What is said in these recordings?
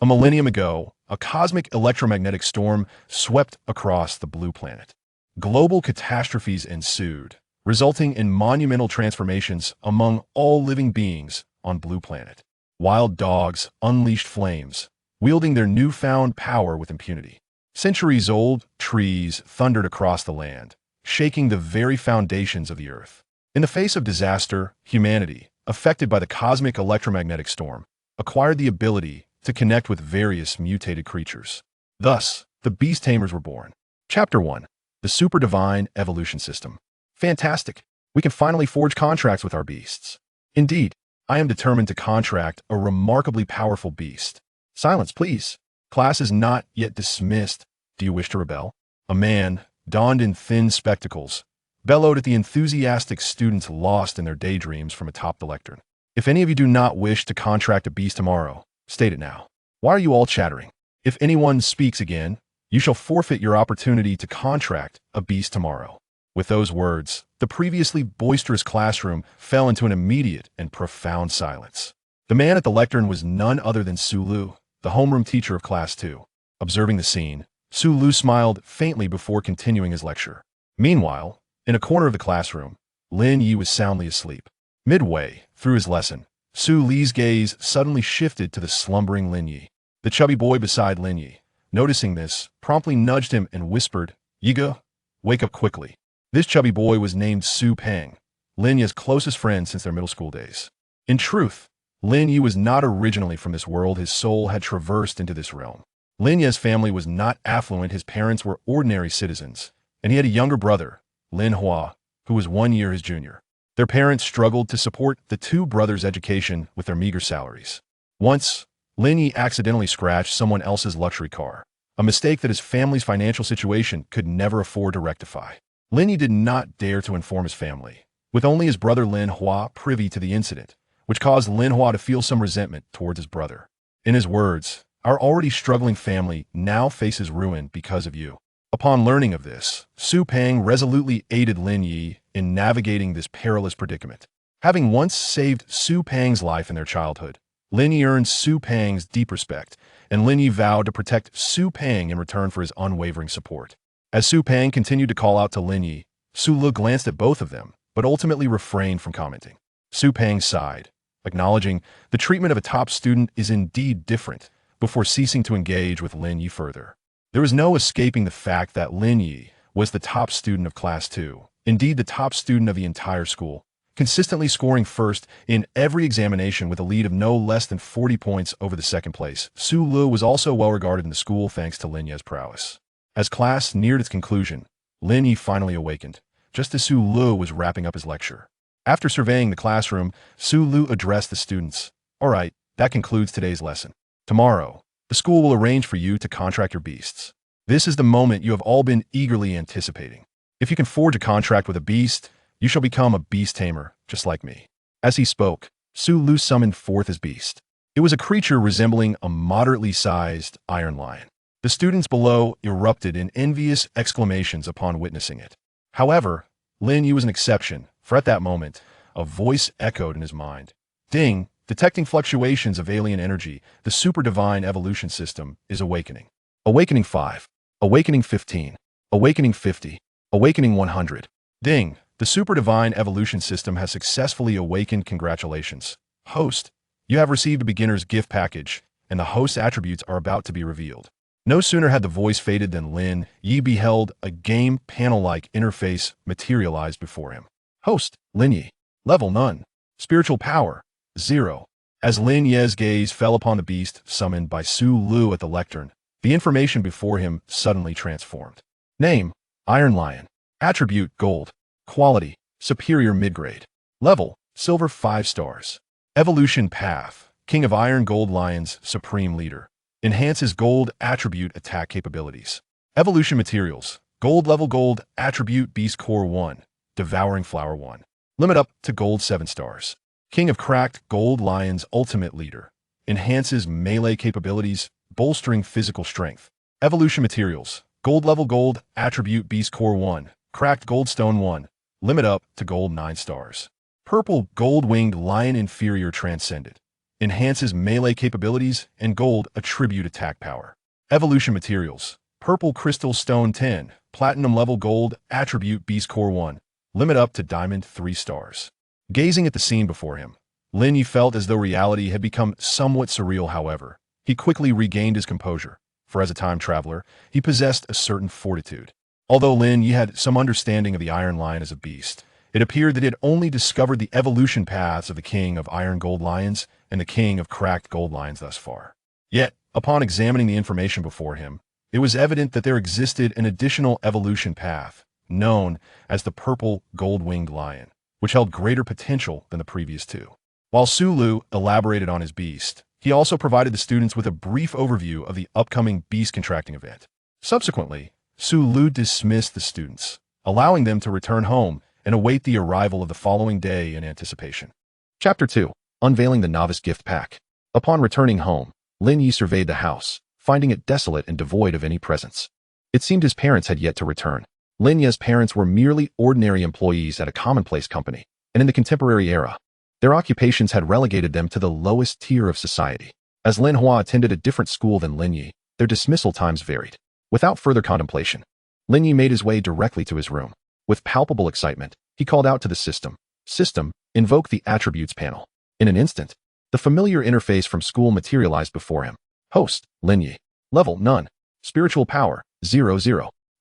A millennium ago, a cosmic electromagnetic storm swept across the blue planet. Global catastrophes ensued, resulting in monumental transformations among all living beings on Blue Planet. Wild dogs unleashed flames, wielding their newfound power with impunity. Centuries-old trees thundered across the land, shaking the very foundations of the earth. In the face of disaster, humanity, affected by the cosmic electromagnetic storm, acquired the ability to connect with various mutated creatures. Thus, the Beast Tamers were born. Chapter 1. The Super Divine Evolution System. Fantastic! We can finally forge contracts with our beasts. Indeed, I am determined to contract a remarkably powerful beast. Silence, please. Class is not yet dismissed. Do you wish to rebel? A man, donned in thin spectacles, bellowed at the enthusiastic students lost in their daydreams from atop the lectern. If any of you do not wish to contract a beast tomorrow, state it now. Why are you all chattering? If anyone speaks again, you shall forfeit your opportunity to contract a beast tomorrow. With those words, the previously boisterous classroom fell into an immediate and profound silence. The man at the lectern was none other than Sulu, the homeroom teacher of Class 2. Observing the scene, Sulu smiled faintly before continuing his lecture. Meanwhile, in a corner of the classroom, Lin Yi was soundly asleep. Midway through his lesson, Su Li's gaze suddenly shifted to the slumbering Lin Yi. The chubby boy beside Lin Yi, noticing this, promptly nudged him and whispered, "Yiga, wake up quickly." This chubby boy was named Su Peng, Lin Yi's closest friend since their middle school days. In truth, Lin Yi was not originally from this world. His soul had traversed into this realm. Lin Yi's family was not affluent. His parents were ordinary citizens, and he had a younger brother, Lin Hua, who was 1 year his junior. Their parents struggled to support the two brothers' education with their meager salaries. Once, Lin Yi accidentally scratched someone else's luxury car, a mistake that his family's financial situation could never afford to rectify. Lin Yi did not dare to inform his family, with only his brother Lin Hua privy to the incident, which caused Lin Hua to feel some resentment towards his brother. In his words, "Our already struggling family now faces ruin because of you." Upon learning of this, Su Peng resolutely aided Lin Yi in navigating this perilous predicament. Having once saved Su Peng's life in their childhood, Lin Yi earned Su Peng's deep respect, and Lin Yi vowed to protect Su Peng in return for his unwavering support. As Su Peng continued to call out to Lin Yi, Su Lu glanced at both of them, but ultimately refrained from commenting. Su Peng sighed, acknowledging the treatment of a top student is indeed different, before ceasing to engage with Lin Yi further. There was no escaping the fact that Lin Yi was the top student of Class 2, indeed the top student of the entire school, consistently scoring first in every examination with a lead of no less than 40 points over the second place. Su Lu was also well regarded in the school thanks to Lin Yi's prowess. As class neared its conclusion, Lin Yi finally awakened, just as Su Lu was wrapping up his lecture. After surveying the classroom, Su Lu addressed the students. "All right, that concludes today's lesson. Tomorrow, the school will arrange for you to contract your beasts. This is the moment you have all been eagerly anticipating. If you can forge a contract with a beast, you shall become a beast tamer, just like me." As he spoke, Su Lu summoned forth his beast. It was a creature resembling a moderately sized iron lion. The students below erupted in envious exclamations upon witnessing it. However, Lin Yu was an exception, for at that moment, a voice echoed in his mind. "Ding! Detecting fluctuations of alien energy, the Super Divine Evolution System is awakening. Awakening 5. Awakening 15. Awakening 50. Awakening 100. Ding! The Super Divine Evolution System has successfully awakened. Congratulations. Host, you have received a beginner's gift package, and the host's attributes are about to be revealed." No sooner had the voice faded than Lin Yi beheld a game panel-like interface materialize before him. Host, Lin Yi. Level none. Spiritual power, 0. As Lin Yi's gaze fell upon the beast summoned by Su Lu at the lectern, the information before him suddenly transformed. Name, Iron Lion. Attribute, gold. Quality, superior mid-grade. Level, silver 5 stars. Evolution path, King of Iron Gold Lions, Supreme Leader. Enhances gold attribute attack capabilities. Evolution materials, gold level gold attribute Beast Core 1, Devouring Flower 1. Limit up to gold 7 stars. King of Cracked Gold Lions Ultimate Leader. Enhances melee capabilities, bolstering physical strength. Evolution materials, gold level gold attribute Beast Core 1, Cracked Gold Stone 1. Limit up to gold 9 stars. Purple Gold Winged Lion Inferior Transcended. enhances melee capabilities, and gold attribute attack power. Evolution materials. Purple Crystal Stone 10, Platinum Level Gold, Attribute Beast Core 1, limit up to Diamond 3 stars. Gazing at the scene before him, Lin Yi felt as though reality had become somewhat surreal. However, he quickly regained his composure, for as a time traveler, he possessed a certain fortitude. Although Lin Yi had some understanding of the Iron Lion as a beast, it appeared that he had only discovered the evolution paths of the King of Iron Gold Lions and the King of Cracked Gold Lions thus far. Yet, upon examining the information before him, it was evident that there existed an additional evolution path, known as the Purple Gold-Winged Lion, which held greater potential than the previous two. While Su Lu elaborated on his beast, he also provided the students with a brief overview of the upcoming beast contracting event. Subsequently, Su Lu dismissed the students, allowing them to return home and await the arrival of the following day in anticipation. Chapter 2. Unveiling the Novice Gift Pack. Upon returning home, Lin Yi surveyed the house, finding it desolate and devoid of any presents. It seemed his parents had yet to return. Lin Yi's parents were merely ordinary employees at a commonplace company, and in the contemporary era, their occupations had relegated them to the lowest tier of society. As Lin Hua attended a different school than Lin Yi, their dismissal times varied. Without further contemplation, Lin Yi made his way directly to his room. With palpable excitement, he called out to the system. System, invoke the attributes panel. In an instant, the familiar interface from school materialized before him. Host, Lin Yi. Level, none. Spiritual power, 0.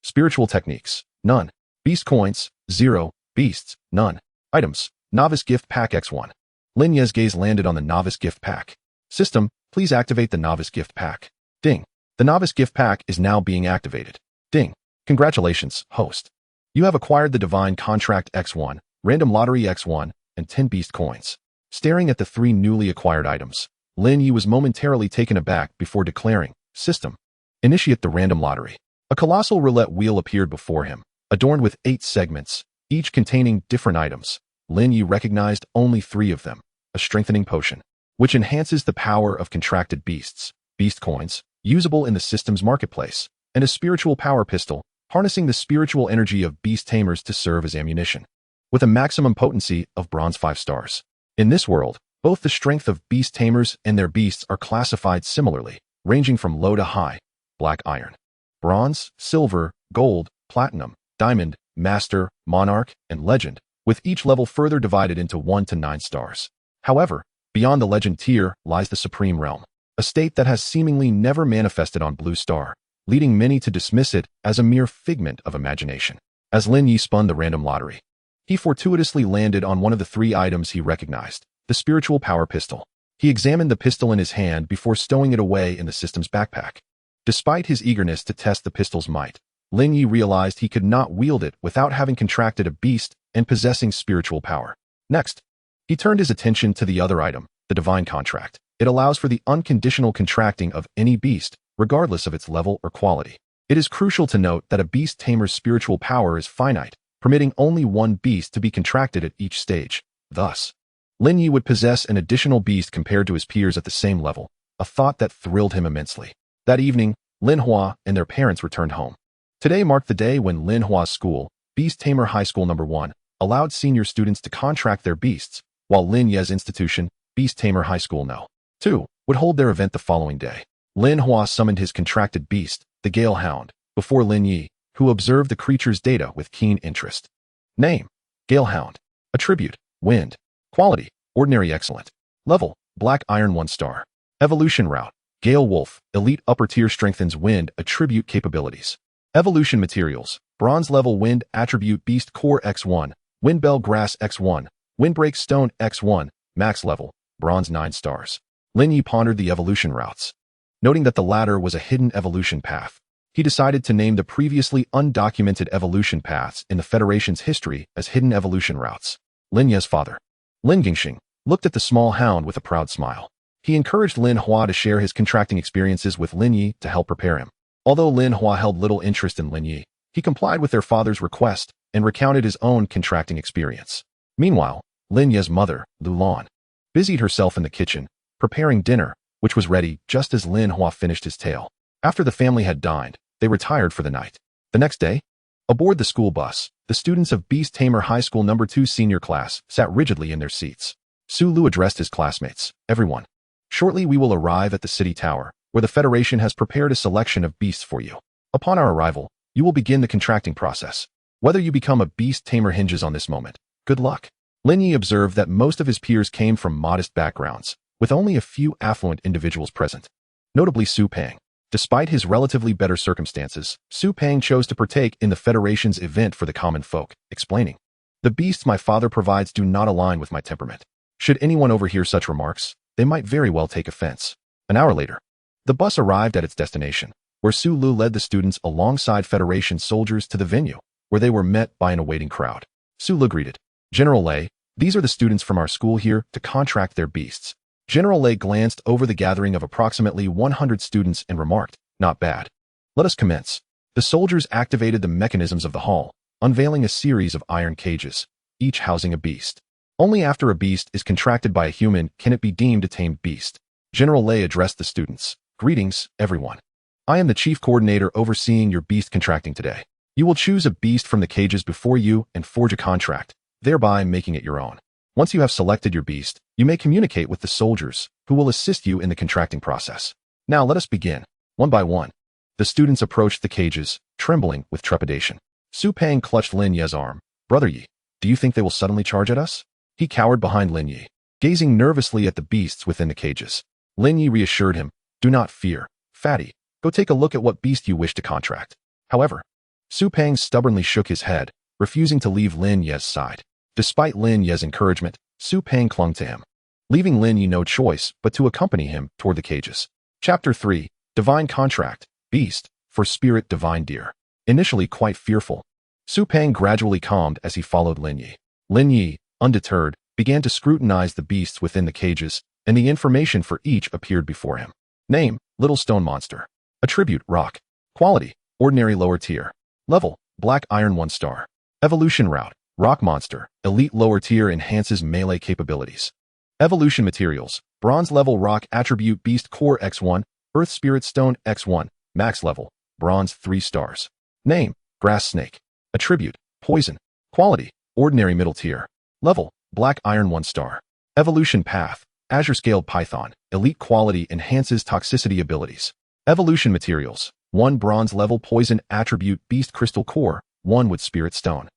Spiritual techniques, none. Beast coins, 0. Beasts, none. Items, Novice Gift Pack X1. Lin Yi's gaze landed on the Novice Gift Pack. System, please activate the Novice Gift Pack. Ding. The Novice Gift Pack is now being activated. Ding. Congratulations, host. You have acquired the Divine Contract X1, Random Lottery X1, and 10 Beast coins. Staring at the 3 newly acquired items, Lin Yi was momentarily taken aback before declaring, System, initiate the random lottery. A colossal roulette wheel appeared before him, adorned with 8 segments, each containing different items. Lin Yi recognized only 3 of them. A strengthening potion, which enhances the power of contracted beasts, beast coins, usable in the system's marketplace, and a spiritual power pistol, harnessing the spiritual energy of beast tamers to serve as ammunition. With a maximum potency of bronze 5 stars. In this world, both the strength of beast tamers and their beasts are classified similarly, ranging from low to high, black iron, bronze, silver, gold, platinum, diamond, master, monarch, and legend, with each level further divided into 1 to 9 stars. However, beyond the legend tier lies the supreme realm, a state that has seemingly never manifested on Blue Star, leading many to dismiss it as a mere figment of imagination. As Lin Yi spun the random lottery, he fortuitously landed on one of the 3 items he recognized, the spiritual power pistol. He examined the pistol in his hand before stowing it away in the system's backpack. Despite his eagerness to test the pistol's might, Lin Yi realized he could not wield it without having contracted a beast and possessing spiritual power. Next, he turned his attention to the other item, the Divine Contract. It allows for the unconditional contracting of any beast, regardless of its level or quality. It is crucial to note that a beast tamer's spiritual power is finite, permitting only 1 beast to be contracted at each stage. Thus, Lin Yi would possess an additional beast compared to his peers at the same level, a thought that thrilled him immensely. That evening, Lin Hua and their parents returned home. Today marked the day when Lin Hua's school, Beast Tamer High School No. 1, allowed senior students to contract their beasts, while Lin Yi's institution, Beast Tamer High School No. 2, would hold their event the following day. Lin Hua summoned his contracted beast, the Gale Hound, before Lin Yi, who observed the creature's data with keen interest. Name, Gale Hound. Attribute, Wind. Quality, Ordinary Excellent. Level, Black Iron 1 star. Evolution route, Gale Wolf, Elite Upper Tier strengthens Wind attribute capabilities. Evolution materials, Bronze level Wind attribute Beast Core X1, Windbell Grass X1, Windbreak Stone X1, max level, Bronze 9 stars. Lin Yi pondered the evolution routes. Noting that the latter was a hidden evolution path, he decided to name the previously undocumented evolution paths in the Federation's history as hidden evolution routes. Lin Yi's father, Lin Gingxing, looked at the small hound with a proud smile. He encouraged Lin Hua to share his contracting experiences with Lin Yi to help prepare him. Although Lin Hua held little interest in Lin Yi, he complied with their father's request and recounted his own contracting experience. Meanwhile, Lin Yi's mother, Lu Lan, busied herself in the kitchen, preparing dinner, which was ready just as Lin Hua finished his tale. After the family had dined, they retired for the night. The next day, aboard the school bus, the students of Beast Tamer High School No. 2 senior class sat rigidly in their seats. Su Lu addressed his classmates. Everyone, Shortly we will arrive at the city tower, where the Federation has prepared a selection of beasts for you. Upon our arrival, you will begin the contracting process. Whether you become a beast tamer hinges on this moment. Good luck. Lin Yi observed that most of his peers came from modest backgrounds, with only a few affluent individuals present. Notably Su Pang. Despite his relatively better circumstances, Su Pang chose to partake in the Federation's event for the common folk, explaining, "The beasts my father provides do not align with my temperament. Should anyone overhear such remarks, they might very well take offense." An hour later, the bus arrived at its destination, where Su Lu led the students alongside Federation soldiers to the venue, where they were met by an awaiting crowd. Su Lu greeted, "General Lei, these are the students from our school here to contract their beasts." General Lei glanced over the gathering of approximately 100 students and remarked, "Not bad. Let us commence." The soldiers activated the mechanisms of the hall, unveiling a series of iron cages, each housing a beast. Only after a beast is contracted by a human can it be deemed a tamed beast. General Lei addressed the students, "Greetings, everyone. I am the chief coordinator overseeing your beast contracting today. You will choose a beast from the cages before you and forge a contract, thereby making it your own. Once you have selected your beast, you may communicate with the soldiers, who will assist you in the contracting process. Now let us begin." One by one, the students approached the cages, trembling with trepidation. Su Pang clutched Lin Ye's arm. "Brother Yi, do you think they will suddenly charge at us?" He cowered behind Lin Yi, gazing nervously at the beasts within the cages. Lin Yi reassured him, "Do not fear, fatty. Go take a look at what beast you wish to contract." However, Su Pang stubbornly shook his head, refusing to leave Lin Ye's side. Despite Lin Ye's encouragement, Su Pang clung to him, leaving Lin Yi no choice but to accompany him toward the cages. Chapter 3, Divine Contract, Beast, for Spirit Divine Deer. Initially quite fearful, Su Pang gradually calmed as he followed Lin Yi. Lin Yi, undeterred, began to scrutinize the beasts within the cages, and the information for each appeared before him. Name, Little Stone Monster. Attribute, Rock. Quality, Ordinary Lower Tier. Level, Black Iron 1 star. Evolution Route, Rock Monster, Elite Lower Tier enhances melee capabilities. Evolution Materials, Bronze Level Rock Attribute Beast Core X1, Earth Spirit Stone X1, Max Level, Bronze 3 stars. Name, Grass Snake. Attribute, Poison. Quality, Ordinary Middle Tier. Level, Black Iron 1 star. Evolution Path, Azure Scaled Python, Elite Quality enhances toxicity abilities. Evolution Materials, 1 Bronze Level Poison Attribute Beast Crystal Core, 1 Wood Spirit Stone.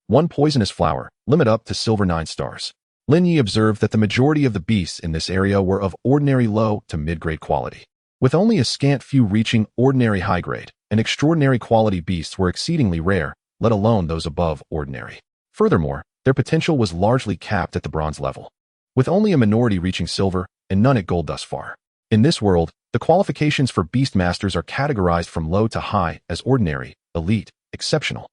1 Poisonous Flower, limit up to Silver 9 stars. Lin Yi observed that the majority of the beasts in this area were of ordinary low to mid-grade quality, with only a scant few reaching ordinary high-grade, and extraordinary quality beasts were exceedingly rare, let alone those above ordinary. Furthermore, their potential was largely capped at the bronze level, with only a minority reaching silver and none at gold thus far. In this world, the qualifications for beast masters are categorized from low to high as ordinary, elite, exceptional,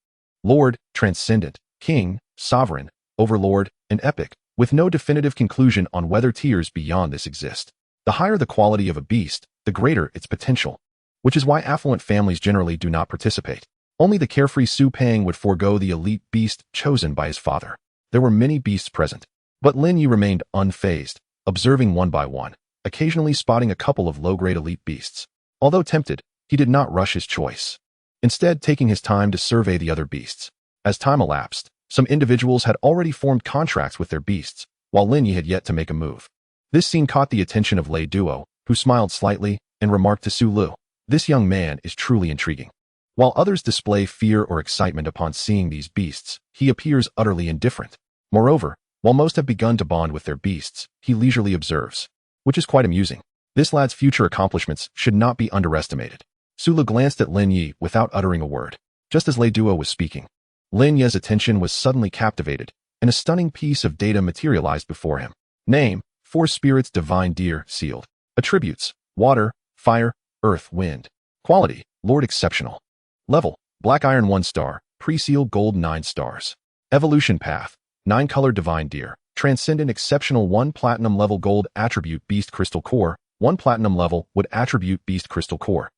lord, transcendent, king, sovereign, overlord, and epic, with no definitive conclusion on whether tiers beyond this exist. The higher the quality of a beast, the greater its potential, which is why affluent families generally do not participate. Only the carefree Su Pang would forego the elite beast chosen by his father. There were many beasts present, but Lin Yi remained unfazed, observing one by one, occasionally spotting a couple of low-grade elite beasts. Although tempted, he did not rush his choice, instead taking his time to survey the other beasts. As time elapsed, some individuals had already formed contracts with their beasts, while Lin Yi had yet to make a move. This scene caught the attention of Lei Duo, who smiled slightly and remarked to Su Lu, "This young man is truly intriguing." While others display fear or excitement upon seeing these beasts, he appears utterly indifferent. Moreover, while most have begun to bond with their beasts, he leisurely observes, which is quite amusing. This lad's future accomplishments should not be underestimated. Su Lu glanced at Lin Yi without uttering a word. Just as Lei Duo was speaking, Lin Yi's attention was suddenly captivated, and a stunning piece of data materialized before him. Name, 4 Spirits Divine Deer, sealed. Attributes, Water, Fire, Earth, Wind. Quality, Lord Exceptional. Level, Black Iron 1 star, Pre-Seal Gold 9 stars. Evolution Path, 9-Color Divine Deer, Transcendent Exceptional 1 Platinum Level Gold Attribute Beast Crystal Core, 1 Platinum Level Wood Attribute Beast Crystal Core.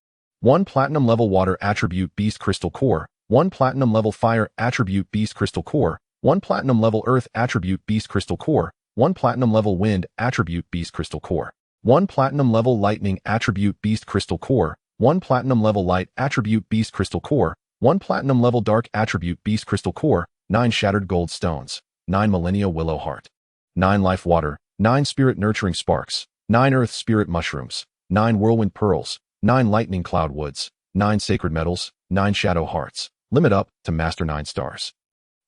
1 Platinum Level Water Attribute Beast Crystal Core, 1 Platinum Level Fire Attribute Beast Crystal Core, 1 Platinum Level Earth Attribute Beast Crystal Core, 1 Platinum Level Wind Attribute Beast Crystal Core, 1 Platinum Level Lightning Attribute Beast Crystal Core, 1 Platinum Level Light Attribute Beast Crystal Core, 1 Platinum Level Dark Attribute Beast Crystal Core, 9 Shattered Gold Stones, 9 Millennia Willow Heart, 9 Life Water, 9 Spirit Nurturing Sparks, 9 earth spirit mushrooms, 9 whirlwind pearls, 9 lightning cloud woods, 9 sacred metals, 9 shadow hearts. Limit up to master 9 stars.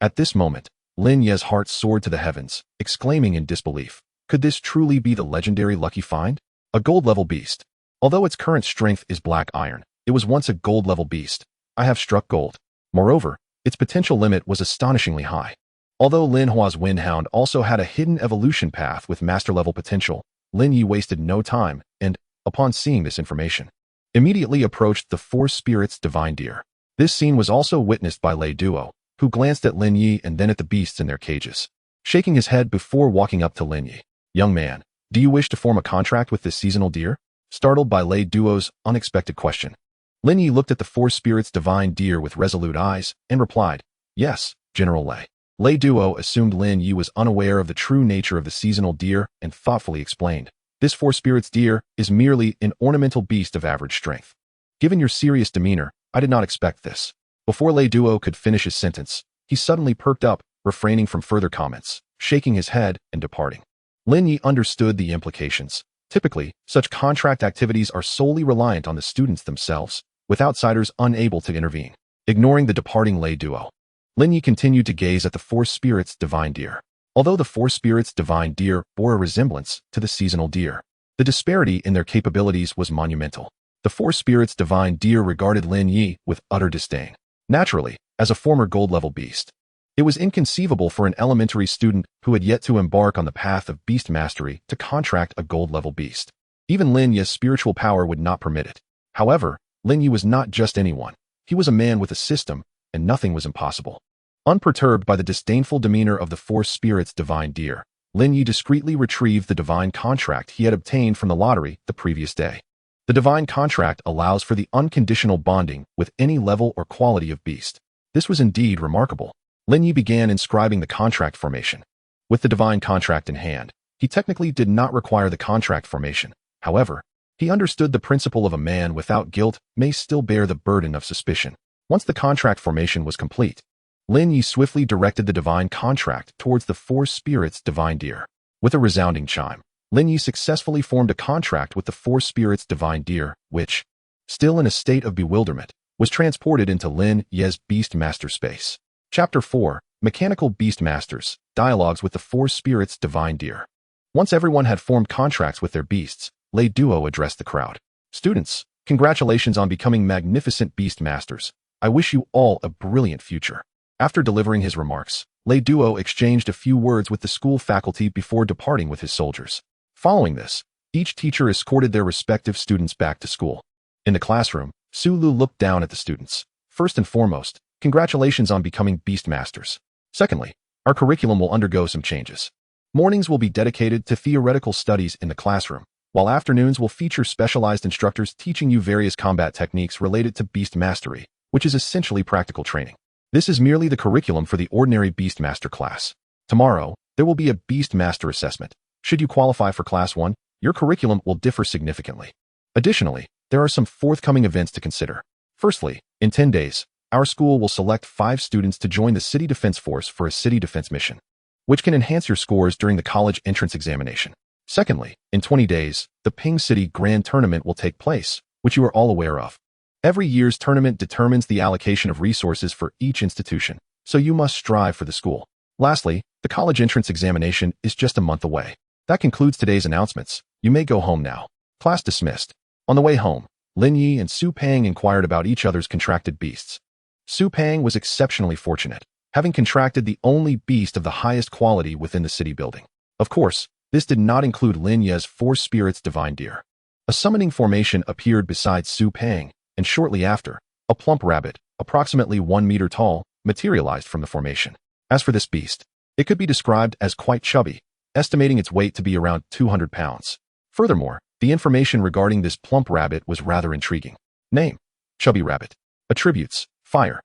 At this moment, Lin Ye's heart soared to the heavens, exclaiming in disbelief, could this truly be the legendary lucky find? A gold-level beast. Although its current strength is black iron, it was once a gold-level beast. I have struck gold. Moreover, its potential limit was astonishingly high. Although Lin Hua's Windhound also had a hidden evolution path with master-level potential, Lin Yi wasted no time and, upon seeing this information, immediately approached the Forest Spirit's divine deer. This scene was also witnessed by Lei Duo, who glanced at Lin Yi and then at the beasts in their cages, shaking his head before walking up to Lin Yi. Young man, do you wish to form a contract with this seasonal deer? Startled by Lei Duo's unexpected question, Lin Yi looked at the Forest Spirit's divine deer with resolute eyes and replied, yes, General Lei. Lei Duo assumed Lin Yi was unaware of the true nature of the seasonal deer and thoughtfully explained, this Forest Spirit's deer is merely an ornamental beast of average strength. Given your serious demeanor, I did not expect this. Before Lei Duo could finish his sentence, he suddenly perked up, refraining from further comments, shaking his head and departing. Lin Yi understood the implications. Typically, such contract activities are solely reliant on the students themselves, with outsiders unable to intervene. Ignoring the departing Lei Duo, Lin Yi continued to gaze at the Forest Spirit's divine deer. Although the Forest Spirit's divine deer bore a resemblance to the seasonal deer, the disparity in their capabilities was monumental. The Forest Spirit's divine deer regarded Lin Yi with utter disdain. Naturally, as a former gold-level beast, it was inconceivable for an elementary student who had yet to embark on the path of beast mastery to contract a gold-level beast. Even Lin Yi's spiritual power would not permit it. However, Lin Yi was not just anyone. He was a man with a system, and nothing was impossible. Unperturbed by the disdainful demeanor of the Forest Spirit's divine deer, Lin Yi discreetly retrieved the divine contract he had obtained from the lottery the previous day. The divine contract allows for the unconditional bonding with any level or quality of beast. This was indeed remarkable. Lin Yi began inscribing the contract formation. With the divine contract in hand, he technically did not require the contract formation. However, he understood the principle of a man without guilt may still bear the burden of suspicion. Once the contract formation was complete, Lin Yi swiftly directed the divine contract towards the Forest Spirit's divine deer. With a resounding chime, Lin Yi successfully formed a contract with the Forest Spirit's divine deer, which, still in a state of bewilderment, was transported into Lin Ye's Beast Master space. Chapter 4, Mechanical Beast Masters, Dialogues with the Forest Spirit's divine deer. Once everyone had formed contracts with their beasts, Lei Duo addressed the crowd. Students, congratulations on becoming magnificent beast masters. I wish you all a brilliant future. After delivering his remarks, Lei Duo exchanged a few words with the school faculty before departing with his soldiers. Following this, each teacher escorted their respective students back to school. In the classroom, Su Lu looked down at the students. First and foremost, congratulations on becoming beast masters. Secondly, our curriculum will undergo some changes. Mornings will be dedicated to theoretical studies in the classroom, while afternoons will feature specialized instructors teaching you various combat techniques related to beast mastery, which is essentially practical training. This is merely the curriculum for the ordinary beast master class. Tomorrow, there will be a beast master assessment. Should you qualify for Class 1, your curriculum will differ significantly. Additionally, there are some forthcoming events to consider. Firstly, in 10 days, our school will select 5 students to join the City Defense Force for a city defense mission, which can enhance your scores during the college entrance examination. Secondly, in 20 days, the Ping City Grand Tournament will take place, which you are all aware of. Every year's tournament determines the allocation of resources for each institution, so you must strive for the school. Lastly, the college entrance examination is just a month away. That concludes today's announcements. You may go home now. Class dismissed. On the way home, Lin Yi and Su Pang inquired about each other's contracted beasts. Su Pang was exceptionally fortunate, having contracted the only beast of the highest quality within the city building. Of course, this did not include Lin Ye's Forest Spirit's divine deer. A summoning formation appeared beside Su Pang, and shortly after, a plump rabbit, approximately 1 meter tall, materialized from the formation. As for this beast, it could be described as quite chubby, estimating its weight to be around 200 pounds. Furthermore, the information regarding this plump rabbit was rather intriguing. Name: Chubby Rabbit. Attributes: Fire.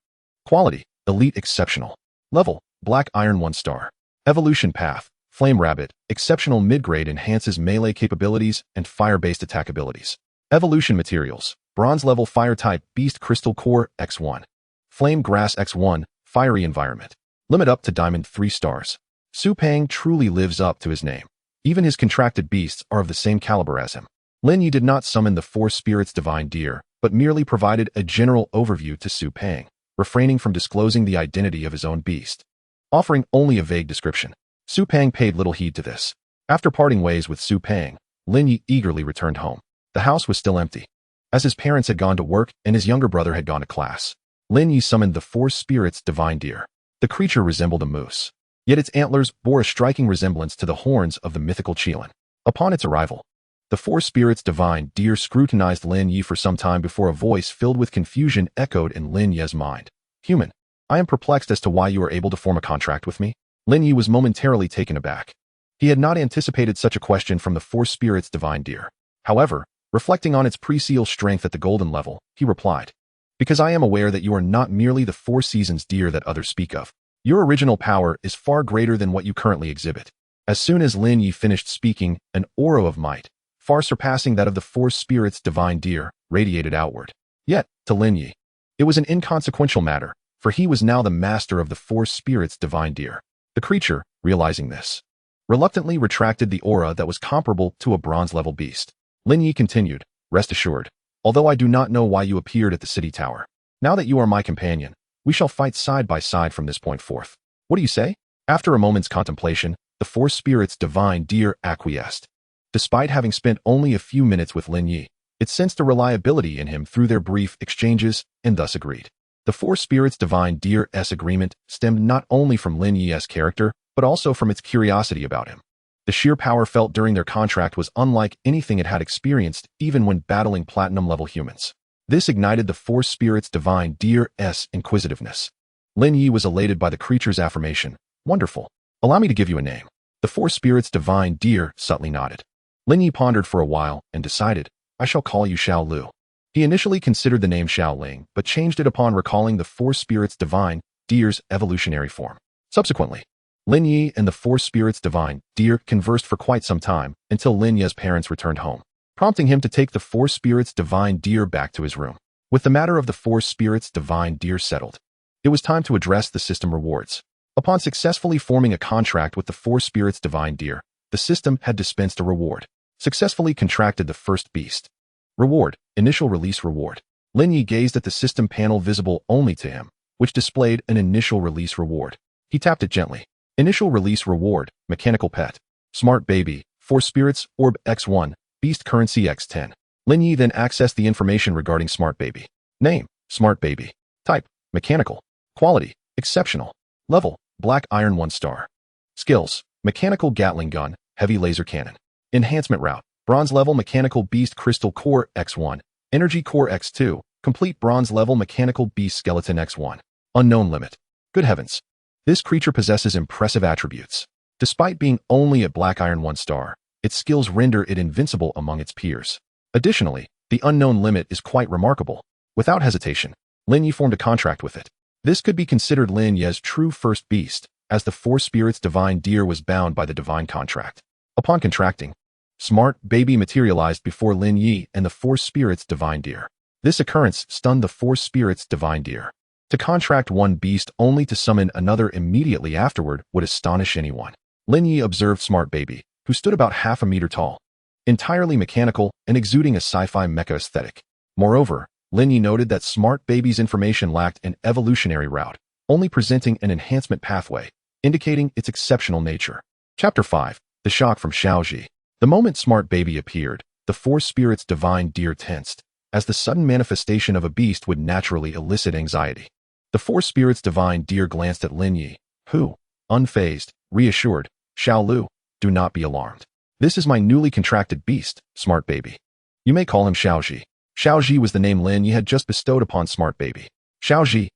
Quality: Elite Exceptional. Level: Black Iron 1 star. Evolution path: Flame Rabbit. Exceptional mid-grade, enhances melee capabilities and fire-based attack abilities. Evolution materials: Bronze level Fire type Beast Crystal Core X1. Flame Grass X1, Fiery Environment. Limit up to Diamond 3 stars. Su Pang truly lives up to his name. Even his contracted beasts are of the same caliber as him. Lin Yi did not summon the four spirits divine deer, but merely provided a general overview to Su Peng, refraining from disclosing the identity of his own beast. Offering only a vague description, Su Peng paid little heed to this. After parting ways with Su Peng, Lin Yi eagerly returned home. The house was still empty. As his parents had gone to work and his younger brother had gone to class, Lin Yi summoned the four spirits divine deer. The creature resembled a moose, yet its antlers bore a striking resemblance to the horns of the mythical Qilin. Upon its arrival, the four spirits divine deer scrutinized Lin Yi for some time before a voice filled with confusion echoed in Lin Yi's mind. Human, I am perplexed as to why you are able to form a contract with me. Lin Yi was momentarily taken aback. He had not anticipated such a question from the four spirits divine deer. However, reflecting on its pre-seal strength at the golden level, he replied, because I am aware that you are not merely the four seasons deer that others speak of. Your original power is far greater than what you currently exhibit. As soon as Lin Yi finished speaking, an aura of might, far surpassing that of the four spirits divine deer, radiated outward. Yet, to Lin Yi, it was an inconsequential matter, for he was now the master of the four spirits divine deer. The creature, realizing this, reluctantly retracted the aura that was comparable to a bronze-level beast. Lin Yi continued, rest assured, although I do not know why you appeared at the city tower. Now that you are my companion, we shall fight side by side from this point forth. What do you say? After a moment's contemplation, the four spirits divine deer acquiesced. Despite having spent only a few minutes with Lin Yi, it sensed a reliability in him through their brief exchanges and thus agreed. The four spirits divine deer's agreement stemmed not only from Lin Yi's character, but also from its curiosity about him. The sheer power felt during their contract was unlike anything it had experienced even when battling platinum-level humans. This ignited the four spirits divine deer's inquisitiveness. Lin Yi was elated by the creature's affirmation. Wonderful. Allow me to give you a name. The four spirits divine deer subtly nodded. Lin Yi pondered for a while and decided, I shall call you Xiao Lu. He initially considered the name Xiao Ling, but changed it upon recalling the four spirits divine deer's evolutionary form. Subsequently, Lin Yi and the four spirits divine deer conversed for quite some time until Lin Yi's parents returned home, prompting him to take the four spirits divine deer back to his room. With the matter of the four spirits divine deer settled, it was time to address the system rewards. Upon successfully forming a contract with the four spirits divine deer, the system had dispensed a reward. Successfully contracted the first beast. Reward, initial release reward. Lin Yi gazed at the system panel visible only to him, which displayed an initial release reward. He tapped it gently. Initial release reward, mechanical pet. Smart baby, 4 spirits, orb X1, beast currency X10. Lin Yi then accessed the information regarding Smart baby. Name, Smart baby. Type, mechanical. Quality, exceptional. Level, black iron 1 star. Skills, mechanical Gatling gun, heavy laser cannon. Enhancement route, bronze level mechanical beast crystal core X1, energy core X2, complete bronze level mechanical beast skeleton X1. Unknown limit. Good heavens. This creature possesses impressive attributes. Despite being only at black iron 1 star, its skills render it invincible among its peers. Additionally, the unknown limit is quite remarkable. Without hesitation, Lin Yi formed a contract with it. This could be considered Lin Yi's true first beast, as the four spirits divine deer was bound by the divine contract. Upon contracting, Smart baby materialized before Lin Yi and the four spirits divine deer. This occurrence stunned the four spirits divine deer. To contract one beast only to summon another immediately afterward would astonish anyone. Lin Yi observed Smart baby, who stood about half a meter tall, entirely mechanical and exuding a sci-fi mecha aesthetic. Moreover, Lin Yi noted that Smart baby's information lacked an evolutionary route, only presenting an enhancement pathway, indicating its exceptional nature. Chapter 5. The shock from Xiaoji. The moment Smart baby appeared, the four spirits divine deer tensed, as the sudden manifestation of a beast would naturally elicit anxiety. The four spirits divine deer glanced at Lin Yi, who, unfazed, reassured, Xiao Lu, do not be alarmed. This is my newly contracted beast, Smart baby. You may call him Xiaoji. Xiaoji was the name Lin Yi had just bestowed upon Smart baby. Xiaoji,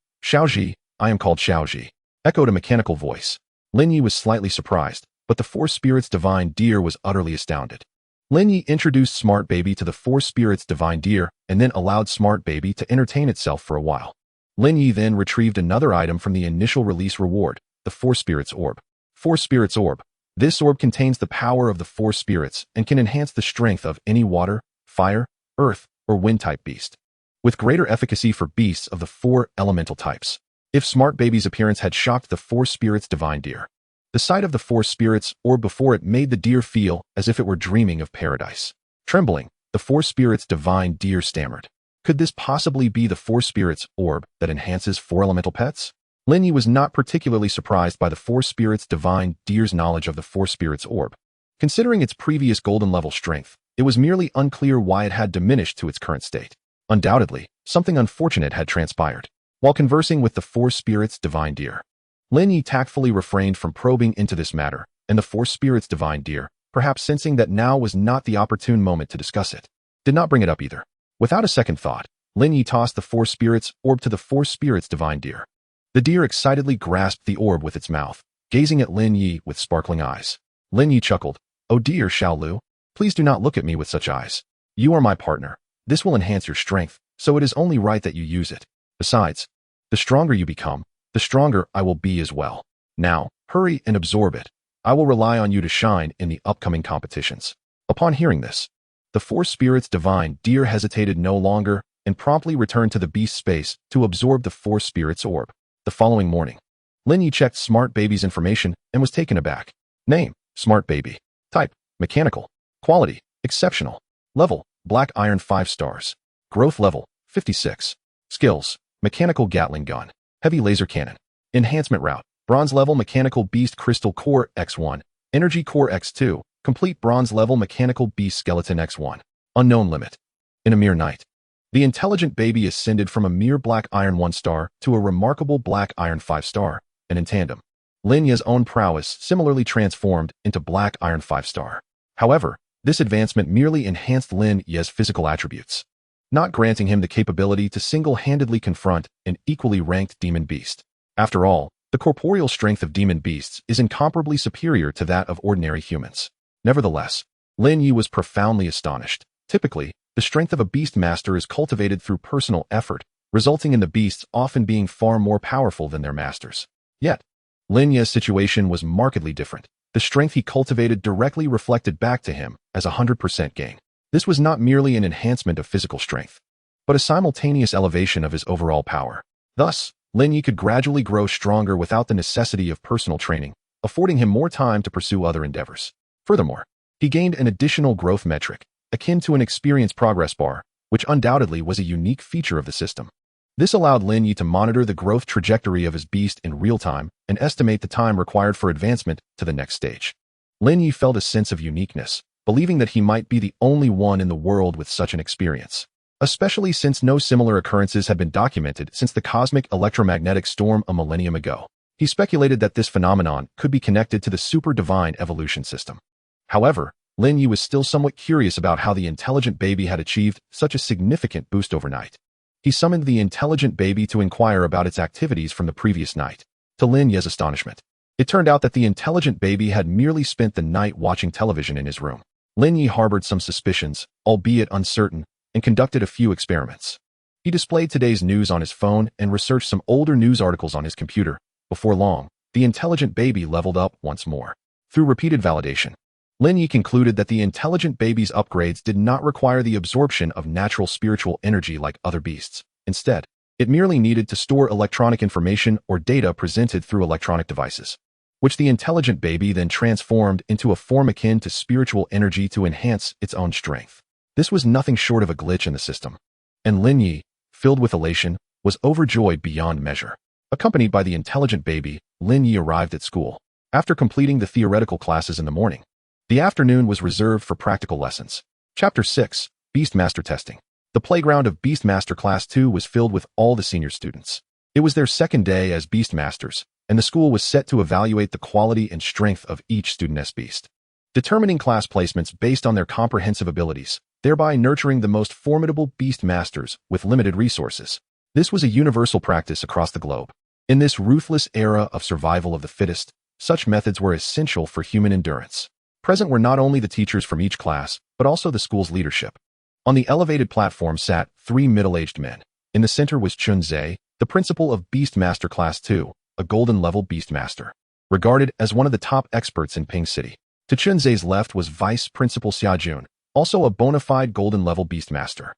I am called Xiaoji, echoed a mechanical voice. Lin Yi was slightly surprised, but the four spirits divine deer was utterly astounded. Lin Yi introduced Smart baby to the four spirits divine deer and then allowed Smart baby to entertain itself for a while. Lin Yi then retrieved another item from the initial release reward, the four spirits orb. Four spirits orb. This orb contains the power of the four spirits and can enhance the strength of any water, fire, earth, or wind type beast, with greater efficacy for beasts of the four elemental types. If Smart baby's appearance had shocked the four spirits divine deer, the The sight of the four spirits orb before it made the deer feel as if it were dreaming of paradise. Trembling, the four spirits divine deer stammered. Could this possibly be the four spirits orb that enhances four elemental pets? Lin Yi was not particularly surprised by the four spirits divine deer's knowledge of the four spirits orb. Considering its previous golden level strength, it was merely unclear why it had diminished to its current state. Undoubtedly, something unfortunate had transpired. While conversing with the four spirits divine deer, Lin Yi tactfully refrained from probing into this matter, and the four spirits divine deer, perhaps sensing that now was not the opportune moment to discuss it, did not bring it up either. Without a second thought, Lin Yi tossed the four spirits orb to the four spirits divine deer. The deer excitedly grasped the orb with its mouth, gazing at Lin Yi with sparkling eyes. Lin Yi chuckled, "Oh dear Xiaolu, please do not look at me with such eyes. You are my partner. This will enhance your strength, so it is only right that you use it. Besides, the stronger you become, the stronger I will be as well. Now, hurry and absorb it. I will rely on you to shine in the upcoming competitions." Upon hearing this, the four spirits divine deer hesitated no longer and promptly returned to the beast space to absorb the four spirits orb. The following morning, Lin Yi checked Smart Baby's information and was taken aback. Name, Smart Baby. Type, mechanical. Quality, exceptional. Level, black iron 5 stars. Growth level, 56. Skills, mechanical Gatling gun. Heavy laser cannon. Enhancement route, bronze level mechanical beast crystal core X1. Energy core X2. Complete bronze level mechanical beast skeleton X1. Unknown limit. In a mere night, the intelligent baby ascended from a mere black iron 1 star to a remarkable black iron 5 star, and in tandem, Lin Yi's own prowess similarly transformed into black iron 5 star. However, this advancement merely enhanced Lin Yi's physical attributes, not granting him the capability to single-handedly confront an equally ranked demon beast. After all, the corporeal strength of demon beasts is incomparably superior to that of ordinary humans. Nevertheless, Lin Yi was profoundly astonished. Typically, the strength of a beast master is cultivated through personal effort, resulting in the beasts often being far more powerful than their masters. Yet, Lin Yi's situation was markedly different. The strength he cultivated directly reflected back to him as a 100% gain. This was not merely an enhancement of physical strength, but a simultaneous elevation of his overall power. Thus, Lin Yi could gradually grow stronger without the necessity of personal training, affording him more time to pursue other endeavors. Furthermore, he gained an additional growth metric, akin to an experience progress bar, which undoubtedly was a unique feature of the system. This allowed Lin Yi to monitor the growth trajectory of his beast in real time and estimate the time required for advancement to the next stage. Lin Yi felt a sense of uniqueness, believing that he might be the only one in the world with such an experience, especially since no similar occurrences had been documented since the cosmic electromagnetic storm a millennium ago. He speculated that this phenomenon could be connected to the super divine evolution system. However, Lin Yi was still somewhat curious about how the intelligent baby had achieved such a significant boost overnight. He summoned the intelligent baby to inquire about its activities from the previous night. To Lin Yi's astonishment, it turned out that the intelligent baby had merely spent the night watching television in his room. Lin Yi harbored some suspicions, albeit uncertain, and conducted a few experiments. He displayed today's news on his phone and researched some older news articles on his computer. Before long, the intelligent baby leveled up once more. Through repeated validation, Lin Yi concluded that the intelligent baby's upgrades did not require the absorption of natural spiritual energy like other beasts. Instead, it merely needed to store electronic information or data presented through electronic devices, which the intelligent baby then transformed into a form akin to spiritual energy to enhance its own strength. This was nothing short of a glitch in the system, and Lin Yi, filled with elation, was overjoyed beyond measure. Accompanied by the intelligent baby, Lin Yi arrived at school. After completing the theoretical classes in the morning, the afternoon was reserved for practical lessons. Chapter 6, Beastmaster Testing. The playground of Beastmaster Class 2 was filled with all the senior students. It was their second day as Beastmasters, and the school was set to evaluate the quality and strength of each student as Beast, determining class placements based on their comprehensive abilities, thereby nurturing the most formidable Beastmasters with limited resources. This was a universal practice across the globe. In this ruthless era of survival of the fittest, such methods were essential for human endurance. Present were not only the teachers from each class, but also the school's leadership. On the elevated platform sat 3 middle-aged men. In the center was Chunzhe, the principal of Beastmaster Class 2, a golden-level Beastmaster, regarded as one of the top experts in Ping City. To Chunzhe's left was Vice Principal Xiajun, also a bona fide golden-level Beastmaster.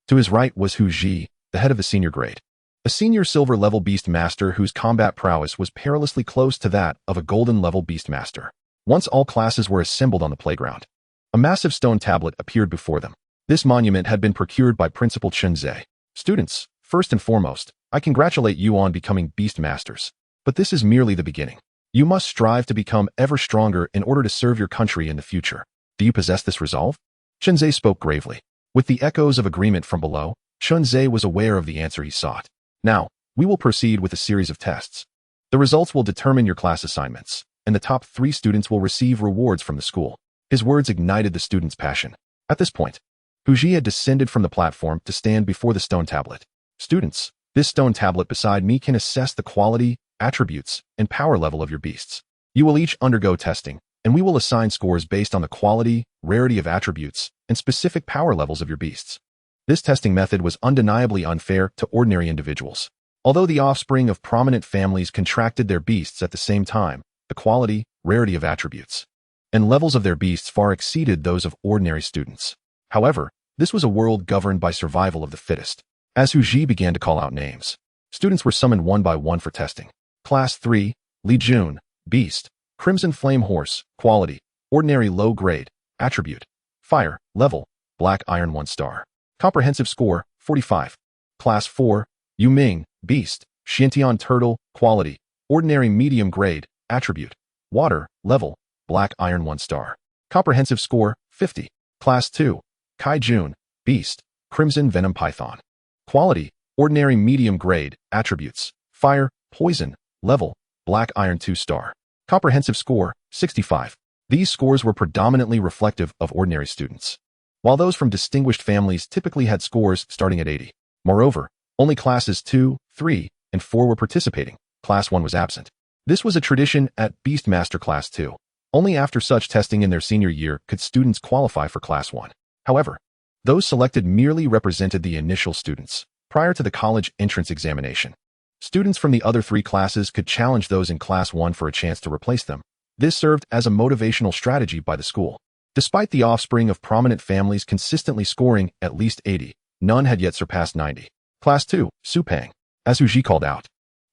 To his right was Hu Ji, the head of the senior grade. a senior silver-level beast master whose combat prowess was perilously close to that of a golden-level beast master. Once all classes were assembled on the playground, a massive stone tablet appeared before them. This monument had been procured by Principal Chunzhe. Students, first and foremost, I congratulate you on becoming beast masters. But this is merely the beginning. You must strive to become ever stronger in order to serve your country in the future. Do you possess this resolve? Chunzhe spoke gravely. With the echoes of agreement from below, Chunzhe was aware of the answer he sought. Now, we will proceed with a series of tests. The results will determine your class assignments, and the top 3 students will receive rewards from the school. His words ignited the students' passion. At this point, Huji had descended from the platform to stand before the stone tablet. Students, this stone tablet beside me can assess the quality, attributes, and power level of your beasts. You will each undergo testing, and we will assign scores based on the quality, rarity of attributes, and specific power levels of your beasts. This testing method was undeniably unfair to ordinary individuals. Although the offspring of prominent families contracted their beasts at the same time, the quality, rarity of attributes, and levels of their beasts far exceeded those of ordinary students. However, this was a world governed by survival of the fittest. As Huji began to call out names, students were summoned one by one for testing. Class 3, Li Jun, Beast, Crimson Flame Horse, Quality, Ordinary Low Grade, Attribute, Fire, Level, Black Iron 1 star. Comprehensive Score, 45. Class 4, Yu Ming, Beast, Xiantian Turtle, Quality, Ordinary Medium Grade, Attribute, Water, Level, Black Iron 1 star. Comprehensive Score, 50. Class 2, Kai Jun, Beast, Crimson Venom Python. Quality, Ordinary Medium Grade, Attributes, Fire, Poison, Level, Black Iron 2 star. Comprehensive Score, 65. These scores were predominantly reflective of ordinary students, while those from distinguished families typically had scores starting at 80. Moreover, only classes 2, 3, and 4 were participating. Class 1 was absent. This was a tradition at Beastmaster Class 2. Only after such testing in their senior year could students qualify for Class 1. However, those selected merely represented the initial students. Prior to the college entrance examination, students from the other 3 classes could challenge those in Class 1 for a chance to replace them. This served as a motivational strategy by the school. Despite the offspring of prominent families consistently scoring at least 80, none had yet surpassed 90. Class 2, Su Pang. As Huji called out,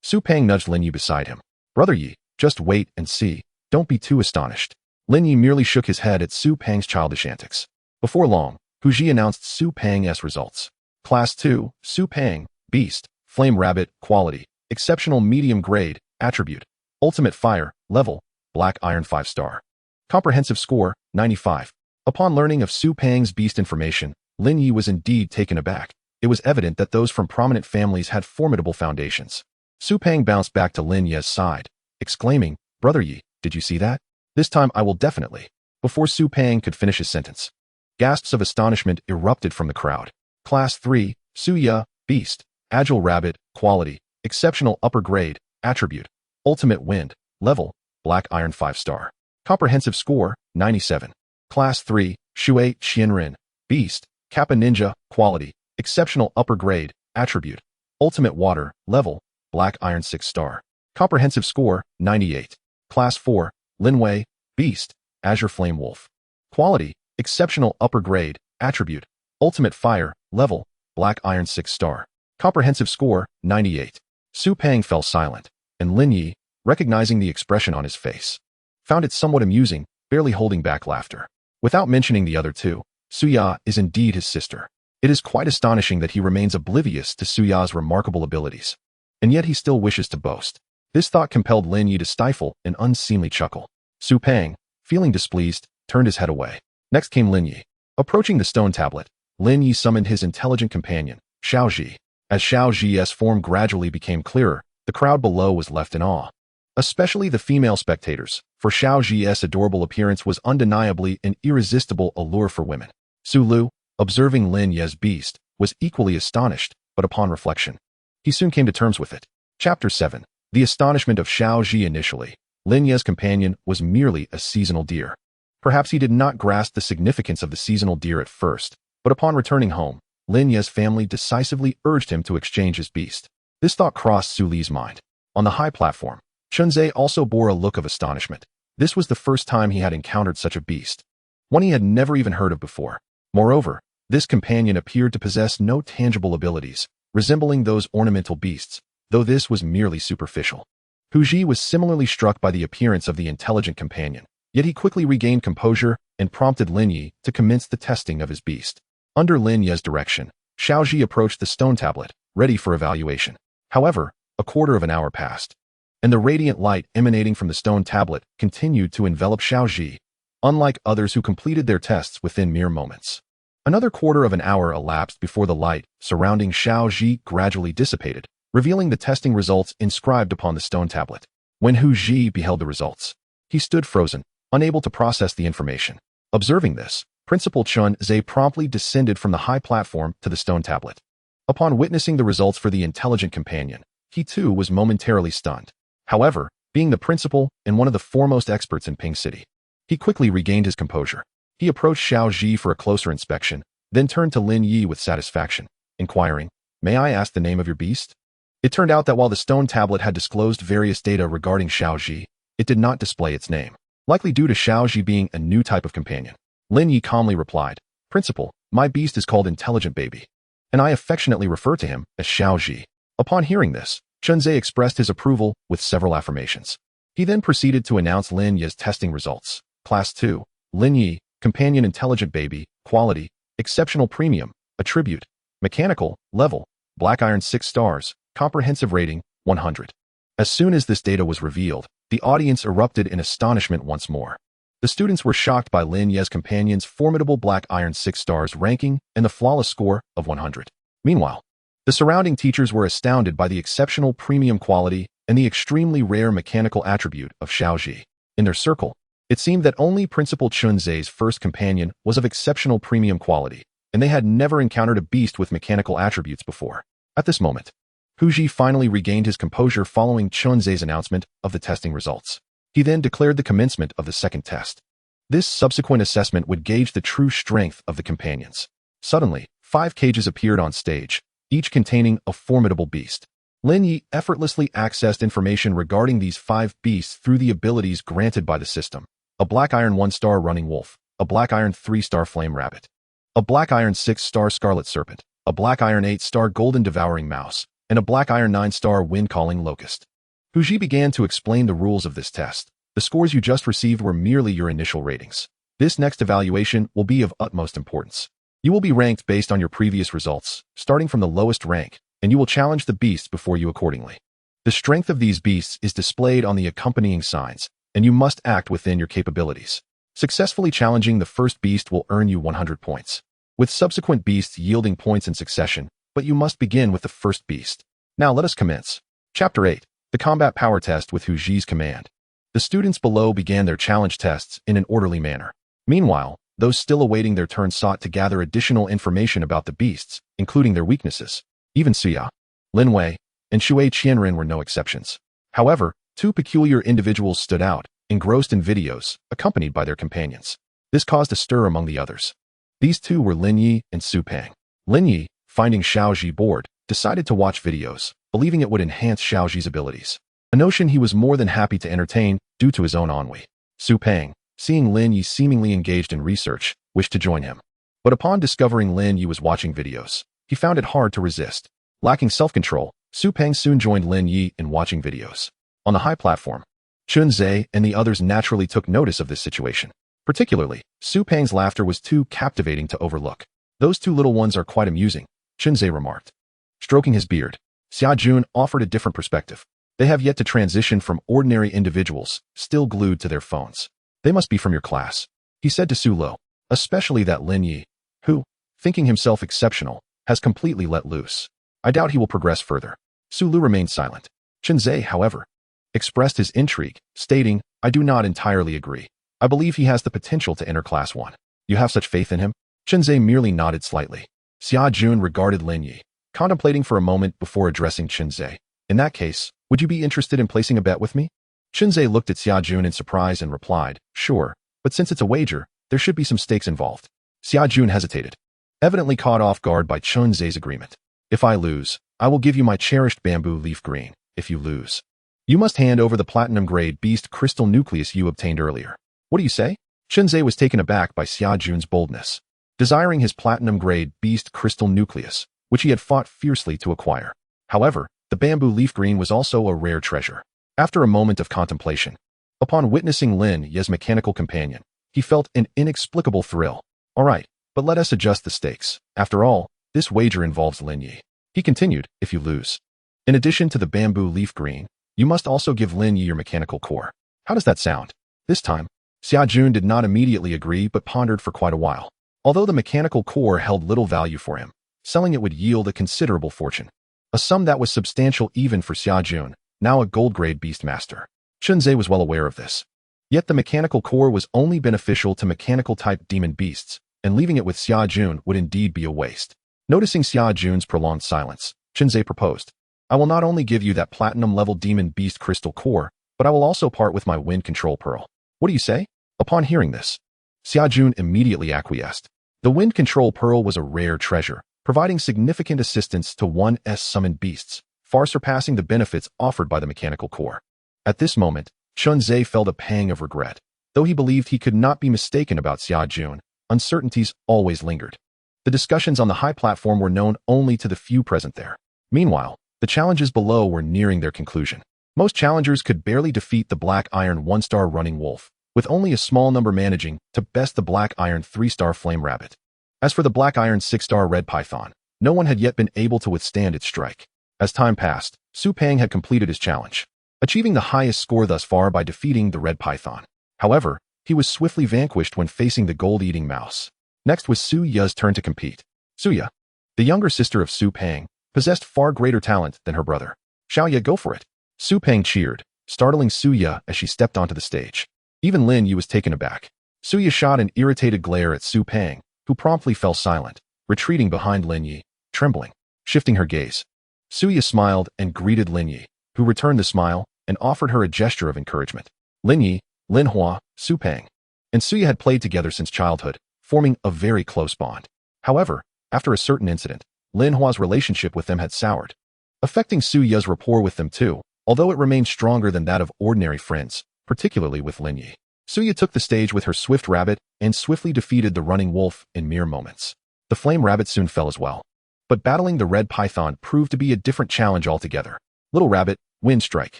Su Pang nudged Lin Yi beside him. Brother Yi, just wait and see. Don't be too astonished. Lin Yi merely shook his head at Su Pang's childish antics. Before long, Huji announced Su Pang's results. Class 2, Su Pang, Beast, Flame Rabbit, Quality, Exceptional Medium Grade, Attribute, Ultimate Fire, Level, Black Iron 5 star. Comprehensive Score, 95. Upon learning of Su Pang's beast information, Lin Yi was indeed taken aback. It was evident that those from prominent families had formidable foundations. Su Pang bounced back to Lin Yi's side, exclaiming, Brother Yi, did you see that? This time I will definitely. Before Su Pang could finish his sentence, gasps of astonishment erupted from the crowd. Class 3, Su Ya, Beast, Agile Rabbit, Quality, Exceptional Upper Grade, Attribute, Ultimate Wind, Level, Black Iron 5 star. Comprehensive Score, 97. Class 3, Shui Qianren, Beast, Kappa Ninja, Quality, Exceptional Upper Grade, Attribute, Ultimate Water, Level, Black Iron 6 star. Comprehensive Score, 98. Class 4, Linwei, Beast, Azure Flame Wolf. Quality, Exceptional Upper Grade, Attribute, Ultimate Fire, Level, Black Iron 6 star. Comprehensive Score, 98. Su Pang fell silent, and Lin Yi, recognizing the expression on his face, found it somewhat amusing, barely holding back laughter. Without mentioning the other 2, Su Ya is indeed his sister. It is quite astonishing that he remains oblivious to Su Ya's remarkable abilities, and yet he still wishes to boast. This thought compelled Lin Yi to stifle an unseemly chuckle. Su Pang, feeling displeased, turned his head away. Next came Lin Yi. Approaching the stone tablet, Lin Yi summoned his intelligent companion, Xiao Ji. As Xiao Ji's form gradually became clearer, the crowd below was left in awe. Especially the female spectators, for Xiao Ji's adorable appearance was undeniably an irresistible allure for women. Su Lu, observing Lin Yi's beast, was equally astonished, but upon reflection, he soon came to terms with it. Chapter 7. The astonishment of Xiao Ji. Initially, Lin Yi's companion was merely a seasonal deer. Perhaps he did not grasp the significance of the seasonal deer at first, but upon returning home, Lin Yi's family decisively urged him to exchange his beast. This thought crossed Su Li's mind. On the high platform, Chunzhe also bore a look of astonishment. This was the first time he had encountered such a beast, one he had never even heard of before. Moreover, this companion appeared to possess no tangible abilities, resembling those ornamental beasts, though this was merely superficial. Hu Ji was similarly struck by the appearance of the intelligent companion, yet he quickly regained composure and prompted Lin Yi to commence the testing of his beast. Under Lin Ye's direction, Xiao Ji approached the stone tablet, ready for evaluation. However, a quarter of an hour passed, and the radiant light emanating from the stone tablet continued to envelop Xiao Ji, unlike others who completed their tests within mere moments. Another quarter of an hour elapsed before the light surrounding Xiao Ji gradually dissipated, revealing the testing results inscribed upon the stone tablet. When Hu Ji beheld the results, he stood frozen, unable to process the information. Observing this, Principal Chun Zhe promptly descended from the high platform to the stone tablet. Upon witnessing the results for the intelligent companion, he too was momentarily stunned. However, being the principal and one of the foremost experts in Ping City, he quickly regained his composure. He approached Xiao Ji for a closer inspection, then turned to Lin Yi with satisfaction, inquiring, "May I ask the name of your beast?" It turned out that while the stone tablet had disclosed various data regarding Xiao Ji, it did not display its name, likely due to Xiao Ji being a new type of companion. Lin Yi calmly replied, "Principal, my beast is called Intelligent Baby, and I affectionately refer to him as Xiao Ji." Upon hearing this, Chunzhe expressed his approval with several affirmations. He then proceeded to announce Lin Yi's testing results. Class 2, Lin Yi, Companion Intelligent Baby, Quality, Exceptional Premium, Attribute, Mechanical, Level, Black Iron 6 stars, Comprehensive Rating, 100. As soon as this data was revealed, the audience erupted in astonishment once more. The students were shocked by Lin Yi's companion's formidable Black Iron 6 stars ranking and the flawless score of 100. Meanwhile, the surrounding teachers were astounded by the exceptional premium quality and the extremely rare mechanical attribute of Xiao Ji. In their circle, it seemed that only Principal Chunzhe's first companion was of exceptional premium quality, and they had never encountered a beast with mechanical attributes before. At this moment, Hu Ji finally regained his composure following Chunzhe's announcement of the testing results. He then declared the commencement of the second test. This subsequent assessment would gauge the true strength of the companions. Suddenly, 5 cages appeared on stage, each containing a formidable beast. Lin Yi effortlessly accessed information regarding these 5 beasts through the abilities granted by the system. A Black Iron 1-star Running Wolf, a Black Iron 3-star Flame Rabbit, a Black Iron 6-star Scarlet Serpent, a Black Iron 8-star Golden Devouring Mouse, and a Black Iron 9-star Wind Calling Locust. Hu Ji began to explain the rules of this test. The scores you just received were merely your initial ratings. This next evaluation will be of utmost importance. You will be ranked based on your previous results, starting from the lowest rank, and you will challenge the beasts before you accordingly. The strength of these beasts is displayed on the accompanying signs, and you must act within your capabilities. Successfully challenging the first beast will earn you 100 points, with subsequent beasts yielding points in succession, but you must begin with the first beast. Now let us commence. Chapter 8. The Combat Power Test with Hu Ji's Command. The students below began their challenge tests in an orderly manner. Meanwhile, those still awaiting their turn sought to gather additional information about the beasts, including their weaknesses. Even Suya, Lin Wei, and Shui Qianren were no exceptions. However, 2 peculiar individuals stood out, engrossed in videos, accompanied by their companions. This caused a stir among the others. These 2 were Lin Yi and Su Peng. Lin Yi, finding Xiao Ji bored, decided to watch videos, believing it would enhance Xiao Ji's abilities, a notion he was more than happy to entertain due to his own ennui. Su Peng, seeing Lin Yi seemingly engaged in research, wished to join him. But upon discovering Lin Yi was watching videos, he found it hard to resist. Lacking self-control, Su Peng soon joined Lin Yi in watching videos. On the high platform, Chunzhe and the others naturally took notice of this situation. Particularly, Su Peng's laughter was too captivating to overlook. "Those 2 little ones are quite amusing," Chunzhe remarked. Stroking his beard, Xia Jun offered a different perspective. "They have yet to transition from ordinary individuals, still glued to their phones. They must be from your class," he said to Su Lo, especially that Lin Yi, who, thinking himself exceptional, has completely let loose. "I doubt he will progress further." Su Lu remained silent. Chunzhe, however, expressed his intrigue, stating, "I do not entirely agree. I believe he has the potential to enter Class 1. You have such faith in him?" Chunzhe merely nodded slightly. Xia Jun regarded Lin Yi, contemplating for a moment before addressing Chunzhe. "In that case, would you be interested in placing a bet with me?" Chunzhe looked at Xia Jun in surprise and replied, "Sure, but since it's a wager, there should be some stakes involved." Xia Jun hesitated, evidently caught off guard by Chunzhe's agreement. "If I lose, I will give you my cherished bamboo leaf green. If you lose, you must hand over the platinum-grade beast crystal nucleus you obtained earlier. What do you say?" Chunzhe was taken aback by Xia Jun's boldness. Desiring his platinum-grade beast crystal nucleus, which he had fought fiercely to acquire. However, the bamboo leaf green was also a rare treasure. After a moment of contemplation, upon witnessing Lin Ye's mechanical companion, he felt an inexplicable thrill. All right, but let us adjust the stakes. After all, this wager involves Lin Ye. He continued, if you lose, in addition to the bamboo leaf green, you must also give Lin Ye your mechanical core. How does that sound? This time, Xia Jun did not immediately agree but pondered for quite a while. Although the mechanical core held little value for him, selling it would yield a considerable fortune. A sum that was substantial even for Xia Jun, now a gold-grade beastmaster. Chunzhe was well aware of this. Yet the mechanical core was only beneficial to mechanical-type demon beasts, and leaving it with Xia Jun would indeed be a waste. Noticing Xia Jun's prolonged silence, Chunzhe proposed, I will not only give you that platinum-level demon beast crystal core, but I will also part with my wind control pearl. What do you say? Upon hearing this, Xia Jun immediately acquiesced. The wind control pearl was a rare treasure, providing significant assistance to 1S summoned beasts, far surpassing the benefits offered by the mechanical core. At this moment, Chunzhe felt a pang of regret. Though he believed he could not be mistaken about Xia Jun, uncertainties always lingered. The discussions on the high platform were known only to the few present there. Meanwhile, the challenges below were nearing their conclusion. Most challengers could barely defeat the Black Iron 1-star Running Wolf, with only a small number managing to best the Black Iron 3-star Flame Rabbit. As for the Black Iron 6-star Red Python, no one had yet been able to withstand its strike. As time passed, Su Peng had completed his challenge, achieving the highest score thus far by defeating the Red Python. However, he was swiftly vanquished when facing the gold-eating mouse. Next was Su Ya's turn to compete. Su Ya, the younger sister of Su Peng, possessed far greater talent than her brother. Shall Ya go for it? Su Peng cheered, startling Su Ya as she stepped onto the stage. Even Lin Yi was taken aback. Su Ya shot an irritated glare at Su Peng, who promptly fell silent, retreating behind Lin Yi, trembling. Shifting her gaze, Su Ya smiled and greeted Lin Yi, who returned the smile and offered her a gesture of encouragement. Lin Yi, Lin Hua, Su Peng, and Su Ya had played together since childhood, forming a very close bond. However, after a certain incident, Lin Hua's relationship with them had soured, affecting Su Ya's rapport with them too, although it remained stronger than that of ordinary friends, particularly with Lin Yi. Su Ya took the stage with her Swift Rabbit and swiftly defeated the Running Wolf in mere moments. The Flame Rabbit soon fell as well. But battling the Red Python proved to be a different challenge altogether. Little Rabbit, Wind Strike,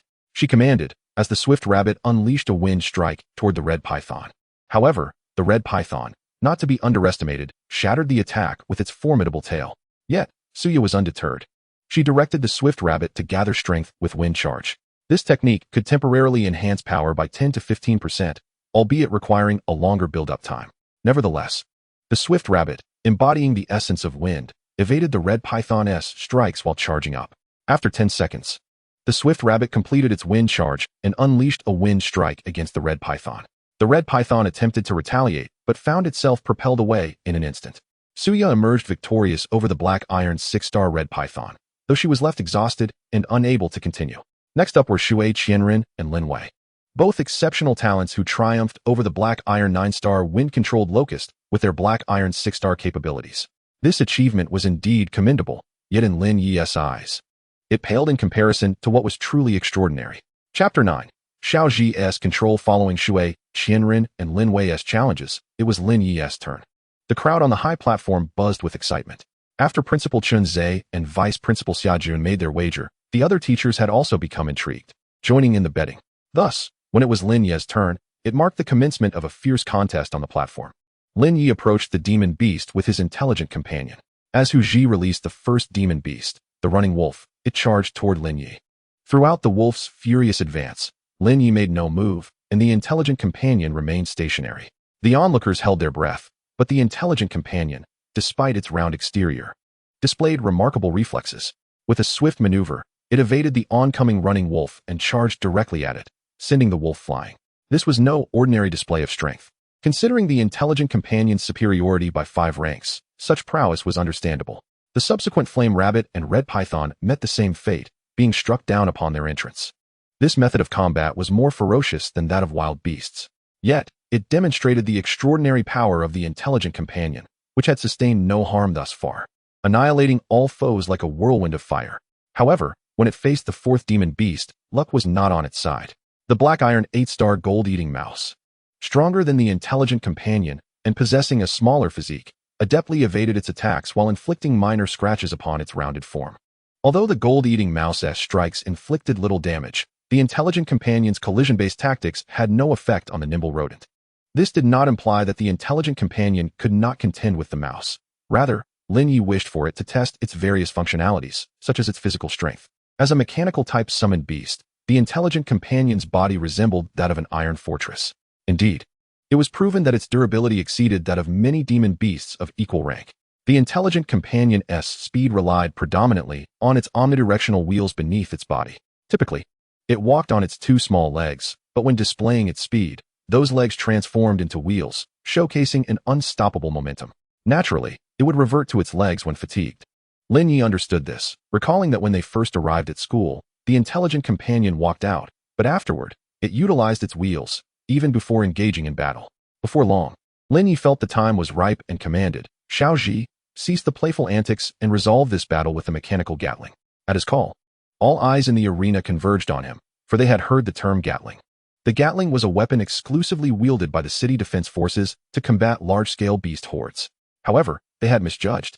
she commanded, as the Swift Rabbit unleashed a wind strike toward the Red Python. However, the Red Python, not to be underestimated, shattered the attack with its formidable tail. Yet, Su Ya was undeterred. She directed the Swift Rabbit to gather strength with Wind Charge. This technique could temporarily enhance power by 10 to 15%, albeit requiring a longer build-up time. Nevertheless, the Swift Rabbit, embodying the essence of wind, evaded the Red Python's strikes while charging up. After 10 seconds, the Swift Rabbit completed its wind charge and unleashed a wind strike against the Red Python. The Red Python attempted to retaliate, but found itself propelled away in an instant. Su Ya emerged victorious over the Black Iron 6-star Red Python, though she was left exhausted and unable to continue. Next up were Shui Qianren and Lin Wei, both exceptional talents who triumphed over the Black Iron 9-star wind-controlled Locust with their Black Iron 6-star capabilities. This achievement was indeed commendable, yet in Lin Yi's eyes, it paled in comparison to what was truly extraordinary. Chapter 9. Xiao Ji's control. Following Shui Qianren and Lin Wei's challenges, it was Lin Yi's turn. The crowd on the high platform buzzed with excitement. After Principal Chunzhe and Vice Principal Xia Jun made their wager, the other teachers had also become intrigued, joining in the betting. Thus, when it was Lin Yi's turn, it marked the commencement of a fierce contest on the platform. Lin Yi approached the demon beast with his intelligent companion. As Hu Ji released the first demon beast, the Running Wolf, it charged toward Lin Yi. Throughout the wolf's furious advance, Lin Yi made no move, and the intelligent companion remained stationary. The onlookers held their breath, but the intelligent companion, despite its round exterior, displayed remarkable reflexes. With a swift maneuver, it evaded the oncoming Running Wolf and charged directly at it, sending the wolf flying. This was no ordinary display of strength. Considering the intelligent companion's superiority by 5 ranks, such prowess was understandable. The subsequent Flame Rabbit and Red Python met the same fate, being struck down upon their entrance. This method of combat was more ferocious than that of wild beasts. Yet, it demonstrated the extraordinary power of the intelligent companion, which had sustained no harm thus far, annihilating all foes like a whirlwind of fire. However, when it faced the 4th demon beast, luck was not on its side. The Black Iron 8-star gold-eating mouse, stronger than the intelligent companion and possessing a smaller physique, adeptly evaded its attacks while inflicting minor scratches upon its rounded form. Although the gold-eating mouse's strikes inflicted little damage, the intelligent companion's collision-based tactics had no effect on the nimble rodent. This did not imply that the intelligent companion could not contend with the mouse. Rather, Lin Yi wished for it to test its various functionalities, such as its physical strength. As a mechanical-type summoned beast, the intelligent companion's body resembled that of an iron fortress. Indeed, it was proven that its durability exceeded that of many demon beasts of equal rank. The intelligent companion's speed relied predominantly on its omnidirectional wheels beneath its body. Typically, it walked on its two small legs, but when displaying its speed, those legs transformed into wheels, showcasing an unstoppable momentum. Naturally, it would revert to its legs when fatigued. Lin Yi understood this, recalling that when they first arrived at school, the intelligent companion walked out, but afterward, it utilized its wheels, even before engaging in battle. Before long, Lin Yi felt the time was ripe and commanded, Xiao Ji, cease the playful antics and resolve this battle with a mechanical Gatling. At his call, all eyes in the arena converged on him, for they had heard the term Gatling. The Gatling was a weapon exclusively wielded by the city defense forces to combat large-scale beast hordes. However, they had misjudged.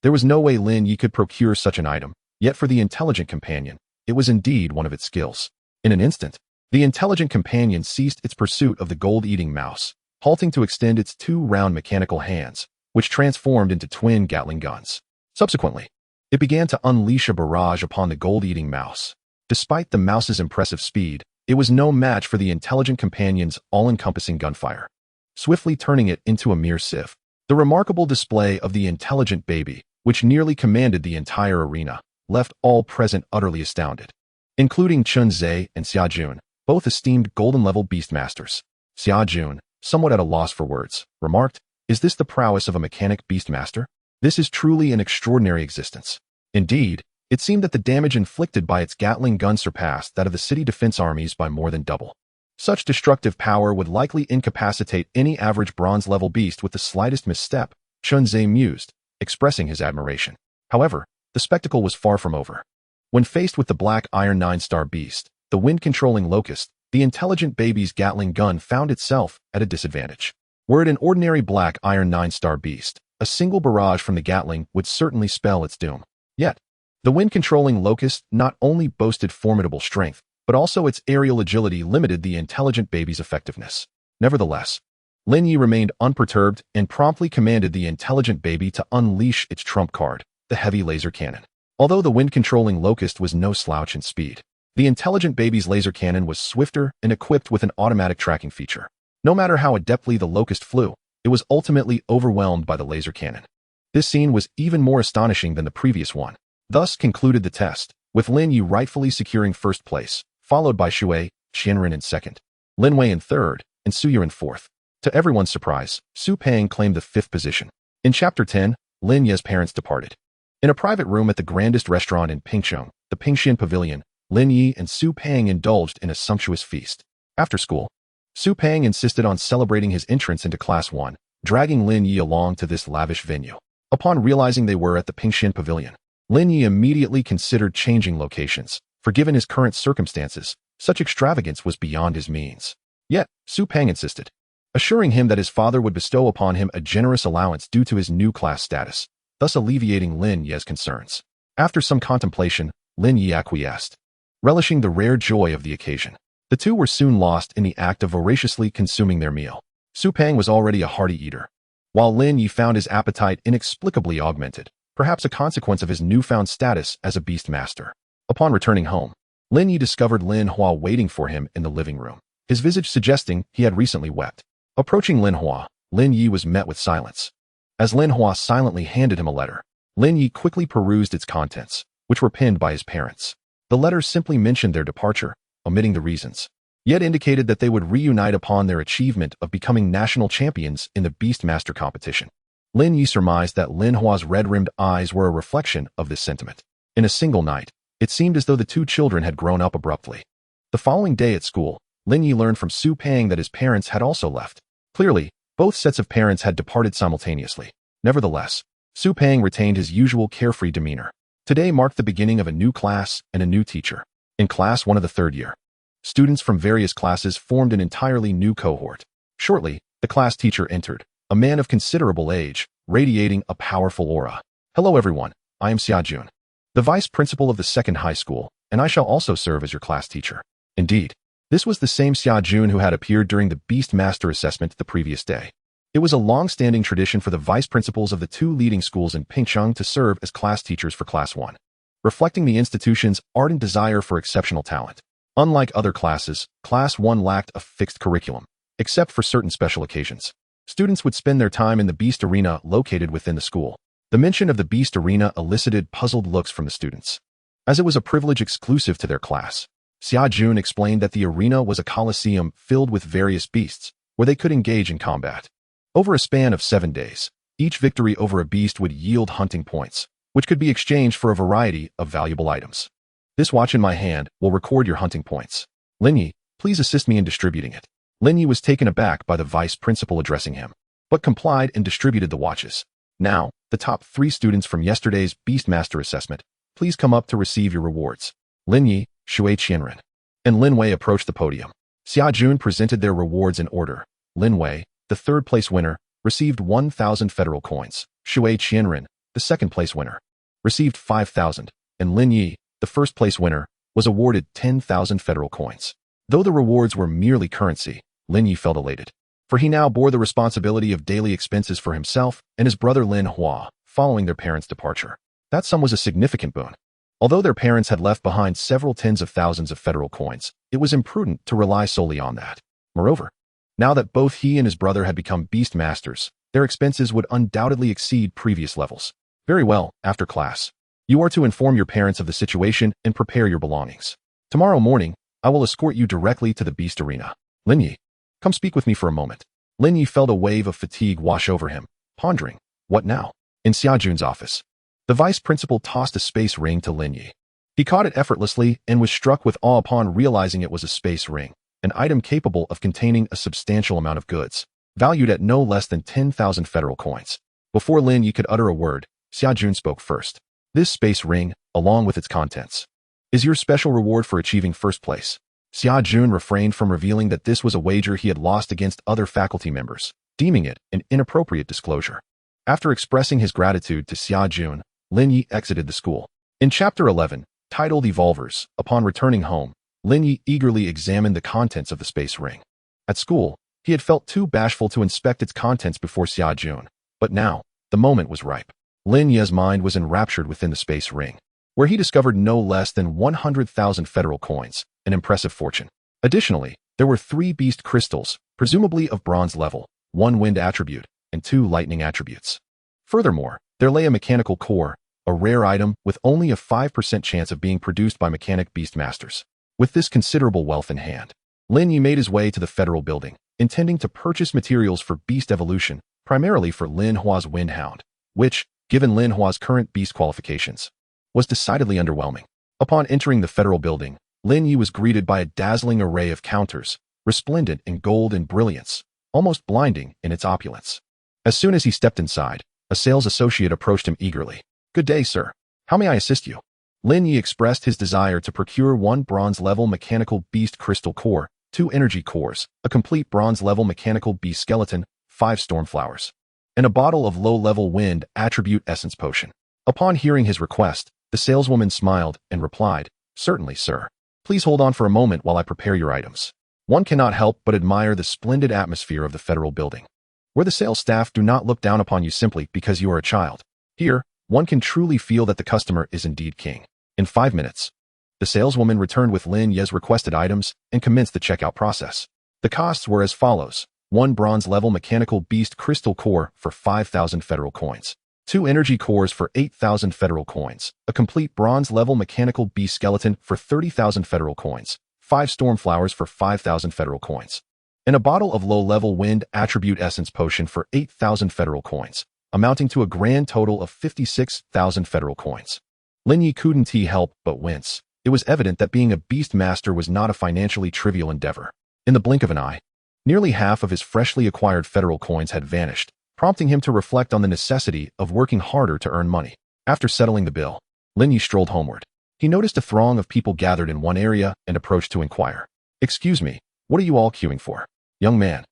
There was no way Lin Yi could procure such an item, yet for the intelligent companion, it was indeed one of its skills. In an instant, the intelligent companion ceased its pursuit of the gold-eating mouse, halting to extend its two round mechanical hands, which transformed into twin Gatling guns. Subsequently, it began to unleash a barrage upon the gold-eating mouse. Despite the mouse's impressive speed, it was no match for the intelligent companion's all-encompassing gunfire, swiftly turning it into a mere sieve. The remarkable display of the intelligent baby, which nearly commanded the entire arena, left all present utterly astounded, including Chun Zhe and Xia Jun, both esteemed golden-level beastmasters. Xia Jun, somewhat at a loss for words, remarked, "Is this the prowess of a mechanic beastmaster? This is truly an extraordinary existence." Indeed, it seemed that the damage inflicted by its Gatling gun surpassed that of the city defense armies by more than double. Such destructive power would likely incapacitate any average bronze-level beast with the slightest misstep, Chun Zhe mused, expressing his admiration. However, the spectacle was far from over. When faced with the black iron 9-star beast, the wind-controlling locust, the intelligent baby's Gatling gun found itself at a disadvantage. Were it an ordinary black iron 9-star beast, a single barrage from the Gatling would certainly spell its doom. Yet, the wind-controlling locust not only boasted formidable strength, but also its aerial agility limited the intelligent baby's effectiveness. Nevertheless, Lin Yi remained unperturbed and promptly commanded the intelligent baby to unleash its trump card, the heavy laser cannon. Although the wind-controlling locust was no slouch in speed, the intelligent baby's laser cannon was swifter and equipped with an automatic tracking feature. No matter how adeptly the locust flew, it was ultimately overwhelmed by the laser cannon. This scene was even more astonishing than the previous one. Thus concluded the test, with Lin Yi rightfully securing first place, followed by Shui, Qianren in second, Lin Wei in third, and Su Ye in fourth. To everyone's surprise, Su Peng claimed the fifth position. In Chapter 10, Lin Ye's parents departed. In a private room at the grandest restaurant in Pingcheng, the Pingxian Pavilion, Lin Yi and Su Peng indulged in a sumptuous feast. After school, Su Peng insisted on celebrating his entrance into Class 1, dragging Lin Yi along to this lavish venue. Upon realizing they were at the Pingxian Pavilion, Lin Yi immediately considered changing locations, for given his current circumstances, such extravagance was beyond his means. Yet, Su Peng insisted, assuring him that his father would bestow upon him a generous allowance due to his new class status, thus alleviating Lin Ye's concerns. After some contemplation, Lin Yi acquiesced, relishing the rare joy of the occasion. The two were soon lost in the act of voraciously consuming their meal. Su Peng was already a hearty eater, while Lin Yi found his appetite inexplicably augmented, perhaps a consequence of his newfound status as a beastmaster. Upon returning home, Lin Yi discovered Lin Hua waiting for him in the living room, his visage suggesting he had recently wept. Approaching Lin Hua, Lin Yi was met with silence. As Lin Hua silently handed him a letter, Lin Yi quickly perused its contents, which were penned by his parents. The letter simply mentioned their departure, omitting the reasons, yet indicated that they would reunite upon their achievement of becoming national champions in the Beastmaster competition. Lin Yi surmised that Lin Hua's red-rimmed eyes were a reflection of this sentiment. In a single night, it seemed as though the two children had grown up abruptly. The following day at school, Lin Yi learned from Su Peng that his parents had also left. Clearly, both sets of parents had departed simultaneously. Nevertheless, Su Peng retained his usual carefree demeanor. Today marked the beginning of a new class and a new teacher. In Class 1 of the third year, students from various classes formed an entirely new cohort. Shortly, the class teacher entered, a man of considerable age, radiating a powerful aura. Hello everyone, I am Jun, the vice principal of the second high school, and I shall also serve as your class teacher. Indeed, this was the same Jun who had appeared during the Beast Master assessment the previous day. It was a long-standing tradition for the vice principals of the two leading schools in Pingcheng to serve as class teachers for Class 1, reflecting the institution's ardent desire for exceptional talent. Unlike other classes, Class 1 lacked a fixed curriculum, except for certain special occasions. Students would spend their time in the Beast Arena located within the school. The mention of the Beast Arena elicited puzzled looks from the students, as it was a privilege exclusive to their class. Jun explained that the arena was a coliseum filled with various beasts, where they could engage in combat. Over a span of 7 days, each victory over a beast would yield hunting points, which could be exchanged for a variety of valuable items. This watch in my hand will record your hunting points. Linyi, please assist me in distributing it. Linyi was taken aback by the vice principal addressing him, but complied and distributed the watches. Now, the top 3 students from yesterday's Beastmaster assessment, please come up to receive your rewards. Linyi, Shui Qianren, and Linwei approached the podium. Jun presented their rewards in order. Linwei, the third-place winner, received 1,000 federal coins. Shui Qianren, the second-place winner, received 5,000, and Linyi, the first-place winner, was awarded 10,000 federal coins. Though the rewards were merely currency, Linyi felt elated, for he now bore the responsibility of daily expenses for himself and his brother Lin Hua, following their parents' departure. That sum was a significant boon. Although their parents had left behind several tens of thousands of federal coins, it was imprudent to rely solely on that. Moreover, now that both he and his brother had become beast masters, their expenses would undoubtedly exceed previous levels. Very well, after class, you are to inform your parents of the situation and prepare your belongings. Tomorrow morning, I will escort you directly to the Beast Arena. Linyi, come speak with me for a moment. Linyi felt a wave of fatigue wash over him, pondering, what now? In Jun's office, the vice principal tossed a space ring to Linyi. He caught it effortlessly and was struck with awe upon realizing it was a space ring, an item capable of containing a substantial amount of goods, valued at no less than 10,000 federal coins. Before Linyi could utter a word, Jun spoke first. This space ring, along with its contents, is your special reward for achieving first place. Jun refrained from revealing that this was a wager he had lost against other faculty members, deeming it an inappropriate disclosure. After expressing his gratitude to Jun, Linyi exited the school. In Chapter 11, titled Evolvers, upon returning home, Linyi eagerly examined the contents of the space ring. At school, he had felt too bashful to inspect its contents before Jun, but now, the moment was ripe. Linyi's mind was enraptured within the space ring, where he discovered no less than 100,000 federal coins, an impressive fortune. Additionally, there were 3 beast crystals, presumably of bronze level, 1 wind attribute, and 2 lightning attributes. Furthermore, there lay a mechanical core, a rare item with only a 5% chance of being produced by mechanic beast masters. With this considerable wealth in hand, Linyi made his way to the federal building, intending to purchase materials for beast evolution, primarily for Lin Hua's Wind Hound, which, given Lin Hua's current beast qualifications, was decidedly underwhelming. Upon entering the federal building, Linyi was greeted by a dazzling array of counters, resplendent in gold and brilliance, almost blinding in its opulence. As soon as he stepped inside, a sales associate approached him eagerly. Good day, sir. How may I assist you? Linyi expressed his desire to procure 1 bronze-level mechanical beast crystal core, 2 energy cores, a complete bronze-level mechanical beast skeleton, 5 storm flowers, and a bottle of low-level wind attribute essence potion. Upon hearing his request, the saleswoman smiled and replied, Certainly, sir. Please hold on for a moment while I prepare your items. One cannot help but admire the splendid atmosphere of the federal building, where the sales staff do not look down upon you simply because you are a child. Here, one can truly feel that the customer is indeed king. In 5 minutes, the saleswoman returned with Linyi's requested items and commenced the checkout process. The costs were as follows: 1 bronze-level mechanical beast crystal core for 5,000 federal coins, 2 energy cores for 8,000 federal coins, a complete bronze-level mechanical beast skeleton for 30,000 federal coins, 5 storm flowers for 5,000 federal coins, and a bottle of low-level wind attribute essence potion for 8,000 federal coins, amounting to a grand total of 56,000 federal coins. Linyi couldn't help but wince. It was evident that being a beast master was not a financially trivial endeavor. In the blink of an eye, nearly half of his freshly acquired federal coins had vanished, prompting him to reflect on the necessity of working harder to earn money. After settling the bill, Linyi strolled homeward. He noticed a throng of people gathered in one area and approached to inquire. Excuse me, what are you all queuing for? Young man,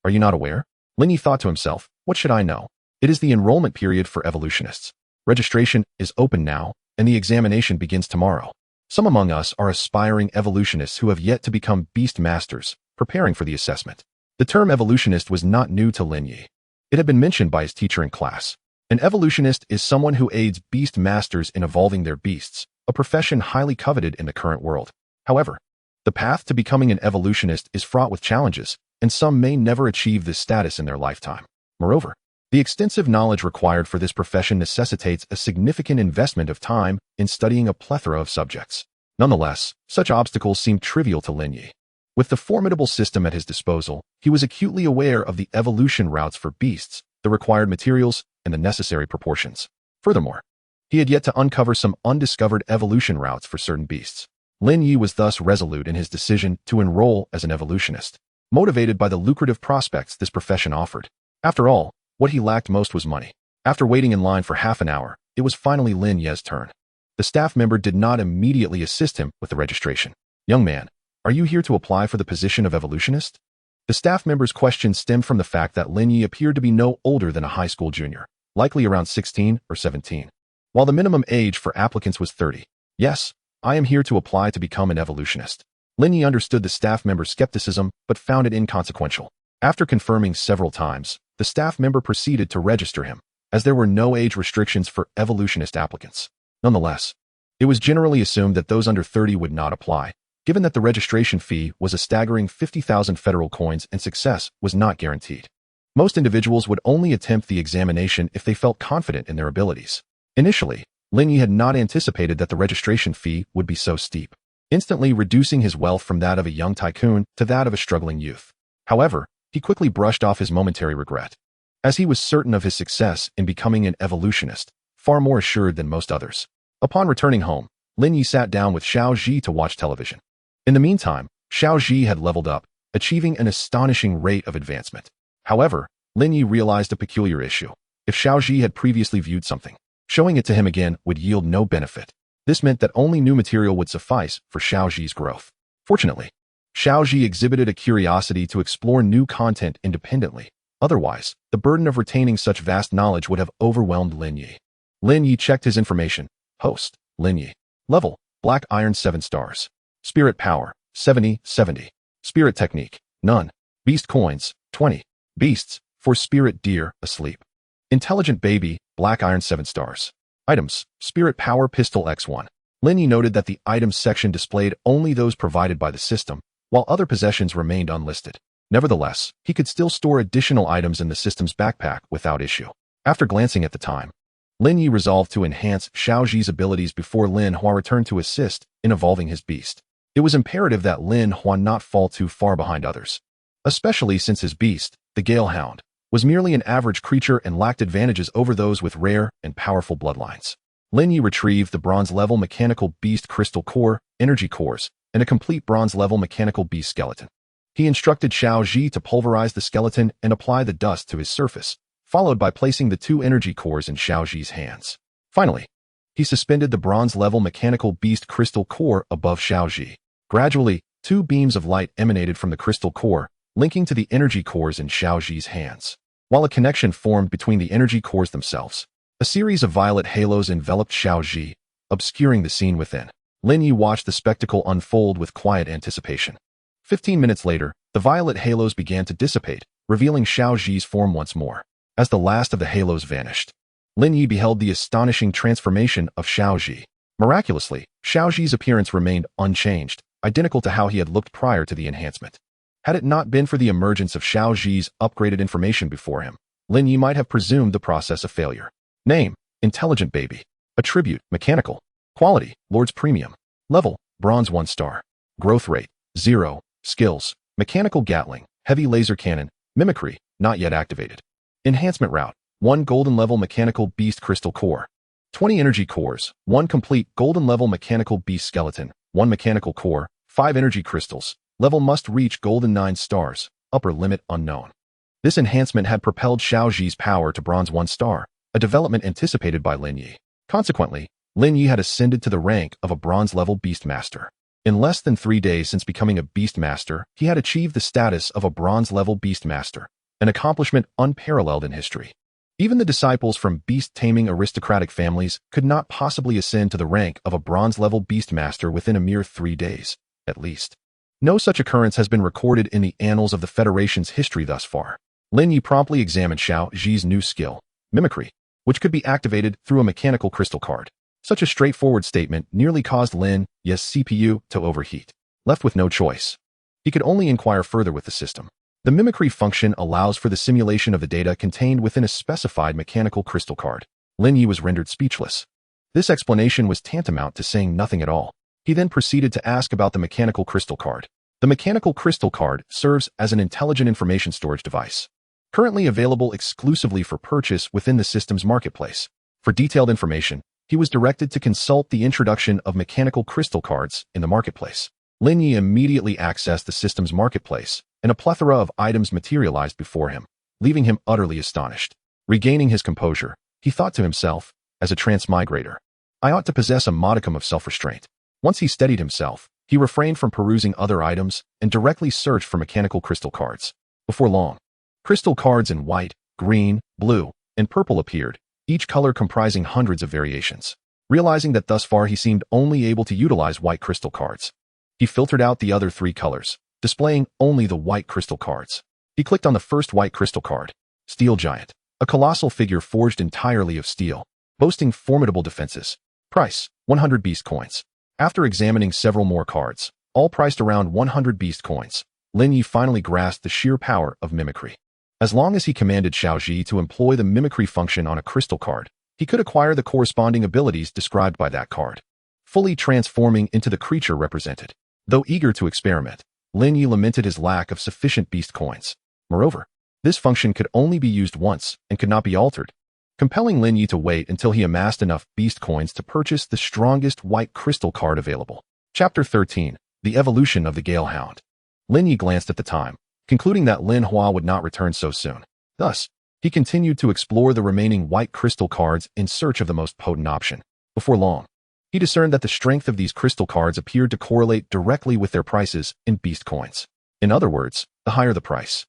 are you not aware? Linyi thought to himself, what should I know? It is the enrollment period for evolutionists. Registration is open now, and the examination begins tomorrow. Some among us are aspiring evolutionists who have yet to become beast masters, preparing for the assessment. The term evolutionist was not new to Lin Yi. It had been mentioned by his teacher in class. An evolutionist is someone who aids beast masters in evolving their beasts, a profession highly coveted in the current world. However, the path to becoming an evolutionist is fraught with challenges, and some may never achieve this status in their lifetime. Moreover, the extensive knowledge required for this profession necessitates a significant investment of time in studying a plethora of subjects. Nonetheless, such obstacles seem trivial to Lin Yi. With the formidable system at his disposal, he was acutely aware of the evolution routes for beasts, the required materials, and the necessary proportions. Furthermore, he had yet to uncover some undiscovered evolution routes for certain beasts. Lin Yi was thus resolute in his decision to enroll as an evolutionist, motivated by the lucrative prospects this profession offered. After all, what he lacked most was money. After waiting in line for half an hour, it was finally Lin Yi's turn. The staff member did not immediately assist him with the registration. "Young man, are you here to apply for the position of evolutionist?" The staff member's question stemmed from the fact that Lin Yi appeared to be no older than a high school junior, likely around 16 or 17, while the minimum age for applicants was 30. "Yes, I am here to apply to become an evolutionist." Lin Yi understood the staff member's skepticism but found it inconsequential. After confirming several times, the staff member proceeded to register him, as there were no age restrictions for evolutionist applicants. Nonetheless, it was generally assumed that those under 30 would not apply, given that the registration fee was a staggering 50,000 federal coins and success was not guaranteed. Most individuals would only attempt the examination if they felt confident in their abilities. Initially, Lin Yi had not anticipated that the registration fee would be so steep, instantly reducing his wealth from that of a young tycoon to that of a struggling youth. However, he quickly brushed off his momentary regret, as he was certain of his success in becoming an evolutionist, far more assured than most others. Upon returning home, Lin Yi sat down with Xiao Ji to watch television. In the meantime, Xiao Ji had leveled up, achieving an astonishing rate of advancement. However, Lin Yi realized a peculiar issue. If Xiao Ji had previously viewed something, showing it to him again would yield no benefit. This meant that only new material would suffice for Xiao Ji's growth. Fortunately, Xiao Ji exhibited a curiosity to explore new content independently. Otherwise, the burden of retaining such vast knowledge would have overwhelmed Lin Yi. Lin Yi checked his information. Host, Lin Yi. Level, Black Iron 7 stars. Spirit Power, 70. Spirit Technique, none. Beast Coins, 20. Beasts, for Spirit Deer, asleep. Intelligent Baby, Black Iron 7 stars. Items, Spirit Power Pistol X1. Lin Yi noted that the items section displayed only those provided by the system, while other possessions remained unlisted. Nevertheless, he could still store additional items in the system's backpack without issue. After glancing at the time, Lin Yi resolved to enhance Xiao Ji's abilities before Lin Hua returned to assist in evolving his beast. It was imperative that Lin Hua not fall too far behind others, especially since his beast, the Gale Hound, was merely an average creature and lacked advantages over those with rare and powerful bloodlines. Lin Yi retrieved the bronze-level mechanical beast crystal core, energy cores, and a complete bronze-level mechanical beast skeleton. He instructed Xiao Ji to pulverize the skeleton and apply the dust to his surface, followed by placing the 2 energy cores in Xiao Ji's hands. Finally, he suspended the bronze-level mechanical beast crystal core above Xiao Ji. Gradually, 2 beams of light emanated from the crystal core, linking to the energy cores in Xiao Ji's hands. While a connection formed between the energy cores themselves, a series of violet halos enveloped Xiao Ji, obscuring the scene within. Lin Yi watched the spectacle unfold with quiet anticipation. 15 minutes later, the violet halos began to dissipate, revealing Xiao Ji's form once more. As the last of the halos vanished, Lin Yi beheld the astonishing transformation of Xiao Ji. Miraculously, Xiao Ji's appearance remained unchanged, identical to how he had looked prior to the enhancement. Had it not been for the emergence of Xiao Ji's upgraded information before him, Lin Yi might have presumed the process a failure. Name, Intelligent Baby. Attribute, Mechanical. Quality, Lord's Premium. Level, Bronze 1 star. Growth rate, 0. Skills, Mechanical Gatling, Heavy Laser Cannon, Mimicry, not yet activated. Enhancement route, 1 golden level mechanical beast crystal core. 20 energy cores, 1 complete golden level mechanical beast skeleton, 1 mechanical core, 5 energy crystals. Level must reach golden 9 stars, upper limit unknown. This enhancement had propelled Xiao Ji's power to bronze 1 star, a development anticipated by Lin Yi. Consequently, Lin Yi had ascended to the rank of a bronze-level beastmaster. In less than 3 days since becoming a beastmaster, he had achieved the status of a bronze-level beastmaster, an accomplishment unparalleled in history. Even the disciples from beast-taming aristocratic families could not possibly ascend to the rank of a bronze-level beastmaster within a mere 3 days, at least. No such occurrence has been recorded in the annals of the Federation's history thus far. Lin Yi promptly examined Xiao Zhi's new skill, mimicry, which could be activated through a mechanical crystal card. Such a straightforward statement nearly caused Lin Yi's CPU to overheat. Left with no choice, he could only inquire further with the system. The mimicry function allows for the simulation of the data contained within a specified mechanical crystal card. Lin Yi was rendered speechless. This explanation was tantamount to saying nothing at all. He then proceeded to ask about the mechanical crystal card. The mechanical crystal card serves as an intelligent information storage device, currently available exclusively for purchase within the system's marketplace. For detailed information, he was directed to consult the introduction of mechanical crystal cards in the marketplace. Lin Yi immediately accessed the system's marketplace, and a plethora of items materialized before him, leaving him utterly astonished. Regaining his composure, he thought to himself, as a transmigrator, I ought to possess a modicum of self-restraint. Once he steadied himself, he refrained from perusing other items and directly searched for mechanical crystal cards. Before long, crystal cards in white, green, blue, and purple appeared, each color comprising hundreds of variations. Realizing that thus far he seemed only able to utilize white crystal cards, he filtered out the other 3 colors, displaying only the white crystal cards. He clicked on the first white crystal card, Steel Giant, a colossal figure forged entirely of steel, boasting formidable defenses. Price, 100 beast coins. After examining several more cards, all priced around 100 beast coins, Lin Yi finally grasped the sheer power of mimicry. As long as he commanded Xiao Zhi to employ the mimicry function on a crystal card, he could acquire the corresponding abilities described by that card, fully transforming into the creature represented. Though eager to experiment, Lin Yi lamented his lack of sufficient beast coins. Moreover, this function could only be used once and could not be altered, compelling Lin Yi to wait until he amassed enough beast coins to purchase the strongest white crystal card available. Chapter 13. The Evolution of the Galehound. Lin Yi glanced at the time, concluding that Lin Hua would not return so soon. Thus, he continued to explore the remaining white crystal cards in search of the most potent option. Before long, he discerned that the strength of these crystal cards appeared to correlate directly with their prices in beast coins. In other words, the higher the price,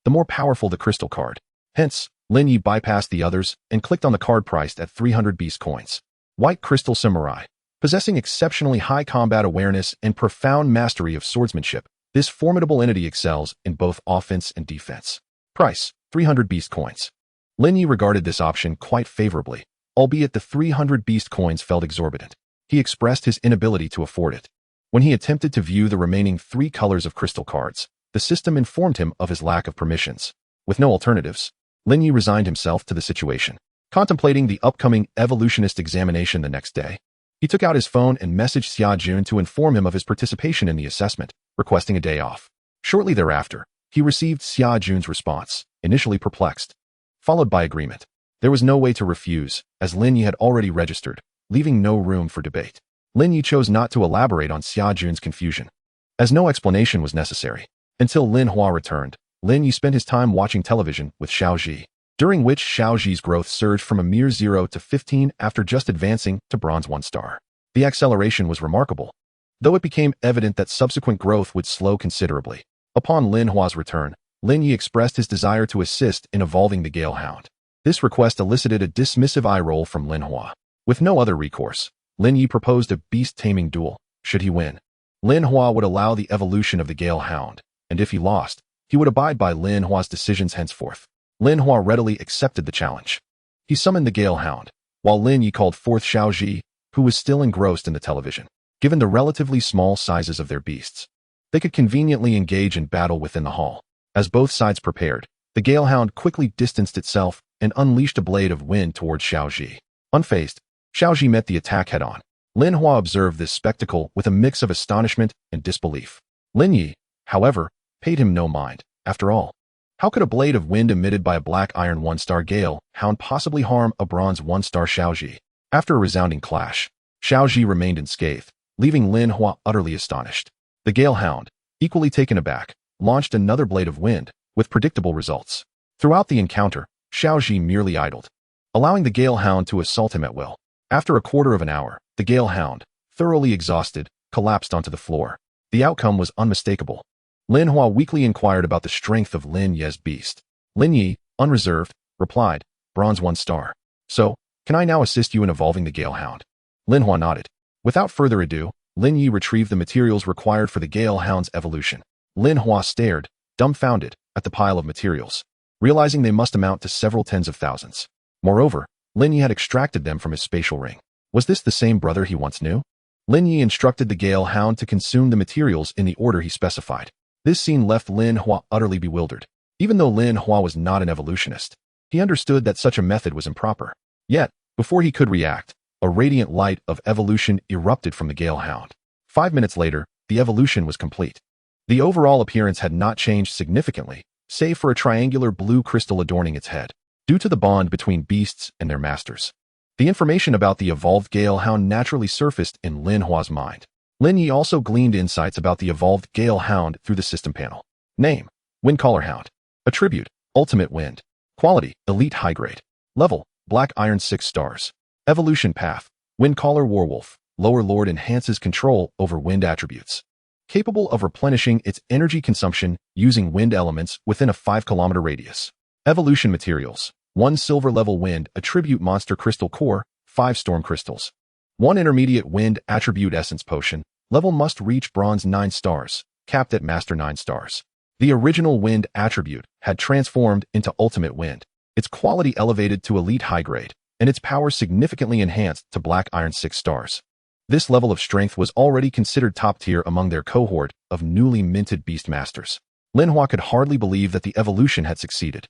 the more powerful the crystal card. Hence, Lin Yi bypassed the others and clicked on the card priced at 300 beast coins. White Crystal Samurai. Possessing exceptionally high combat awareness and profound mastery of swordsmanship, this formidable entity excels in both offense and defense. Price, 300 beast coins. Lin Yi regarded this option quite favorably, albeit the 300 beast coins felt exorbitant. He expressed his inability to afford it. When he attempted to view the remaining 3 colors of crystal cards, the system informed him of his lack of permissions. With no alternatives, Lin Yi resigned himself to the situation. Contemplating the upcoming evolutionist examination the next day, he took out his phone and messaged Xia Jun to inform him of his participation in the assessment, requesting a day off. Shortly thereafter, he received Xia Jun's response, initially perplexed, followed by agreement. There was no way to refuse, as Lin Yi had already registered, leaving no room for debate. Lin Yi chose not to elaborate on Xia Jun's confusion, as no explanation was necessary. Until Lin Hua returned, Lin Yi spent his time watching television with Xiao Zhi, during which Xiao Zhi's growth surged from a mere 0 to 15 after just advancing to bronze 1 star. The acceleration was remarkable, though it became evident that subsequent growth would slow considerably. Upon Lin Hua's return, Lin Yi expressed his desire to assist in evolving the Galehound. This request elicited a dismissive eye roll from Lin Hua. With no other recourse, Lin Yi proposed a beast-taming duel. Should he win, Lin Hua would allow the evolution of the Galehound, and if he lost, he would abide by Lin Hua's decisions henceforth. Lin Hua readily accepted the challenge. He summoned the Galehound, while Lin Yi called forth Xiao Zhi, who was still engrossed in the television. Given the relatively small sizes of their beasts, they could conveniently engage in battle within the hall. As both sides prepared, the Galehound quickly distanced itself and unleashed a blade of wind towards Xiao Zhi. Unfazed, Xiao Zhi met the attack head-on. Lin Hua observed this spectacle with a mix of astonishment and disbelief. Lin Yi, however, paid him no mind. After all, how could a blade of wind emitted by a black iron 1-star Galehound possibly harm a bronze 1-star Xiao Zhi? After a resounding clash, Xiao Zhi remained unscathed, leaving Lin Hua utterly astonished. The Galehound, equally taken aback, launched another blade of wind, with predictable results. Throughout the encounter, Xiao Zhi merely idled, allowing the Galehound to assault him at will. After a quarter of an hour, the Galehound, thoroughly exhausted, collapsed onto the floor. The outcome was unmistakable. Lin Hua weakly inquired about the strength of Lin Yi's beast. Lin Yi, unreserved, replied, bronze 1 star. So, can I now assist you in evolving the Gale Hound? Lin Hua nodded. Without further ado, Lin Yi retrieved the materials required for the Gale Hound's evolution. Lin Hua stared, dumbfounded, at the pile of materials, realizing they must amount to several tens of thousands. Moreover, Lin Yi had extracted them from his spatial ring. Was this the same brother he once knew? Lin Yi instructed the Gale Hound to consume the materials in the order he specified. This scene left Lin Hua utterly bewildered. Even though Lin Hua was not an evolutionist, he understood that such a method was improper. Yet, before he could react, a radiant light of evolution erupted from the Gale Hound. 5 minutes later, the evolution was complete. The overall appearance had not changed significantly, save for a triangular blue crystal adorning its head, due to the bond between beasts and their masters. The information about the evolved Gale Hound naturally surfaced in Lin Hua's mind. Lin Yi also gleaned insights about the evolved Gale Hound through the system panel. Name: Windcaller Hound. Attribute: Ultimate Wind. Quality: Elite High Grade. Level: Black Iron 6 stars. Evolution Path: Windcaller Warwolf. Lower Lord enhances control over wind attributes. Capable of replenishing its energy consumption using wind elements within a 5-kilometer radius. Evolution Materials: 1 silver level wind attribute monster crystal core, 5 storm crystals. 1 intermediate wind attribute essence potion, level must reach bronze 9 stars, capped at master 9 stars. The original wind attribute had transformed into ultimate wind, its quality elevated to elite high grade, and its power significantly enhanced to black iron 6 stars. This level of strength was already considered top tier among their cohort of newly minted beast masters. Lin Hua could hardly believe that the evolution had succeeded.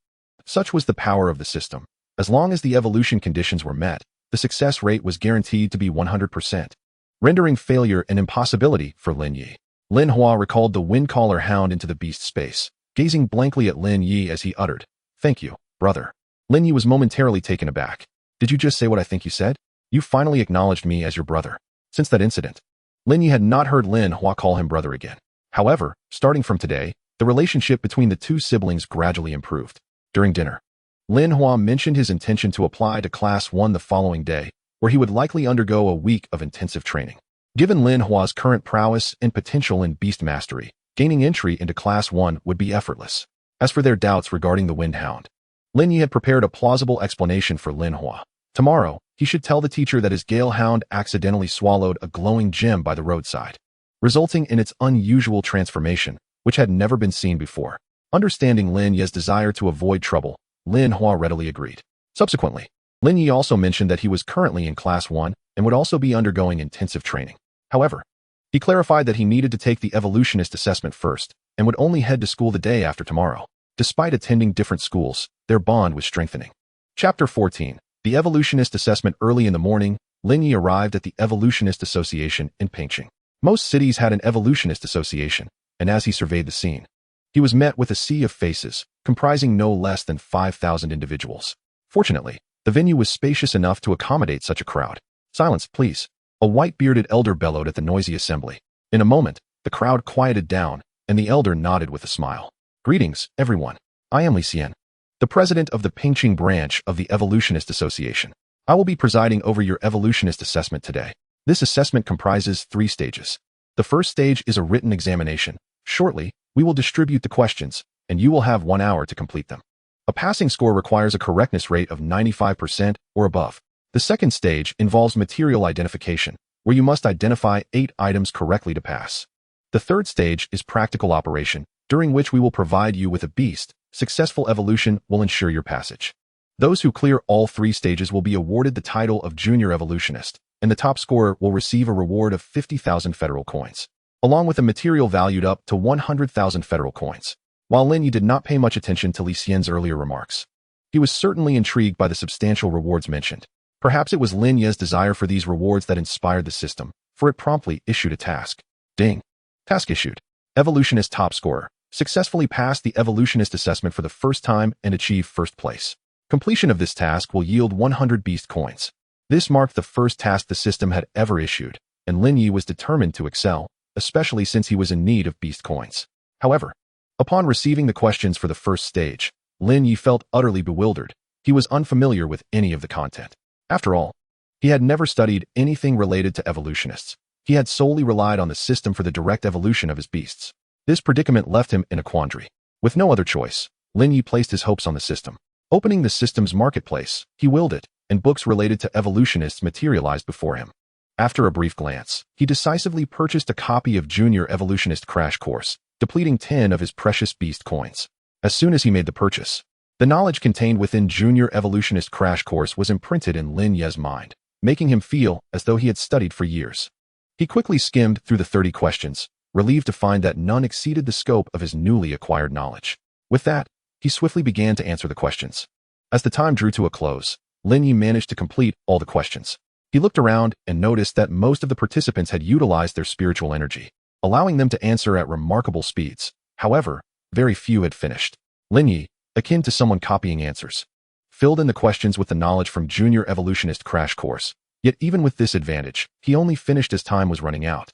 Such was the power of the system. As long as the evolution conditions were met, the success rate was guaranteed to be 100%, rendering failure an impossibility for Lin Yi. Lin Hua recalled the Windcaller Hound into the beast space, gazing blankly at Lin Yi as he uttered, "Thank you, brother." Lin Yi was momentarily taken aback. "Did you just say what I think you said? You finally acknowledged me as your brother." Since that incident, Lin Yi had not heard Lin Hua call him brother again. However, starting from today, the relationship between the two siblings gradually improved. During dinner, Lin Hua mentioned his intention to apply to Class 1 the following day, where he would likely undergo a week of intensive training. Given Lin Hua's current prowess and potential in beast mastery, gaining entry into Class 1 would be effortless. As for their doubts regarding the Wind Hound, Lin Yi had prepared a plausible explanation for Lin Hua. Tomorrow, he should tell the teacher that his Gale Hound accidentally swallowed a glowing gem by the roadside, resulting in its unusual transformation, which had never been seen before. Understanding Lin Yi's desire to avoid trouble, Lin Hua readily agreed. Subsequently, Lin Yi also mentioned that he was currently in Class 1 and would also be undergoing intensive training. However, he clarified that he needed to take the evolutionist assessment first and would only head to school the day after tomorrow. Despite attending different schools, their bond was strengthening. Chapter 14. The Evolutionist Assessment. Early in the morning, Lin Yi arrived at the Evolutionist Association in Pengqing. Most cities had an Evolutionist Association, and as he surveyed the scene, he was met with a sea of faces, comprising no less than 5,000 individuals. Fortunately, the venue was spacious enough to accommodate such a crowd. "Silence, please," a white-bearded elder bellowed at the noisy assembly. In a moment, the crowd quieted down, and the elder nodded with a smile. "Greetings, everyone. I am Li Xian, the president of the Pengqing branch of the Evolutionist Association. I will be presiding over your evolutionist assessment today. This assessment comprises 3 stages. The first stage is a written examination. Shortly, we will distribute the questions, and you will have 1 hour to complete them. A passing score requires a correctness rate of 95% or above. The second stage involves material identification, where you must identify 8 items correctly to pass. The third stage is practical operation, during which we will provide you with a beast. Successful evolution will ensure your passage. Those who clear all 3 stages will be awarded the title of Junior Evolutionist, and the top scorer will receive a reward of 50,000 federal coins, along with a material valued up to 100,000 federal coins. While Lin Yi did not pay much attention to Li Xian's earlier remarks, he was certainly intrigued by the substantial rewards mentioned. Perhaps it was Lin Yi's desire for these rewards that inspired the system, for it promptly issued a task. Ding. Task issued. Evolutionist top scorer. Successfully passed the evolutionist assessment for the first time and achieved first place. Completion of this task will yield 100 beast coins. This marked the first task the system had ever issued, and Lin Yi was determined to excel, especially since he was in need of beast coins. However, upon receiving the questions for the first stage, Lin Yi felt utterly bewildered. He was unfamiliar with any of the content. After all, he had never studied anything related to evolutionists. He had solely relied on the system for the direct evolution of his beasts. This predicament left him in a quandary. With no other choice, Lin Yi placed his hopes on the system. Opening the system's marketplace, he willed it, and books related to evolutionists materialized before him. After a brief glance, he decisively purchased a copy of Junior Evolutionist Crash Course, depleting 10 of his precious beast coins. As soon as he made the purchase, the knowledge contained within Junior Evolutionist Crash Course was imprinted in Lin Ye's mind, making him feel as though he had studied for years. He quickly skimmed through the 30 questions, relieved to find that none exceeded the scope of his newly acquired knowledge. With that, he swiftly began to answer the questions. As the time drew to a close, Lin Yi managed to complete all the questions. He looked around and noticed that most of the participants had utilized their spiritual energy, allowing them to answer at remarkable speeds. However, very few had finished. Lin Yi, akin to someone copying answers, filled in the questions with the knowledge from Junior Evolutionist Crash Course. Yet even with this advantage, he only finished as time was running out.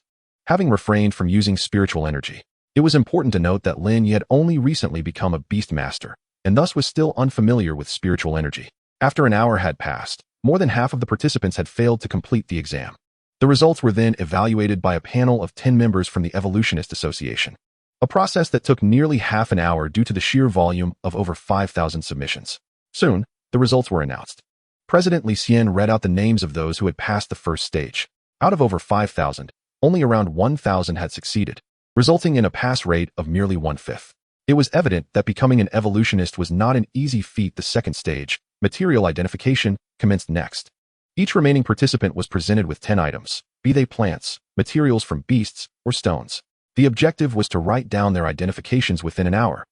Having refrained from using spiritual energy, it was important to note that Lin Yi had only recently become a beast master, and thus was still unfamiliar with spiritual energy. After an hour had passed, more than half of the participants had failed to complete the exam. The results were then evaluated by a panel of 10 members from the Evolutionist Association, a process that took nearly half an hour due to the sheer volume of over 5,000 submissions. Soon, the results were announced. President Li Xian read out the names of those who had passed the first stage. Out of over 5,000, only around 1,000 had succeeded, resulting in a pass rate of merely 1/5. It was evident that becoming an evolutionist was not an easy feat. The second stage, material identification, commenced next. Each remaining participant was presented with 10 items, be they plants, materials from beasts, or stones. The objective was to write down their identifications within an hour,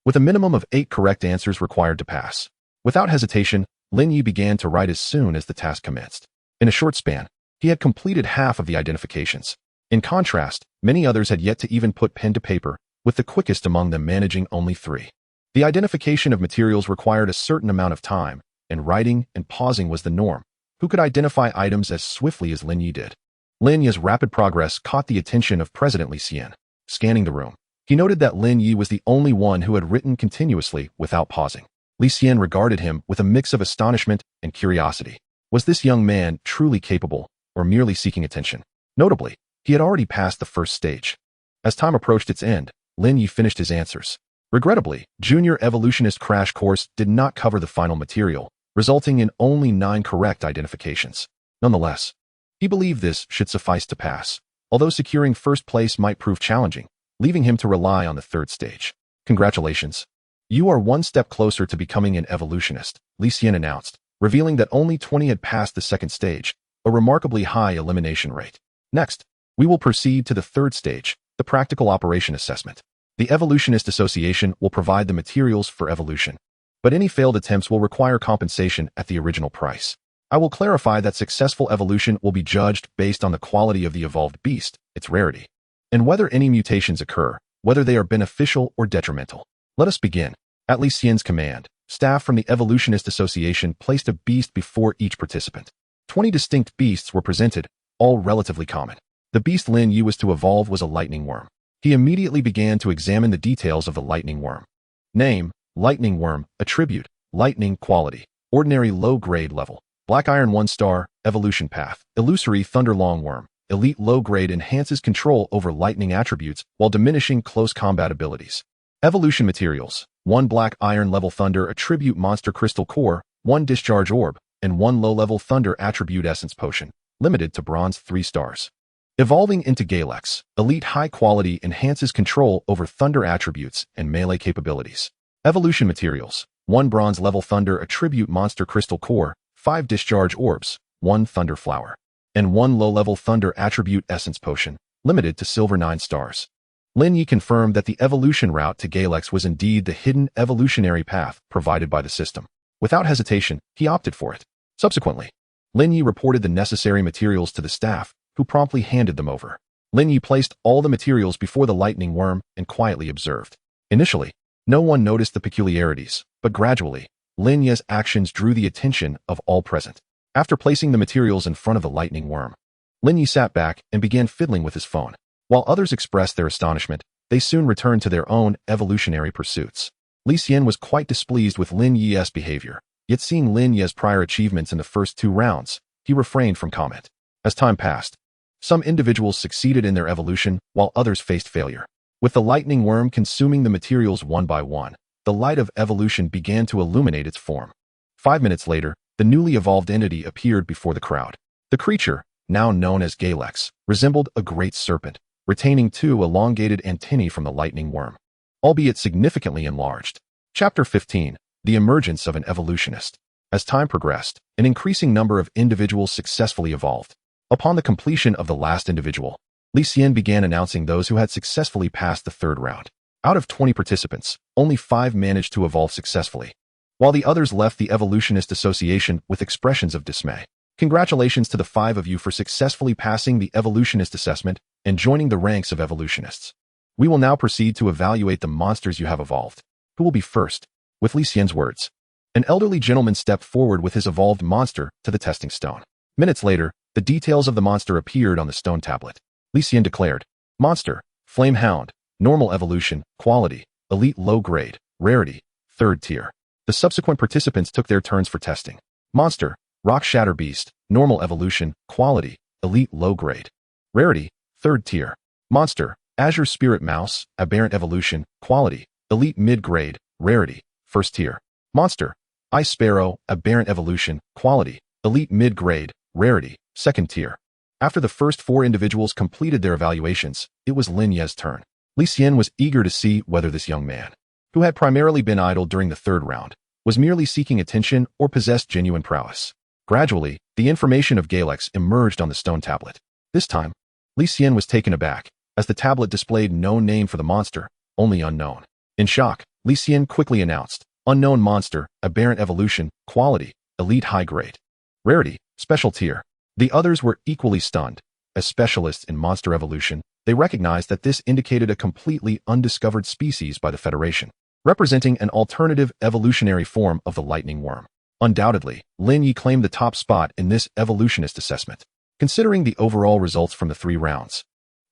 with a minimum of 8 correct answers required to pass. Without hesitation, Lin Yi began to write as soon as the task commenced. In a short span, he had completed half of the identifications. In contrast, many others had yet to even put pen to paper, with the quickest among them managing only 3. The identification of materials required a certain amount of time, and writing and pausing was the norm. Who could identify items as swiftly as Lin Yi did? Lin Yi's rapid progress caught the attention of President Li Xian. Scanning the room, he noted that Lin Yi was the only one who had written continuously without pausing. Li Xian regarded him with a mix of astonishment and curiosity. Was this young man truly capable, or merely seeking attention? Notably, he had already passed the first stage. As time approached its end, Lin Yi finished his answers. Regrettably, Junior Evolutionist Crash Course did not cover the final material, resulting in only 9 correct identifications. Nonetheless, he believed this should suffice to pass, although securing first place might prove challenging, leaving him to rely on the third stage. Congratulations. You are one step closer to becoming an evolutionist, Li Xian announced, revealing that only 20 had passed the second stage, a remarkably high elimination rate. Next, we will proceed to the third stage, the practical operation assessment. The Evolutionist Association will provide the materials for evolution, but any failed attempts will require compensation at the original price. I will clarify that successful evolution will be judged based on the quality of the evolved beast, its rarity, and whether any mutations occur, whether they are beneficial or detrimental. Let us begin. At Li Xian's command, staff from the Evolutionist Association placed a beast before each participant. 20 distinct beasts were presented, all relatively common. The beast Lin Yi was to evolve was a lightning worm. He immediately began to examine the details of the lightning worm. Name, lightning worm, attribute, lightning quality, ordinary low-grade level, black iron 1 star, evolution path, illusory thunder longworm, elite low-grade enhances control over lightning attributes while diminishing close combat abilities. Evolution materials, 1 black iron level thunder attribute monster crystal core, 1 discharge orb, and 1 low-level thunder attribute essence potion, limited to bronze 3 stars. Evolving into Galex, elite high quality enhances control over thunder attributes and melee capabilities. Evolution materials, 1 bronze level thunder attribute monster crystal core, 5 discharge orbs, 1 thunder flower, and 1 low-level thunder attribute essence potion, limited to silver 9 stars. Lin Yi confirmed that the evolution route to Galex was indeed the hidden evolutionary path provided by the system. Without hesitation, he opted for it. Subsequently, Lin Yi reported the necessary materials to the staff, who promptly handed them over. Lin Yi placed all the materials before the lightning worm and quietly observed. Initially, no one noticed the peculiarities, but gradually, Lin Yi's actions drew the attention of all present. After placing the materials in front of the lightning worm, Lin Yi sat back and began fiddling with his phone. While others expressed their astonishment, they soon returned to their own evolutionary pursuits. Li Xian was quite displeased with Lin Yi's behavior, yet seeing Lin Yi's prior achievements in the first 2 rounds, he refrained from comment. As time passed, some individuals succeeded in their evolution while others faced failure. With the lightning worm consuming the materials one by one, the light of evolution began to illuminate its form. 5 minutes later, the newly evolved entity appeared before the crowd. The creature, now known as Galex, resembled a great serpent, retaining 2 elongated antennae from the lightning worm, albeit significantly enlarged. Chapter 15. The Emergence of an Evolutionist. As time progressed, an increasing number of individuals successfully evolved. Upon the completion of the last individual, Li Xian began announcing those who had successfully passed the 3rd round. Out of 20 participants, only 5 managed to evolve successfully, while the others left the Evolutionist Association with expressions of dismay. Congratulations to the 5 of you for successfully passing the Evolutionist Assessment and joining the ranks of evolutionists. We will now proceed to evaluate the monsters you have evolved. Who will be first? With Li Xian's words, an elderly gentleman stepped forward with his evolved monster to the testing stone. Minutes later, the details of the monster appeared on the stone tablet. Li Xian declared, Monster, Flame Hound, Normal Evolution, Quality, Elite Low Grade, Rarity, 3rd Tier. The subsequent participants took their turns for testing. Monster, Rock Shatter Beast, Normal Evolution, Quality, Elite Low Grade, Rarity, 3rd Tier. Monster, Azure Spirit Mouse, Aberrant Evolution, Quality, Elite Mid Grade, Rarity, 1st Tier. Monster, Ice Sparrow, Aberrant Evolution, Quality, Elite Mid Grade, Rarity, 2nd Tier. After the first 4 individuals completed their evaluations, it was Lin Ye's turn. Li Xian was eager to see whether this young man, who had primarily been idle during the 3rd round, was merely seeking attention or possessed genuine prowess. Gradually, the information of Galex emerged on the stone tablet. This time, Li Xian was taken aback, as the tablet displayed no name for the monster, only unknown. In shock, Li Xian quickly announced, Unknown Monster, Aberrant Evolution, Quality, Elite High Grade, Rarity, Special Tier. The others were equally stunned. As specialists in monster evolution, they recognized that this indicated a completely undiscovered species by the Federation, representing an alternative evolutionary form of the lightning worm. Undoubtedly, Lin Yi claimed the top spot in this evolutionist assessment. Considering the overall results from the 3 rounds,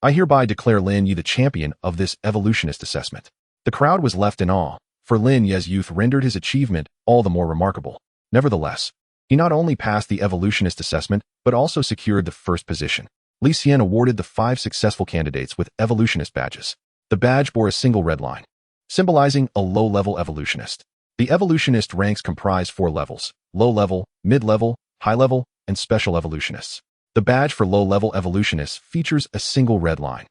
I hereby declare Lin Yi the champion of this evolutionist assessment. The crowd was left in awe, for Lin Yi's youth rendered his achievement all the more remarkable. Nevertheless, he not only passed the evolutionist assessment, but also secured the 1st position. Li Xian awarded the 5 successful candidates with evolutionist badges. The badge bore a single red line, symbolizing a low-level evolutionist. The evolutionist ranks comprise 4 levels: low-level, mid-level, high-level, and special evolutionists. The badge for low-level evolutionists features a single red line,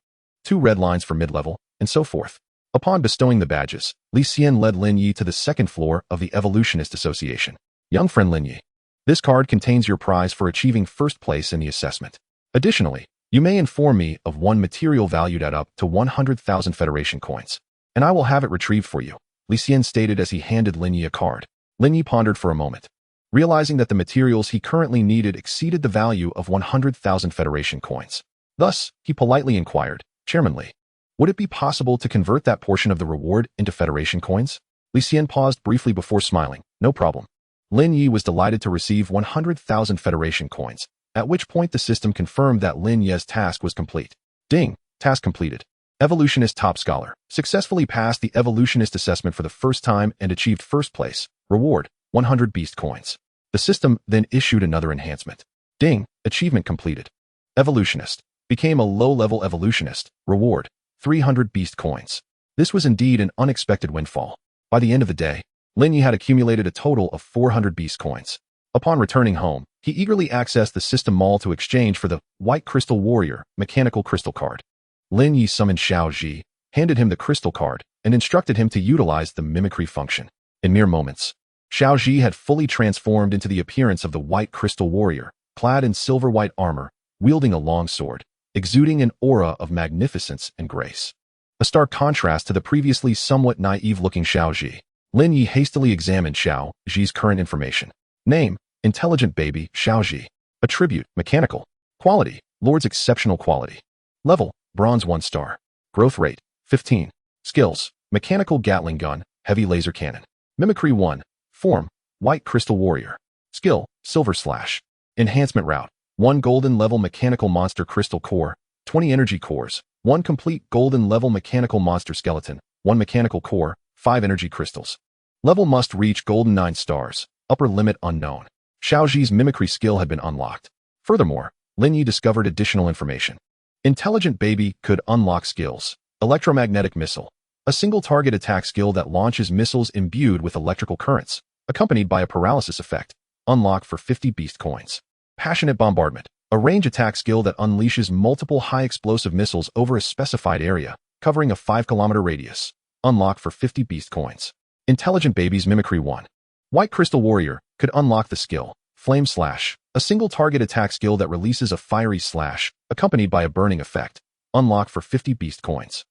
2 red lines for mid-level, and so forth. Upon bestowing the badges, Li Xian led Lin Yi to the 2nd floor of the Evolutionist Association. Young friend Lin Yi, this card contains your prize for achieving 1st place in the assessment. Additionally, you may inform me of 1 material valued at up to 100,000 Federation coins, and I will have it retrieved for you, Li Xian stated as he handed Lin Yi a card. Lin Yi pondered for a moment, realizing that the materials he currently needed exceeded the value of 100,000 Federation coins. Thus, he politely inquired, Chairman Li, would it be possible to convert that portion of the reward into Federation coins? Li Xian paused briefly before smiling. No problem. Lin Yi was delighted to receive 100,000 Federation coins, at which point the system confirmed that Lin Yi's task was complete. Ding! Task completed. Evolutionist Top Scholar successfully passed the Evolutionist Assessment for the 1st time and achieved 1st place. Reward, 100 Beast coins. The system then issued another enhancement. Ding! Achievement completed. Evolutionist became a low-level evolutionist. Reward, 300 Beast coins. This was indeed an unexpected windfall. By the end of the day, Lin Yi had accumulated a total of 400 Beast coins. Upon returning home, he eagerly accessed the system mall to exchange for the White Crystal Warrior mechanical crystal card. Lin Yi summoned Xiao Ji, handed him the crystal card, and instructed him to utilize the mimicry function. In mere moments, Xiao Ji had fully transformed into the appearance of the White Crystal Warrior, clad in silver-white armor, wielding a long sword, exuding an aura of magnificence and grace. A stark contrast to the previously somewhat naive-looking Xiao Ji. Lin Yi hastily examined Xiao Ji's current information. Name, Intelligent Baby Xiao Ji. Attribute, Mechanical. Quality, Lord's Exceptional Quality. Level, Bronze 1 star. Growth rate, 15. Skills, Mechanical Gatling Gun, Heavy Laser Cannon. Mimicry 1. Form, White Crystal Warrior. Skill, Silver Slash. Enhancement Route, 1 Golden Level Mechanical Monster Crystal Core, 20 Energy Cores, 1 Complete Golden Level Mechanical Monster Skeleton, 1 Mechanical Core, 5 Energy Crystals. Level must reach Golden 9 stars, upper limit unknown. Xiao Ji's mimicry skill had been unlocked. Furthermore, Lin Yi discovered additional information. Intelligent Baby could unlock skills. Electromagnetic Missile, a single target attack skill that launches missiles imbued with electrical currents, accompanied by a paralysis effect. Unlock for 50 beast coins. Passionate Bombardment, a range attack skill that unleashes multiple high-explosive missiles over a specified area, covering a 5-kilometer radius. Unlock for 50 beast coins. Intelligent Baby's Mimicry 1. White Crystal Warrior could unlock the skill Flame Slash, a single target attack skill that releases a fiery slash, accompanied by a burning effect. Unlock for 50 beast coins.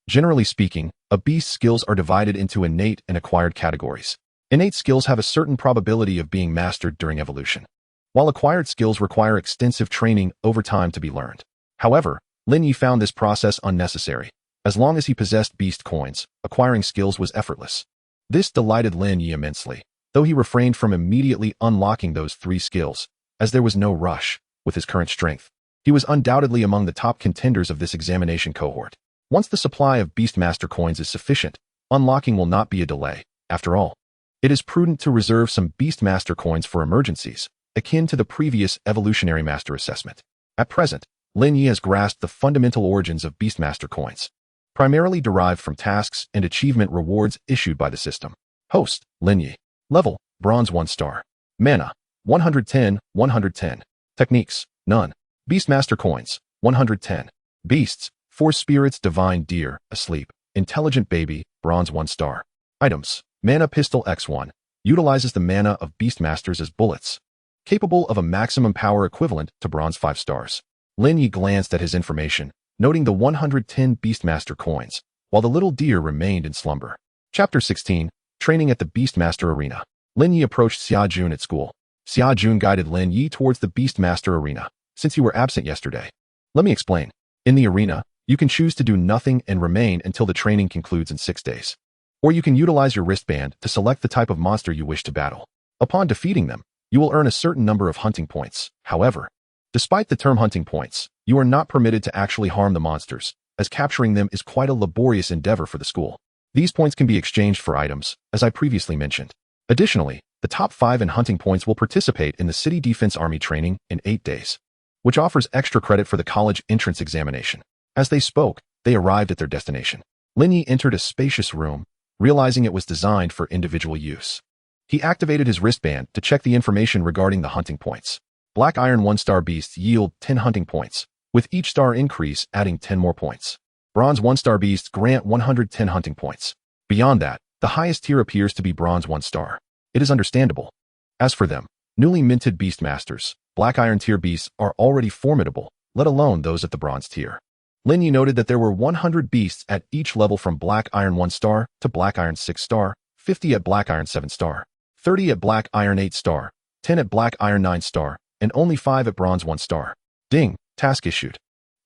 Generally speaking, a beast's skills are divided into innate and acquired categories. Innate skills have a certain probability of being mastered during evolution, while acquired skills require extensive training over time to be learned. However, Lin Yi found this process unnecessary. As long as he possessed beast coins, acquiring skills was effortless. This delighted Lin Yi immensely, though he refrained from immediately unlocking those 3 skills, as there was no rush. With his current strength, he was undoubtedly among the top contenders of this examination cohort. Once the supply of Beastmaster coins is sufficient, unlocking will not be a delay. After all, it is prudent to reserve some Beastmaster coins for emergencies, akin to the previous Evolutionary Master assessment. At present, Lin Yi has grasped the fundamental origins of Beastmaster coins, primarily derived from tasks and achievement rewards issued by the system. Host, Lin Yi. Level, Bronze 1 star. Mana, 110, 110. Techniques, none. Beastmaster coins, 110. Beasts, 4 spirits Divine Deer, Asleep. Intelligent Baby, Bronze 1 star. Items, Mana Pistol X1. Utilizes the mana of Beastmasters as bullets. Capable of a maximum power equivalent to Bronze 5 stars. Lin Yi glanced at his information, noting the 110 Beastmaster coins, while the little deer remained in slumber. Chapter 16, Training at the Beastmaster Arena. Lin Yi approached Xia Jun at school. Xia Jun guided Lin Yi towards the Beastmaster Arena. Since you were absent yesterday, let me explain. In the arena, you can choose to do nothing and remain until the training concludes in 6 days. Or you can utilize your wristband to select the type of monster you wish to battle. Upon defeating them, you will earn a certain number of hunting points. However, despite the term hunting points, you are not permitted to actually harm the monsters, as capturing them is quite a laborious endeavor for the school. These points can be exchanged for items, as I previously mentioned. Additionally, the top 5 in hunting points will participate in the City Defense Army training in 8 days, which offers extra credit for the college entrance examination. As they spoke, they arrived at their destination. Lin Yi entered a spacious room, realizing it was designed for individual use. He activated his wristband to check the information regarding the hunting points. Black Iron 1-star beasts yield 10 hunting points, with each star increase adding 10 more points. Bronze 1-star beasts grant 110 hunting points. Beyond that, the highest tier appears to be Bronze 1 star. It is understandable. As for them, newly minted Beastmasters, Black Iron tier beasts are already formidable, let alone those at the Bronze tier. Lin Yi noted that there were 100 beasts at each level from Black Iron 1 star to Black Iron 6 star, 50 at Black Iron 7 star, 30 at Black Iron 8 star, 10 at Black Iron 9 star, and only 5 at Bronze 1 star. Ding, task issued.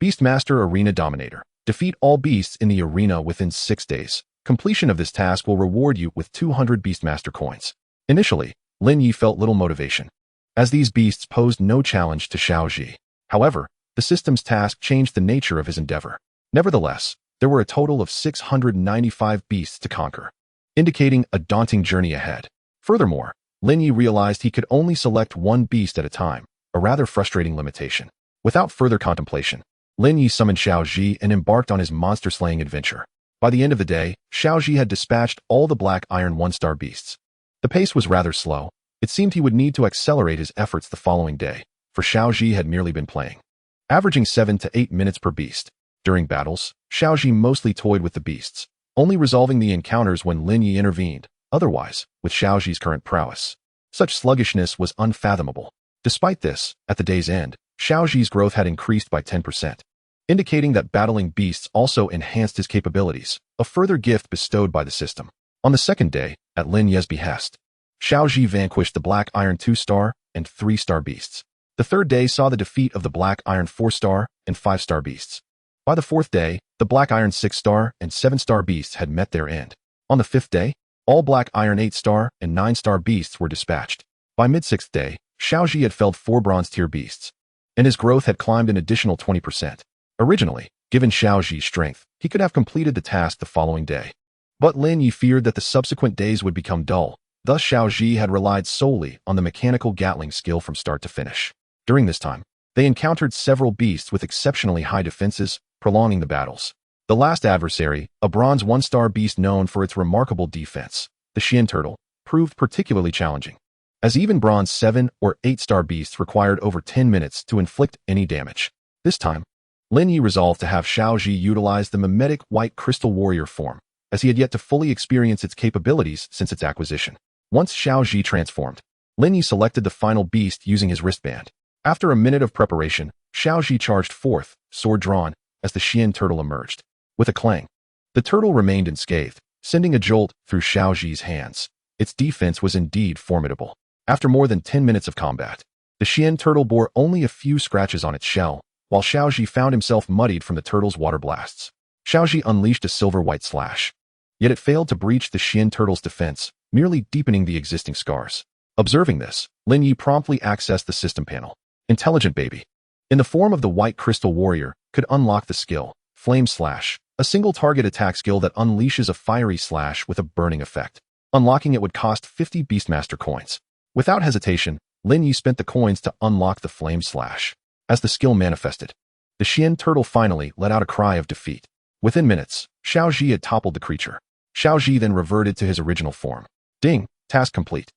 Beastmaster Arena Dominator. Defeat all beasts in the arena within 6 days. Completion of this task will reward you with 200 Beastmaster coins. Initially, Lin Yi felt little motivation, as these beasts posed no challenge to Xiao Ji. However, the system's task changed the nature of his endeavor. Nevertheless, there were a total of 695 beasts to conquer, indicating a daunting journey ahead. Furthermore, Lin Yi realized he could only select 1 beast at a time, a rather frustrating limitation. Without further contemplation, Lin Yi summoned Xiao Ji and embarked on his monster-slaying adventure. By the end of the day, Xiao Ji had dispatched all the Black Iron 1-star beasts. The pace was rather slow. It seemed he would need to accelerate his efforts the following day, for Xiao Ji had merely been playing, averaging 7 to 8 minutes per beast. During battles, Xiao Ji mostly toyed with the beasts, only resolving the encounters when Lin Yi intervened. Otherwise, with Xiao Ji's current prowess, such sluggishness was unfathomable. Despite this, at the day's end, Xiao Ji's growth had increased by 10%, indicating that battling beasts also enhanced his capabilities, a further gift bestowed by the system. On the second day, at Lin Ye's behest, Xiao Ji vanquished the Black Iron 2-star and 3-star beasts. The third day saw the defeat of the Black Iron 4-star and 5-star beasts. By the fourth day, the Black Iron 6-star and 7-star beasts had met their end. On the fifth day, all Black Iron 8-star and 9-star beasts were dispatched. By mid-sixth day, Xiao Ji had felled 4 bronze-tier beasts, and his growth had climbed an additional 20%. Originally, given Xiao Ji's strength, he could have completed the task the following day. But Lin Yi feared that the subsequent days would become dull. Thus Xiao Ji had relied solely on the mechanical Gatling skill from start to finish. During this time, they encountered several beasts with exceptionally high defenses, prolonging the battles. The last adversary, a bronze 1-star beast known for its remarkable defense, the Xian turtle, proved particularly challenging, as even bronze 7 or 8-star beasts required over 10 minutes to inflict any damage. This time, Lin Yi resolved to have Xiaozhi utilize the mimetic white crystal warrior form, as he had yet to fully experience its capabilities since its acquisition. Once Xiaozhi transformed, Lin Yi selected the final beast using his wristband. After a minute of preparation, Xiaozhi charged forth, sword drawn, as the Xian turtle emerged. With a clang, the turtle remained unscathed, sending a jolt through Xiaozhi's hands. Its defense was indeed formidable. After more than 10 minutes of combat, the Xian turtle bore only a few scratches on its shell, while Xiaozhi found himself muddied from the turtle's water blasts. Xiaozhi unleashed a silver-white slash. Yet it failed to breach the Xian turtle's defense, merely deepening the existing scars. Observing this, Lin Yi promptly accessed the system panel. Intelligent Baby, in the form of the white crystal warrior, could unlock the skill, Flame Slash, a single-target attack skill that unleashes a fiery slash with a burning effect. Unlocking it would cost 50 Beastmaster coins. Without hesitation, Lin Yi spent the coins to unlock the Flame Slash. As the skill manifested, the Xian turtle finally let out a cry of defeat. Within minutes, Xiaozhi had toppled the creature. Xiaozhi then reverted to his original form. Ding! Task complete.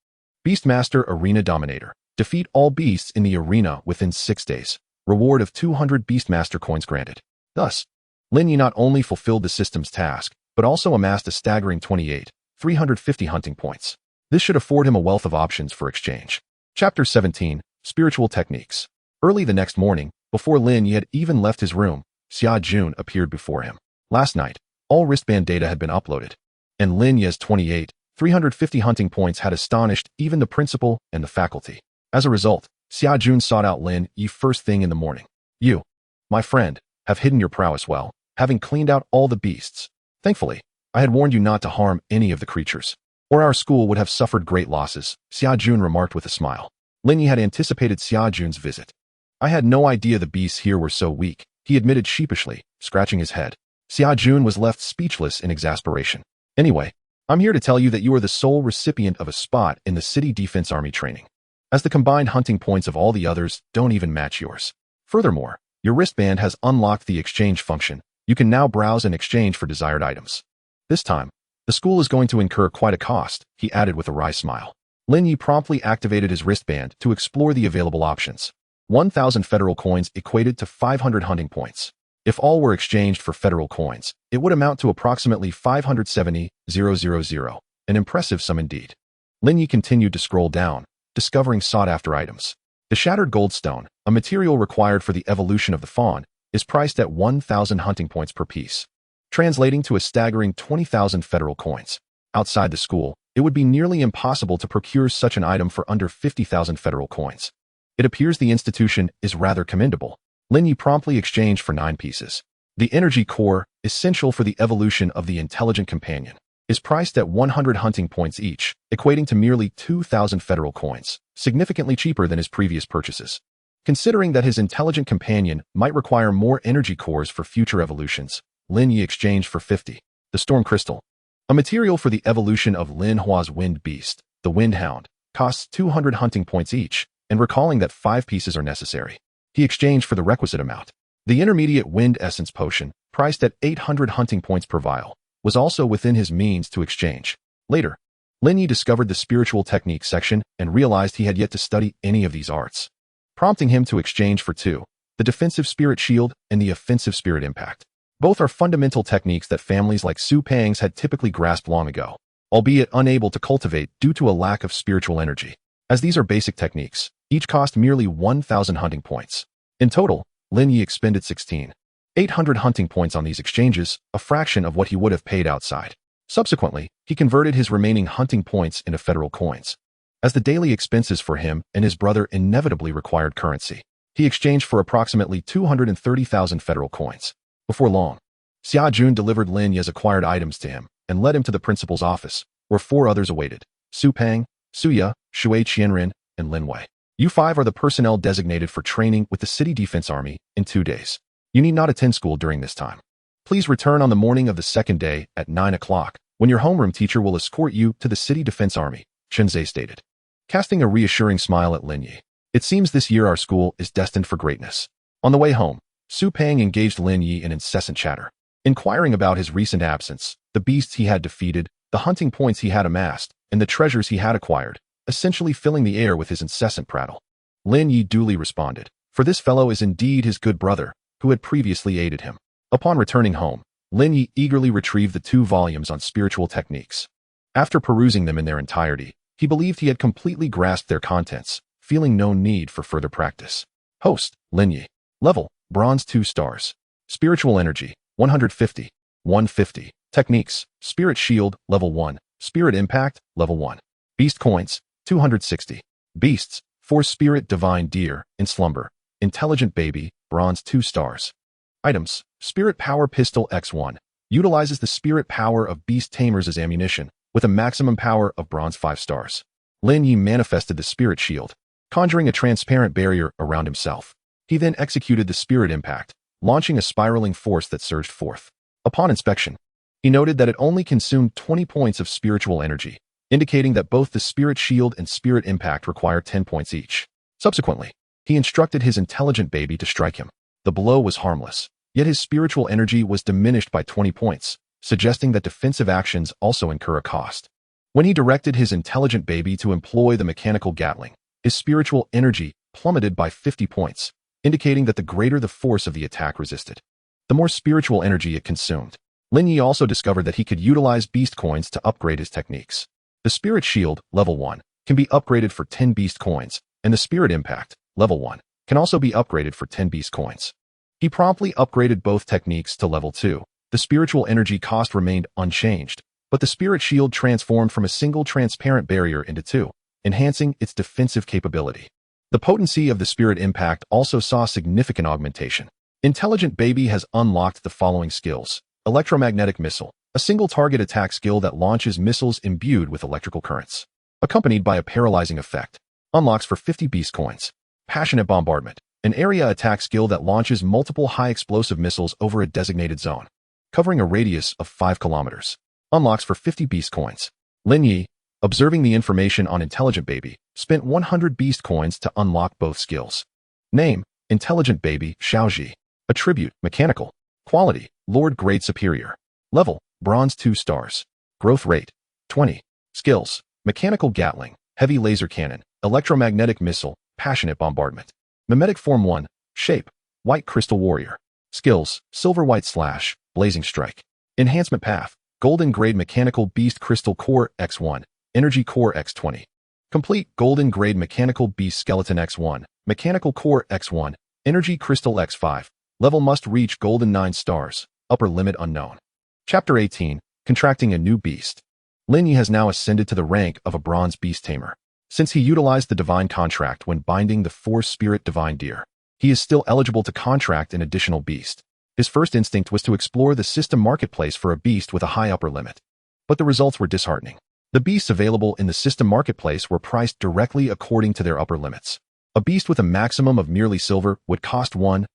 Beastmaster Arena Dominator. Defeat all beasts in the arena within 6 days. Reward of 200 Beastmaster coins granted. Thus, Lin Yi not only fulfilled the system's task, but also amassed a staggering 350 hunting points. This should afford him a wealth of options for exchange. Chapter 17, Spiritual Techniques. Early the next morning, before Lin Yi had even left his room, Xia Jun appeared before him. Last night, all wristband data had been uploaded, and Lin Yi's 350 hunting points had astonished even the principal and the faculty. As a result, Xia Jun sought out Lin Yi first thing in the morning. You, my friend, have hidden your prowess well, having cleaned out all the beasts. Thankfully, I had warned you not to harm any of the creatures, or our school would have suffered great losses, Xia Jun remarked with a smile. Lin Yi had anticipated Xia Jun's visit. I had no idea the beasts here were so weak, he admitted sheepishly, scratching his head. Xia Jun was left speechless in exasperation. Anyway, I'm here to tell you that you are the sole recipient of a spot in the City Defense Army training, as the combined hunting points of all the others don't even match yours. Furthermore, your wristband has unlocked the exchange function. You can now browse and exchange for desired items. This time, the school is going to incur quite a cost, he added with a wry smile. Lin Yi promptly activated his wristband to explore the available options. 1,000 federal coins equated to 500 hunting points. If all were exchanged for federal coins, it would amount to approximately 570,000, an impressive sum indeed. Lin Yi continued to scroll down, discovering sought-after items. The Shattered Goldstone, a material required for the evolution of the fawn, is priced at 1,000 hunting points per piece, translating to a staggering 20,000 federal coins. Outside the school, it would be nearly impossible to procure such an item for under 50,000 federal coins. It appears the institution is rather commendable. Lin Yi promptly exchanged for 9 pieces. The energy core, essential for the evolution of the intelligent companion, is priced at 100 hunting points each, equating to merely 2,000 federal coins, significantly cheaper than his previous purchases. Considering that his intelligent companion might require more energy cores for future evolutions, Lin Yi exchanged for 50. The Storm Crystal, a material for the evolution of Lin Hua's wind beast, the Wind Hound, costs 200 hunting points each, and recalling that 5 pieces are necessary, he exchanged for the requisite amount. The Intermediate Wind Essence Potion, priced at 800 hunting points per vial, was also within his means to exchange. Later, Lin Yi discovered the Spiritual Techniques section and realized he had yet to study any of these arts, prompting him to exchange for 2, the Defensive Spirit Shield and the Offensive Spirit Impact. Both are fundamental techniques that families like Su Pang's had typically grasped long ago, albeit unable to cultivate due to a lack of spiritual energy. As these are basic techniques, each cost merely 1,000 hunting points. In total, Lin Yi expended 16,800 hunting points on these exchanges, a fraction of what he would have paid outside. Subsequently, he converted his remaining hunting points into federal coins, as the daily expenses for him and his brother inevitably required currency. He exchanged for approximately 230,000 federal coins. Before long, Xia Jun delivered Lin Yi's acquired items to him and led him to the principal's office, where 4 others awaited: Su Pang, Su Ya, Shui Qianren, and Lin Wei. You 5 are the personnel designated for training with the City Defense Army in 2 days. You need not attend school during this time. Please return on the morning of the 2nd day at 9 o'clock, when your homeroom teacher will escort you to the City Defense Army, Shenzhe stated, casting a reassuring smile at Lin Yi. It seems this year our school is destined for greatness. On the way home, Su Pang engaged Lin Yi in incessant chatter. Inquiring about his recent absence, the beasts he had defeated, the hunting points he had amassed, and the treasures he had acquired, essentially filling the air with his incessant prattle. Lin Yi duly responded, for this fellow is indeed his good brother, who had previously aided him. Upon returning home, Lin Yi eagerly retrieved the 2 volumes on spiritual techniques. After perusing them in their entirety, he believed he had completely grasped their contents, feeling no need for further practice. Host, Lin Yi. Level, Bronze 2 stars. Spiritual Energy, 150. 150. Techniques, Spirit Shield, Level 1. Spirit Impact, Level 1. Beast Coins, 260. Beasts, 4 Spirit Divine Deer, in Slumber. Intelligent Baby, Bronze 2 stars. Items, Spirit Power Pistol X1. Utilizes the spirit power of beast tamers as ammunition, with a maximum power of Bronze 5 stars. Lin Yi manifested the Spirit Shield, conjuring a transparent barrier around himself. He then executed the Spirit Impact, launching a spiraling force that surged forth. Upon inspection, he noted that it only consumed 20 points of spiritual energy, indicating that both the Spirit Shield and Spirit Impact require 10 points each. Subsequently, he instructed his intelligent baby to strike him. The blow was harmless, yet his spiritual energy was diminished by 20 points, suggesting that defensive actions also incur a cost. When he directed his intelligent baby to employ the mechanical Gatling, his spiritual energy plummeted by 50 points, indicating that the greater the force of the attack resisted, the more spiritual energy it consumed. Lin Yi also discovered that he could utilize beast coins to upgrade his techniques. The Spirit Shield, Level 1, can be upgraded for 10 beast coins, and the Spirit Impact, Level 1, can also be upgraded for 10 beast coins. He promptly upgraded both techniques to Level 2. The spiritual energy cost remained unchanged, but the Spirit Shield transformed from a single transparent barrier into 2, enhancing its defensive capability. The potency of the Spirit Impact also saw significant augmentation. Intelligent Baby has unlocked the following skills. Electromagnetic Missile, a single target attack skill that launches missiles imbued with electrical currents, accompanied by a paralyzing effect. Unlocks for 50 beast coins. Passionate Bombardment, an area attack skill that launches multiple high-explosive missiles over a designated zone, covering a radius of 5 kilometers. Unlocks for 50 beast coins. Lin Yi, observing the information on Intelligent Baby, spent 100 beast coins to unlock both skills. Name, Intelligent Baby, Xiaoji. Attribute, Mechanical. Quality, Lord Grade Superior. Level, Bronze 2 stars. Growth rate, 20. Skills, Mechanical Gatling, Heavy Laser Cannon, Electromagnetic Missile, Passionate Bombardment. Mimetic Form 1, Shape, White Crystal Warrior. Skills, Silver White Slash, Blazing Strike. Enhancement Path, Golden Grade Mechanical Beast Crystal Core X1, Energy Core X20. Complete Golden Grade Mechanical Beast Skeleton X1, Mechanical Core X1, Energy Crystal X5. Level must reach Golden 9 stars. Upper limit unknown. Chapter 18, Contracting a New Beast. Lin Yi has now ascended to the rank of a Bronze Beast Tamer. Since he utilized the Divine Contract when binding the 4 Spirit Divine Deer, he is still eligible to contract an additional beast. His first instinct was to explore the system marketplace for a beast with a high upper limit. But the results were disheartening. The beasts available in the system marketplace were priced directly according to their upper limits. A beast with a maximum of merely silver would cost 1,000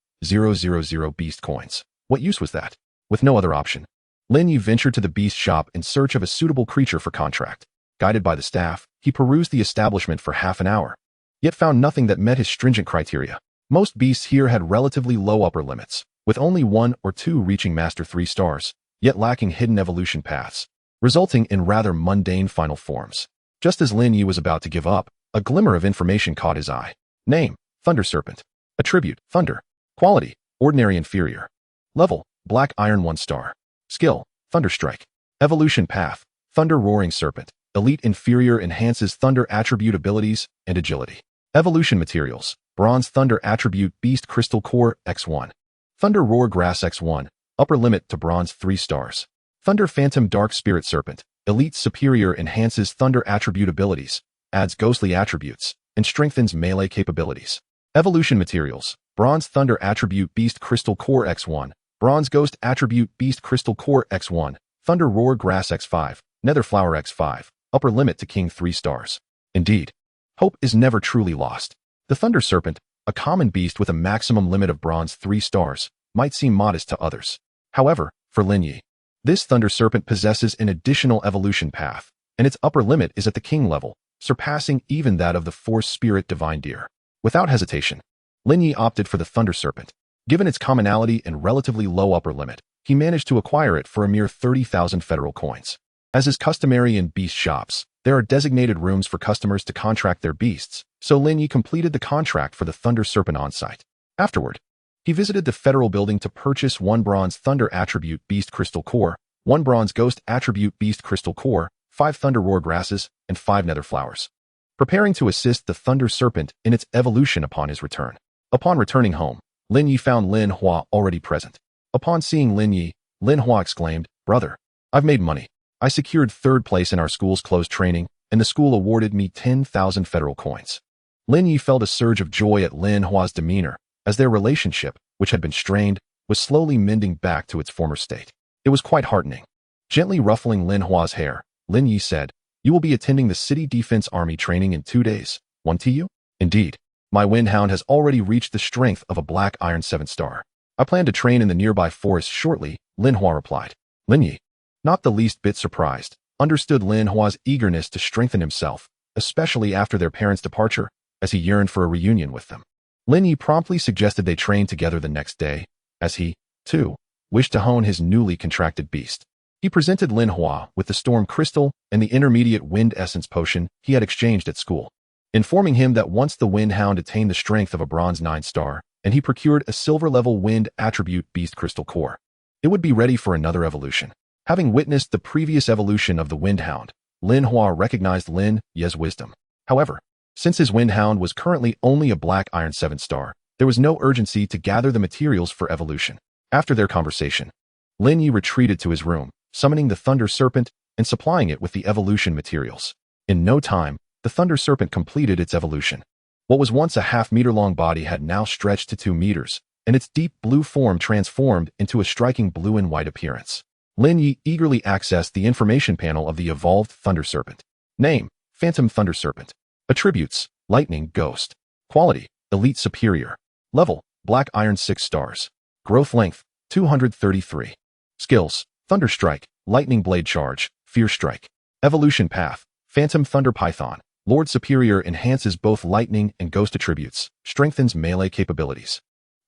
beast coins. What use was that? With no other option, Lin Yi ventured to the beast shop in search of a suitable creature for contract. Guided by the staff, he perused the establishment for half an hour, yet found nothing that met his stringent criteria. Most beasts here had relatively low upper limits, with only 1 or 2 reaching Master 3 stars, yet lacking hidden evolution paths, resulting in rather mundane final forms. Just as Lin Yi was about to give up, a glimmer of information caught his eye. Name, Thunder Serpent. Attribute, Thunder. Quality, Ordinary Inferior. Level, Black Iron 1 star. Skill, Thunderstrike. Evolution Path, Thunder Roaring Serpent. Elite Inferior enhances Thunder attribute abilities and agility. Evolution Materials, Bronze Thunder Attribute Beast Crystal Core X1. Thunder Roar Grass X1, upper limit to Bronze 3 stars. Thunder Phantom Dark Spirit Serpent, Elite Superior enhances Thunder attribute abilities, adds ghostly attributes, and strengthens melee capabilities. Evolution Materials, Bronze Thunder Attribute Beast Crystal Core X1, Bronze Ghost Attribute Beast Crystal Core X1, Thunder Roar Grass X5, Nether Flower X5, upper limit to King 3 stars. Indeed, hope is never truly lost. The Thunder Serpent, a common beast with a maximum limit of Bronze 3 stars, might seem modest to others. However, for Lin Yi, this Thunder Serpent possesses an additional evolution path, and its upper limit is at the King level, surpassing even that of the 4 Spirit Divine Deer. Without hesitation, Lin Yi opted for the Thunder Serpent. Given its commonality and relatively low upper limit, he managed to acquire it for a mere 30,000 federal coins. As is customary in beast shops, there are designated rooms for customers to contract their beasts, so Lin Yi completed the contract for the Thunder Serpent on site. Afterward, he visited the federal building to purchase 1 bronze Thunder Attribute Beast Crystal Core, 1 bronze Ghost Attribute Beast Crystal Core, 5 Thunder Roar Grasses, and 5 Nether Flowers, preparing to assist the Thunder Serpent in its evolution upon his return. Upon returning home, Lin Yi found Lin Hua already present. Upon seeing Lin Yi, Lin Hua exclaimed, "Brother, I've made money. I secured 3rd place in our school's closed training, and the school awarded me 10,000 federal coins." Lin Yi felt a surge of joy at Lin Hua's demeanor, as their relationship, which had been strained, was slowly mending back to its former state. It was quite heartening. Gently ruffling Lin Hua's hair, Lin Yi said, "You will be attending the City Defense Army training in 2 days, won't you?" "Indeed. My Windhound has already reached the strength of a Black Iron 7-star. I plan to train in the nearby forest shortly," Lin Hua replied. Lin Yi, not the least bit surprised, understood Lin Hua's eagerness to strengthen himself, especially after their parents' departure, as he yearned for a reunion with them. Lin Yi promptly suggested they train together the next day, as he, too, wished to hone his newly contracted beast. He presented Lin Hua with the Storm Crystal and the intermediate Wind Essence Potion he had exchanged at school, informing him that once the Windhound attained the strength of a Bronze 9-star, and he procured a silver-level Wind Attribute Beast Crystal Core, it would be ready for another evolution. Having witnessed the previous evolution of the Windhound, Lin Hua recognized Lin Ye's wisdom. However, since his Windhound was currently only a Black Iron 7-star, there was no urgency to gather the materials for evolution. After their conversation, Lin Yi retreated to his room, summoning the Thunder Serpent and supplying it with the evolution materials. In no time, the Thunder Serpent completed its evolution. What was once a half-meter-long body had now stretched to 2 meters, and its deep blue form transformed into a striking blue and white appearance. Lin Yi eagerly accessed the information panel of the evolved Thunder Serpent. Name: Phantom Thunder Serpent. Attributes: Lightning Ghost. Quality: Elite Superior. Level: Black Iron 6 stars. Growth length: 233. Skills: Thunder Strike, Lightning Blade Charge, Fierce Strike. Evolution path: Phantom Thunder Python. Lord Superior enhances both lightning and ghost attributes, strengthens melee capabilities.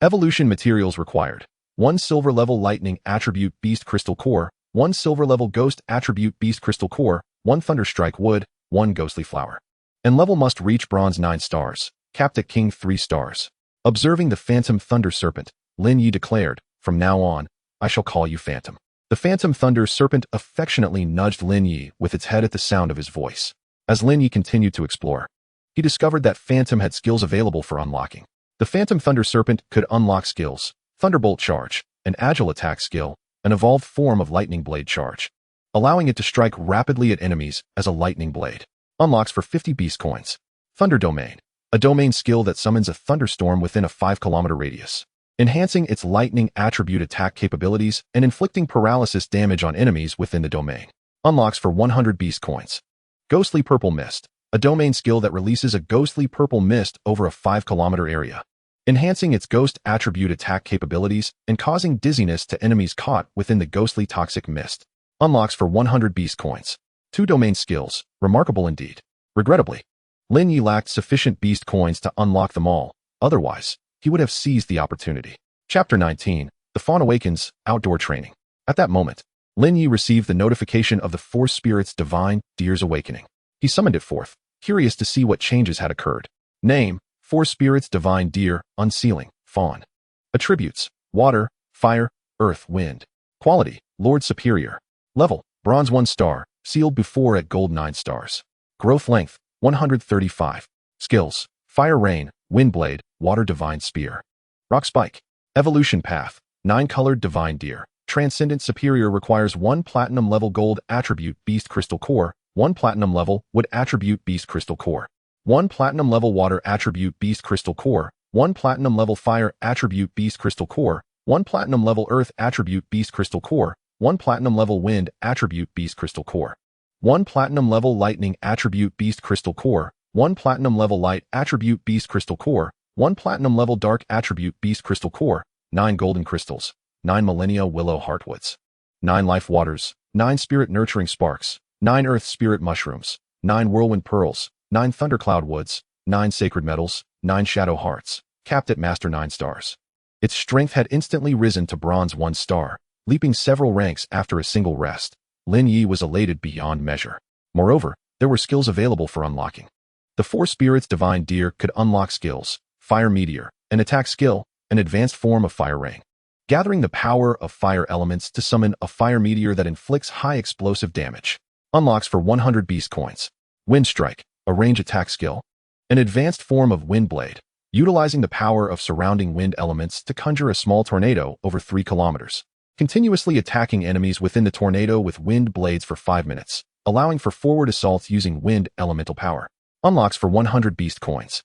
Evolution materials required: 1 silver-level Lightning Attribute Beast Crystal Core, 1 silver-level Ghost Attribute Beast Crystal Core, 1 Thunder Strike Wood, 1 Ghostly Flower. And level must reach Bronze 9 stars, capped at King 3 stars. Observing the Phantom Thunder Serpent, Lin Yi declared, "From now on, I shall call you Phantom." The Phantom Thunder Serpent affectionately nudged Lin Yi with its head at the sound of his voice. As Lin Yi continued to explore, he discovered that Phantom had skills available for unlocking. The Phantom Thunder Serpent could unlock skills: Thunderbolt Charge, an agile attack skill, an evolved form of Lightning Blade Charge, allowing it to strike rapidly at enemies as a lightning blade. Unlocks for 50 beast coins. Thunder Domain, a domain skill that summons a thunderstorm within a 5-kilometer radius, enhancing its lightning attribute attack capabilities and inflicting paralysis damage on enemies within the domain. Unlocks for 100 beast coins. Ghostly Purple Mist, a domain skill that releases a ghostly purple mist over a 5-kilometer area, enhancing its ghost attribute attack capabilities and causing dizziness to enemies caught within the ghostly toxic mist. Unlocks for 100 beast coins. 2 domain skills, remarkable indeed. Regrettably, Lin Yi lacked sufficient beast coins to unlock them all, otherwise, he would have seized the opportunity. Chapter 19, The Fawn Awakens, Outdoor Training. At that moment, Lin Yi received the notification of the Force Spirit's Divine Deer's Awakening. He summoned it forth, curious to see what changes had occurred. Name: Force Spirit's Divine Deer, Unsealing, Fawn. Attributes: Water, Fire, Earth, Wind. Quality: Lord Superior. Level: Bronze 1 star, sealed before at Gold 9 stars. Growth length: 135. Skills: Fire Rain, Wind Blade, Water Divine Spear. Rock Spike. Evolution path: 9-colored Divine Deer. Transcendent Superior requires 1 Platinum level Gold Attribute Beast Crystal Core, 1 Platinum level Wood Attribute Beast Crystal Core, 1 Platinum level Water Attribute Beast Crystal Core, 1 Platinum level Fire Attribute Beast Crystal Core, 1 Platinum level Earth Attribute Beast Crystal Core, 1 Platinum level Wind Attribute Beast Crystal Core, 1 Platinum level Lightning Attribute Beast Crystal Core, 1 Platinum level Light Attribute Beast Crystal Core, 1 Platinum level Dark Attribute Beast Crystal Core, 9 Golden Crystals, 9 Millennia Willow Heartwoods, 9 Life Waters, 9 Spirit Nurturing Sparks, 9 Earth Spirit Mushrooms, 9 Whirlwind Pearls, 9 Thundercloud Woods, 9 Sacred Metals, 9 Shadow Hearts, capped at Master 9 stars. Its strength had instantly risen to Bronze 1 star, leaping several ranks after a single rest. Lin Yi was elated beyond measure. Moreover, there were skills available for unlocking. The Four Spirits Divine Deer could unlock skills, Fire Meteor, an attack skill, an advanced form of Fire Rain. Gathering the power of fire elements to summon a Fire Meteor that inflicts high explosive damage. Unlocks for 100 Beast Coins. Wind Strike, a range attack skill. An advanced form of Wind Blade, utilizing the power of surrounding wind elements to conjure a small tornado over 3 kilometers. Continuously attacking enemies within the tornado with wind blades for 5 minutes, allowing for forward assaults using wind elemental power. Unlocks for 100 Beast Coins.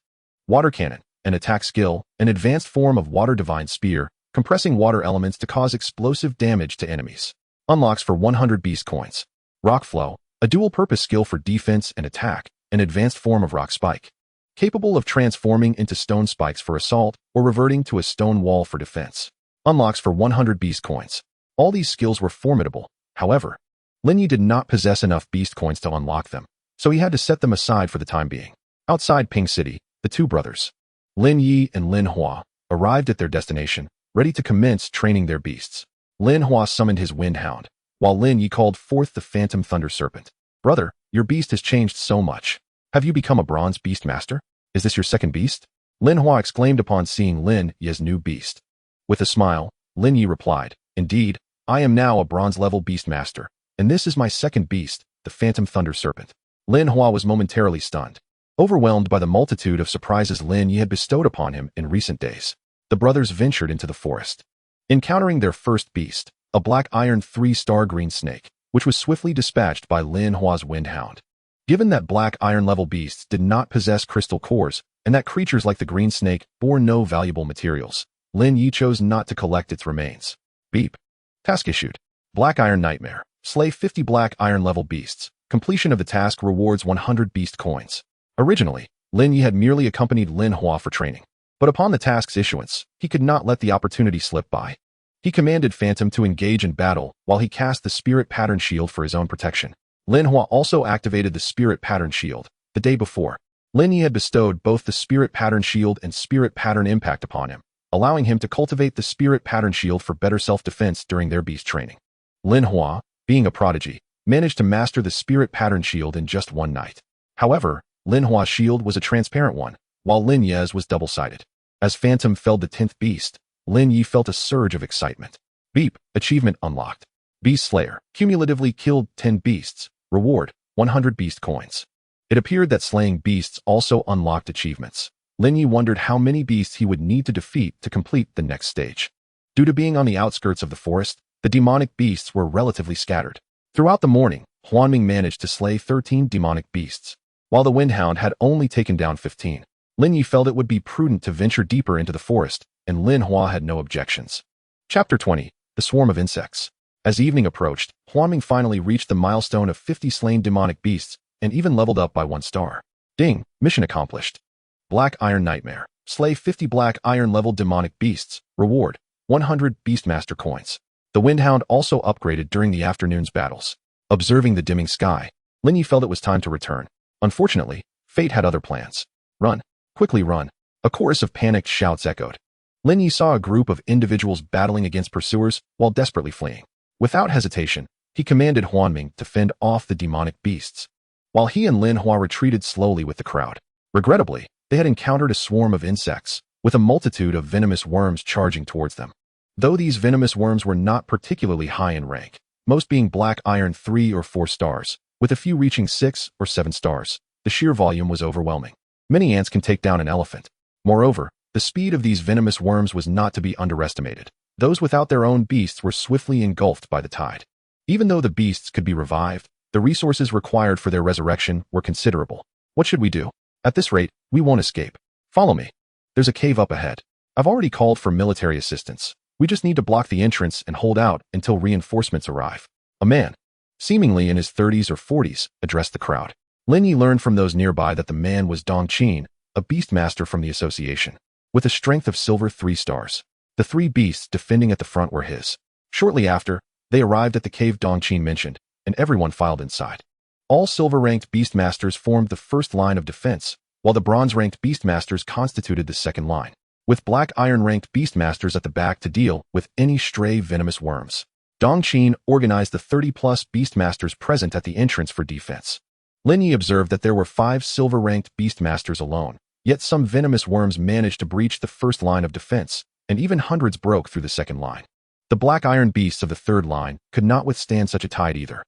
Water Cannon, an attack skill, an advanced form of Water Divine Spear, compressing water elements to cause explosive damage to enemies. Unlocks for 100 Beast Coins. Rock Flow, a dual-purpose skill for defense and attack, an advanced form of Rock Spike. Capable of transforming into stone spikes for assault or reverting to a stone wall for defense. Unlocks for 100 Beast Coins. All these skills were formidable. However, Lin Yi did not possess enough Beast Coins to unlock them, so he had to set them aside for the time being. Outside Ping City, the two brothers, Lin Yi and Lin Hua, arrived at their destination, ready to commence training their beasts. Lin Hua summoned his Wind Hound, while Lin Yi called forth the Phantom Thunder Serpent. Brother, your beast has changed so much. Have you become a bronze beast master? Is this your second beast? Lin Hua exclaimed upon seeing Lin Yi's new beast. With a smile, Lin Yi replied, Indeed, I am now a bronze-level beast master, and this is my second beast, the Phantom Thunder Serpent. Lin Hua was momentarily stunned, overwhelmed by the multitude of surprises Lin Yi had bestowed upon him in recent days. The brothers ventured into the forest, encountering their first beast, a black iron 3-star green snake, which was swiftly dispatched by Lin Hua's Wind Hound. Given that black iron-level beasts did not possess crystal cores, and that creatures like the green snake bore no valuable materials, Lin Yi chose not to collect its remains. Beep. Task issued. Black Iron Nightmare. Slay 50 black iron-level beasts. Completion of the task rewards 100 beast coins. Originally, Lin Yi had merely accompanied Lin Hua for training, but upon the task's issuance, he could not let the opportunity slip by. He commanded Phantom to engage in battle while he cast the Spirit Pattern Shield for his own protection. Lin Hua also activated the Spirit Pattern Shield. The day before, Lin Yi had bestowed both the Spirit Pattern Shield and Spirit Pattern Impact upon him, allowing him to cultivate the Spirit Pattern Shield for better self-defense during their beast training. Lin Hua, being a prodigy, managed to master the Spirit Pattern Shield in just one night. However, Lin Hua's shield was a transparent one, while Lin Yi's was double-sided. As Phantom felled the 10th beast, Lin Yi felt a surge of excitement. Beep, achievement unlocked. Beast Slayer, cumulatively killed 10 beasts, reward, 100 beast coins. It appeared that slaying beasts also unlocked achievements. Lin Yi wondered how many beasts he would need to defeat to complete the next stage. Due to being on the outskirts of the forest, the demonic beasts were relatively scattered. Throughout the morning, Huanming managed to slay 13 demonic beasts, while the Windhound had only taken down 15. Lin Yi felt it would be prudent to venture deeper into the forest, and Lin Hua had no objections. Chapter 20. The Swarm of Insects. As evening approached, Huanming finally reached the milestone of 50 slain demonic beasts, and even leveled up by 1 star. Ding, mission accomplished. Black Iron Nightmare. Slay 50 black iron-level demonic beasts. Reward, 100 Beastmaster coins. The Windhound also upgraded during the afternoon's battles. Observing the dimming sky, Lin Yi felt it was time to return. Unfortunately, fate had other plans. Run. Quickly run. A chorus of panicked shouts echoed. Lin Yi saw a group of individuals battling against pursuers while desperately fleeing. Without hesitation, he commanded Huanming to fend off the demonic beasts, while he and Lin Hua retreated slowly with the crowd. Regrettably, they had encountered a swarm of insects, with a multitude of venomous worms charging towards them. Though these venomous worms were not particularly high in rank, most being black iron 3 or 4 stars, with a few reaching 6 or 7 stars, the sheer volume was overwhelming. Many ants can take down an elephant. Moreover, the speed of these venomous worms was not to be underestimated. Those without their own beasts were swiftly engulfed by the tide. Even though the beasts could be revived, the resources required for their resurrection were considerable. What should we do? At this rate, we won't escape. Follow me. There's a cave up ahead. I've already called for military assistance. We just need to block the entrance and hold out until reinforcements arrive. A man, seemingly in his 30s or 40s, addressed the crowd. Lin Yi learned from those nearby that the man was Dong Qin, a beastmaster from the association, with a strength of silver 3 stars. The 3 beasts defending at the front were his. Shortly after, they arrived at the cave Dong Qin mentioned, and everyone filed inside. All silver-ranked beastmasters formed the first line of defense, while the bronze-ranked beastmasters constituted the second line, with black iron-ranked beastmasters at the back to deal with any stray venomous worms. Dongqin organized the 30-plus Beastmasters present at the entrance for defense. Lin Yi observed that there were 5 silver-ranked Beastmasters alone, yet some venomous worms managed to breach the first line of defense, and even hundreds broke through the second line. The black iron beasts of the third line could not withstand such a tide either,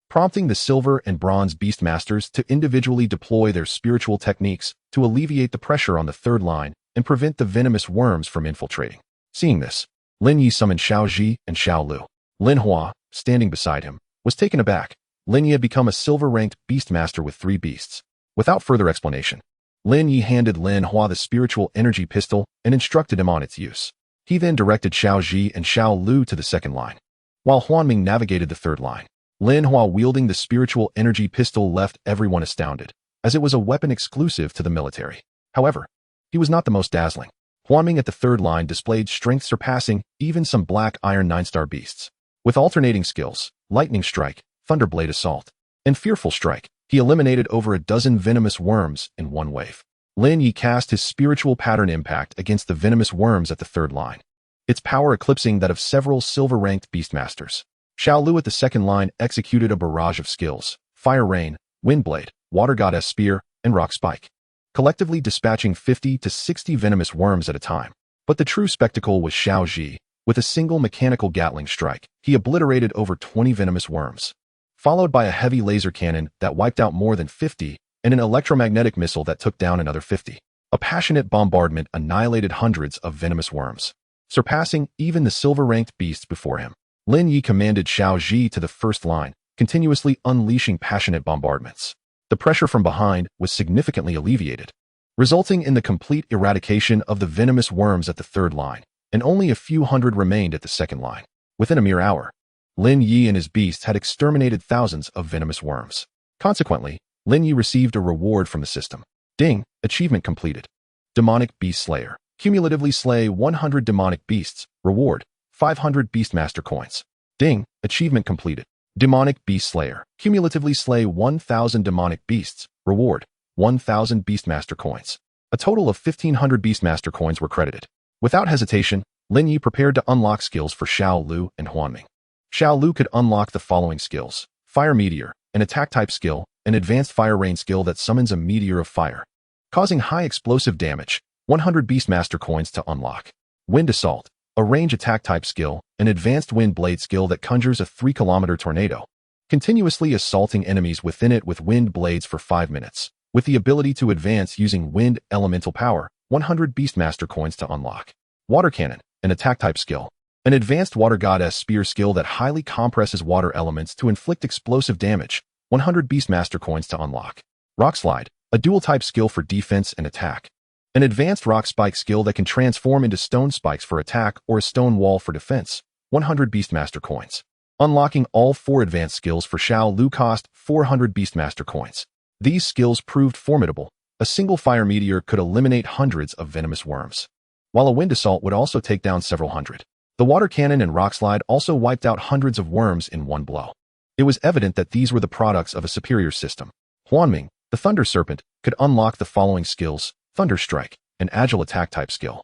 prompting the silver and bronze Beastmasters to individually deploy their spiritual techniques to alleviate the pressure on the third line and prevent the venomous worms from infiltrating. Seeing this, Lin Yi summoned Xiao Ji and Xiao Lu. Lin Hua, standing beside him, was taken aback. Lin Yi had become a silver-ranked Beastmaster with 3 beasts. Without further explanation, Lin Yi handed Lin Hua the spiritual energy pistol and instructed him on its use. He then directed Xiao Ji and Xiao Lu to the second line, while Huanming navigated the third line. Lin Hua wielding the spiritual energy pistol left everyone astounded, as it was a weapon exclusive to the military. However, he was not the most dazzling. Huanming at the third line displayed strength surpassing even some black iron 9-star beasts. With alternating skills, Lightning Strike, Thunderblade Assault, and Fearful Strike, he eliminated over a dozen venomous worms in one wave. Lin Yi cast his spiritual pattern impact against the venomous worms at the third line, its power eclipsing that of several silver-ranked Beastmasters. Xiao Lu at the second line executed a barrage of skills: Fire Rain, Windblade, Water Goddess Spear, and Rock Spike, collectively dispatching 50 to 60 venomous worms at a time. But the true spectacle was Xiao Ji. With a single mechanical Gatling strike, he obliterated over 20 venomous worms, followed by a heavy laser cannon that wiped out more than 50 and an electromagnetic missile that took down another 50. A passionate bombardment annihilated hundreds of venomous worms, surpassing even the silver-ranked beasts before him. Lin Yi commanded Xiao Ji to the first line, continuously unleashing passionate bombardments. The pressure from behind was significantly alleviated, resulting in the complete eradication of the venomous worms at the third line, and only a few hundred remained at the second line. Within a mere hour, Lin Yi and his beasts had exterminated thousands of venomous worms. Consequently, Lin Yi received a reward from the system. Ding, achievement completed. Demonic Beast Slayer. Cumulatively slay 100 demonic beasts. Reward, 500 Beastmaster coins. Ding, achievement completed. Demonic Beast Slayer. Cumulatively slay 1,000 demonic beasts. Reward, 1,000 Beastmaster coins. A total of 1,500 Beastmaster coins were credited. Without hesitation, Lin Yi prepared to unlock skills for Xiao Lu and Huanming. Xiao Lu could unlock the following skills: Fire Meteor, an attack-type skill, an advanced Fire Rain skill that summons a meteor of fire, causing high explosive damage, 100 Beastmaster coins to unlock. Wind Assault, a range attack-type skill, an advanced Wind Blade skill that conjures a 3-kilometer tornado, continuously assaulting enemies within it with wind blades for 5 minutes, with the ability to advance using wind elemental power, 100 Beastmaster coins to unlock. Water Cannon, an attack-type skill, an advanced Water Goddess Spear skill that highly compresses water elements to inflict explosive damage, 100 Beastmaster coins to unlock. Rock Slide, a dual-type skill for defense and attack, an advanced Rock Spike skill that can transform into stone spikes for attack or a stone wall for defense, 100 Beastmaster coins. Unlocking all 4 advanced skills for Xiao Lu cost 400 Beastmaster coins. These skills proved formidable. A single Fire Meteor could eliminate hundreds of venomous worms, while a Wind Assault would also take down several hundred. The Water Cannon and Rock Slide also wiped out hundreds of worms in one blow. It was evident that these were the products of a superior system. Huanming, the Thunder Serpent, could unlock the following skills: Thunder Strike, an agile attack-type skill,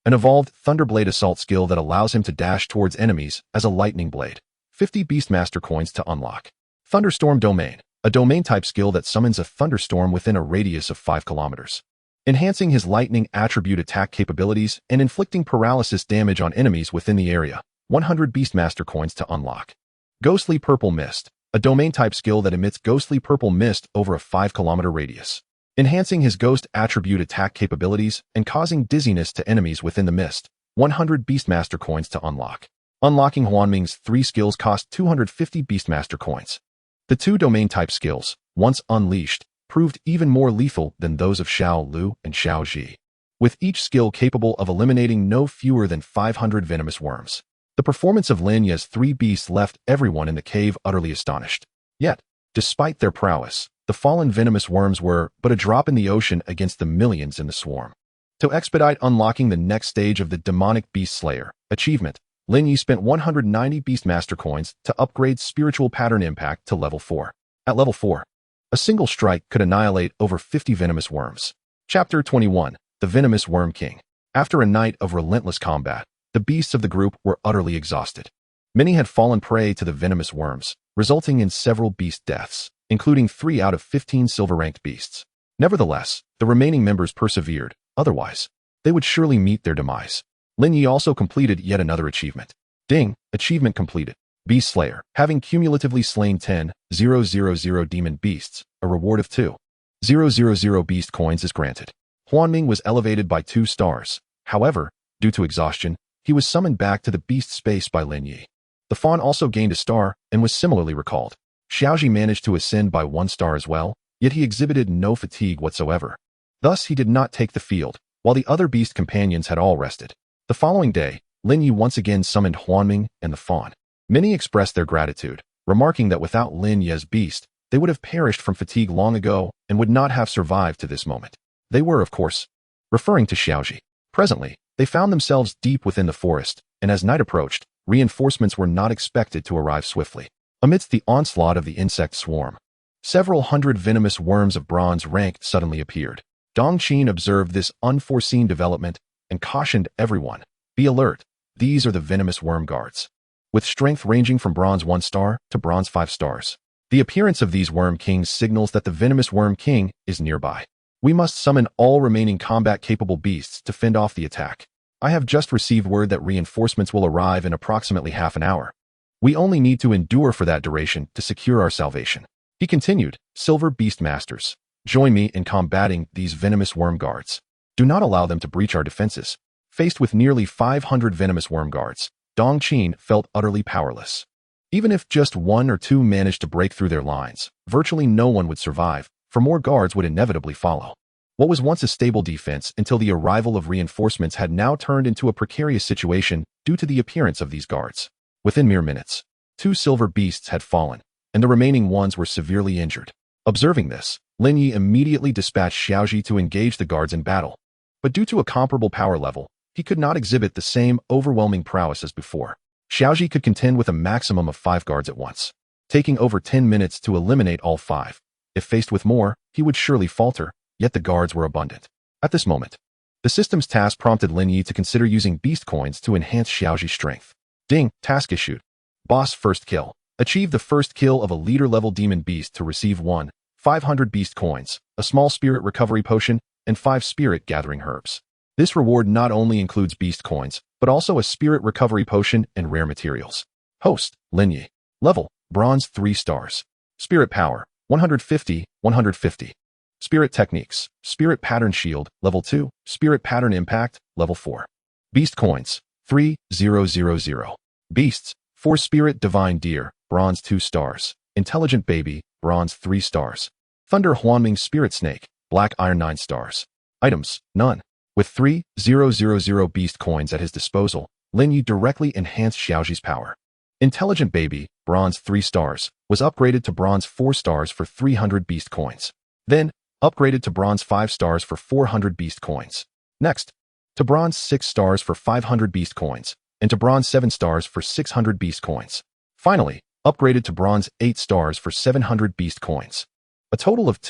an evolved Thunderblade Assault skill that allows him to dash towards enemies as a lightning blade, 50 Beastmaster coins to unlock. Thunderstorm Domain, a domain-type skill that summons a thunderstorm within a radius of 5 kilometers, enhancing his lightning attribute attack capabilities and inflicting paralysis damage on enemies within the area, 100 Beastmaster coins to unlock. Ghostly Purple Mist, a domain-type skill that emits ghostly purple mist over a 5-kilometer radius, enhancing his ghost attribute attack capabilities and causing dizziness to enemies within the mist, 100 Beastmaster coins to unlock. Unlocking Huanming's 3 skills cost 250 Beastmaster coins. The 2 domain-type skills, once unleashed, proved even more lethal than those of Xiao Lu and Xiao Ji, with each skill capable of eliminating no fewer than 500 venomous worms. The performance of Lin Yi's 3 beasts left everyone in the cave utterly astonished. Yet, despite their prowess, the fallen venomous worms were but a drop in the ocean against the millions in the swarm. To expedite unlocking the next stage of the Demonic Beast Slayer achievement, Lin Yi spent 190 Beastmaster coins to upgrade Spiritual Pattern Impact to level 4. At level 4, a single strike could annihilate over 50 venomous worms. Chapter 21, The Venomous Worm King. After a night of relentless combat, the beasts of the group were utterly exhausted. Many had fallen prey to the venomous worms, resulting in several beast deaths, including 3 out of 15 silver-ranked beasts. Nevertheless, the remaining members persevered, otherwise, they would surely meet their demise. Lin Yi also completed yet another achievement. Ding, achievement completed. Beast Slayer, having cumulatively slain 10,000 demon beasts, a reward of 2,000 beast coins is granted. Huanming was elevated by 2 stars. However, due to exhaustion, he was summoned back to the beast space by Lin Yi. The fawn also gained a star and was similarly recalled. Xiaoji managed to ascend by 1 star as well, yet he exhibited no fatigue whatsoever. Thus, he did not take the field, while the other beast companions had all rested. The following day, Lin Yi once again summoned Huanming and the fawn. Many expressed their gratitude, remarking that without Lin Yi's beast, they would have perished from fatigue long ago and would not have survived to this moment. They were, of course, referring to Xiaoji. Presently, they found themselves deep within the forest, and as night approached, reinforcements were not expected to arrive swiftly. Amidst the onslaught of the insect swarm, several hundred venomous worms of bronze ranked suddenly appeared. Dongqin observed this unforeseen development and cautioned everyone, "Be alert, these are the venomous worm guards," with strength ranging from bronze 1 star to bronze 5 stars. The appearance of these worm kings signals that the venomous worm king is nearby. We must summon all remaining combat-capable beasts to fend off the attack. I have just received word that reinforcements will arrive in approximately half an hour. We only need to endure for that duration to secure our salvation. He continued, "Silver Beast Masters, join me in combating these venomous worm guards. Do not allow them to breach our defenses." Faced with nearly 500 venomous worm guards, Dongqin felt utterly powerless. Even if just 1 or 2 managed to break through their lines, virtually no one would survive, for more guards would inevitably follow. What was once a stable defense until the arrival of reinforcements had now turned into a precarious situation due to the appearance of these guards. Within mere minutes, 2 silver beasts had fallen, and the remaining ones were severely injured. Observing this, Lin Yi immediately dispatched Xiaoji to engage the guards in battle. But due to a comparable power level, he could not exhibit the same overwhelming prowess as before. Xiaoji could contend with a maximum of 5 guards at once, taking over 10 minutes to eliminate all 5. If faced with more, he would surely falter, yet the guards were abundant. At this moment, the system's task prompted Lin Yi to consider using beast coins to enhance Xiaoji's strength. Ding, task issued. Boss first kill. Achieve the first kill of a leader-level demon beast to receive 1,500 beast coins, a small spirit recovery potion, and 5 spirit gathering herbs. This reward not only includes beast coins, but also a spirit recovery potion and rare materials. Host, Lin Yi. Level, bronze 3 stars. Spirit power, 150, 150. Spirit techniques, spirit pattern shield, level 2, spirit pattern impact, level 4. Beast coins, 3,000. Beasts, 4 spirit divine deer, bronze 2 stars. Intelligent baby, bronze 3 stars. Thunder Huanming spirit snake, black iron 9 stars. Items, none. With 3,000 beast coins at his disposal, Lin Yi directly enhanced Xiaoji's power. Intelligent baby, bronze 3 stars, was upgraded to bronze 4 stars for 300 beast coins. Then, upgraded to bronze 5 stars for 400 beast coins. Next, to bronze 6 stars for 500 beast coins, and to bronze 7 stars for 600 beast coins. Finally, upgraded to bronze 8 stars for 700 beast coins. A total of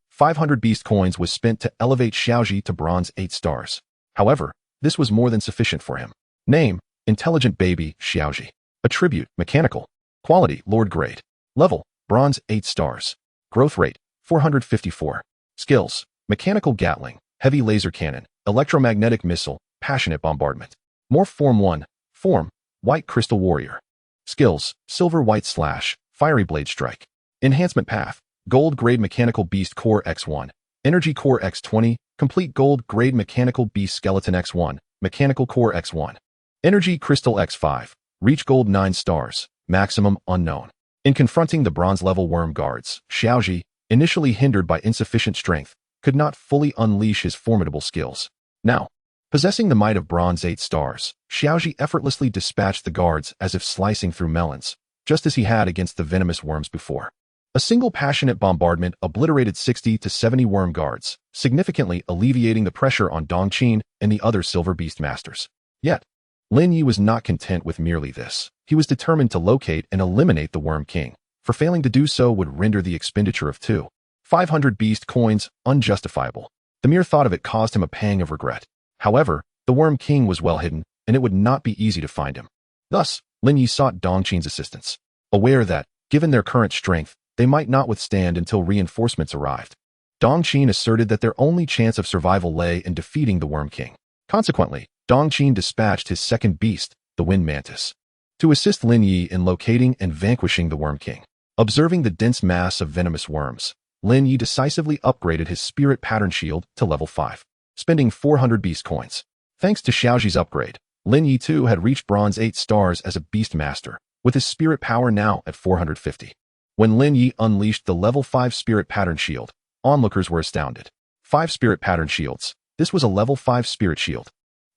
500 beast coins was spent to elevate Xiaoji to bronze 8 stars. However, this was more than sufficient for him. Name, Intelligent Baby, Xiaoji. Attribute, Mechanical. Quality, Lord Grade. Level, bronze 8 stars. Growth rate, 454. Skills, Mechanical Gatling, Heavy Laser Cannon, Electromagnetic Missile, Passionate Bombardment. Morph Form 1, Form, White Crystal Warrior. Skills, Silver White Slash, Fiery Blade Strike. Enhancement Path, Gold Grade Mechanical Beast Core X1, Energy Core X20, Complete Gold Grade Mechanical Beast Skeleton X1, Mechanical Core X1. Energy Crystal X5, Reach Gold 9 stars, Maximum Unknown. In confronting the bronze-level worm guards, Xiaoji, initially hindered by insufficient strength, could not fully unleash his formidable skills. Now, possessing the might of bronze 8 stars, Xiaoji effortlessly dispatched the guards as if slicing through melons, just as he had against the venomous worms before. A single passionate bombardment obliterated 60 to 70 worm guards, significantly alleviating the pressure on Dongqin and the other Silver Beast Masters. Yet, Lin Yi was not content with merely this. He was determined to locate and eliminate the Worm King, for failing to do so would render the expenditure of 500 beast coins unjustifiable. The mere thought of it caused him a pang of regret. However, the Worm King was well hidden, and it would not be easy to find him. Thus, Lin Yi sought Dongqin's assistance, aware that, given their current strength, they might not withstand until reinforcements arrived. Dongqin asserted that their only chance of survival lay in defeating the Worm King. Consequently, Dongqin dispatched his second beast, the Wind Mantis, to assist Lin Yi in locating and vanquishing the Worm King. Observing the dense mass of venomous worms, Lin Yi decisively upgraded his spirit pattern shield to level 5, spending 400 beast coins. Thanks to Xiaoji's upgrade, Lin Yi too had reached bronze 8 stars as a beast master, with his spirit power now at 450. When Lin Yi unleashed the level 5 spirit pattern shield, onlookers were astounded. 5 spirit pattern shields. This was a level 5 spirit shield.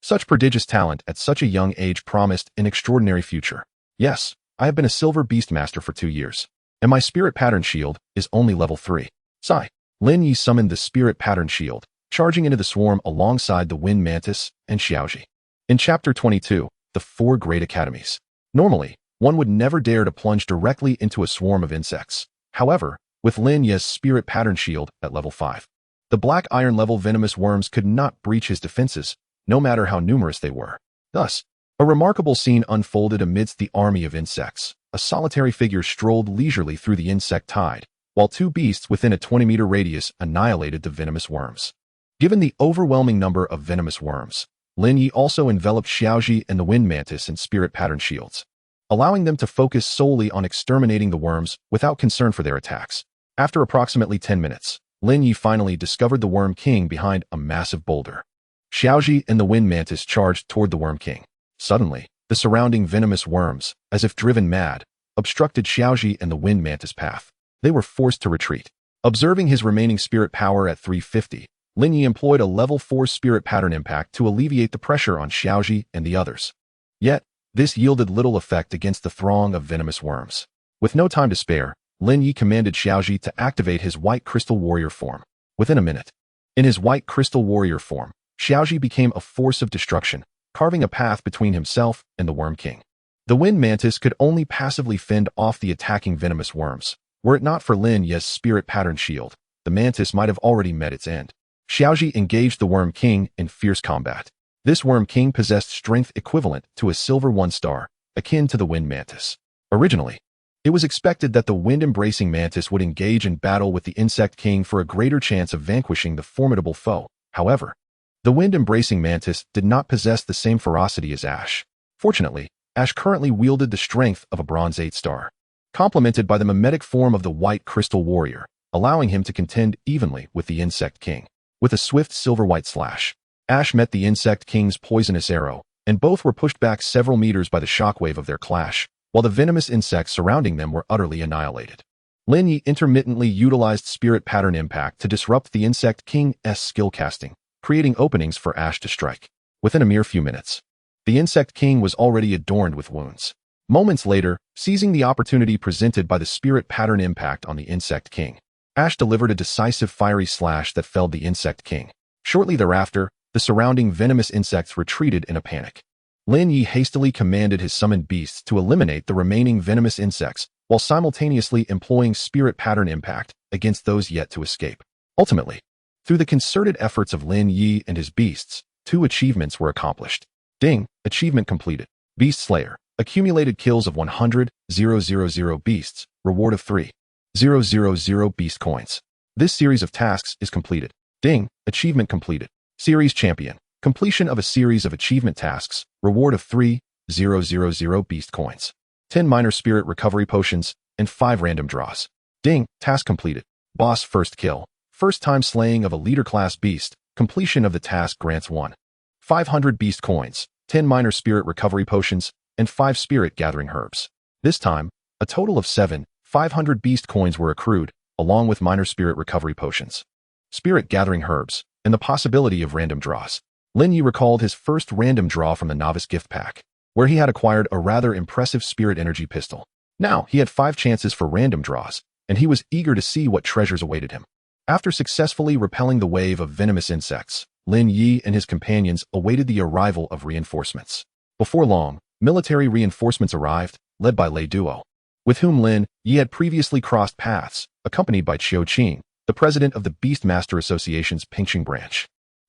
Such prodigious talent at such a young age promised an extraordinary future. Yes, I have been a silver beast master for 2 years, and my spirit pattern shield is only level 3. Sigh. Lin Yi summoned the spirit pattern shield, charging into the swarm alongside the Wind Mantis and Xiaoji. In Chapter 22, the 4 Great Academies. Normally, one would never dare to plunge directly into a swarm of insects. However, with Lin Yi's spirit pattern shield at level 5, the black iron level venomous worms could not breach his defenses, no matter how numerous they were. Thus, a remarkable scene unfolded amidst the army of insects. A solitary figure strolled leisurely through the insect tide, while 2 beasts within a 20-meter radius annihilated the venomous worms. Given the overwhelming number of venomous worms, Lin Yi also enveloped Xiaoji and the Wind Mantis in spirit pattern shields, allowing them to focus solely on exterminating the worms without concern for their attacks. After approximately 10 minutes, Lin Yi finally discovered the Worm King behind a massive boulder. Xiaoji and the Wind Mantis charged toward the Worm King. Suddenly, the surrounding venomous worms, as if driven mad, obstructed Xiaoji and the Wind Mantis' path. They were forced to retreat. Observing his remaining spirit power at 350, Lin Yi employed a level 4 spirit pattern impact to alleviate the pressure on Xiaoji and the others. Yet, this yielded little effect against the throng of venomous worms. With no time to spare, Lin Yi commanded Xiaoji to activate his White Crystal Warrior form. Within a minute, in his White Crystal Warrior form, Xiaoji became a force of destruction, carving a path between himself and the Worm King. The Wind Mantis could only passively fend off the attacking venomous worms. Were it not for Lin Yi's spirit pattern shield, the mantis might have already met its end. Xiaoji engaged the Worm King in fierce combat. This Worm King possessed strength equivalent to a silver 1-star, akin to the Wind Mantis. Originally, it was expected that the wind-embracing mantis would engage in battle with the Insect King for a greater chance of vanquishing the formidable foe. However, the wind-embracing mantis did not possess the same ferocity as Ash. Fortunately, Ash currently wielded the strength of a bronze 8-star, complemented by the mimetic form of the White Crystal Warrior, allowing him to contend evenly with the Insect King. With a swift silver-white slash, Ash met the Insect King's poisonous arrow, and both were pushed back several meters by the shockwave of their clash, while the venomous insects surrounding them were utterly annihilated. Lin Yi intermittently utilized Spirit Pattern Impact to disrupt the Insect King's skill casting, creating openings for Ash to strike. Within a mere few minutes, the Insect King was already adorned with wounds. Moments later, seizing the opportunity presented by the Spirit Pattern Impact on the Insect King, Ash delivered a decisive fiery slash that felled the Insect King. Shortly thereafter, the surrounding venomous insects retreated in a panic. Lin Yi hastily commanded his summoned beasts to eliminate the remaining venomous insects while simultaneously employing Spirit Pattern Impact against those yet to escape. Ultimately, through the concerted efforts of Lin Yi and his beasts, 2 achievements were accomplished. Ding! Achievement completed. Beast Slayer. Accumulated kills of 100,000 beasts. Reward of 3,000 beast coins. This series of tasks is completed. Ding! Achievement completed. Series Champion. Completion of a series of achievement tasks. Reward of 3,000 beast coins. 10 minor spirit recovery potions, and 5 random draws. Ding! Task completed. Boss first kill. First time slaying of a leader class beast. Completion of the task grants 1,500 beast coins, 10 minor spirit recovery potions, and 5 spirit gathering herbs. This time, a total of 7,500 beast coins were accrued, along with minor spirit recovery potions, spirit gathering herbs, and the possibility of random draws. Lin Yi recalled his first random draw from the novice gift pack, where he had acquired a rather impressive spirit energy pistol. Now he had 5 chances for random draws, and he was eager to see what treasures awaited him. After successfully repelling the wave of venomous insects, Lin Yi and his companions awaited the arrival of reinforcements. Before long, military reinforcements arrived, led by Lei Duo, with whom Lin Yi had previously crossed paths, accompanied by Qiu Qing, the president of the Beastmaster Association's Pingqing branch.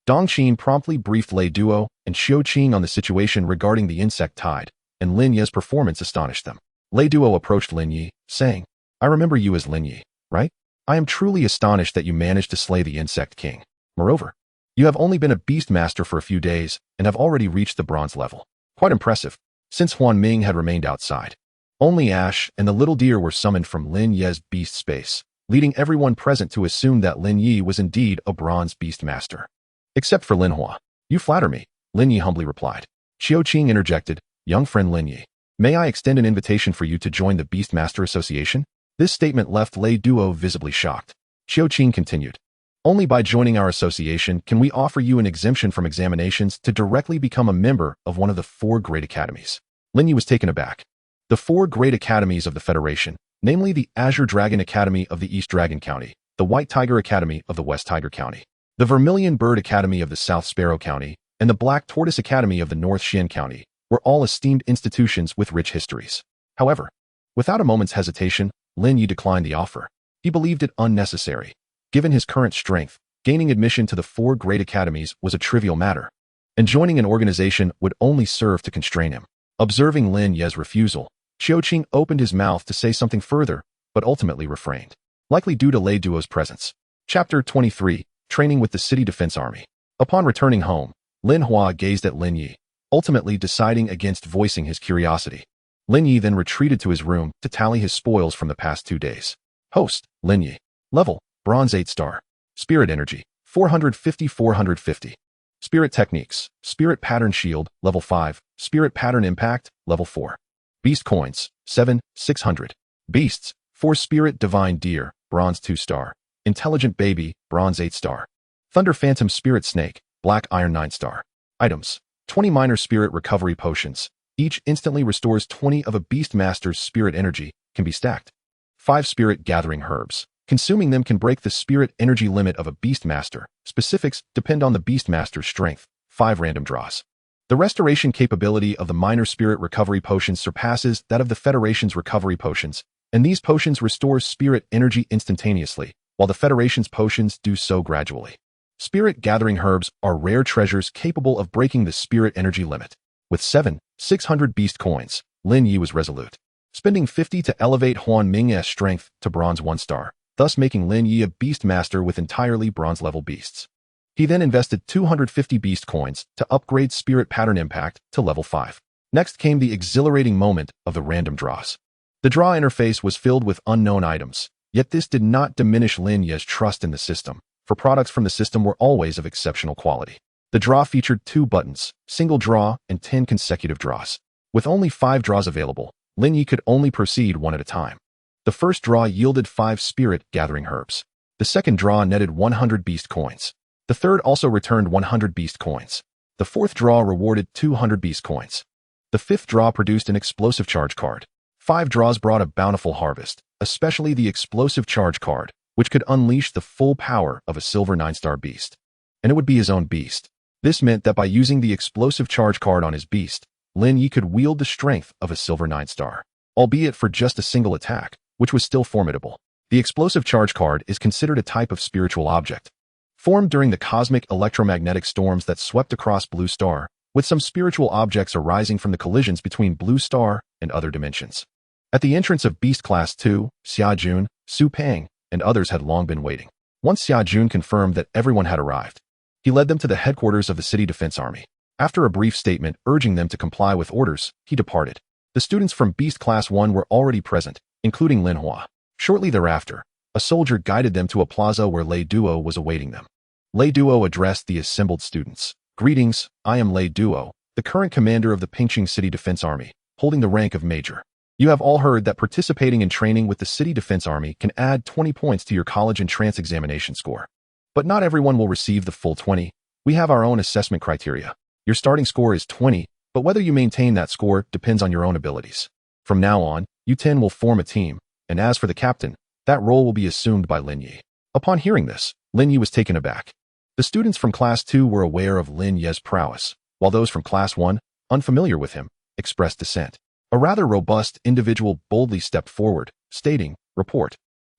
Dongqin promptly briefed Lei Duo and Qiu Qing on the situation regarding the insect tide, and Lin Ye's performance astonished them. Lei Duo approached Lin Ye, saying, "I remember you as Lin Ye, right? I am truly astonished that you managed to slay the Insect King. Moreover, you have only been a beast master for a few days and have already reached the bronze level. Quite impressive." Since Huan Ming had remained outside, only Ash and the little deer were summoned from Lin Ye's beast space, leading everyone present to assume that Lin Ye was indeed a bronze beast master. Except for Lin Hua. "You flatter me," Lin Ye humbly replied. Qiao Qing interjected, "Young friend Lin Ye, may I extend an invitation for you to join the Beastmaster Association?" This statement left Lei Duo visibly shocked. Qiao Qing continued, "Only by joining our association can we offer you an exemption from examinations to directly become a member of one of the 4 great academies." Lin Ye was taken aback. The 4 great academies of the Federation, namely the Azure Dragon Academy of the East Dragon County, the White Tiger Academy of the West Tiger County, the Vermilion Bird Academy of the South Sparrow County, and the Black Tortoise Academy of the North Xian County, were all esteemed institutions with rich histories. However, without a moment's hesitation, Lin Ye declined the offer. He believed it unnecessary. Given his current strength, gaining admission to the 4 great academies was a trivial matter, and joining an organization would only serve to constrain him. Observing Lin Ye's refusal, Qiao Qing opened his mouth to say something further, but ultimately refrained, likely due to Lei Duo's presence. Chapter 23, Training with the City Defense Army. Upon returning home, Lin Hua gazed at Lin Ye, ultimately deciding against voicing his curiosity. Lin Ye then retreated to his room to tally his spoils from the past 2 days. Host, Lin Ye. Level, Bronze 8 star. Spirit Energy, 450. Spirit Techniques, Spirit Pattern Shield, Level 5, Spirit Pattern Impact, Level 4. Beast Coins, 600. Beasts, 4 Spirit Divine Deer, Bronze 2 star. Intelligent Baby, Bronze 8 star. Thunder Phantom Spirit Snake, Black Iron 9 star. Items, 20 Minor Spirit Recovery Potions. Each instantly restores 20 of a Beastmaster's spirit energy, can be stacked. 5 Spirit Gathering Herbs. Consuming them can break the spirit energy limit of a Beastmaster. Specifics depend on the Beastmaster's strength. 5 random draws. The restoration capability of the minor spirit recovery potions surpasses that of the Federation's recovery potions, and these potions restore spirit energy instantaneously, while the Federation's potions do so gradually. Spirit Gathering Herbs are rare treasures capable of breaking the spirit energy limit. With 600 beast coins, Lin Ye was resolute, spending 50 to elevate Huan Ming's strength to bronze 1 star, thus making Lin Ye a beast master with entirely bronze-level beasts. He then invested 250 beast coins to upgrade Spirit Pattern Impact to level 5. Next came the exhilarating moment of the random draws. The draw interface was filled with unknown items, yet this did not diminish Lin Ye's trust in the system, for products from the system were always of exceptional quality. The draw featured 2 buttons, single draw and 10 consecutive draws. With only 5 draws available, Lin Ye could only proceed 1 at a time. The first draw yielded 5 Spirit Gathering Herbs. The second draw netted 100 beast coins. The third also returned 100 beast coins. The fourth draw rewarded 200 beast coins. The fifth draw produced an explosive charge card. 5 draws brought a bountiful harvest, especially the explosive charge card, which could unleash the full power of a silver 9-star beast. And it would be his own beast. This meant that by using the explosive charge card on his beast, Lin Ye could wield the strength of a silver 9-star, albeit for just a single attack, which was still formidable. The explosive charge card is considered a type of spiritual object, formed during the cosmic electromagnetic storms that swept across Blue Star, with some spiritual objects arising from the collisions between Blue Star and other dimensions. At the entrance of Beast Class 2, Xia Jun, Su Peng, and others had long been waiting. Once Xia Jun confirmed that everyone had arrived, he led them to the headquarters of the City Defense Army. After a brief statement urging them to comply with orders, he departed. The students from Beast Class 1 were already present, including Lin Hua. Shortly thereafter, a soldier guided them to a plaza where Lei Duo was awaiting them. Lei Duo addressed the assembled students. "Greetings, I am Lei Duo, the current commander of the Pingqing City Defense Army, holding the rank of Major. You have all heard that participating in training with the City Defense Army can add 20 points to your college entrance examination score. But not everyone will receive the full 20. We have our own assessment criteria. Your starting score is 20, but whether you maintain that score depends on your own abilities. From now on, you 10 will form a team, and as for the captain, that role will be assumed by Lin Ye." Upon hearing this, Lin Ye was taken aback. The students from Class 2 were aware of Lin Ye's prowess, while those from Class 1, unfamiliar with him, expressed dissent. A rather robust individual boldly stepped forward, stating, "Report.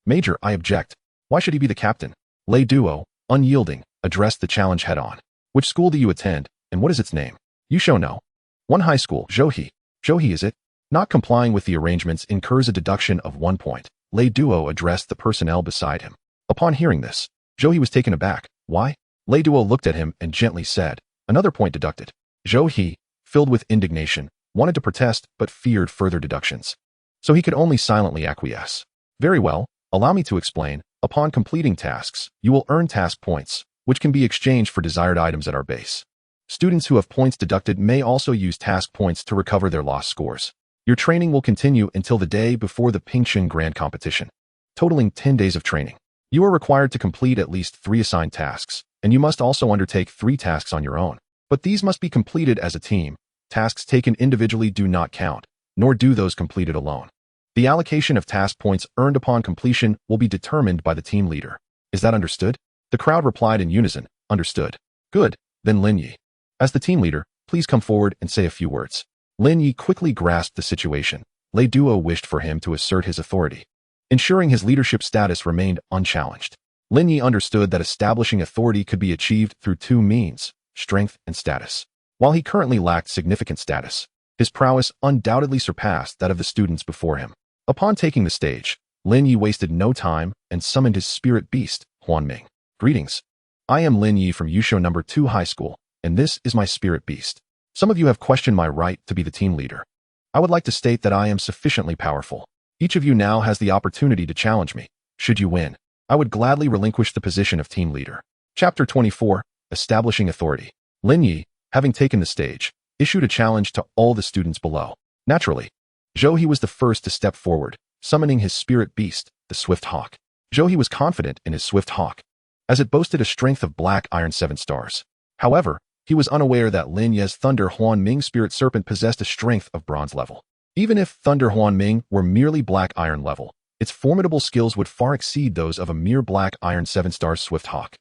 Major, I object. Why should he be the captain?" Lei Duo, unyielding, addressed the challenge head-on. "Which school do you attend, and what is its name?" "You shall know. 1 high school, Zhouhe. Zhou, is it? Not complying with the arrangements incurs a deduction of 1 point. Lei Duo addressed the personnel beside him. Upon hearing this, Zhou was taken aback. Why? Lei Duo looked at him and gently said, another point deducted. Zhou, filled with indignation, wanted to protest but feared further deductions. So he could only silently acquiesce. Very well, allow me to explain. Upon completing tasks, you will earn task points, which can be exchanged for desired items at our base. Students who have points deducted may also use task points to recover their lost scores. Your training will continue until the day before the Pingxin Grand Competition, totaling 10 days of training. You are required to complete at least 3 assigned tasks, and you must also undertake 3 tasks on your own. But these must be completed as a team. Tasks taken individually do not count, nor do those completed alone. The allocation of task points earned upon completion will be determined by the team leader. Is that understood? The crowd replied in unison, understood. Good, then Lin Yi. As the team leader, please come forward and say a few words. Lin Yi quickly grasped the situation. Lei Duo wished for him to assert his authority, ensuring his leadership status remained unchallenged. Lin Yi understood that establishing authority could be achieved through 2 means, strength and status. While he currently lacked significant status, his prowess undoubtedly surpassed that of the students before him. Upon taking the stage, Lin Yi wasted no time and summoned his spirit beast, Huanming. Greetings. I am Lin Yi from Yusho No. 2 High School, and this is my spirit beast. Some of you have questioned my right to be the team leader. I would like to state that I am sufficiently powerful. Each of you now has the opportunity to challenge me. Should you win, I would gladly relinquish the position of team leader. Chapter 24, Establishing Authority. Lin Yi, having taken the stage, issued a challenge to all the students below. Naturally, Zhou was the first to step forward, summoning his spirit beast, the Swift Hawk. Zhou was confident in his Swift Hawk, as it boasted a strength of black iron 7 stars. However, he was unaware that Lin Ye's Thunder Huanming Spirit Serpent possessed a strength of bronze level. Even if Thunder Huanming were merely black iron level, its formidable skills would far exceed those of a mere black iron 7 stars Swift Hawk,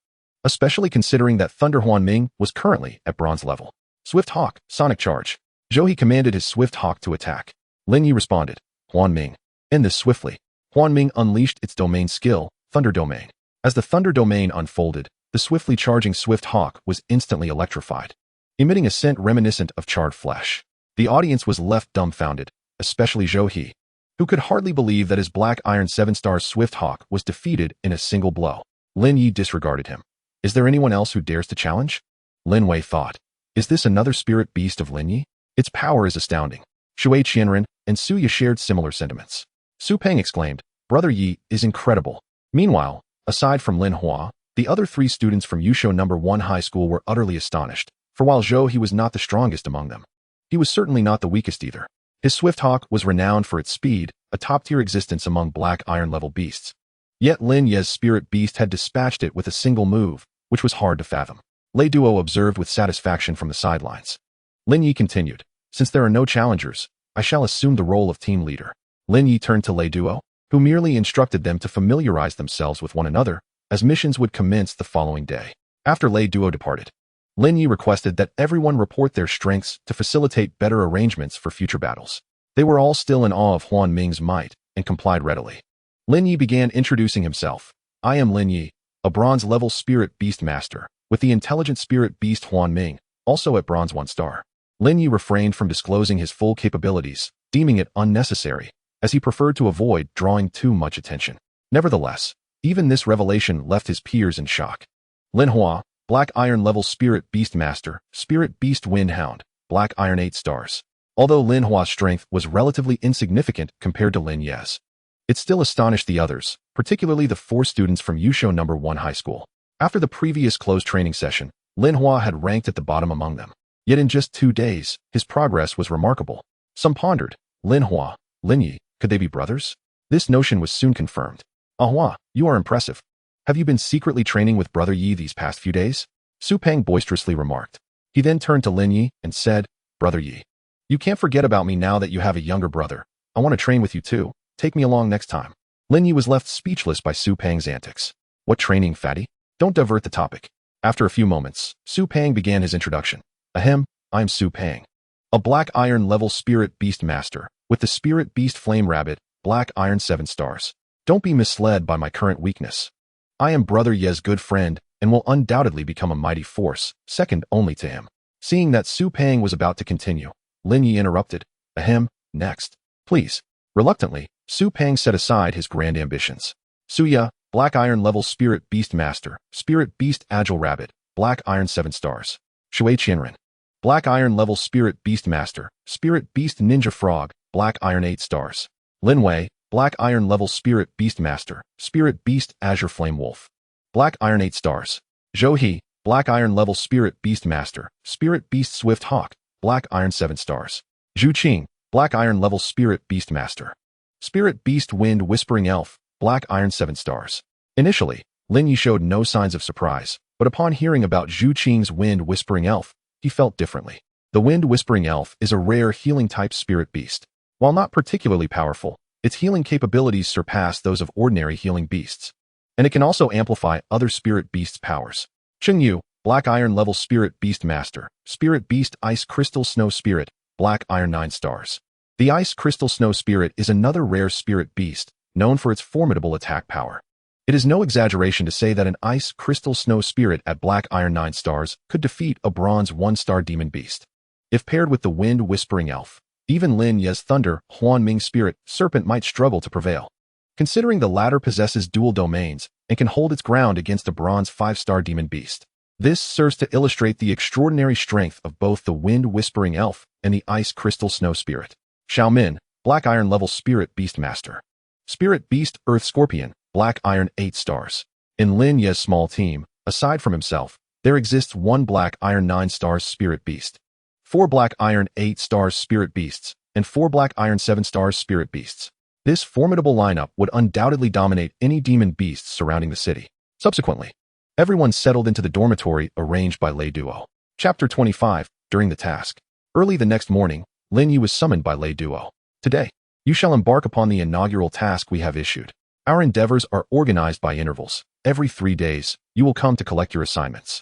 especially considering that Thunder Huanming was currently at bronze level. Swift Hawk, Sonic Charge. Zhou commanded his Swift Hawk to attack. Lin Yi responded, Huanming. End this swiftly. Huanming unleashed its domain skill, Thunder Domain. As the Thunder Domain unfolded, the swiftly charging Swift Hawk was instantly electrified, emitting a scent reminiscent of charred flesh. The audience was left dumbfounded, especially Zhou, who could hardly believe that his black iron 7-star Swift Hawk was defeated in a single blow. Lin Yi disregarded him. Is there anyone else who dares to challenge? Lin Wei thought. Is this another spirit beast of Lin Yi? Its power is astounding. Shui Qianren and Su Ye shared similar sentiments. Su Peng exclaimed, Brother Yi is incredible. Meanwhile, aside from Lin Hua, the other 3 students from Yusho No. 1 High School were utterly astonished, for while Zhou was not the strongest among them, he was certainly not the weakest either. His Swift Hawk was renowned for its speed, a top-tier existence among black iron-level beasts. Yet Lin Ye's spirit beast had dispatched it with a single move, which was hard to fathom. Lei Duo observed with satisfaction from the sidelines. Lin Yi continued, Since there are no challengers, I shall assume the role of team leader. Lin Yi turned to Lei Duo, who merely instructed them to familiarize themselves with one another, as missions would commence the following day. After Lei Duo departed, Lin Yi requested that everyone report their strengths to facilitate better arrangements for future battles. They were all still in awe of Huan Ming's might and complied readily. Lin Yi began introducing himself. I am Lin Yi, a bronze-level spirit beast master, with the intelligent spirit beast Huan Ming, also at bronze 1 star. Lin Yi refrained from disclosing his full capabilities, deeming it unnecessary, as he preferred to avoid drawing too much attention. Nevertheless, even this revelation left his peers in shock. Lin Hua, black iron level spirit beast master, spirit beast wind hound, black iron 8 stars. Although Lin Hua's strength was relatively insignificant compared to Lin Ye's, it still astonished the others, particularly the 4 students from Yusho No. 1 High School. After the previous closed training session, Lin Hua had ranked at the bottom among them. Yet in just 2 days, his progress was remarkable. Some pondered, Lin Hua, Lin Yi, could they be brothers? This notion was soon confirmed. Hua, you are impressive. Have you been secretly training with Brother Yi these past few days? Su Peng boisterously remarked. He then turned to Lin Yi and said, Brother Yi, you can't forget about me now that you have a younger brother. I want to train with you too. Take me along next time. Lin Yi was left speechless by Su Peng's antics. What training, fatty? Don't divert the topic. After a few moments, Su Peng began his introduction. Ahem, I'm Su Peng, a black iron level spirit beast master, with the spirit beast flame rabbit, black iron 7 stars. Don't be misled by my current weakness. I am Brother Ye's good friend and will undoubtedly become a mighty force, second only to him. Seeing that Su Peng was about to continue, Lin Yi interrupted. Ahem, next. Please. Reluctantly, Su Peng set aside his grand ambitions. Suya, Black Iron level Spirit Beast Master, Spirit Beast Agile Rabbit, Black Iron 7 stars. Shui Qianren. Black Iron level Spirit Beast Master, Spirit Beast Ninja Frog, Black Iron 8 stars. Lin Wei, Black Iron level Spirit Beast Master, Spirit Beast Azure Flame Wolf. Black Iron 8 stars. Zhou He, Black Iron level Spirit Beast Master, Spirit Beast Swift Hawk, Black Iron 7 stars. Zhu Qing, Black Iron level Spirit Beast Master. Spirit Beast Wind Whispering Elf, Black Iron 7 stars. Initially, Lin Yi showed no signs of surprise, but upon hearing about Zhu Qing's Wind Whispering Elf, he felt differently. The Wind Whispering Elf is a rare healing-type spirit beast. While not particularly powerful, its healing capabilities surpass those of ordinary healing beasts. And it can also amplify other spirit beasts' powers. Cheng Yu, Black Iron level Spirit Beast Master, Spirit Beast Ice Crystal Snow Spirit, Black Iron 9 stars. The Ice Crystal Snow Spirit is another rare spirit beast, known for its formidable attack power. It is no exaggeration to say that an Ice Crystal Snow Spirit at Black Iron 9 stars could defeat a Bronze 1-star Demon Beast. If paired with the Wind Whispering Elf, even Lin Ye's Thunder, Huan Ming Spirit, Serpent might struggle to prevail. Considering the latter possesses dual domains and can hold its ground against a Bronze 5-star Demon Beast. This serves to illustrate the extraordinary strength of both the Wind Whispering Elf and the Ice Crystal Snow Spirit. Xiao Min, Black Iron level Spirit Beast Master. Spirit Beast Earth Scorpion, Black Iron 8 stars. In Lin Ye's small team, aside from himself, there exists one Black Iron 9 stars Spirit Beast, 4 Black Iron 8 stars Spirit Beasts, and 4 Black Iron 7 stars Spirit Beasts. This formidable lineup would undoubtedly dominate any demon beasts surrounding the city. Subsequently, everyone settled into the dormitory arranged by Lei Duo. Chapter 25, During the Task. Early the next morning, Lin Yi was summoned by Lei Duo. Today, you shall embark upon the inaugural task we have issued. Our endeavors are organized by intervals. Every 3 days, you will come to collect your assignments.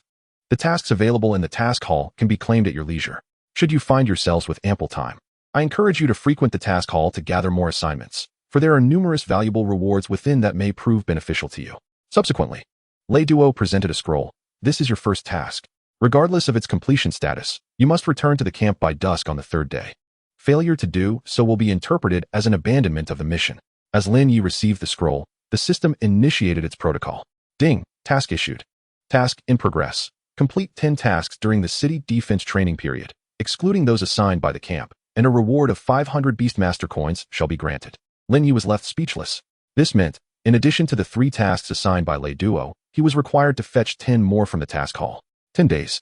The tasks available in the task hall can be claimed at your leisure. Should you find yourselves with ample time, I encourage you to frequent the task hall to gather more assignments, for there are numerous valuable rewards within that may prove beneficial to you. Subsequently, Lei Duo presented a scroll. This is your first task. Regardless of its completion status, you must return to the camp by dusk on the 3rd day. Failure to do so will be interpreted as an abandonment of the mission. As Lin Yi received the scroll, the system initiated its protocol. Ding, task issued. Task in progress. Complete 10 tasks during the city defense training period, excluding those assigned by the camp, and a reward of 500 Beastmaster coins shall be granted. Lin Yi was left speechless. This meant, in addition to the 3 tasks assigned by Lei Duo, he was required to fetch 10 more from the task hall. 10 days.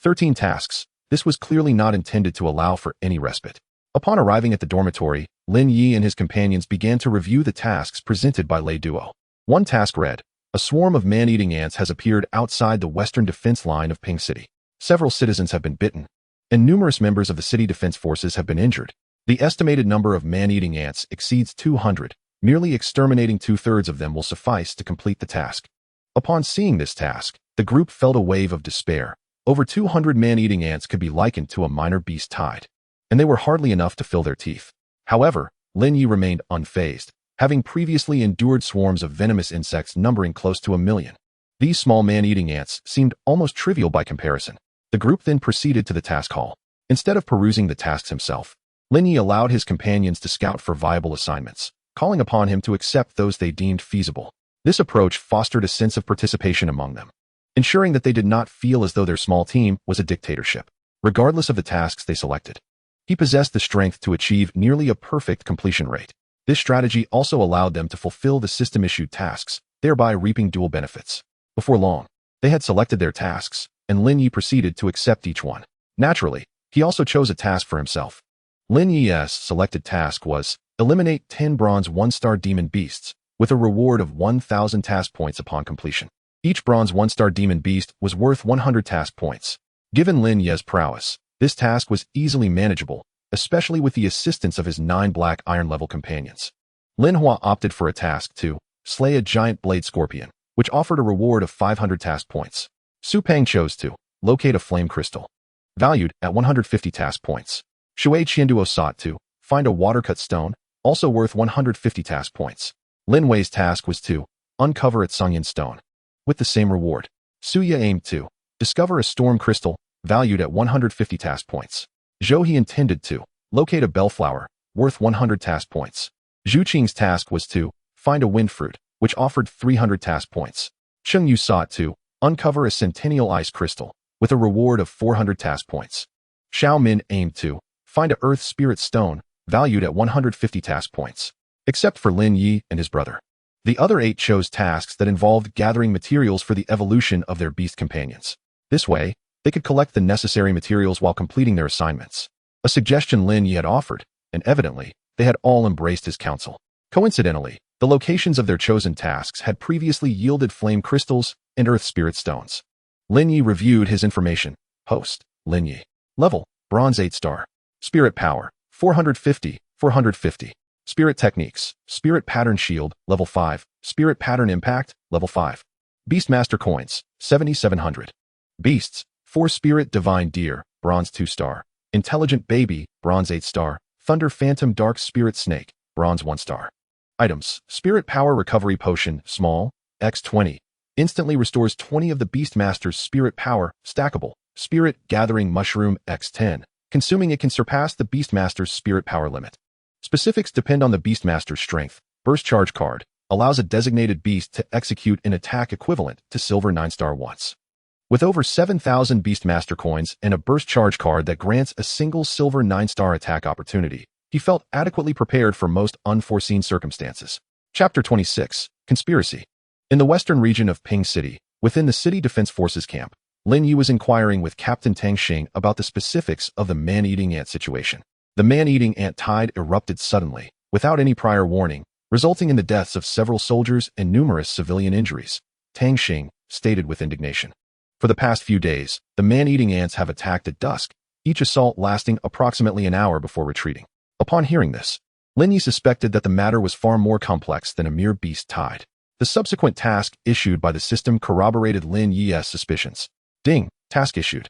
13 tasks. This was clearly not intended to allow for any respite. Upon arriving at the dormitory, Lin Yi and his companions began to review the tasks presented by Lei Duo. One task read, a swarm of man-eating ants has appeared outside the western defense line of Ping City. Several citizens have been bitten, and numerous members of the city defense forces have been injured. The estimated number of man-eating ants exceeds 200. Merely exterminating 2/3 of them will suffice to complete the task. Upon seeing this task, the group felt a wave of despair. Over 200 man-eating ants could be likened to a minor beast tide, and they were hardly enough to fill their teeth. However, Lin Yi remained unfazed, having previously endured swarms of venomous insects numbering close to 1 million. These small man-eating ants seemed almost trivial by comparison. The group then proceeded to the task hall. Instead of perusing the tasks himself, Lin Yi allowed his companions to scout for viable assignments, calling upon him to accept those they deemed feasible. This approach fostered a sense of participation among them, ensuring that they did not feel as though their small team was a dictatorship, regardless of the tasks they selected. He possessed the strength to achieve nearly a perfect completion rate. This strategy also allowed them to fulfill the system-issued tasks, thereby reaping dual benefits. Before long, they had selected their tasks, and Lin Yi proceeded to accept each one. Naturally, he also chose a task for himself. Lin Yi's selected task was, eliminate 10 Bronze 1-star Demon Beasts, with a reward of 1,000 task points upon completion. Each Bronze 1-star Demon Beast was worth 100 task points. Given Lin Yi's prowess, this task was easily manageable, especially with the assistance of his 9 Black Iron level companions. Lin Hua opted for a task to slay a giant blade scorpion, which offered a reward of 500 task points. Su Peng chose to locate a flame crystal, valued at 150 task points. Shui Qianduo sought to find a water-cut stone, also worth 150 task points. Lin Wei's task was to uncover a Sungyan stone, with the same reward. Su Ye aimed to discover a storm crystal, valued at 150 task points. Zhou He intended to locate a bellflower, worth 100 task points. Zhu Qing's task was to find a wind fruit, which offered 300 task points. Cheng Yu sought to uncover a centennial ice crystal, with a reward of 400 task points. Xiao Min aimed to find a earth spirit stone, valued at 150 task points. Except for Lin Yi and his brother. The other 8 chose tasks that involved gathering materials for the evolution of their beast companions. This way, they could collect the necessary materials while completing their assignments. A suggestion Lin Yi had offered, and evidently, they had all embraced his counsel. Coincidentally, the locations of their chosen tasks had previously yielded flame crystals and earth spirit stones. Lin Yi reviewed his information. Host, Lin Yi. Level, Bronze 8 star. Spirit power, 450, 450. Spirit techniques, Spirit pattern shield, level 5. Spirit pattern impact, level 5. Beastmaster coins, 7,700. Beasts, 4 spirit divine deer, Bronze 2 star. Intelligent baby, Bronze 8 star. Thunder phantom dark spirit snake, Bronze 1 star. Items, Spirit power recovery potion, small, x20. Instantly restores 20 of the Beastmaster's spirit power, stackable. Spirit gathering mushroom, x10. Consuming it can surpass the Beastmaster's spirit power limit. Specifics depend on the Beastmaster's strength. Burst charge card allows a designated beast to execute an attack equivalent to silver 9-star once. With over 7,000 Beastmaster coins and a burst charge card that grants a single silver 9-star attack opportunity, he felt adequately prepared for most unforeseen circumstances. Chapter 26, Conspiracy. In the western region of Ping City, within the City Defense Forces camp, Lin Yi was inquiring with Captain Tang Xing about the specifics of the man-eating ant situation. The man-eating ant tide erupted suddenly, without any prior warning, resulting in the deaths of several soldiers and numerous civilian injuries. Tang Xing stated with indignation. For the past few days, the man-eating ants have attacked at dusk, each assault lasting approximately an hour before retreating. Upon hearing this, Lin Yi suspected that the matter was far more complex than a mere beast tide. The subsequent task issued by the system corroborated Lin Yi's suspicions. Ding, task issued.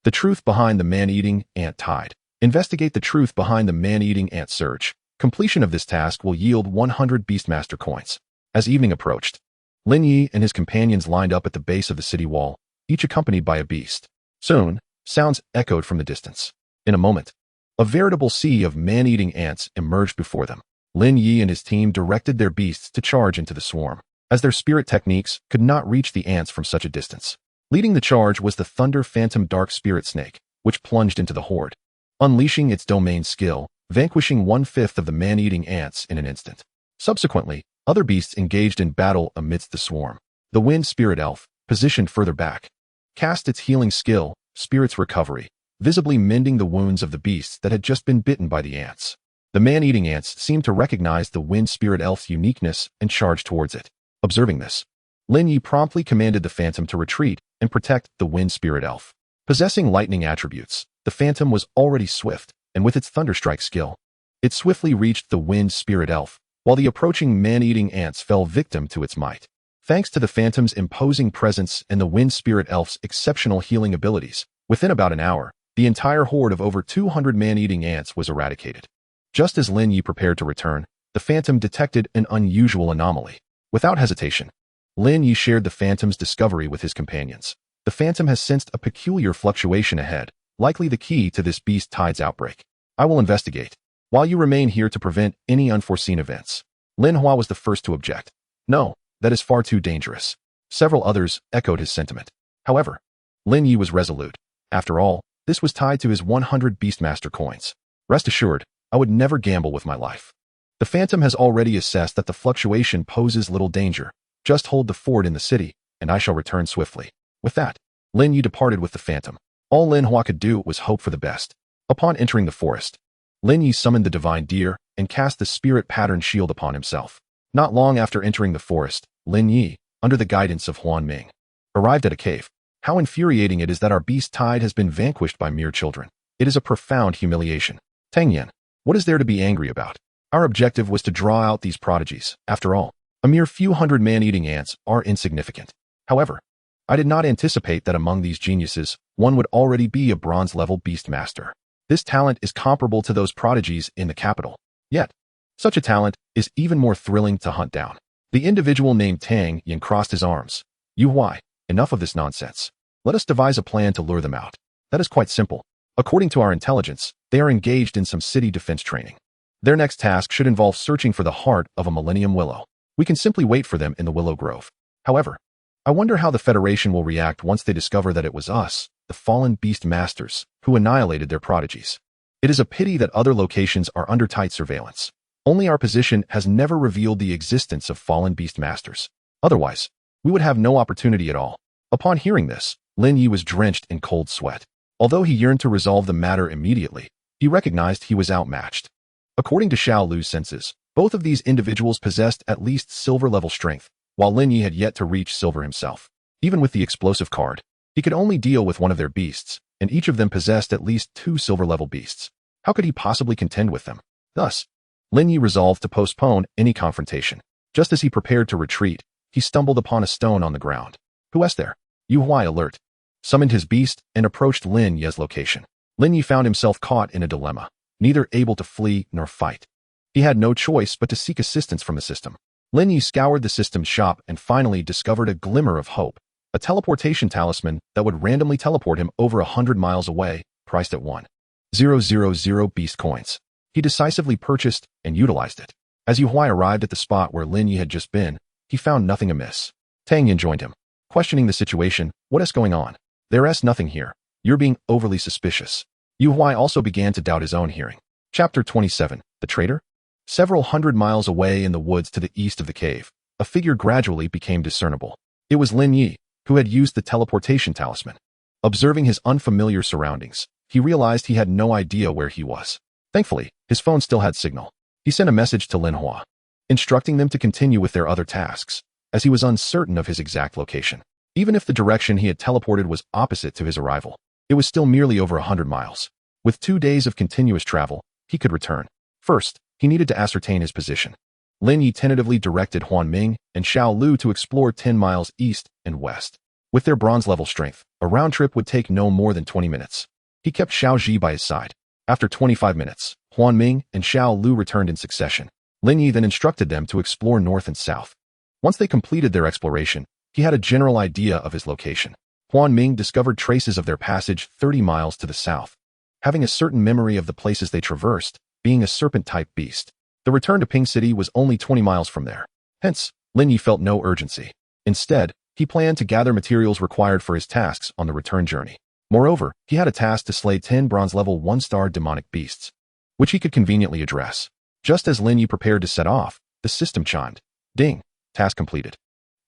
The truth behind the man-eating ant tide. Investigate the truth behind the man-eating ant surge. Completion of this task will yield 100 Beastmaster coins. As evening approached, Lin Yi and his companions lined up at the base of the city wall, each accompanied by a beast. Soon, sounds echoed from the distance. In a moment, a veritable sea of man-eating ants emerged before them. Lin Yi and his team directed their beasts to charge into the swarm, as their spirit techniques could not reach the ants from such a distance. Leading the charge was the Thunder Phantom Dark Spirit Snake, which plunged into the horde, unleashing its domain skill, vanquishing 1/5 of the man-eating ants in an instant. Subsequently, other beasts engaged in battle amidst the swarm. The Wind Spirit Elf, positioned further back, cast its healing skill, Spirit's Recovery, visibly mending the wounds of the beasts that had just been bitten by the ants. The man-eating ants seemed to recognize the Wind Spirit Elf's uniqueness and charged towards it. Observing this, Lin Yi promptly commanded the Phantom to retreat and protect the Wind Spirit Elf. Possessing lightning attributes, the Phantom was already swift, and with its Thunderstrike skill, it swiftly reached the Wind Spirit Elf, while the approaching man-eating ants fell victim to its might. Thanks to the Phantom's imposing presence and the Wind Spirit Elf's exceptional healing abilities, within about an hour, the entire horde of over 200 man-eating ants was eradicated. Just as Lin Yi prepared to return, the Phantom detected an unusual anomaly. Without hesitation, Lin Yi shared the Phantom's discovery with his companions. The Phantom has sensed a peculiar fluctuation ahead, likely the key to this beast tide's outbreak. I will investigate, while you remain here to prevent any unforeseen events. Lin Hua was the first to object. No, that is far too dangerous. Several others echoed his sentiment. However, Lin Yi was resolute. After all, this was tied to his 100 Beastmaster coins. Rest assured, I would never gamble with my life. The Phantom has already assessed that the fluctuation poses little danger. Just hold the fort in the city, and I shall return swiftly. With that, Lin Yi departed with the Phantom. All Lin Hua could do was hope for the best. Upon entering the forest, Lin Yi summoned the Divine Deer and cast the Spirit Pattern Shield upon himself. Not long after entering the forest, Lin Yi, under the guidance of Huan Ming, arrived at a cave. How infuriating it is that our beast tide has been vanquished by mere children. It is a profound humiliation. Tang Yan, what is there to be angry about? Our objective was to draw out these prodigies. After all, a mere few hundred man-eating ants are insignificant. However, I did not anticipate that among these geniuses, one would already be a bronze-level Beastmaster. This talent is comparable to those prodigies in the capital. Yet, such a talent is even more thrilling to hunt down. The individual named Tang Yan crossed his arms. You why? Enough of this nonsense. Let us devise a plan to lure them out. That is quite simple. According to our intelligence, They are engaged in some city defense training. Their next task should involve searching for the heart of a Millennium Willow. We can simply wait for them in the Willow Grove. However, I wonder how the Federation will react once they discover that it was us, the fallen Beast Masters, who annihilated their prodigies. It is a pity that other locations are under tight surveillance. Only our position has never revealed the existence of fallen Beast Masters. Otherwise, we would have no opportunity at all. Upon hearing this, Lin Yi was drenched in cold sweat. Although he yearned to resolve the matter immediately, he recognized he was outmatched. According to Xiao Lu's senses, both of these individuals possessed at least silver-level strength, while Lin Yi had yet to reach silver himself. Even with the explosive card, he could only deal with one of their beasts, and each of them possessed at least 2 silver-level beasts. How could he possibly contend with them? Thus, Lin Yi resolved to postpone any confrontation. Just as he prepared to retreat, he stumbled upon a stone on the ground. Who is there? Yu Huai, alert, summoned his beast and approached Lin Yi's location. Lin Yi found himself caught in a dilemma, neither able to flee nor fight. He had no choice but to seek assistance from the system. Lin Yi scoured the system's shop and finally discovered a glimmer of hope, a teleportation talisman that would randomly teleport him over 100 miles away, priced at 1,000 beast coins. He decisively purchased and utilized it. As Yu Huai arrived at the spot where Lin Yi had just been, he found nothing amiss. Tang Yin joined him, questioning the situation. What is going on? There is nothing here. You're being overly suspicious. Yu Huai also began to doubt his own hearing. Chapter 27. The Traitor? Several hundred miles away in the woods to the east of the cave, a figure gradually became discernible. It was Lin Yi, who had used the teleportation talisman. Observing his unfamiliar surroundings, he realized he had no idea where he was. Thankfully, his phone still had signal. He sent a message to Lin Hua, instructing them to continue with their other tasks, as he was uncertain of his exact location. Even if the direction he had teleported was opposite to his arrival, it was still merely over 100 miles. With 2 days of continuous travel, he could return. First, he needed to ascertain his position. Lin Yi tentatively directed Huan Ming and Xiao Lu to explore 10 miles east and west. With their bronze-level strength, a round trip would take no more than 20 minutes. He kept Xiao Ji by his side. After 25 minutes, Huan Ming and Xiao Lu returned in succession. Lin Yi then instructed them to explore north and south. Once they completed their exploration, he had a general idea of his location. Huan Ming discovered traces of their passage 30 miles to the south, having a certain memory of the places they traversed, being a serpent-type beast. The return to Ping City was only 20 miles from there. Hence, Lin Yi felt no urgency. Instead, he planned to gather materials required for his tasks on the return journey. Moreover, he had a task to slay 10 bronze-level 1-star demonic beasts, which he could conveniently address. Just as Lin Yi prepared to set off, the system chimed. Ding. Task completed.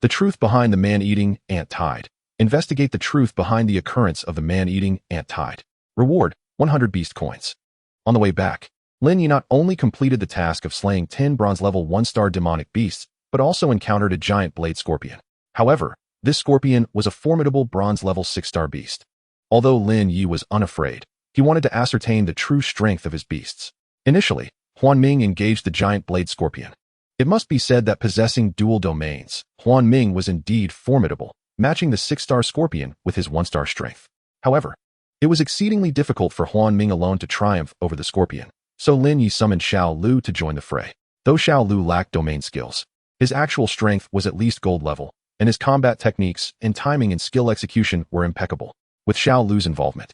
The truth behind the man-eating ant tide. Investigate the truth behind the occurrence of the man-eating ant tide. Reward, 100 beast coins. On the way back, Lin Yi not only completed the task of slaying 10 bronze-level 1-star demonic beasts, but also encountered a giant blade scorpion. However, this scorpion was a formidable bronze-level 6-star beast. Although Lin Yi was unafraid, he wanted to ascertain the true strength of his beasts. Initially, Huan Ming engaged the giant blade scorpion. It must be said that possessing dual domains, Huan Ming was indeed formidable, matching the 6-star scorpion with his 1-star strength. However, it was exceedingly difficult for Huan Ming alone to triumph over the scorpion, so Lin Yi summoned Xiao Lu to join the fray. Though Xiao Lu lacked domain skills, his actual strength was at least gold level, and his combat techniques and timing and skill execution were impeccable. With Xiao Lu's involvement,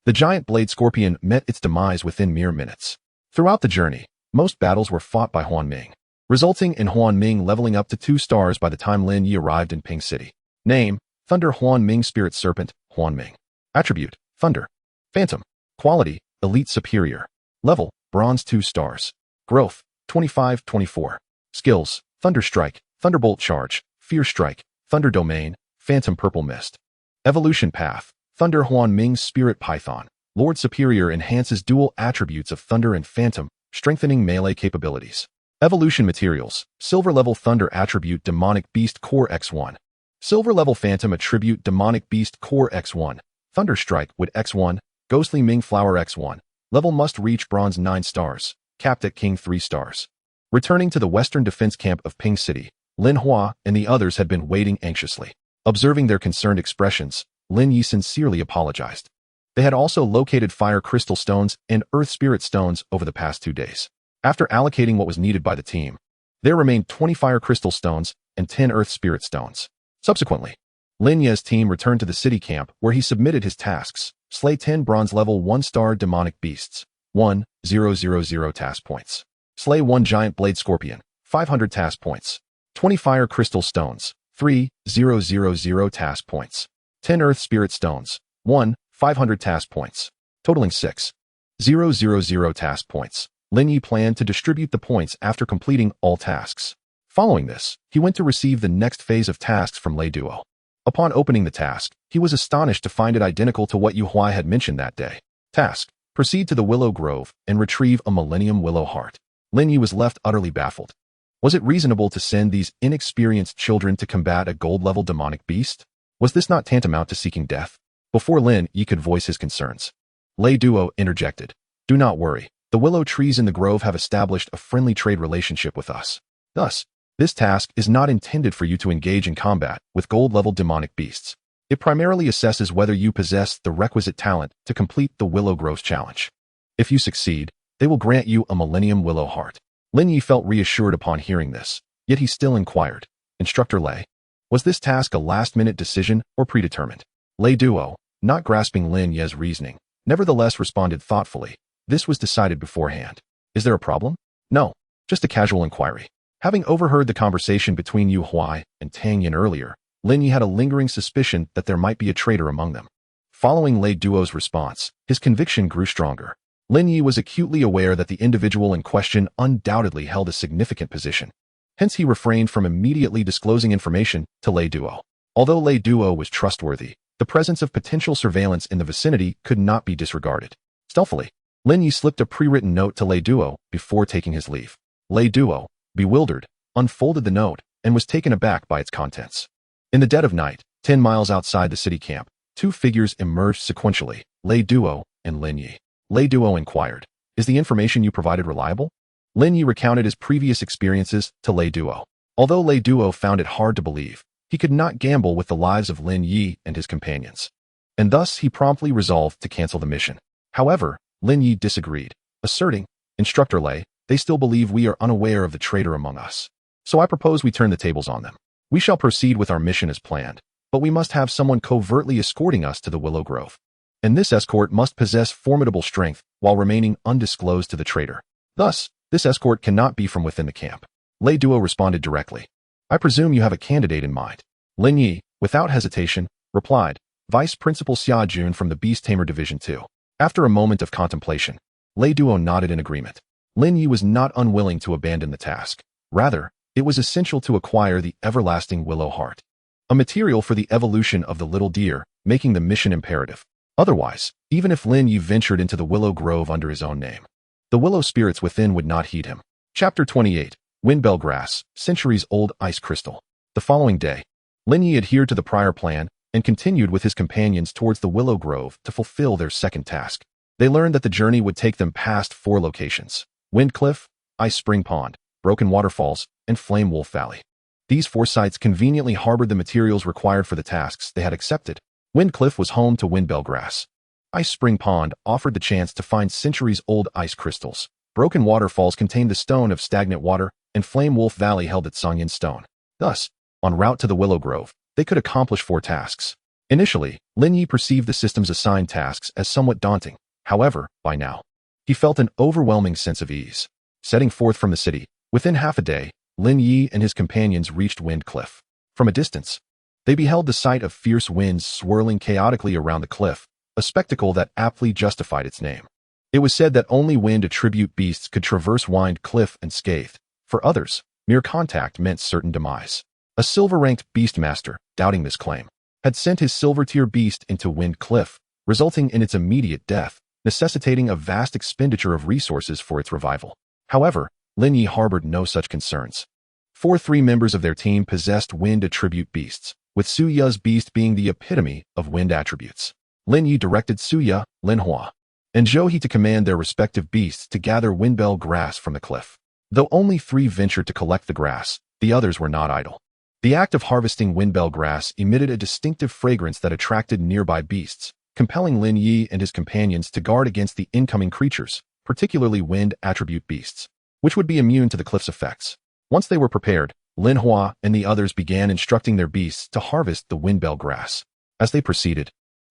the giant blade scorpion met its demise within mere minutes. Throughout the journey, most battles were fought by Huan Ming, resulting in Huan Ming leveling up to 2 stars by the time Lin Yi arrived in Ping City. Name, Thunder Huan Ming Spirit Serpent, Huan Ming. Attribute, Thunder. Phantom. Quality, Elite Superior. Level, Bronze 2 stars. Growth, 25-24. Skills, Thunder Strike, Thunderbolt Charge, Fear Strike, Thunder Domain, Phantom Purple Mist. Evolution Path, Thunder Huan Ming Spirit Python. Lord Superior enhances dual attributes of Thunder and Phantom, strengthening melee capabilities. Evolution Materials, Silver Level Thunder Attribute Demonic Beast Core X1. Silver Level Phantom Attribute Demonic Beast Core X1. Thunder Strike with X1, Ghostly Ming Flower X1. Level must reach Bronze 9 stars, capped at King 3 stars. Returning to the western defense camp of Ping City, Lin Hua and the others had been waiting anxiously. Observing their concerned expressions, Lin Yi sincerely apologized. They had also located fire crystal stones and earth spirit stones over the past 2 days. After allocating what was needed by the team, there remained 20 fire crystal stones and 10 earth spirit stones. Subsequently, Lin Yi's team returned to the city camp where he submitted his tasks, slay 10 bronze level 1-star demonic beasts, 1,000 task points. Slay 1 giant blade scorpion, 500 task points. 20 fire crystal stones, 3,000 task points. 10 earth spirit stones, 1, 500 task points, totaling 6,000 task points. Lin Yi planned to distribute the points after completing all tasks. Following this, he went to receive the next phase of tasks from Lei Duo. Upon opening the task, he was astonished to find it identical to what Yu Huai had mentioned that day. Task: proceed to the Willow Grove and retrieve a Millennium Willow Heart. Lin Yi was left utterly baffled. Was it reasonable to send these inexperienced children to combat a gold-level demonic beast? Was this not tantamount to seeking death? Before Lin Yi could voice his concerns, Lei Duo interjected. Do not worry. The willow trees in the grove have established a friendly trade relationship with us. Thus, this task is not intended for you to engage in combat with gold-level demonic beasts. It primarily assesses whether you possess the requisite talent to complete the Willow Grove's challenge. If you succeed, they will grant you a Millennium Willow Heart. Lin Yi felt reassured upon hearing this, yet he still inquired. Instructor Lei, was this task a last-minute decision or predetermined? Lei Duo, not grasping Lin Yi's reasoning, nevertheless responded thoughtfully. This was decided beforehand. Is there a problem? No, just a casual inquiry. Having overheard the conversation between Yu Huai and Tang Yin earlier, Lin Yi had a lingering suspicion that there might be a traitor among them. Following Lei Duo's response, his conviction grew stronger. Lin Yi was acutely aware that the individual in question undoubtedly held a significant position. Hence he refrained from immediately disclosing information to Lei Duo. Although Lei Duo was trustworthy, the presence of potential surveillance in the vicinity could not be disregarded. Stealthily, Lin Yi slipped a pre-written note to Lei Duo before taking his leave. Lei Duo, bewildered, unfolded the note and was taken aback by its contents. In the dead of night, 10 miles outside the city camp, two figures emerged sequentially, Lei Duo and Lin Yi. Lei Duo inquired, is the information you provided reliable? Lin Yi recounted his previous experiences to Lei Duo. Although Lei Duo found it hard to believe, he could not gamble with the lives of Lin Yi and his companions. And thus he promptly resolved to cancel the mission. However, Lin Yi disagreed, asserting, Instructor Lei, they still believe we are unaware of the traitor among us. So I propose we turn the tables on them. We shall proceed with our mission as planned, but we must have someone covertly escorting us to the Willow Grove. And this escort must possess formidable strength while remaining undisclosed to the traitor. Thus, this escort cannot be from within the camp. Lei Duo responded directly. I presume you have a candidate in mind. Lin Yi, without hesitation, replied, Vice Principal Xia Jun from the Beast Tamer Division 2. After a moment of contemplation, Lei Duo nodded in agreement. Lin Yi was not unwilling to abandon the task. Rather, it was essential to acquire the everlasting Willow Heart, a material for the evolution of the little deer, making the mission imperative. Otherwise, even if Lin Yi ventured into the Willow Grove under his own name, the willow spirits within would not heed him. Chapter 28, Windbell Grass, Centuries-Old Ice Crystal. The following day, Lin Yi adhered to the prior plan and continued with his companions towards the Willow Grove to fulfill their second task. They learned that the journey would take them past 4 locations: Wind Cliff, Ice Spring Pond, Broken Waterfalls, and Flame Wolf Valley. These 4 sites conveniently harbored the materials required for the tasks they had accepted. Wind Cliff was home to Windbell Grass. Ice Spring Pond offered the chance to find centuries-old ice crystals. Broken Waterfalls contained the Stone of Stagnant Water, and Flame Wolf Valley held its Sangyin Stone. Thus, en route to the Willow Grove, they could accomplish 4 tasks. Initially, Lin Yi perceived the system's assigned tasks as somewhat daunting. However, by now, he felt an overwhelming sense of ease. Setting forth from the city, within half a day, Lin Yi and his companions reached Wind Cliff. From a distance, they beheld the sight of fierce winds swirling chaotically around the cliff, a spectacle that aptly justified its name. It was said that only wind attribute beasts could traverse Wind Cliff unscathed. For others, mere contact meant certain demise. A silver-ranked beastmaster, doubting this claim, had sent his silver-tier beast into Wind Cliff, resulting in its immediate death, necessitating a vast expenditure of resources for its revival. However, Lin Yi harbored no such concerns. 3 members of their team possessed wind attribute beasts, with Su Ya's beast being the epitome of wind attributes. Lin Yi directed Su Ya, Lin Hua, and Zhou He to command their respective beasts to gather windbell grass from the cliff. Though only 3 ventured to collect the grass, the others were not idle. The act of harvesting windbell grass emitted a distinctive fragrance that attracted nearby beasts, compelling Lin Yi and his companions to guard against the incoming creatures, particularly wind attribute beasts, which would be immune to the cliff's effects. Once they were prepared, Lin Hua and the others began instructing their beasts to harvest the windbell grass. As they proceeded,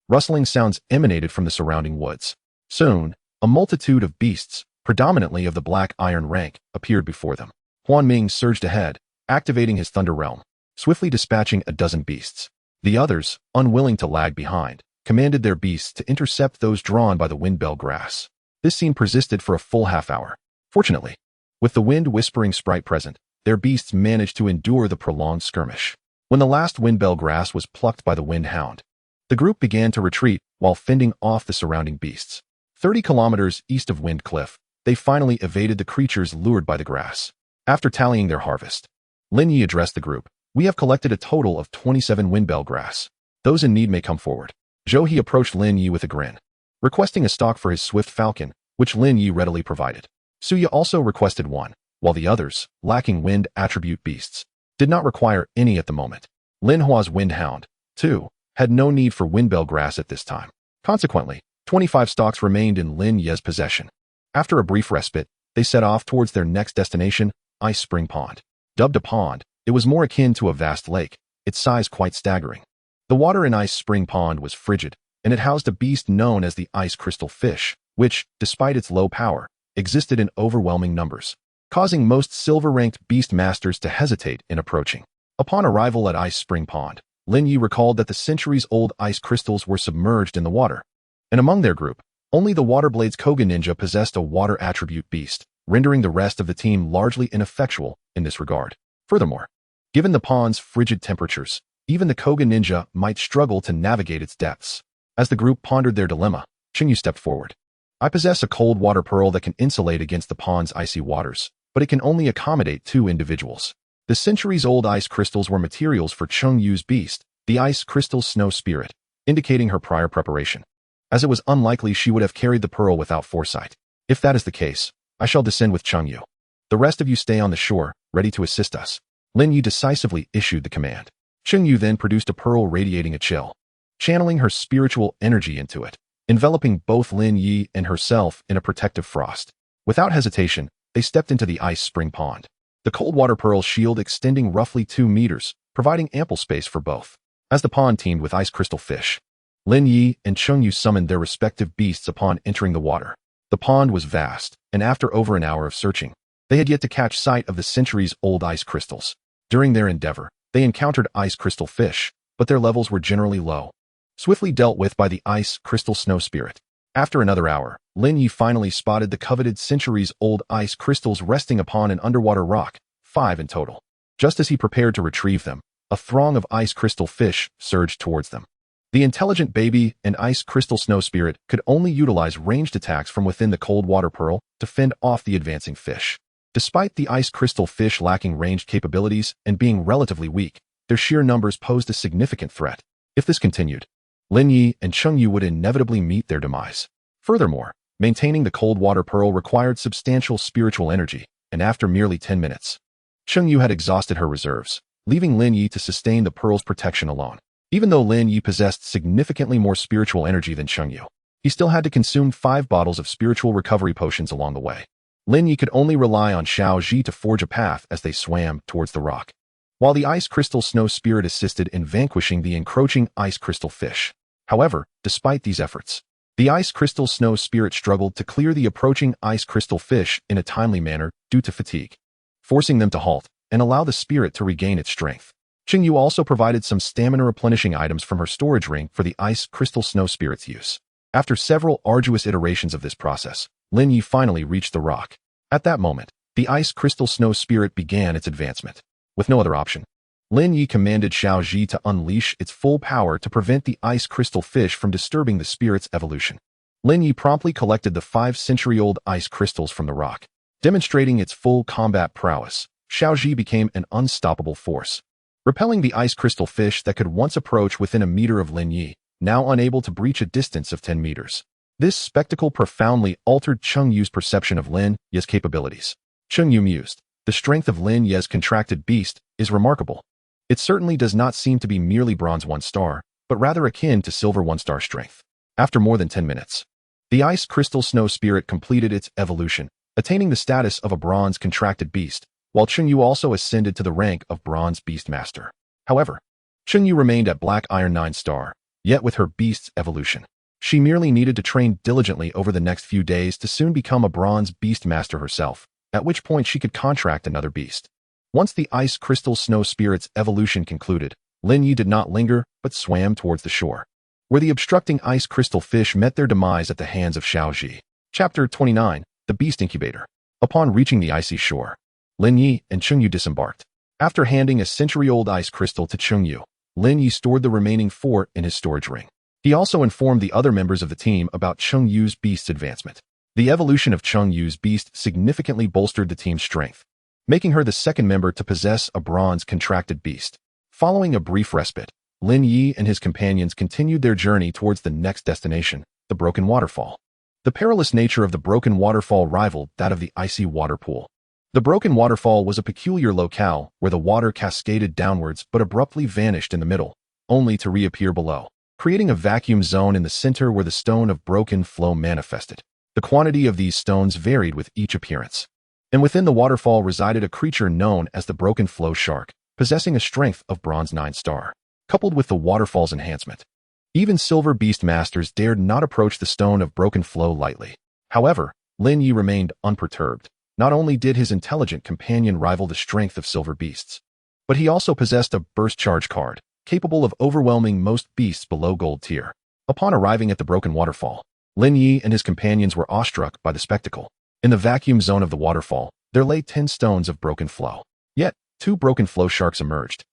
rustling sounds emanated from the surrounding woods. Soon, A multitude of beasts, predominantly of the black iron rank, appeared before them. Huan Ming surged ahead, activating his Thunder Realm, swiftly dispatching a dozen beasts. The others, unwilling to lag behind, commanded their beasts to intercept those drawn by the Windbell grass. This scene persisted for a full half-hour. Fortunately, with the wind-whispering sprite present, their beasts managed to endure the prolonged skirmish. When the last Windbell grass was plucked by the Wind Hound, the group began to retreat while fending off the surrounding beasts. 30 kilometers east of Wind Cliff, they finally evaded the creatures lured by the grass. After tallying their harvest, Lin Yi addressed the group. We have collected a total of 27 Windbell grass. Those in need may come forward. Zhou He approached Lin Yi with a grin, requesting a stock for his swift falcon, which Lin Yi readily provided. Suya also requested one, while the others, lacking wind attribute beasts, did not require any at the moment. Lin Hua's Wind Hound, too, had no need for Windbell grass at this time. Consequently, 25 stocks remained in Lin Ye's possession. After a brief respite, they set off towards their next destination, Ice Spring Pond. Dubbed a pond, it was more akin to a vast lake, its size quite staggering. The water in Ice Spring Pond was frigid, and it housed a beast known as the ice crystal fish, which, despite its low power, existed in overwhelming numbers, causing most silver-ranked beast masters to hesitate in approaching. Upon arrival at Ice Spring Pond, Lin Yi recalled that the centuries-old ice crystals were submerged in the water, and among their group, only the Waterblade's Koga Ninja possessed a water attribute beast, rendering the rest of the team largely ineffectual in this regard. Furthermore, given the pond's frigid temperatures, even the Koga Ninja might struggle to navigate its depths. As the group pondered their dilemma, Qingyu stepped forward. I possess a cold water pearl that can insulate against the pond's icy waters, but it can only accommodate 2 individuals. The centuries-old ice crystals were materials for Qingyu's beast, the ice crystal snow spirit, indicating her prior preparation, as it was unlikely she would have carried the pearl without foresight. If that is the case, I shall descend with Qingyu. The rest of you stay on the shore, ready to assist us. Lin Yi decisively issued the command. Qingyu then produced a pearl radiating a chill, channeling her spiritual energy into it, enveloping both Lin Yi and herself in a protective frost. Without hesitation, they stepped into the ice spring pond. The cold water pearl shield extending roughly 2 meters, providing ample space for both. As the pond teemed with ice crystal fish, Lin Yi and Qingyu summoned their respective beasts upon entering the water. The pond was vast, and after over an hour of searching, they had yet to catch sight of the centuries-old ice crystals. During their endeavor, they encountered ice crystal fish, but their levels were generally low, swiftly dealt with by the ice crystal snow spirit. After another hour, Lin Yi finally spotted the coveted centuries-old ice crystals resting upon an underwater rock, 5 in total. Just as he prepared to retrieve them, a throng of ice crystal fish surged towards them. The intelligent baby and ice crystal snow spirit could only utilize ranged attacks from within the cold water pearl to fend off the advancing fish. Despite the ice crystal fish lacking ranged capabilities and being relatively weak, their sheer numbers posed a significant threat. If this continued, Lin Yi and Qingyu would inevitably meet their demise. Furthermore, maintaining the cold water pearl required substantial spiritual energy, and after merely 10 minutes, Qingyu had exhausted her reserves, leaving Lin Yi to sustain the pearl's protection alone. Even though Lin Yi possessed significantly more spiritual energy than Qingyu, he still had to consume 5 bottles of spiritual recovery potions along the way. Lin Yi could only rely on Xiao Ji to forge a path as they swam towards the rock, while the ice crystal snow spirit assisted in vanquishing the encroaching ice crystal fish. However, despite these efforts, the ice crystal snow spirit struggled to clear the approaching ice crystal fish in a timely manner due to fatigue, forcing them to halt and allow the spirit to regain its strength. Qingyu also provided some stamina replenishing items from her storage ring for the ice crystal snow spirit's use. After several arduous iterations of this process, Lin Yi finally reached the rock. At that moment, the ice crystal snow spirit began its advancement. With no other option, Lin Yi commanded Xiao Ji to unleash its full power to prevent the ice crystal fish from disturbing the spirit's evolution. Lin Yi promptly collected the 5-century-old ice crystals from the rock. Demonstrating its full combat prowess, Xiao Ji became an unstoppable force, repelling the ice crystal fish that could once approach within a meter of Lin Yi, now unable to breach a distance of 10 meters. This spectacle profoundly altered Qingyu's perception of Lin Ye's capabilities. Qingyu mused, the strength of Lin Ye's contracted beast is remarkable. It certainly does not seem to be merely bronze 1-star, but rather akin to silver 1-star strength. After more than 10 minutes, the ice crystal snow spirit completed its evolution, attaining the status of a bronze contracted beast, while Qingyu also ascended to the rank of bronze beastmaster. However, Qingyu remained at black iron 9-star, yet with her beast's evolution, She merely needed to train diligently over the next few days to soon become a bronze beast master herself, at which point she could contract another beast. Once the ice crystal snow spirit's evolution concluded, Lin Yi did not linger but swam towards the shore, where the obstructing ice crystal fish met their demise at the hands of Xiaoji. Chapter 29, The Beast Incubator. Upon reaching the icy shore, Lin Yi and Chengyu disembarked. After handing a century-old ice crystal to Chengyu, Lin Yi stored the remaining 4 in his storage ring. He also informed the other members of the team about Chengyu's beast's advancement. The evolution of Chengyu's beast significantly bolstered the team's strength, making her the second member to possess a bronze contracted beast. Following a brief respite, Lin Yi and his companions continued their journey towards the next destination, the Broken Waterfall. The perilous nature of the Broken Waterfall rivaled that of the icy water pool. The Broken Waterfall was a peculiar locale where the water cascaded downwards but abruptly vanished in the middle, only to reappear below, creating a vacuum zone in the center where the stone of broken flow manifested. The quantity of these stones varied with each appearance, and within the waterfall resided a creature known as the Broken Flow Shark, possessing a strength of bronze 9-star. Coupled with the waterfall's enhancement, even silver beast masters dared not approach the stone of broken flow lightly. However, Lin Yi remained unperturbed. Not only did his intelligent companion rival the strength of silver beasts, but he also possessed a burst charge card, capable of overwhelming most beasts below gold tier. Upon arriving at the Broken Waterfall, Lin Yi and his companions were awestruck by the spectacle. In the vacuum zone of the waterfall, there lay 10 stones of broken flow. Yet, 2 broken flow sharks emerged,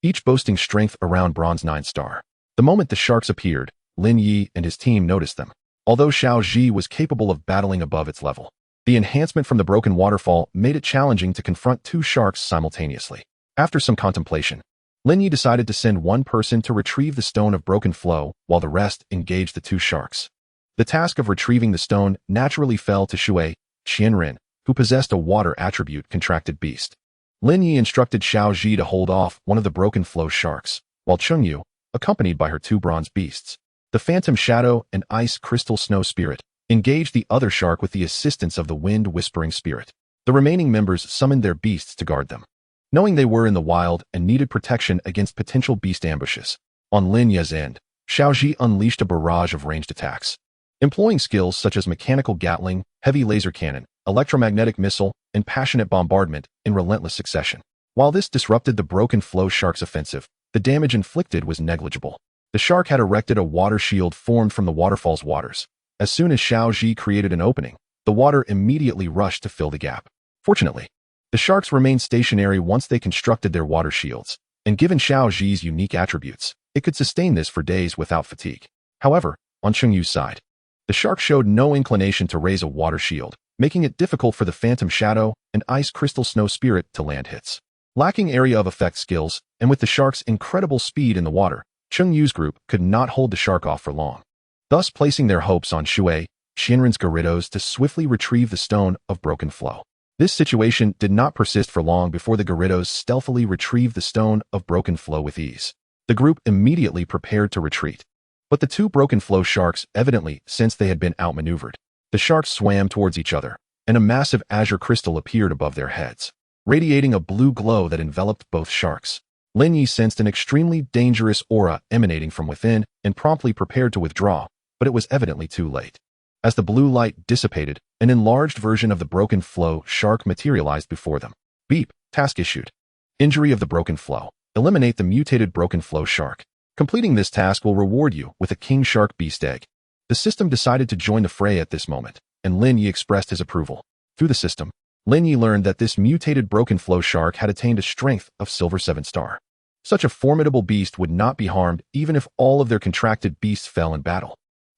each boasting strength around bronze 9-star. The moment the sharks appeared, Lin Yi and his team noticed them. Although Xiaoji was capable of battling above its level, the enhancement from the Broken Waterfall made it challenging to confront 2 sharks simultaneously. After some contemplation, Lin Yi decided to send one person to retrieve the stone of broken flow while the rest engaged the 2 sharks. The task of retrieving the stone naturally fell to Shui Qianren, who possessed a water attribute contracted beast. Lin Yi instructed Xiaoji to hold off one of the broken flow sharks, while Chengyu, accompanied by her 2 bronze beasts, the Phantom Shadow and Ice Crystal Snow Spirit, engaged the other shark with the assistance of the Wind Whispering Spirit. The remaining members summoned their beasts to guard them, knowing they were in the wild and needed protection against potential beast ambushes. On Lin Yi's end, Xiaoji unleashed a barrage of ranged attacks, employing skills such as mechanical gatling, heavy laser cannon, electromagnetic missile, and passionate bombardment in relentless succession. While this disrupted the broken flow shark's offensive, the damage inflicted was negligible. The shark had erected a water shield formed from the waterfall's waters. As soon as Xiaoji created an opening, the water immediately rushed to fill the gap. Fortunately, the sharks remained stationary once they constructed their water shields, and given Xiaoji's unique attributes, it could sustain this for days without fatigue. However, on Chengyu's side, the shark showed no inclination to raise a water shield, making it difficult for the Phantom Shadow and Ice Crystal Snow Spirit to land hits. Lacking area of effect skills, and with the shark's incredible speed in the water, Chengyu's group could not hold the shark off for long, thus placing their hopes on Shui Qianren's Gyarados to swiftly retrieve the stone of broken flow. This situation did not persist for long before the Gyarados stealthily retrieved the stone of broken flow with ease. The group immediately prepared to retreat, but the 2 broken flow sharks evidently sensed they had been outmaneuvered. The sharks swam towards each other, and a massive azure crystal appeared above their heads, radiating a blue glow that enveloped both sharks. Lin Yi sensed an extremely dangerous aura emanating from within and promptly prepared to withdraw, but it was evidently too late. As the blue light dissipated, an enlarged version of the broken flow shark materialized before them. Beep, task issued. Injury of the broken flow. Eliminate the mutated broken flow shark. Completing this task will reward you with a king shark beast egg. The system decided to join the fray at this moment, and Lin Yi expressed his approval. Through the system, Lin Yi learned that this mutated broken flow shark had attained a strength of silver 7-star. Such a formidable beast would not be harmed even if all of their contracted beasts fell in battle.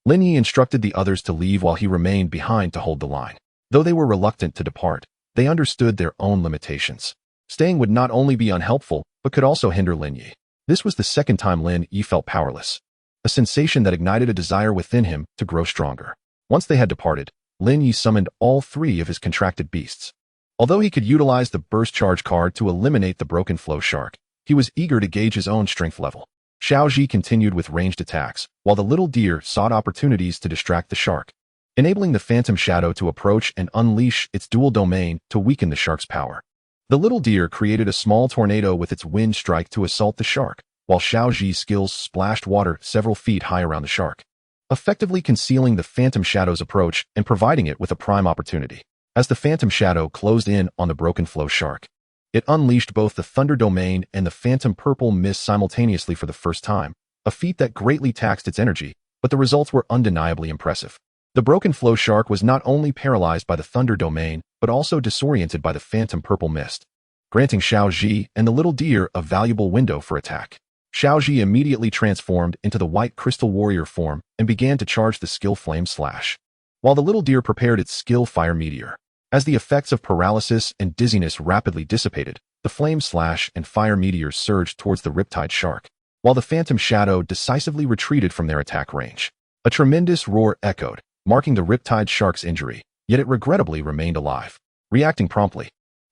Lin Yi instructed the others to leave while he remained behind to hold the line. Though they were reluctant to depart, they understood their own limitations. Staying would not only be unhelpful, but could also hinder Lin Yi. This was the second time Lin Yi felt powerless, a sensation that ignited a desire within him to grow stronger. Once they had departed, Lin Yi summoned all 3 of his contracted beasts. Although he could utilize the burst charge card to eliminate the broken flow shark, he was eager to gauge his own strength level. Xiaoji continued with ranged attacks, while the little deer sought opportunities to distract the shark, enabling the Phantom Shadow to approach and unleash its dual domain to weaken the shark's power. The little deer created a small tornado with its wind strike to assault the shark, while Xiaoji's skills splashed water several feet high around the shark. effectively concealing the Phantom Shadow's approach and providing it with a prime opportunity. As the Phantom Shadow closed in on the Broken Flow Shark, it unleashed both the Thunder Domain and the Phantom Purple Mist simultaneously for the first time, a feat that greatly taxed its energy, but the results were undeniably impressive. The Broken Flow Shark was not only paralyzed by the Thunder Domain, but also disoriented by the Phantom Purple Mist, granting Xiaoji and the Little Deer a valuable window for attack. Xiaoji immediately transformed into the White Crystal Warrior form and began to charge the skill Flame Slash, while the Little Deer prepared its skill Fire Meteor. As the effects of paralysis and dizziness rapidly dissipated, the Flame Slash and Fire Meteors surged towards the Riptide Shark, while the Phantom Shadow decisively retreated from their attack range. A tremendous roar echoed, marking the Riptide Shark's injury, yet it regrettably remained alive. Reacting promptly,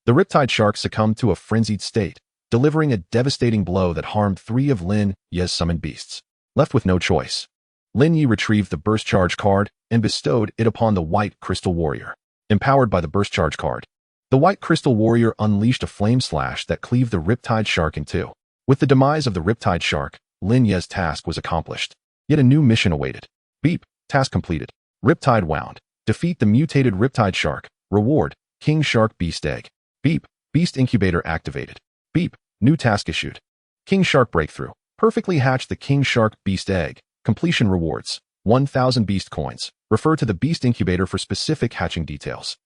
the Riptide Shark succumbed to a frenzied state, delivering a devastating blow that harmed 3 of Lin Ye's summoned beasts. Left with no choice, Lin Yi retrieved the Burst Charge card and bestowed it upon the White Crystal Warrior. Empowered by the Burst Charge card, the White Crystal Warrior unleashed a Flame Slash that cleaved the Riptide Shark in two. With the demise of the Riptide Shark, Lin Ye's task was accomplished. Yet a new mission awaited. Beep. Task completed. Riptide Wound. Defeat the mutated Riptide Shark. Reward. King Shark Beast Egg. Beep. Beast Incubator activated. Beep. New task issued. King Shark Breakthrough. Perfectly hatch the King Shark Beast Egg. Completion rewards. 1,000 Beast Coins. Refer to the Beast Incubator for specific hatching details.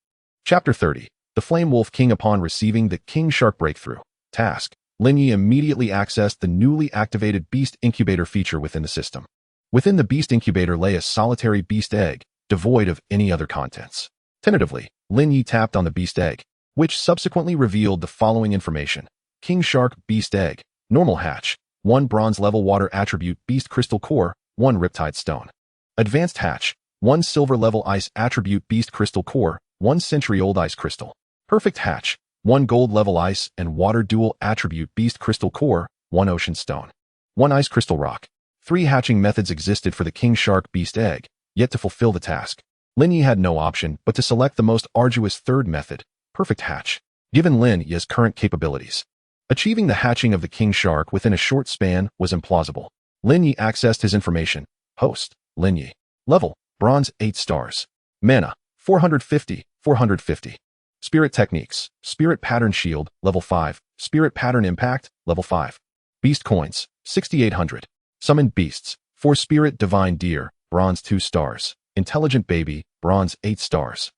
Chapter 30. The Flame Wolf King. Upon receiving the King Shark Breakthrough task, Lin Yi immediately accessed the newly activated Beast Incubator feature within the system. Within the Beast Incubator lay a solitary Beast Egg, devoid of any other contents. Tentatively, Lin Yi tapped on the Beast Egg, which subsequently revealed the following information. King Shark Beast Egg. Normal hatch. 1 bronze level water attribute Beast Crystal Core, 1 Riptide Stone. Advanced hatch. 1 silver level ice attribute Beast Crystal Core, 1 century-old ice crystal. Perfect hatch. 1 gold level ice and water dual attribute Beast Crystal Core, 1 ocean stone. 1 ice crystal rock. 3 hatching methods existed for the King Shark Beast Egg, yet to fulfill the task, Lin Yi had no option but to select the most arduous third method, perfect hatch. Given Lin Yi's current capabilities, achieving the hatching of the King Shark within a short span was implausible. Lin Yi accessed his information. Host, Lin Yi. Level, Bronze 8 stars. Mana, 450, 450. Spirit Techniques, Spirit Pattern Shield, Level 5. Spirit Pattern Impact, Level 5. Beast Coins, 6,800. Summoned Beasts, 4 Spirit Divine Deer, Bronze 2 stars. Intelligent Baby, Bronze 8 stars.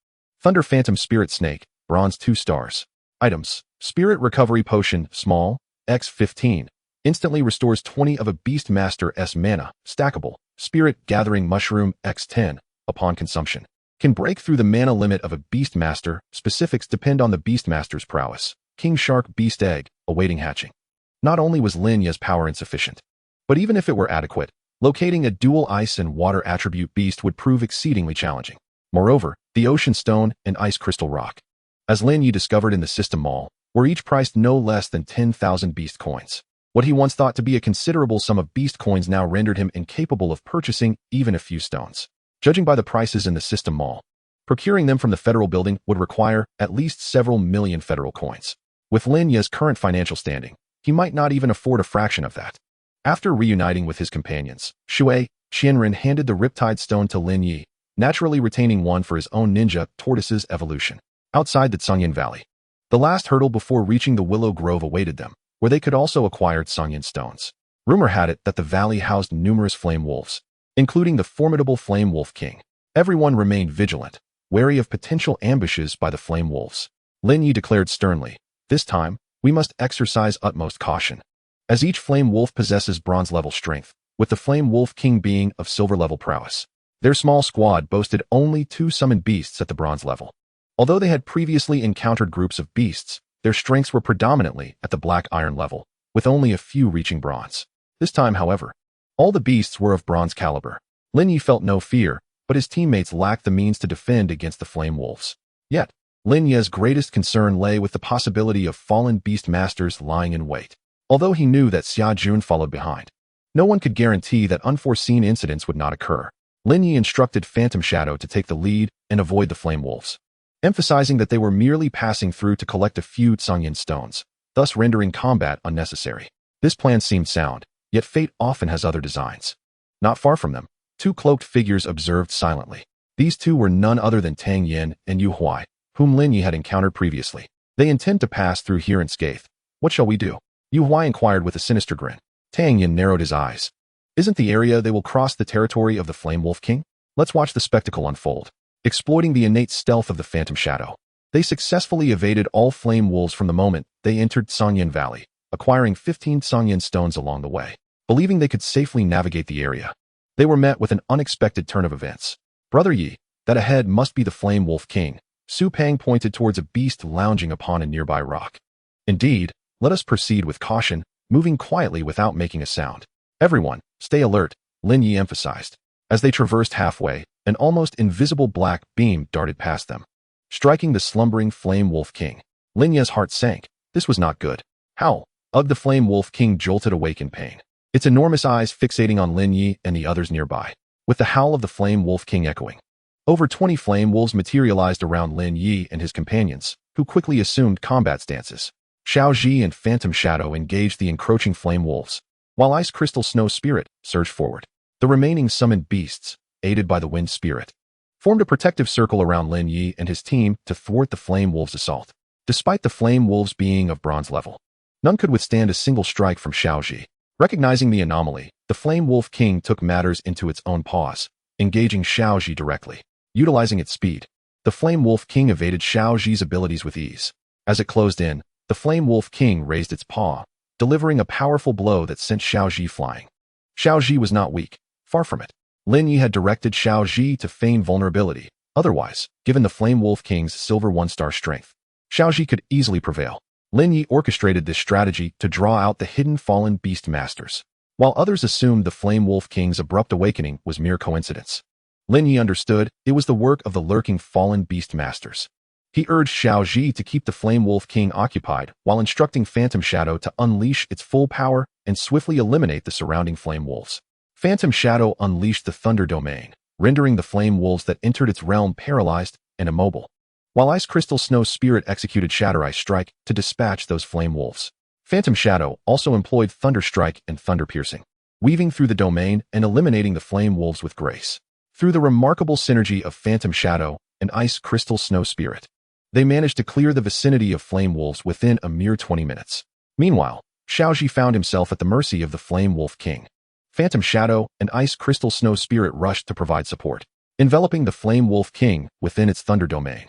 Thunder Phantom Spirit Snake, Bronze 2 stars. Items, Spirit Recovery Potion, Small, X 15. Instantly restores 20 of a Beastmaster's mana, stackable. Spirit Gathering Mushroom, X 10, upon consumption. Can break through the mana limit of a Beastmaster. Specifics depend on the Beastmaster's prowess. King Shark Beast Egg, awaiting hatching. Not only was Lin Yi's power insufficient, but even if it were adequate, locating a dual ice and water attribute beast would prove exceedingly challenging. Moreover, the Ocean Stone and Ice Crystal Rock, as Lin Yi discovered in the System Mall, were each priced no less than 10,000 Beast Coins. What he once thought to be a considerable sum of Beast Coins now rendered him incapable of purchasing even a few stones. Judging by the prices in the System Mall, procuring them from the Federal Building would require at least several million Federal Coins. With Lin Yi's current financial standing, he might not even afford a fraction of that. After reuniting with his companions, Shui Qianren handed the Riptide Stone to Lin Yi, naturally retaining one for his own ninja tortoise's evolution. Outside the Tsungyan Valley, the last hurdle before reaching the Willow Grove awaited them, where they could also acquire Tsungyan stones. Rumor had it that the valley housed numerous flame wolves, including the formidable Flame Wolf King. Everyone remained vigilant, wary of potential ambushes by the flame wolves. Lin Yi declared sternly, "This time, we must exercise utmost caution, as each flame wolf possesses bronze-level strength, with the Flame Wolf King being of silver-level prowess. Their small squad boasted only 2 summoned beasts at the bronze level. Although they had previously encountered groups of beasts, their strengths were predominantly at the black iron level, with only a few reaching bronze. This time, however, all the beasts were of bronze caliber. Lin Yi felt no fear, but his teammates lacked the means to defend against the flame wolves. Yet, Lin Yi's greatest concern lay with the possibility of fallen beast masters lying in wait. Although he knew that Xia Jun followed behind, no one could guarantee that unforeseen incidents would not occur. Lin Yi instructed Phantom Shadow to take the lead and avoid the flame wolves, emphasizing that they were merely passing through to collect a few Tsungyan stones, thus rendering combat unnecessary. This plan seemed sound, yet fate often has other designs. Not far from them, Two cloaked figures observed silently. These two were none other than Tang Yin and Yu Huai, whom Lin Yi had encountered previously. They intend to pass through here unscathed. What shall we do? Yu Huai inquired with a sinister grin. Tang Yin narrowed his eyes. Isn't the area they will cross the territory of the Flame Wolf King? Let's watch the spectacle unfold. Exploiting the innate stealth of the Phantom Shadow, they successfully evaded all flame wolves from the moment they entered Songyan Valley, acquiring 15 Songyan stones along the way. Believing they could safely navigate the area, they were met with an unexpected turn of events. Brother Yi, that ahead must be the Flame Wolf King. Su Pang pointed towards a beast lounging upon a nearby rock. Indeed, let us proceed with caution, moving quietly without making a sound. Everyone, stay alert, Lin Yi emphasized. As they traversed halfway, an almost invisible black beam darted past them, striking the slumbering Flame Wolf King. Lin Yi's heart sank. This was not good. Howl! Ugh, the Flame Wolf King jolted awake in pain, its enormous eyes fixating on Lin Yi and the others nearby, with the howl of the Flame Wolf King echoing. Over 20 flame wolves materialized around Lin Yi and his companions, who quickly assumed combat stances. Xiao Ji and Phantom Shadow engaged the encroaching flame wolves, while Ice Crystal Snow Spirit surged forward. The remaining summoned beasts, aided by the Wind Spirit, formed a protective circle around Lin Yi and his team to thwart the flame wolves' assault. Despite the flame wolves being of bronze level, none could withstand a single strike from Xiao Ji. Recognizing the anomaly, the Flame Wolf King took matters into its own paws, engaging Xiao Ji directly. Utilizing its speed, the Flame Wolf King evaded Xiao Ji's abilities with ease. As it closed in, the Flame Wolf King raised its paw, delivering a powerful blow that sent Xiao Ji flying. Xiao Ji was not weak, far from it. Lin Yi had directed Xiao Ji to feign vulnerability. Otherwise, given the Flame Wolf King's silver 1-star strength, Xiao Ji could easily prevail. Lin Yi orchestrated this strategy to draw out the hidden fallen beast masters, while others assumed the Flame Wolf King's abrupt awakening was mere coincidence. Lin Yi understood it was the work of the lurking fallen beast masters. He urged Xiao Ji to keep the Flame Wolf King occupied while instructing Phantom Shadow to unleash its full power and swiftly eliminate the surrounding flame wolves. Phantom Shadow unleashed the Thunder Domain, rendering the flame wolves that entered its realm paralyzed and immobile, while Ice Crystal Snow Spirit executed Shatter Ice Strike to dispatch those flame wolves. Phantom Shadow also employed Thunder Strike and Thunder Piercing, weaving through the domain and eliminating the flame wolves with grace. Through the remarkable synergy of Phantom Shadow and Ice Crystal Snow Spirit, they managed to clear the vicinity of flame wolves within a mere 20 minutes. Meanwhile, Xiao Ji found himself at the mercy of the Flame Wolf King. Phantom Shadow and Ice Crystal Snow Spirit rushed to provide support, enveloping the Flame Wolf King within its Thunder Domain.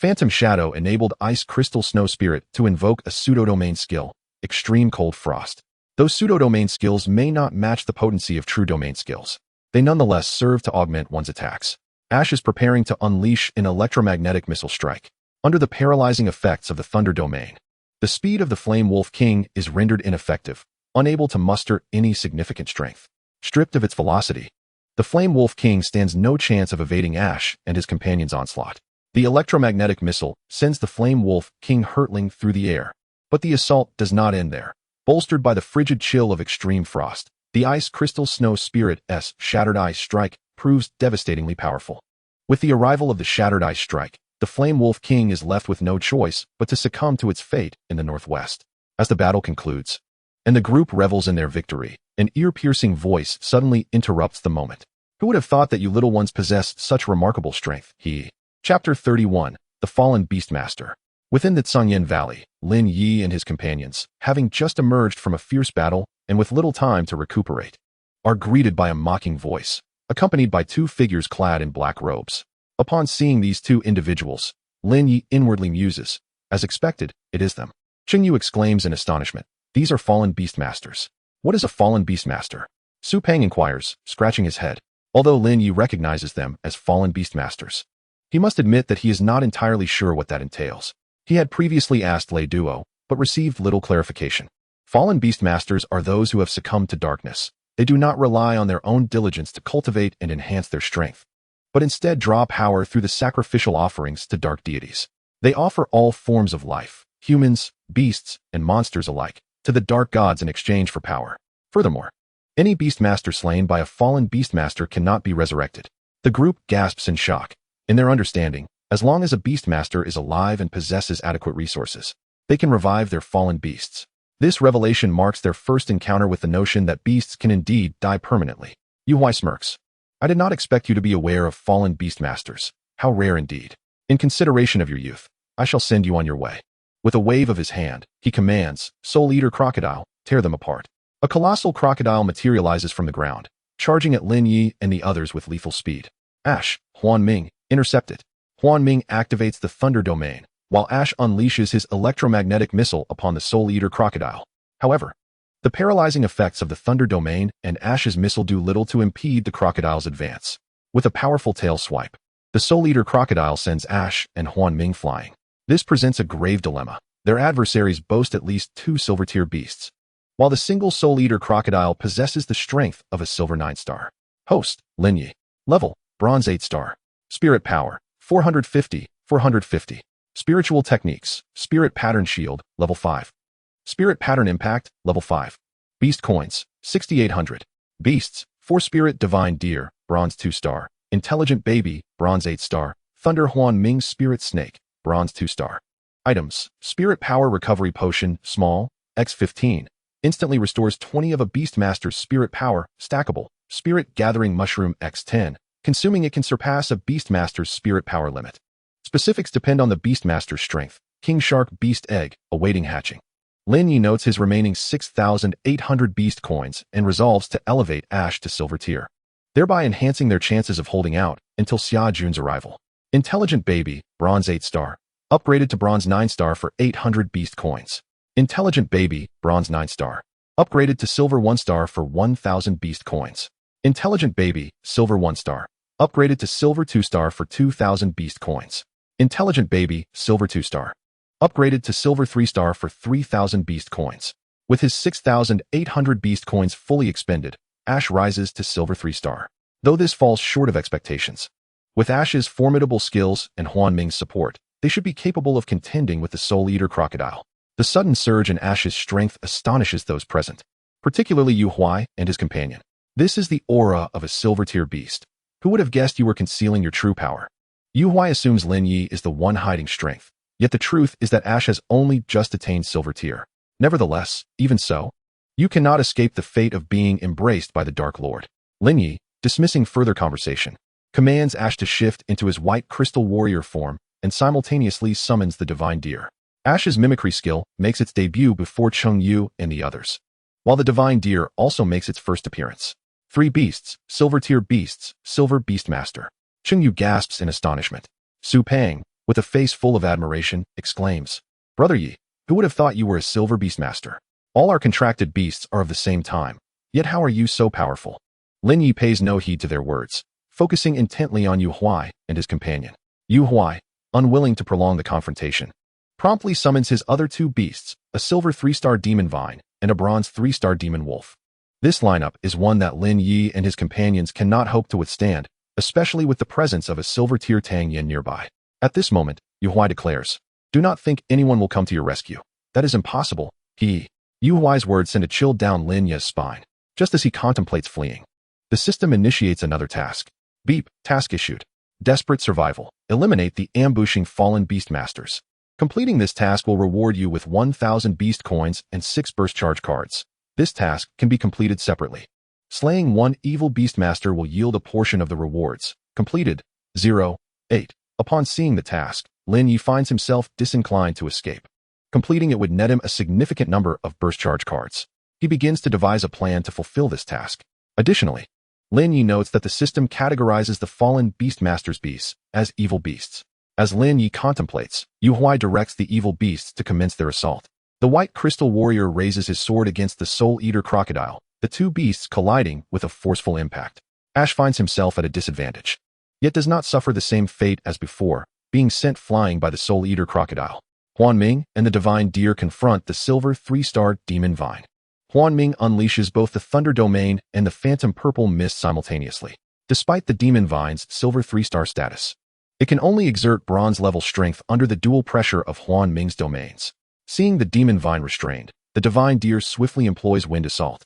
Phantom Shadow enabled Ice Crystal Snow Spirit to invoke a pseudo-domain skill, Extreme Cold Frost. Those pseudo-domain skills may not match the potency of true domain skills. They nonetheless serve to augment one's attacks. Ash is preparing to unleash an electromagnetic missile strike. Under the paralyzing effects of the Thunder Domain, the speed of the Flame Wolf King is rendered ineffective, unable to muster any significant strength. Stripped of its velocity, the Flame Wolf King stands no chance of evading Ash and his companion's onslaught. The electromagnetic missile sends the Flame Wolf King hurtling through the air. But the assault does not end there. Bolstered by the frigid chill of extreme frost, the Ice Crystal Snow Spirit's Shattered Ice Strike proves devastatingly powerful. With the arrival of the Shattered Ice Strike, the Flame Wolf King is left with no choice but to succumb to its fate in the northwest. As the battle concludes, and the group revels in their victory, an ear-piercing voice suddenly interrupts the moment. Who would have thought that you little ones possessed such remarkable strength? Chapter 31, The Fallen Beastmaster. Within the Songyan Valley, Lin Yi and his companions, having just emerged from a fierce battle and with little time to recuperate, are greeted by a mocking voice, accompanied by two figures clad in black robes. Upon seeing these two individuals, Lin Yi inwardly muses. As expected, it is them. Qing Yu exclaims in astonishment. These are fallen beastmasters. What is a fallen beastmaster? Su Pang inquires, scratching his head. Although Lin Yi recognizes them as fallen beastmasters, he must admit that he is not entirely sure what that entails. He had previously asked Lei Duo, but received little clarification. Fallen beastmasters are those who have succumbed to darkness. They do not rely on their own diligence to cultivate and enhance their strength, but instead draw power through the sacrificial offerings to dark deities. They offer all forms of life, humans, beasts, and monsters alike, to the dark gods in exchange for power. Furthermore, any beastmaster slain by a fallen beastmaster cannot be resurrected. The group gasps in shock. In their understanding, as long as a beastmaster is alive and possesses adequate resources, they can revive their fallen beasts. This revelation marks their first encounter with the notion that beasts can indeed die permanently. Yu Huai smirks. I did not expect you to be aware of fallen beastmasters. How rare indeed. In consideration of your youth, I shall send you on your way. With a wave of his hand, he commands, Soul Eater Crocodile, tear them apart. A colossal crocodile materializes from the ground, charging at Lin Yi and the others with lethal speed. Ash, Huan Ming, intercept it. Huan Ming activates the Thunder Domain, while Ash unleashes his electromagnetic missile upon the Soul Eater Crocodile. However, the paralyzing effects of the Thunder Domain and Ash's missile do little to impede the crocodile's advance. With a powerful tail swipe, the Soul Eater Crocodile sends Ash and Huan Ming flying. This presents a grave dilemma. Their adversaries boast at least 2 silver-tier beasts, while the single Soul Eater Crocodile possesses the strength of a silver 9-star. Host, Lin Yi. Level, bronze 8-star. Spirit power, 450, 450. Spiritual techniques, Spirit Pattern Shield, level 5. Spirit Pattern Impact, level 5. Beast coins, 6,800. Beasts, 4 Spirit Divine Deer, bronze 2-star. Intelligent Baby, bronze 8-star. Thunder Huan Ming Spirit Snake, bronze 2-star. Items, Spirit Power Recovery Potion, small, x15. Instantly restores 20 of a Beastmaster's spirit power, stackable. Spirit Gathering Mushroom x10. Consuming it can surpass a Beastmaster's spirit power limit. Specifics depend on the Beastmaster's strength. King Shark Beast Egg, awaiting hatching. Lin Yi notes his remaining 6,800 beast coins and resolves to elevate Ash to silver tier, thereby enhancing their chances of holding out until Xia Jun's arrival. Intelligent Baby, bronze 8-star. Upgraded to bronze 9-star for 800 beast coins. Intelligent Baby, bronze 9-star. Upgraded to silver 1-star for 1,000 beast coins. Intelligent Baby, silver 1-star. Upgraded to silver 2-star for 2,000 beast coins. Intelligent Baby, silver 2-star. Upgraded to silver 3-star for 3,000 beast coins. With his 6,800 beast coins fully expended, Ash rises to silver 3-star, though this falls short of expectations. With Ash's formidable skills and Huan Ming's support, they should be capable of contending with the Soul Eater Crocodile. The sudden surge in Ash's strength astonishes those present, particularly Yu Huai and his companion. This is the aura of a silver-tier beast. Who would have guessed you were concealing your true power? Yu Huai assumes Lin Yi is the one hiding strength, yet the truth is that Ash has only just attained silver tier. Nevertheless, even so, you cannot escape the fate of being embraced by the Dark Lord. Lin Yi, dismissing further conversation, commands Ash to shift into his white crystal warrior form and simultaneously summons the Divine Deer. Ash's mimicry skill makes its debut before Cheng Yu and the others, while the Divine Deer also makes its first appearance. 3 beasts, silver-tier beasts, silver beastmaster. Cheng Yu gasps in astonishment. Su Pang, with a face full of admiration, exclaims, Brother Yi, who would have thought you were a silver beastmaster? All our contracted beasts are of the same time, yet how are you so powerful? Lin Yi pays no heed to their words, focusing intently on Yu Huai and his companion. Yu Huai, unwilling to prolong the confrontation, promptly summons his other 2 beasts, a silver 3-star demon vine and a bronze 3-star demon wolf. This lineup is one that Lin Yi and his companions cannot hope to withstand, especially with the presence of a silver-tier Tang Yin nearby. At this moment, Yu Huai declares, Do not think anyone will come to your rescue. That is impossible. Yu Huai's words send a chill down Lin Yi's spine, just as he contemplates fleeing. The system initiates another task. Beep, task issued. Desperate survival. Eliminate the ambushing fallen beastmasters. Completing this task will reward you with 1,000 beast coins and 6 burst charge cards. This task can be completed separately. Slaying 1 evil beastmaster will yield a portion of the rewards. Completed. 8. Upon seeing the task, Lin Yi finds himself disinclined to escape. Completing it would net him a significant number of burst charge cards. He begins to devise a plan to fulfill this task. Additionally, Lin Yi notes that the system categorizes the fallen beastmaster's beasts as evil beasts. As Lin Yi contemplates, Yu Huai directs the evil beasts to commence their assault. The white crystal warrior raises his sword against the Soul Eater Crocodile, the 2 beasts colliding with a forceful impact. Ash finds himself at a disadvantage, yet does not suffer the same fate as before, being sent flying by the Soul Eater Crocodile. Huan Ming and the Divine Deer confront the silver 3-star demon vine. Huan Ming unleashes both the Thunder Domain and the Phantom Purple Mist simultaneously. Despite the demon vine's silver 3-star status, it can only exert bronze-level strength under the dual pressure of Huan Ming's domains. Seeing the demon vine restrained, the Divine Deer swiftly employs Wind Assault.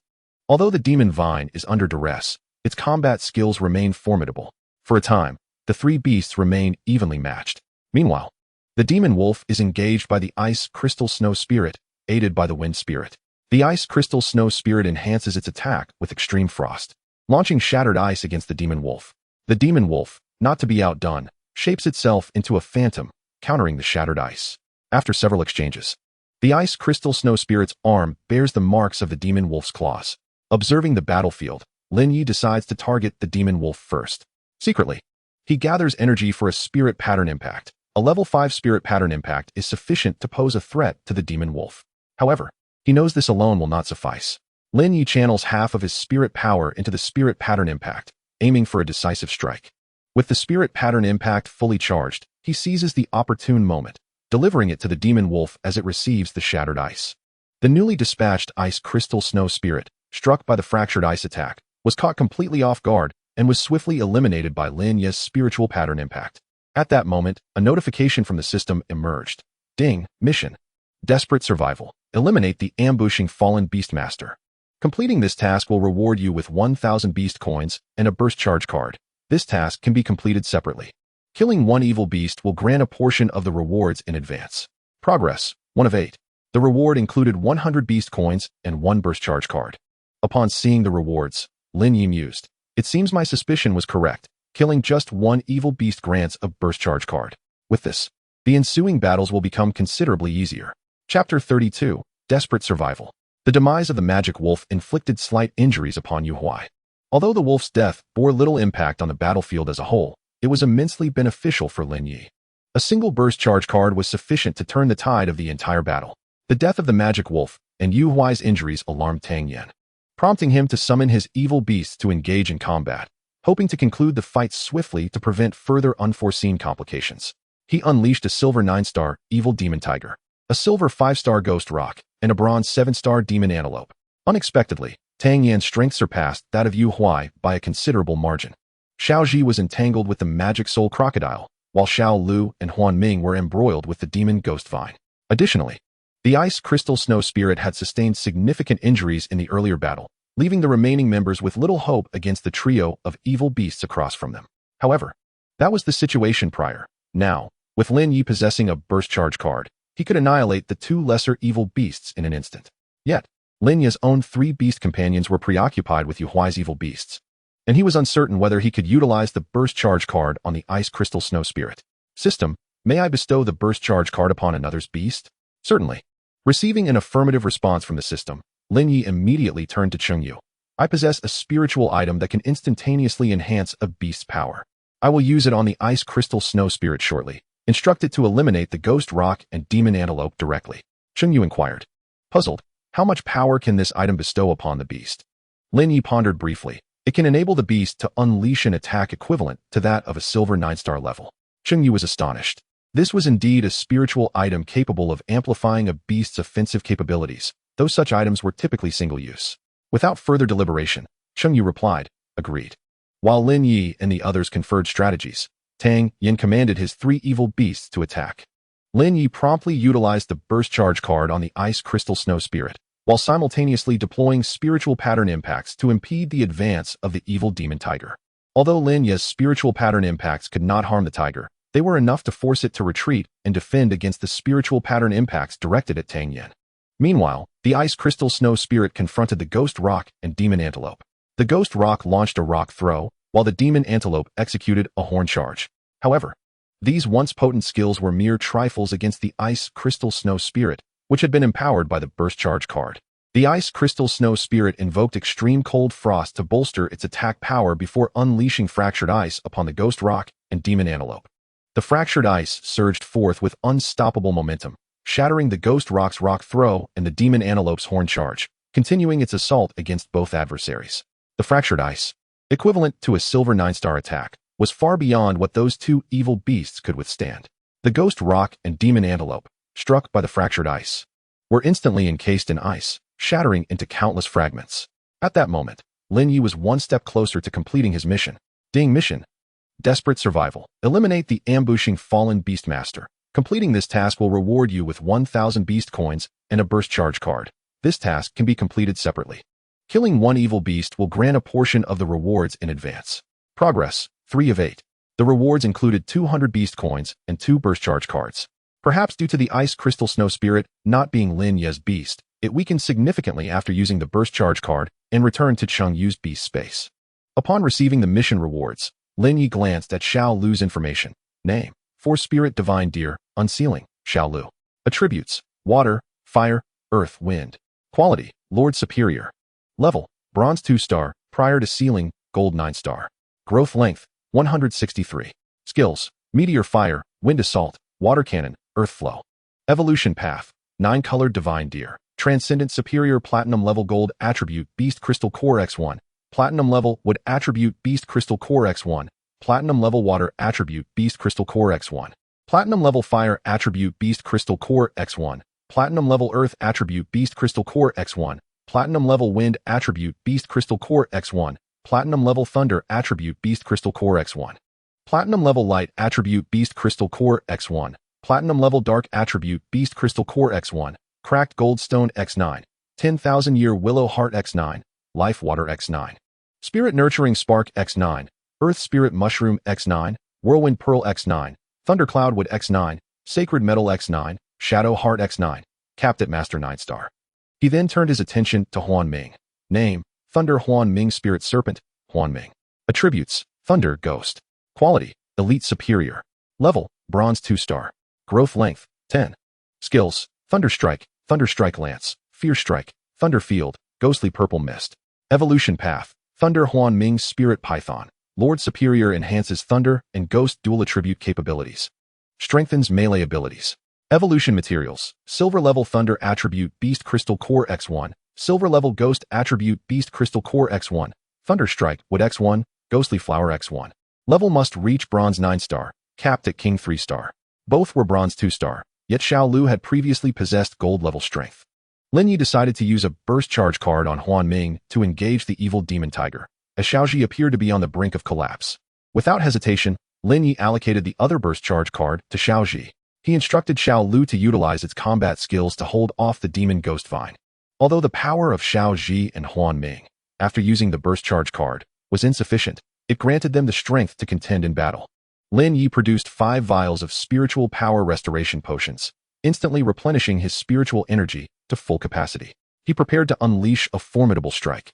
Although the demon vine is under duress, its combat skills remain formidable. For a time, the 3 beasts remain evenly matched. Meanwhile, the demon wolf is engaged by the Ice Crystal Snow Spirit, aided by the Wind Spirit. The Ice Crystal Snow Spirit enhances its attack with extreme frost. launching shattered ice against the demon wolf. The demon wolf, not to be outdone, shapes itself into a phantom, countering the shattered ice. After several exchanges, the ice crystal snow spirit's arm bears the marks of the demon wolf's claws. Observing the battlefield, Lin Yi decides to target the demon wolf first. Secretly, he gathers energy for a spirit pattern impact. A level 5 spirit pattern impact is sufficient to pose a threat to the demon wolf. However, he knows this alone will not suffice. Lin Yi channels half of his spirit power into the spirit pattern impact, aiming for a decisive strike. With the spirit pattern impact fully charged, he seizes the opportune moment, delivering it to the demon wolf as it receives the shattered ice. The newly dispatched ice crystal snow spirit, struck by the fractured ice attack, was caught completely off guard and was swiftly eliminated by Lin Yi's spiritual pattern impact. At that moment, a notification from the system emerged. Ding, mission. Desperate survival. Eliminate the ambushing fallen beastmaster. Completing this task will reward you with 1,000 beast coins and a burst charge card. This task can be completed separately. Killing one evil beast will grant a portion of the rewards in advance. Progress, 1 of 8. The reward included 100 beast coins and 1 burst charge card. Upon seeing the rewards, Lin Yi mused. It seems my suspicion was correct. Killing just one evil beast grants a burst charge card. With this, the ensuing battles will become considerably easier. Chapter 32, Desperate Survival. The demise of the magic wolf inflicted slight injuries upon Yu Huai. Although the wolf's death bore little impact on the battlefield as a whole, it was immensely beneficial for Lin Yi. A single burst charge card was sufficient to turn the tide of the entire battle. The death of the magic wolf and Yu Huai's injuries alarmed Tang Yan, prompting him to summon his evil beasts to engage in combat, hoping to conclude the fight swiftly to prevent further unforeseen complications. He unleashed a silver 9-star evil demon tiger, a silver 5-star ghost rock, and a bronze 7-star demon antelope. Unexpectedly, Tang Yan's strength surpassed that of Yu Huai by a considerable margin. Xiao Ji was entangled with the magic soul crocodile, while Xiao Lu and Huan Ming were embroiled with the demon ghost vine. Additionally, the ice crystal snow spirit had sustained significant injuries in the earlier battle, leaving the remaining members with little hope against the trio of evil beasts across from them. However, that was the situation prior. Now, with Lin Yi possessing a burst charge card, he could annihilate the 2 lesser evil beasts in an instant. Yet, Lin Yi's own 3 beast companions were preoccupied with Yu Huai's evil beasts, and he was uncertain whether he could utilize the burst charge card on the ice crystal snow spirit. System, may I bestow the burst charge card upon another's beast? Certainly. Receiving an affirmative response from the system, Lin Yi immediately turned to Chengyu. I possess a spiritual item that can instantaneously enhance a beast's power. I will use it on the ice crystal snow spirit shortly. Instruct it to eliminate the ghost rock and demon antelope directly. Chengyu inquired. Puzzled, how much power can this item bestow upon the beast? Lin Yi pondered briefly. It can enable the beast to unleash an attack equivalent to that of a silver 9-star level. Chengyu was astonished. This was indeed a spiritual item capable of amplifying a beast's offensive capabilities, though such items were typically single-use. Without further deliberation, Chengyu replied, agreed. While Lin Yi and the others conferred strategies, Tang Yan commanded his 3 evil beasts to attack. Lin Yi promptly utilized the burst charge card on the ice crystal snow spirit, while simultaneously deploying spiritual pattern impacts to impede the advance of the evil demon tiger. Although Lin Yi's spiritual pattern impacts could not harm the tiger, they were enough to force it to retreat and defend against the spiritual pattern impacts directed at Tang Yan. Meanwhile, the ice crystal snow spirit confronted the ghost rock and demon antelope. The ghost rock launched a rock throw, while the demon antelope executed a horn charge. However, these once potent skills were mere trifles against the ice crystal snow spirit, which had been empowered by the burst charge card. The ice crystal snow spirit invoked extreme cold frost to bolster its attack power before unleashing fractured ice upon the ghost rock and demon antelope. The fractured ice surged forth with unstoppable momentum, shattering the ghost rock's rock throw and the demon antelope's horn charge, continuing its assault against both adversaries. The fractured ice, equivalent to a silver 9-star attack, was far beyond what those 2 evil beasts could withstand. The ghost rock and demon antelope, struck by the fractured ice, were instantly encased in ice, shattering into countless fragments. At that moment, Lin Yi was 1 step closer to completing his mission. Ding mission. Desperate survival. Eliminate the ambushing fallen beastmaster. Completing this task will reward you with 1,000 beast coins and a burst charge card. This task can be completed separately. Killing one evil beast will grant a portion of the rewards in advance. Progress, 3 of 8. The rewards included 200 beast coins and 2 burst charge cards. Perhaps due to the ice crystal snow spirit not being Lin Yi's beast, it weakened significantly after using the burst charge card and returned to Cheng Yu's beast space. Upon receiving the mission rewards, Lin Yi glanced at Xiao Lu's information. Name: Force Spirit Divine Deer, Unsealing, Xiao Lu. Attributes: Water, Fire, Earth, Wind. Quality: Lord Superior. Level: Bronze 2-star, prior to sealing, Gold 9-star. Growth length: 163. Skills: Meteor Fire, Wind Assault, Water Cannon, Earth Flow. Evolution Path: 9-colored Divine Deer. Transcendent Superior Platinum Level Gold Attribute Beast Crystal Core X1. Platinum Level Wood Attribute Beast Crystal Core X1. Platinum Level Water Attribute Beast Crystal Core X1. Platinum Level Fire Attribute Beast Crystal Core X1. Platinum Level Earth Attribute Beast Crystal Core X1. Platinum Level Wind Attribute Beast Crystal Core X1. Platinum Level Thunder Attribute Beast Crystal Core X1. Platinum Level Light Attribute Beast Crystal Core X1. Platinum Level Dark Attribute Beast Crystal Core X1. Cracked Gold Stone X9. 10,000 Year Willow Heart X9. Life Water X9. Spirit Nurturing Spark X9. Earth Spirit Mushroom X9. Whirlwind Pearl X9. Thundercloud Wood X9. Sacred Metal X9. Shadow Heart X9. Capped at Master 9-star. He then turned his attention to Huan Ming. Name: Thunder Huan Ming Spirit Serpent, Huan Ming. Attributes: Thunder Ghost. Quality: Elite Superior. Level: Bronze 2-star. Growth length: 10. Skills: Thunder Strike Lance, Fear Strike, Thunder Field, Ghostly Purple Mist. Evolution Path: Thunder Huan Ming Spirit Python. Lord Superior enhances Thunder and Ghost dual attribute capabilities. Strengthens melee abilities. Evolution Materials: Silver Level Thunder Attribute Beast Crystal Core X1. Silver Level Ghost Attribute Beast Crystal Core X1. Thunder Strike Wood X1. Ghostly Flower X1. Level must reach Bronze 9-star, capped at King 3-star. Both were Bronze 2-star, yet Xiao Lu had previously possessed Gold level strength. Lin Yi decided to use a Burst Charge card on Huan Ming to engage the evil Demon Tiger, as Xiaoji appeared to be on the brink of collapse. Without hesitation, Lin Yi allocated the other Burst Charge card to Xiaoji. He instructed Xiao Lu to utilize its combat skills to hold off the Demon Ghost Vine. Although the power of Xiaoji and Huan Ming, after using the Burst Charge card, was insufficient, it granted them the strength to contend in battle. Lin Yi produced 5 vials of spiritual power restoration potions, instantly replenishing his spiritual energy to full capacity. He prepared to unleash a formidable strike.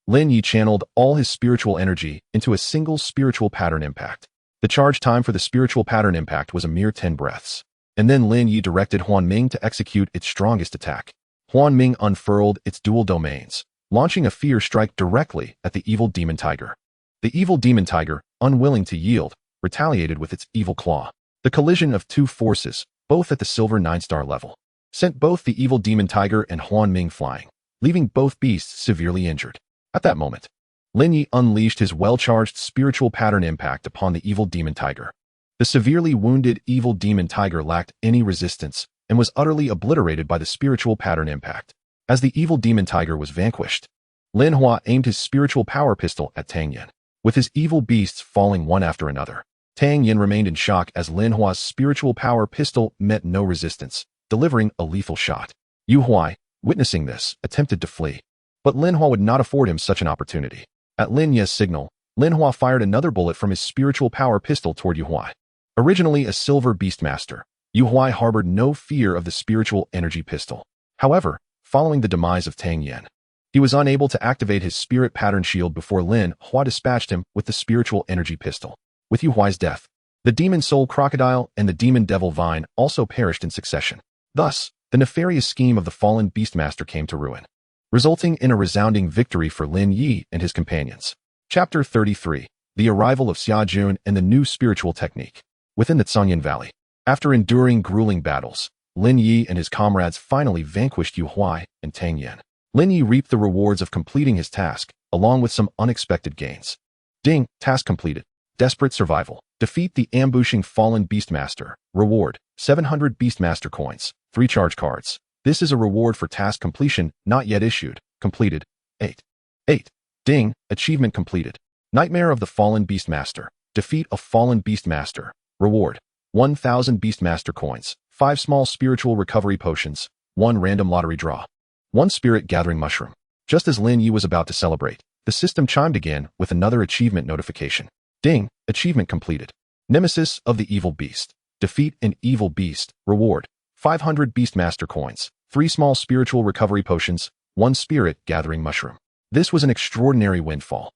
Lin Yi channeled all his spiritual energy into a single spiritual pattern impact. The charge time for the spiritual pattern impact was a mere 10 breaths. And then Lin Yi directed Huan Ming to execute its strongest attack. Huan Ming unfurled its dual domains, launching a fear strike directly at the evil Demon Tiger. The evil Demon Tiger, unwilling to yield, retaliated with its evil claw. The collision of 2 forces, both at the silver 9-star level, sent both the evil Demon Tiger and Huan Ming flying, leaving both beasts severely injured. At that moment, Lin Yi unleashed his well-charged spiritual pattern impact upon the evil Demon Tiger. The severely wounded evil Demon Tiger lacked any resistance and was utterly obliterated by the spiritual pattern impact. As the evil Demon Tiger was vanquished, Lin Hua aimed his spiritual power pistol at Tang Yin, with his evil beasts falling one after another. Tang Yin remained in shock as Lin Hua's spiritual power pistol met no resistance, delivering a lethal shot. Yu Huai, witnessing this, attempted to flee, but Lin Hua would not afford him such an opportunity. At Lin Ye's signal, Lin Hua fired another bullet from his spiritual power pistol toward Yu Huai. Originally a silver beastmaster, Yu Huai harbored no fear of the spiritual energy pistol. However, following the demise of Tang Yin, he was unable to activate his spirit pattern shield before Lin Hua dispatched him with the spiritual energy pistol. With Yu Huai's death, the demon soul crocodile and the demon devil vine also perished in succession. Thus, the nefarious scheme of the fallen beastmaster came to ruin, resulting in a resounding victory for Lin Yi and his companions. Chapter 33: The Arrival of Xia Jun and the New Spiritual Technique. Within the Canyin Valley, after enduring grueling battles, Lin Yi and his comrades finally vanquished Yu Huai and Tang Yin. Lin Yi reaped the rewards of completing his task, along with some unexpected gains. Ding, task completed. Desperate survival. Defeat the ambushing fallen beastmaster. Reward: 700 beastmaster coins, 3 charge cards. This is a reward for task completion not yet issued. Completed. 8. Ding, achievement completed. Nightmare of the fallen beastmaster. Defeat a fallen beastmaster. Reward: 1,000 beastmaster coins, 5 small spiritual recovery potions, 1 random lottery draw, 1 spirit gathering mushroom. Just as Lin Yi was about to celebrate, the system chimed again with another achievement notification. Ding, achievement completed. Nemesis of the evil beast. Defeat an evil beast. Reward: 500 beastmaster coins, 3 small spiritual recovery potions, 1 spirit gathering mushroom. This was an extraordinary windfall.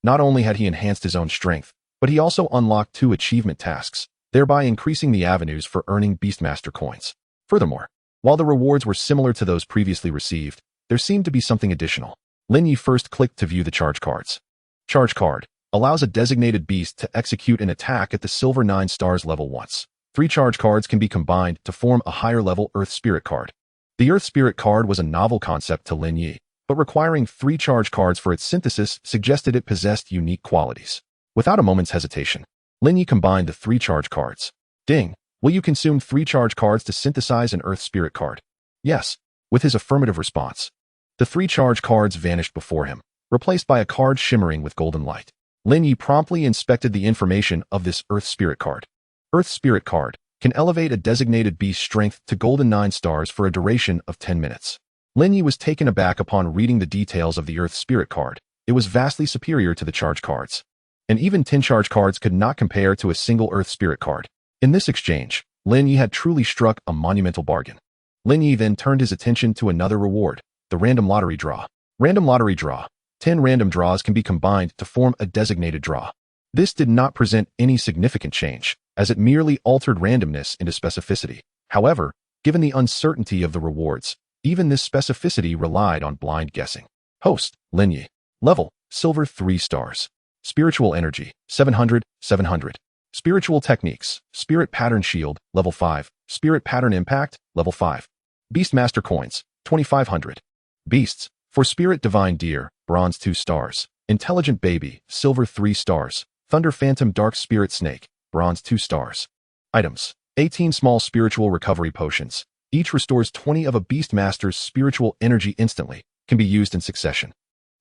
Not only had he enhanced his own strength, but he also unlocked 2 achievement tasks, thereby increasing the avenues for earning Beastmaster coins. Furthermore, while the rewards were similar to those previously received, there seemed to be something additional. Lin Yi first clicked to view the charge cards. Charge card allows a designated beast to execute an attack at the Silver 9 stars level once. 3 charge cards can be combined to form a higher level Earth Spirit card. The Earth Spirit card was a novel concept to Lin Yi, but requiring 3 charge cards for its synthesis suggested it possessed unique qualities. Without a moment's hesitation, Lin Yi combined the 3 charge cards. Ding! Will you consume 3 charge cards to synthesize an Earth Spirit card? Yes, with his affirmative response. The 3 charge cards vanished before him, replaced by a card shimmering with golden light. Lin Yi promptly inspected the information of this Earth Spirit card. Earth Spirit card can elevate a designated beast's strength to golden 9 stars for a duration of 10 minutes. Lin Yi was taken aback upon reading the details of the Earth Spirit card. It was vastly superior to the charge cards. And even 10 charge cards could not compare to a single Earth Spirit card. In this exchange, Lin Yi had truly struck a monumental bargain. Lin Yi then turned his attention to another reward, the random lottery draw. Random lottery draw. 10 random draws can be combined to form a designated draw. This did not present any significant change, as it merely altered randomness into specificity. However, given the uncertainty of the rewards, even this specificity relied on blind guessing. Host, Lin Yi. Level, Silver 3 stars. Spiritual Energy, 700, 700. Spiritual Techniques, Spirit Pattern Shield, Level 5. Spirit Pattern Impact, Level 5. Beastmaster Coins, 2500. Beasts, for Spirit Divine Deer, Bronze 2 stars. Intelligent Baby, Silver 3 stars. Thunder Phantom Dark Spirit Snake, Bronze 2 stars. Items, 18 small spiritual recovery potions. Each restores 20 of a Beastmaster's spiritual energy instantly, can be used in succession.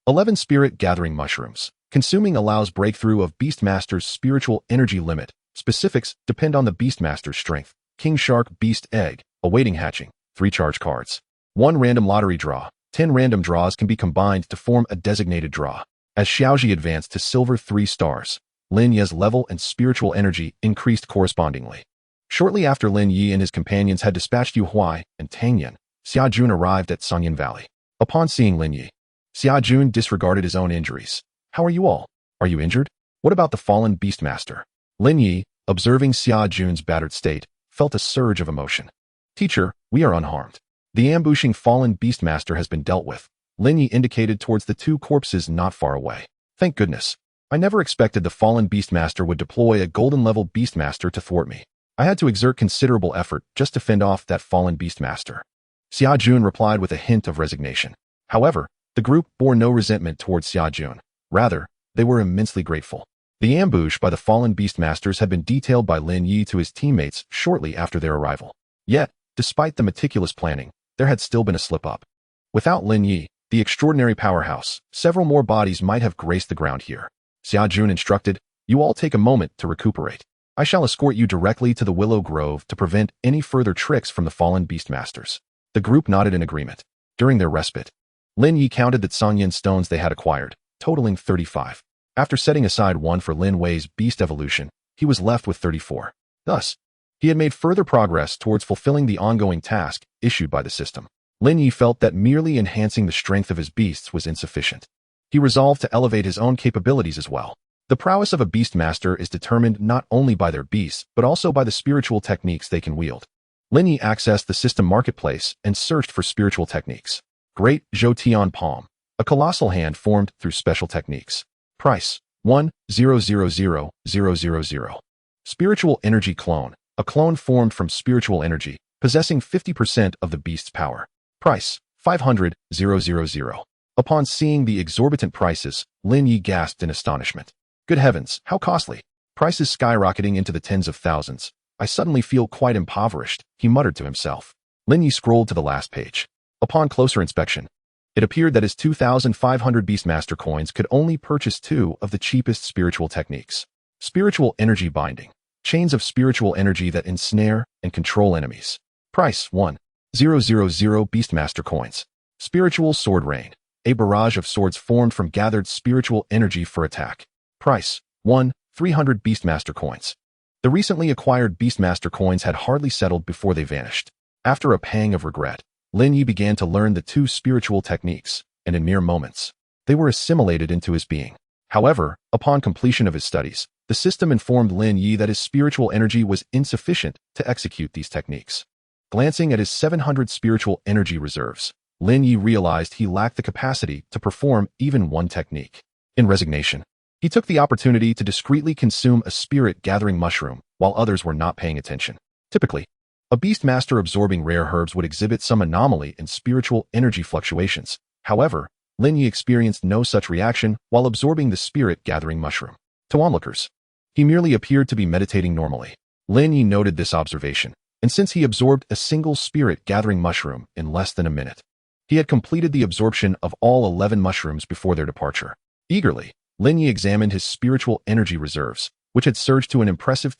11 Spirit Gathering Mushrooms. Consuming allows breakthrough of Beastmaster's spiritual energy limit. Specifics depend on the Beastmaster's strength. King Shark Beast Egg, awaiting hatching. 3 charge cards. 1 random lottery draw. 10 random draws can be combined to form a designated draw. As Xiaoji advanced to Silver 3 stars, Lin Yi's level and spiritual energy increased correspondingly. Shortly after Lin Yi and his companions had dispatched Yu Huai and Tang Yan, Xia Jun arrived at Sunyan Valley. Upon seeing Lin Yi, Xia Jun disregarded his own injuries. How are you all? Are you injured? What about the fallen Beastmaster? Lin Yi, observing Xia Jun's battered state, felt a surge of emotion. Teacher, we are unharmed. The ambushing fallen Beastmaster has been dealt with. Lin Yi indicated towards the 2 corpses not far away. Thank goodness. I never expected the fallen Beastmaster would deploy a golden-level Beastmaster to thwart me. I had to exert considerable effort just to fend off that fallen Beastmaster. Xia Jun replied with a hint of resignation. However, the group bore no resentment towards Xia Jun. Rather, they were immensely grateful. The ambush by the fallen Beastmasters had been detailed by Lin Yi to his teammates shortly after their arrival. Yet, despite the meticulous planning, there had still been a slip-up. Without Lin Yi, the extraordinary powerhouse, several more bodies might have graced the ground here. Xia Jun instructed, "You all take a moment to recuperate. I shall escort you directly to the Willow Grove to prevent any further tricks from the fallen Beastmasters." The group nodded in agreement. During their respite, Lin Yi counted the Sanyan stones they had acquired, totaling 35. After setting aside 1 for Lin Wei's beast evolution, he was left with 34. Thus, he had made further progress towards fulfilling the ongoing task issued by the system. Lin Yi felt that merely enhancing the strength of his beasts was insufficient. He resolved to elevate his own capabilities as well. The prowess of a Beastmaster is determined not only by their beasts, but also by the spiritual techniques they can wield. Lin Yi accessed the system marketplace and searched for spiritual techniques. Great Dao Palm, a colossal hand formed through special techniques. Price, 1,000,000. Spiritual Energy Clone, a clone formed from spiritual energy, possessing 50% of the beast's power. Price, 500,000. Upon seeing the exorbitant prices, Lin Yi gasped in astonishment. Good heavens, how costly! Prices skyrocketing into the tens of thousands. I suddenly feel quite impoverished, he muttered to himself. Lin Yi scrolled to the last page. Upon closer inspection, it appeared that his 2,500 Beastmaster coins could only purchase 2 of the cheapest spiritual techniques. Spiritual Energy Binding, chains of spiritual energy that ensnare and control enemies. Price, 1,000 Beastmaster coins. Spiritual Sword Rain, a barrage of swords formed from gathered spiritual energy for attack. Price, 1,300 Beastmaster coins. The recently acquired Beastmaster coins had hardly settled before they vanished. After a pang of regret, Lin Yi began to learn the 2 spiritual techniques, and in mere moments, they were assimilated into his being. However, upon completion of his studies, the system informed Lin Yi that his spiritual energy was insufficient to execute these techniques. Glancing at his 700 spiritual energy reserves, Lin Yi realized he lacked the capacity to perform even one technique. In resignation, he took the opportunity to discreetly consume a spirit-gathering mushroom while others were not paying attention. Typically, a beast master absorbing rare herbs would exhibit some anomaly in spiritual energy fluctuations. However, Lin Yi experienced no such reaction while absorbing the spirit-gathering mushroom. To onlookers, he merely appeared to be meditating normally. Lin Yi noted this observation, and since he absorbed a single spirit-gathering mushroom in less than a minute, he had completed the absorption of all 11 mushrooms before their departure. Eagerly, Lin Yi examined his spiritual energy reserves, which had surged to an impressive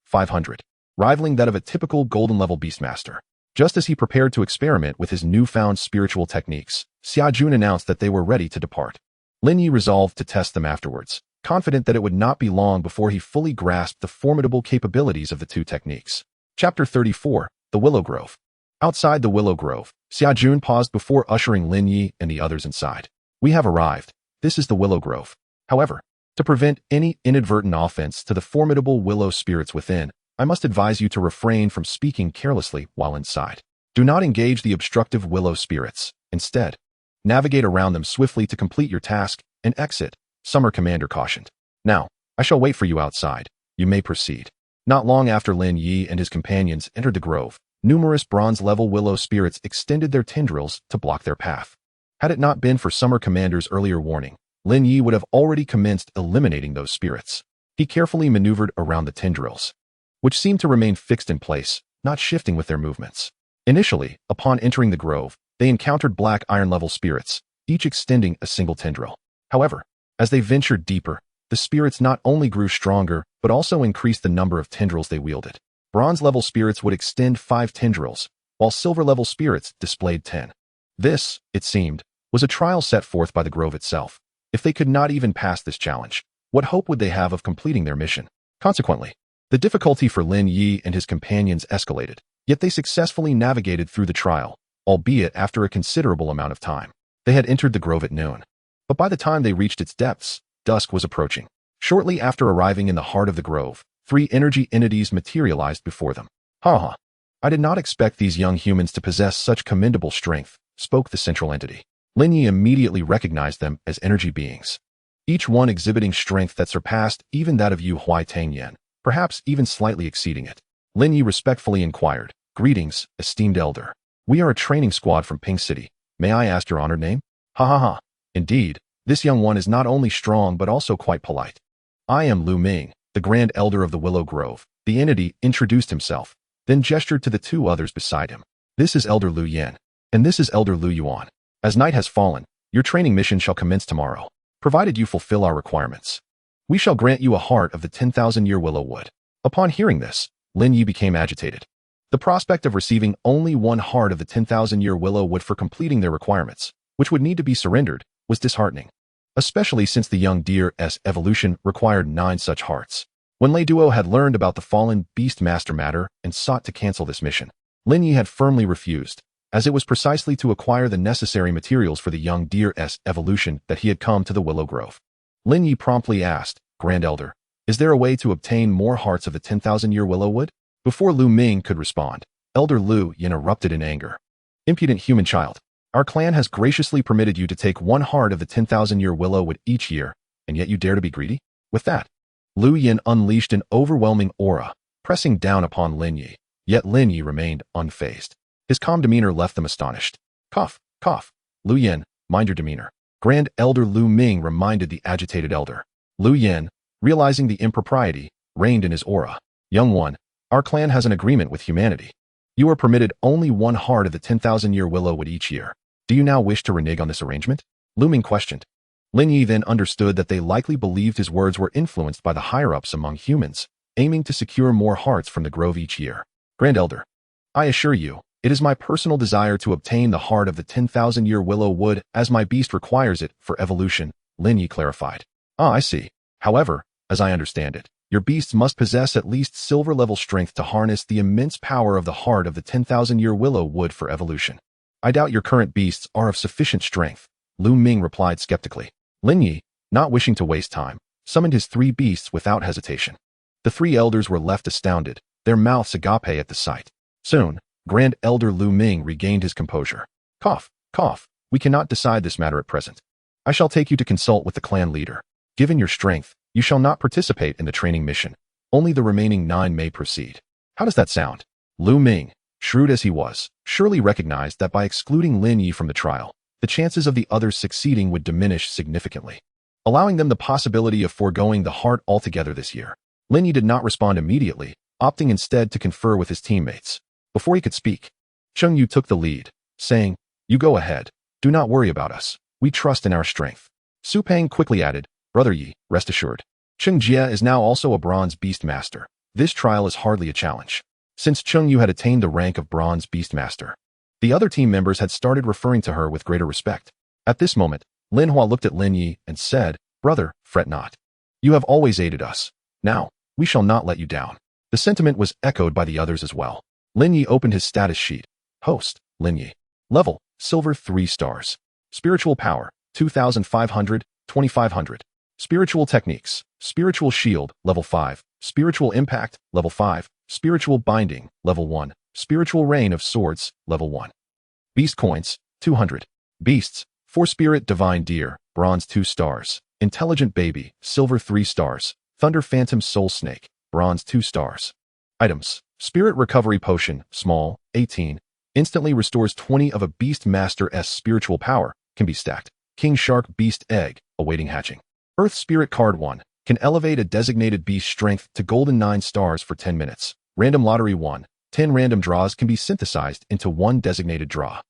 500, rivaling that of a typical golden-level beastmaster. Just as he prepared to experiment with his newfound spiritual techniques, Xiajun announced that they were ready to depart. Lin Yi resolved to test them afterwards, confident that it would not be long before he fully grasped the formidable capabilities of the two techniques. Chapter 34, The Willow Grove. Outside the Willow Grove, Xiajun paused before ushering Lin Yi and the others inside. We have arrived. This is the Willow Grove. However, to prevent any inadvertent offense to the formidable willow spirits within, I must advise you to refrain from speaking carelessly while inside. Do not engage the obstructive willow spirits. Instead, navigate around them swiftly to complete your task and exit, Summer Commander cautioned. Now, I shall wait for you outside. You may proceed. Not long after Lin Yi and his companions entered the grove, numerous bronze-level willow spirits extended their tendrils to block their path. Had it not been for Summer Commander's earlier warning, Lin Yi would have already commenced eliminating those spirits. He carefully maneuvered around the tendrils, which seemed to remain fixed in place, not shifting with their movements. Initially, upon entering the grove, they encountered black iron-level spirits, each extending a single tendril. However, as they ventured deeper, the spirits not only grew stronger, but also increased the number of tendrils they wielded. Bronze-level spirits would extend 5 tendrils, while silver-level spirits displayed 10. This, it seemed, was a trial set forth by the grove itself. If they could not even pass this challenge, what hope would they have of completing their mission? Consequently, the difficulty for Lin Yi and his companions escalated, yet they successfully navigated through the trial, albeit after a considerable amount of time. They had entered the grove at noon, but by the time they reached its depths, dusk was approaching. Shortly after arriving in the heart of the grove, 3 energy entities materialized before them. Ha! I did not expect these young humans to possess such commendable strength, spoke the central entity. Lin Yi immediately recognized them as energy beings, each one exhibiting strength that surpassed even that of Yu Huai-Tang-Yen, perhaps even slightly exceeding it. Lin Yi respectfully inquired, "Greetings, esteemed elder. We are a training squad from Ping City. May I ask your honored name?" Ha. Indeed, this young one is not only strong but also quite polite. I am Lu Ming, the Grand Elder of the Willow Grove. The entity introduced himself, then gestured to the 2 others beside him. This is Elder Lu Yan, and this is Elder Lu Yuan. As night has fallen, your training mission shall commence tomorrow, provided you fulfill our requirements. We shall grant you a heart of the 10,000-year willow wood. Upon hearing this, Lin Yi became agitated. The prospect of receiving only 1 heart of the 10,000-year willow wood for completing their requirements, which would need to be surrendered, was disheartening, especially since the young deer's evolution required 9 such hearts. When Lei Duo had learned about the fallen beast master matter and sought to cancel this mission, Lin Yi had firmly refused, as it was precisely to acquire the necessary materials for the young deer's evolution that he had come to the Willow Grove. Lin Yi promptly asked, "Grand Elder, is there a way to obtain more hearts of the 10,000-year willow wood?" Before Lu Ming could respond, Elder Lu Yan erupted in anger. "Impudent human child, our clan has graciously permitted you to take 1 heart of the 10,000-year willow wood each year, and yet you dare to be greedy?" With that, Lu Yan unleashed an overwhelming aura, pressing down upon Lin Yi, yet Lin Yi remained unfazed. His calm demeanor left them astonished. Cough. Lu Yan, mind your demeanor. Grand Elder Lu Ming reminded the agitated elder. Lu Yan, realizing the impropriety, reigned in his aura. "Young one, our clan has an agreement with humanity. You are permitted only 1 heart of the 10,000-year willow wood each year. Do you now wish to renege on this arrangement?" Lu Ming questioned. Lin Yi then understood that they likely believed his words were influenced by the higher-ups among humans, aiming to secure more hearts from the grove each year. "Grand Elder, I assure you, it is my personal desire to obtain the heart of the 10,000-year willow wood as my beast requires it for evolution," Lin Yi clarified. "Ah, I see. However, as I understand it, your beasts must possess at least silver-level strength to harness the immense power of the heart of the 10,000-year willow wood for evolution." "I doubt your current beasts are of sufficient strength," Lu Ming replied skeptically. Lin Yi, not wishing to waste time, summoned his 3 beasts without hesitation. The 3 elders were left astounded, their mouths agape at the sight. Soon, Grand Elder Lu Ming regained his composure. Cough, cough, we cannot decide this matter at present. I shall take you to consult with the clan leader. Given your strength, you shall not participate in the training mission. Only the remaining 9 may proceed. How does that sound? Lu Ming, shrewd as he was, surely recognized that by excluding Lin Yi from the trial, the chances of the others succeeding would diminish significantly, allowing them the possibility of foregoing the heart altogether this year. Lin Yi did not respond immediately, opting instead to confer with his teammates. Before he could speak, Cheng Yu took the lead, saying, "You go ahead. Do not worry about us. We trust in our strength." Su Peng quickly added, "Brother Yi, rest assured. Cheng Jie is now also a Bronze Beast Master. This trial is hardly a challenge." Since Cheng Yu had attained the rank of Bronze Beast Master, the other team members had started referring to her with greater respect. At this moment, Lin Hua looked at Lin Yi and said, "Brother, fret not. You have always aided us. Now, we shall not let you down." The sentiment was echoed by the others as well. Lin Yi opened his status sheet. Host, Lin Yi. Level, Silver 3 stars. Spiritual power, 2,500, 2,500. Spiritual techniques, Spiritual shield, level 5. Spiritual impact, level 5. Spiritual binding, level 1. Spiritual rain of swords, level 1. Beast coins, 200. Beasts, 4 spirit divine deer, bronze 2 stars. Intelligent baby, silver 3 stars. Thunder phantom soul snake, bronze 2 stars. Items, spirit recovery potion, small, 18. Instantly restores 20 of a beast master's spiritual power, can be stacked. King shark beast egg, awaiting hatching. Earth spirit card 1, can elevate a designated beast strength to golden 9 stars for 10 minutes. Random lottery 1, 10 random draws can be synthesized into 1 designated draw.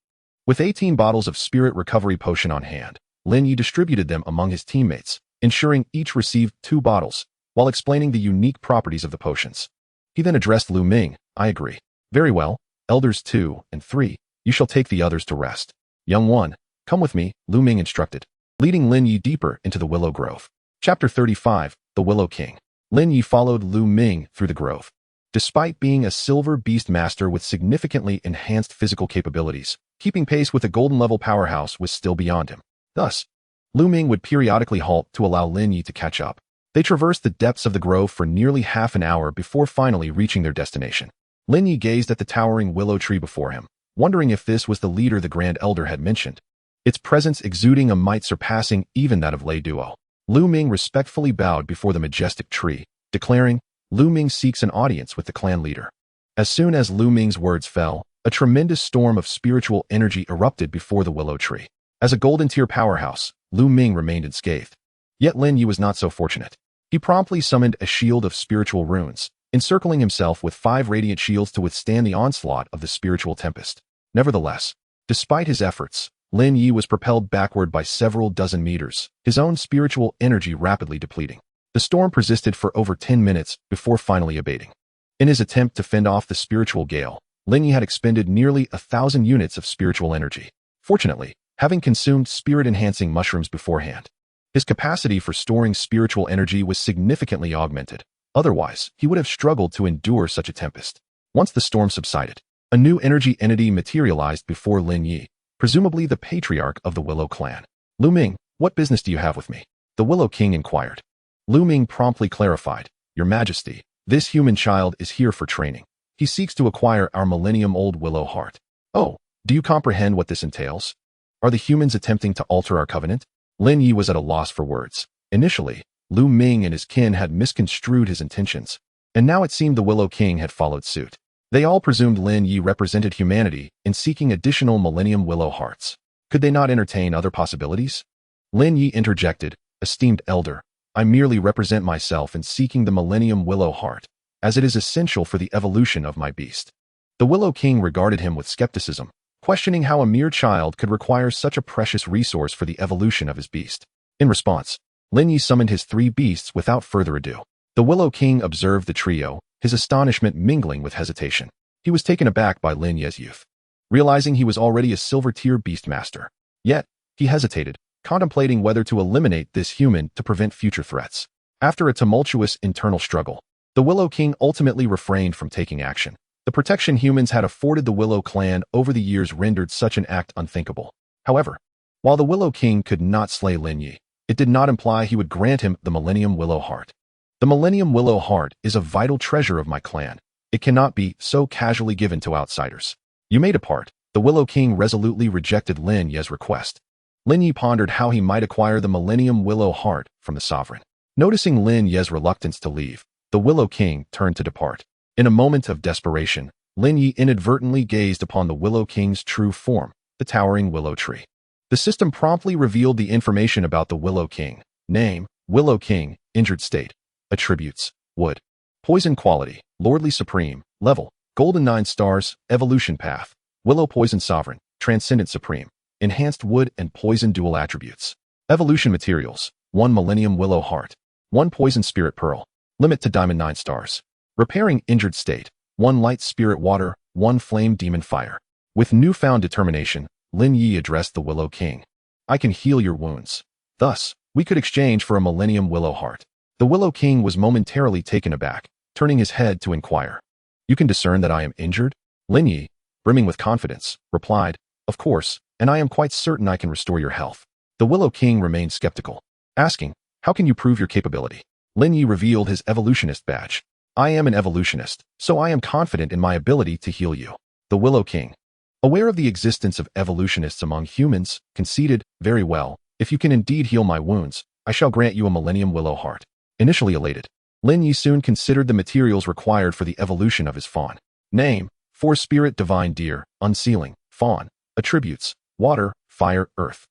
With 18 bottles of spirit recovery potion on hand, Lin Yi distributed them among his teammates, ensuring each received 2 bottles, while explaining the unique properties of the potions. He then addressed Lu Ming, "I agree. Very well, Elders 2 and 3, you shall take the others to rest. Young one, come with me," Lu Ming instructed, leading Lin Yi deeper into the Willow Grove. Chapter 35, The Willow King. Lin Yi followed Lu Ming through the grove. Despite being a silver beast master with significantly enhanced physical capabilities, keeping pace with a golden level powerhouse was still beyond him. Thus, Lu Ming would periodically halt to allow Lin Yi to catch up. They traversed the depths of the grove for nearly half an hour before finally reaching their destination. Lin Yi gazed at the towering willow tree before him, wondering if this was the leader the Grand Elder had mentioned, its presence exuding a might surpassing even that of Lei Duo. Lu Ming respectfully bowed before the majestic tree, declaring, "Lu Ming seeks an audience with the clan leader." As soon as Lu Ming's words fell, a tremendous storm of spiritual energy erupted before the willow tree. As a golden tier powerhouse, Lu Ming remained unscathed. Yet Lin Yi was not so fortunate. He promptly summoned a shield of spiritual runes, encircling himself with 5 radiant shields to withstand the onslaught of the spiritual tempest. Nevertheless, despite his efforts, Lin Yi was propelled backward by several dozen meters, his own spiritual energy rapidly depleting. The storm persisted for over 10 minutes before finally abating. In his attempt to fend off the spiritual gale, Lin Yi had expended nearly 1,000 units of spiritual energy. Fortunately, having consumed spirit-enhancing mushrooms beforehand, his capacity for storing spiritual energy was significantly augmented. Otherwise, he would have struggled to endure such a tempest. Once the storm subsided, a new energy entity materialized before Lin Yi, presumably the patriarch of the Willow clan. "Lu Ming, what business do you have with me?" the Willow King inquired. Lu Ming promptly clarified, "Your Majesty, this human child is here for training. He seeks to acquire our millennium-old Willow heart." "Oh, do you comprehend what this entails? Are the humans attempting to alter our covenant?" Lin Yi was at a loss for words. Initially, Lu Ming and his kin had misconstrued his intentions, and now it seemed the Willow King had followed suit. They all presumed Lin Yi represented humanity in seeking additional Millennium Willow hearts. Could they not entertain other possibilities? Lin Yi interjected, "Esteemed Elder, I merely represent myself in seeking the Millennium Willow heart, as it is essential for the evolution of my beast." The Willow King regarded him with skepticism, questioning how a mere child could require such a precious resource for the evolution of his beast. In response, Lin Yi summoned his 3 beasts without further ado. The Willow King observed the trio, his astonishment mingling with hesitation. He was taken aback by Lin Yi's youth, realizing he was already a silver-tier beast master. Yet, he hesitated, contemplating whether to eliminate this human to prevent future threats. After a tumultuous internal struggle, the Willow King ultimately refrained from taking action. The protection humans had afforded the Willow clan over the years rendered such an act unthinkable. However, while the Willow King could not slay Lin Yi, it did not imply he would grant him the Millennium Willow Heart. The Millennium Willow Heart is a vital treasure of my clan. It cannot be so casually given to outsiders. You may depart. The Willow King resolutely rejected Lin Ye's request. Lin Ye pondered how he might acquire the Millennium Willow Heart from the sovereign. Noticing Lin Ye's reluctance to leave, the Willow King turned to depart. In a moment of desperation, Lin Ye inadvertently gazed upon the Willow King's true form, the towering willow tree. The system promptly revealed the information about the Willow King. Name, Willow King, injured state. Attributes, wood. Poison quality, lordly supreme. Level, golden 9 stars. Evolution path, willow poison sovereign, transcendent supreme. Enhanced wood and poison dual attributes. Evolution materials, 1 Millennium Willow Heart, 1 Poison Spirit Pearl. Limit to diamond 9 stars. Repairing injured state, 1 Light Spirit Water, 1 Flame Demon Fire. With newfound determination, Lin Ye addressed the Willow King. I can heal your wounds. Thus, we could exchange for a Millennium Willow Heart. The Willow King was momentarily taken aback, turning his head to inquire. You can discern that I am injured? Lin Ye, brimming with confidence, replied, Of course, and I am quite certain I can restore your health. The Willow King remained skeptical, asking, How can you prove your capability? Lin Ye revealed his evolutionist badge. I am an evolutionist, so I am confident in my ability to heal you. The Willow King, aware of the existence of evolutionists among humans, conceded, Very well, if you can indeed heal my wounds, I shall grant you a Millennium Willow Heart. Initially elated, Lin Ye soon considered the materials required for the evolution of his fawn. Name, 4 Spirit Divine Deer, Unsealing, Fawn. Attributes, water, fire, earth.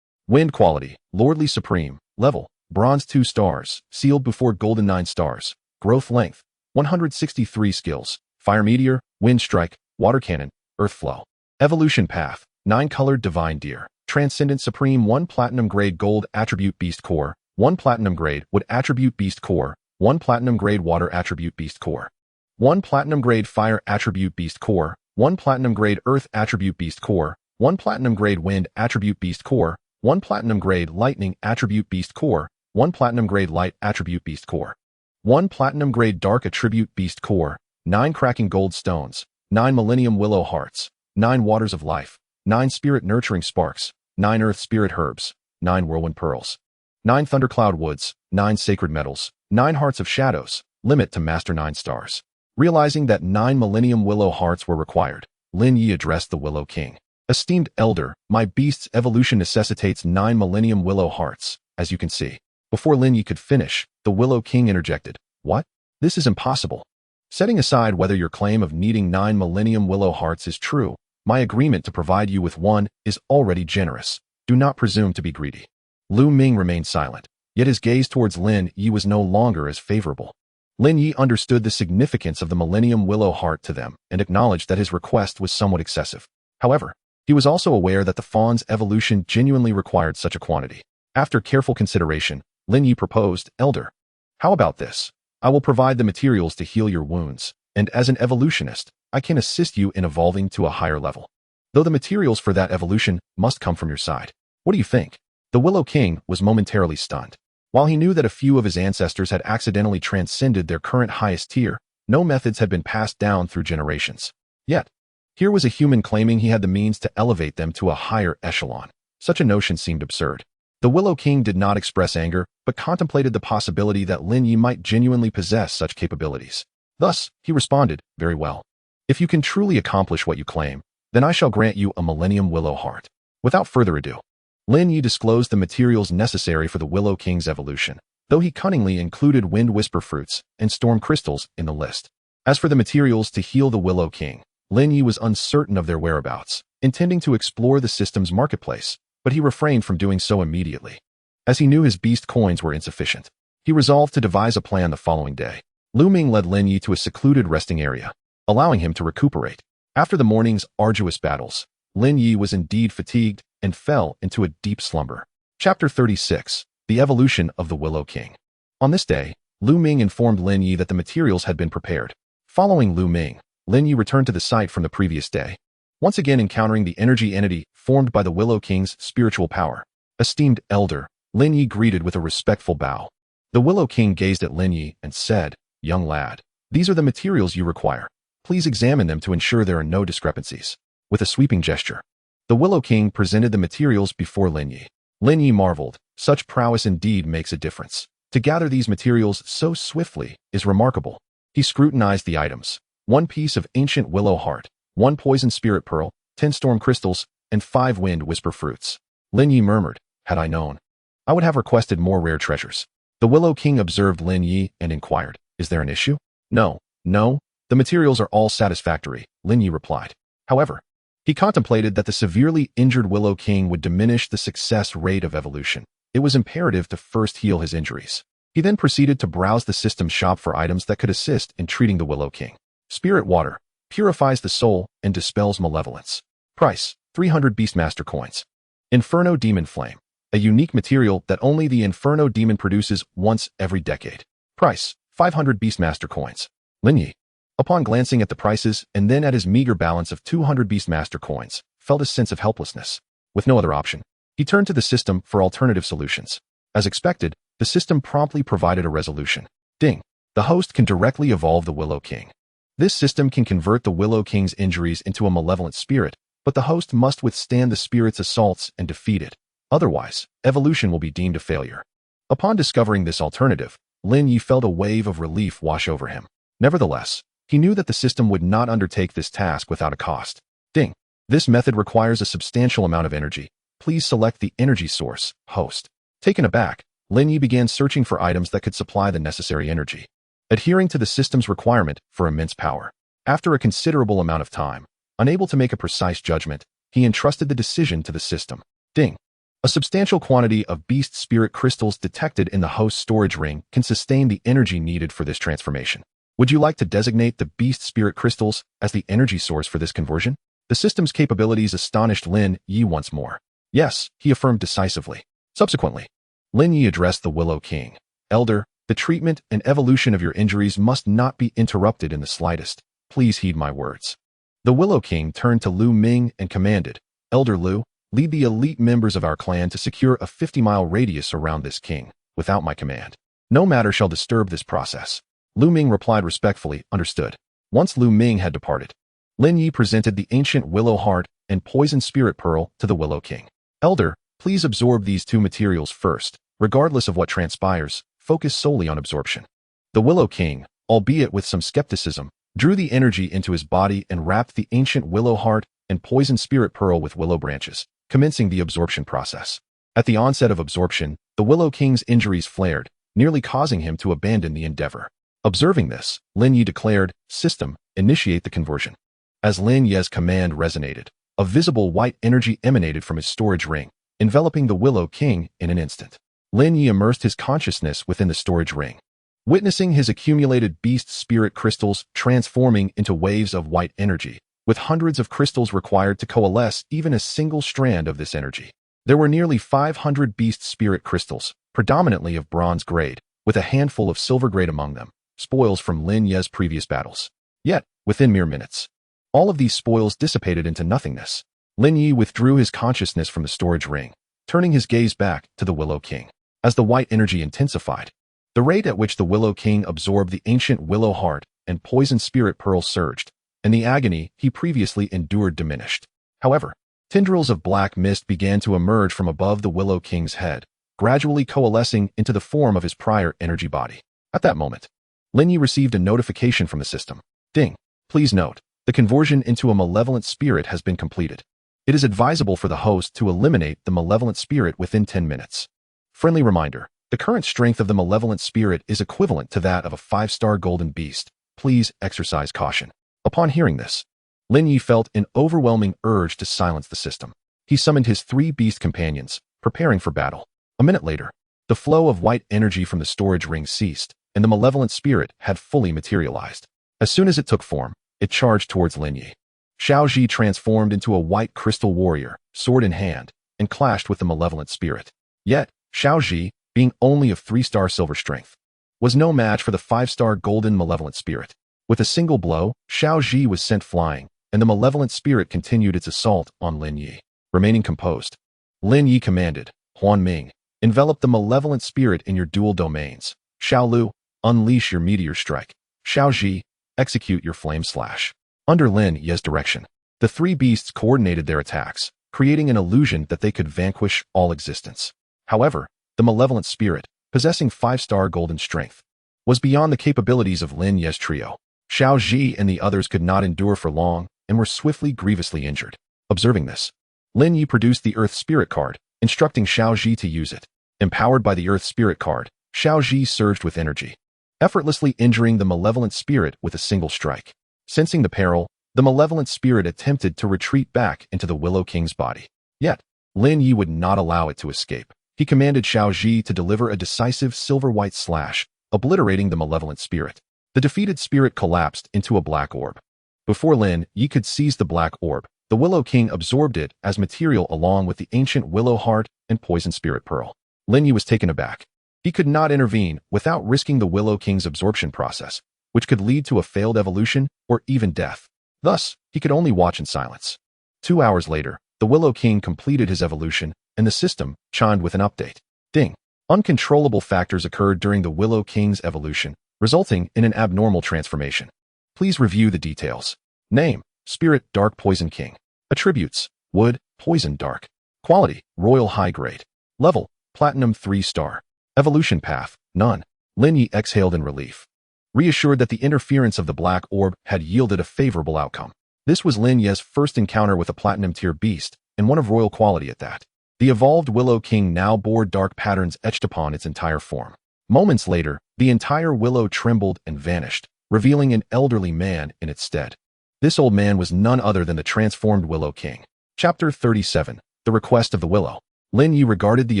Wind quality, lordly supreme. Level, bronze 2 stars, sealed before golden 9 stars. Growth length, 163 skills. Fire meteor, wind strike, water cannon, earth flow. Evolution path, 9 colored divine deer. Transcendent supreme 1 platinum grade gold attribute beast core, 1 platinum grade wood attribute beast core, 1 platinum grade water attribute beast core. 1 platinum grade fire attribute beast core, 1 platinum grade earth attribute beast core, 1 platinum grade wind attribute beast core, 1 platinum grade lightning attribute beast core, 1 platinum grade light attribute beast core. 1 platinum grade dark attribute beast core, 9 cracking gold stones, 9 millennium willow hearts, 9 waters of life, 9 spirit nurturing sparks, 9 earth spirit herbs, 9 whirlwind pearls, 9 thundercloud woods, 9 sacred metals, 9 hearts of shadows. Limit to master 9 stars. Realizing that 9 millennium willow hearts were required, Lin Ye addressed the Willow King. Esteemed elder, my beast's evolution necessitates 9 millennium willow hearts, as you can see. Before Lin Ye could finish, the Willow King interjected. What? This is impossible. Setting aside whether your claim of needing 9 millennium willow hearts is true, my agreement to provide you with 1 is already generous. Do not presume to be greedy. Lu Ming remained silent, yet his gaze towards Lin Ye was no longer as favorable. Lin Ye understood the significance of the Millennium Willow Heart to them and acknowledged that his request was somewhat excessive. However, he was also aware that the fawn's evolution genuinely required such a quantity. After careful consideration, Lin Ye proposed, Elder, how about this? I will provide the materials to heal your wounds, and as an evolutionist, I can assist you in evolving to a higher level. Though the materials for that evolution must come from your side. What do you think? The Willow King was momentarily stunned. While he knew that a few of his ancestors had accidentally transcended their current highest tier, no methods had been passed down through generations. Yet, here was a human claiming he had the means to elevate them to a higher echelon. Such a notion seemed absurd. The Willow King did not express anger, but contemplated the possibility that Lin Ye might genuinely possess such capabilities. Thus, he responded, Very well. If you can truly accomplish what you claim, then I shall grant you a Millennium Willow Heart. Without further ado, Lin Ye disclosed the materials necessary for the Willow King's evolution, though he cunningly included wind whisper fruits and storm crystals in the list. As for the materials to heal the Willow King, Lin Ye was uncertain of their whereabouts, intending to explore the system's marketplace, but he refrained from doing so immediately. As he knew his beast coins were insufficient, he resolved to devise a plan the following day. Lu Ming led Lin Ye to a secluded resting area, allowing him to recuperate. After the morning's arduous battles, Lin Ye was indeed fatigued and fell into a deep slumber. Chapter 36, The Evolution of the Willow King. On this day, Lu Ming informed Lin Ye that the materials had been prepared. Following Lu Ming, Lin Ye returned to the site from the previous day, once again encountering the energy entity formed by the Willow King's spiritual power. Esteemed elder, Lin Ye greeted with a respectful bow. The Willow King gazed at Lin Ye and said, Young lad, these are the materials you require. Please examine them to ensure there are no discrepancies. With a sweeping gesture, the Willow King presented the materials before Lin Ye. Lin Ye marveled, Such prowess indeed makes a difference. To gather these materials so swiftly is remarkable. He scrutinized the items. 1 piece of ancient willow heart, 1 poison spirit pearl, 10 storm crystals, and 5 wind whisper fruits. Lin Yi murmured, had I known, I would have requested more rare treasures. The Willow King observed Lin Yi and inquired, is there an issue? No, the materials are all satisfactory, Lin Yi replied. However, he contemplated that the severely injured Willow King would diminish the success rate of evolution. It was imperative to first heal his injuries. He then proceeded to browse the system shop for items that could assist in treating the Willow King. Spirit water purifies the soul and dispels malevolence. Price, 300 Beastmaster coins. Inferno Demon Flame, a unique material that only the Inferno Demon produces once every decade. Price, 500 Beastmaster coins. Lin Yi, upon glancing at the prices and then at his meager balance of 200 Beastmaster coins, felt a sense of helplessness. With no other option, he turned to the system for alternative solutions. As expected, the system promptly provided a resolution. Ding. The host can directly evolve the Willow King. This system can convert the Willow King's injuries into a malevolent spirit, but the host must withstand the spirit's assaults and defeat it. Otherwise, evolution will be deemed a failure. Upon discovering this alternative, Lin Yi felt a wave of relief wash over him. Nevertheless, he knew that the system would not undertake this task without a cost. Ding. This method requires a substantial amount of energy. Please select the energy source, host. Taken aback, Lin Yi began searching for items that could supply the necessary energy, adhering to the system's requirement for immense power. After a considerable amount of time, unable to make a precise judgment, he entrusted the decision to the system. Ding. A substantial quantity of beast spirit crystals detected in the host's storage ring can sustain the energy needed for this transformation. Would you like to designate the beast spirit crystals as the energy source for this conversion? The system's capabilities astonished Lin Yi once more. Yes, he affirmed decisively. Subsequently, Lin Yi addressed the Willow King. Elder, the treatment and evolution of your injuries must not be interrupted in the slightest. Please heed my words. The Willow King turned to Lu Ming and commanded, Elder Lu, lead the elite members of our clan to secure a 50-mile radius around this king, without my command. No matter shall disturb this process. Lu Ming replied respectfully, understood. Once Lu Ming had departed, Lin Yi presented the ancient Willow Heart and Poison Spirit Pearl to the Willow King. Elder, please absorb these 2 materials first. Regardless of what transpires, focus solely on absorption. The Willow King, albeit with some skepticism, drew the energy into his body and wrapped the ancient Willow Heart and Poison Spirit Pearl with willow branches, commencing the absorption process. At the onset of absorption, the Willow King's injuries flared, nearly causing him to abandon the endeavor. Observing this, Lin Yi declared, System, initiate the conversion. As Lin Yi's command resonated, a visible white energy emanated from his storage ring, enveloping the Willow King in an instant. Lin Yi immersed his consciousness within the storage ring, witnessing his accumulated beast spirit crystals transforming into waves of white energy, with hundreds of crystals required to coalesce even a single strand of this energy. There were nearly 500 beast spirit crystals, predominantly of bronze grade, with a handful of silver grade among them, spoils from Lin Yi's previous battles. Yet, within mere minutes, all of these spoils dissipated into nothingness. Lin Yi withdrew his consciousness from the storage ring, turning his gaze back to the Willow King. As the white energy intensified, the rate at which the Willow King absorbed the ancient Willow Heart and Poison Spirit Pearl surged, and the agony he previously endured diminished. However, tendrils of black mist began to emerge from above the Willow King's head, gradually coalescing into the form of his prior energy body. At that moment, Lin Yi received a notification from the system. Ding. Please note, the conversion into a malevolent spirit has been completed. It is advisable for the host to eliminate the malevolent spirit within 10 minutes. Friendly reminder, the current strength of the malevolent spirit is equivalent to that of a 5-star golden beast. Please exercise caution. Upon hearing this, Lin Yi felt an overwhelming urge to silence the system. He summoned his 3 beast companions, preparing for battle. A minute later, the flow of white energy from the storage ring ceased, and the malevolent spirit had fully materialized. As soon as it took form, it charged towards Lin Yi. Xiaoji transformed into a white crystal warrior, sword in hand, and clashed with the malevolent spirit. Yet, Xiaoji, being only of 3-star silver strength, was no match for the 5-star golden malevolent spirit. With a single blow, Xiaoji was sent flying, and the malevolent spirit continued its assault on Lin Yi. Remaining composed, Lin Yi commanded, Huan Ming, envelop the malevolent spirit in your dual domains. Xiaolu, unleash your meteor strike. Xiaoji, execute your flame slash. Under Lin Yi's direction, the 3 beasts coordinated their attacks, creating an illusion that they could vanquish all existence. However, the malevolent spirit, possessing 5-star golden strength, was beyond the capabilities of Lin Ye's trio. Xiao Ji and the others could not endure for long and were swiftly grievously injured. Observing this, Lin Yi produced the Earth Spirit card, instructing Xiao Ji to use it. Empowered by the Earth Spirit card, Xiao Ji surged with energy, effortlessly injuring the malevolent spirit with a single strike. Sensing the peril, the malevolent spirit attempted to retreat back into the Willow King's body. Yet, Lin Yi would not allow it to escape. He commanded Xiao Ji to deliver a decisive silver-white slash, obliterating the malevolent spirit. The defeated spirit collapsed into a black orb. Before Lin Yi could seize the black orb, the Willow King absorbed it as material along with the ancient Willow Heart and Poison Spirit Pearl. Lin Yi was taken aback. He could not intervene without risking the Willow King's absorption process, which could lead to a failed evolution or even death. Thus, he could only watch in silence. 2 hours later, the Willow King completed his evolution, and the system chimed with an update. Ding! Uncontrollable factors occurred during the Willow King's evolution, resulting in an abnormal transformation. Please review the details. Name: Spirit Dark Poison King. Attributes: Wood, Poison Dark. Quality: Royal High Grade. Level: Platinum 3-star. Evolution path: None. Lin Yi exhaled in relief, reassured that the interference of the black orb had yielded a favorable outcome. This was Lin Yi's first encounter with a platinum-tier beast, and one of royal quality at that. The evolved Willow King now bore dark patterns etched upon its entire form. Moments later, the entire willow trembled and vanished, revealing an elderly man in its stead. This old man was none other than the transformed Willow King. Chapter 37. The Request of the Willow. Lin Yi regarded the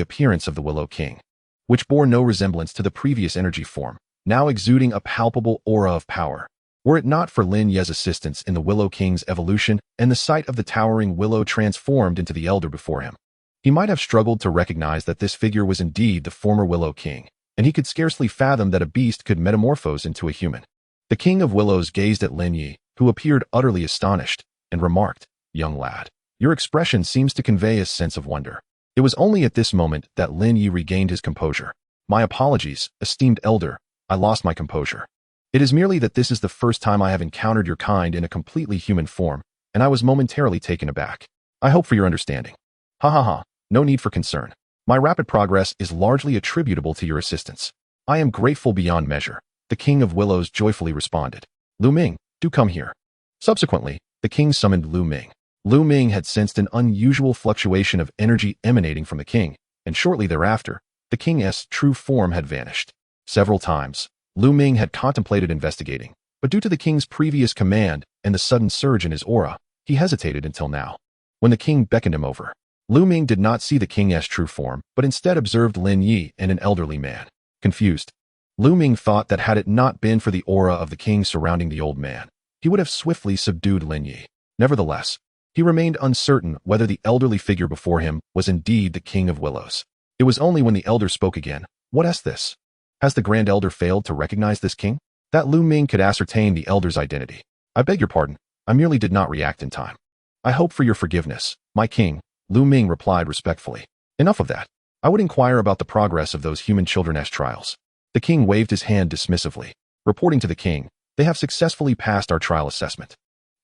appearance of the Willow King, which bore no resemblance to the previous energy form, now exuding a palpable aura of power. Were it not for Lin Yi's assistance in the Willow King's evolution and the sight of the towering willow transformed into the elder before him, he might have struggled to recognize that this figure was indeed the former Willow King, and he could scarcely fathom that a beast could metamorphose into a human. The King of Willows gazed at Lin Yi, who appeared utterly astonished, and remarked, "Young lad, your expression seems to convey a sense of wonder." It was only at this moment that Lin Yi regained his composure. "My apologies, esteemed elder, I lost my composure. It is merely that this is the first time I have encountered your kind in a completely human form, and I was momentarily taken aback. I hope for your understanding." "Ha ha ha, no need for concern. My rapid progress is largely attributable to your assistance. I am grateful beyond measure," the King of Willows joyfully responded. "Lu Ming, do come here." Subsequently, the king summoned Lu Ming. Lu Ming had sensed an unusual fluctuation of energy emanating from the king, and shortly thereafter, the king's true form had vanished. Several times, Lu Ming had contemplated investigating, but due to the king's previous command and the sudden surge in his aura, he hesitated until now. When the king beckoned him over, Lu Ming did not see the king's true form, but instead observed Lin Yi and an elderly man. Confused, Lu Ming thought that had it not been for the aura of the king surrounding the old man, he would have swiftly subdued Lin Yi. Nevertheless, he remained uncertain whether the elderly figure before him was indeed the King of Willows. It was only when the elder spoke again, "What is this? Has the Grand Elder failed to recognize this king?" that Lu Ming could ascertain the elder's identity. "I beg your pardon, I merely did not react in time. I hope for your forgiveness, my king," Lu Ming replied respectfully. "Enough of that. I would inquire about the progress of those human children's trials." The king waved his hand dismissively, reporting to the king, "They have successfully passed our trial assessment.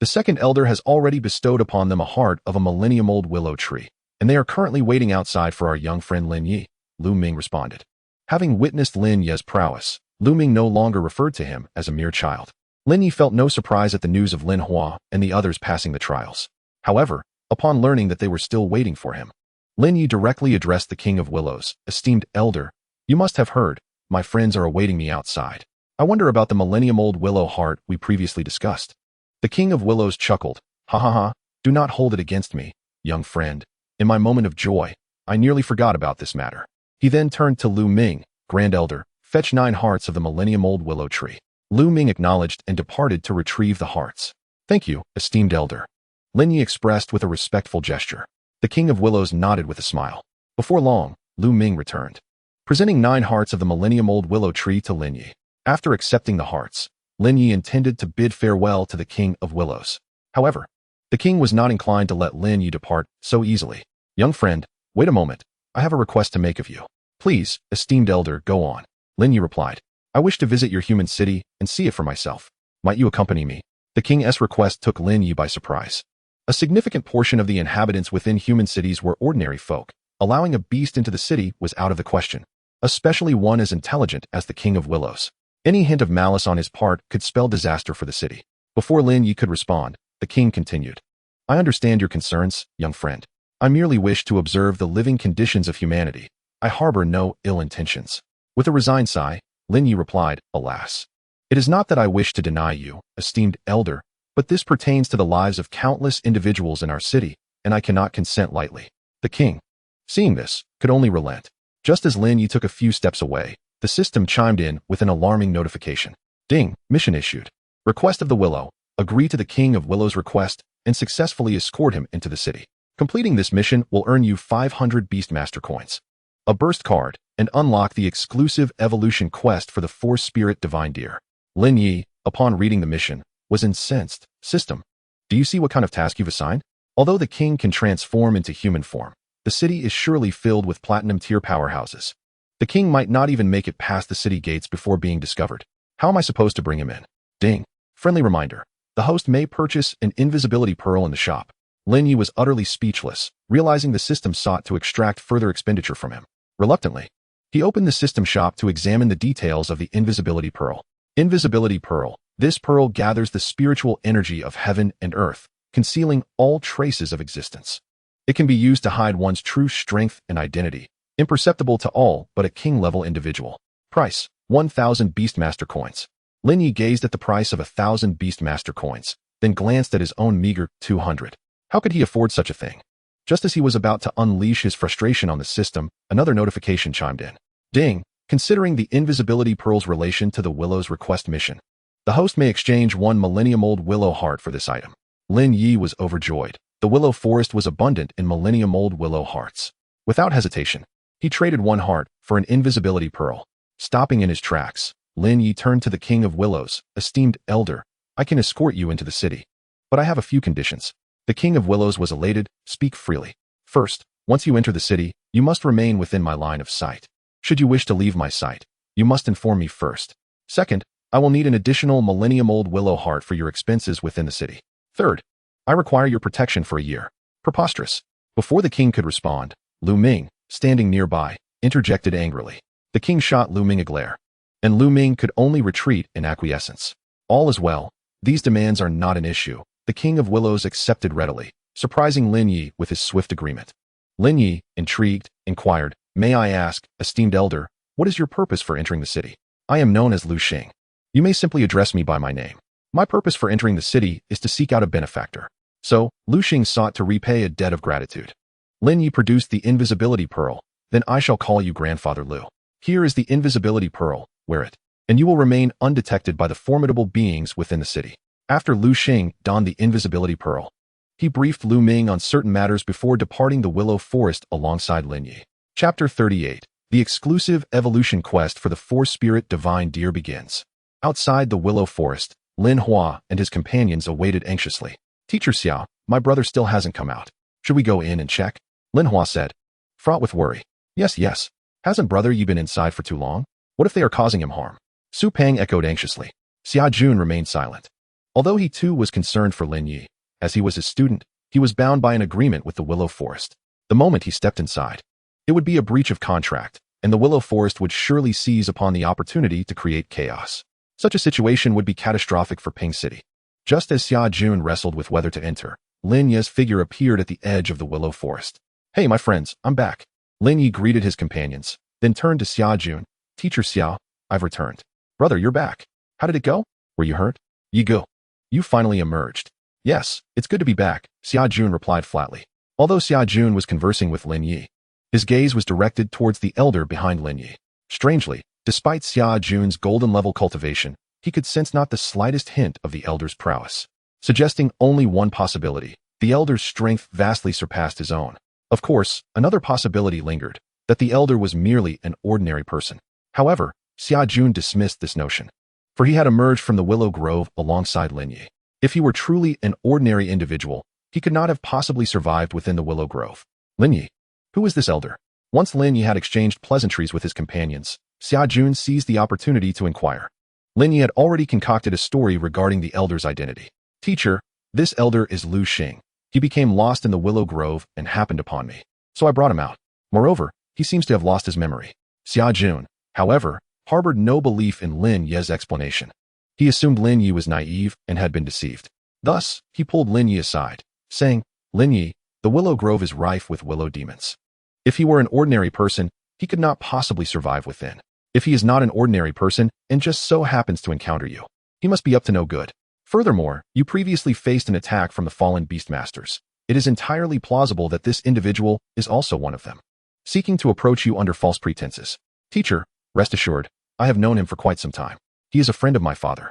The second elder has already bestowed upon them a heart of a millennium-old willow tree, and they are currently waiting outside for our young friend Lin Yi," Lu Ming responded. Having witnessed Lin Yi's prowess, Lu Ming no longer referred to him as a mere child. Lin Yi felt no surprise at the news of Lin Hua and the others passing the trials. However, upon learning that they were still waiting for him, Lin Yi directly addressed the King of Willows, "Esteemed elder, you must have heard, my friends are awaiting me outside. I wonder about the millennium-old willow heart we previously discussed." The King of Willows chuckled, "Ha ha ha, do not hold it against me, young friend. In my moment of joy, I nearly forgot about this matter." He then turned to Lu Ming, "Grand Elder, fetch 9 hearts of the millennium-old willow tree." Lu Ming acknowledged and departed to retrieve the hearts. "Thank you, esteemed elder," Lin Yi expressed with a respectful gesture. The King of Willows nodded with a smile. Before long, Lu Ming returned, presenting 9 hearts of the millennium-old willow tree to Lin Yi. After accepting the hearts, Lin Yi intended to bid farewell to the King of Willows. However, the king was not inclined to let Lin Yi depart so easily. "Young friend, wait a moment. I have a request to make of you." "Please, esteemed elder, go on," Lin Yi replied. "I wish to visit your human city and see it for myself. Might you accompany me?" The king's request took Lin Yi by surprise. A significant portion of the inhabitants within human cities were ordinary folk, Allowing a beast into the city was out of the question, especially one as intelligent as the King of Willows. Any hint of malice on his part could spell disaster for the city. Before Lin Yi could respond, the king continued. I understand your concerns, young friend. I merely wish to observe the living conditions of humanity. I harbor no ill intentions. With a resigned sigh, Lin Yi replied, Alas. It is not that I wish to deny you, esteemed elder, but this pertains to the lives of countless individuals in our city, and I cannot consent lightly. The king, seeing this, could only relent. Just as Lin Yi took a few steps away, the system chimed in with an alarming notification. Ding, mission issued. Request of the Willow. Agree to the King of Willow's request and successfully escort him into the city. Completing this mission will earn you 500 Beastmaster coins, a burst card, and unlock the exclusive evolution quest for the Force Spirit Divine Deer. Lin Yi, upon reading the mission, was incensed. System, do you see what kind of task you've assigned? Although the king can transform into human form, the city is surely filled with platinum tier powerhouses. The king might not even make it past the city gates before being discovered. How am I supposed to bring him in? Ding. Friendly reminder. The host may purchase an invisibility pearl in the shop. Lin Yi was utterly speechless, realizing the system sought to extract further expenditure from him. Reluctantly, he opened the system shop to examine the details of the invisibility pearl. Invisibility pearl. This pearl gathers the spiritual energy of heaven and earth, concealing all traces of existence. It can be used to hide one's true strength and identity, imperceptible to all but a king-level individual. Price, 1,000 Beastmaster coins. Lin Yi gazed at the price of 1,000 Beastmaster coins, then glanced at his own meager 200. How could he afford such a thing? Just as he was about to unleash his frustration on the system, another notification chimed in. Ding, considering the invisibility pearl's relation to the Willow's request mission. The host may exchange one millennium-old Willow heart for this item. Lin Yi was overjoyed. The Willow Forest was abundant in millennium-old Willow hearts. Without hesitation, he traded one heart for an invisibility pearl. Stopping in his tracks, Lin Yi turned to the King of Willows. Esteemed elder, I can escort you into the city, but I have a few conditions. The King of Willows was elated. Speak freely. First, once you enter the city, you must remain within my line of sight. Should you wish to leave my sight, you must inform me first. Second, I will need an additional millennium-old Willow heart for your expenses within the city. Third, I require your protection for a year. Preposterous. Before the king could respond, Lu Ming, standing nearby, interjected angrily. The king shot Lu Ming a glare, and Lu Ming could only retreat in acquiescence. All is well. These demands are not an issue. The King of Willows accepted readily, surprising Lin Yi with his swift agreement. Lin Yi, intrigued, inquired, May I ask, esteemed elder, what is your purpose for entering the city? I am known as Lu Xing. You may simply address me by my name. My purpose for entering the city is to seek out a benefactor. So, Lu Xing sought to repay a debt of gratitude. Lin Yi produced the invisibility pearl. Then I shall call you Grandfather Lu. Here is the invisibility pearl. Wear it, and you will remain undetected by the formidable beings within the city. After Lu Xing donned the invisibility pearl, he briefed Lu Ming on certain matters before departing the Willow Forest alongside Lin Yi. Chapter 38. The exclusive evolution quest for the Force Spirit Divine Deer begins. Outside the Willow Forest, Lin Hua and his companions awaited anxiously. Teacher Xiao, my brother still hasn't come out. Should we go in and check? Lin Hua said, fraught with worry. Yes. Hasn't brother Yi been inside for too long? What if they are causing him harm? Su Peng echoed anxiously. Xia Jun remained silent. Although he too was concerned for Lin Yi, as he was his student, he was bound by an agreement with the Willow Forest. The moment he stepped inside, it would be a breach of contract, and the Willow Forest would surely seize upon the opportunity to create chaos. Such a situation would be catastrophic for Ping City. Just as Xia Jun wrestled with whether to enter, Lin Yi's figure appeared at the edge of the Willow Forest. Hey, my friends, I'm back. Lin Yi greeted his companions, then turned to Xia Jun. Teacher Xiao, I've returned. Brother, you're back. How did it go? Were you hurt? Yi Go. You finally emerged. Yes, it's good to be back, Xia Jun replied flatly. Although Xia Jun was conversing with Lin Yi, his gaze was directed towards the elder behind Lin Yi. Strangely, despite Xia Jun's golden-level cultivation, he could sense not the slightest hint of the elder's prowess, suggesting only one possibility. The elder's strength vastly surpassed his own. Of course, another possibility lingered, that the elder was merely an ordinary person. However, Xia Jun dismissed this notion, for he had emerged from the Willow Grove alongside Lin Yi. If he were truly an ordinary individual, he could not have possibly survived within the Willow Grove. Lin Yi. Who is this elder? Once Lin Yi had exchanged pleasantries with his companions, Xia Jun seized the opportunity to inquire. Lin Yi had already concocted a story regarding the elder's identity. Teacher, this elder is Lu Xing. He became lost in the Willow Grove and happened upon me. So I brought him out. Moreover, he seems to have lost his memory. Xia Jun, however, harbored no belief in Lin Ye's explanation. He assumed Lin Yi was naive and had been deceived. Thus, he pulled Lin Yi aside, saying, "Lin Yi, the Willow Grove is rife with willow demons. If he were an ordinary person, he could not possibly survive within. If he is not an ordinary person and just so happens to encounter you, he must be up to no good. Furthermore, you previously faced an attack from the fallen Beastmasters. It is entirely plausible that this individual is also one of them, seeking to approach you under false pretenses. Teacher, rest assured, I have known him for quite some time. He is a friend of my father,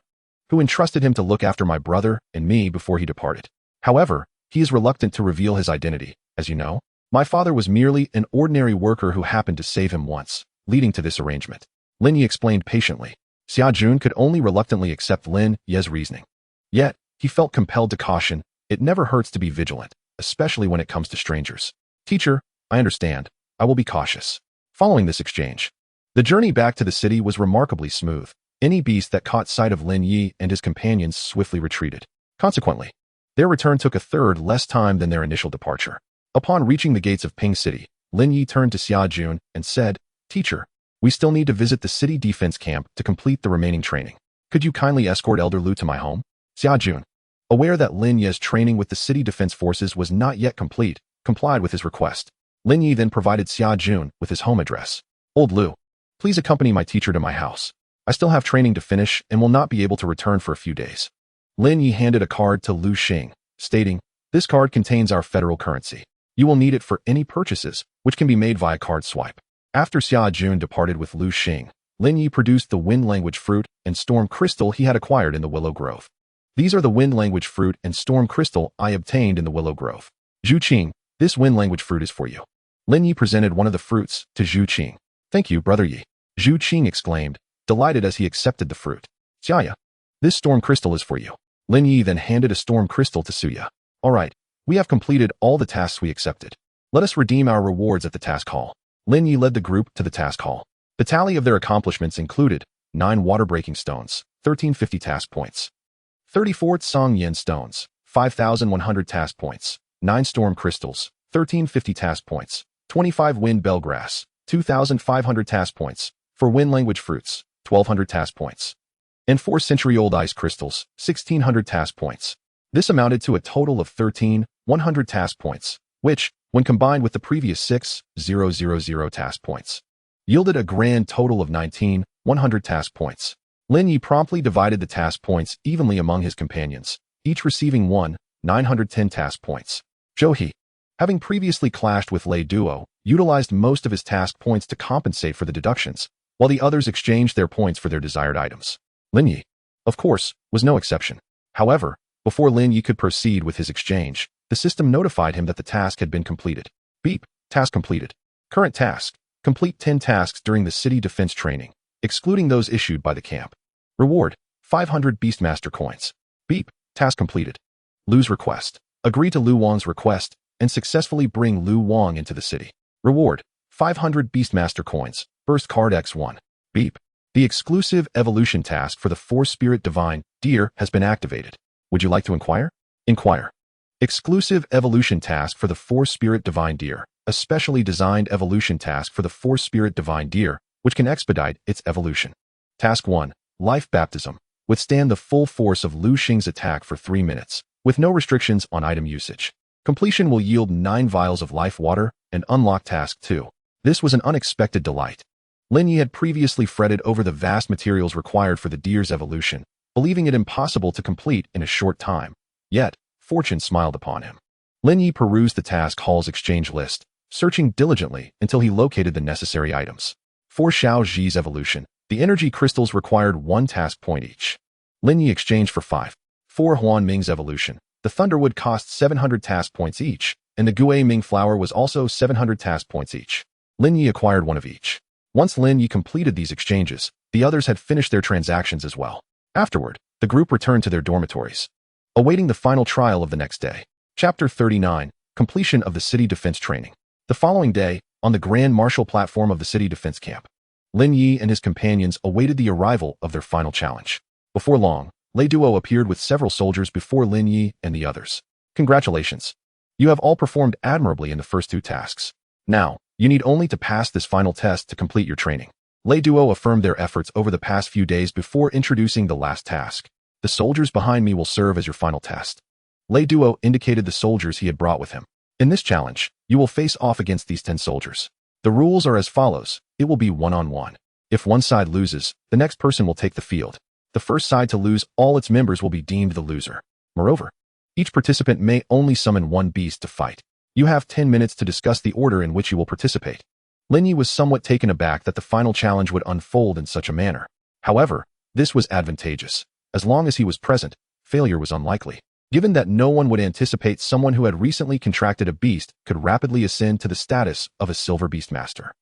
who entrusted him to look after my brother and me before he departed. However, he is reluctant to reveal his identity. As you know, my father was merely an ordinary worker who happened to save him once, leading to this arrangement." Lin Yi explained patiently. Xia Jun could only reluctantly accept Lin Ye's reasoning. Yet, he felt compelled to caution, it never hurts to be vigilant, especially when it comes to strangers. "Teacher, I understand. I will be cautious." Following this exchange, the journey back to the city was remarkably smooth. Any beast that caught sight of Lin Yi and his companions swiftly retreated. Consequently, their return took a third less time than their initial departure. Upon reaching the gates of Ping City, Lin Yi turned to Xia Jun and said, "Teacher, we still need to visit the city defense camp to complete the remaining training. Could you kindly escort Elder Lu to my home?" Xia Jun, aware that Lin Ye's training with the city defense forces was not yet complete, complied with his request. Lin Yi then provided Xia Jun with his home address. "Old Lu, please accompany my teacher to my house. I still have training to finish and will not be able to return for a few days." Lin Yi handed a card to Lu Xing, stating, "This card contains our federal currency. You will need it for any purchases, which can be made via card swipe." After Xia Jun departed with Lu Xing, Lin Yi produced the wind language fruit and storm crystal he had acquired in the Willow Grove. "These are the wind language fruit and storm crystal I obtained in the Willow Grove. Zhu Qing, this wind language fruit is for you." Lin Yi presented one of the fruits to Zhu Qing. "Thank you, Brother Yi," Zhu Qing exclaimed, delighted as he accepted the fruit. "Xiaya, this storm crystal is for you." Lin Yi then handed a storm crystal to Suya. "All right, we have completed all the tasks we accepted. Let us redeem our rewards at the task hall." Lin Yi led the group to the task hall. The tally of their accomplishments included 9 water-breaking stones, 1350 task points, 34 Song Yen stones, 5,100 task points, 9 storm crystals, 1350 task points, 25 wind bellgrass, 2,500 task points, 4 wind language fruits, 1,200 task points, and 4 century-old ice crystals, 1,600 task points. This amounted to a total of 13,100 task points, which, when combined with the previous 6,000 task points, yielded a grand total of 19,100 task points. Lin Yi promptly divided the task points evenly among his companions, each receiving 1,910 task points. Zhou He, having previously clashed with Lei Duo, utilized most of his task points to compensate for the deductions, while the others exchanged their points for their desired items. Lin Yi, of course, was no exception. However, before Lin Yi could proceed with his exchange, the system notified him that the task had been completed. Beep, task completed. Current task, complete 10 tasks during the city defense training, excluding those issued by the camp. Reward, 500 Beastmaster coins. Beep, task completed. Lu's request, agree to Lu Wang's request and successfully bring Lu Wang into the city. Reward, 500 Beastmaster coins, burst card X1. Beep, the exclusive evolution task for the Four-Spirit Divine Deer has been activated. Would you like to inquire? Inquire. Exclusive evolution task for the Four-Spirit Divine Deer, a specially designed evolution task for the Four-Spirit Divine Deer, which can expedite its evolution. Task 1, Life Baptism. Withstand the full force of Lu Xing's attack for 3 minutes, with no restrictions on item usage. Completion will yield 9 vials of life water and unlock Task 2. This was an unexpected delight. Lin Yi had previously fretted over the vast materials required for the deer's evolution, believing it impossible to complete in a short time. Yet, fortune smiled upon him. Lin Yi perused the task hall's exchange list, searching diligently until he located the necessary items. For Xiao Zhi's evolution, the energy crystals required 1 task point each. Lin Yi exchanged for 5. For Huan Ming's evolution, the Thunderwood cost 700 task points each, and the Gui Ming flower was also 700 task points each. Lin Yi acquired 1 of each. Once Lin Yi completed these exchanges, the others had finished their transactions as well. Afterward, the group returned to their dormitories, awaiting the final trial of the next day. Chapter 39, Completion of the City Defense Training. The following day, on the Grand Marshal platform of the City Defense Camp, Lin Yi and his companions awaited the arrival of their final challenge. Before long, Lei Duo appeared with several soldiers before Lin Yi and the others. Congratulations. You have all performed admirably in the first 2 tasks. Now, You need only to pass this final test to complete your training. Lei Duo affirmed their efforts over the past few days before introducing the last task. The soldiers behind me will serve as your final test. Lei Duo indicated the soldiers he had brought with him. In this challenge, you will face off against these 10 soldiers. The rules are as follows. It will be one-on-one. If one side loses, the next person will take the field. The first side to lose all its members will be deemed the loser. Moreover, each participant may only summon one beast to fight. You have 10 minutes to discuss the order in which you will participate. Lin Yi was somewhat taken aback that the final challenge would unfold in such a manner. However, this was advantageous. As long as he was present, failure was unlikely. Given that no one would anticipate someone who had recently contracted a beast could rapidly ascend to the status of a silver beast master.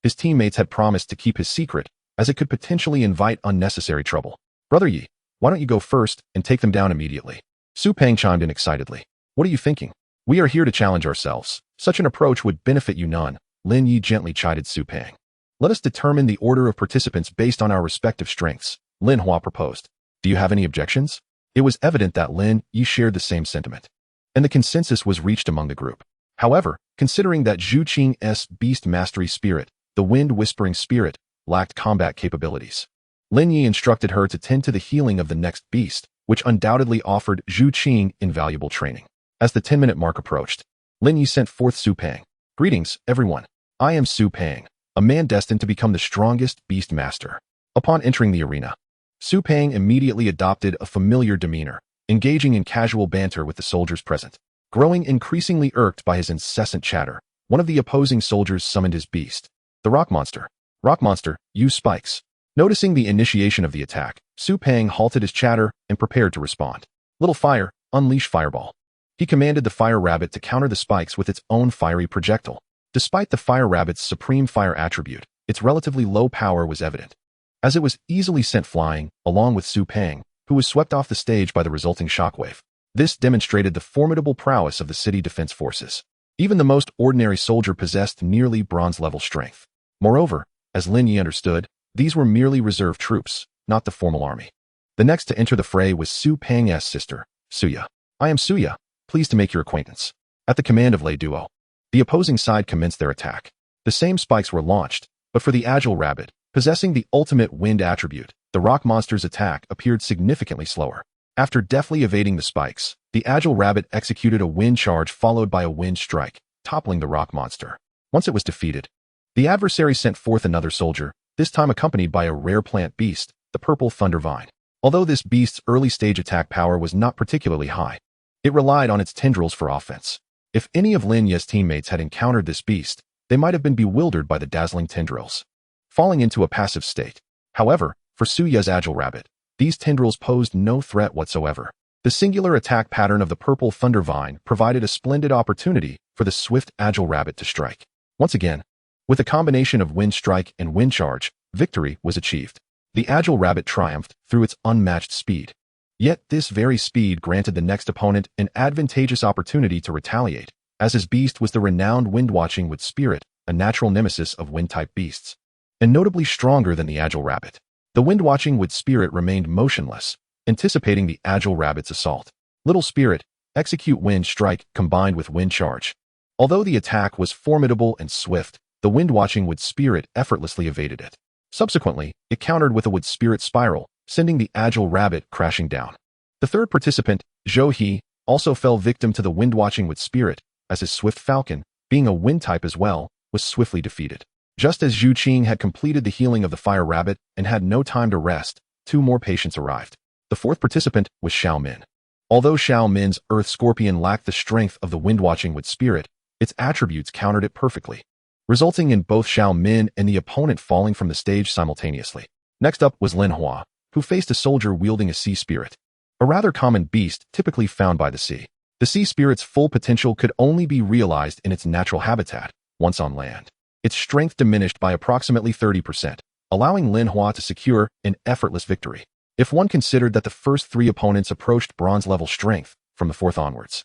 His teammates had promised to keep his secret, as it could potentially invite unnecessary trouble. Brother Yi, why don't you go first and take them down immediately? Su Peng chimed in excitedly. What are you thinking? We are here to challenge ourselves. Such an approach would benefit you none. Lin Yi gently chided Su Peng. Let us determine the order of participants based on our respective strengths, Lin Hua proposed. Do you have any objections? It was evident that Lin Yi shared the same sentiment, and the consensus was reached among the group. However, considering that Zhu Qing's beast mastery spirit, the wind whispering spirit, lacked combat capabilities, Lin Yi instructed her to tend to the healing of the next beast, which undoubtedly offered Zhu Qing invaluable training. As the 10-minute mark approached, Lin Yi sent forth Su Peng. Greetings, everyone. I am Su Peng, a man destined to become the strongest beast master. Upon entering the arena, Su Peng immediately adopted a familiar demeanor, engaging in casual banter with the soldiers present. Growing increasingly irked by his incessant chatter, one of the opposing soldiers summoned his beast, the rock monster. Rock monster, use spikes. Noticing the initiation of the attack, Su Peng halted his chatter and prepared to respond. Little fire, unleash fireball. He commanded the fire rabbit to counter the spikes with its own fiery projectile. Despite the fire rabbit's supreme fire attribute, its relatively low power was evident, as it was easily sent flying, along with Su Peng, who was swept off the stage by the resulting shockwave. This demonstrated the formidable prowess of the city defense forces. Even the most ordinary soldier possessed nearly bronze-level strength. Moreover, as Lin Yi understood, these were merely reserve troops, not the formal army. The next to enter the fray was Su Peng's sister, Suya. I am Suya, pleased to make your acquaintance. At the command of Lei Duo, the opposing side commenced their attack. The same spikes were launched, but for the agile rabbit, possessing the ultimate wind attribute, the rock monster's attack appeared significantly slower. After deftly evading the spikes, the agile rabbit executed a wind charge followed by a wind strike, toppling the rock monster. Once it was defeated, the adversary sent forth another soldier, this time accompanied by a rare plant beast, the purple thunder vine. Although this beast's early-stage attack power was not particularly high, it relied on its tendrils for offense. If any of Lin Yi's teammates had encountered this beast, they might have been bewildered by the dazzling tendrils, falling into a passive state. However, for Suya's agile rabbit, these tendrils posed no threat whatsoever. The singular attack pattern of the purple thunder vine provided a splendid opportunity for the swift agile rabbit to strike. Once again, with a combination of wind strike and wind charge, victory was achieved. The agile rabbit triumphed through its unmatched speed. Yet this very speed granted the next opponent an advantageous opportunity to retaliate, as his beast was the renowned wind-watching with spirit, a natural nemesis of wind-type beasts, and notably stronger than the agile rabbit. The wind-watching with spirit remained motionless, anticipating the agile rabbit's assault. Little spirit, execute wind strike combined with wind charge. Although the attack was formidable and swift, the wind-watching with spirit effortlessly evaded it. Subsequently, it countered with a wood spirit spiral, sending the agile rabbit crashing down. The third participant, Zhou He, also fell victim to the wind-watching with spirit, as his swift falcon, being a wind type as well, was swiftly defeated. Just as Zhu Qing had completed the healing of the fire rabbit and had no time to rest, 2 more patients arrived. The fourth participant was Xiao Min. Although Xiao Min's earth scorpion lacked the strength of the wind-watching with spirit, its attributes countered it perfectly, resulting in both Xiao Min and the opponent falling from the stage simultaneously. Next up was Lin Hua, who faced a soldier wielding a sea spirit, a rather common beast typically found by the sea. The sea spirit's full potential could only be realized in its natural habitat, once on land. Its strength diminished by approximately 30%, allowing Lin Hua to secure an effortless victory. If one considered that the first 3 opponents approached bronze-level strength from the 4th onwards,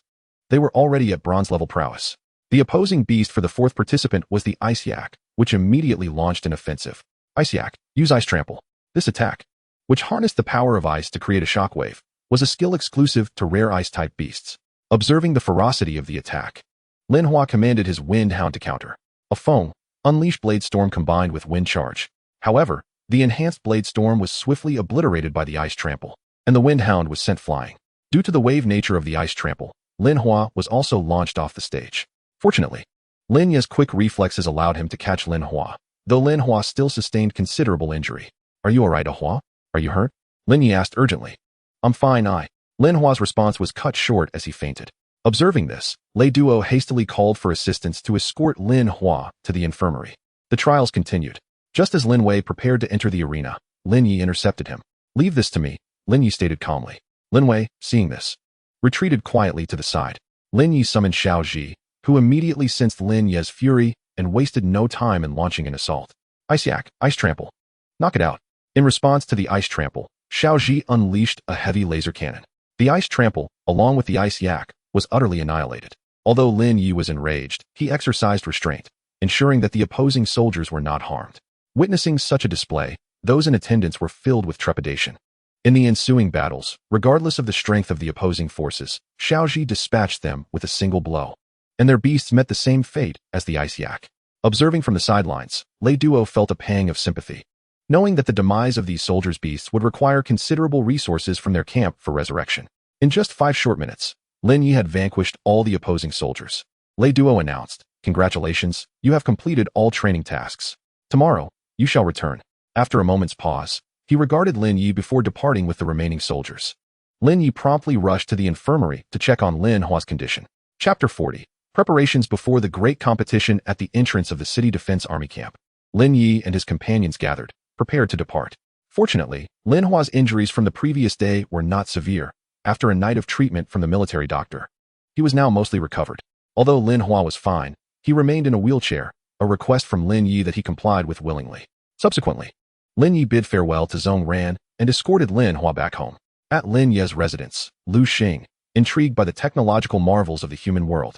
they were already at bronze-level prowess. The opposing beast for the 4th participant was the Ice Yak, which immediately launched an offensive. Ice Yak, use Ice Trample. This attack, which harnessed the power of ice to create a shockwave, was a skill exclusive to rare ice-type beasts. Observing the ferocity of the attack, Lin Hua commanded his Wind Hound to counter. A Feng, Unleash Blade Storm combined with Wind Charge. However, the enhanced Blade Storm was swiftly obliterated by the Ice Trample, and the Wind Hound was sent flying. Due to the wave nature of the Ice Trample, Lin Hua was also launched off the stage. Fortunately, Lin Ye's quick reflexes allowed him to catch Lin Hua, though Lin Hua still sustained considerable injury. "Are you alright, Hua? Are you hurt?" Lin Yi asked urgently. "I'm fine, Lin Hua's response was cut short as he fainted. Observing this, Lei Duo hastily called for assistance to escort Lin Hua to the infirmary. The trials continued. Just as Lin Wei prepared to enter the arena, Lin Yi intercepted him. "Leave this to me," Lin Yi stated calmly. Lin Wei, seeing this, retreated quietly to the side. Lin Yi summoned Xiao Ji, who immediately sensed Lin Ye's fury and wasted no time in launching an assault. "Ice Yak, Ice Trample. Knock it out." In response to the Ice Trample, Xiao Ji unleashed a heavy laser cannon. The Ice Trample, along with the Ice Yak, was utterly annihilated. Although Lin Yi was enraged, he exercised restraint, ensuring that the opposing soldiers were not harmed. Witnessing such a display, those in attendance were filled with trepidation. In the ensuing battles, regardless of the strength of the opposing forces, Xiaoji dispatched them with a single blow, and their beasts met the same fate as the Ice Yak. Observing from the sidelines, Lei Duo felt a pang of sympathy, knowing that the demise of these soldiers' beasts would require considerable resources from their camp for resurrection. In just 5 short minutes, Lin Yi had vanquished all the opposing soldiers. Lei Duo announced, "Congratulations, you have completed all training tasks. Tomorrow, you shall return." After a moment's pause, he regarded Lin Yi before departing with the remaining soldiers. Lin Yi promptly rushed to the infirmary to check on Lin Hua's condition. Chapter 40. Preparations before the great competition at the entrance of the City Defense Army camp. Lin Yi and his companions gathered, prepared to depart. Fortunately, Lin Hua's injuries from the previous day were not severe. After a night of treatment from the military doctor, he was now mostly recovered. Although Lin Hua was fine, he remained in a wheelchair, a request from Lin Yi that he complied with willingly. Subsequently, Lin Yi bid farewell to Zhong Ran and escorted Lin Hua back home. At Lin Ye's residence, Lu Xing, intrigued by the technological marvels of the human world,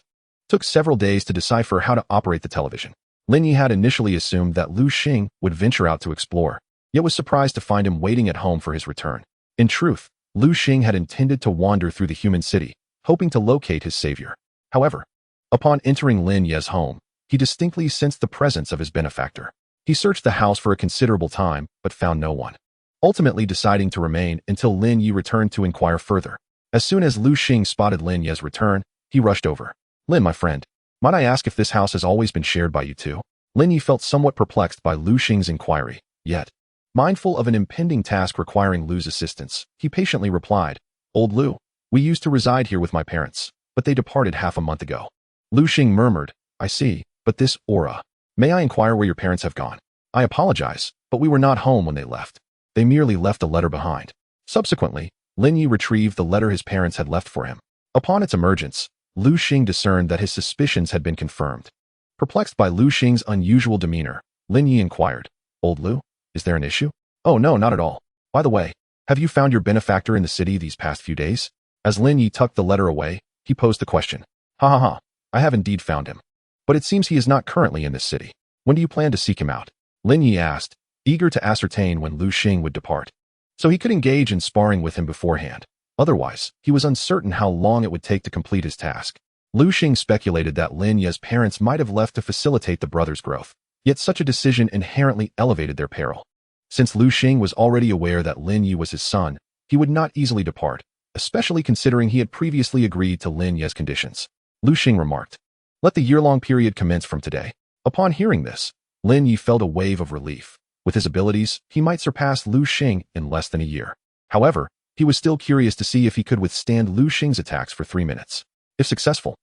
took several days to decipher how to operate the television. Lin Yi had initially assumed that Lu Xing would venture out to explore, yet was surprised to find him waiting at home for his return. In truth, Lu Xing had intended to wander through the human city, hoping to locate his savior. However, upon entering Lin Ye's home, he distinctly sensed the presence of his benefactor. He searched the house for a considerable time, but found no one, ultimately deciding to remain until Lin Yi returned to inquire further. As soon as Lu Xing spotted Lin Ye's return, he rushed over. "Lin, my friend, might I ask if this house has always been shared by you two?" Lin Yi felt somewhat perplexed by Lu Xing's inquiry, yet, mindful of an impending task requiring Lu's assistance, he patiently replied, "Old Lu, we used to reside here with my parents, but they departed half a month ago." Lu Xing murmured, "I see, but this aura. May I inquire where your parents have gone?" "I apologize, but we were not home when they left. They merely left a letter behind." Subsequently, Lin Yi retrieved the letter his parents had left for him. Upon its emergence, Lu Xing discerned that his suspicions had been confirmed. Perplexed by Lu Xing's unusual demeanor, Lin Yi inquired, "Old Lu, is there an issue?" "Oh no, not at all. By the way, have you found your benefactor in the city these past few days?" As Lin Yi tucked the letter away, he posed the question. "Ha ha ha, I have indeed found him. But it seems he is not currently in this city. When do you plan to seek him out?" Lin Yi asked, eager to ascertain when Lu Xing would depart, so he could engage in sparring with him beforehand. Otherwise, he was uncertain how long it would take to complete his task. Lu Xing speculated that Lin Ye's parents might have left to facilitate the brothers' growth, yet such a decision inherently elevated their peril. Since Lu Xing was already aware that Lin Yi was his son, he would not easily depart, especially considering he had previously agreed to Lin Ye's conditions. Lu Xing remarked, "Let the year-long period commence from today." Upon hearing this, Lin Yi felt a wave of relief. With his abilities, he might surpass Lu Xing in less than a year. However, he was still curious to see if he could withstand Lu Xing's attacks for 3 minutes. If successful,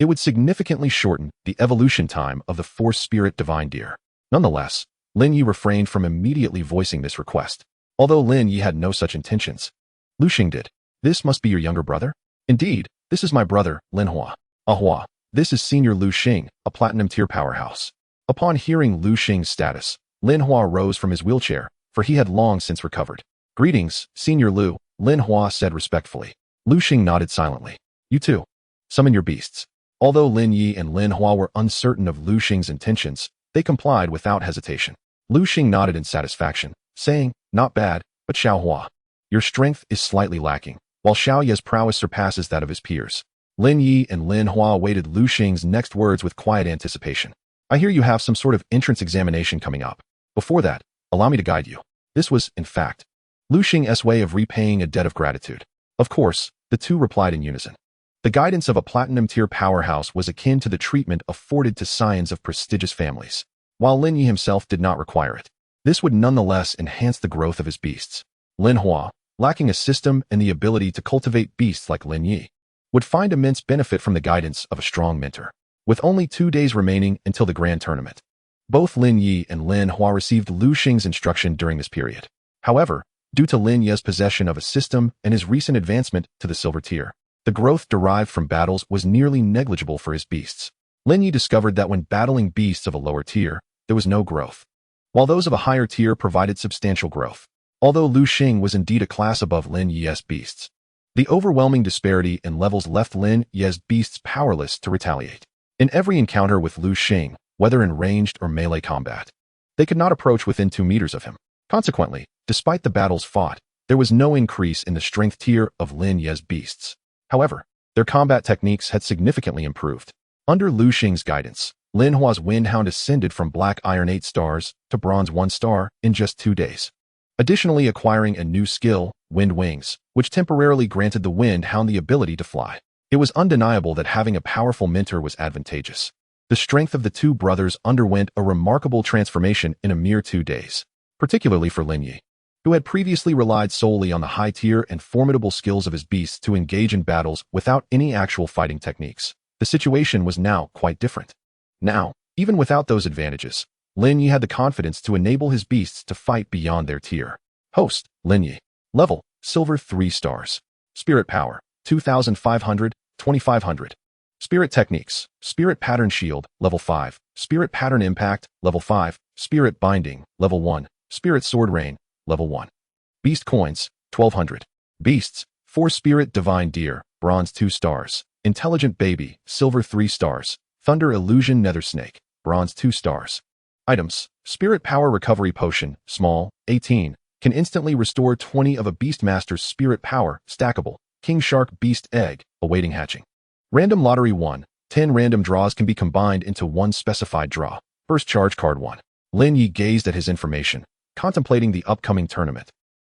it would significantly shorten the evolution time of the Force Spirit Divine Deer. Nonetheless, Lin Yi refrained from immediately voicing this request. Although Lin Yi had no such intentions, Lu Xing did. "This must be your younger brother?" "Indeed, this is my brother, Lin Hua." "Hua, this is Senior Lu Xing, a platinum tier powerhouse." Upon hearing Lu Xing's status, Lin Hua rose from his wheelchair, for he had long since recovered. "Greetings, Senior Lu," Lin Hua said respectfully. Lu Xing nodded silently. "You too. Summon your beasts." Although Lin Yi and Lin Hua were uncertain of Lu Xing's intentions, they complied without hesitation. Lu Xing nodded in satisfaction, saying, "Not bad, but Xiao Hua, your strength is slightly lacking, while Xiao Ye's prowess surpasses that of his peers." Lin Yi and Lin Hua awaited Lu Xing's next words with quiet anticipation. I hear you have some sort of entrance examination coming up. Before that, allow me to guide you. This was, in fact, Lu Xing's way of repaying a debt of gratitude. Of course, the two replied in unison. The guidance of a platinum-tier powerhouse was akin to the treatment afforded to scions of prestigious families, while Lin Yi himself did not require it. This would nonetheless enhance the growth of his beasts. Lin Hua, lacking a system and the ability to cultivate beasts like Lin Yi, would find immense benefit from the guidance of a strong mentor. With only 2 days remaining until the grand tournament, both Lin Yi and Lin Hua received Lu Xing's instruction during this period. However, due to Lin Yi's possession of a system and his recent advancement to the silver tier, the growth derived from battles was nearly negligible for his beasts. Lin Yi discovered that when battling beasts of a lower tier, there was no growth, while those of a higher tier provided substantial growth. Although Lu Xing was indeed a class above Lin Yi's beasts, the overwhelming disparity in levels left Lin Yi's beasts powerless to retaliate. In every encounter with Lu Xing, whether in ranged or melee combat, they could not approach within 2 meters of him. Consequently, despite the battles fought, there was no increase in the strength tier of Lin Yi's beasts. However, their combat techniques had significantly improved. Under Lu Xing's guidance, Lin Hua's Windhound ascended from Black Iron 8 stars to Bronze 1 star in just 2 days. Additionally, acquiring a new skill, Wind Wings, which temporarily granted the Windhound the ability to fly. It was undeniable that having a powerful mentor was advantageous. The strength of the two brothers underwent a remarkable transformation in a mere 2 days, particularly for Lin Yi, who had previously relied solely on the high tier and formidable skills of his beasts to engage in battles without any actual fighting techniques. The situation was now quite different. Now, even without those advantages, Lin Yi had the confidence to enable his beasts to fight beyond their tier. Host, Lin Yi. Level, Silver 3 stars. Spirit Power, 2,500, 2,500. Spirit Techniques, Spirit Pattern Shield, Level 5. Spirit Pattern Impact, Level 5. Spirit Binding, Level 1. Spirit Sword Rain, Level 1. Beast Coins, 1,200. Beasts, 4 Spirit Divine Deer, Bronze 2 stars. Intelligent Baby, Silver 3 stars. Thunder Illusion Nether Snake, Bronze 2 stars. Items, Spirit Power Recovery Potion, Small, 18. Can instantly restore 20 of a Beastmaster's Spirit Power, Stackable. King Shark Beast Egg, awaiting hatching. Random Lottery 1. 10 random draws can be combined into one specified draw. First Charge Card 1. Lin Yi gazed at his information, contemplating the upcoming tournament,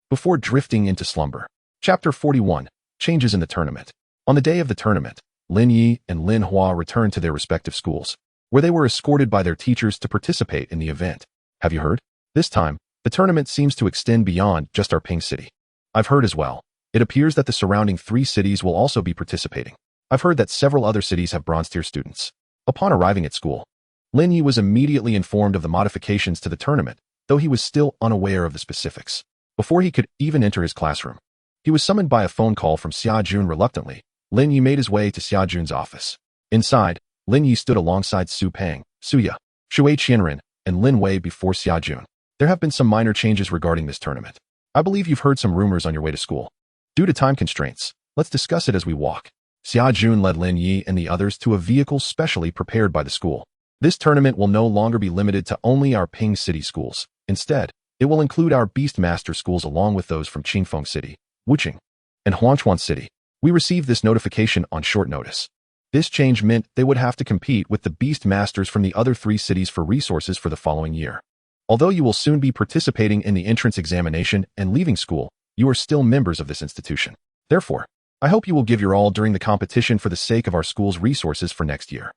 before drifting into slumber. Chapter 41. Changes in the tournament. On the day of the tournament, Lin Yi and Lin Hua returned to their respective schools, where they were escorted by their teachers to participate in the event. Have you heard? This time, the tournament seems to extend beyond just our Ping City. I've heard as well. It appears that the surrounding 3 cities will also be participating. I've heard that several other cities have bronze-tier students. Upon arriving at school, Lin Yi was immediately informed of the modifications to the tournament, though he was still unaware of the specifics. Before he could even enter his classroom, he was summoned by a phone call from Xia Jun. Reluctantly, Lin Yi made his way to Xia Jun's office. Inside, Lin Yi stood alongside Su Peng, Suya, Shui Qianren, and Lin Wei before Xia Jun. There have been some minor changes regarding this tournament. I believe you've heard some rumors on your way to school. Due to time constraints, let's discuss it as we walk. Xia Jun led Lin Yi and the others to a vehicle specially prepared by the school. This tournament will no longer be limited to only our Ping City schools. Instead, it will include our Beastmaster schools along with those from Qingfeng City, Wuqing, and Huanchuan City. We received this notification on short notice. This change meant they would have to compete with the Beastmasters from the other 3 cities for resources for the following year. Although you will soon be participating in the entrance examination and leaving school, you are still members of this institution. Therefore, I hope you will give your all during the competition for the sake of our school's resources for next year.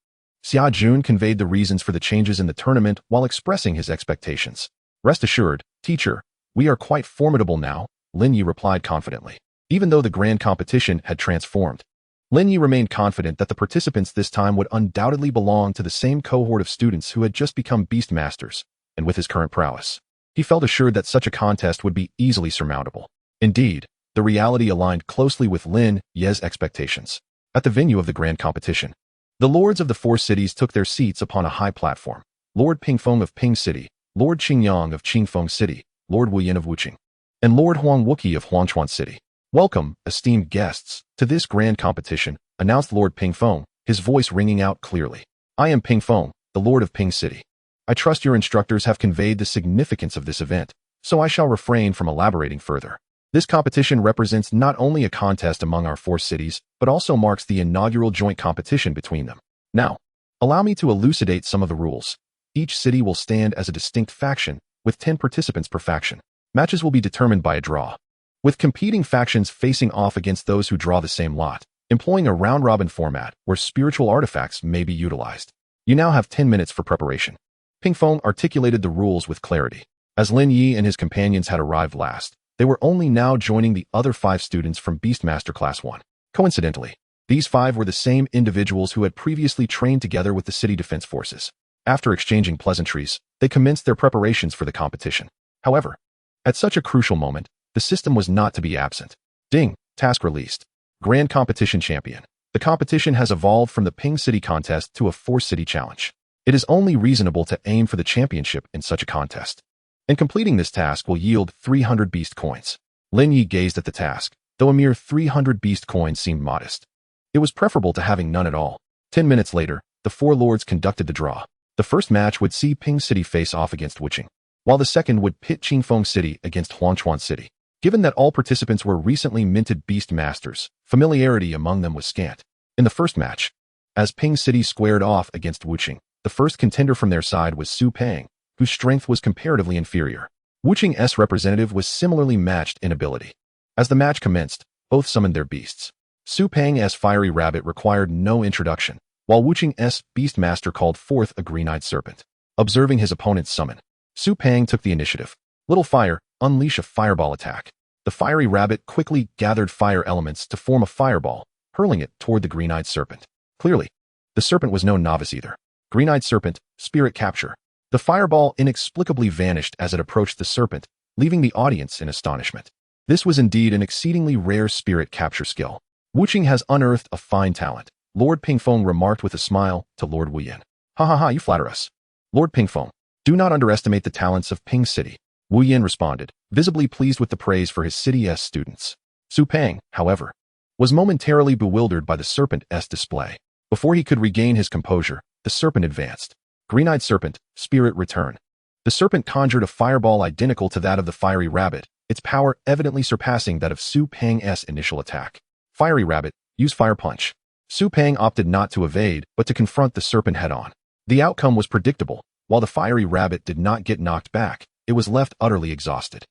Xia Jun conveyed the reasons for the changes in the tournament while expressing his expectations. Rest assured, teacher, we are quite formidable now, Lin Yi replied confidently. Even though the grand competition had transformed, Lin Yi remained confident that the participants this time would undoubtedly belong to the same cohort of students who had just become Beastmasters, and with his current prowess, he felt assured that such a contest would be easily surmountable. Indeed, the reality aligned closely with Lin Yi's expectations. At the venue of the grand competition, the lords of the 4 cities took their seats upon a high platform. Lord Pingfeng of Ping City, Lord Qingyang of Qingfeng City, Lord Wuyan of Wuqing, and Lord Huang Wookie of Huanchuan City. Welcome, esteemed guests, to this grand competition, announced Lord Pingfeng, his voice ringing out clearly. I am Pingfeng, the Lord of Ping City. I trust your instructors have conveyed the significance of this event, so I shall refrain from elaborating further. This competition represents not only a contest among our 4 cities, but also marks the inaugural joint competition between them. Now, allow me to elucidate some of the rules. Each city will stand as a distinct faction, with 10 participants per faction. Matches will be determined by a draw, with competing factions facing off against those who draw the same lot, employing a round-robin format where spiritual artifacts may be utilized. You now have 10 minutes for preparation. Ping Feng articulated the rules with clarity. As Lin Yi and his companions had arrived last, they were only now joining the other 5 students from Beastmaster Class 1. Coincidentally, these 5 were the same individuals who had previously trained together with the city defense forces. After exchanging pleasantries, they commenced their preparations for the competition. However, at such a crucial moment, the system was not to be absent. Ding, task released. Grand Competition Champion. The competition has evolved from the Ping City contest to a 4-city challenge. It is only reasonable to aim for the championship in such a contest. And completing this task will yield 300 beast coins. Lin Yi gazed at the task, though a mere 300 beast coins seemed modest. It was preferable to having none at all. 10 minutes later, the 4 lords conducted the draw. The first match would see Ping City face off against Wuqing, while the second would pit Qingfeng City against Huangchuan City. Given that all participants were recently minted beast masters, familiarity among them was scant. In the first match, as Ping City squared off against Wuqing, the first contender from their side was Su Peng, whose strength was comparatively inferior. Wuqing's representative was similarly matched in ability. As the match commenced, both summoned their beasts. Su Peng's fiery rabbit required no introduction, while Wuqing's beastmaster called forth a green-eyed serpent. Observing his opponent's summon, Su Peng took the initiative. Little fire, unleash a fireball attack. The fiery rabbit quickly gathered fire elements to form a fireball, hurling it toward the green-eyed serpent. Clearly, the serpent was no novice either. Green-eyed serpent, spirit capture. The fireball inexplicably vanished as it approached the serpent, leaving the audience in astonishment. This was indeed an exceedingly rare spirit capture skill. Wuqing has unearthed a fine talent, Lord Pingfeng remarked with a smile to Lord Wuyan. Ha ha ha, you flatter us. Lord Pingfeng, do not underestimate the talents of Ping City. Wuyan responded, visibly pleased with the praise for his city's students. Su Peng, however, was momentarily bewildered by the serpent's display. Before he could regain his composure, the serpent advanced. Green-eyed serpent, spirit return. The serpent conjured a fireball identical to that of the fiery rabbit, its power evidently surpassing that of Su Peng's initial attack. Fiery rabbit, use fire punch. Su Peng opted not to evade, but to confront the serpent head-on. The outcome was predictable. While the fiery rabbit did not get knocked back, it was left utterly exhausted.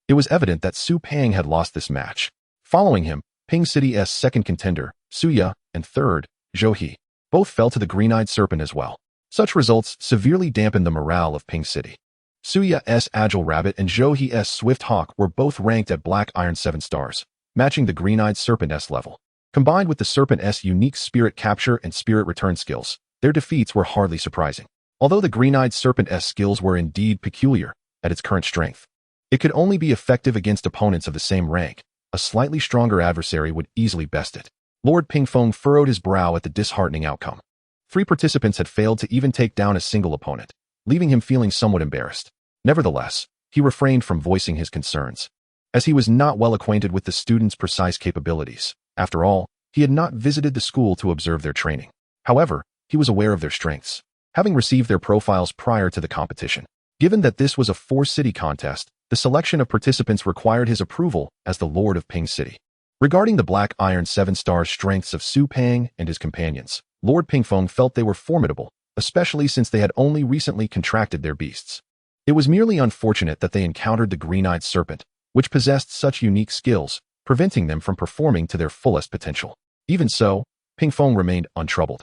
It was evident that Su Peng had lost this match. Following him, Ping City's second contender, Suya, and third, Zhou He, both fell to the green-eyed serpent as well. Such results severely dampened the morale of Ping City. Suya's agile rabbit and Zhou He's swift hawk were both ranked at black iron 7 stars, matching the green-eyed serpent's level. Combined with the serpent's unique spirit capture and spirit return skills, their defeats were hardly surprising. Although the green-eyed serpent's skills were indeed peculiar at its current strength, it could only be effective against opponents of the same rank. A slightly stronger adversary would easily best it. Lord Pingfeng furrowed his brow at the disheartening outcome. 3 participants had failed to even take down a single opponent, leaving him feeling somewhat embarrassed. Nevertheless, he refrained from voicing his concerns, as he was not well acquainted with the students' precise capabilities. After all, he had not visited the school to observe their training. However, he was aware of their strengths, having received their profiles prior to the competition. Given that this was a 4-city contest, the selection of participants required his approval as the Lord of Ping City. Regarding the black iron 7-star strengths of Su Peng and his companions, Lord Pingfeng felt they were formidable, especially since they had only recently contracted their beasts. It was merely unfortunate that they encountered the green-eyed serpent, which possessed such unique skills, preventing them from performing to their fullest potential. Even so, Pingfeng remained untroubled,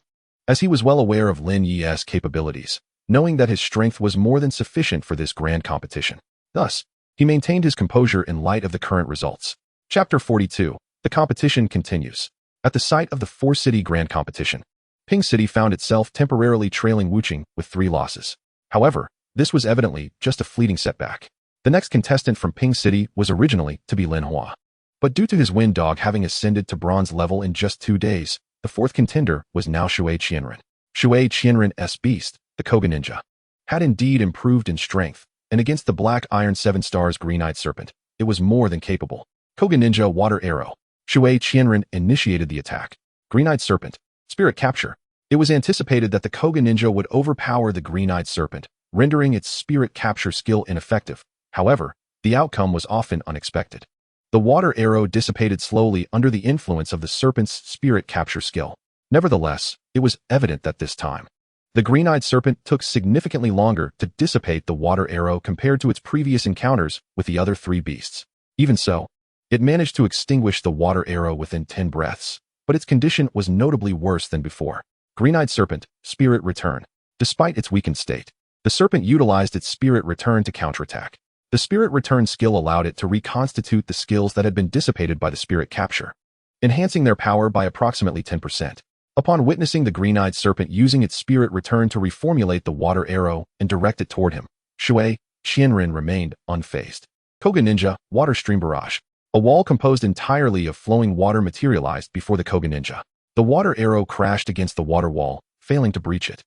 as he was well aware of Lin Yi's capabilities, knowing that his strength was more than sufficient for this grand competition. Thus, he maintained his composure in light of the current results. Chapter 42. The competition continues. At the site of the 4-city grand competition, Ping City found itself temporarily trailing Wuqing with 3 losses. However, this was evidently just a fleeting setback. The next contestant from Ping City was originally to be Lin Hua. But due to his wind dog having ascended to bronze level in just 2 days, the 4th contender was now Shui Qianren. Shui Qianren's beast, the Koga Ninja, had indeed improved in strength, and against the black iron 7 stars green-eyed serpent, it was more than capable. Koga Ninja Water Arrow. Shui Qianren initiated the attack. Green-eyed serpent. Spirit capture. It was anticipated that the Koga Ninja would overpower the green-eyed serpent, rendering its spirit capture skill ineffective. However, the outcome was often unexpected. The water arrow dissipated slowly under the influence of the serpent's spirit capture skill. Nevertheless, it was evident that this time, The green-eyed serpent took significantly longer to dissipate the water arrow compared to its previous encounters with the other three beasts. Even so, it managed to extinguish the water arrow within 10 breaths, but its condition was notably worse than before. Green-eyed serpent, spirit return. Despite its weakened state, the serpent utilized its spirit return to counterattack. The spirit return skill allowed it to reconstitute the skills that had been dissipated by the spirit capture, enhancing their power by approximately 10%. Upon witnessing the green-eyed serpent using its spirit return to reformulate the water arrow and direct it toward him, Shui Qianren remained unfazed. Koga Ninja, Water Stream Barrage. A wall composed entirely of flowing water materialized before the Koga Ninja. The water arrow crashed against the water wall, failing to breach it.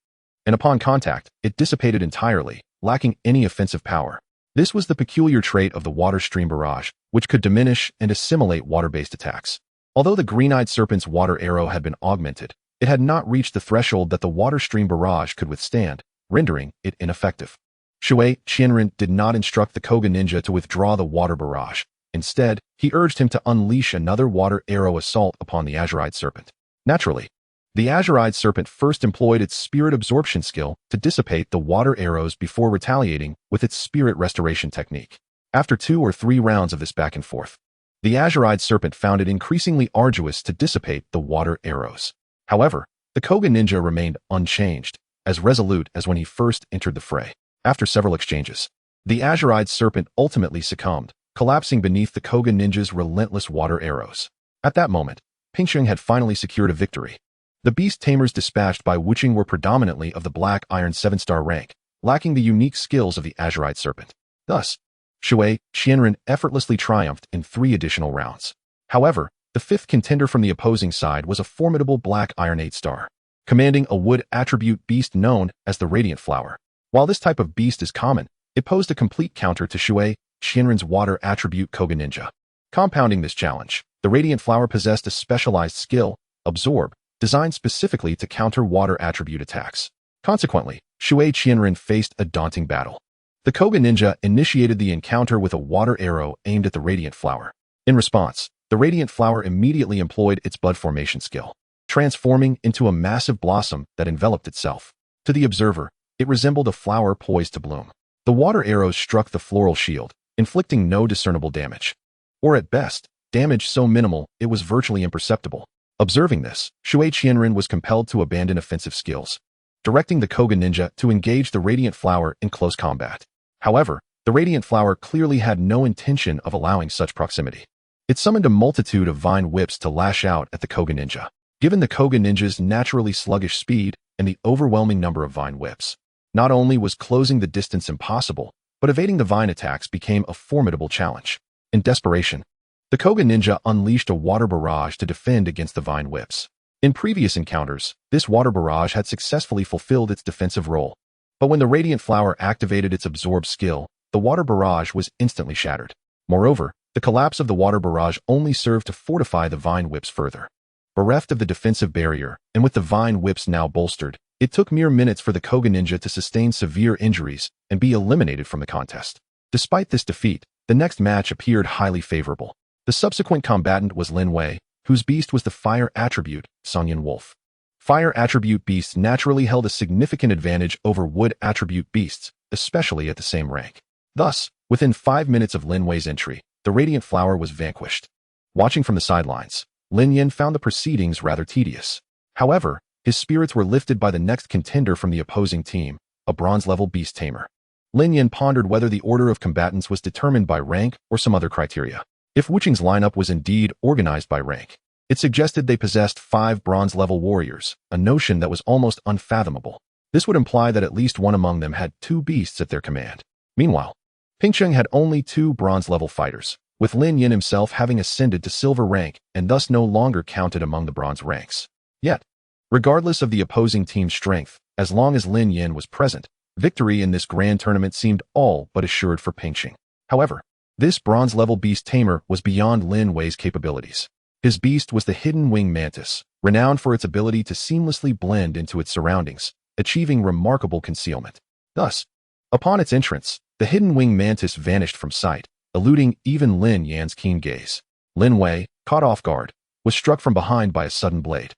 And upon contact, it dissipated entirely, lacking any offensive power. This was the peculiar trait of the Water Stream Barrage, which could diminish and assimilate water-based attacks. Although the green-eyed serpent's water arrow had been augmented, it had not reached the threshold that the Water Stream Barrage could withstand, rendering it ineffective. Shui Qianren did not instruct the Koga Ninja to withdraw the water barrage. Instead, he urged him to unleash another water arrow assault upon the azure-eyed serpent. Naturally, the azure-eyed serpent first employed its spirit absorption skill to dissipate the water arrows before retaliating with its spirit restoration technique. After 2 or 3 rounds of this back and forth, the azure-eyed serpent found it increasingly arduous to dissipate the water arrows. However, the Koga Ninja remained unchanged, as resolute as when he first entered the fray. After several exchanges, the azure-eyed serpent ultimately succumbed, collapsing beneath the Koga Ninja's relentless water arrows. At that moment, Pingsheng had finally secured a victory. The beast tamers dispatched by Wuching were predominantly of the Black Iron 7-star rank, lacking the unique skills of the azure-eyed serpent. Thus, Shui Qianren effortlessly triumphed in 3 additional rounds. However, the 5th contender from the opposing side was a formidable Black Iron 8-star, commanding a wood attribute beast known as the Radiant Flower. While this type of beast is common, it posed a complete counter to Shui Qianren's water attribute Koga Ninja. Compounding this challenge, the Radiant Flower possessed a specialized skill, Absorb, designed specifically to counter water attribute attacks. Consequently, Shui Qianren faced a daunting battle. The Koga Ninja initiated the encounter with a water arrow aimed at the Radiant Flower. In response, the Radiant Flower immediately employed its bud formation skill, transforming into a massive blossom that enveloped itself. To the observer, it resembled a flower poised to bloom. The water arrows struck the floral shield, inflicting no discernible damage. Or at best, damage so minimal it was virtually imperceptible. Observing this, Shui Qianren was compelled to abandon offensive skills, directing the Koga Ninja to engage the Radiant Flower in close combat. However, the Radiant Flower clearly had no intention of allowing such proximity. It summoned a multitude of vine whips to lash out at the Koga Ninja. Given the Koga Ninja's naturally sluggish speed and the overwhelming number of vine whips, not only was closing the distance impossible, but evading the vine attacks became a formidable challenge. In desperation, the Koga Ninja unleashed a water barrage to defend against the vine whips. In previous encounters, this water barrage had successfully fulfilled its defensive role. But when the Radiant Flower activated its Absorb skill, the water barrage was instantly shattered. Moreover, the collapse of the water barrage only served to fortify the vine whips further. Bereft of the defensive barrier, and with the vine whips now bolstered, it took mere minutes for the Koga Ninja to sustain severe injuries and be eliminated from the contest. Despite this defeat, the next match appeared highly favorable. The subsequent combatant was Lin Wei, whose beast was the fire attribute, Songyun Wolf. Fire attribute beasts naturally held a significant advantage over wood attribute beasts, especially at the same rank. Thus, within 5 minutes of Lin Wei's entry, the Radiant Flower was vanquished. Watching from the sidelines, Lin Yin found the proceedings rather tedious. However, his spirits were lifted by the next contender from the opposing team, a bronze-level beast tamer. Lin Yin pondered whether the order of combatants was determined by rank or some other criteria. If Wuching's lineup was indeed organized by rank, it suggested they possessed 5 bronze-level warriors, a notion that was almost unfathomable. This would imply that at least one among them had 2 beasts at their command. Meanwhile, Pingsheng had only 2 bronze-level fighters, with Lin Yin himself having ascended to silver rank and thus no longer counted among the bronze ranks. Yet, regardless of the opposing team's strength, as long as Lin Yin was present, victory in this grand tournament seemed all but assured for Pingsheng. However, this bronze-level beast tamer was beyond Lin Wei's capabilities. His beast was the hidden wing mantis, renowned for its ability to seamlessly blend into its surroundings, achieving remarkable concealment. Thus, upon its entrance, the hidden wing mantis vanished from sight, eluding even Lin Yan's keen gaze. Lin Wei, caught off guard, was struck from behind by a sudden blade,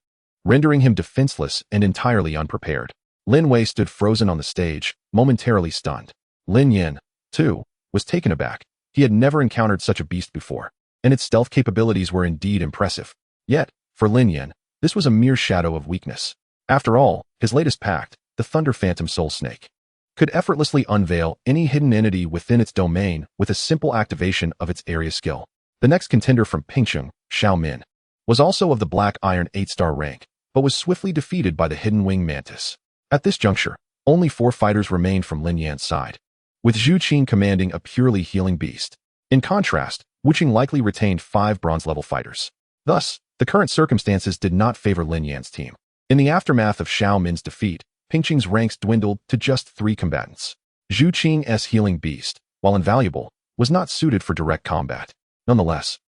rendering him defenseless and entirely unprepared. Lin Wei stood frozen on the stage, momentarily stunned. Lin Yin, too, was taken aback. He had never encountered such a beast before, and its stealth capabilities were indeed impressive. Yet, for Lin Yin, this was a mere shadow of weakness. After all, his latest pact, the Thunder Phantom Soul Snake, could effortlessly unveil any hidden entity within its domain with a simple activation of its area skill. The next contender from Pingcheng, Xiao Min, was also of the Black Iron 8-star rank, but was swiftly defeated by the Hidden Wing Mantis. At this juncture, only 4 fighters remained from Lin Yan's side, with Zhu Qing commanding a purely healing beast. In contrast, Wu Qing likely retained 5 bronze-level fighters. Thus, the current circumstances did not favor Lin Yan's team. In the aftermath of Xiao Min's defeat, Pingcheng's ranks dwindled to just 3 combatants. Zhu Qing's healing beast, while invaluable, was not suited for direct combat. Nonetheless,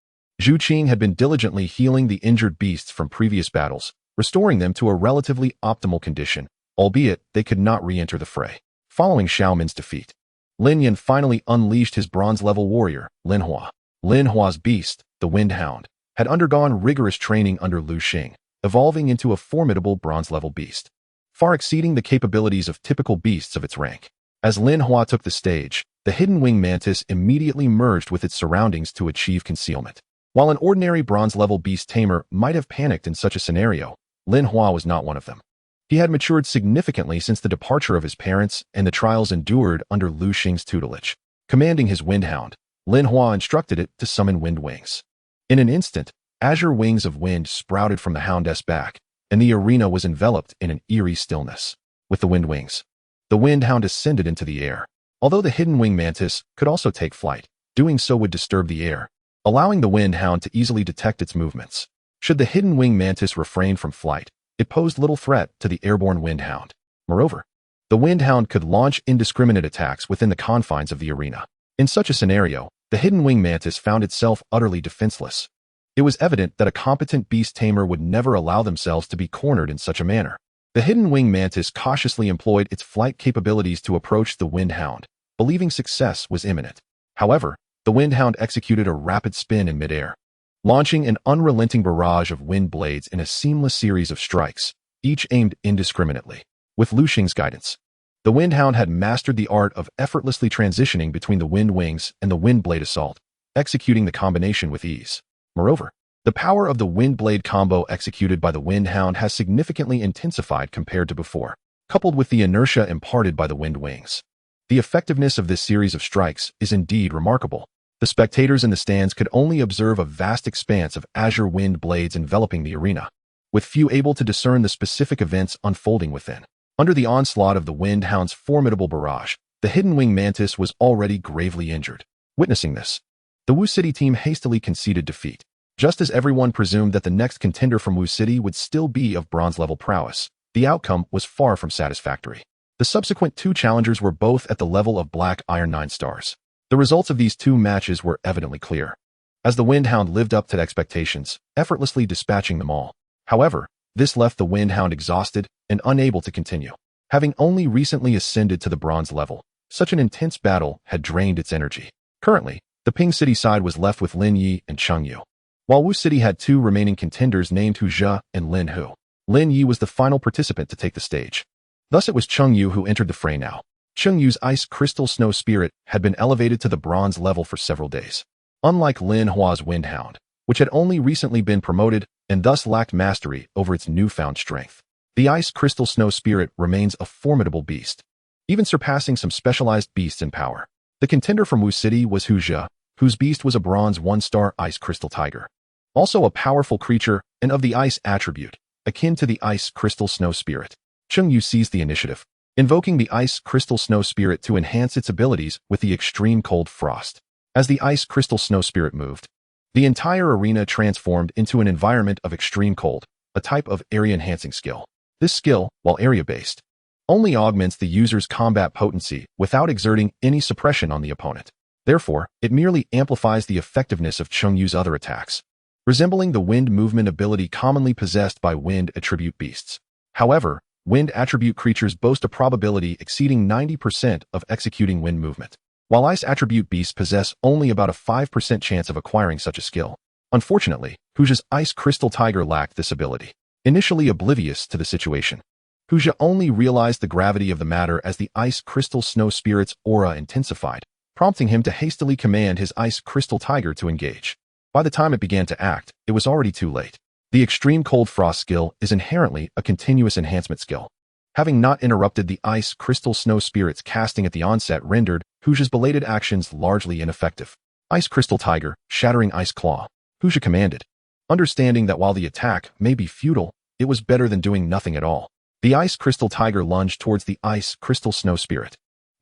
Zhu Qing had been diligently healing the injured beasts from previous battles, restoring them to a relatively optimal condition, albeit they could not re-enter the fray. Following Xiao Min's defeat, Lin Yan finally unleashed his bronze-level warrior, Lin Hua. Lin Hua's beast, the Wind Hound, had undergone rigorous training under Lu Xing, evolving into a formidable bronze-level beast, far exceeding the capabilities of typical beasts of its rank. As Lin Hua took the stage, the Hidden Wing Mantis immediately merged with its surroundings to achieve concealment. While an ordinary bronze-level beast tamer might have panicked in such a scenario, Lin Hua was not one of them. He had matured significantly since the departure of his parents and the trials endured under Lu Xing's tutelage. Commanding his Wind Hound, Lin Hua instructed it to summon wind wings. In an instant, azure wings of wind sprouted from the hound's back, and the arena was enveloped in an eerie stillness. With the wind wings, the Wind Hound ascended into the air. Although the Hidden Wing Mantis could also take flight, doing so would disturb the air, allowing the Wind Hound to easily detect its movements. Should the Hidden Wing Mantis refrain from flight, it posed little threat to the airborne Wind Hound. Moreover, the Wind Hound could launch indiscriminate attacks within the confines of the arena. In such a scenario, the Hidden Wing Mantis found itself utterly defenseless. It was evident that a competent beast tamer would never allow themselves to be cornered in such a manner. The Hidden Wing Mantis cautiously employed its flight capabilities to approach the Wind Hound, believing success was imminent. However, the Wind Hound executed a rapid spin in midair, launching an unrelenting barrage of wind blades in a seamless series of strikes, each aimed indiscriminately. With Lu Xing's guidance, the Wind Hound had mastered the art of effortlessly transitioning between the wind wings and the wind blade assault, executing the combination with ease. Moreover, the power of the wind blade combo executed by the Wind Hound has significantly intensified compared to before, coupled with the inertia imparted by the wind wings. The effectiveness of this series of strikes is indeed remarkable. The spectators in the stands could only observe a vast expanse of azure wind blades enveloping the arena, with few able to discern the specific events unfolding within. Under the onslaught of the Wind Hound's formidable barrage, the Hidden Wing Mantis was already gravely injured. Witnessing this, the Wu City team hastily conceded defeat. Just as everyone presumed that the next contender from Wu City would still be of bronze-level prowess, the outcome was far from satisfactory. The subsequent 2 challengers were both at the level of Black Iron 9 stars. The results of these 2 matches were evidently clear, as the Wind Hound lived up to expectations, effortlessly dispatching them all. However, this left the Wind Hound exhausted and unable to continue. Having only recently ascended to the bronze level, such an intense battle had drained its energy. Currently, the Ping City side was left with Lin Yi and Cheng Yu, while Wu City had 2 remaining contenders named Hu Zhe and Lin Hu. Lin Yi was the final participant to take the stage. Thus it was Cheng Yu who entered the fray now. Cheng Yu's Ice Crystal Snow Spirit had been elevated to the bronze level for several days. Unlike Lin Hua's Wind Hound, which had only recently been promoted and thus lacked mastery over its newfound strength, the Ice Crystal Snow Spirit remains a formidable beast, even surpassing some specialized beasts in power. The contender from Wu City was Hu Zhe, whose beast was a bronze 1-star Ice Crystal Tiger, also a powerful creature and of the ice attribute, akin to the Ice Crystal Snow Spirit. Cheng Yu seized the initiative, invoking the Ice Crystal Snow Spirit to enhance its abilities with the Extreme Cold Frost. As the Ice Crystal Snow Spirit moved, the entire arena transformed into an environment of extreme cold, a type of area-enhancing skill. This skill, while area-based, only augments the user's combat potency without exerting any suppression on the opponent. Therefore, it merely amplifies the effectiveness of Cheng Yu's other attacks, resembling the wind movement ability commonly possessed by wind attribute beasts. However, wind attribute creatures boast a probability exceeding 90% of executing wind movement, while ice attribute beasts possess only about a 5% chance of acquiring such a skill. Unfortunately, Hu Zhe's Ice Crystal Tiger lacked this ability. Initially oblivious to the situation, Huja only realized the gravity of the matter as the Ice Crystal Snow Spirit's aura intensified, prompting him to hastily command his Ice Crystal Tiger to engage. By the time it began to act, it was already too late. The Extreme Cold Frost skill is inherently a continuous enhancement skill. Having not interrupted the Ice Crystal Snow Spirit's casting at the onset rendered Huja's belated actions largely ineffective. Ice Crystal Tiger, shattering Ice Claw. Huja commanded. Understanding that while the attack may be futile, it was better than doing nothing at all. The Ice Crystal Tiger lunged towards the Ice Crystal Snow Spirit,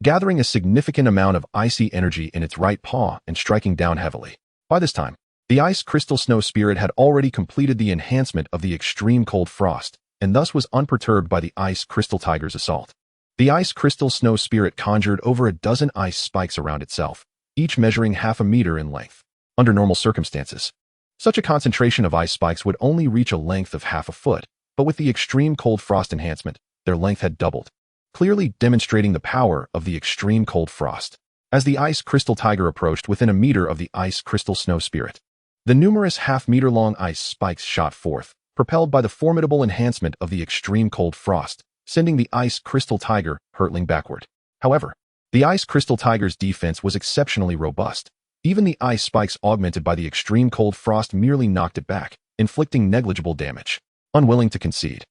gathering a significant amount of icy energy in its right paw and striking down heavily. By this time, the Ice Crystal Snow Spirit had already completed the enhancement of the Extreme Cold Frost, and thus was unperturbed by the Ice Crystal Tiger's assault. The Ice Crystal Snow Spirit conjured over a dozen ice spikes around itself, each measuring half a meter in length. Under normal circumstances, such a concentration of ice spikes would only reach a length of half a foot, but with the Extreme Cold Frost enhancement, their length had doubled, clearly demonstrating the power of the Extreme Cold Frost. As the Ice Crystal Tiger approached within a meter of the Ice Crystal Snow Spirit, the numerous half-meter-long ice spikes shot forth, propelled by the formidable enhancement of the Extreme Cold Frost, sending the Ice Crystal Tiger hurtling backward. However, the Ice Crystal Tiger's defense was exceptionally robust. Even the ice spikes augmented by the Extreme Cold Frost merely knocked it back, inflicting negligible damage. Unwilling to concede,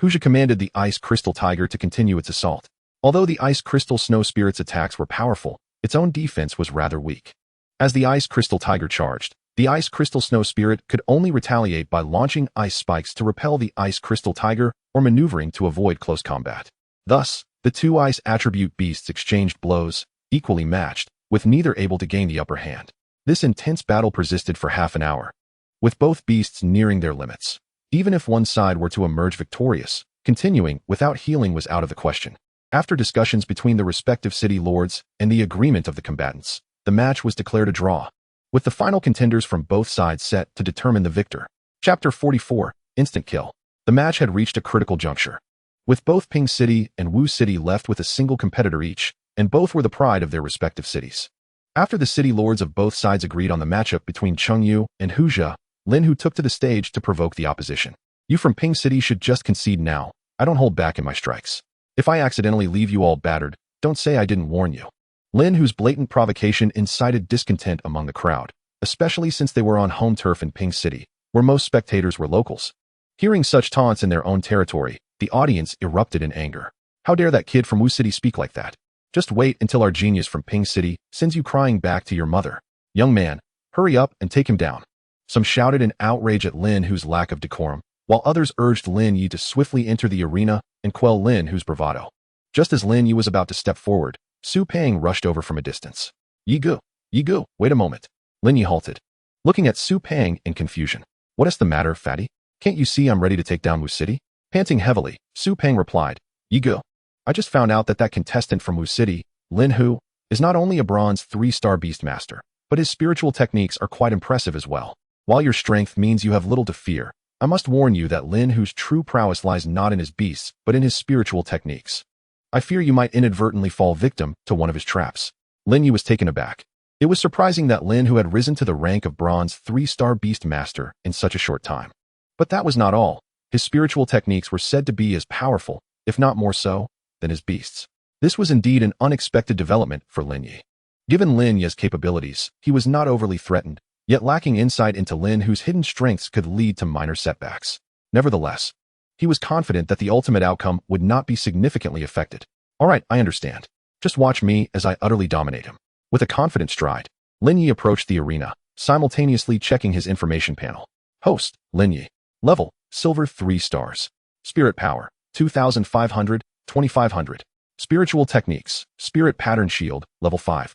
Huja commanded the Ice Crystal Tiger to continue its assault. Although the Ice Crystal Snow Spirit's attacks were powerful, its own defense was rather weak. As the Ice Crystal Tiger charged, the Ice Crystal Snow Spirit could only retaliate by launching ice spikes to repel the Ice Crystal Tiger or maneuvering to avoid close combat. Thus, the two ice attribute beasts exchanged blows, equally matched, with neither able to gain the upper hand. This intense battle persisted for half an hour, with both beasts nearing their limits. Even if one side were to emerge victorious, continuing without healing was out of the question. After discussions between the respective city lords and the agreement of the combatants, the match was declared a draw, with the final contenders from both sides set to determine the victor. Chapter 44, Instant Kill. The match had reached a critical juncture, with both Ping City and Wu City left with a single competitor each, and both were the pride of their respective cities. After the city lords of both sides agreed on the matchup between Chengyu and Huja, Lin Hu took to the stage to provoke the opposition. You from Ping City should just concede now. I don't hold back in my strikes. If I accidentally leave you all battered, don't say I didn't warn you. Lin Hu's blatant provocation incited discontent among the crowd, especially since they were on home turf in Ping City, where most spectators were locals. Hearing such taunts in their own territory, the audience erupted in anger. How dare that kid from Wu City speak like that? Just wait until our genius from Ping City sends you crying back to your mother. Young man, hurry up and take him down. Some shouted in outrage at Lin Hu's lack of decorum, while others urged Lin Yi to swiftly enter the arena and quell Lin Hu's bravado. Just as Lin Yi was about to step forward, Su Peng rushed over from a distance. Yi Gu, wait a moment. Lin Yi halted, looking at Su Peng in confusion. What is the matter, fatty? Can't you see I'm ready to take down Wu City? Panting heavily, Su Peng replied, Yi Gu, I just found out that contestant from Wu City, Lin Hu, is not only a bronze 3-star Beastmaster, but his spiritual techniques are quite impressive as well. While your strength means you have little to fear, I must warn you that Lin Hu's true prowess lies not in his beasts, but in his spiritual techniques. I fear you might inadvertently fall victim to one of his traps. Lin Yu was taken aback. It was surprising that Lin Hu had risen to the rank of bronze 3-star Beastmaster in such a short time. But that was not all. His spiritual techniques were said to be as powerful, if not more so, than his beasts. This was indeed an unexpected development for Lin Yi. Given Lin Yi's capabilities, he was not overly threatened, yet lacking insight into Lin Hu's hidden strengths could lead to minor setbacks. Nevertheless, he was confident that the ultimate outcome would not be significantly affected. All right, I understand. Just watch me as I utterly dominate him. With a confident stride, Lin Yi approached the arena, simultaneously checking his information panel. Host, Lin Yi. Level, Silver 3 stars. Spirit Power, 2,500, 2,500. Spiritual Techniques, Spirit Pattern Shield, Level 5.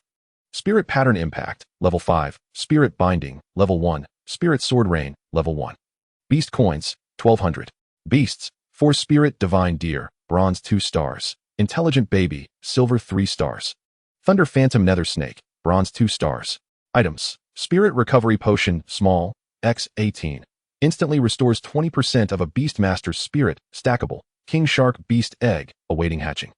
Spirit Pattern Impact, Level 5. Spirit Binding, Level 1. Spirit Sword Rain, Level 1. Beast Coins, 1,200. Beasts, 4 Spirit Divine Deer, Bronze 2 stars. Intelligent Baby, Silver 3 stars. Thunder Phantom Nether Snake, Bronze 2 stars. Items, Spirit Recovery Potion, Small, X 18. Instantly restores 20% of a Beastmaster's spirit, stackable. King Shark Beast Egg, awaiting hatching.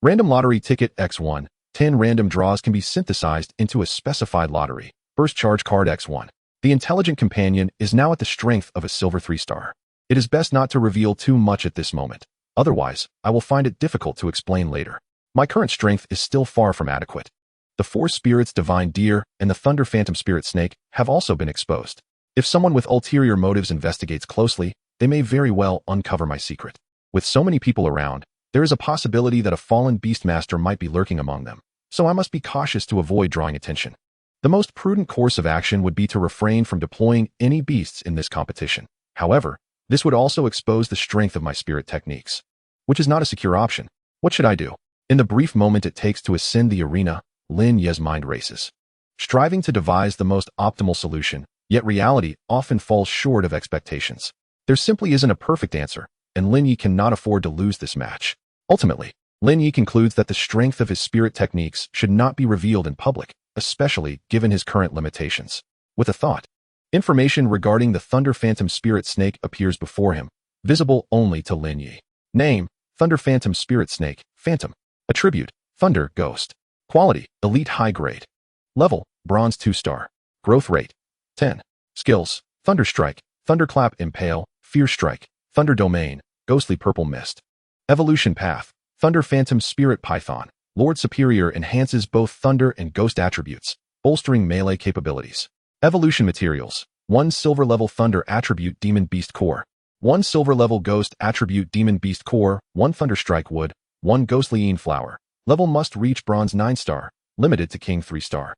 Random Lottery Ticket X1. 10 random draws can be synthesized into a specified lottery. Burst Charge Card X1. The Intelligent Companion is now at the strength of a Silver 3-star. It is best not to reveal too much at this moment. Otherwise, I will find it difficult to explain later. My current strength is still far from adequate. The four spirits Divine Deer and the Thunder Phantom Spirit Snake have also been exposed. If someone with ulterior motives investigates closely, they may very well uncover my secret. With so many people around, there is a possibility that a fallen Beastmaster might be lurking among them, so I must be cautious to avoid drawing attention. The most prudent course of action would be to refrain from deploying any beasts in this competition. However, this would also expose the strength of my spirit techniques, which is not a secure option. What should I do? In the brief moment it takes to ascend the arena, Lin Ye's mind races, striving to devise the most optimal solution, yet reality often falls short of expectations. There simply isn't a perfect answer, and Lin Yi cannot afford to lose this match. Ultimately, Lin Yi concludes that the strength of his spirit techniques should not be revealed in public, especially given his current limitations. With a thought, information regarding the Thunder Phantom Spirit Snake appears before him, visible only to Lin Yi. Name, Thunder Phantom Spirit Snake, Phantom. Attribute, Thunder Ghost. Quality, Elite High Grade. Level, Bronze 2-star. Growth rate, 10. Skills, Thunder Strike, Thunderclap Impale, Fear Strike, Thunder Domain, Ghostly Purple Mist. Evolution Path, Thunder Phantom Spirit Python. Lord Superior enhances both Thunder and Ghost attributes, bolstering melee capabilities. Evolution Materials, 1 Silver Level Thunder Attribute Demon Beast Core, 1 Silver Level Ghost Attribute Demon Beast Core, 1 Thunderstrike Wood, 1 Ghostly Ean Flower. Level must reach Bronze 9-star, limited to King 3-star.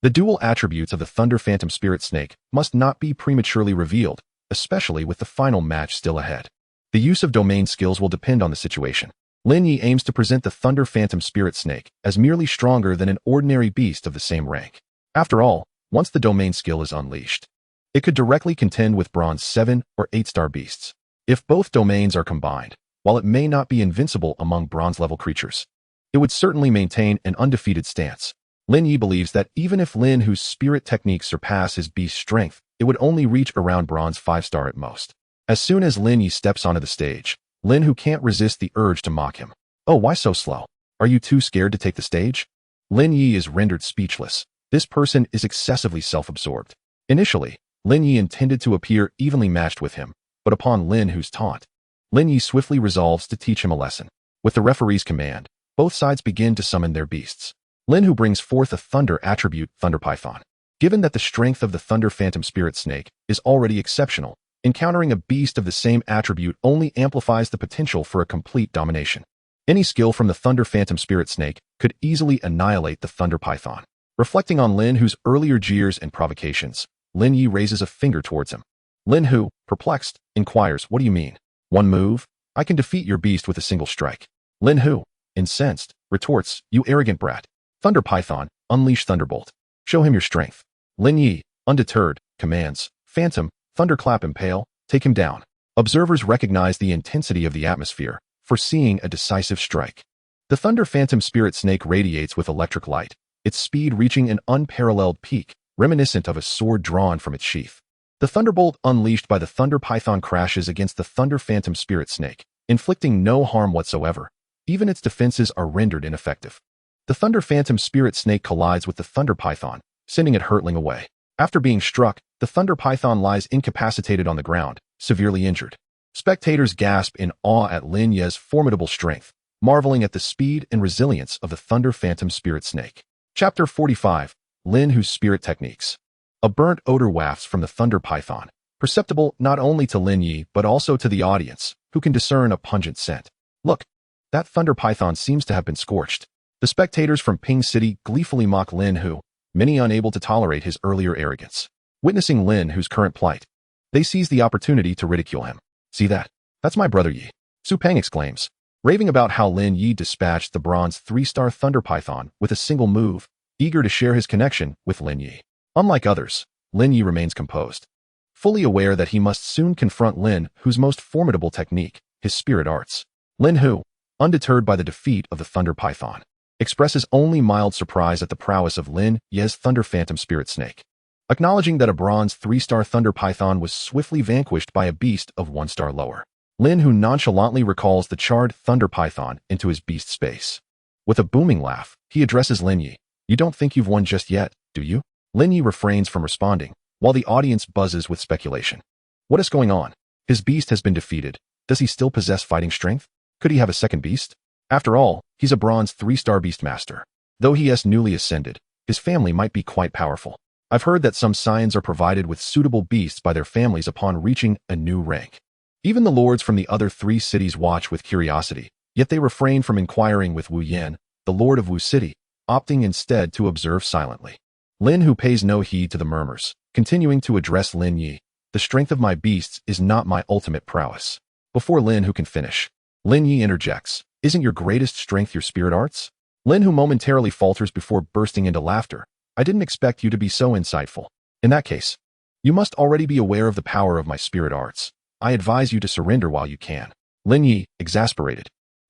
The dual attributes of the Thunder Phantom Spirit Snake must not be prematurely revealed, especially with the final match still ahead. The use of domain skills will depend on the situation. Lin Yi aims to present the Thunder Phantom Spirit Snake as merely stronger than an ordinary beast of the same rank. After all, once the domain skill is unleashed, it could directly contend with Bronze 7 or 8-star beasts. If both domains are combined, while it may not be invincible among Bronze-level creatures, it would certainly maintain an undefeated stance. Lin Yi believes that even if Lin Hu's spirit techniques surpass his beast's strength, it would only reach around Bronze 5-star at most. As soon as Lin Yi steps onto the stage, Lin Hu can't resist the urge to mock him. Oh, why so slow? Are you too scared to take the stage? Lin Yi is rendered speechless. This person is excessively self-absorbed. Initially, Lin Yi intended to appear evenly matched with him, but upon Lin Hu's taunt, Lin Yi swiftly resolves to teach him a lesson. With the referee's command, both sides begin to summon their beasts. Lin Hu brings forth a Thunder attribute, Thunder Python. Given that the strength of the Thunder Phantom Spirit Snake is already exceptional, encountering a beast of the same attribute only amplifies the potential for a complete domination. Any skill from the Thunder Phantom Spirit Snake could easily annihilate the Thunder Python. Reflecting on Lin Hu's earlier jeers and provocations, Lin Yi raises a finger towards him. Lin Hu, perplexed, inquires, "What do you mean? One move? I can defeat your beast with a single strike." Lin Hu, incensed, retorts, "You arrogant brat. Thunder Python, unleash Thunderbolt. Show him your strength." Lin Yi, undeterred, commands, "Phantom, Thunderclap Impale, take him down." Observers recognize the intensity of the atmosphere, foreseeing a decisive strike. The Thunder Phantom Spirit Snake radiates with electric light, its speed reaching an unparalleled peak, reminiscent of a sword drawn from its sheath. The Thunderbolt unleashed by the Thunder Python crashes against the Thunder Phantom Spirit Snake, inflicting no harm whatsoever. Even its defenses are rendered ineffective. The Thunder Phantom Spirit Snake collides with the Thunder Python, sending it hurtling away. After being struck, the Thunder Python lies incapacitated on the ground, severely injured. Spectators gasp in awe at Lin Ye's formidable strength, marveling at the speed and resilience of the Thunder Phantom Spirit Snake. Chapter 45, Lin Hu's Spirit Techniques. A burnt odor wafts from the Thunder Python, perceptible not only to Lin Yi but also to the audience, who can discern a pungent scent. Look, that Thunder Python seems to have been scorched. The spectators from Ping City gleefully mock Lin Hu, many unable to tolerate his earlier arrogance. Witnessing Lin Hu's current plight, they seize the opportunity to ridicule him. "See that? That's my brother Yi," Su Peng exclaims, raving about how Lin Yi dispatched the Bronze 3-star Thunder Python with a single move, eager to share his connection with Lin Yi. Unlike others, Lin Yi remains composed, fully aware that he must soon confront Lin Hu's most formidable technique, his spirit arts. Lin Hu, undeterred by the defeat of the Thunder Python, expresses only mild surprise at the prowess of Lin Ye's Thunder Phantom Spirit Snake. Acknowledging that a Bronze 3-star Thunder Python was swiftly vanquished by a beast of 1-star lower, Lin Hu nonchalantly recalls the charred Thunder Python into his beast space. With a booming laugh, he addresses Lin Yi. "You don't think you've won just yet, do you?" Lin Yi refrains from responding, while the audience buzzes with speculation. What is going on? His beast has been defeated. Does he still possess fighting strength? Could he have a second beast? After all, he's a bronze 3-star beast master. Though he is newly ascended, his family might be quite powerful. I've heard that some scions are provided with suitable beasts by their families upon reaching a new rank. Even the lords from the other 3 cities watch with curiosity, yet they refrain from inquiring with Wu Yan, the lord of Wu City, opting instead to observe silently. Lin Hu pays no heed to the murmurs, continuing to address Lin Yi. The strength of my beasts is not my ultimate prowess. Before Lin Hu can finish, Lin Yi interjects, isn't your greatest strength your spirit arts? Lin Hu momentarily falters before bursting into laughter. I didn't expect you to be so insightful. In that case, you must already be aware of the power of my spirit arts. I advise you to surrender while you can. Lin Yi, exasperated,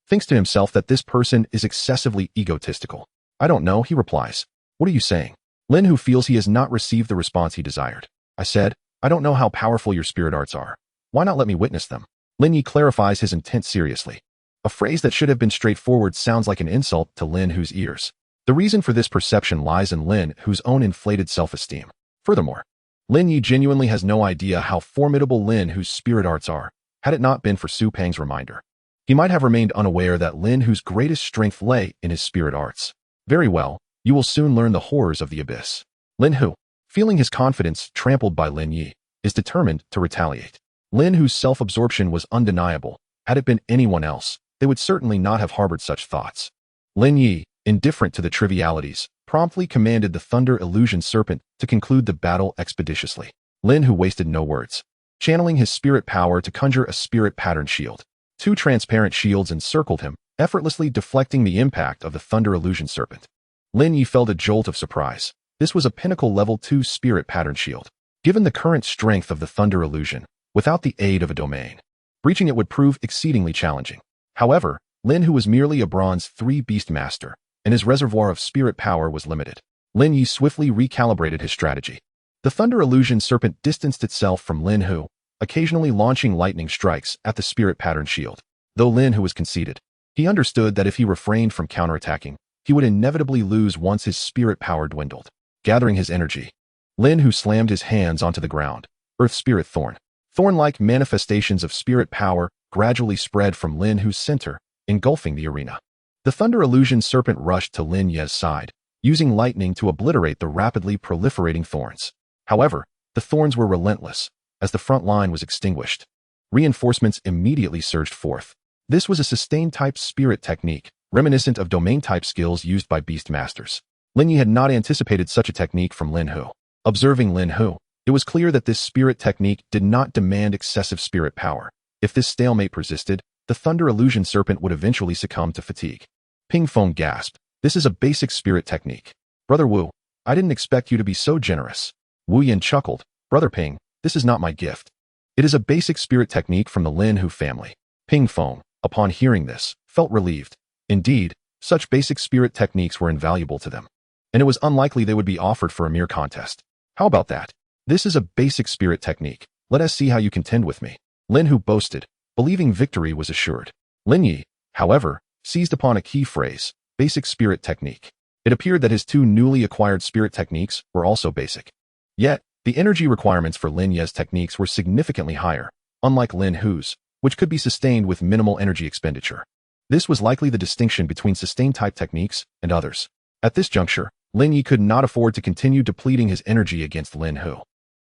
thinks to himself that this person is excessively egotistical. I don't know, he replies. What are you saying? Lin Hu feels he has not received the response he desired. I said, I don't know how powerful your spirit arts are. Why not let me witness them? Lin Yi clarifies his intent seriously. A phrase that should have been straightforward sounds like an insult to Lin Hu's ears. The reason for this perception lies in Lin Hu's own inflated self-esteem. Furthermore, Lin Yi genuinely has no idea how formidable Lin Hu's spirit arts are, had it not been for Su Peng's reminder. He might have remained unaware that Lin Hu's greatest strength lay in his spirit arts. Very well, you will soon learn the horrors of the abyss. Lin Hu, feeling his confidence trampled by Lin Yi, is determined to retaliate. Lin Hu's self-absorption was undeniable. Had it been anyone else, they would certainly not have harbored such thoughts. Lin Yi, indifferent to the trivialities, promptly commanded the Thunder Illusion Serpent to conclude the battle expeditiously. Lin Hu wasted no words, channeling his spirit power to conjure a spirit pattern shield. 2 transparent shields encircled him, effortlessly deflecting the impact of the Thunder Illusion Serpent. Lin Yi felt a jolt of surprise. This was a pinnacle level 2 spirit pattern shield. Given the current strength of the Thunder Illusion, without the aid of a domain, breaching it would prove exceedingly challenging. However, Lin Hu was merely a bronze 3 beast master, and his reservoir of spirit power was limited. Lin Yi swiftly recalibrated his strategy. The Thunder Illusion Serpent distanced itself from Lin Hu, occasionally launching lightning strikes at the spirit pattern shield. Though Lin Hu was conceited, he understood that if he refrained from counterattacking, he would inevitably lose once his spirit power dwindled. Gathering his energy, Lin Hu slammed his hands onto the ground. Earth Spirit Thorn. Thorn-like manifestations of spirit power gradually spread from Lin Hu's center, engulfing the arena. The Thunder Illusion Serpent rushed to Lin Ye's side, using lightning to obliterate the rapidly proliferating thorns. However, the thorns were relentless, as the front line was extinguished. Reinforcements immediately surged forth. This was a sustained-type spirit technique, reminiscent of domain-type skills used by beast masters. Lin Yi had not anticipated such a technique from Lin Hu. Observing Lin Hu, it was clear that this spirit technique did not demand excessive spirit power. If this stalemate persisted, the Thunder Illusion Serpent would eventually succumb to fatigue. Ping Feng gasped. This is a basic spirit technique. Brother Wu, I didn't expect you to be so generous. Wu Yan chuckled. Brother Ping, this is not my gift. It is a basic spirit technique from the Lin Hu family. Ping Feng, upon hearing this, felt relieved. Indeed, such basic spirit techniques were invaluable to them, and it was unlikely they would be offered for a mere contest. How about that? This is a basic spirit technique. Let us see how you contend with me. Lin Hu boasted, believing victory was assured. Lin Yi, however, seized upon a key phrase, basic spirit technique. It appeared that his 2 newly acquired spirit techniques were also basic. Yet, the energy requirements for Lin Ye's techniques were significantly higher, unlike Lin Hu's, which could be sustained with minimal energy expenditure. This was likely the distinction between sustained-type techniques and others. At this juncture, Lin Yi could not afford to continue depleting his energy against Lin Hu.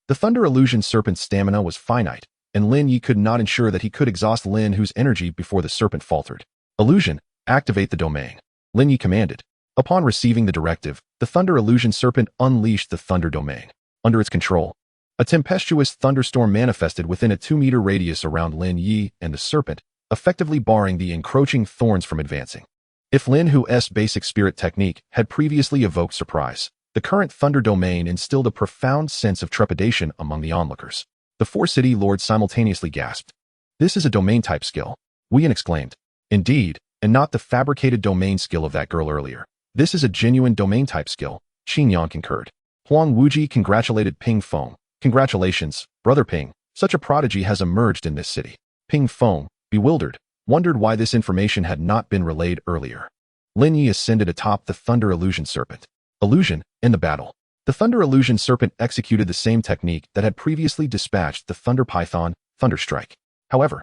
The Thunder Illusion Serpent's stamina was finite, and Lin Yi could not ensure that he could exhaust Lin Hu's energy before the serpent faltered. Illusion, activate the domain. Lin Yi commanded. Upon receiving the directive, the Thunder Illusion Serpent unleashed the Thunder Domain. Under its control, a tempestuous thunderstorm manifested within a 2-meter radius around Lin Yi and the serpent, effectively barring the encroaching thorns from advancing. If Lin Hu's basic spirit technique had previously evoked surprise, the current Thunder Domain instilled a profound sense of trepidation among the onlookers. The 4 city lords simultaneously gasped. This is a domain-type skill, Wu Yan exclaimed. Indeed, and not the fabricated domain skill of that girl earlier. This is a genuine domain-type skill, Qin Yang concurred. Huang Wuji congratulated Ping Feng. Congratulations, Brother Ping. Such a prodigy has emerged in this city. Ping Feng, bewildered, wondered why this information had not been relayed earlier. Lin Yi ascended atop the Thunder Illusion Serpent. Illusion, in the battle. The Thunder Illusion Serpent executed the same technique that had previously dispatched the Thunder Python, Thunder Strike. However,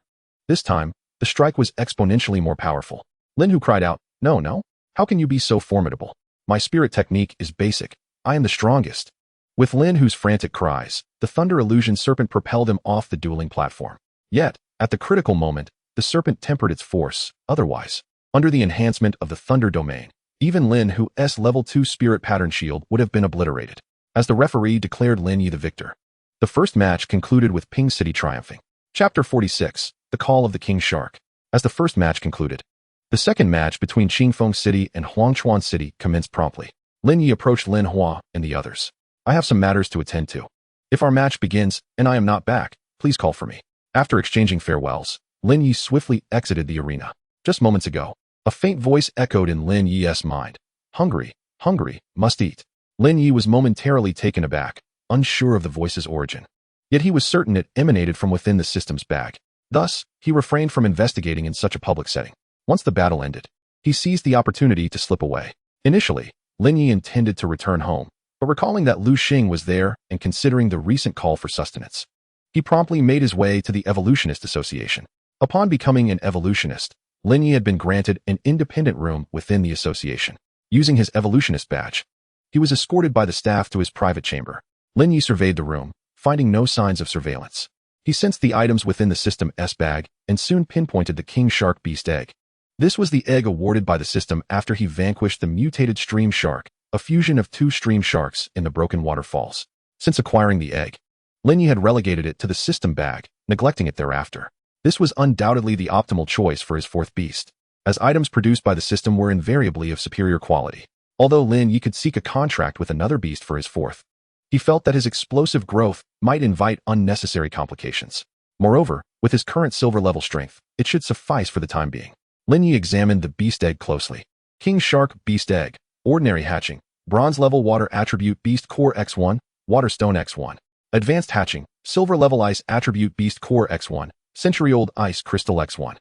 this time, The strike was exponentially more powerful. Lin Hu cried out, "No, no. How can you be so formidable? My spirit technique is basic. I am the strongest." With Lin Hu's frantic cries, the Thunder Illusion Serpent propelled him off the dueling platform. Yet, at the critical moment, the serpent tempered its force. Otherwise, under the enhancement of the Thunder Domain, even Lin Hu's level 2 spirit pattern shield would have been obliterated. As the referee declared Lin Yi the victor, the first match concluded with Ping City triumphing. Chapter 46, The Call of the King Shark. As the first match concluded, the second match between Qingfeng City and Huangchuan City commenced promptly. Lin Yi approached Lin Hua and the others. "I have some matters to attend to. If our match begins and I am not back, please call for me." After exchanging farewells, Lin Yi swiftly exited the arena. Just moments ago, a faint voice echoed in Lin Yi's mind. "Hungry, hungry, must eat." Lin Yi was momentarily taken aback, unsure of the voice's origin. Yet he was certain it emanated from within the system's bag. Thus, he refrained from investigating in such a public setting. Once the battle ended, he seized the opportunity to slip away. Initially, Lin Yi intended to return home, but recalling that Lu Xing was there and considering the recent call for sustenance, he promptly made his way to the Evolutionist Association. Upon becoming an evolutionist, Lin Yi had been granted an independent room within the association. Using his evolutionist badge, he was escorted by the staff to his private chamber. Lin Yi surveyed the room, finding no signs of surveillance. He sensed the items within the system's bag and soon pinpointed the King Shark Beast Egg. This was the egg awarded by the system after he vanquished the mutated Stream Shark, a fusion of 2 stream sharks in the Broken Waterfalls. Since acquiring the egg, Lin Yi had relegated it to the system bag, neglecting it thereafter. This was undoubtedly the optimal choice for his fourth beast, as items produced by the system were invariably of superior quality. Although Lin Yi could seek a contract with another beast for his fourth, he felt that his explosive growth might invite unnecessary complications. Moreover, with his current silver level strength, it should suffice for the time being. Lin Yi examined the beast egg closely. King Shark Beast Egg, Ordinary Hatching, Bronze Level Water Attribute Beast Core X1, Water Stone X1. Advanced Hatching, Silver Level Ice Attribute Beast Core X1, Century-Old Ice Crystal X1.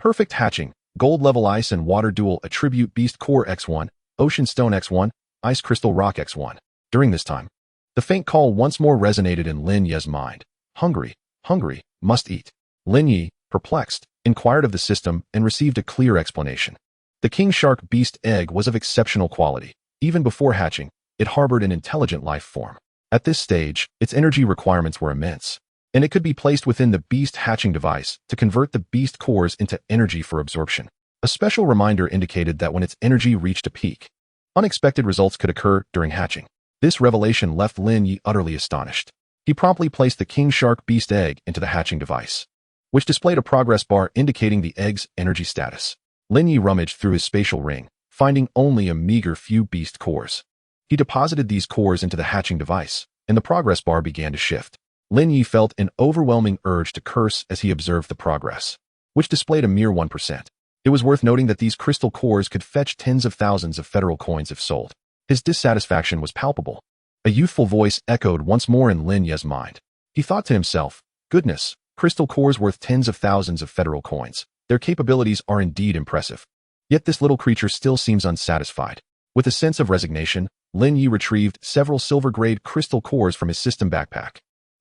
Perfect Hatching, Gold Level Ice and Water Dual Attribute Beast Core X1, Ocean Stone X1, Ice Crystal Rock X1. During this time, the faint call once more resonated in Lin Yi's mind. "Hungry, hungry, must eat." Lin Yi, perplexed, inquired of the system and received a clear explanation. The King Shark Beast Egg was of exceptional quality. Even before hatching, it harbored an intelligent life form. At this stage, its energy requirements were immense, and it could be placed within the beast hatching device to convert the beast cores into energy for absorption. A special reminder indicated that when its energy reached a peak, unexpected results could occur during hatching. This revelation left Lin Yi utterly astonished. He promptly placed the King Shark Beast Egg into the hatching device, which displayed a progress bar indicating the egg's energy status. Lin Yi rummaged through his spatial ring, finding only a meager few beast cores. He deposited these cores into the hatching device, and the progress bar began to shift. Lin Yi felt an overwhelming urge to curse as he observed the progress, which displayed a mere 1%. It was worth noting that these crystal cores could fetch tens of thousands of federal coins if sold. His dissatisfaction was palpable. A youthful voice echoed once more in Lin Yi's mind. He thought to himself, "Goodness, crystal cores worth tens of thousands of federal coins. Their capabilities are indeed impressive." Yet this little creature still seems unsatisfied. With a sense of resignation, Lin Yi retrieved several silver-grade crystal cores from his system backpack.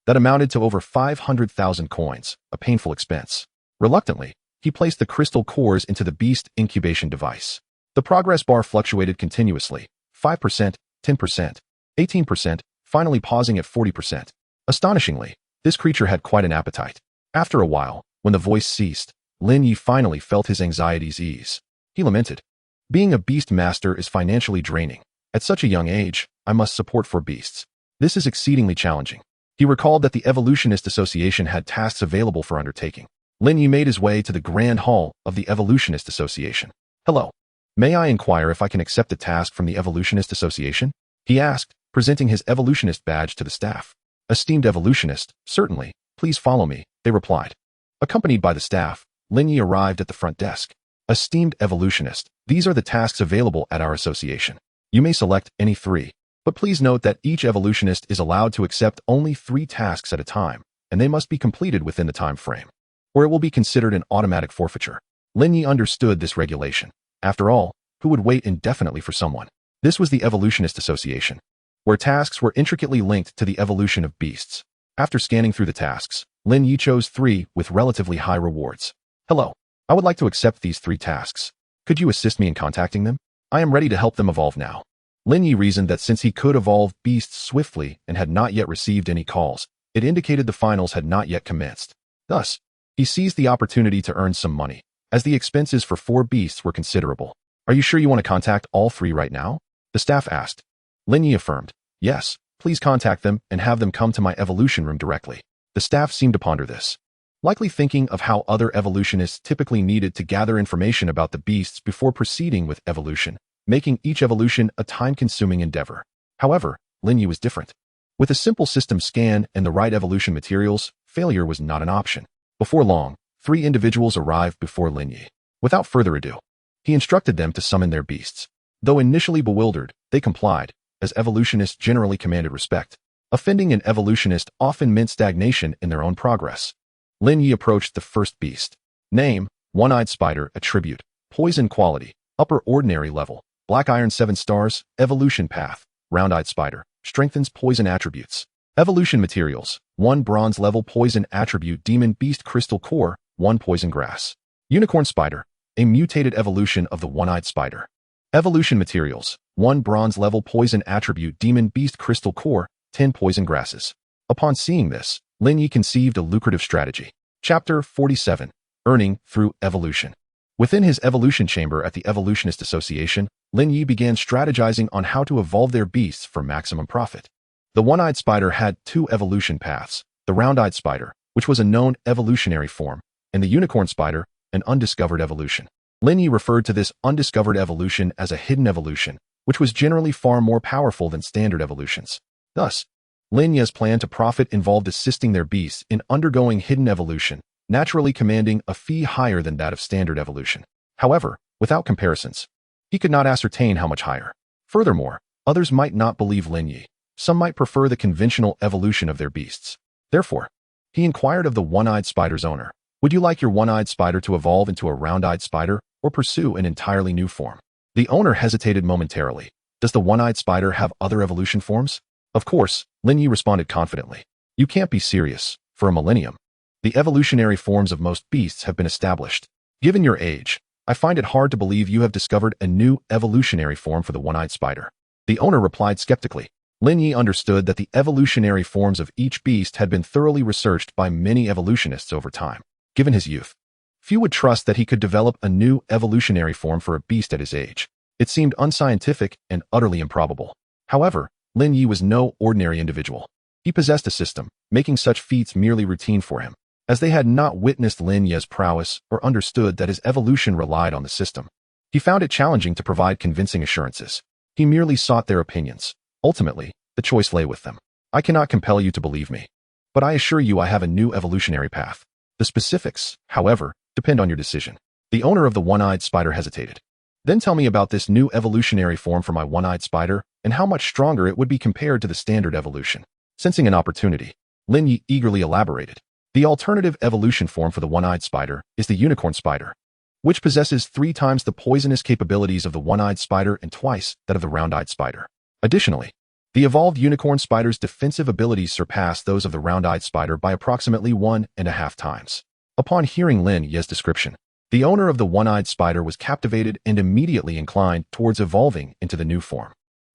That amounted to over 500,000 coins, a painful expense. Reluctantly, he placed the crystal cores into the beast incubation device. The progress bar fluctuated continuously, 5%, 10%, 18%, finally pausing at 40%. Astonishingly, this creature had quite an appetite. After a while, when the voice ceased, Lin Yi finally felt his anxieties ease. He lamented, "Being a beast master is financially draining. At such a young age, I must support 4 beasts. This is exceedingly challenging." He recalled that the Evolutionist Association had tasks available for undertaking. Lin Yi made his way to the Grand Hall of the Evolutionist Association. "Hello. May I inquire if I can accept a task from the Evolutionist Association?" he asked, presenting his evolutionist badge to the staff. "Esteemed evolutionist, certainly, please follow me," they replied. Accompanied by the staff, Lin Yi arrived at the front desk. "Esteemed evolutionist, these are the tasks available at our association. You may select any 3, but please note that each evolutionist is allowed to accept only 3 tasks at a time, and they must be completed within the time frame, or it will be considered an automatic forfeiture." Lin Yi understood this regulation. After all, who would wait indefinitely for someone? This was the Evolutionist Association, where tasks were intricately linked to the evolution of beasts. After scanning through the tasks, Lin Yi chose 3 with relatively high rewards. "Hello. I would like to accept these 3 tasks. Could you assist me in contacting them? I am ready to help them evolve now. Lin Yi reasoned that since he could evolve beasts swiftly and had not yet received any calls, it indicated the finals had not yet commenced. Thus, he seized the opportunity to earn some money, as the expenses for 4 beasts were considerable. Are you sure you want to contact all 3 right now? The staff asked. Lin Yi affirmed. Yes, please contact them and have them come to my evolution room directly. The staff seemed to ponder this, likely thinking of how other evolutionists typically needed to gather information about the beasts before proceeding with evolution, making each evolution a time-consuming endeavor. However, Lin Yi was different. With a simple system scan and the right evolution materials, failure was not an option. Before long, 3 individuals arrived before Lin Yi. Without further ado, he instructed them to summon their beasts. Though initially bewildered, they complied, as evolutionists generally commanded respect. Offending an evolutionist often meant stagnation in their own progress. Lin Yi approached the first beast. Name, One-Eyed Spider. Attribute, Poison Quality, Upper Ordinary Level, Black Iron 7 stars. Evolution Path, Round-Eyed Spider, strengthens poison attributes. Evolution Materials, 1 Bronze Level Poison Attribute. Demon Beast Crystal Core, 1 Poison Grass. Unicorn Spider, a mutated evolution of the One-Eyed Spider. Evolution Materials, 1 Bronze Level Poison Attribute. Demon Beast Crystal Core, 10 Poison Grasses. Upon seeing this, Lin Yi conceived a lucrative strategy. Chapter 47. Earning through Evolution. Within his evolution chamber at the Evolutionist Association, Lin Yi began strategizing on how to evolve their beasts for maximum profit. The One-Eyed Spider had 2 evolution paths, the Round-Eyed Spider, which was a known evolutionary form, and the Unicorn Spider, an undiscovered evolution. Lin Yi referred to this undiscovered evolution as a hidden evolution, which was generally far more powerful than standard evolutions. Thus, Lin Yi's plan to profit involved assisting their beasts in undergoing hidden evolution, naturally commanding a fee higher than that of standard evolution. However, without comparisons, he could not ascertain how much higher. Furthermore, others might not believe Lin Yi. Some might prefer the conventional evolution of their beasts. Therefore, he inquired of the One-Eyed Spider's owner, would you like your One-Eyed Spider to evolve into a Round-Eyed Spider or pursue an entirely new form? The owner hesitated momentarily. Does the One-Eyed Spider have other evolution forms? Of course, Lin Yi responded confidently. You can't be serious. For a millennium, the evolutionary forms of most beasts have been established. Given your age, I find it hard to believe you have discovered a new evolutionary form for the One-Eyed Spider. The owner replied skeptically. Lin Yi understood that the evolutionary forms of each beast had been thoroughly researched by many evolutionists over time. Given his youth, few would trust that he could develop a new evolutionary form for a beast at his age. It seemed unscientific and utterly improbable. However, Lin Yi was no ordinary individual. He possessed a system, making such feats merely routine for him, as they had not witnessed Lin Yi's prowess or understood that his evolution relied on the system. He found it challenging to provide convincing assurances. He merely sought their opinions. Ultimately, the choice lay with them. I cannot compel you to believe me, but I assure you I have a new evolutionary path. The specifics, however, depend on your decision. The owner of the One-Eyed Spider hesitated. Then tell me about this new evolutionary form for my One-Eyed Spider and how much stronger it would be compared to the standard evolution. Sensing an opportunity, Lin Yi eagerly elaborated. The alternative evolution form for the One-Eyed Spider is the Unicorn Spider, which possesses 3 times the poisonous capabilities of the One-Eyed Spider and twice that of the Round-Eyed Spider. Additionally, the evolved Unicorn Spider's defensive abilities surpass those of the Round-Eyed Spider by approximately 1.5 times. Upon hearing Lin Yi's description, the owner of the One-Eyed Spider was captivated and immediately inclined towards evolving into the new form.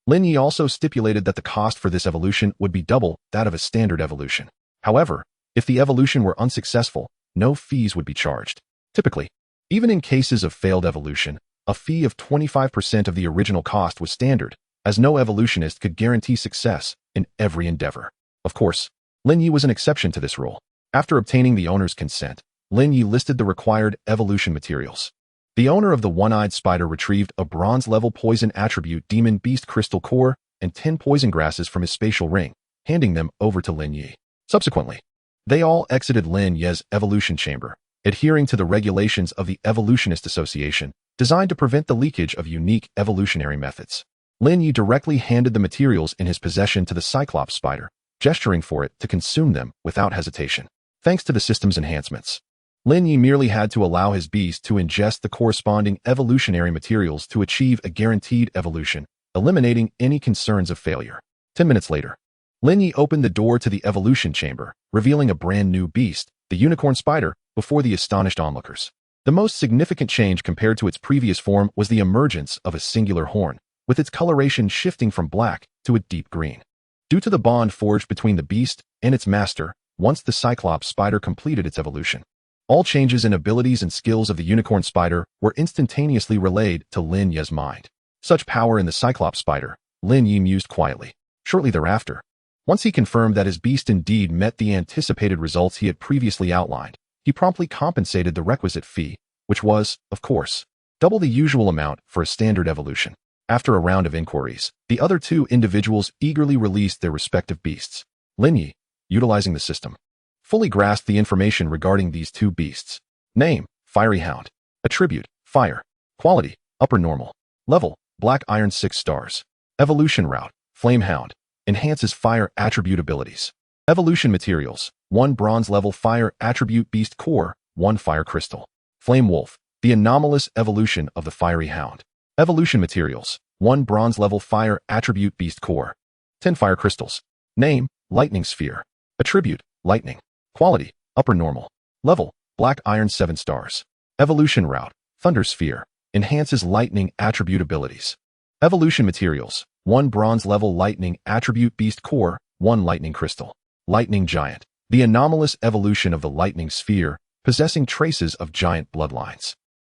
Lin Yi also stipulated that the cost for this evolution would be double that of a standard evolution. However, if the evolution were unsuccessful, no fees would be charged. Typically, even in cases of failed evolution, a fee of 25% of the original cost was standard, as no evolutionist could guarantee success in every endeavor. Of course, Lin Yi was an exception to this rule. After obtaining the owner's consent, Lin Yi listed the required evolution materials. The owner of the One-Eyed Spider retrieved a bronze-level poison attribute Demon Beast Crystal Core and 10 poison grasses from his spatial ring, handing them over to Lin Yi. Subsequently, they all exited Lin Yi's evolution chamber, adhering to the regulations of the Evolutionist Association, designed to prevent the leakage of unique evolutionary methods. Lin Yi directly handed the materials in his possession to the Cyclops Spider, gesturing for it to consume them without hesitation. Thanks to the system's enhancements, Lin Yi merely had to allow his beast to ingest the corresponding evolutionary materials to achieve a guaranteed evolution, eliminating any concerns of failure. 10 minutes later, Lin Yi opened the door to the evolution chamber, revealing a brand new beast, the Unicorn Spider, before the astonished onlookers. The most significant change compared to its previous form was the emergence of a singular horn, with its coloration shifting from black to a deep green. Due to the bond forged between the beast and its master, once the Cyclops spider completed its evolution. All changes in abilities and skills of the unicorn spider were instantaneously relayed to Lin Ye's mind. Such power in the Cyclops spider, Lin Ye mused quietly. Shortly thereafter, once he confirmed that his beast indeed met the anticipated results he had previously outlined, he promptly compensated the requisite fee, which was, of course, double the usual amount for a standard evolution. After a round of inquiries, the other two individuals eagerly released their respective beasts. Lin Ye, utilizing the system, fully grasped the information regarding these two beasts. Name, Fiery Hound. Attribute, Fire. Quality, Upper Normal. Level, Black Iron 6 stars. Evolution route, Flame Hound. Enhances fire attribute abilities. Evolution materials, 1 bronze level fire attribute beast core, 1 fire crystal. Flame Wolf, the anomalous evolution of the Fiery Hound. Evolution materials, 1 bronze level fire attribute beast core. 10 fire crystals. Name, Lightning Sphere. Attribute, Lightning. Quality, Upper Normal. Level, Black Iron 7 stars. Evolution route, Thunder Sphere. Enhances lightning attribute abilities. Evolution materials, 1 bronze level lightning attribute beast core, 1 lightning crystal. Lightning Giant, the anomalous evolution of the lightning sphere, possessing traces of giant bloodlines.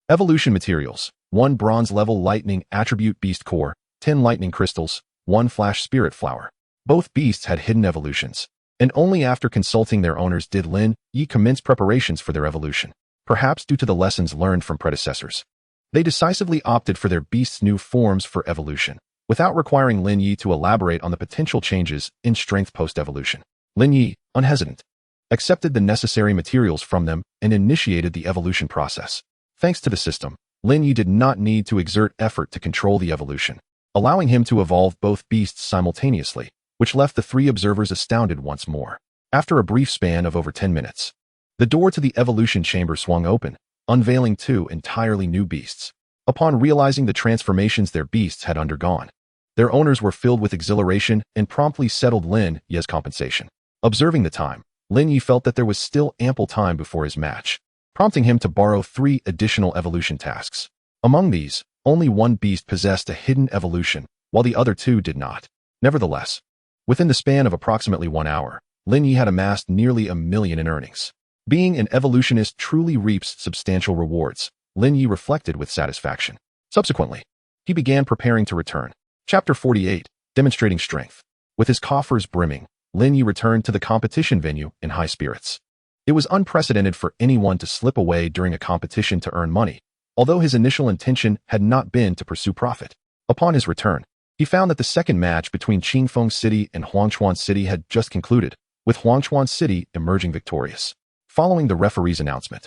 Evolution materials, 1 bronze level lightning attribute beast core, 10 lightning crystals, 1 flash spirit flower. Both beasts had hidden evolutions, and only after consulting their owners did Lin Ye commence preparations for their evolution, perhaps due to the lessons learned from predecessors. They decisively opted for their beasts' new forms for evolution, without requiring Lin Ye to elaborate on the potential changes in strength post-evolution. Lin Ye, unhesitant, accepted the necessary materials from them and initiated the evolution process. Thanks to the system, Lin Ye did not need to exert effort to control the evolution, allowing him to evolve both beasts simultaneously, which left the 3 observers astounded once more. After a brief span of over 10 minutes, the door to the evolution chamber swung open, unveiling 2 entirely new beasts. Upon realizing the transformations their beasts had undergone, their owners were filled with exhilaration and promptly settled Lin Ye's compensation. Observing the time, Lin Ye felt that there was still ample time before his match, prompting him to borrow 3 additional evolution tasks. Among these, only 1 beast possessed a hidden evolution, while the other 2 did not. Nevertheless, within the span of approximately 1 hour, Lin Ye had amassed nearly $1 million in earnings. Being an evolutionist truly reaps substantial rewards, Lin Ye reflected with satisfaction. Subsequently, he began preparing to return. Chapter 48, Demonstrating Strength. With his coffers brimming, Lin Ye returned to the competition venue in high spirits. It was unprecedented for anyone to slip away during a competition to earn money, although his initial intention had not been to pursue profit. Upon his return, he found that the second match between Qingfeng City and Huangchuan City had just concluded, with Huangchuan City emerging victorious. Following the referee's announcement,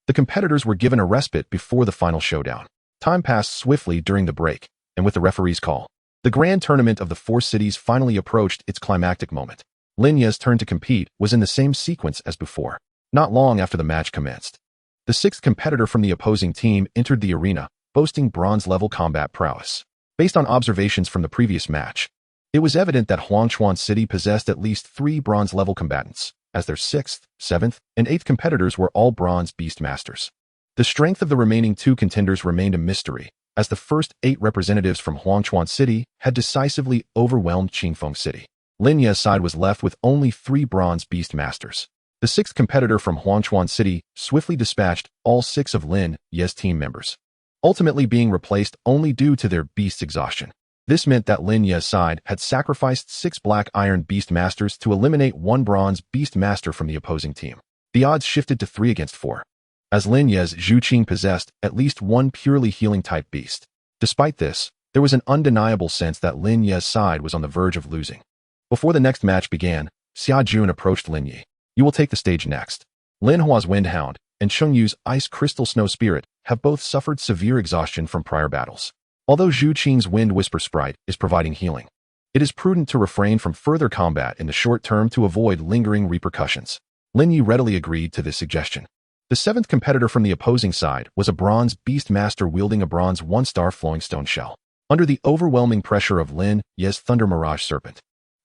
the competitors were given a respite before the final showdown. Time passed swiftly during the break, and with the referee's call, the grand tournament of the 4 cities finally approached its climactic moment. Lin Ye's turn to compete was in the same sequence as before. Not long after the match commenced, the 6th competitor from the opposing team entered the arena, boasting bronze-level combat prowess. Based on observations from the previous match, it was evident that Huangchuan City possessed at least 3 bronze-level combatants, as their 6th, 7th, and 8th competitors were all bronze beast masters. The strength of the remaining 2 contenders remained a mystery, as the first 8 representatives from Huangchuan City had decisively overwhelmed Qingfeng City. Lin Ye's side was left with only 3 bronze beast masters. The 6th competitor from Huangchuan City swiftly dispatched all 6 of Lin Ye's team members, ultimately being replaced only due to their beast's exhaustion. This meant that Lin Ye's side had sacrificed 6 black iron beast masters to eliminate 1 bronze beast master from the opposing team. The odds shifted to 3 against 4, as Lin Ye's Zhu Qing possessed at least 1 purely healing-type beast. Despite this, there was an undeniable sense that Lin Ye's side was on the verge of losing. Before the next match began, Xia Jun approached Lin Ye. "You will take the stage next." Lin Hua's Wind Hound and Sheng Yu's Ice Crystal Snow Spirit have both suffered severe exhaustion from prior battles. Although Zhu Qing's Wind Whisper Sprite is providing healing, it is prudent to refrain from further combat in the short term to avoid lingering repercussions. Lin Ye readily agreed to this suggestion. The 7th competitor from the opposing side was a bronze beast master wielding a bronze 1-star flowing stone shell. Under the overwhelming pressure of Lin Ye's Thunder Mirage Serpent,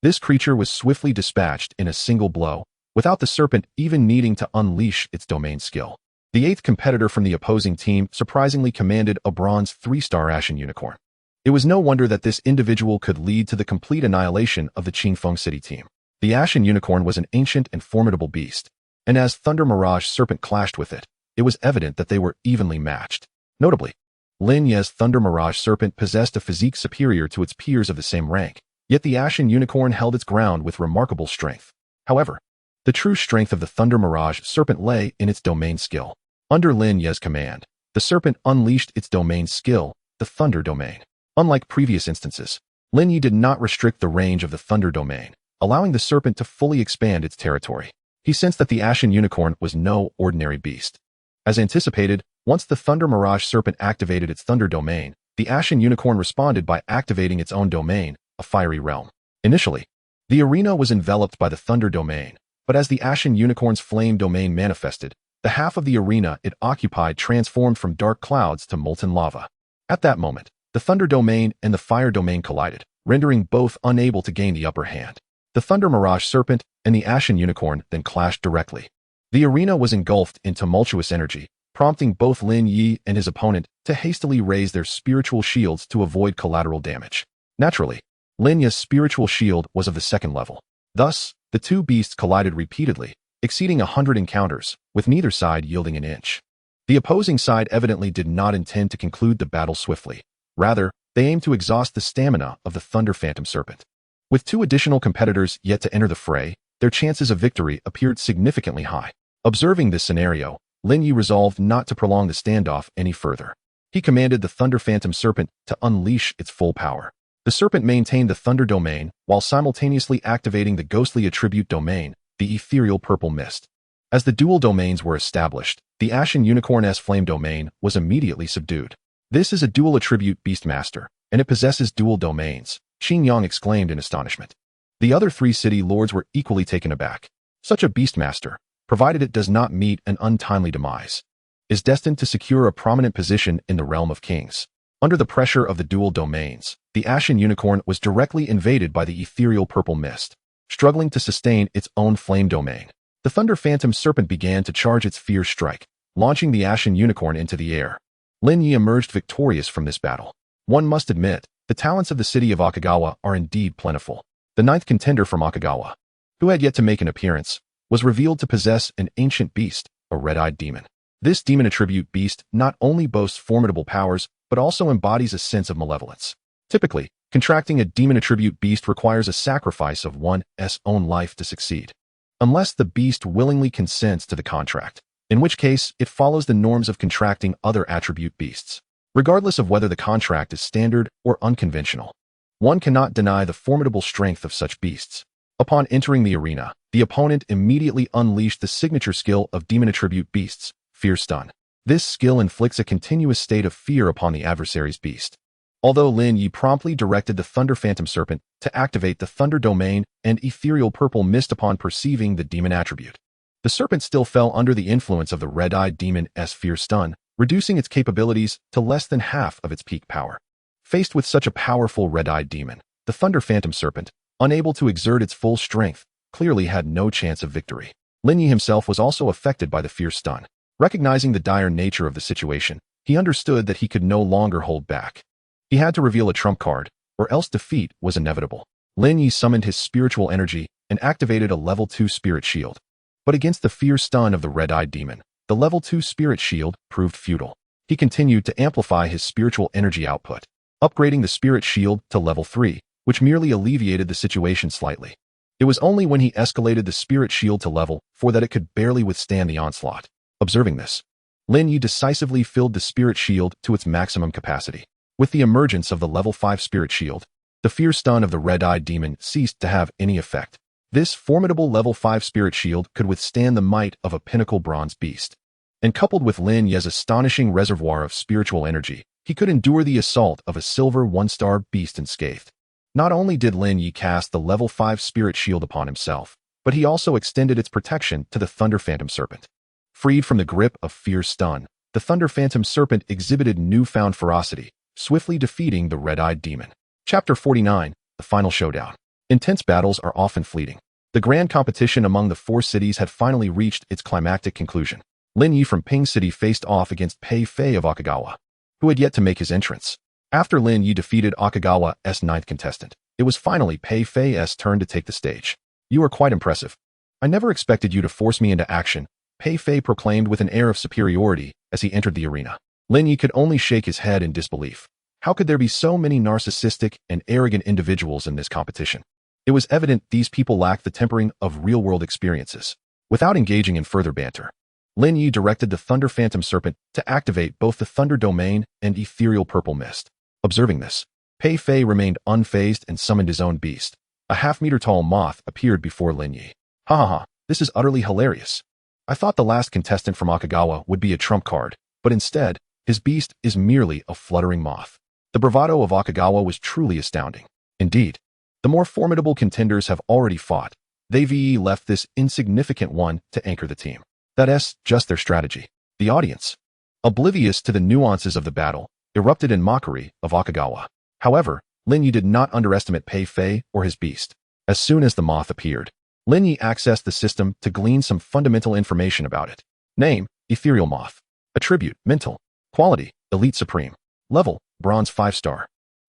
this creature was swiftly dispatched in a single blow, without the serpent even needing to unleash its domain skill. The eighth competitor from the opposing team surprisingly commanded a bronze 3-star Ashen Unicorn. It was no wonder that this individual could lead to the complete annihilation of the Qingfeng City team. The Ashen Unicorn was an ancient and formidable beast, and as Thunder Mirage Serpent clashed with it, it was evident that they were evenly matched. Notably, Lin Ye's Thunder Mirage Serpent possessed a physique superior to its peers of the same rank, yet the Ashen Unicorn held its ground with remarkable strength. However, the true strength of the Thunder Mirage Serpent lay in its domain skill. Under Lin Ye's command, the serpent unleashed its domain skill, the Thunder Domain. Unlike previous instances, Lin Yi did not restrict the range of the Thunder Domain, allowing the serpent to fully expand its territory. He sensed that the Ashen Unicorn was no ordinary beast. As anticipated, once the Thunder Mirage Serpent activated its Thunder Domain, the Ashen Unicorn responded by activating its own domain, a Fiery Realm. Initially, the arena was enveloped by the Thunder Domain, but as the Ashen Unicorn's Flame Domain manifested, the half of the arena it occupied transformed from dark clouds to molten lava. At that moment, the Thunder Domain and the Fire Domain collided, rendering both unable to gain the upper hand. The Thunder Mirage Serpent and the Ashen Unicorn then clashed directly. The arena was engulfed in tumultuous energy, prompting both Lin Yi and his opponent to hastily raise their spiritual shields to avoid collateral damage. Naturally, Lin Yi's spiritual shield was of the second level. Thus, the two beasts collided repeatedly, exceeding 100 encounters, with neither side yielding an inch. The opposing side evidently did not intend to conclude the battle swiftly. Rather, they aimed to exhaust the stamina of the Thunder Phantom Serpent. With two additional competitors yet to enter the fray, their chances of victory appeared significantly high. Observing this scenario, Lin Yi resolved not to prolong the standoff any further. He commanded the Thunder Phantom Serpent to unleash its full power. The serpent maintained the Thunder Domain while simultaneously activating the ghostly attribute domain, the Ethereal Purple Mist. As the dual domains were established, the Ashen Unicorn's Flame Domain was immediately subdued. This is a dual attribute Beastmaster, and it possesses dual domains, Qin Yang exclaimed in astonishment. The other three city lords were equally taken aback. Such a Beastmaster, provided it does not meet an untimely demise, is destined to secure a prominent position in the realm of kings. Under the pressure of the dual domains, the Ashen Unicorn was directly invaded by the Ethereal Purple Mist, struggling to sustain its own Flame Domain. The Thunder Phantom Serpent began to charge its fierce strike, launching the Ashen Unicorn into the air. Lin Yi emerged victorious from this battle. One must admit, the talents of the city of Akagawa are indeed plentiful. The ninth contender from Akagawa, who had yet to make an appearance, was revealed to possess an ancient beast, a red-eyed demon. This demon attribute beast not only boasts formidable powers, but also embodies a sense of malevolence. Typically, contracting a demon attribute beast requires a sacrifice of one's own life to succeed, unless the beast willingly consents to the contract, in which case it follows the norms of contracting other attribute beasts. Regardless of whether the contract is standard or unconventional, one cannot deny the formidable strength of such beasts. Upon entering the arena, the opponent immediately unleashed the signature skill of demon attribute beasts, Fear Stun. This skill inflicts a continuous state of fear upon the adversary's beast. Although Lin Yi promptly directed the Thunder Phantom Serpent to activate the Thunder Domain and Ethereal Purple Mist upon perceiving the demon attribute, the serpent still fell under the influence of the red-eyed demon's Fear Stun, reducing its capabilities to less than half of its peak power. Faced with such a powerful red-eyed demon, the Thunder Phantom Serpent, unable to exert its full strength, clearly had no chance of victory. Lin Yi himself was also affected by the Fear Stun. Recognizing the dire nature of the situation, he understood that he could no longer hold back. He had to reveal a trump card, or else defeat was inevitable. Lin Yi summoned his spiritual energy and activated a level 2 spirit shield. But against the Fear Stun of the red-eyed demon, the level 2 spirit shield proved futile. He continued to amplify his spiritual energy output, upgrading the spirit shield to level 3, which merely alleviated the situation slightly. It was only when he escalated the spirit shield to level 4 that it could barely withstand the onslaught. Observing this, Lin Yi decisively filled the spirit shield to its maximum capacity. With the emergence of the level 5 spirit shield, the Fear Stun of the red-eyed demon ceased to have any effect. This formidable level 5 spirit shield could withstand the might of a pinnacle bronze beast. And coupled with Lin Yi's astonishing reservoir of spiritual energy, he could endure the assault of a silver 1-star beast unscathed. Not only did Lin Yi cast the level 5 spirit shield upon himself, but he also extended its protection to the Thunder Phantom Serpent. Freed from the grip of Fear Stun, the Thunder Phantom Serpent exhibited newfound ferocity, swiftly defeating the red-eyed demon. Chapter 49, The Final Showdown. Intense battles are often fleeting. The grand competition among the 4 cities had finally reached its climactic conclusion. Lin Yi from Ping City faced off against Pei Fei of Akagawa, who had yet to make his entrance. After Lin Yi defeated Akagawa's ninth contestant, it was finally Pei Fei's turn to take the stage. You are quite impressive. I never expected you to force me into action, Pei Fei proclaimed with an air of superiority as he entered the arena. Lin Yi could only shake his head in disbelief. How could there be so many narcissistic and arrogant individuals in this competition? It was evident these people lacked the tempering of real-world experiences. Without engaging in further banter, Lin Yi directed the Thunder Phantom Serpent to activate both the Thunder Domain and Ethereal Purple Mist. Observing this, Pei Fei remained unfazed and summoned his own beast. A half-meter-tall moth appeared before Lin Yi. Ha ha ha, this is utterly hilarious. I thought the last contestant from Akagawa would be a trump card, but instead, his beast is merely a fluttering moth. The bravado of Akagawa was truly astounding. Indeed, the more formidable contenders have already fought. They've left this insignificant one to anchor the team. That's just their strategy. The audience, oblivious to the nuances of the battle, erupted in mockery of Akagawa. However, Lin Yi did not underestimate Pei Fei or his beast. As soon as the moth appeared, Lin Yi accessed the system to glean some fundamental information about it. Name, Ethereal Moth. Attribute, Mental. Quality, Elite Supreme. Level, Bronze 5-star.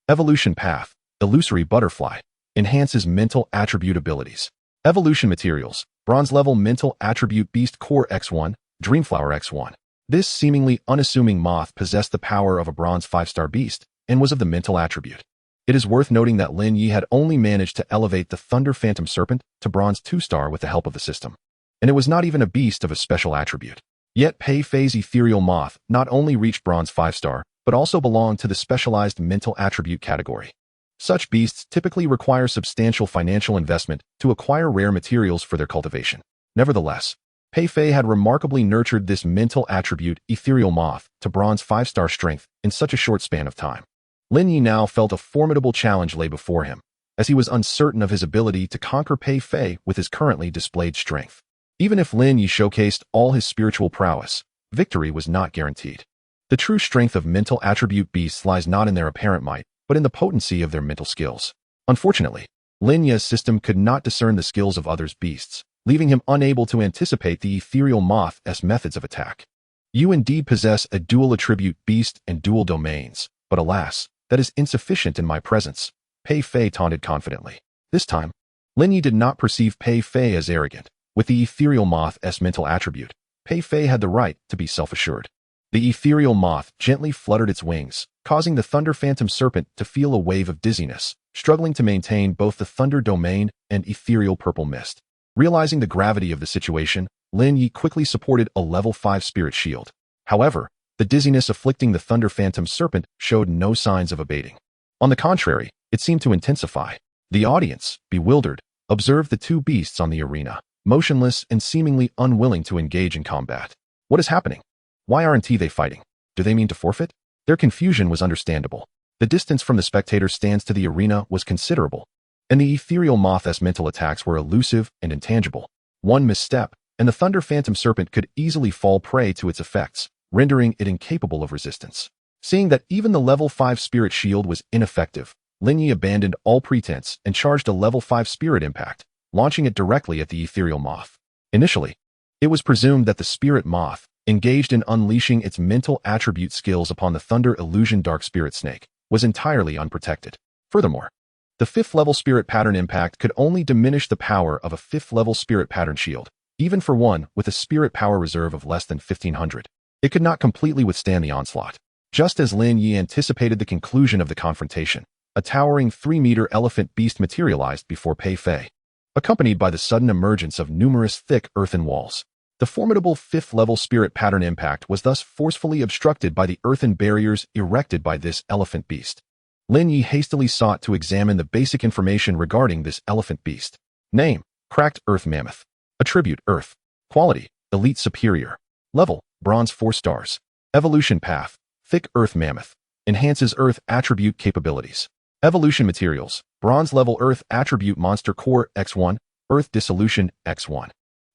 Evolution Path, Illusory Butterfly. Enhances mental attribute abilities. Evolution Materials, Bronze level mental attribute Beast Core X1, Dreamflower X1. This seemingly unassuming moth possessed the power of a Bronze 5-star beast and was of the mental attribute. It is worth noting that Lin Yi had only managed to elevate the Thunder Phantom Serpent to Bronze 2-star with the help of the system. And it was not even a beast of a special attribute. Yet Pei Fei's Ethereal Moth not only reached Bronze 5-star, but also belonged to the specialized mental attribute category. Such beasts typically require substantial financial investment to acquire rare materials for their cultivation. Nevertheless, Pei Fei had remarkably nurtured this mental attribute Ethereal Moth to Bronze 5-star strength in such a short span of time. Lin Yi now felt a formidable challenge lay before him, as he was uncertain of his ability to conquer Pei Fei with his currently displayed strength. Even if Lin Yi showcased all his spiritual prowess, victory was not guaranteed. The true strength of mental attribute beasts lies not in their apparent might, but in the potency of their mental skills. Unfortunately, Lin Yi's system could not discern the skills of others' beasts, leaving him unable to anticipate the Ethereal Moth's methods of attack. You indeed possess a dual attribute beast and dual domains, but alas, that is insufficient in my presence, Pei Fei taunted confidently. This time, Lin Yi did not perceive Pei Fei as arrogant. With the Ethereal Moth's mental attribute, Pei Fei had the right to be self-assured. The Ethereal Moth gently fluttered its wings, causing the Thunder Phantom Serpent to feel a wave of dizziness, struggling to maintain both the Thunder Domain and Ethereal Purple Mist. Realizing the gravity of the situation, Lin Yi quickly supported a level 5 Spirit Shield. However, the dizziness afflicting the Thunder Phantom Serpent showed no signs of abating. On the contrary, it seemed to intensify. The audience, bewildered, observed the two beasts on the arena, motionless and seemingly unwilling to engage in combat. What is happening? Why aren't they fighting? Do they mean to forfeit? Their confusion was understandable. The distance from the spectator stands to the arena was considerable, and the Ethereal Moth's mental attacks were elusive and intangible. One misstep, and the Thunder Phantom Serpent could easily fall prey to its effects, rendering it incapable of resistance. Seeing that even the level 5 Spirit Shield was ineffective, Lin Yi abandoned all pretense and charged a level 5 Spirit Impact, launching it directly at the Ethereal Moth. Initially, it was presumed that the Spirit Moth, engaged in unleashing its mental attribute skills upon the Thunder Illusion Dark Spirit Snake, was entirely unprotected. Furthermore, the 5th level Spirit Pattern Impact could only diminish the power of a 5th level Spirit Pattern Shield, even for one with a Spirit Power Reserve of less than 1500. It could not completely withstand the onslaught. Just as Lin Yi anticipated the conclusion of the confrontation, a towering 3-meter elephant beast materialized before Pei Fei, accompanied by the sudden emergence of numerous thick earthen walls. The formidable 5th level Spirit Pattern Impact was thus forcefully obstructed by the earthen barriers erected by this elephant beast. Lin Yi hastily sought to examine the basic information regarding this elephant beast. Name, Cracked Earth Mammoth. Attribute, Earth. Quality, Elite Superior. Level, Bronze 4 stars. Evolution Path, Thick Earth Mammoth. Enhances Earth Attribute Capabilities. Evolution Materials, Bronze level Earth Attribute Monster Core X1, Earth Dissolution X1.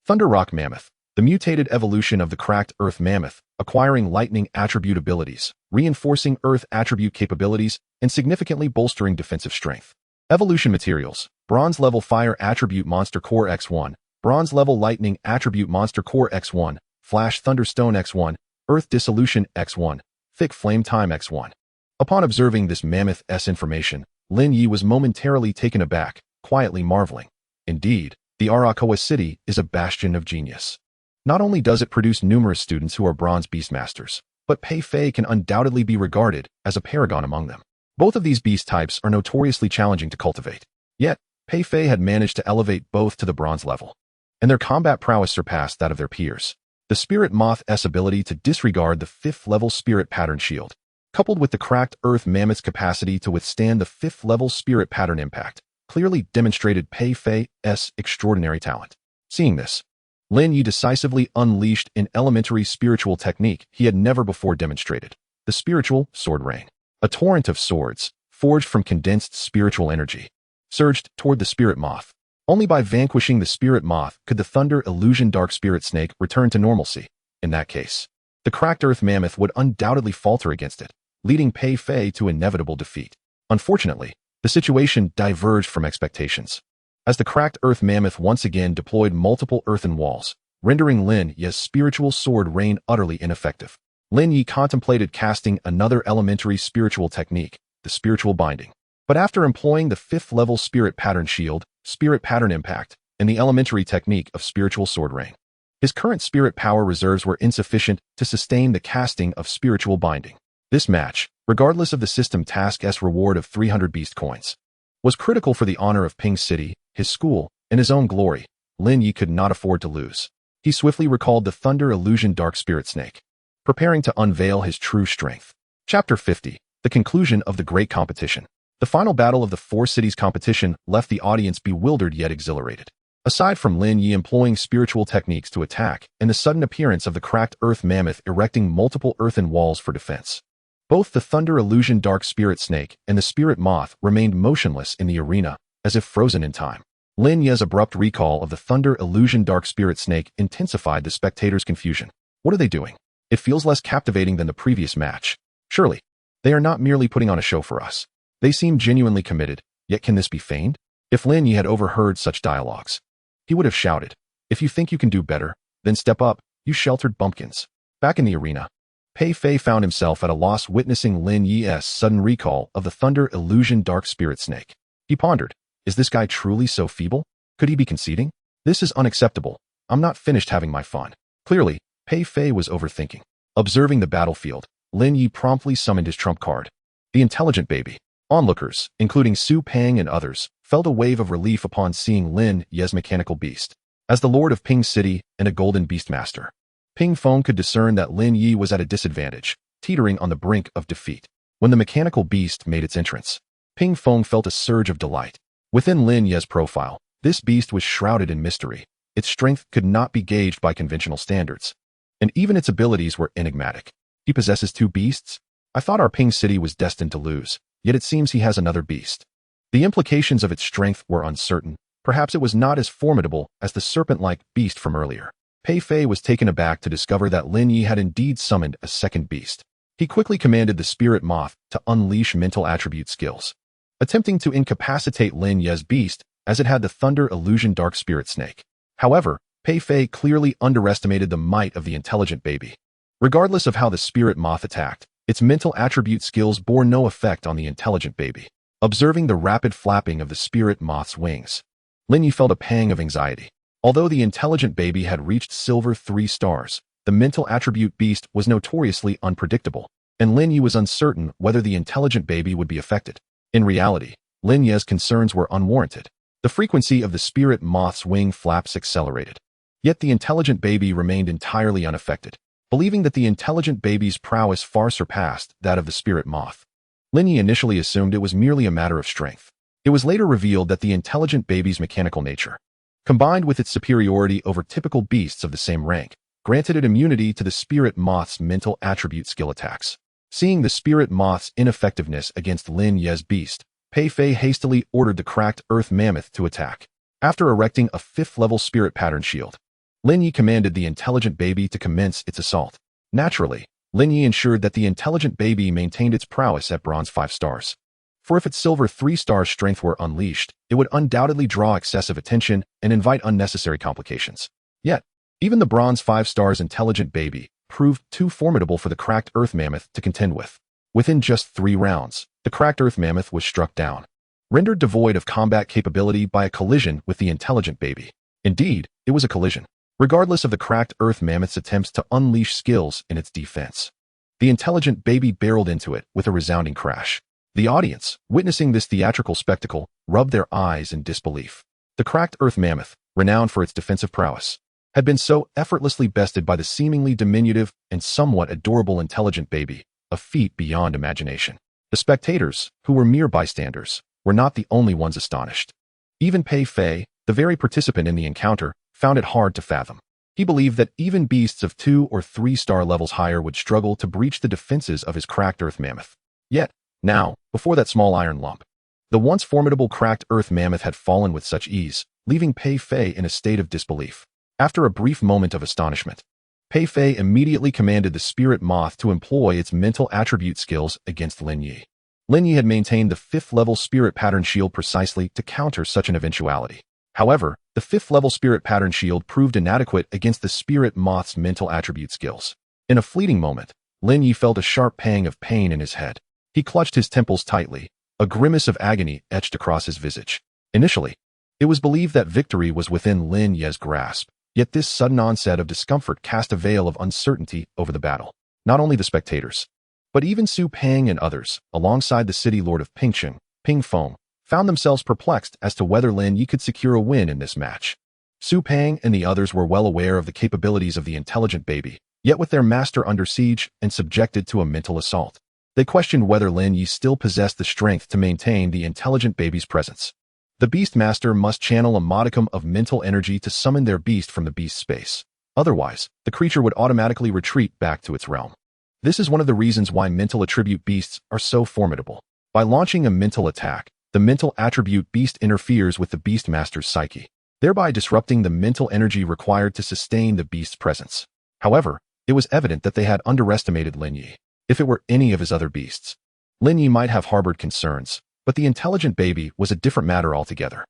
Thunder Rock Mammoth. The mutated evolution of the Cracked Earth Mammoth, acquiring lightning attribute abilities, reinforcing Earth attribute capabilities, and significantly bolstering defensive strength. Evolution Materials, Bronze level Fire Attribute Monster Core X1, Bronze level Lightning Attribute Monster Core X1, Flash Thunderstone X1, Earth Dissolution X1, Thick Flame Time X1. Upon observing this mammoth-s information, Lin Yi was momentarily taken aback, quietly marveling. Indeed, the Arakawa city is a bastion of genius. Not only does it produce numerous students who are bronze beastmasters, but Pei Fei can undoubtedly be regarded as a paragon among them. Both of these beast types are notoriously challenging to cultivate. Yet, Pei Fei had managed to elevate both to the bronze level, and their combat prowess surpassed that of their peers. The Spirit Moth's ability to disregard the 5th-level Spirit Pattern Shield, coupled with the cracked Earth Mammoth's capacity to withstand the 5th-level Spirit Pattern impact, clearly demonstrated Pei Fei's extraordinary talent. Seeing this, Lin Yi decisively unleashed an elementary spiritual technique he had never before demonstrated, the Spiritual Sword Rain. A torrent of swords, forged from condensed spiritual energy, surged toward the Spirit Moth. Only by vanquishing the Spirit Moth could the Thunder Illusion Dark Spirit Snake return to normalcy. In that case, the cracked Earth Mammoth would undoubtedly falter against it, leading Pei Fei to inevitable defeat. Unfortunately, the situation diverged from expectations, as the cracked Earth Mammoth once again deployed multiple earthen walls, rendering Lin Yi's spiritual sword rain utterly ineffective. Lin Yi contemplated casting another elementary spiritual technique, the Spiritual Binding. But after employing the 5th-level Spirit Pattern Shield, Spirit Pattern Impact, and the elementary technique of Spiritual Sword Rain, his current spirit power reserves were insufficient to sustain the casting of Spiritual Binding. This match, regardless of the system task's reward of 300 beast coins, was critical for the honor of Ping City, his school, and his own glory. Lin Yi could not afford to lose. He swiftly recalled the Thunder Illusion Dark Spirit Snake, preparing to unveil his true strength. Chapter 50. The conclusion of the Great Competition. The final battle of the 4 cities competition left the audience bewildered yet exhilarated. Aside from Lin Yi employing spiritual techniques to attack and the sudden appearance of the cracked Earth Mammoth erecting multiple earthen walls for defense, both the Thunder Illusion Dark Spirit Snake and the Spirit Moth remained motionless in the arena, as if frozen in time. Lin Yi's abrupt recall of the Thunder Illusion Dark Spirit Snake intensified the spectators' confusion. What are they doing? It feels less captivating than the previous match. Surely, they are not merely putting on a show for us. They seem genuinely committed, yet can this be feigned? If Lin Yi had overheard such dialogues, he would have shouted, "If you think you can do better, then step up, you sheltered bumpkins." Back in the arena, Pei Fei found himself at a loss witnessing Lin Yi's sudden recall of the Thunder Illusion Dark Spirit Snake. He pondered, is this guy truly so feeble? Could he be conceding? This is unacceptable. I'm not finished having my fun. Clearly, Pei Fei was overthinking. Observing the battlefield, Lin Yi promptly summoned his trump card, the Intelligent Baby. Onlookers, including Su Pang and others, felt a wave of relief upon seeing Lin Yi's mechanical beast. As the Lord of Ping City and a Golden Beastmaster, Ping Feng could discern that Lin Yi was at a disadvantage, teetering on the brink of defeat. When the mechanical beast made its entrance, Ping Feng felt a surge of delight. Within Lin Yi's profile, this beast was shrouded in mystery. Its strength could not be gauged by conventional standards, and even its abilities were enigmatic. He possesses 2 beasts? I thought our Ping City was destined to lose, yet it seems he has another beast. The implications of its strength were uncertain. Perhaps it was not as formidable as the serpent-like beast from earlier. Pei Fei was taken aback to discover that Lin Yi had indeed summoned a second beast. He quickly commanded the Spirit Moth to unleash mental attribute skills, attempting to incapacitate Lin Yi's beast as it had the Thunder Illusion Dark Spirit Snake. However, Pei Fei clearly underestimated the might of the Intelligent Baby. Regardless of how the Spirit Moth attacked, its mental attribute skills bore no effect on the Intelligent Baby. Observing the rapid flapping of the Spirit Moth's wings, Lin Yi felt a pang of anxiety. Although the Intelligent Baby had reached silver 3 stars, the mental attribute beast was notoriously unpredictable, and Lin Yi was uncertain whether the Intelligent Baby would be affected. In reality, Lin Yi's concerns were unwarranted. The frequency of the Spirit Moth's wing flaps accelerated. Yet the Intelligent Baby remained entirely unaffected. Believing that the Intelligent Baby's prowess far surpassed that of the Spirit Moth, Lin Yi initially assumed it was merely a matter of strength. It was later revealed that the Intelligent Baby's mechanical nature, combined with its superiority over typical beasts of the same rank, granted it immunity to the Spirit Moth's mental attribute skill attacks. Seeing the Spirit Moth's ineffectiveness against Lin Yi's beast, Pei Fei hastily ordered the cracked Earth Mammoth to attack. After erecting a 5th-level Spirit Pattern Shield, Lin Yi commanded the Intelligent Baby to commence its assault. Naturally, Lin Yi ensured that the Intelligent Baby maintained its prowess at bronze 5 stars. For if its silver 3-star strength were unleashed, it would undoubtedly draw excessive attention and invite unnecessary complications. Yet, Even the bronze 5 stars intelligent baby proved too formidable for the cracked earth mammoth to contend with. Within just 3 rounds, the cracked earth mammoth was struck down, rendered devoid of combat capability by a collision with the intelligent baby. Indeed, it was a collision, regardless of the cracked earth mammoth's attempts to unleash skills in its defense. The intelligent baby barreled into it with a resounding crash. The audience, witnessing this theatrical spectacle, rubbed their eyes in disbelief. The cracked earth mammoth, renowned for its defensive prowess, had been so effortlessly bested by the seemingly diminutive and somewhat adorable intelligent baby, a feat beyond imagination. The spectators, who were mere bystanders, were not the only ones astonished. Even Pei Fei, the very participant in the encounter, found it hard to fathom. He believed that even beasts of 2 or 3 star levels higher would struggle to breach the defenses of his cracked earth mammoth. Yet, now, before that small iron lump, the once formidable cracked earth mammoth had fallen with such ease, leaving Pei Fei in a state of disbelief. After a brief moment of astonishment, Pei Fei immediately commanded the spirit moth to employ its mental attribute skills against Lin Yi. Lin Yi had maintained the 5th level spirit pattern shield precisely to counter such an eventuality. However, the 5th level spirit pattern shield proved inadequate against the spirit moth's mental attribute skills. In a fleeting moment, Lin Yi felt a sharp pang of pain in his head. He clutched his temples tightly, a grimace of agony etched across his visage. Initially, it was believed that victory was within Lin Yi's grasp, yet this sudden onset of discomfort cast a veil of uncertainty over the battle. Not only the spectators, but even Su Pang and others, alongside the city lord of Pingcheng, Ping Feng, found themselves perplexed as to whether Lin Yi could secure a win in this match. Su Pang and the others were well aware of the capabilities of the intelligent baby, yet with their master under siege and subjected to a mental assault, they questioned whether Lin Yi still possessed the strength to maintain the intelligent baby's presence. The beast master must channel a modicum of mental energy to summon their beast from the beast space. Otherwise, the creature would automatically retreat back to its realm. This is one of the reasons why mental attribute beasts are so formidable. By launching a mental attack, the mental attribute beast interferes with the beast master's psyche, thereby disrupting the mental energy required to sustain the beast's presence. However, it was evident that they had underestimated Lin Yi. If it were any of his other beasts, Lin Yi might have harbored concerns, but the intelligent baby was a different matter altogether.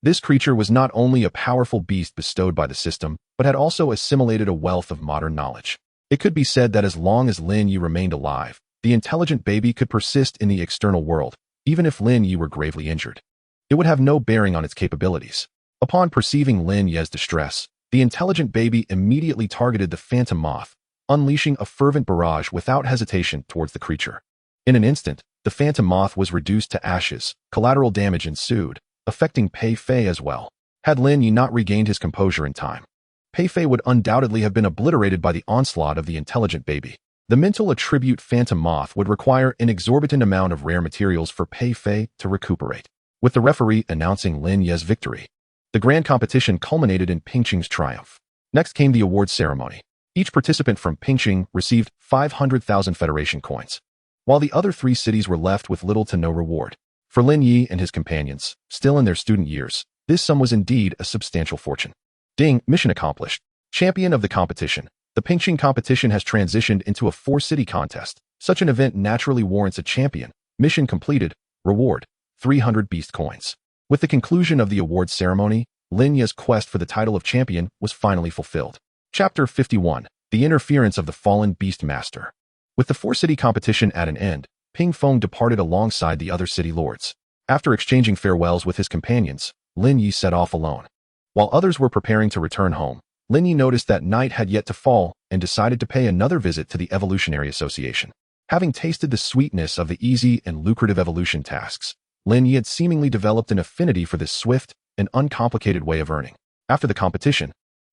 This creature was not only a powerful beast bestowed by the system, but had also assimilated a wealth of modern knowledge. It could be said that as long as Lin Yi remained alive, the intelligent baby could persist in the external world, even if Lin Yi were gravely injured. It would have no bearing on its capabilities. Upon perceiving Lin Yi's distress, the intelligent baby immediately targeted the phantom moth, unleashing a fervent barrage without hesitation towards the creature. In an instant, the phantom moth was reduced to ashes, collateral damage ensued, affecting Pei Fei as well. Had Lin Yi not regained his composure in time, Pei Fei would undoubtedly have been obliterated by the onslaught of the intelligent baby. The mental attribute phantom moth would require an exorbitant amount of rare materials for Pei Fei to recuperate. With the referee announcing Lin Yi's victory, the grand competition culminated in Pingcheng's triumph. Next came the awards ceremony. Each participant from Pingcheng received 500,000 Federation coins, while the other 3 cities were left with little to no reward. For Lin Yi and his companions, still in their student years, this sum was indeed a substantial fortune. Ding, mission accomplished. Champion of the competition. The Pingcheng competition has transitioned into a 4-city contest. Such an event naturally warrants a champion. Mission completed. Reward, 300 beast coins. With the conclusion of the awards ceremony, Lin Yi's quest for the title of champion was finally fulfilled. Chapter 51. The Interference of the Fallen Beast Master. With the 4-city competition at an end, Ping Feng departed alongside the other city lords. After exchanging farewells with his companions, Lin Yi set off alone. While others were preparing to return home, Lin Yi noticed that night had yet to fall and decided to pay another visit to the Evolutionary Association. Having tasted the sweetness of the easy and lucrative evolution tasks, Lin Yi had seemingly developed an affinity for this swift and uncomplicated way of earning. After the competition,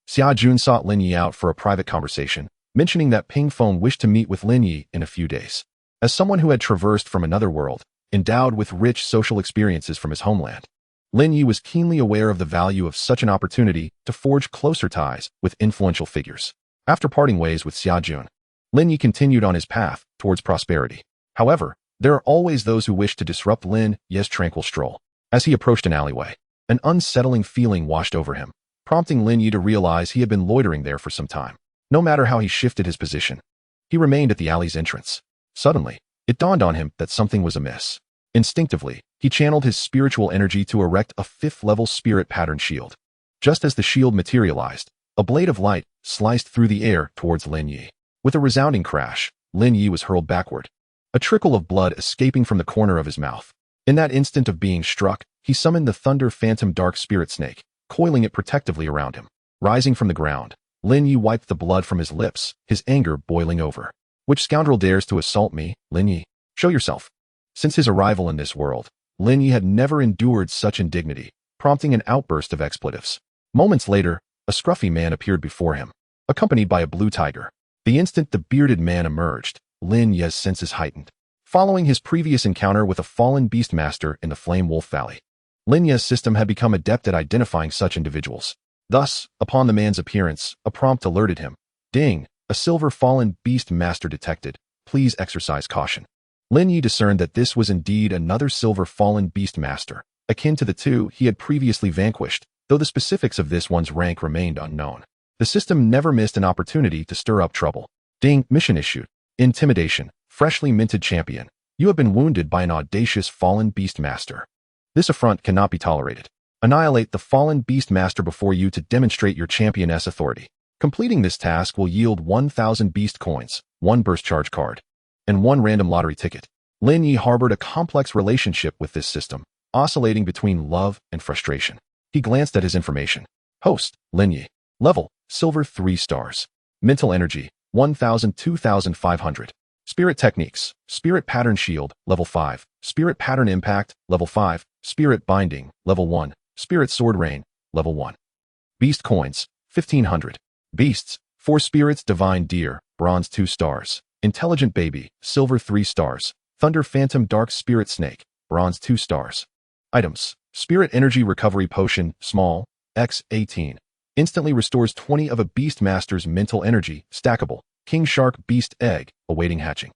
Xia Jun sought Lin Yi out for a private conversation, mentioning that Ping Feng wished to meet with Lin Yi in a few days. As someone who had traversed from another world, endowed with rich social experiences from his homeland, Lin Yi was keenly aware of the value of such an opportunity to forge closer ties with influential figures. After parting ways with Xia Jun, Lin Yi continued on his path towards prosperity. However, there are always those who wish to disrupt Lin Yi's tranquil stroll. As he approached an alleyway, an unsettling feeling washed over him, prompting Lin Yi to realize he had been loitering there for some time. No matter how he shifted his position, he remained at the alley's entrance. Suddenly, it dawned on him that something was amiss. Instinctively, he channeled his spiritual energy to erect a 5th-level spirit pattern shield. Just as the shield materialized, a blade of light sliced through the air towards Lin Yi. With a resounding crash, Lin Yi was hurled backward, a trickle of blood escaping from the corner of his mouth. In that instant of being struck, he summoned the Thunder Phantom Dark Spirit Snake, coiling it protectively around him. Rising from the ground, Lin Yi wiped the blood from his lips, his anger boiling over. Which scoundrel dares to assault me, Lin Yi? Show yourself. Since his arrival in this world, Lin Yi had never endured such indignity, prompting an outburst of expletives. Moments later, a scruffy man appeared before him, accompanied by a blue tiger. The instant the bearded man emerged, Lin Yi's senses heightened. Following his previous encounter with a fallen beastmaster in the Flame Wolf Valley, Lin Yi's system had become adept at identifying such individuals. Thus, upon the man's appearance, a prompt alerted him. Ding! A silver fallen beastmaster detected. Please exercise caution. Lin Yi discerned that this was indeed another silver fallen beastmaster, akin to the two he had previously vanquished, though the specifics of this one's rank remained unknown. The system never missed an opportunity to stir up trouble. Ding! Mission issued. Intimidation. Freshly minted champion. You have been wounded by an audacious fallen beastmaster. This affront cannot be tolerated. Annihilate the fallen beastmaster before you to demonstrate your championess authority. Completing this task will yield 1,000 beast coins, 1 burst charge card, and 1 random lottery ticket. Lin Yi harbored a complex relationship with this system, oscillating between love and frustration. He glanced at his information. Host, Lin Yi. Level, Silver 3 stars. Mental energy, 2,500. Spirit techniques, Spirit Pattern Shield, Level 5. Spirit Pattern Impact, Level 5. Spirit Binding, Level 1. Spirit Sword Rain, Level 1. Beast Coins, 1,500. Beasts, 4 Spirits Divine Deer, Bronze 2 stars. Intelligent Baby, Silver 3 stars. Thunder Phantom Dark Spirit Snake, Bronze 2 stars. Items, Spirit Energy Recovery Potion, Small, X 18. Instantly restores 20 of a Beastmaster's mental energy, stackable. King Shark Beast Egg, awaiting hatching.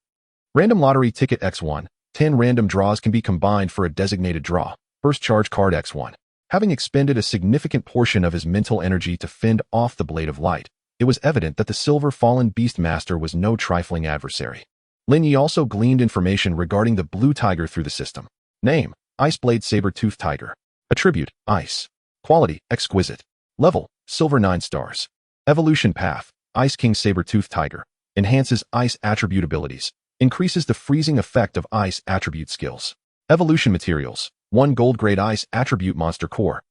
Random Lottery Ticket X1. 10 random draws can be combined for a designated draw. Burst Charge Card X1. Having expended a significant portion of his mental energy to fend off the Blade of Light, it was evident that the Silver Fallen Beastmaster was no trifling adversary. Lin Yi also gleaned information regarding the Blue Tiger through the system. Name, Iceblade Saber-Tooth Tiger. Attribute, Ice. Quality, Exquisite. Level, Silver 9 stars. Evolution Path, Ice King Saber-Tooth Tiger. Enhances Ice attribute abilities. Increases the freezing effect of Ice attribute skills. Evolution Materials, 1 Gold Grade Ice Attribute Monster Core.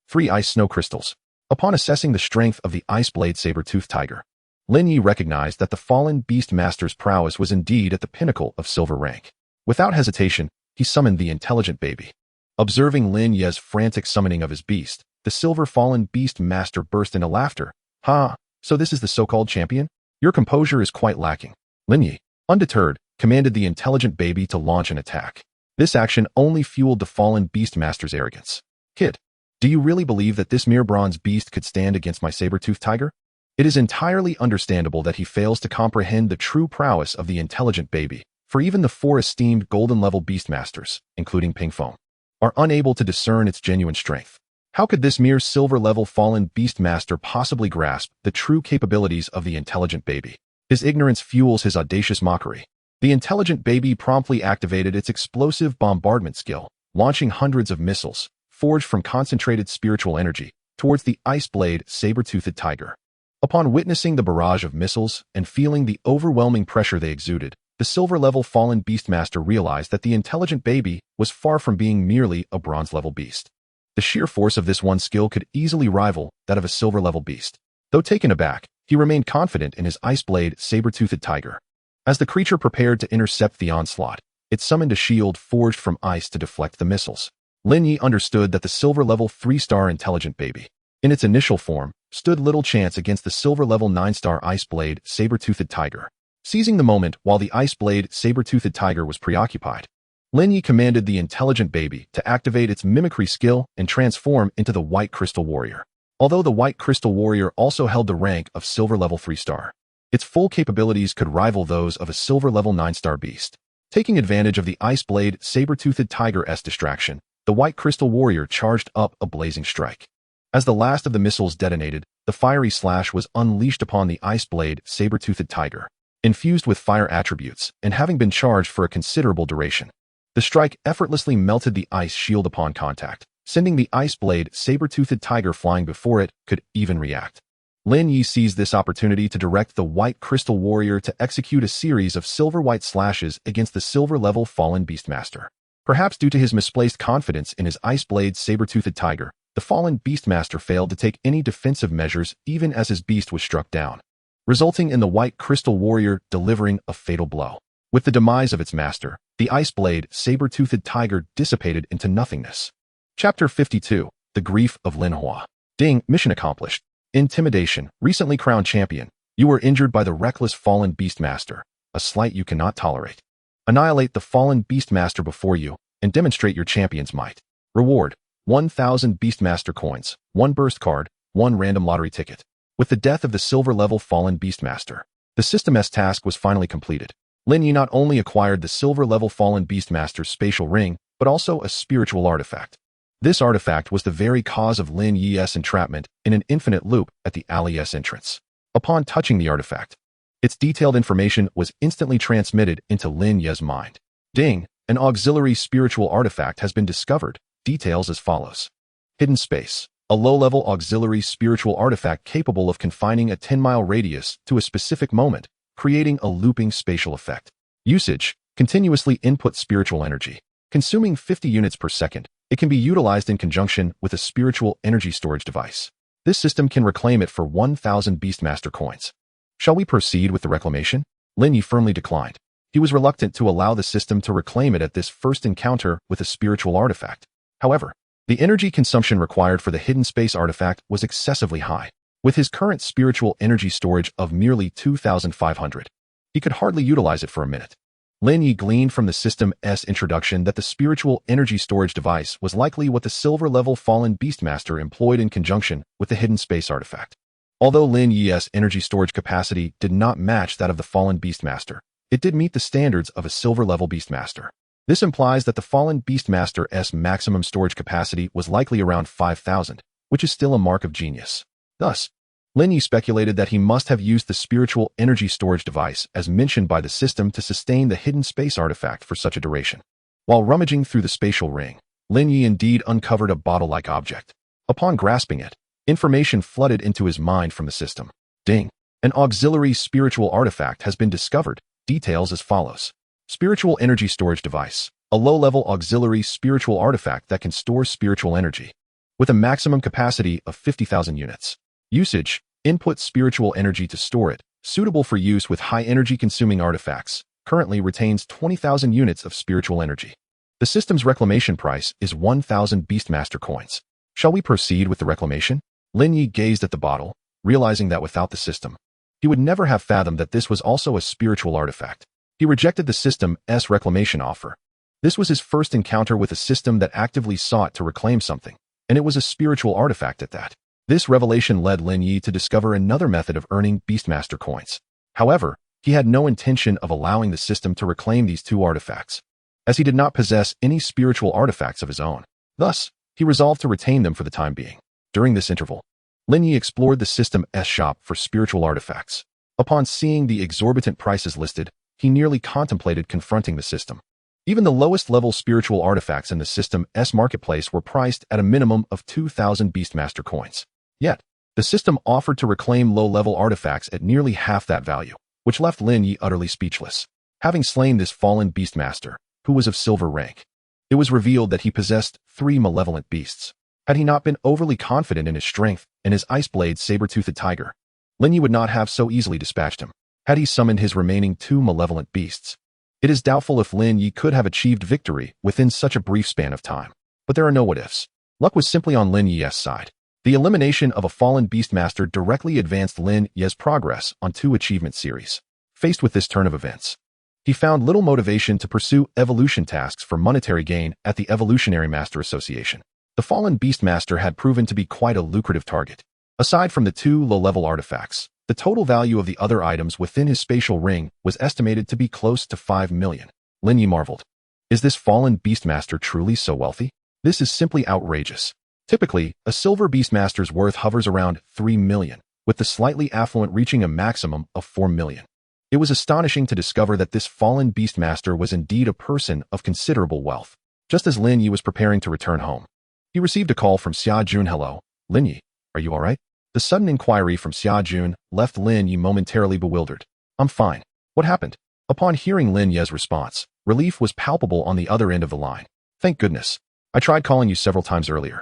3 Ice Snow Crystals. Upon assessing the strength of the Iceblade Saber-Tooth Tiger, Lin Yi recognized that the fallen Beastmaster's prowess was indeed at the pinnacle of silver rank. Without hesitation, he summoned the Intelligent Baby. Observing Lin Yi's frantic summoning of his beast, the Silver Fallen Beastmaster burst into laughter. Ha! So this is the so-called champion? Your composure is quite lacking. Lin Yi, undeterred, commanded the Intelligent Baby to launch an attack. This action only fueled the fallen Beastmaster's arrogance. Kid, do you really believe that this mere bronze beast could stand against my saber-toothed tiger? It is entirely understandable that he fails to comprehend the true prowess of the Intelligent Baby, for even the 4 esteemed golden-level Beastmasters, including Ping Foam, are unable to discern its genuine strength. How could this mere silver-level fallen Beastmaster possibly grasp the true capabilities of the Intelligent Baby? His ignorance fuels his audacious mockery. The Intelligent Baby promptly activated its explosive bombardment skill, launching hundreds of missiles, forged from concentrated spiritual energy, towards the Iceblade Saber-Toothed Tiger. Upon witnessing the barrage of missiles and feeling the overwhelming pressure they exuded, the silver-level fallen Beastmaster realized that the Intelligent Baby was far from being merely a bronze-level beast. The sheer force of this one skill could easily rival that of a silver-level beast. Though taken aback, he remained confident in his Iceblade Saber-Toothed Tiger. As the creature prepared to intercept the onslaught, it summoned a shield forged from ice to deflect the missiles. Lin Yi understood that the silver-level 3-star Intelligent Baby, in its initial form, stood little chance against the silver-level 9-star Iceblade Saber-Toothed Tiger. Seizing the moment while the Iceblade Saber-Toothed Tiger was preoccupied, Lin Yi commanded the Intelligent Baby to activate its mimicry skill and transform into the White Crystal Warrior. Although the White Crystal Warrior also held the rank of silver-level 3-star, its full capabilities could rival those of a silver-level 9-star beast. Taking advantage of the Iceblade Saber-Toothed Tiger's distraction, the White Crystal Warrior charged up a blazing strike. As the last of the missiles detonated, the fiery slash was unleashed upon the Iceblade Saber-Toothed Tiger, infused with fire attributes and having been charged for a considerable duration. The strike effortlessly melted the ice shield upon contact, sending the Iceblade Saber-Toothed Tiger flying before it could even react. Lin Yi seized this opportunity to direct the White Crystal Warrior to execute a series of silver-white slashes against the silver-level fallen Beastmaster. Perhaps due to his misplaced confidence in his Ice Blade saber-toothed tiger, the fallen Beastmaster failed to take any defensive measures even as his beast was struck down, resulting in the White Crystal Warrior delivering a fatal blow. With the demise of its master, the Ice Blade saber-toothed tiger dissipated into nothingness. Chapter 52. The Grief of Lin Hua. Ding, mission accomplished. Intimidation, recently crowned champion. You were injured by the reckless fallen Beastmaster, a slight you cannot tolerate. Annihilate the fallen Beastmaster before you, and demonstrate your champion's might. Reward, 1,000 Beastmaster coins, 1 burst card, 1 random lottery ticket. With the death of the silver-level fallen Beastmaster, the System S task was finally completed. Lin Yi not only acquired the silver-level fallen Beastmaster's spatial ring, but also a spiritual artifact. This artifact was the very cause of Lin Yi's entrapment in an infinite loop at the Alley's entrance. Upon touching the artifact, its detailed information was instantly transmitted into Lin Yi's mind. Ding, an auxiliary spiritual artifact has been discovered. Details as follows. Hidden Space, a low-level auxiliary spiritual artifact capable of confining a 10-mile radius to a specific moment, creating a looping spatial effect. Usage, continuously input spiritual energy. Consuming 50 units per second, it can be utilized in conjunction with a spiritual energy storage device. This system can reclaim it for 1,000 Beastmaster coins. Shall we proceed with the reclamation? Lin Yi firmly declined. He was reluctant to allow the system to reclaim it at this first encounter with a spiritual artifact. However, the energy consumption required for the Hidden Space artifact was excessively high. With his current spiritual energy storage of merely 2,500, he could hardly utilize it for a minute. Lin Yi gleaned from the System S introduction that the spiritual energy storage device was likely what the silver-level fallen Beastmaster employed in conjunction with the Hidden Space artifact. Although Lin Yi's energy storage capacity did not match that of the fallen Beastmaster, it did meet the standards of a silver-level Beastmaster. This implies that the fallen Beastmaster's maximum storage capacity was likely around 5,000, which is still a mark of genius. Thus, Lin Yi speculated that he must have used the spiritual energy storage device as mentioned by the system to sustain the Hidden Space artifact for such a duration. While rummaging through the spatial ring, Lin Yi indeed uncovered a bottle-like object. Upon grasping it, information flooded into his mind from the system. Ding! An auxiliary spiritual artifact has been discovered. Details as follows. Spiritual energy storage device, a low-level auxiliary spiritual artifact that can store spiritual energy, with a maximum capacity of 50,000 units. Usage, input spiritual energy to store it, suitable for use with high energy-consuming artifacts, currently retains 20,000 units of spiritual energy. The system's reclamation price is 1,000 Beastmaster coins. Shall we proceed with the reclamation? Lin Yi gazed at the bottle, realizing that without the system, he would never have fathomed that this was also a spiritual artifact. He rejected the System S reclamation offer. This was his first encounter with a system that actively sought to reclaim something, and it was a spiritual artifact at that. This revelation led Lin Yi to discover another method of earning Beastmaster coins. However, he had no intention of allowing the system to reclaim these two artifacts, as he did not possess any spiritual artifacts of his own. Thus, he resolved to retain them for the time being. During this interval, Lin Yi explored the System S shop for spiritual artifacts. Upon seeing the exorbitant prices listed, he nearly contemplated confronting the system. Even the lowest-level spiritual artifacts in the System S marketplace were priced at a minimum of 2,000 Beastmaster coins. Yet, the system offered to reclaim low-level artifacts at nearly half that value, which left Lin Yi utterly speechless. Having slain this fallen Beastmaster, who was of silver rank, it was revealed that he possessed 3 malevolent beasts. Had he not been overly confident in his strength and his Ice Blade saber-toothed tiger, Lin Yi would not have so easily dispatched him. Had he summoned his remaining 2 malevolent beasts, it is doubtful if Lin Yi could have achieved victory within such a brief span of time. But there are no what-ifs. Luck was simply on Lin Yi's side. The elimination of a fallen Beastmaster directly advanced Lin Yi's progress on 2 achievement series. Faced with this turn of events, he found little motivation to pursue evolution tasks for monetary gain at the Evolutionary Master Association. The fallen Beastmaster had proven to be quite a lucrative target. Aside from the 2 low-level artifacts, the total value of the other items within his spatial ring was estimated to be close to 5 million. Lin Yi marveled. Is this fallen Beastmaster truly so wealthy? This is simply outrageous. Typically, a silver Beastmaster's worth hovers around 3 million, with the slightly affluent reaching a maximum of 4 million. It was astonishing to discover that this fallen Beastmaster was indeed a person of considerable wealth. Just as Lin Yi was preparing to return home, he received a call from Xia Jun. Hello, Lin Yi, are you alright? The sudden inquiry from Xia Jun left Lin Yi momentarily bewildered. I'm fine. What happened? Upon hearing Lin Ye's response, relief was palpable on the other end of the line. Thank goodness. I tried calling you several times earlier,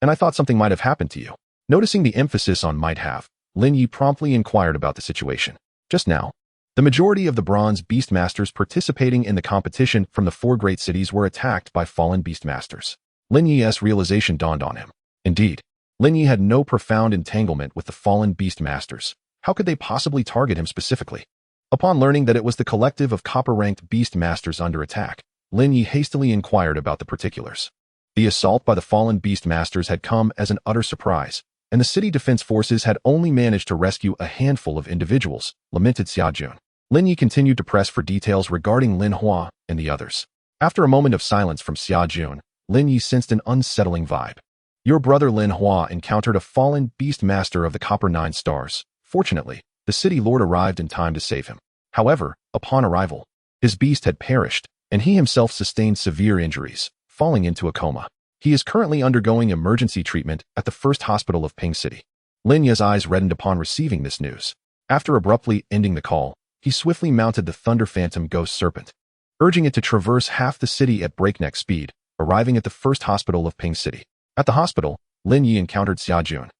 and I thought something might have happened to you. Noticing the emphasis on might have, Lin Yi promptly inquired about the situation. Just now, the majority of the bronze beastmasters participating in the competition from the 4 great cities were attacked by fallen beastmasters. Lin Yi's realization dawned on him. Indeed, Lin Yi had no profound entanglement with the fallen beastmasters. How could they possibly target him specifically? Upon learning that it was the collective of copper-ranked beastmasters under attack, Lin Yi hastily inquired about the particulars. The assault by the fallen beastmasters had come as an utter surprise, and the city defense forces had only managed to rescue a handful of individuals, lamented Xia Jun. Lin Yi continued to press for details regarding Lin Hua and the others. After a moment of silence from Xia Jun, Lin Yi sensed an unsettling vibe. Your brother Lin Hua encountered a fallen beastmaster of the Copper 9 Stars. Fortunately, the city lord arrived in time to save him. However, upon arrival, his beast had perished, and he himself sustained severe injuries, falling into a coma. He is currently undergoing emergency treatment at the first hospital of Ping City. Lin Ye's eyes reddened upon receiving this news. After abruptly ending the call, he swiftly mounted the Thunder Phantom Ghost Serpent, urging it to traverse half the city at breakneck speed, arriving at the first hospital of Ping City. At the hospital, Lin Yi encountered Xia Jun,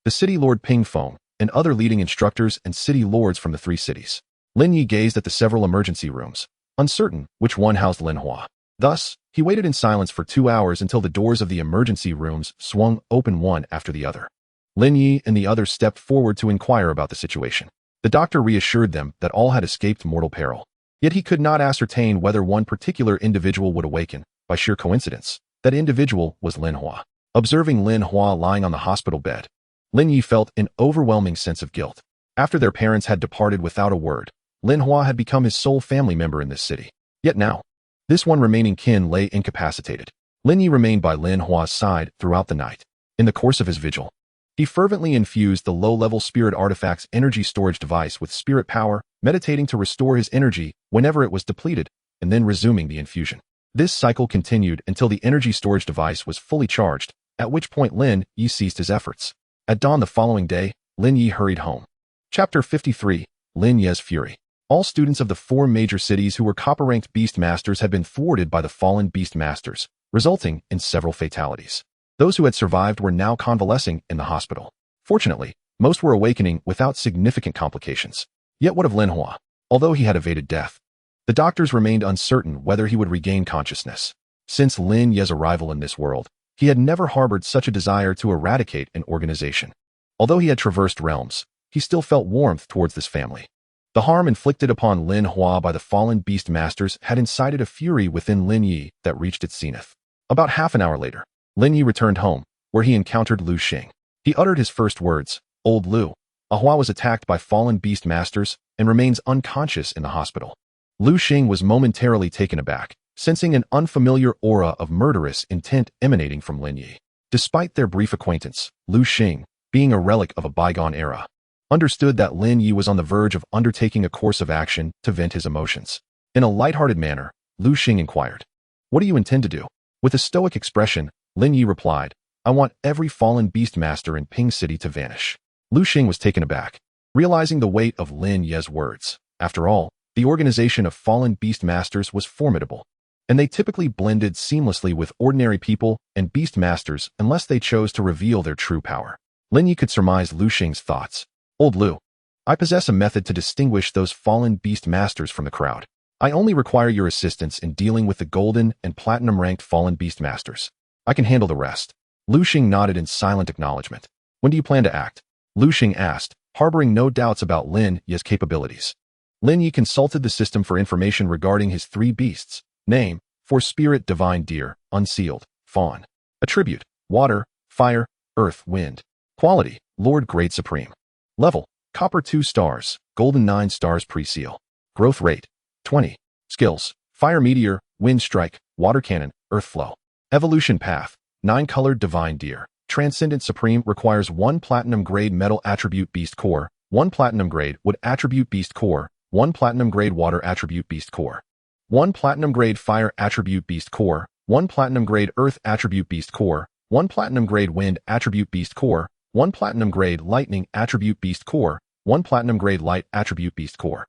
the city lord Ping Feng, and other leading instructors and city lords from the 3 cities. Lin Yi gazed at the several emergency rooms, uncertain which one housed Lin Hua. Thus, he waited in silence for 2 hours until the doors of the emergency rooms swung open one after the other. Lin Yi and the others stepped forward to inquire about the situation. The doctor reassured them that all had escaped mortal peril. Yet he could not ascertain whether one particular individual would awaken. By sheer coincidence, that individual was Lin Hua. Observing Lin Hua lying on the hospital bed, Lin Yi felt an overwhelming sense of guilt. After their parents had departed without a word, Lin Hua had become his sole family member in this city. Yet now, this one remaining kin lay incapacitated. Lin Yi remained by Lin Hua's side throughout the night. In the course of his vigil, he fervently infused the low-level spirit artifact's energy storage device with spirit power, meditating to restore his energy whenever it was depleted, and then resuming the infusion. This cycle continued until the energy storage device was fully charged, at which point Lin Yi ceased his efforts. At dawn the following day, Lin Yi hurried home. Chapter 53, Lin Ye's Fury. All students of the 4 major cities who were copper-ranked beastmasters had been thwarted by the fallen beastmasters, resulting in several fatalities. Those who had survived were now convalescing in the hospital. Fortunately, most were awakening without significant complications. Yet what of Lin Hua? Although he had evaded death, the doctors remained uncertain whether he would regain consciousness. Since Lin Ye's arrival in this world, he had never harbored such a desire to eradicate an organization. Although he had traversed realms, he still felt warmth towards this family. The harm inflicted upon Lin Hua by the fallen beastmasters had incited a fury within Lin Yi that reached its zenith. About half an hour later, Lin Yi returned home, where he encountered Lu Xing. He uttered his first words, "Old Lu, Ahua was attacked by fallen beastmasters and remains unconscious in the hospital." Lu Xing was momentarily taken aback, sensing an unfamiliar aura of murderous intent emanating from Lin Yi. Despite their brief acquaintance, Lu Xing, being a relic of a bygone era, understood that Lin Yi was on the verge of undertaking a course of action to vent his emotions. In a lighthearted manner, Lu Xing inquired, "What do you intend to do?" With a stoic expression, Lin Yi replied, "I want every fallen beastmaster in Ping City to vanish." Lu Xing was taken aback, realizing the weight of Lin Ye's words. After all, the organization of fallen beastmasters was formidable, and they typically blended seamlessly with ordinary people and beastmasters unless they chose to reveal their true power. Lin Yi could surmise Lu Xing's thoughts. "Old Lu, I possess a method to distinguish those fallen beastmasters from the crowd. I only require your assistance in dealing with the golden and platinum-ranked fallen beastmasters. I can handle the rest." Lu Xing nodded in silent acknowledgement. "When do you plan to act?" Lu Xing asked, harboring no doubts about Lin Yi's capabilities. Lin Yi consulted the system for information regarding his 3 beasts. Name: for spirit divine deer, unsealed, fawn. Attribute: water, fire, earth, wind. Quality: Lord Great Supreme. Level: Copper 2 stars, Golden 9 stars pre-seal. Growth rate: 20. Skills: Fire Meteor, Wind Strike, Water Cannon, Earth Flow. Evolution path: 9-colored divine deer. Transcendent Supreme requires 1 platinum grade metal attribute beast core, 1 platinum grade wood attribute beast core, 1 platinum grade water attribute beast core, 1 platinum grade fire attribute beast core, 1 platinum grade earth attribute beast core, 1 platinum grade wind attribute beast core, 1 Platinum Grade Lightning Attribute Beast Core, 1 Platinum Grade Light Attribute Beast Core,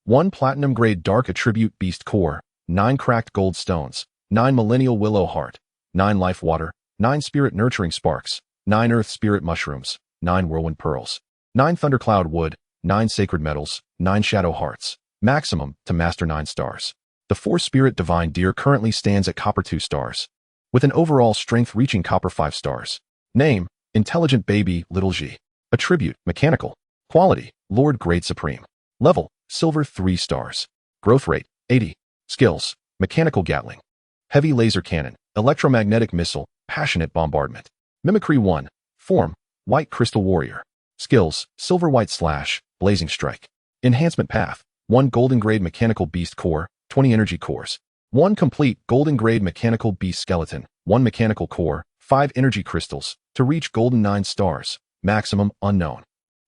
1 Platinum Grade Dark Attribute Beast Core, 9 Cracked Gold Stones, 9 Millennial Willow Heart, 9 Life Water, 9 Spirit Nurturing Sparks, 9 Earth Spirit Mushrooms, 9 Whirlwind Pearls, 9 Thundercloud Wood, 9 Sacred Metals, 9 Shadow Hearts, maximum to master 9 stars. The 4 Spirit Divine Deer currently stands at Copper 2 stars, with an overall strength reaching Copper 5 stars. Name, Intelligent Baby Little G. Attribute, Mechanical. Quality, Lord Great Supreme. Level, Silver 3 stars. Growth rate, 80. Skills, Mechanical Gatling, Heavy Laser Cannon, Electromagnetic Missile, Passionate Bombardment. Mimicry 1. Form, White Crystal Warrior. Skills, Silver White Slash, Blazing Strike. Enhancement Path, 1 Golden Grade Mechanical Beast Core, 20 Energy Cores. 1 Complete Golden Grade Mechanical Beast Skeleton, 1 Mechanical Core, 5 Energy Crystals, to reach Golden 9 stars, maximum unknown.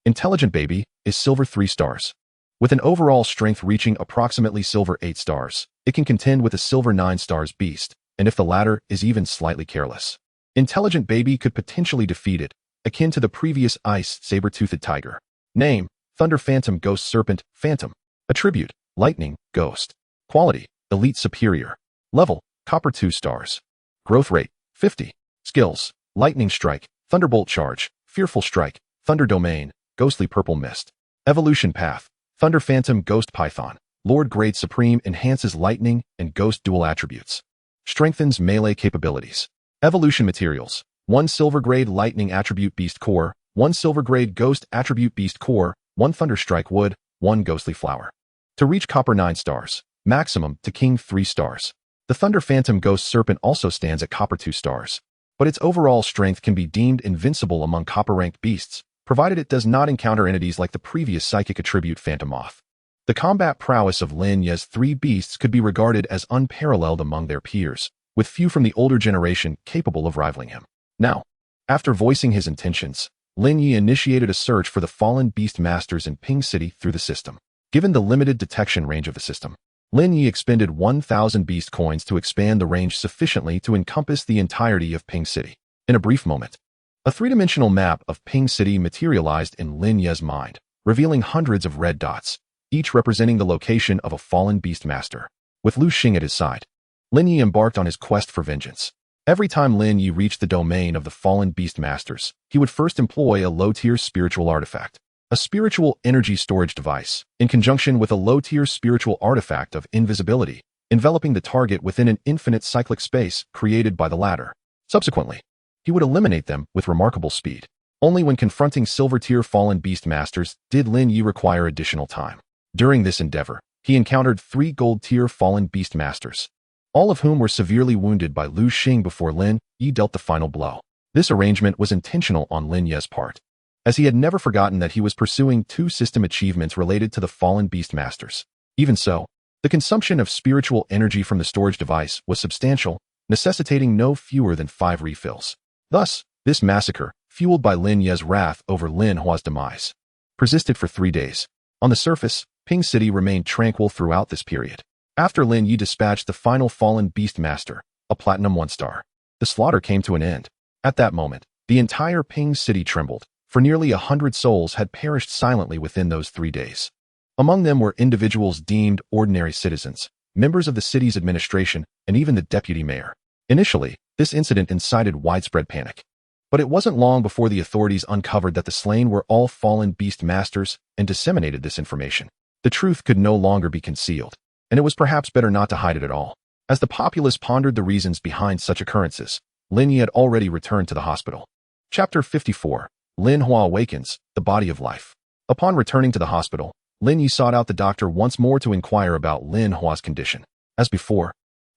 Intelligent Baby is Silver 3 stars. With an overall strength reaching approximately Silver 8 stars, it can contend with a Silver 9 stars beast, and if the latter is even slightly careless, Intelligent Baby could potentially defeat it, akin to the previous Ice Saber-Toothed Tiger. Name, Thunder Phantom Ghost Serpent, Phantom. Attribute, Lightning, Ghost. Quality, Elite Superior. Level, Copper 2 stars. Growth rate, 50. Skills, Lightning Strike, Thunderbolt Charge, Fearful Strike, Thunder Domain, Ghostly Purple Mist. Evolution Path, Thunder Phantom Ghost Python. Lord Great Supreme enhances lightning and ghost dual attributes. Strengthens melee capabilities. Evolution Materials, 1 Silver Grade Lightning Attribute Beast Core, 1 Silver Grade Ghost Attribute Beast Core, 1 Thunderstrike Wood, 1 Ghostly Flower. To reach Copper 9 stars, maximum to King 3 stars. The Thunder Phantom Ghost Serpent also stands at Copper 2 stars, but its overall strength can be deemed invincible among Copper-ranked beasts, provided it does not encounter entities like the previous Psychic Attribute Phantom Moth. The combat prowess of Lin Ye's 3 beasts could be regarded as unparalleled among their peers, with few from the older generation capable of rivaling him. Now, after voicing his intentions, Lin Yi initiated a search for the fallen beast masters in Ping City through the system. Given the limited detection range of the system, Lin Yi expended 1,000 beast coins to expand the range sufficiently to encompass the entirety of Ping City. In a brief moment, a three-dimensional map of Ping City materialized in Lin Ye's mind, revealing hundreds of red dots, each representing the location of a fallen beast master. With Lu Xing at his side, Lin Yi embarked on his quest for vengeance. Every time Lin Yi reached the domain of the fallen beast masters, he would first employ a low-tier spiritual artifact, a spiritual energy storage device, in conjunction with a low-tier spiritual artifact of invisibility, enveloping the target within an infinite cyclic space created by the latter. Subsequently, he would eliminate them with remarkable speed. Only when confronting silver-tier fallen beast masters did Lin Yi require additional time. During this endeavor, he encountered 3 gold-tier fallen beast masters, all of whom were severely wounded by Lu Xing before Lin Yi dealt the final blow. This arrangement was intentional on Lin Ye's part, as he had never forgotten that he was pursuing 2 system achievements related to the fallen beast masters. Even so, the consumption of spiritual energy from the storage device was substantial, necessitating no fewer than 5 refills. Thus, this massacre, fueled by Lin Ye's wrath over Lin Hua's demise, persisted for 3 days. On the surface, Ping City remained tranquil throughout this period. After Lin Yi dispatched the final fallen beast master, a platinum 1 star, the slaughter came to an end. At that moment, the entire Ping City trembled, for nearly 100 souls had perished silently within those 3 days. Among them were individuals deemed ordinary citizens, members of the city's administration, and even the deputy mayor. Initially, this incident incited widespread panic. But it wasn't long before the authorities uncovered that the slain were all fallen beast masters and disseminated this information. The truth could no longer be concealed, and it was perhaps better not to hide it at all. As the populace pondered the reasons behind such occurrences, Lin Yi had already returned to the hospital. Chapter 54. Lin Hua Awakens, the Body of Life. Upon returning to the hospital, Lin Yi sought out the doctor once more to inquire about Lin Hua's condition. As before,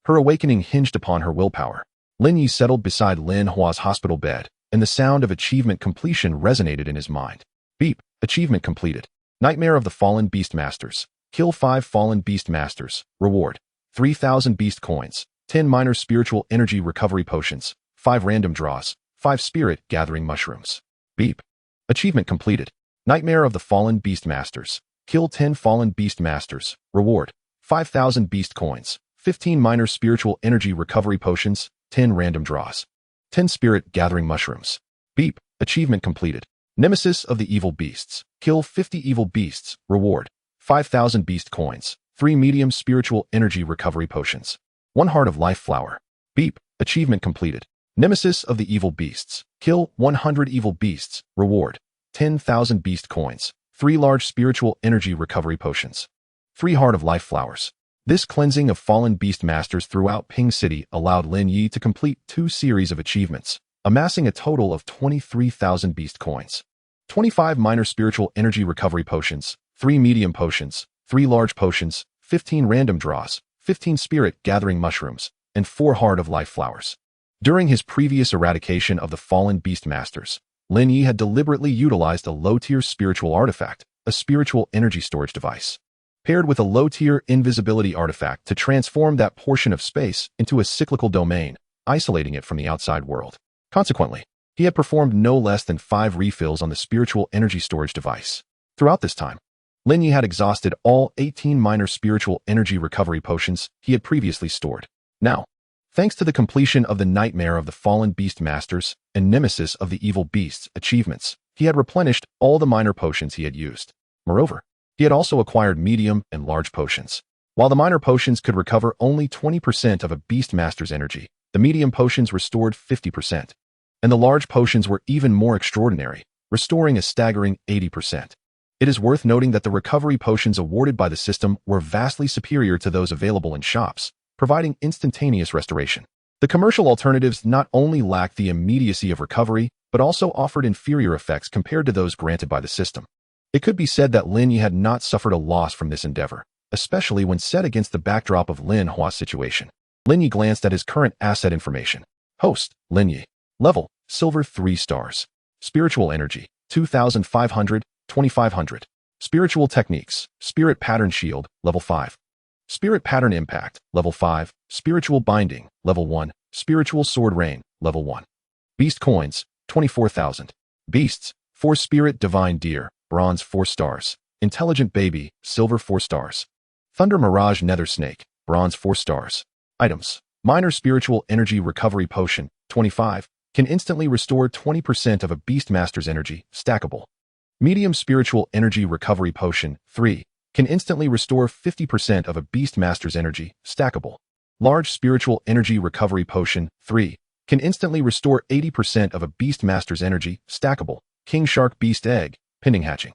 her awakening hinged upon her willpower. Lin Yi settled beside Lin Hua's hospital bed, and the sound of achievement completion resonated in his mind. Beep, achievement completed. Nightmare of the Fallen Beast Masters. Kill 5 Fallen Beast Masters. Reward, 3,000 Beast Coins, 10 Minor Spiritual Energy Recovery Potions, 5 Random Draws, 5 Spirit Gathering Mushrooms. Beep. Achievement completed. Nightmare of the Fallen Beast Masters. Kill 10 Fallen Beast Masters. Reward, 5,000 Beast Coins, 15 Minor Spiritual Energy Recovery Potions, 10 Random Draws, 10 Spirit Gathering Mushrooms. Beep. Achievement completed. Nemesis of the Evil Beasts. Kill 50 evil beasts. Reward. 5,000 beast coins. 3 medium spiritual energy recovery potions. 1 heart of life flower. Beep. Achievement completed. Nemesis of the Evil Beasts. Kill 100 evil beasts. Reward. 10,000 beast coins. 3 large spiritual energy recovery potions. 3 heart of life flowers. This cleansing of fallen beast masters throughout Ping City allowed Lin Yi to complete 2 series of achievements, amassing a total of 23,000 beast coins. 25 minor spiritual energy recovery potions, 3 medium potions, 3 large potions, 15 random draws, 15 spirit gathering mushrooms, and 4 heart of life flowers. During his previous eradication of the fallen beast masters, Lin Yi had deliberately utilized a low-tier spiritual artifact, a spiritual energy storage device, paired with a low-tier invisibility artifact to transform that portion of space into a cyclical domain, isolating it from the outside world. Consequently, he had performed no less than 5 refills on the spiritual energy storage device. Throughout this time, Lin Yi had exhausted all 18 minor spiritual energy recovery potions he had previously stored. Now, thanks to the completion of the Nightmare of the Fallen Beast Masters and Nemesis of the Evil Beasts achievements, he had replenished all the minor potions he had used. Moreover, he had also acquired medium and large potions. While the minor potions could recover only 20% of a Beast Master's energy, the medium potions restored 50%. And the large potions were even more extraordinary, restoring a staggering 80%. It is worth noting that the recovery potions awarded by the system were vastly superior to those available in shops, providing instantaneous restoration. The commercial alternatives not only lacked the immediacy of recovery, but also offered inferior effects compared to those granted by the system. It could be said that Lin Yi had not suffered a loss from this endeavor, especially when set against the backdrop of Lin Hua's situation. Lin Yi glanced at his current asset information. Host, Lin Yi. Level, Silver 3 stars. Spiritual Energy, 2,500, 2,500. Spiritual Techniques, Spirit Pattern Shield, Level 5. Spirit Pattern Impact, Level 5. Spiritual Binding, Level 1. Spiritual Sword Rain, Level 1. Beast Coins, 24,000. Beasts, 4 Spirit Divine Deer, Bronze 4 stars. Intelligent Baby, Silver 4 stars. Thunder Mirage Nether Snake, Bronze 4 stars. Items, Minor Spiritual Energy Recovery Potion, 25. Can instantly restore 20% of a Beastmaster's energy, stackable. Medium Spiritual Energy Recovery Potion, 3. Can instantly restore 50% of a Beastmaster's energy, stackable. Large Spiritual Energy Recovery Potion, 3. Can instantly restore 80% of a Beastmaster's energy, stackable. King Shark Beast Egg, Pending Hatching.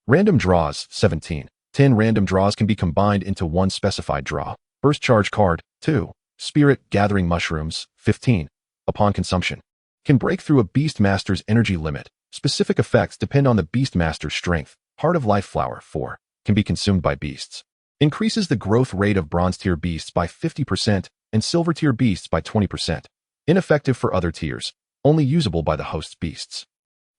Random Draws, 17. 10 random draws can be combined into one specified draw. Burst Charge Card, 2. Spirit Gathering Mushrooms, 15. Upon consumption, can break through a Beastmaster's energy limit. Specific effects depend on the Beastmaster's strength. Heart of Life Flower, 4. Can be consumed by beasts. Increases the growth rate of Bronze Tier beasts by 50% and Silver Tier beasts by 20%. Ineffective for other tiers, only usable by the host's beasts.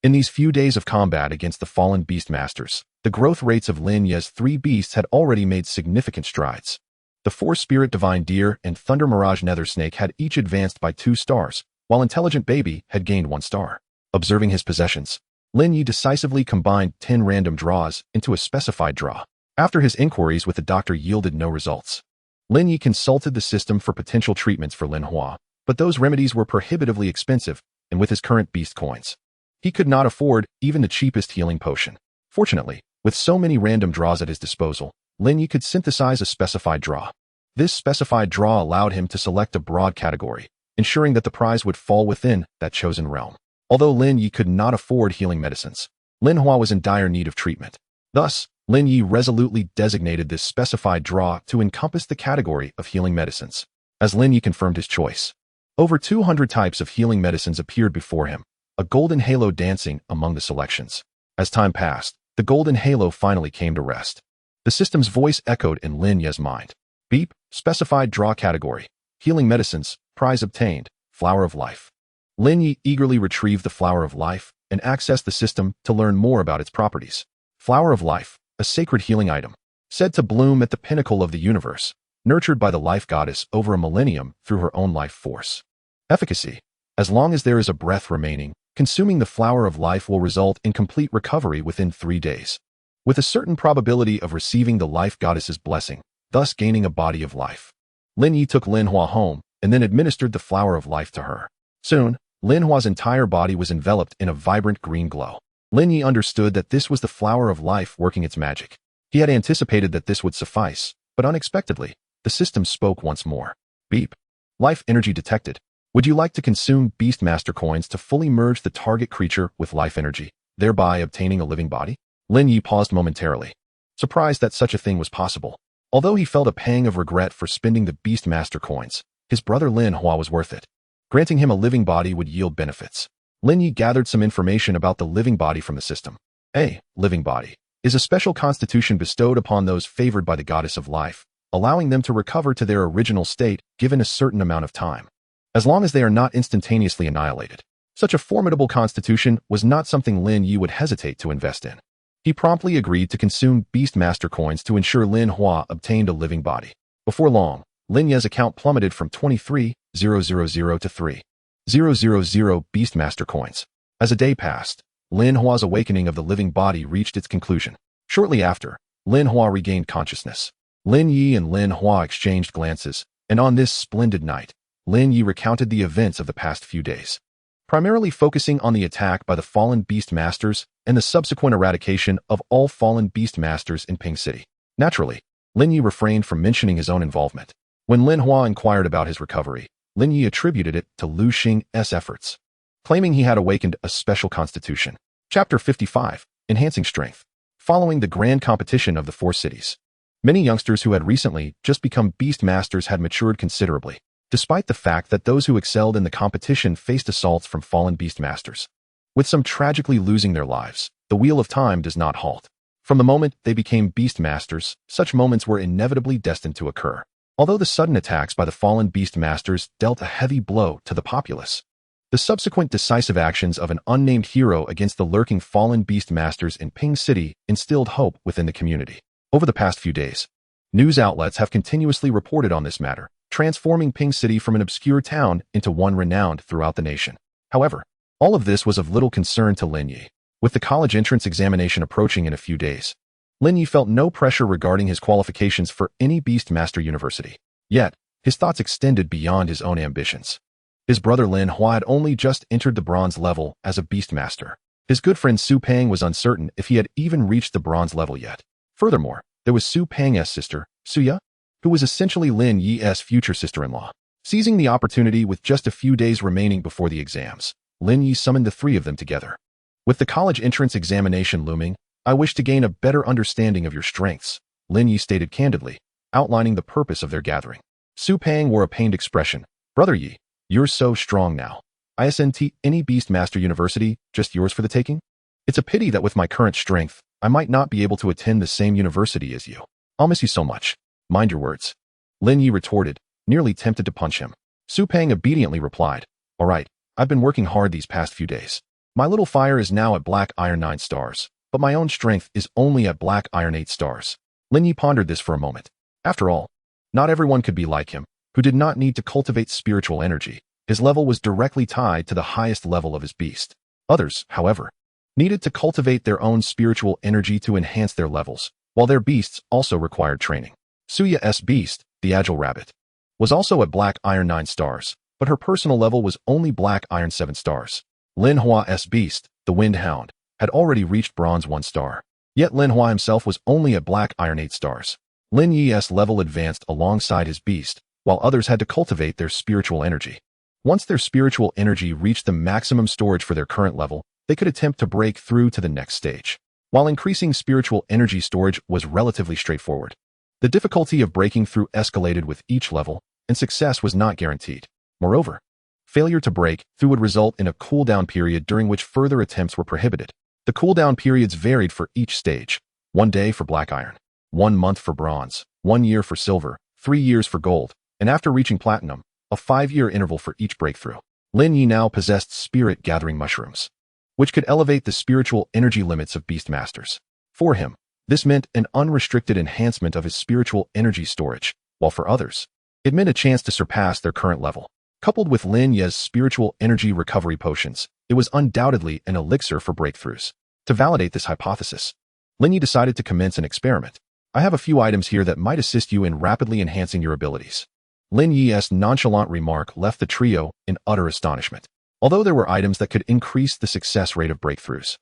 In these few days of combat against the fallen Beastmasters, the growth rates of Lin Yi's 3 beasts had already made significant strides. The 4 Spirit Divine Deer and Thunder Mirage Nether Snake had each advanced by 2 stars, while Intelligent Baby had gained 1 star. Observing his possessions, Lin Yi decisively combined 10 random draws into a specified draw. After his inquiries with the doctor yielded no results, Lin Yi consulted the system for potential treatments for Lin Hua, but those remedies were prohibitively expensive, and with his current beast coins, he could not afford even the cheapest healing potion. Fortunately, with so many random draws at his disposal, Lin Yi could synthesize a specified draw. This specified draw allowed him to select a broad category, ensuring that the prize would fall within that chosen realm. Although Lin Yi could not afford healing medicines, Lin Hua was in dire need of treatment. Thus, Lin Yi resolutely designated this specified draw to encompass the category of healing medicines. As Lin Yi confirmed his choice, over 200 types of healing medicines appeared before him, a golden halo dancing among the selections. As time passed, the golden halo finally came to rest. The system's voice echoed in Lin Yi's mind. Beep, specified draw category. Healing medicines, prize obtained, Flower of Life. Lin Yi eagerly retrieved the Flower of Life and accessed the system to learn more about its properties. Flower of Life, a sacred healing item, said to bloom at the pinnacle of the universe, nurtured by the life goddess over a millennium through her own life force. Efficacy. As long as there is a breath remaining, consuming the Flower of Life will result in complete recovery within 3 days, with a certain probability of receiving the life goddess's blessing, thus gaining a body of life. Lin Yi took Lin Hua home and then administered the Flower of Life to her. Soon, Lin Hua's entire body was enveloped in a vibrant green glow. Lin Yi understood that this was the flower of life working its magic. He had anticipated that this would suffice, but unexpectedly, the system spoke once more. Beep. Life energy detected. Would you like to consume Beastmaster coins to fully merge the target creature with life energy, thereby obtaining a living body? Lin Yi paused momentarily, surprised that such a thing was possible. Although he felt a pang of regret for spending the Beastmaster coins, his brother Lin Hua was worth it. Granting him a living body would yield benefits. Lin Yi gathered some information about the living body from the system. A living body is a special constitution bestowed upon those favored by the goddess of life, allowing them to recover to their original state given a certain amount of time, as long as they are not instantaneously annihilated. Such a formidable constitution was not something Lin Yi would hesitate to invest in. He promptly agreed to consume Beastmaster coins to ensure Lin Hua obtained a living body. Before long, Lin Yi's account plummeted from 23,000 to 3,000 Beastmaster coins. As a day passed, Lin Hua's awakening of the living body reached its conclusion. Shortly after, Lin Hua regained consciousness. Lin Yi and Lin Hua exchanged glances, and on this splendid night, Lin Yi recounted the events of the past few days, primarily focusing on the attack by the fallen Beastmasters and the subsequent eradication of all fallen Beastmasters in Ping City. Naturally, Lin Yi refrained from mentioning his own involvement. When Lin Hua inquired about his recovery, Lin Yi attributed it to Lu Xing's efforts, claiming he had awakened a special constitution. Chapter 55, Enhancing Strength. Following the grand competition of the 4 cities, many youngsters who had recently just become Beastmasters had matured considerably, despite the fact that those who excelled in the competition faced assaults from fallen Beastmasters. With some tragically losing their lives, the wheel of time does not halt. From the moment they became Beastmasters, such moments were inevitably destined to occur. Although the sudden attacks by the fallen Beastmasters dealt a heavy blow to the populace, the subsequent decisive actions of an unnamed hero against the lurking fallen Beastmasters in Ping City instilled hope within the community. Over the past few days, news outlets have continuously reported on this matter, transforming Ping City from an obscure town into one renowned throughout the nation. However, all of this was of little concern to Lin Yi. With the college entrance examination approaching in a few days, Lin Yi felt no pressure regarding his qualifications for any Beastmaster university. Yet, his thoughts extended beyond his own ambitions. His brother Lin Hua had only just entered the bronze level as a Beastmaster. His good friend Su Pang was uncertain if he had even reached the bronze level yet. Furthermore, there was Su Pang's sister, Suya, who was essentially Lin Yi's future sister-in-law. Seizing the opportunity with just a few days remaining before the exams, Lin Yi summoned the 3 of them together. With the college entrance examination looming, I wish to gain a better understanding of your strengths, Lin Yi stated candidly, outlining the purpose of their gathering. Su Pang wore a pained expression. Brother Yi, you're so strong now. Isn't any Beastmaster university just yours for the taking? It's a pity that with my current strength, I might not be able to attend the same university as you. I'll miss you so much. Mind your words. Lin Yi retorted, nearly tempted to punch him. Su Pang obediently replied, all right, I've been working hard these past few days. My little fire is now at black iron 9 stars, but my own strength is only at black iron 8 stars. Lin Yi pondered this for a moment. After all, not everyone could be like him, who did not need to cultivate spiritual energy. His level was directly tied to the highest level of his beast. Others, however, needed to cultivate their own spiritual energy to enhance their levels, while their beasts also required training. Suya's beast, the Agile Rabbit, was also at black iron 9 stars, but her personal level was only black iron 7 stars. Lin Hua's beast, the Wind Hound, had already reached bronze 1 star. Yet Lin Hua himself was only at black iron 8 stars. Lin Yi's level advanced alongside his beast, while others had to cultivate their spiritual energy. Once their spiritual energy reached the maximum storage for their current level, they could attempt to break through to the next stage. While increasing spiritual energy storage was relatively straightforward, the difficulty of breaking through escalated with each level, and success was not guaranteed. Moreover, failure to break through would result in a cooldown period during which further attempts were prohibited. The cooldown periods varied for each stage: 1 day for black iron, 1 month for bronze, 1 year for silver, 3 years for gold, and after reaching platinum, a 5-year interval for each breakthrough. Lin Yi now possessed spirit-gathering mushrooms, which could elevate the spiritual energy limits of Beastmasters. For him, this meant an unrestricted enhancement of his spiritual energy storage, while for others, it meant a chance to surpass their current level. Coupled with Lin Yi's spiritual energy recovery potions, it was undoubtedly an elixir for breakthroughs. To validate this hypothesis, Lin Yi decided to commence an experiment. I have a few items here that might assist you in rapidly enhancing your abilities. Lin Yi's nonchalant remark left the trio in utter astonishment. although there were items that could increase the success rate of breakthroughs.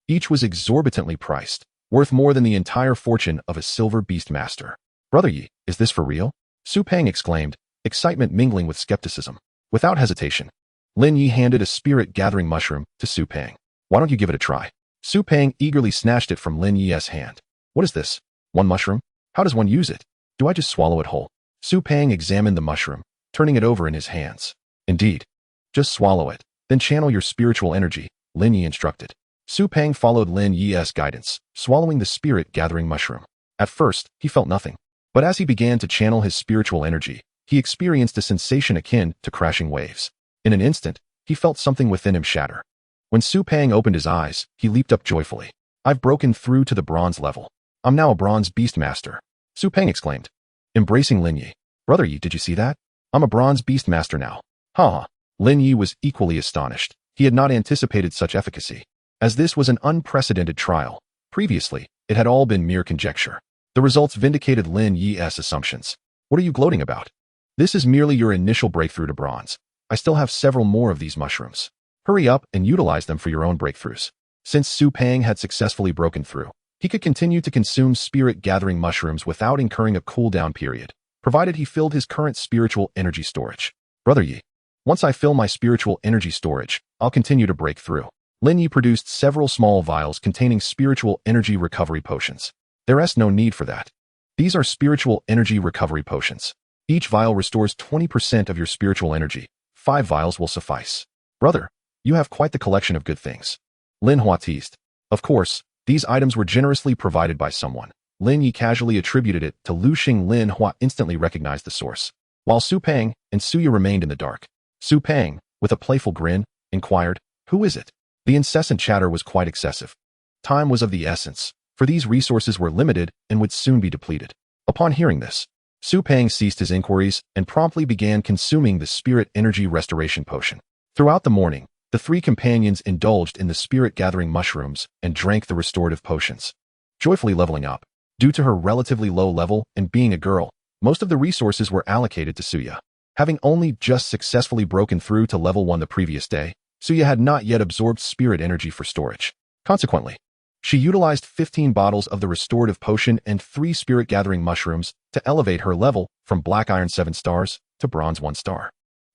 Each was exorbitantly priced, worth more than the entire fortune of a silver beast master. Brother Yi, is this for real? Su Peng exclaimed, excitement mingling with skepticism. Without hesitation, Lin Yi handed a spirit-gathering mushroom to Su Peng. Why don't you give it a try? Su Peng eagerly snatched it from Lin Yi's hand. What is this? One mushroom? How does one use it? Do I just swallow it whole? Su Peng examined the mushroom, turning it over in his hands. Indeed. Just swallow it, then channel your spiritual energy, Lin Yi instructed. Su Peng followed Lin Yi's guidance, swallowing the spirit-gathering mushroom. At first, he felt nothing. But as he began to channel his spiritual energy, he experienced a sensation akin to crashing waves. In an instant, he felt something within him shatter. When Su Peng opened his eyes, he leaped up joyfully. I've broken through to the bronze level. I'm now a bronze beast master. Su Peng exclaimed, embracing Lin Yi. Brother Yi, did you see that? I'm a bronze beast master now. Ha! Lin Yi was equally astonished. He had not anticipated such efficacy. As this was an unprecedented trial, previously, it had all been mere conjecture. The results vindicated Lin Yi's assumptions. What are you gloating about? This is merely your initial breakthrough to bronze. I still have several more of these mushrooms. Hurry up and utilize them for your own breakthroughs. Since Su Peng had successfully broken through, he could continue to consume spirit-gathering mushrooms without incurring a cooldown period, provided he filled his current spiritual energy storage. Brother Yi, once I fill my spiritual energy storage, I'll continue to break through. Lin Yi produced several small vials containing spiritual energy recovery potions. There's no need for that. These are spiritual energy recovery potions. Each vial restores 20% of your spiritual energy. 5 vials will suffice. Brother, you have quite the collection of good things. Lin Hua teased. Of course, these items were generously provided by someone. Lin Yi casually attributed it to Lu Xing. Lin Hua instantly recognized the source, while Su Peng and Suya remained in the dark. Su Peng, with a playful grin, inquired, who is it? The incessant chatter was quite excessive. Time was of the essence, for these resources were limited and would soon be depleted. Upon hearing this, Su Peng ceased his inquiries and promptly began consuming the spirit energy restoration potion. Throughout the morning, the 3 companions indulged in the spirit-gathering mushrooms and drank the restorative potions, joyfully leveling up. Due to her relatively low level and being a girl, most of the resources were allocated to Suya. Having only just successfully broken through to level 1 the previous day, Suya had not yet absorbed spirit energy for storage. Consequently, she utilized 15 bottles of the restorative potion and 3 spirit-gathering mushrooms to elevate her level from black iron 7 stars to bronze 1 star.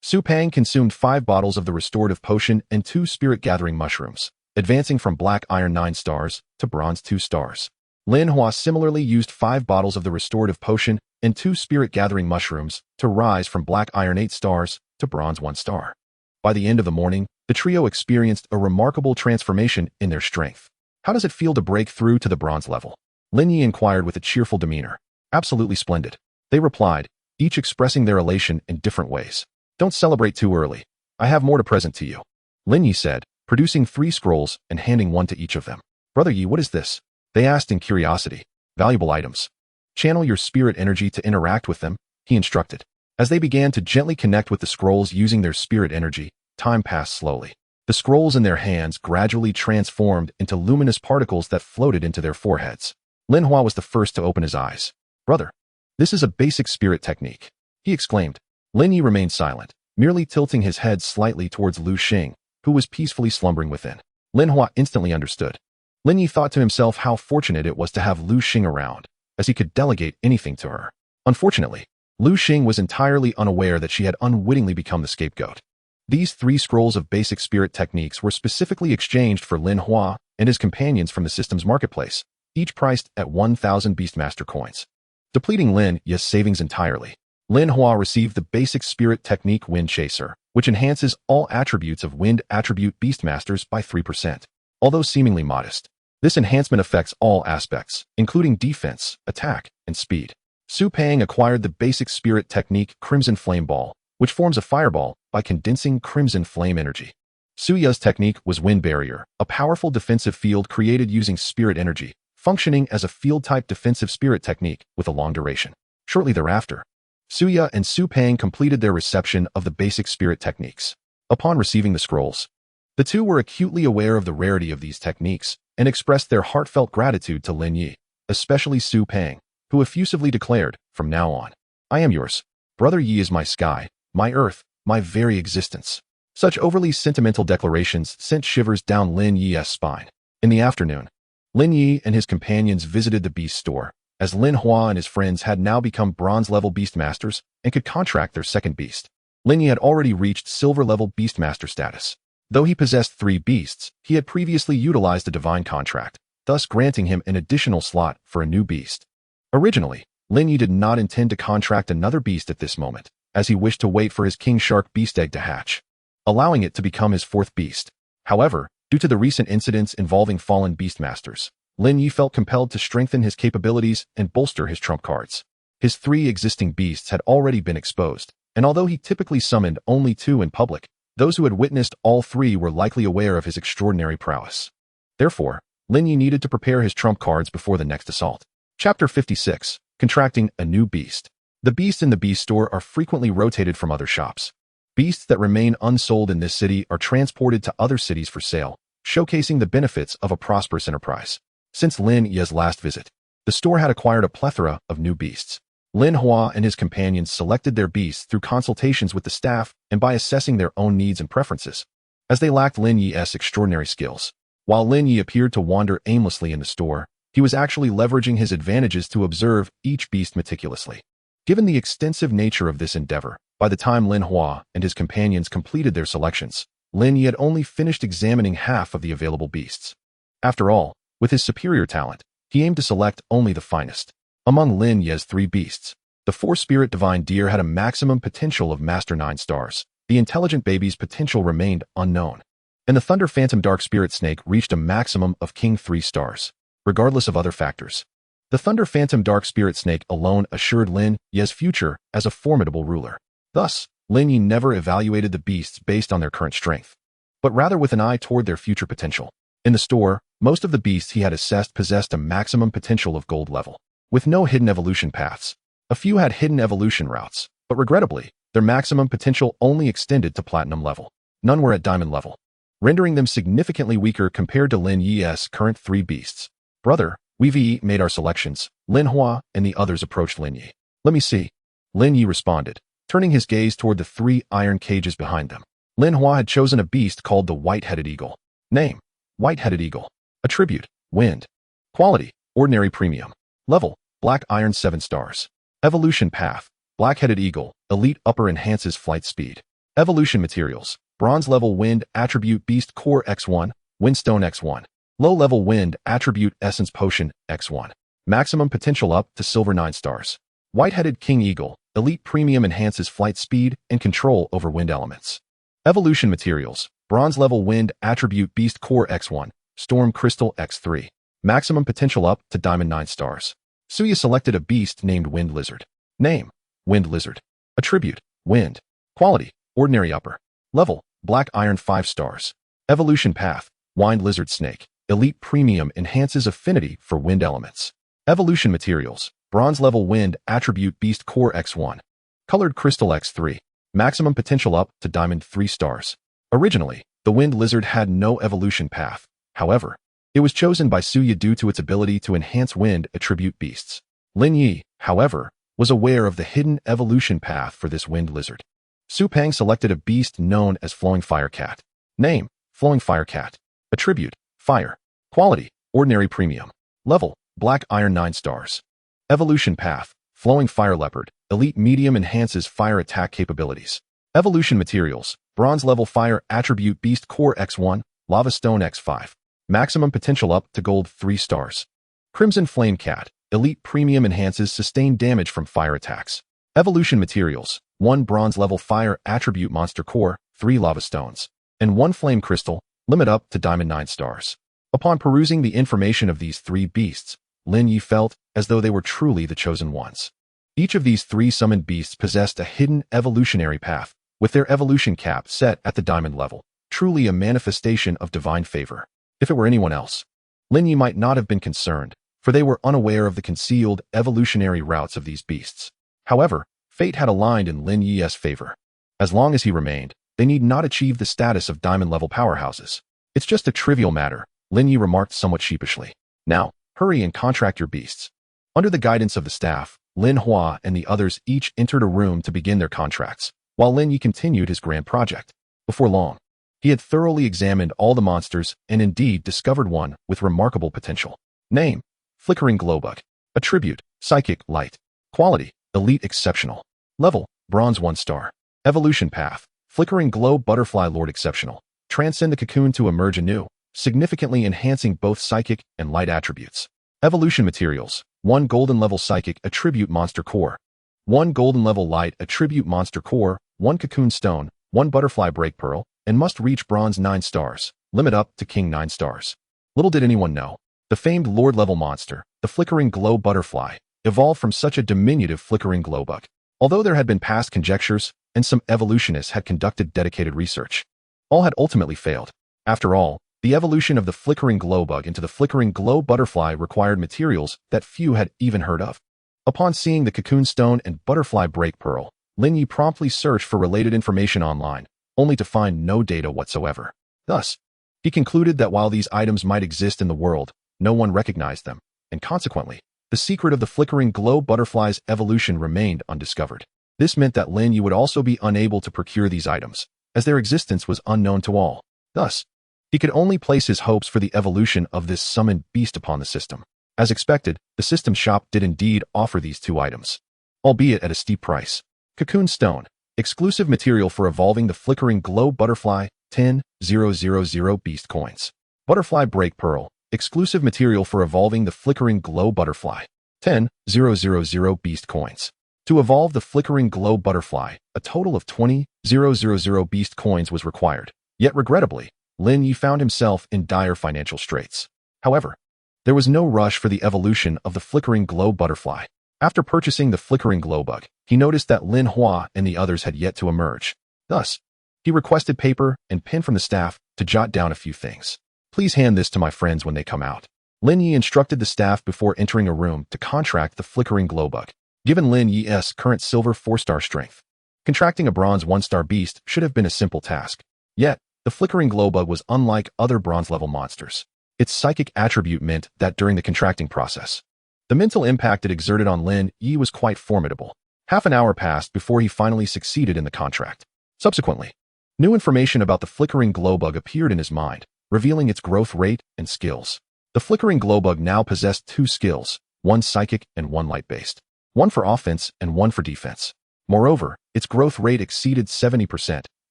Su Peng consumed 5 bottles of the restorative potion and 2 spirit-gathering mushrooms, advancing from black iron 9 stars to bronze 2 stars. Lin Hua similarly used 5 bottles of the restorative potion and 2 spirit-gathering mushrooms to rise from black iron 8 stars to bronze 1 star. By the end of the morning, the trio experienced a remarkable transformation in their strength. How does it feel to break through to the bronze level? Lin Yi inquired with a cheerful demeanor. Absolutely splendid. They replied, each expressing their elation in different ways. Don't celebrate too early. I have more to present to you. Lin Yi said, producing 3 scrolls and handing one to each of them. Brother Yi, what is this? They asked in curiosity. Valuable items. Channel your spirit energy to interact with them, he instructed. As they began to gently connect with the scrolls using their spirit energy, time passed slowly. The scrolls in their hands gradually transformed into luminous particles that floated into their foreheads. Lin Hua was the first to open his eyes. Brother, this is a basic spirit technique, he exclaimed. Lin Yi remained silent, merely tilting his head slightly towards Lu Xing, who was peacefully slumbering within. Lin Hua instantly understood. Lin Yi thought to himself how fortunate it was to have Lu Xing around, as he could delegate anything to her. Unfortunately, Lu Xing was entirely unaware that she had unwittingly become the scapegoat. These 3 scrolls of basic spirit techniques were specifically exchanged for Lin Hua and his companions from the system's marketplace, each priced at 1,000 Beastmaster coins. Depleting Lin Yi's savings entirely, Lin Hua received the basic spirit technique Wind Chaser, which enhances all attributes of Wind attribute Beastmasters by 3%. Although seemingly modest, this enhancement affects all aspects, including defense, attack, and speed. Su Peng acquired the basic spirit technique Crimson Flame Ball, which forms a fireball by condensing crimson flame energy. Suya's technique was Wind Barrier, a powerful defensive field created using spirit energy, functioning as a field-type defensive spirit technique with a long duration. Shortly thereafter, Suya and Su Peng completed their reception of the basic spirit techniques. Upon receiving the scrolls, the two were acutely aware of the rarity of these techniques and expressed their heartfelt gratitude to Lin Yi, especially Su Peng, who effusively declared, from now on, I am yours. Brother Yi is my sky, my earth, my very existence. Such overly sentimental declarations sent shivers down Lin Yi's spine. In the afternoon, Lin Yi and his companions visited the beast store, as Lin Hua and his friends had now become bronze-level beastmasters and could contract their second beast. Lin Yi had already reached silver-level beastmaster status. Though he possessed 3 beasts, he had previously utilized a divine contract, thus granting him an additional slot for a new beast. Originally, Lin Yi did not intend to contract another beast at this moment, as he wished to wait for his king shark beast egg to hatch, allowing it to become his 4th beast. However, due to the recent incidents involving fallen beastmasters, Lin Yi felt compelled to strengthen his capabilities and bolster his trump cards. His 3 existing beasts had already been exposed, and although he typically summoned only 2 in public, those who had witnessed all 3 were likely aware of his extraordinary prowess. Therefore, Lin Yi needed to prepare his trump cards before the next assault. Chapter 56. Contracting a new beast. The beasts in the beast store are frequently rotated from other shops. Beasts that remain unsold in this city are transported to other cities for sale, showcasing the benefits of a prosperous enterprise. Since Lin Yi's last visit, the store had acquired a plethora of new beasts. Lin Hua and his companions selected their beasts through consultations with the staff and by assessing their own needs and preferences, as they lacked Lin Yi's extraordinary skills. While Lin Yi appeared to wander aimlessly in the store, he was actually leveraging his advantages to observe each beast meticulously. Given the extensive nature of this endeavor, by the time Lin Hua and his companions completed their selections, Lin Yi had only finished examining half of the available beasts. After all, with his superior talent, he aimed to select only the finest. Among Lin Yi's 3 beasts, the 4-spirit divine deer had a maximum potential of Master 9 stars. The intelligent baby's potential remained unknown, and the Thunder Phantom Dark Spirit Snake reached a maximum of King 3 stars, regardless of other factors. The Thunder Phantom Dark Spirit Snake alone assured Lin Yi's future as a formidable ruler. Thus, Lin Yi never evaluated the beasts based on their current strength, but rather with an eye toward their future potential. In the store, most of the beasts he had assessed possessed a maximum potential of gold level, with no hidden evolution paths. A few had hidden evolution routes, but regrettably, their maximum potential only extended to platinum level. None were at diamond level, rendering them significantly weaker compared to Lin Yi's current 3 beasts. Brother, we've made our selections. Lin Hua and the others approached Lin Yi. Let me see. Lin Yi responded, turning his gaze toward the 3 iron cages behind them. Lin Hua had chosen a beast called the White-Headed Eagle. Name: White-Headed Eagle. Attribute: Wind. Quality: Ordinary Premium. Level: Black Iron 7 stars. Evolution Path: Black-Headed Eagle. Elite Upper enhances flight speed. Evolution Materials: Bronze Level Wind Attribute Beast Core X1, Windstone X1. Low-Level Wind Attribute Essence Potion X1. Maximum potential up to Silver 9 stars. White-Headed King Eagle. Elite Premium enhances flight speed and control over wind elements. Evolution Materials: Bronze Level Wind Attribute Beast Core X1, Storm Crystal X3. Maximum potential up to Diamond 9 stars. Suya selected a beast named Wind Lizard. Name: Wind Lizard. Attribute: Wind. Quality: Ordinary Upper. Level: Black Iron 5 stars. Evolution Path: Wind Lizard Snake. Elite Premium enhances affinity for wind elements. Evolution Materials: Bronze Level Wind Attribute Beast Core X1. Colored Crystal X3. Maximum potential up to Diamond 3 stars. Originally, the Wind Lizard had no evolution path. However, it was chosen by Suya due to its ability to enhance wind attribute beasts. Lin Yi, however, was aware of the hidden evolution path for this Wind Lizard. Su Pang selected a beast known as Flowing Fire Cat. Name: Flowing Fire Cat. Attribute: Fire. Quality: Ordinary Premium. Level: Black Iron 9 stars. Evolution Path: Flowing Fire Leopard. Elite Medium enhances fire attack capabilities. Evolution Materials: Bronze Level Fire Attribute Beast Core X1, Lava Stone X5. Maximum potential up to Gold 3 stars. Crimson Flame Cat. Elite Premium enhances sustained damage from fire attacks. Evolution Materials: 1 Bronze Level Fire Attribute Monster Core, 3 Lava Stones, and 1 Flame Crystal, limit up to Diamond 9 stars. Upon perusing the information of these 3 beasts, Lin Yi felt as though they were truly the chosen ones. Each of these 3 summoned beasts possessed a hidden evolutionary path, with their evolution cap set at the diamond level, truly a manifestation of divine favor. If it were anyone else, Lin Yi might not have been concerned, for they were unaware of the concealed evolutionary routes of these beasts. However, fate had aligned in Lin Yi's favor. As long as he remained, they need not achieve the status of diamond-level powerhouses. It's just a trivial matter, Lin Yi remarked somewhat sheepishly. Now, hurry and contract your beasts. Under the guidance of the staff, Lin Hua and the others each entered a room to begin their contracts, while Lin Yi continued his grand project. Before long, he had thoroughly examined all the monsters and indeed discovered one with remarkable potential. Name: Flickering Glowbug. Attribute: Psychic Light. Quality: Elite Exceptional. Level: Bronze 1 star. Evolution path: Flickering Glow Butterfly Lord Exceptional. Transcend the cocoon to emerge anew, significantly enhancing both psychic and light attributes. Evolution materials: 1 golden level psychic attribute monster core, 1 golden level light attribute monster core, 1 cocoon stone, 1 butterfly break pearl, and must reach bronze 9 stars, limit up to king 9 stars. Little did anyone know, the famed lord level monster, the Flickering Glow Butterfly, evolved from such a diminutive flickering glowbug. Although there had been past conjectures, and some evolutionists had conducted dedicated research, all had ultimately failed. After all, the evolution of the Flickering Glowbug into the Flickering Glow Butterfly required materials that few had even heard of. Upon seeing the cocoon stone and butterfly break pearl, Lin Yi promptly searched for related information online, only to find no data whatsoever. Thus, he concluded that while these items might exist in the world, no one recognized them, and consequently, the secret of the Flickering Glow Butterfly's evolution remained undiscovered. This meant that Lin Yi would also be unable to procure these items, as their existence was unknown to all. Thus, he could only place his hopes for the evolution of this summoned beast upon the system. As expected, the system shop did indeed offer these 2 items, albeit at a steep price. Cocoon Stone, exclusive material for evolving the Flickering Glow Butterfly, 10,000 beast coins. Butterfly Break Pearl, exclusive material for evolving the Flickering Glow Butterfly, 10,000 beast coins. To evolve the Flickering Glow Butterfly, a total of 20,000 beast coins was required. Yet regrettably, Lin Yi found himself in dire financial straits. However, there was no rush for the evolution of the Flickering Glow Butterfly. After purchasing the Flickering Glowbug, he noticed that Lin Hua and the others had yet to emerge. Thus, he requested paper and pen from the staff to jot down a few things. Please hand this to my friends when they come out. Lin Yi instructed the staff before entering a room to contract the Flickering Glowbug. Given Lin Yi's current silver 4-star strength, contracting a bronze 1-star beast should have been a simple task. Yet, the Flickering Glowbug was unlike other bronze-level monsters. Its psychic attribute meant that during the contracting process, the mental impact it exerted on Lin Yi was quite formidable. Half an hour passed before he finally succeeded in the contract. Subsequently, new information about the Flickering Glowbug appeared in his mind, revealing its growth rate and skills. The Flickering Glowbug now possessed 2 skills, 1 psychic and 1 light-based, 1 for offense and 1 for defense. Moreover, its growth rate exceeded 70%,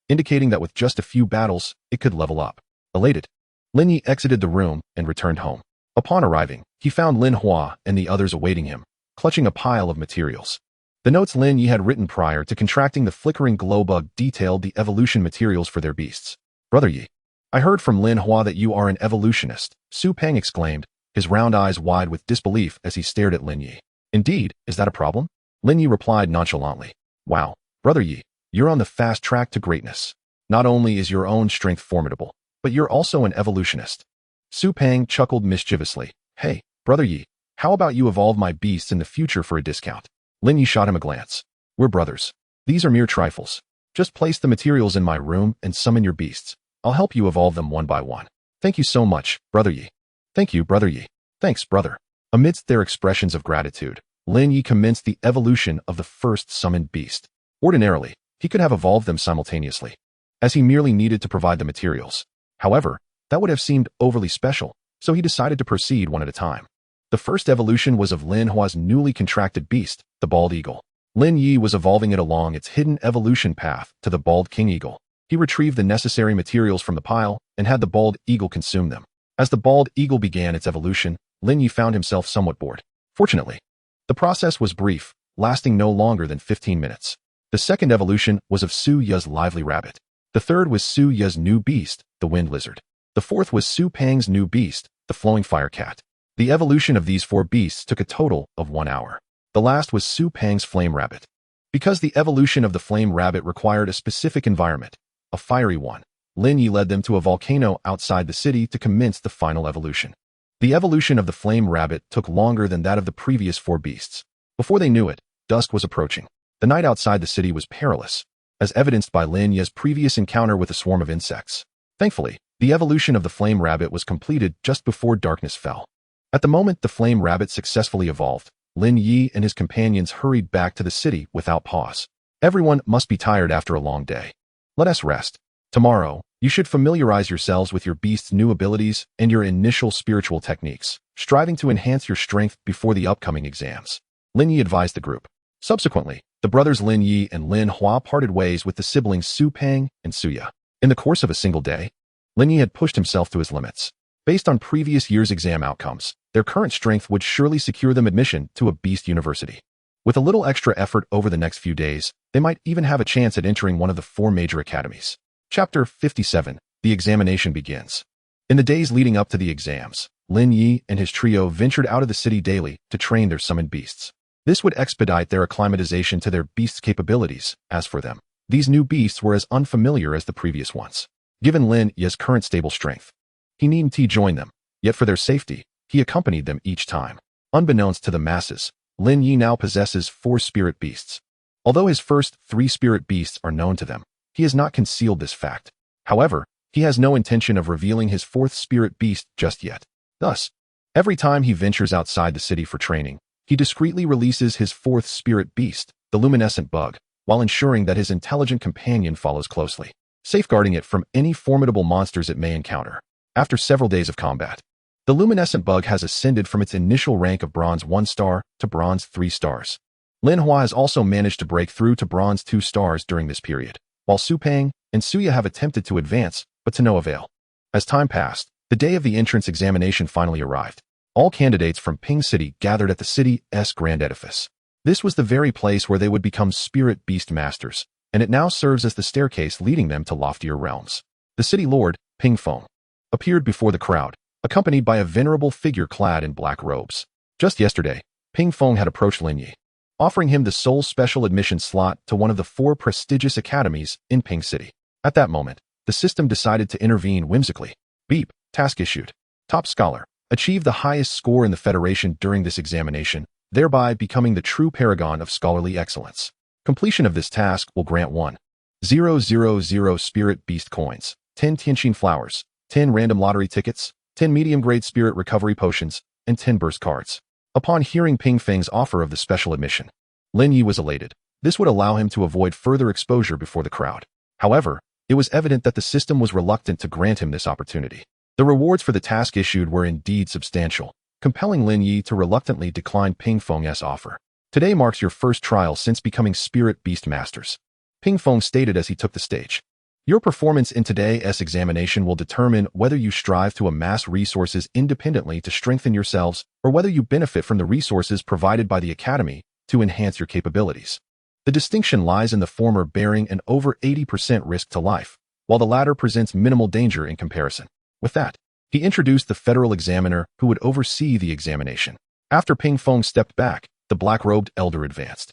indicating that with just a few battles, it could level up. Elated, Lin Yi exited the room and returned home. Upon arriving, he found Lin Hua and the others awaiting him, clutching a pile of materials. The notes Lin Yi had written prior to contracting the Flickering Glowbug detailed the evolution materials for their beasts. Brother Yi, I heard from Lin Hua that you are an evolutionist, Su Peng exclaimed, his round eyes wide with disbelief as he stared at Lin Yi. Indeed, is that a problem? Lin Yi replied nonchalantly. Wow, Brother Yi, you're on the fast track to greatness. Not only is your own strength formidable, but you're also an evolutionist. Su Peng chuckled mischievously. Hey, Brother Yi, how about you evolve my beasts in the future for a discount? Lin Yi shot him a glance. We're brothers. These are mere trifles. Just place the materials in my room and summon your beasts. I'll help you evolve them one by one. Thank you so much, Brother Yi. Thank you, Brother Yi. Thanks, brother. Amidst their expressions of gratitude, Lin Yi commenced the evolution of the first summoned beast. Ordinarily, he could have evolved them simultaneously, as he merely needed to provide the materials. However, that would have seemed overly special, so he decided to proceed one at a time. The first evolution was of Lin Hua's newly contracted beast, the Bald Eagle. Lin Yi was evolving it along its hidden evolution path to the Bald King Eagle. He retrieved the necessary materials from the pile and had the Bald Eagle consume them. As the Bald Eagle began its evolution, Lin Yi found himself somewhat bored. Fortunately, the process was brief, lasting no longer than 15 minutes. The second evolution was of Su Ye's lively rabbit. The third was Su Ye's new beast, the Wind Lizard. The fourth was Su Peng's new beast, the Flowing Fire Cat. The evolution of these 4 beasts took a total of 1 hour. The last was Su Peng's Flame Rabbit. Because the evolution of the Flame Rabbit required a specific environment, a fiery one, Lin Yi led them to a volcano outside the city to commence the final evolution. The evolution of the Flame Rabbit took longer than that of the previous 4 beasts. Before they knew it, dusk was approaching. The night outside the city was perilous, as evidenced by Lin Yi's previous encounter with a swarm of insects. Thankfully, the evolution of the Flame Rabbit was completed just before darkness fell. At the moment the Flame Rabbit successfully evolved, Lin Yi and his companions hurried back to the city without pause. Everyone must be tired after a long day. Let us rest. Tomorrow, you should familiarize yourselves with your beast's new abilities and your initial spiritual techniques, striving to enhance your strength before the upcoming exams. Lin Yi advised the group. Subsequently, the brothers Lin Yi and Lin Hua parted ways with the siblings Su Peng and Suya. In the course of a single day, Lin Yi had pushed himself to his limits. Based on previous year's exam outcomes, their current strength would surely secure them admission to a beast university. With a little extra effort over the next few days, they might even have a chance at entering one of the 4 major academies. Chapter 57. The examination begins. In the days leading up to the exams, Lin Yi and his trio ventured out of the city daily to train their summoned beasts. This would expedite their acclimatization to their beasts' capabilities. As for them, these new beasts were as unfamiliar as the previous ones. Given Lin Yi's current stable strength, he needn't join them, yet for their safety, he accompanied them each time. Unbeknownst to the masses, Lin Yi now possesses 4 spirit beasts. Although his first 3 spirit beasts are known to them, he has not concealed this fact. However, he has no intention of revealing his 4th spirit beast just yet. Thus, every time he ventures outside the city for training, he discreetly releases his 4th spirit beast, the luminescent bug, while ensuring that his intelligent companion follows closely, safeguarding it from any formidable monsters it may encounter. After several days of combat, the luminescent bug has ascended from its initial rank of bronze 1 star to bronze 3 stars. Lin Hua has also managed to break through to bronze 2 stars during this period, while Su Peng and Suya have attempted to advance, but to no avail. As time passed, the day of the entrance examination finally arrived. All candidates from Ping City gathered at the city's grand edifice. This was the very place where they would become spirit beast masters, and it now serves as the staircase leading them to loftier realms. The city lord, Ping Feng, appeared before the crowd, accompanied by a venerable figure clad in black robes. Just yesterday, Ping Feng had approached Lin Yi, offering him the sole special admission slot to one of the 4 prestigious academies in Ping City. At that moment, the system decided to intervene whimsically. Beep, task issued. Top scholar. Achieve the highest score in the Federation during this examination, thereby becoming the true paragon of scholarly excellence. Completion of this task will grant 1,000 spirit beast coins, 10 Tianxin flowers, 10 random lottery tickets, 10 medium-grade spirit recovery potions, and 10 burst cards. Upon hearing Ping Feng's offer of the special admission, Lin Yi was elated. This would allow him to avoid further exposure before the crowd. However, it was evident that the system was reluctant to grant him this opportunity. The rewards for the task issued were indeed substantial, compelling Lin Yi to reluctantly decline Ping Feng's offer. Today marks your first trial since becoming Spirit Beast Masters, Ping Feng stated as he took the stage. Your performance in today's examination will determine whether you strive to amass resources independently to strengthen yourselves or whether you benefit from the resources provided by the Academy to enhance your capabilities. The distinction lies in the former bearing an over 80% risk to life, while the latter presents minimal danger in comparison. With that, he introduced the federal examiner who would oversee the examination. After Ping Feng stepped back, the black-robed elder advanced,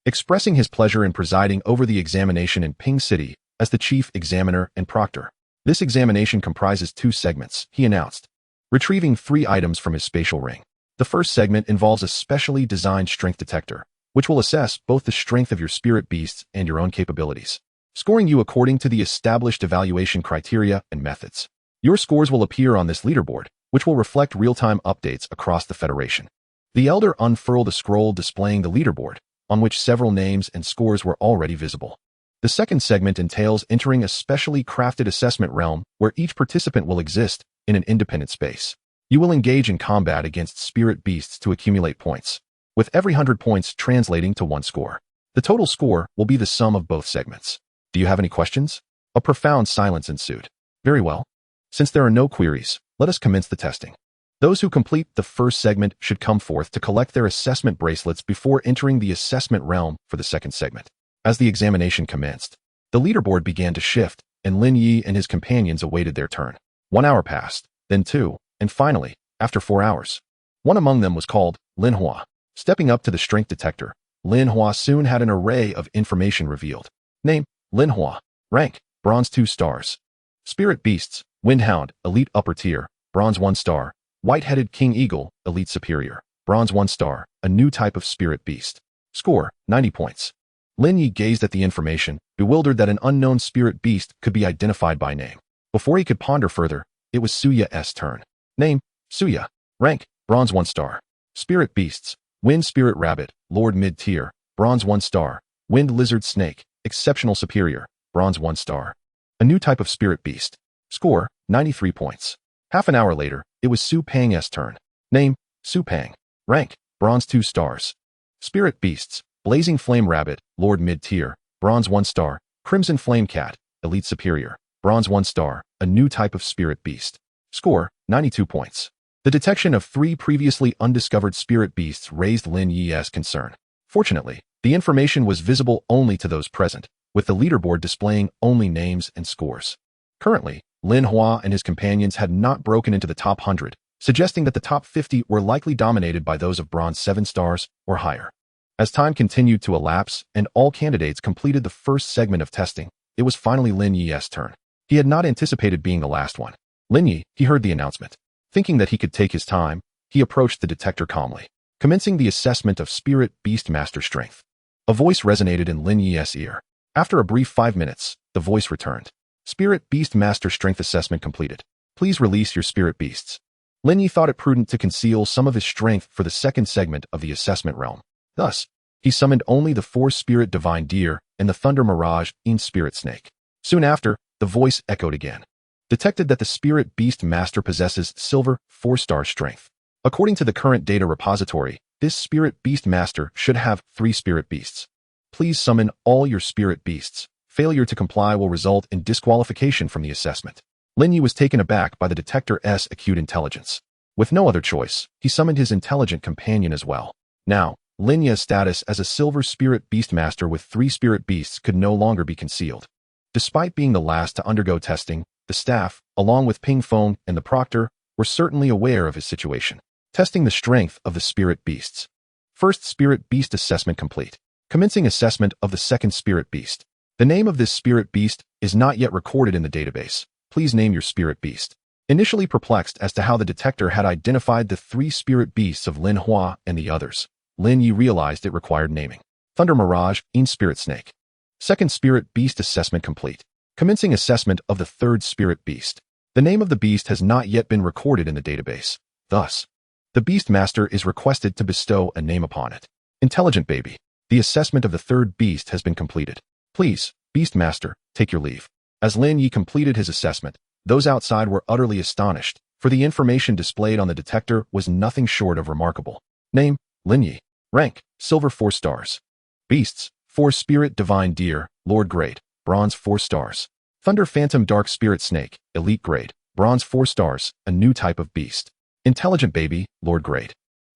expressing his pleasure in presiding over the examination in Ping City as the chief examiner and proctor. This examination comprises 2 segments, he announced, retrieving 3 items from his spatial ring. The first segment involves a specially designed strength detector, which will assess both the strength of your spirit beasts and your own capabilities, scoring you according to the established evaluation criteria and methods. Your scores will appear on this leaderboard, which will reflect real-time updates across the Federation. The elder unfurled a scroll displaying the leaderboard, on which several names and scores were already visible. The second segment entails entering a specially crafted assessment realm where each participant will exist in an independent space. You will engage in combat against spirit beasts to accumulate points, with every 100 points translating to 1 score. The total score will be the sum of both segments. Do you have any questions? A profound silence ensued. Very well. Since there are no queries, let us commence the testing. Those who complete the first segment should come forth to collect their assessment bracelets before entering the assessment realm for the second segment. As the examination commenced, the leaderboard began to shift, and Lin Yi and his companions awaited their turn. 1 hour passed, then 2, and finally, after 4 hours, one among them was called Lin Hua. Stepping up to the strength detector, Lin Hua soon had an array of information revealed. Name, Lin Hua. Rank, bronze 2 stars. Spirit beasts, Windhound, elite upper tier, bronze 1 star. White-headed king eagle, elite superior, bronze 1 star, a new type of spirit beast. Score, 90 points. Lin Yi gazed at the information, bewildered that an unknown spirit beast could be identified by name. Before he could ponder further, it was Suya's turn. Name, Suya. Rank, bronze 1 star. Spirit beasts, Wind spirit rabbit, lord mid-tier, bronze 1 star. Wind lizard snake, exceptional superior, bronze 1 star. a new type of spirit beast. Score, 93 points. Half an hour later, it was Su Pang's turn. Name, Su Pang. Rank, Bronze 2 stars. Spirit beasts, Blazing Flame Rabbit, Lord Mid-Tier, Bronze 1 star. Crimson Flame Cat, Elite Superior, Bronze 1 star, a new type of spirit beast. Score, 92 points. The detection of 3 previously undiscovered spirit beasts raised Lin Yi's concern. Fortunately, the information was visible only to those present, with the leaderboard displaying only names and scores. Currently, Lin Hua and his companions had not broken into the top 100, suggesting that the top 50 were likely dominated by those of Bronze 7 stars or higher. As time continued to elapse and all candidates completed the first segment of testing, it was finally Lin Yi's turn. He had not anticipated being the last one. Lin Yi, he heard the announcement. Thinking that he could take his time, he approached the detector calmly, commencing the assessment of Spirit Beastmaster strength. A voice resonated in Lin Yi's ear. After a brief 5 minutes, the voice returned. Spirit Beastmaster strength assessment completed. Please release your spirit beasts. Lin Yi thought it prudent to conceal some of his strength for the second segment of the assessment realm. Thus, he summoned only the 4 spirit divine deer and the thunder mirage in spirit snake. Soon after, the voice echoed again. Detected that the spirit beast master possesses silver 4-star strength. According to the current data repository, this spirit beast master should have 3 spirit beasts. Please summon all your spirit beasts. Failure to comply will result in disqualification from the assessment. Lin Yi was taken aback by the detector's acute intelligence. With no other choice, he summoned his intelligent companion as well. Now, Lin Yi's status as a silver spirit beastmaster with 3 spirit beasts could no longer be concealed. Despite being the last to undergo testing, the staff, along with Ping Feng and the proctor, were certainly aware of his situation. Testing the strength of the spirit beasts. First spirit beast assessment complete. Commencing assessment of the second spirit beast. The name of this spirit beast is not yet recorded in the database. Please name your spirit beast. Initially perplexed as to how the detector had identified the 3 spirit beasts of Lin Hua and the others, Lin Yi realized it required naming. Thunder Mirage, in Spirit Snake. Second Spirit Beast assessment complete. Commencing assessment of the third Spirit Beast. The name of the beast has not yet been recorded in the database. Thus, the Beast Master is requested to bestow a name upon it. Intelligent Baby. The assessment of the third beast has been completed. Please, Beast Master, take your leave. As Lin Yi completed his assessment, those outside were utterly astonished, for the information displayed on the detector was nothing short of remarkable. Name, Lin Yi. Rank, Silver 4 stars. Beasts, 4 Spirit Divine Deer, Lord Grade, Bronze 4 stars. Thunder Phantom Dark Spirit Snake, Elite Grade, Bronze 4 stars, a new type of beast. Intelligent Baby, Lord Grade.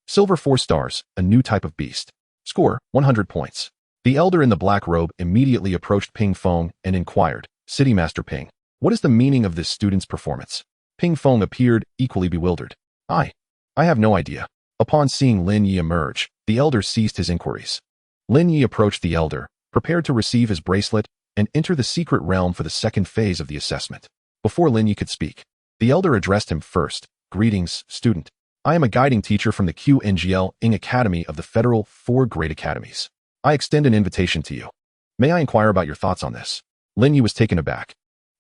Silver 4 stars, a new type of beast. Score, 100 points. The elder in the black robe immediately approached Ping Feng and inquired, City Master Ping, what is the meaning of this student's performance? Ping Feng appeared equally bewildered. I have no idea. Upon seeing Lin Yi emerge, the elder ceased his inquiries. Lin Yi approached the elder, prepared to receive his bracelet and enter the secret realm for the second phase of the assessment. Before Lin Yi could speak, the elder addressed him first. Greetings, student. I am a guiding teacher from the QNGL Ing Academy of the Federal 4 Great Academies. I extend an invitation to you. May I inquire about your thoughts on this? Lin Yi was taken aback.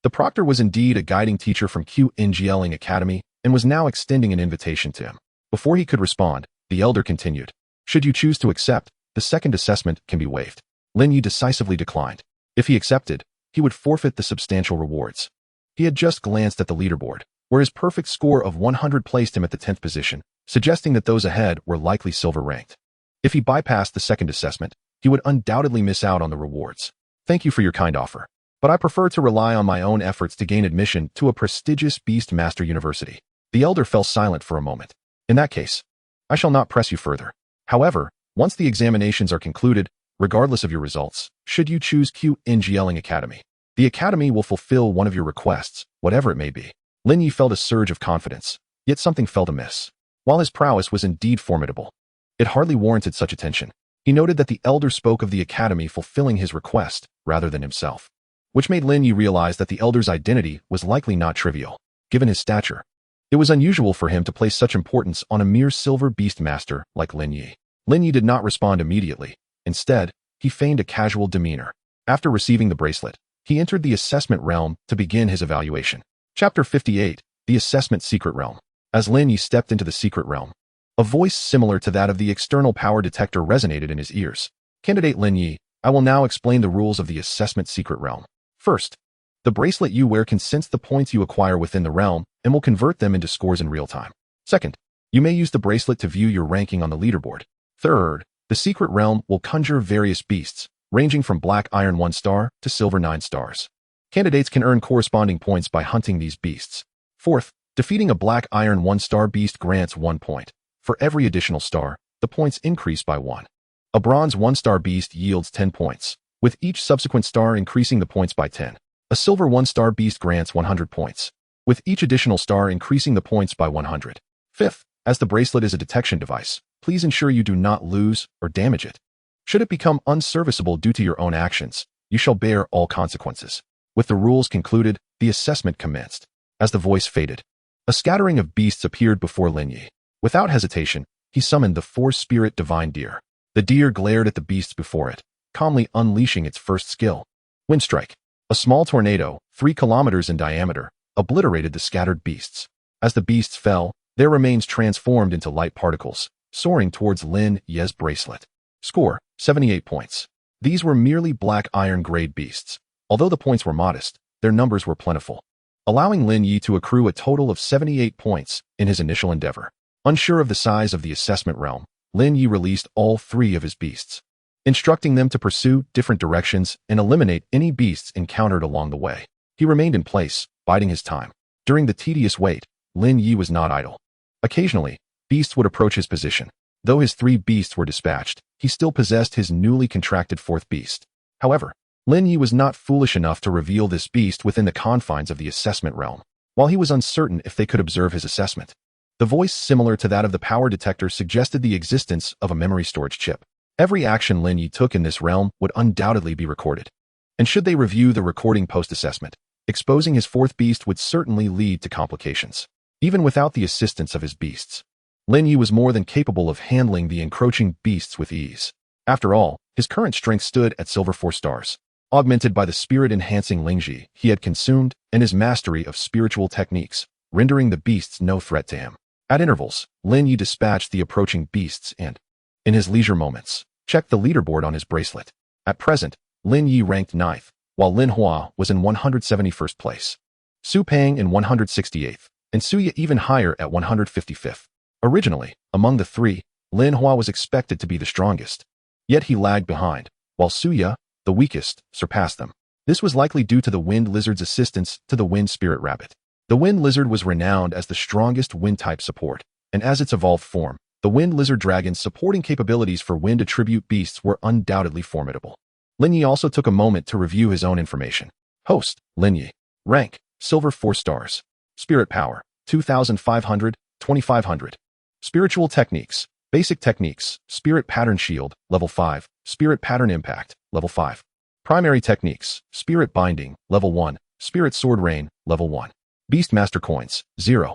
The proctor was indeed a guiding teacher from QNGL Ing Academy and was now extending an invitation to him. Before he could respond, the elder continued. Should you choose to accept, the second assessment can be waived. Lin Yi decisively declined. If he accepted, he would forfeit the substantial rewards. He had just glanced at the leaderboard, where his perfect score of 100 placed him at the 10th position, suggesting that those ahead were likely silver ranked. If he bypassed the second assessment, he would undoubtedly miss out on the rewards. Thank you for your kind offer, but I prefer to rely on my own efforts to gain admission to a prestigious Beast Master University. The elder fell silent for a moment. In that case, I shall not press you further. However, once the examinations are concluded, regardless of your results, should you choose QNGL Academy, the academy will fulfill one of your requests, whatever it may be. Lin Yi felt a surge of confidence, yet something felt amiss. While his prowess was indeed formidable, it hardly warranted such attention. He noted that the elder spoke of the academy fulfilling his request rather than himself, which made Lin Yi realize that the elder's identity was likely not trivial. Given his stature, it was unusual for him to place such importance on a mere silver beast master like Lin Yi. Lin Yi did not respond immediately. Instead, he feigned a casual demeanor. After receiving the bracelet, he entered the assessment realm to begin his evaluation. Chapter 58, The Assessment Secret Realm. As Lin Yi stepped into the secret realm, a voice similar to that of the external power detector resonated in his ears. Candidate Lin Yi, I will now explain the rules of the assessment secret realm. First, The bracelet you wear can sense the points you acquire within the realm and will convert them into scores in real time. Second, you may use the bracelet to view your ranking on the leaderboard. Third, the secret realm will conjure various beasts, ranging from black iron 1 star to silver 9 stars. Candidates can earn corresponding points by hunting these beasts. Fourth, defeating a black iron 1 star beast grants 1 point. For every additional star, the points increase by 1. A bronze 1 star beast yields 10 points, with each subsequent star increasing the points by 10. A silver 1 star beast grants 100 points, with each additional star increasing the points by 100. Fifth, as the bracelet is a detection device, please ensure you do not lose or damage it. Should it become unserviceable due to your own actions, you shall bear all consequences. With the rules concluded, the assessment commenced. As the voice faded, a scattering of beasts appeared before Lin Yi. Without hesitation, he summoned the four-spirit divine deer. The deer glared at the beasts before it, calmly unleashing its first skill. Wind strike. A small tornado, 3 kilometers in diameter, obliterated the scattered beasts. As the beasts fell, their remains transformed into light particles, soaring towards Lin Yi's bracelet. Score, 78 points. These were merely black iron grade beasts. Although the points were modest, their numbers were plentiful, allowing Lin Yi to accrue a total of 78 points in his initial endeavor. Unsure of the size of the assessment realm, Lin Yi released all 3 of his beasts, instructing them to pursue different directions and eliminate any beasts encountered along the way. He remained in place, biding his time. During the tedious wait, Lin Yi was not idle. Occasionally, beasts would approach his position. Though his 3 beasts were dispatched, he still possessed his newly contracted 4th beast. However, Lin Yi was not foolish enough to reveal this beast within the confines of the assessment realm, while he was uncertain if they could observe his assessment. The voice similar to that of the power detector suggested the existence of a memory storage chip. Every action Lin Yi took in this realm would undoubtedly be recorded. And should they review the recording post-assessment, exposing his 4th beast would certainly lead to complications. Even without the assistance of his beasts, Lin Yi was more than capable of handling the encroaching beasts with ease. After all, his current strength stood at silver 4 stars. Augmented by the spirit-enhancing Lingji he had consumed and his mastery of spiritual techniques, rendering the beasts no threat to him. At intervals, Lin Yi dispatched the approaching beasts and, in his leisure moments, checked the leaderboard on his bracelet. At present, Lin Yi ranked 9th, while Lin Hua was in 171st place. Su Peng in 168th, and Suya even higher at 155th. Originally, among the 3, Lin Hua was expected to be the strongest. Yet he lagged behind, while Suya, the weakest, surpassed them. This was likely due to the wind lizard's assistance to the wind spirit rabbit. The wind lizard was renowned as the strongest wind-type support, and as its evolved form, the wind lizard dragon's supporting capabilities for wind attribute beasts were undoubtedly formidable. Lin Yi also took a moment to review his own information. Host, Lin Yi. Rank, silver 4 stars. Spirit power, 2,500, 2,500. Spiritual techniques, basic techniques, spirit pattern shield, level 5, spirit pattern impact, level 5. Primary techniques, spirit binding, level 1, spirit sword rain, level 1. Beastmaster coins, 0.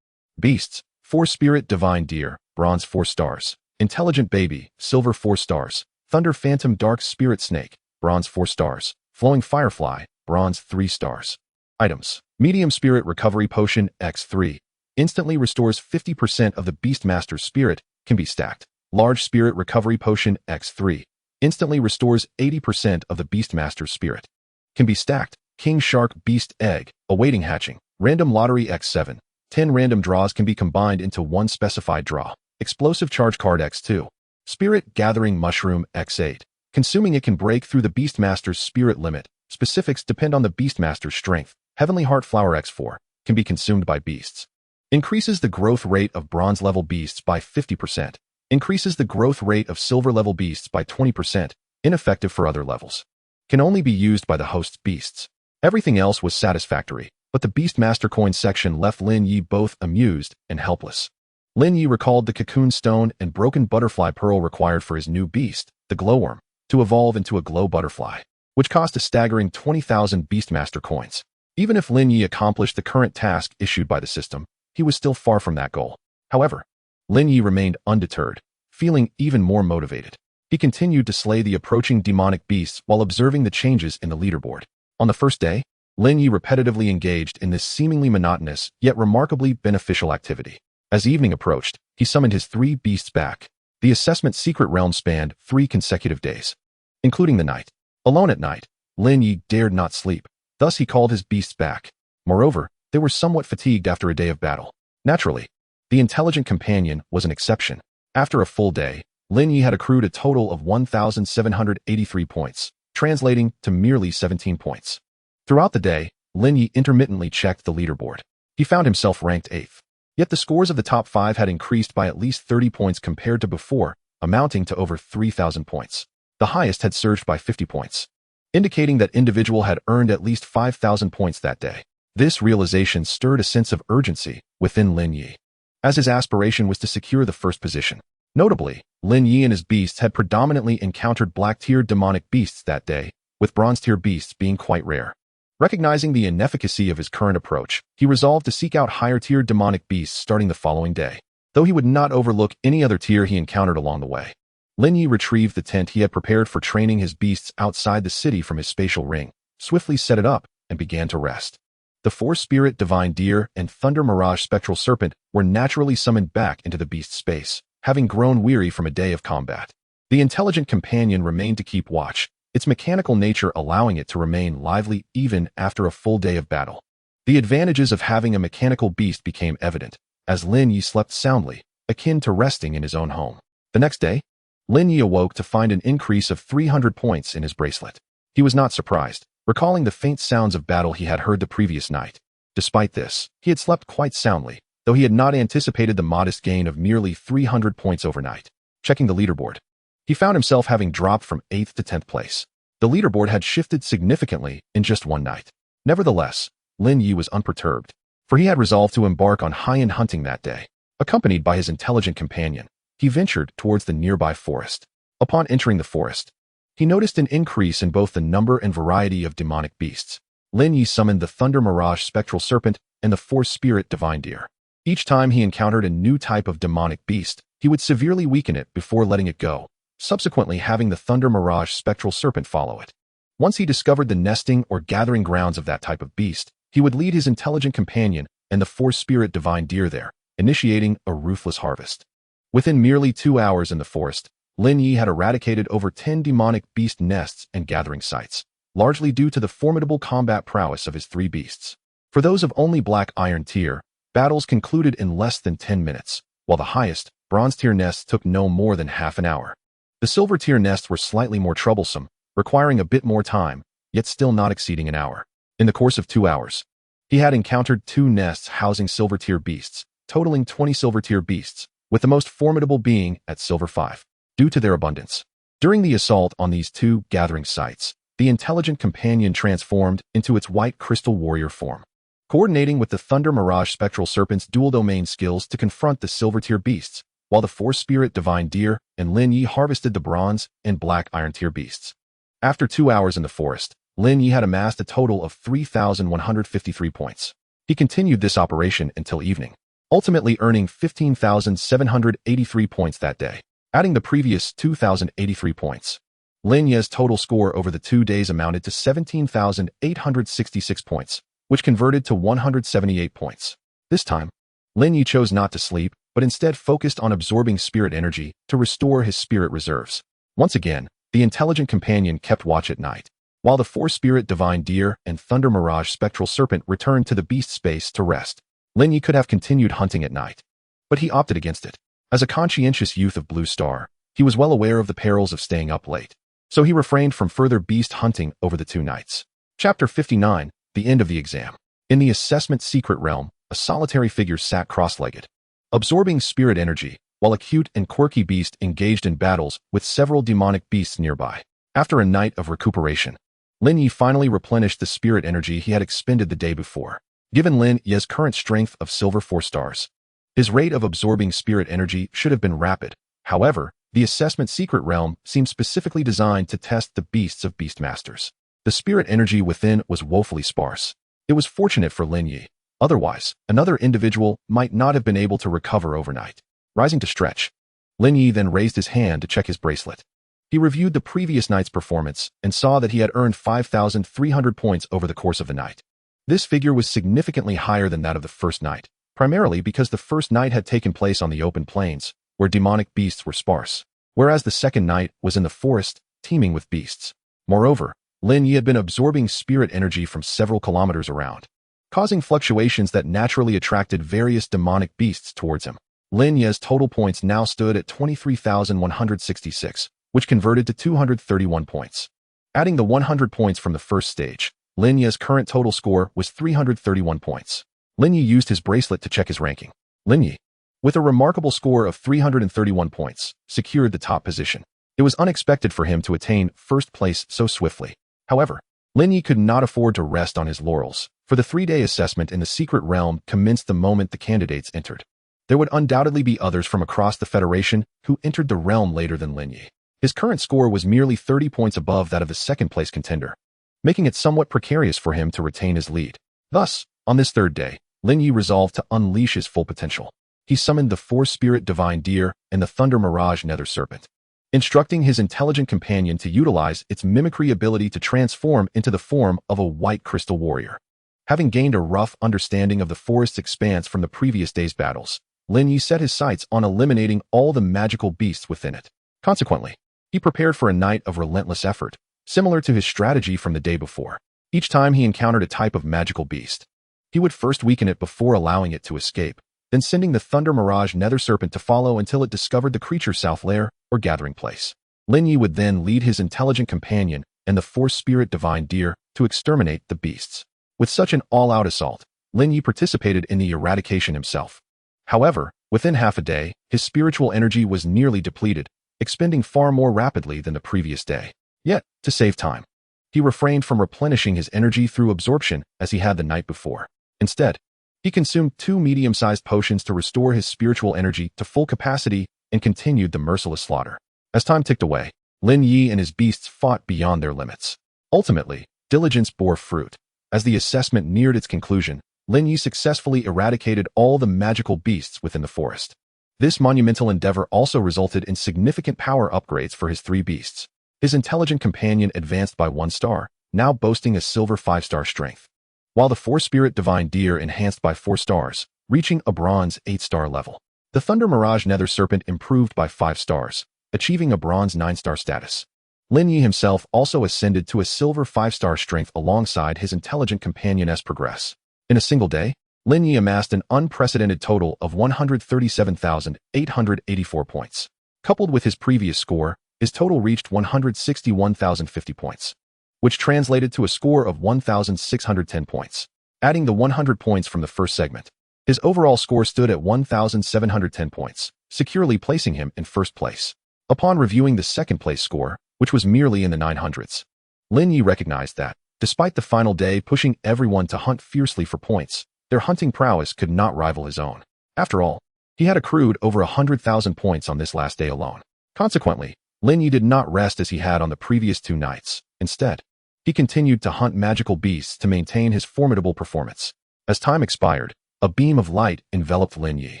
Beasts, 4 spirit divine deer, bronze 4 stars. Intelligent baby, silver 4 stars. Thunder phantom dark spirit snake, bronze 4 stars. Flowing firefly, bronze 3 stars. Items, medium spirit recovery potion X3. Instantly restores 50% of the Beastmaster's spirit, can be stacked. Large spirit recovery potion X3. Instantly restores 80% of the Beastmaster's spirit. Can be stacked. King Shark Beast Egg, awaiting hatching. Random Lottery X7. 10 random draws can be combined into one specified draw. Explosive Charge Card X2. Spirit Gathering Mushroom X8. Consuming it can break through the Beastmaster's spirit limit. Specifics depend on the Beastmaster's strength. Heavenly Heart Flower X4. Can be consumed by beasts. Increases the growth rate of bronze-level beasts by 50%. Increases the growth rate of silver-level beasts by 20%. Ineffective for other levels. Can only be used by the host's beasts. Everything else was satisfactory, but the Beastmaster coin section left Lin Yi both amused and helpless. Lin Yi recalled the cocoon stone and broken butterfly pearl required for his new beast, the glowworm, to evolve into a glow butterfly, which cost a staggering 20,000 Beastmaster coins. Even if Lin Yi accomplished the current task issued by the system, he was still far from that goal. However, Lin Yi remained undeterred, feeling even more motivated. He continued to slay the approaching demonic beasts while observing the changes in the leaderboard. On the first day, Lin Yi repetitively engaged in this seemingly monotonous yet remarkably beneficial activity. As evening approached, he summoned his 3 beasts back. The assessment secret realm spanned 3 consecutive days, including the night. Alone at night, Lin Yi dared not sleep. Thus he called his beasts back. Moreover, they were somewhat fatigued after a day of battle. Naturally, the intelligent companion was an exception. After a full day, Lin Yi had accrued a total of 1,783 points, translating to merely 17 points. Throughout the day, Lin Yi intermittently checked the leaderboard. He found himself ranked 8th. Yet the scores of the top 5 had increased by at least 30 points compared to before, amounting to over 3,000 points. The highest had surged by 50 points, indicating that individual had earned at least 5,000 points that day. This realization stirred a sense of urgency within Lin Yi, as his aspiration was to secure the first position. Notably, Lin Yi and his beasts had predominantly encountered black-tier demonic beasts that day, with bronze-tier beasts being quite rare. Recognizing the inefficacy of his current approach, he resolved to seek out higher-tier demonic beasts starting the following day, though he would not overlook any other tier he encountered along the way. Lin Yi retrieved the tent he had prepared for training his beasts outside the city from his spatial ring, swiftly set it up, and began to rest. The Force Spirit Divine Deer and Thunder Mirage Spectral Serpent were naturally summoned back into the beast space, having grown weary from a day of combat. The intelligent companion remained to keep watch, its mechanical nature allowing it to remain lively even after a full day of battle. The advantages of having a mechanical beast became evident, as Lin Yi slept soundly, akin to resting in his own home. The next day, Lin Yi awoke to find an increase of 300 points in his bracelet. He was not surprised, recalling the faint sounds of battle he had heard the previous night. Despite this, he had slept quite soundly, though he had not anticipated the modest gain of merely 300 points overnight. Checking the leaderboard, he found himself having dropped from 8th to 10th place. The leaderboard had shifted significantly in just one night. Nevertheless, Lin Yi was unperturbed, for he had resolved to embark on high-end hunting that day. Accompanied by his intelligent companion, he ventured towards the nearby forest. Upon entering the forest, he noticed an increase in both the number and variety of demonic beasts. Lin Yi summoned the Thunder Mirage Spectral Serpent and the Force Spirit Divine Deer. Each time he encountered a new type of demonic beast, he would severely weaken it before letting it go, subsequently having the Thunder Mirage Spectral Serpent follow it. Once he discovered the nesting or gathering grounds of that type of beast, he would lead his intelligent companion and the Force Spirit Divine Deer there, initiating a ruthless harvest. Within merely 2 hours in the forest, Lin Yi had eradicated over 10 demonic beast nests and gathering sites, largely due to the formidable combat prowess of his 3 beasts. For those of only Black Iron tier, battles concluded in less than 10 minutes, while the highest, Bronze tier nests took no more than half an hour. The Silver tier nests were slightly more troublesome, requiring a bit more time, yet still not exceeding an hour. In the course of 2 hours, he had encountered 2 nests housing Silver tier beasts, totaling 20 Silver tier beasts, with the most formidable being at Silver 5, due to their abundance. During the assault on these 2 gathering sites, the intelligent companion transformed into its white crystal warrior form, coordinating with the Thunder Mirage Spectral Serpent's dual domain skills to confront the Silver tier beasts, while the Force Spirit Divine Deer and Lin Yi harvested the Bronze and Black Iron tier beasts. After 2 hours in the forest, Lin Yi had amassed a total of 3,153 points. He continued this operation until evening, ultimately earning 15,783 points that day, adding the previous 2,083 points. Lin Yi's total score over the 2 days amounted to 17,866 points, which converted to 178 points. This time, Lin Yi chose not to sleep, but instead focused on absorbing spirit energy to restore his spirit reserves. Once again, the intelligent companion kept watch at night, while the Force Spirit Divine Deer and Thunder Mirage Spectral Serpent returned to the beast space to rest. Lin Yi could have continued hunting at night, but he opted against it. As a conscientious youth of Blue Star, he was well aware of the perils of staying up late, so he refrained from further beast hunting over the 2 nights. Chapter 59, The End of the Exam. In the assessment secret realm, a solitary figure sat cross-legged, absorbing spirit energy, while a cute and quirky beast engaged in battles with several demonic beasts nearby. After a night of recuperation, Lin Yi finally replenished the spirit energy he had expended the day before. Given Lin Yi's current strength of Silver 4 stars, his rate of absorbing spirit energy should have been rapid. However, the assessment secret realm seemed specifically designed to test the beasts of Beastmasters. The spirit energy within was woefully sparse. It was fortunate for Lin Yi. Otherwise, another individual might not have been able to recover overnight. Rising to stretch, Lin Yi then raised his hand to check his bracelet. He reviewed the previous night's performance and saw that he had earned 5,300 points over the course of the night. This figure was significantly higher than that of the first night, primarily because the first night had taken place on the open plains, where demonic beasts were sparse, whereas the second night was in the forest, teeming with beasts. Moreover, Lin Yi had been absorbing spirit energy from several kilometers around, causing fluctuations that naturally attracted various demonic beasts towards him. Lin Yi's total points now stood at 23,166, which converted to 231 points. Adding the 100 points from the first stage, Lin Yi's current total score was 331 points. Lin Yi used his bracelet to check his ranking. Lin Yi, with a remarkable score of 331 points, secured the top position. It was unexpected for him to attain first place so swiftly. However, Lin Yi could not afford to rest on his laurels, for the 3-day assessment in the secret realm commenced the moment the candidates entered. There would undoubtedly be others from across the Federation who entered the realm later than Lin Yi. His current score was merely 30 points above that of the second-place contender, making it somewhat precarious for him to retain his lead. Thus, on this third day, Lin Yi resolved to unleash his full potential. He summoned the Force Spirit Divine Deer and the Thunder Mirage Nether Serpent, instructing his intelligent companion to utilize its mimicry ability to transform into the form of a white crystal warrior. Having gained a rough understanding of the forest's expanse from the previous day's battles, Lin Yi set his sights on eliminating all the magical beasts within it. Consequently, he prepared for a night of relentless effort, similar to his strategy from the day before. Each time he encountered a type of magical beast, he would first weaken it before allowing it to escape, then sending the Thunder Mirage Nether Serpent to follow until it discovered the creature's south lair or gathering place. Lin Yi would then lead his intelligent companion and the Force Spirit Divine Deer to exterminate the beasts. With such an all-out assault, Lin Yi participated in the eradication himself. However, within half a day, his spiritual energy was nearly depleted, expending far more rapidly than the previous day. Yet, to save time, he refrained from replenishing his energy through absorption as he had the night before. Instead, he consumed 2 medium-sized potions to restore his spiritual energy to full capacity and continued the merciless slaughter. As time ticked away, Lin Yi and his beasts fought beyond their limits. Ultimately, diligence bore fruit. As the assessment neared its conclusion, Lin Yi successfully eradicated all the magical beasts within the forest. This monumental endeavor also resulted in significant power upgrades for his 3 beasts. His intelligent companion advanced by 1 star, now boasting a silver 5-star strength, while the Force Spirit Divine Deer enhanced by 4 stars, reaching a bronze 8-star level. The Thunder Mirage Nether Serpent improved by 5 stars, achieving a bronze 9-star status. Lin Yi himself also ascended to a silver 5-star strength alongside his intelligent companion as progress. In a single day, Lin Yi amassed an unprecedented total of 137,884 points. Coupled with his previous score, his total reached 161,050 points, which translated to a score of 1,610 points. Adding the 100 points from the first segment, his overall score stood at 1,710 points, securely placing him in first place. Upon reviewing the second-place score, which was merely in the 900s, Lin Yi recognized that, despite the final day pushing everyone to hunt fiercely for points, their hunting prowess could not rival his own. After all, he had accrued over 100,000 points on this last day alone. Consequently, Lin Yi did not rest as he had on the previous 2 nights. Instead, he continued to hunt magical beasts to maintain his formidable performance. As time expired, a beam of light enveloped Lin Yi.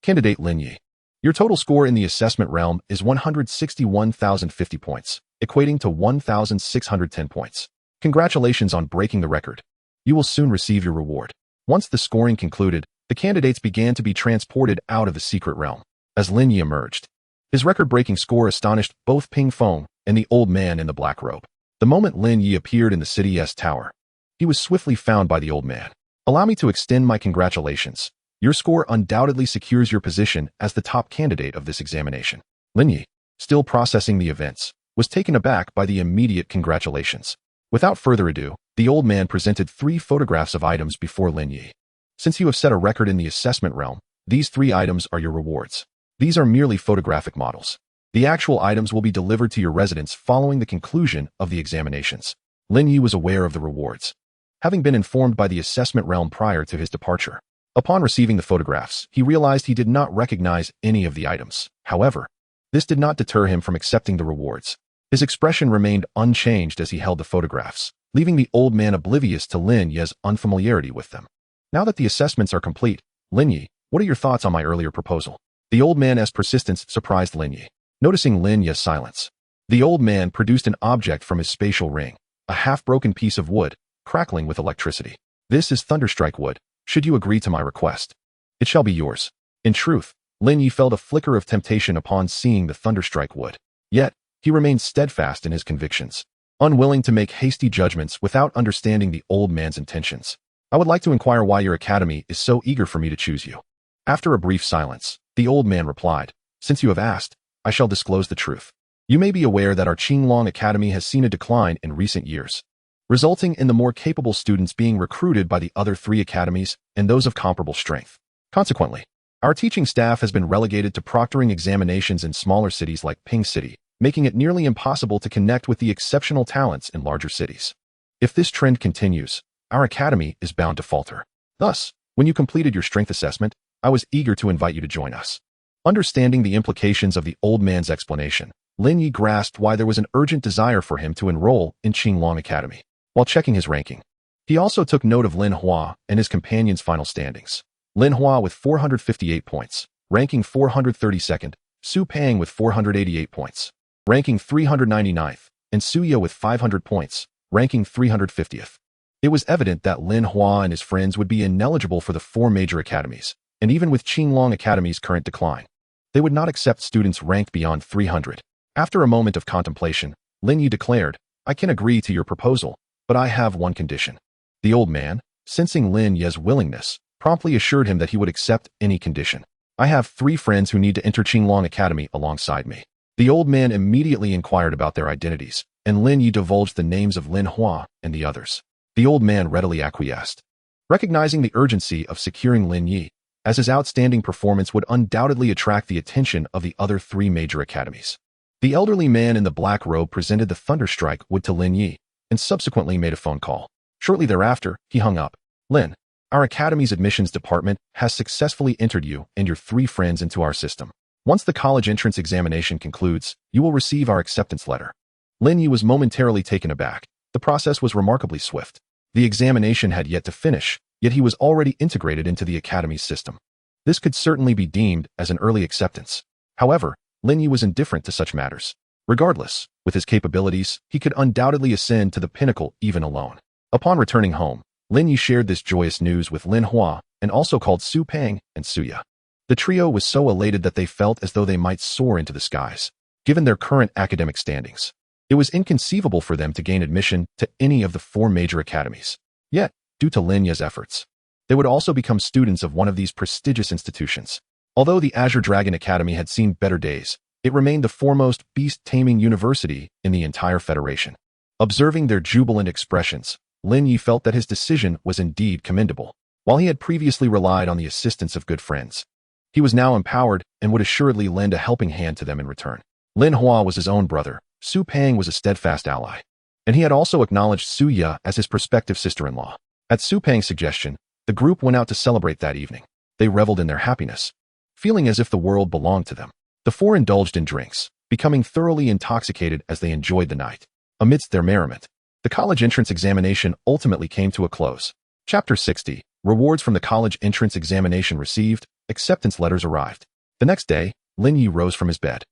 Candidate Lin Yi, your total score in the assessment realm is 161,050 points, equating to 1,610 points. Congratulations on breaking the record. You will soon receive your reward. Once the scoring concluded, the candidates began to be transported out of the secret realm. As Lin Yi emerged, his record-breaking score astonished both Ping Feng and the old man in the black robe. The moment Lin Yi appeared in the city's tower, he was swiftly found by the old man. Allow me to extend my congratulations. Your score undoubtedly secures your position as the top candidate of this examination. Lin Yi, still processing the events, was taken aback by the immediate congratulations. Without further ado, the old man presented 3 photographs of items before Lin Yi. Since you have set a record in the assessment realm, these 3 items are your rewards. These are merely photographic models. The actual items will be delivered to your residence following the conclusion of the examinations. Lin Yi was aware of the rewards, having been informed by the assessment realm prior to his departure. Upon receiving the photographs, he realized he did not recognize any of the items. However, this did not deter him from accepting the rewards. His expression remained unchanged as he held the photographs, leaving the old man oblivious to Lin Yi's unfamiliarity with them. Now that the assessments are complete, Lin Yi, what are your thoughts on my earlier proposal? The old man's persistence surprised Lin Yi. Noticing Lin Yi's silence, the old man produced an object from his spatial ring, a half-broken piece of wood, crackling with electricity. This is Thunderstrike wood. Should you agree to my request, it shall be yours. In truth, Lin Yi felt a flicker of temptation upon seeing the Thunderstrike wood. Yet, he remained steadfast in his convictions. unwilling to make hasty judgments without understanding the old man's intentions. I would like to inquire why your academy is so eager for me to choose you. After a brief silence, the old man replied, Since you have asked, I shall disclose the truth. You may be aware that our Qinglong Academy has seen a decline in recent years, resulting in the more capable students being recruited by the other 3 academies and those of comparable strength. Consequently, our teaching staff has been relegated to proctoring examinations in smaller cities like Ping City, making it nearly impossible to connect with the exceptional talents in larger cities. If this trend continues, our academy is bound to falter. Thus, when you completed your strength assessment, I was eager to invite you to join us. Understanding the implications of the old man's explanation, Lin Yi grasped why there was an urgent desire for him to enroll in Qinglong Academy. While checking his ranking, he also took note of Lin Hua and his companion's final standings. Lin Hua with 458 points, ranking 432nd, Su Pang with 488 points, ranking 399th, and Suya with 500 points, ranking 350th. It was evident that Lin Hua and his friends would be ineligible for the 4 major academies, and even with Qinglong Academy's current decline, they would not accept students ranked beyond 300. After a moment of contemplation, Lin Yi declared, I can agree to your proposal, but I have one condition. The old man, sensing Lin Yi's willingness, promptly assured him that he would accept any condition. I have 3 friends who need to enter Qinglong Academy alongside me. The old man immediately inquired about their identities, and Lin Yi divulged the names of Lin Hua and the others. The old man readily acquiesced. Recognizing the urgency of securing Lin Yi, as his outstanding performance would undoubtedly attract the attention of the other 3 major academies. The elderly man in the black robe presented the Thunderstrike wood to Lin Yi, and subsequently made a phone call. Shortly thereafter, he hung up. Lin, our academy's admissions department has successfully entered you and your 3 friends into our system. Once the college entrance examination concludes, you will receive our acceptance letter. Lin Yi was momentarily taken aback. The process was remarkably swift. The examination had yet to finish, yet he was already integrated into the academy's system. This could certainly be deemed as an early acceptance. However, Lin Yi was indifferent to such matters. Regardless, with his capabilities, he could undoubtedly ascend to the pinnacle even alone. Upon returning home, Lin Yi shared this joyous news with Lin Hua and also called Su Pang and Suya. The trio was so elated that they felt as though they might soar into the skies. Given their current academic standings, it was inconceivable for them to gain admission to any of the 4 major academies. Yet, due to Lin Yi's efforts, they would also become students of one of these prestigious institutions. Although the Azure Dragon Academy had seen better days, it remained the foremost beast-taming university in the entire Federation. Observing their jubilant expressions, Lin Yi felt that his decision was indeed commendable. While he had previously relied on the assistance of good friends, he was now empowered and would assuredly lend a helping hand to them in return. Lin Hua was his own brother, Su Pang was a steadfast ally, and he had also acknowledged Suya as his prospective sister-in-law. At Su Pang's suggestion, the group went out to celebrate that evening. They reveled in their happiness, feeling as if the world belonged to them. The 4 indulged in drinks, becoming thoroughly intoxicated as they enjoyed the night. Amidst their merriment, the college entrance examination ultimately came to a close. Chapter 60, Rewards from the college entrance examination received, acceptance letters arrived. The next day, Lin Yi rose from his bed.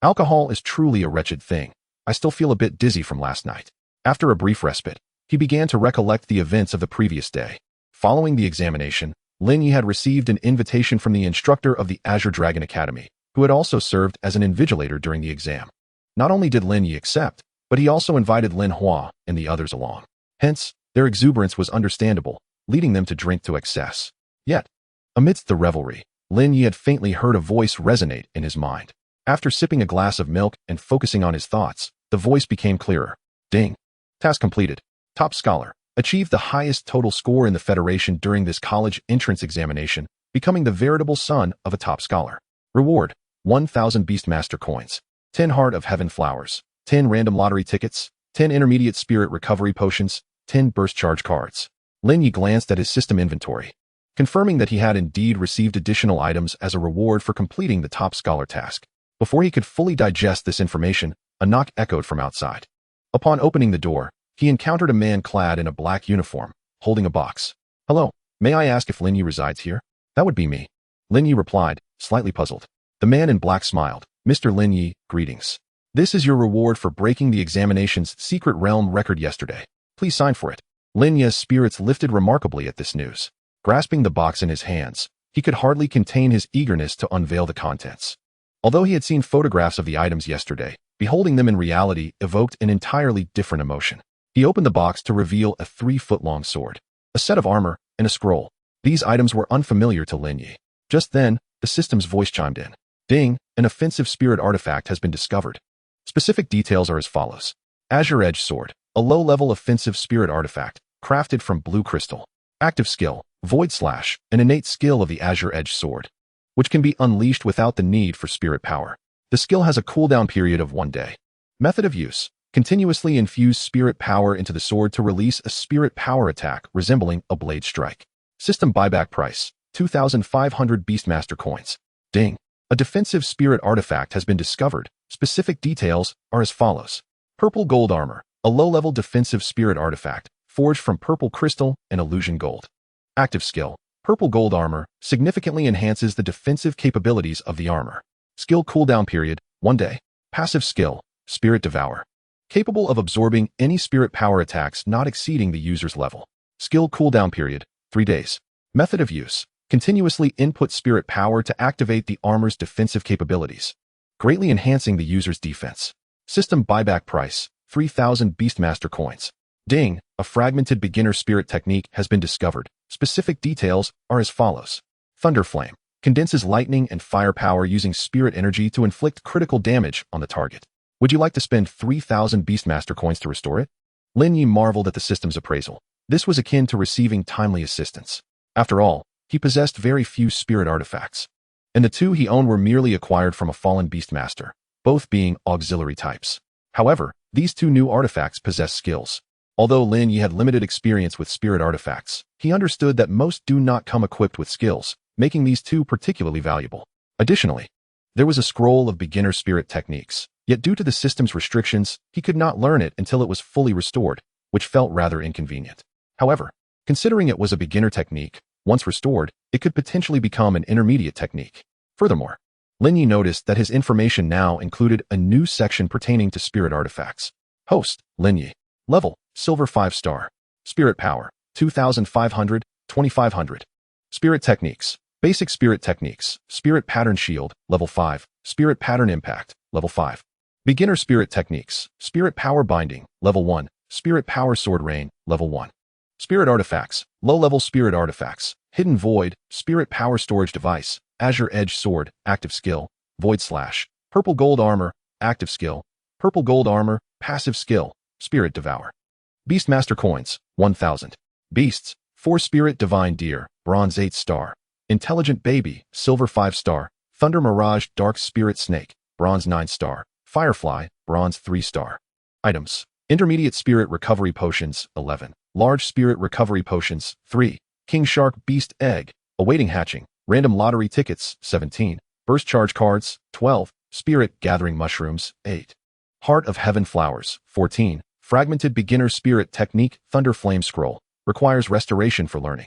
Alcohol is truly a wretched thing. I still feel a bit dizzy from last night. After a brief respite, he began to recollect the events of the previous day. Following the examination, Lin Yi had received an invitation from the instructor of the Azure Dragon Academy, who had also served as an invigilator during the exam. Not only did Lin Yi accept, but he also invited Lin Hua and the others along. Hence, their exuberance was understandable, leading them to drink to excess. Yet, amidst the revelry, Lin Yi had faintly heard a voice resonate in his mind. After sipping a glass of milk and focusing on his thoughts, the voice became clearer. Ding. Task completed. Top scholar. Achieved the highest total score in the Federation during this college entrance examination, becoming the veritable son of a top scholar. Reward. 1,000 Beastmaster coins. 10 Heart of Heaven flowers. 10 random lottery tickets. 10 intermediate spirit recovery potions. 10 burst charge cards. Lin Yi glanced at his system inventory, confirming that he had indeed received additional items as a reward for completing the top scholar task. Before he could fully digest this information, a knock echoed from outside. Upon opening the door, he encountered a man clad in a black uniform, holding a box. Hello, may I ask if Lin Yi resides here? That would be me. Lin Yi replied, slightly puzzled. The man in black smiled. Mr. Lin Yi, greetings. This is your reward for breaking the examination's secret realm record yesterday. Please sign for it. Lin Yi's spirits lifted remarkably at this news. Grasping the box in his hands, he could hardly contain his eagerness to unveil the contents. Although he had seen photographs of the items yesterday, Beholding them in reality evoked an entirely different emotion. He opened the box to reveal a 3-foot-long sword, a set of armor, and a scroll. These items were unfamiliar to Lin Yi. Just then, the system's voice chimed in. Ding, an offensive spirit artifact has been discovered. Specific details are as follows. Azure Edge Sword, a low-level offensive spirit artifact, crafted from blue crystal. Active skill, Void Slash, an innate skill of the Azure Edge Sword, which can be unleashed without the need for spirit power. The skill has a cooldown period of 1 day. Method of use. Continuously infuse spirit power into the sword to release a spirit power attack resembling a blade strike. System buyback price, 2,500 Beastmaster coins. Ding. A defensive spirit artifact has been discovered. Specific details are as follows. Purple Gold Armor, a low-level defensive spirit artifact, forged from purple crystal and illusion gold. Active skill. Purple Gold Armor significantly enhances the defensive capabilities of the armor. Skill cooldown period, 1 day. Passive skill, Spirit Devour. Capable of absorbing any spirit power attacks not exceeding the user's level. Skill cooldown period, 3 days. Method of use. Continuously input spirit power to activate the armor's defensive capabilities, greatly enhancing the user's defense. System buyback price, 3,000 Beastmaster coins. Ding, a fragmented beginner spirit technique has been discovered. Specific details are as follows. Thunder Flame. Condenses lightning and fire power using spirit energy to inflict critical damage on the target. Would you like to spend 3,000 Beastmaster coins to restore it? Lin Yi marveled at the system's appraisal. This was akin to receiving timely assistance. After all, he possessed very few spirit artifacts, and the 2 he owned were merely acquired from a fallen Beastmaster, both being auxiliary types. However, these 2 new artifacts possess skills. Although Lin Yi had limited experience with spirit artifacts, he understood that most do not come equipped with skills, making these 2 particularly valuable. Additionally, there was a scroll of beginner spirit techniques, yet due to the system's restrictions, he could not learn it until it was fully restored, which felt rather inconvenient. However, considering it was a beginner technique, once restored, it could potentially become an intermediate technique. Furthermore, Lin Yi noticed that his information now included a new section pertaining to spirit artifacts. Host, Lin Yi. Level, Silver 5-star. Spirit Power, 2,500, 2,500. Spirit Techniques. Basic Spirit Techniques. Spirit Pattern Shield, Level 5. Spirit Pattern Impact, Level 5. Beginner Spirit Techniques. Spirit Power Binding, Level 1. Spirit Power Sword Rain, Level 1. Spirit Artifacts. Low-level Spirit Artifacts. Hidden Void. Spirit Power Storage Device. Azure Edge Sword. Active Skill. Void Slash. Purple Gold Armor. Active Skill. Purple Gold Armor. Passive Skill. Spirit Devour. Beastmaster Coins. 1,000. Beasts. 4 Spirit Divine Deer. Bronze 8-star. Intelligent Baby. Silver 5-star. Thunder Mirage Dark Spirit Snake. Bronze 9-star. Firefly. Bronze 3-star. Items. Intermediate Spirit Recovery Potions. 11. Large Spirit Recovery Potions, 3. King Shark Beast Egg, awaiting hatching. Random Lottery Tickets, 17. Burst Charge Cards, 12. Spirit Gathering Mushrooms, 8. Heart of Heaven Flowers, 14. Fragmented Beginner Spirit Technique Thunder Flame Scroll, requires restoration for learning.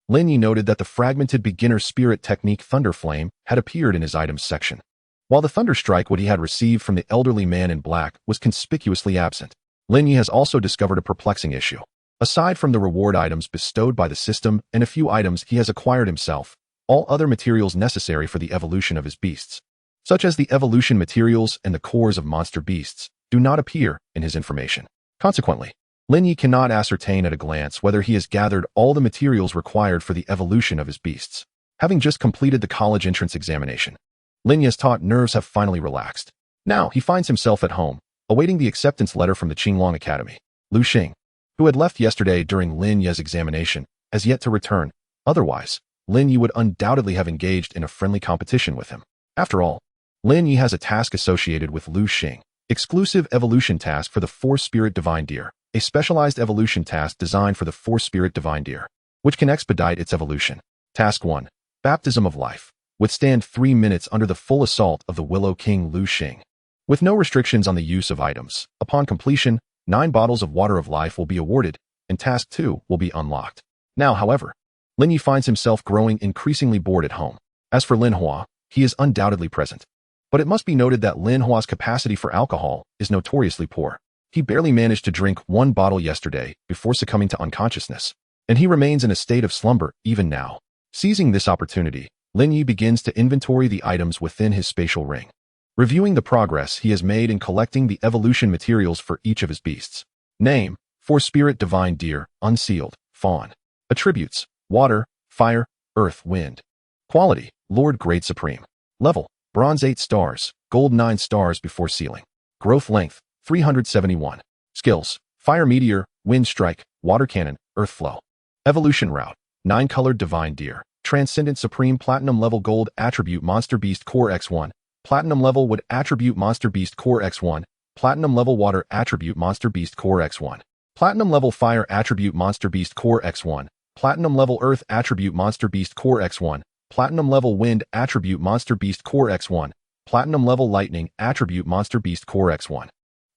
Lin Yi noted that the Fragmented Beginner Spirit Technique Thunder Flame had appeared in his items section, while the Thunder Strike what he had received from the elderly man in black was conspicuously absent. Lin Yi has also discovered a perplexing issue. Aside from the reward items bestowed by the system and a few items he has acquired himself, all other materials necessary for the evolution of his beasts, such as the evolution materials and the cores of monster beasts, do not appear in his information. Consequently, Lin Yi cannot ascertain at a glance whether he has gathered all the materials required for the evolution of his beasts. Having just completed the college entrance examination, Lin Yi's taut nerves have finally relaxed. Now he finds himself at home, awaiting the acceptance letter from the Qinglong Academy. Lu Xing, who had left yesterday during Lin Yi's examination, has yet to return. Otherwise, Lin Yi would undoubtedly have engaged in a friendly competition with him. After all, Lin Yi has a task associated with Lu Xing, exclusive evolution task for the 4 Spirit Divine Deer, a specialized evolution task designed for the 4 Spirit Divine Deer, which can expedite its evolution. Task 1. Baptism of Life. Withstand 3 minutes under the full assault of the Willow King Lu Xing. With no restrictions on the use of items, upon completion, 9 bottles of Water of Life will be awarded, and Task 2 will be unlocked. Now, however, Lin Yi finds himself growing increasingly bored at home. As for Lin Hua, he is undoubtedly present. But it must be noted that Lin Hua's capacity for alcohol is notoriously poor. He barely managed to drink 1 bottle yesterday before succumbing to unconsciousness, and he remains in a state of slumber even now. Seizing this opportunity, Lin Yi begins to inventory the items within his spatial ring. reviewing the progress he has made in collecting the evolution materials for each of his beasts. Name: For Spirit Divine Deer, Unsealed, Fawn. Attributes: Water, Fire, Earth, Wind. Quality: Lord Great Supreme. Level: Bronze 8 stars, Gold 9 stars before sealing. Growth length: 371. Skills: Fire Meteor, Wind Strike, Water Cannon, Earth Flow. Evolution Route: 9-colored Divine Deer. Transcendent Supreme Platinum Level Gold Attribute Monster Beast Core X1. Platinum Level Wood Attribute Monster Beast Core X1. Platinum Level Water Attribute Monster Beast Core X1. Platinum Level Fire Attribute Monster Beast Core X1. Platinum Level Earth Attribute Monster Beast Core X1. Platinum Level Wind Attribute Monster Beast Core X1. Platinum Level Lightning Attribute Monster Beast Core X1.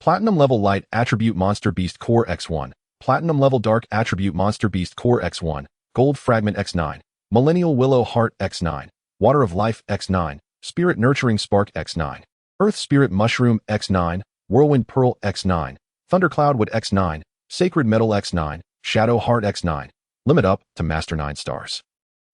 Platinum Level Light Attribute Monster Beast Core X1. Platinum Level Dark Attribute Monster Beast Core X1. Gold Fragment X9. Millennial Willow Heart X9. Water of Life X9. Spirit Nurturing Spark X9. Earth Spirit Mushroom X9. Whirlwind Pearl X9. Thundercloud Wood X9. Sacred Metal X9. Shadow Heart X9. Limit up to Master 9 stars.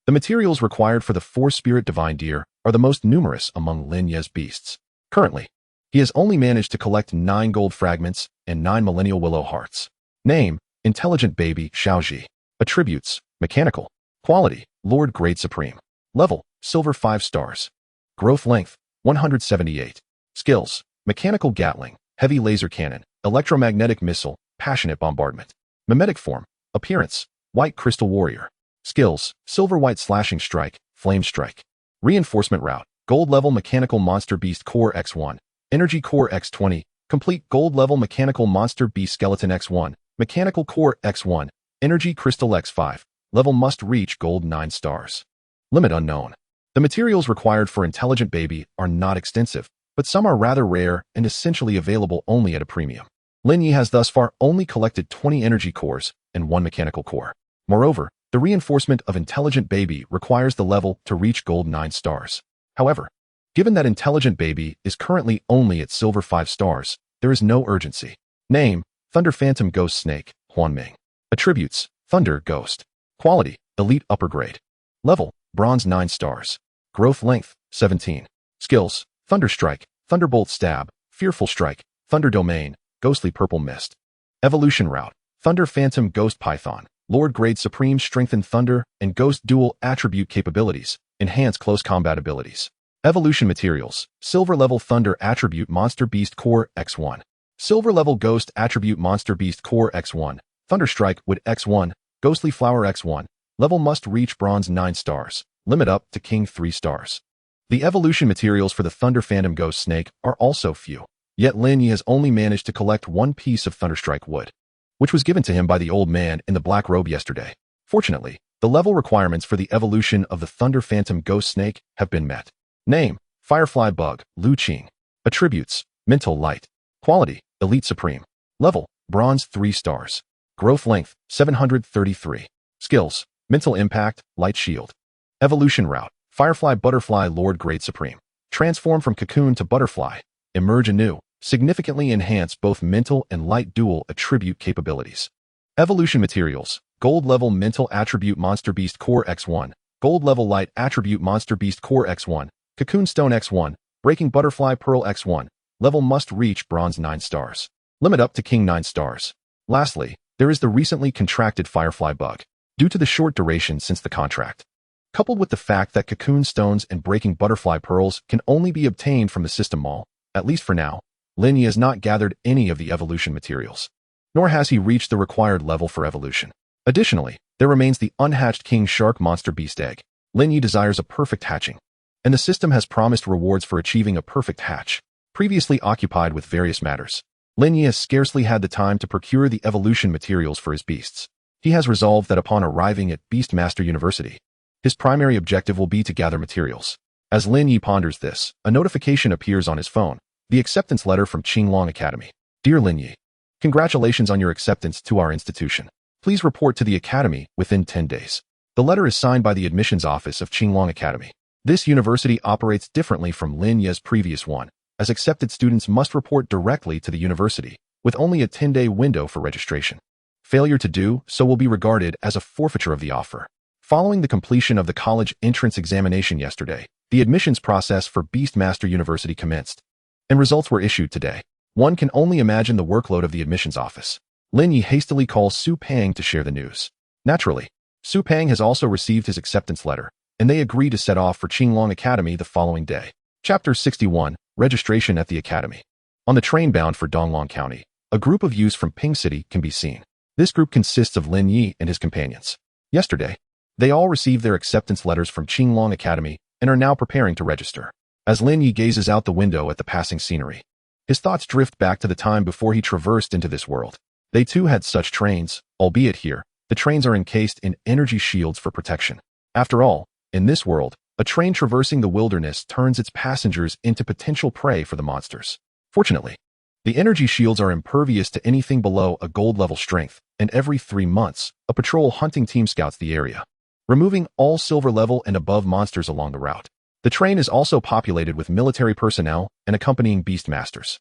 The materials required for the 4-Spirit Divine Deer are the most numerous among Lin Ye's beasts. Currently, he has only managed to collect 9 gold fragments and 9 Millennial Willow Hearts. Name: Intelligent Baby Xiaoji. Attributes: Mechanical. Quality: Lord Great Supreme. Level: Silver 5 stars. Growth length: 178. Skills: Mechanical Gatling, Heavy Laser Cannon, Electromagnetic Missile, Passionate Bombardment. Mimetic Form. Appearance: White Crystal Warrior. Skills: Silver White Slashing Strike, Flame Strike. Reinforcement Route: Gold Level Mechanical Monster Beast Core X1. Energy Core X20. Complete Gold Level Mechanical Monster Beast Skeleton X1. Mechanical Core X1. Energy Crystal X5. Level must reach Gold 9 stars. Limit unknown. The materials required for Intelligent Baby are not extensive, but some are rather rare and essentially available only at a premium. Lin Yi has thus far only collected 20 energy cores and 1 mechanical core. Moreover, the reinforcement of Intelligent Baby requires the level to reach Gold 9 stars. However, given that Intelligent Baby is currently only at Silver 5 stars, there is no urgency. Name: Thunder Phantom Ghost Snake, Huanming. Attributes: Thunder Ghost. Quality: Elite Upper Grade. Level: Bronze 9 stars. Growth length: 17. Skills: Thunder Strike, Thunderbolt Stab, Fearful Strike, Thunder Domain, Ghostly Purple Mist. Evolution Route: Thunder Phantom Ghost Python. Lord Grade Supreme Strengthen Thunder and Ghost Dual Attribute Capabilities. Enhance Close Combat Abilities. Evolution Materials: Silver Level Thunder Attribute Monster Beast Core X1. Silver Level Ghost Attribute Monster Beast Core X1. Thunder Strike Wood X1. Ghostly Flower X1. Level must reach Bronze 9 stars. Limit up to King 3 stars. The evolution materials for the Thunder Phantom Ghost Snake are also few. Yet Lin Yi has only managed to collect 1 piece of Thunderstrike wood, which was given to him by the old man in the black robe yesterday. Fortunately, the level requirements for the evolution of the Thunder Phantom Ghost Snake have been met. Name: Firefly Bug, Lu Qing. Attributes: Mental Light. Quality: Elite Supreme. Level: Bronze 3 stars. Growth length: 733. Skills: Mental Impact, Light Shield. Evolution Route: Firefly Butterfly Lord Great Supreme. Transform from cocoon to butterfly. Emerge anew. Significantly enhance both mental and light dual attribute capabilities. Evolution Materials: Gold Level Mental Attribute Monster Beast Core X1. Gold Level Light Attribute Monster Beast Core X1. Cocoon Stone X1. Breaking Butterfly Pearl X1. Level must reach Bronze 9 stars. Limit up to King 9 stars. Lastly, there is the recently contracted Firefly Bug. Due to the short duration since the contract, coupled with the fact that Cocoon Stones and Breaking Butterfly Pearls can only be obtained from the System Mall, at least for now, Lin Yi has not gathered any of the evolution materials, nor has he reached the required level for evolution. Additionally, there remains the unhatched King Shark Monster Beast Egg. Lin Yi desires a perfect hatching, and the system has promised rewards for achieving a perfect hatch. Previously occupied with various matters, Lin Yi has scarcely had the time to procure the evolution materials for his beasts. He has resolved that upon arriving at Beastmaster University, his primary objective will be to gather materials. As Lin Yi ponders this, a notification appears on his phone: the acceptance letter from Qinglong Academy. Dear Lin Yi, congratulations on your acceptance to our institution. Please report to the academy within 10 days. The letter is signed by the admissions office of Qinglong Academy. This university operates differently from Lin Yi's previous one, as accepted students must report directly to the university, with only a 10-day window for registration. Failure to do so will be regarded as a forfeiture of the offer. Following the completion of the college entrance examination yesterday, the admissions process for Beastmaster University commenced. and results were issued today. One can only imagine the workload of the admissions office. Lin Yi hastily calls Su Pang to share the news. Naturally, Su Pang has also received his acceptance letter, and they agree to set off for Qinglong Academy the following day. Chapter 61, Registration at the Academy. On the train bound for Donglong County, a group of youths from Ping City can be seen. This group consists of Lin Yi and his companions. Yesterday, they all received their acceptance letters from Qinglong Academy and are now preparing to register. As Lin Yi gazes out the window at the passing scenery, his thoughts drift back to the time before he traversed into this world. They too had such trains, albeit here, the trains are encased in energy shields for protection. After all, in this world, a train traversing the wilderness turns its passengers into potential prey for the monsters. Fortunately, the energy shields are impervious to anything below a gold level strength, and every 3 months, a patrol hunting team scouts the area, removing all silver level and above monsters along the route. The train is also populated with military personnel and accompanying beastmasters.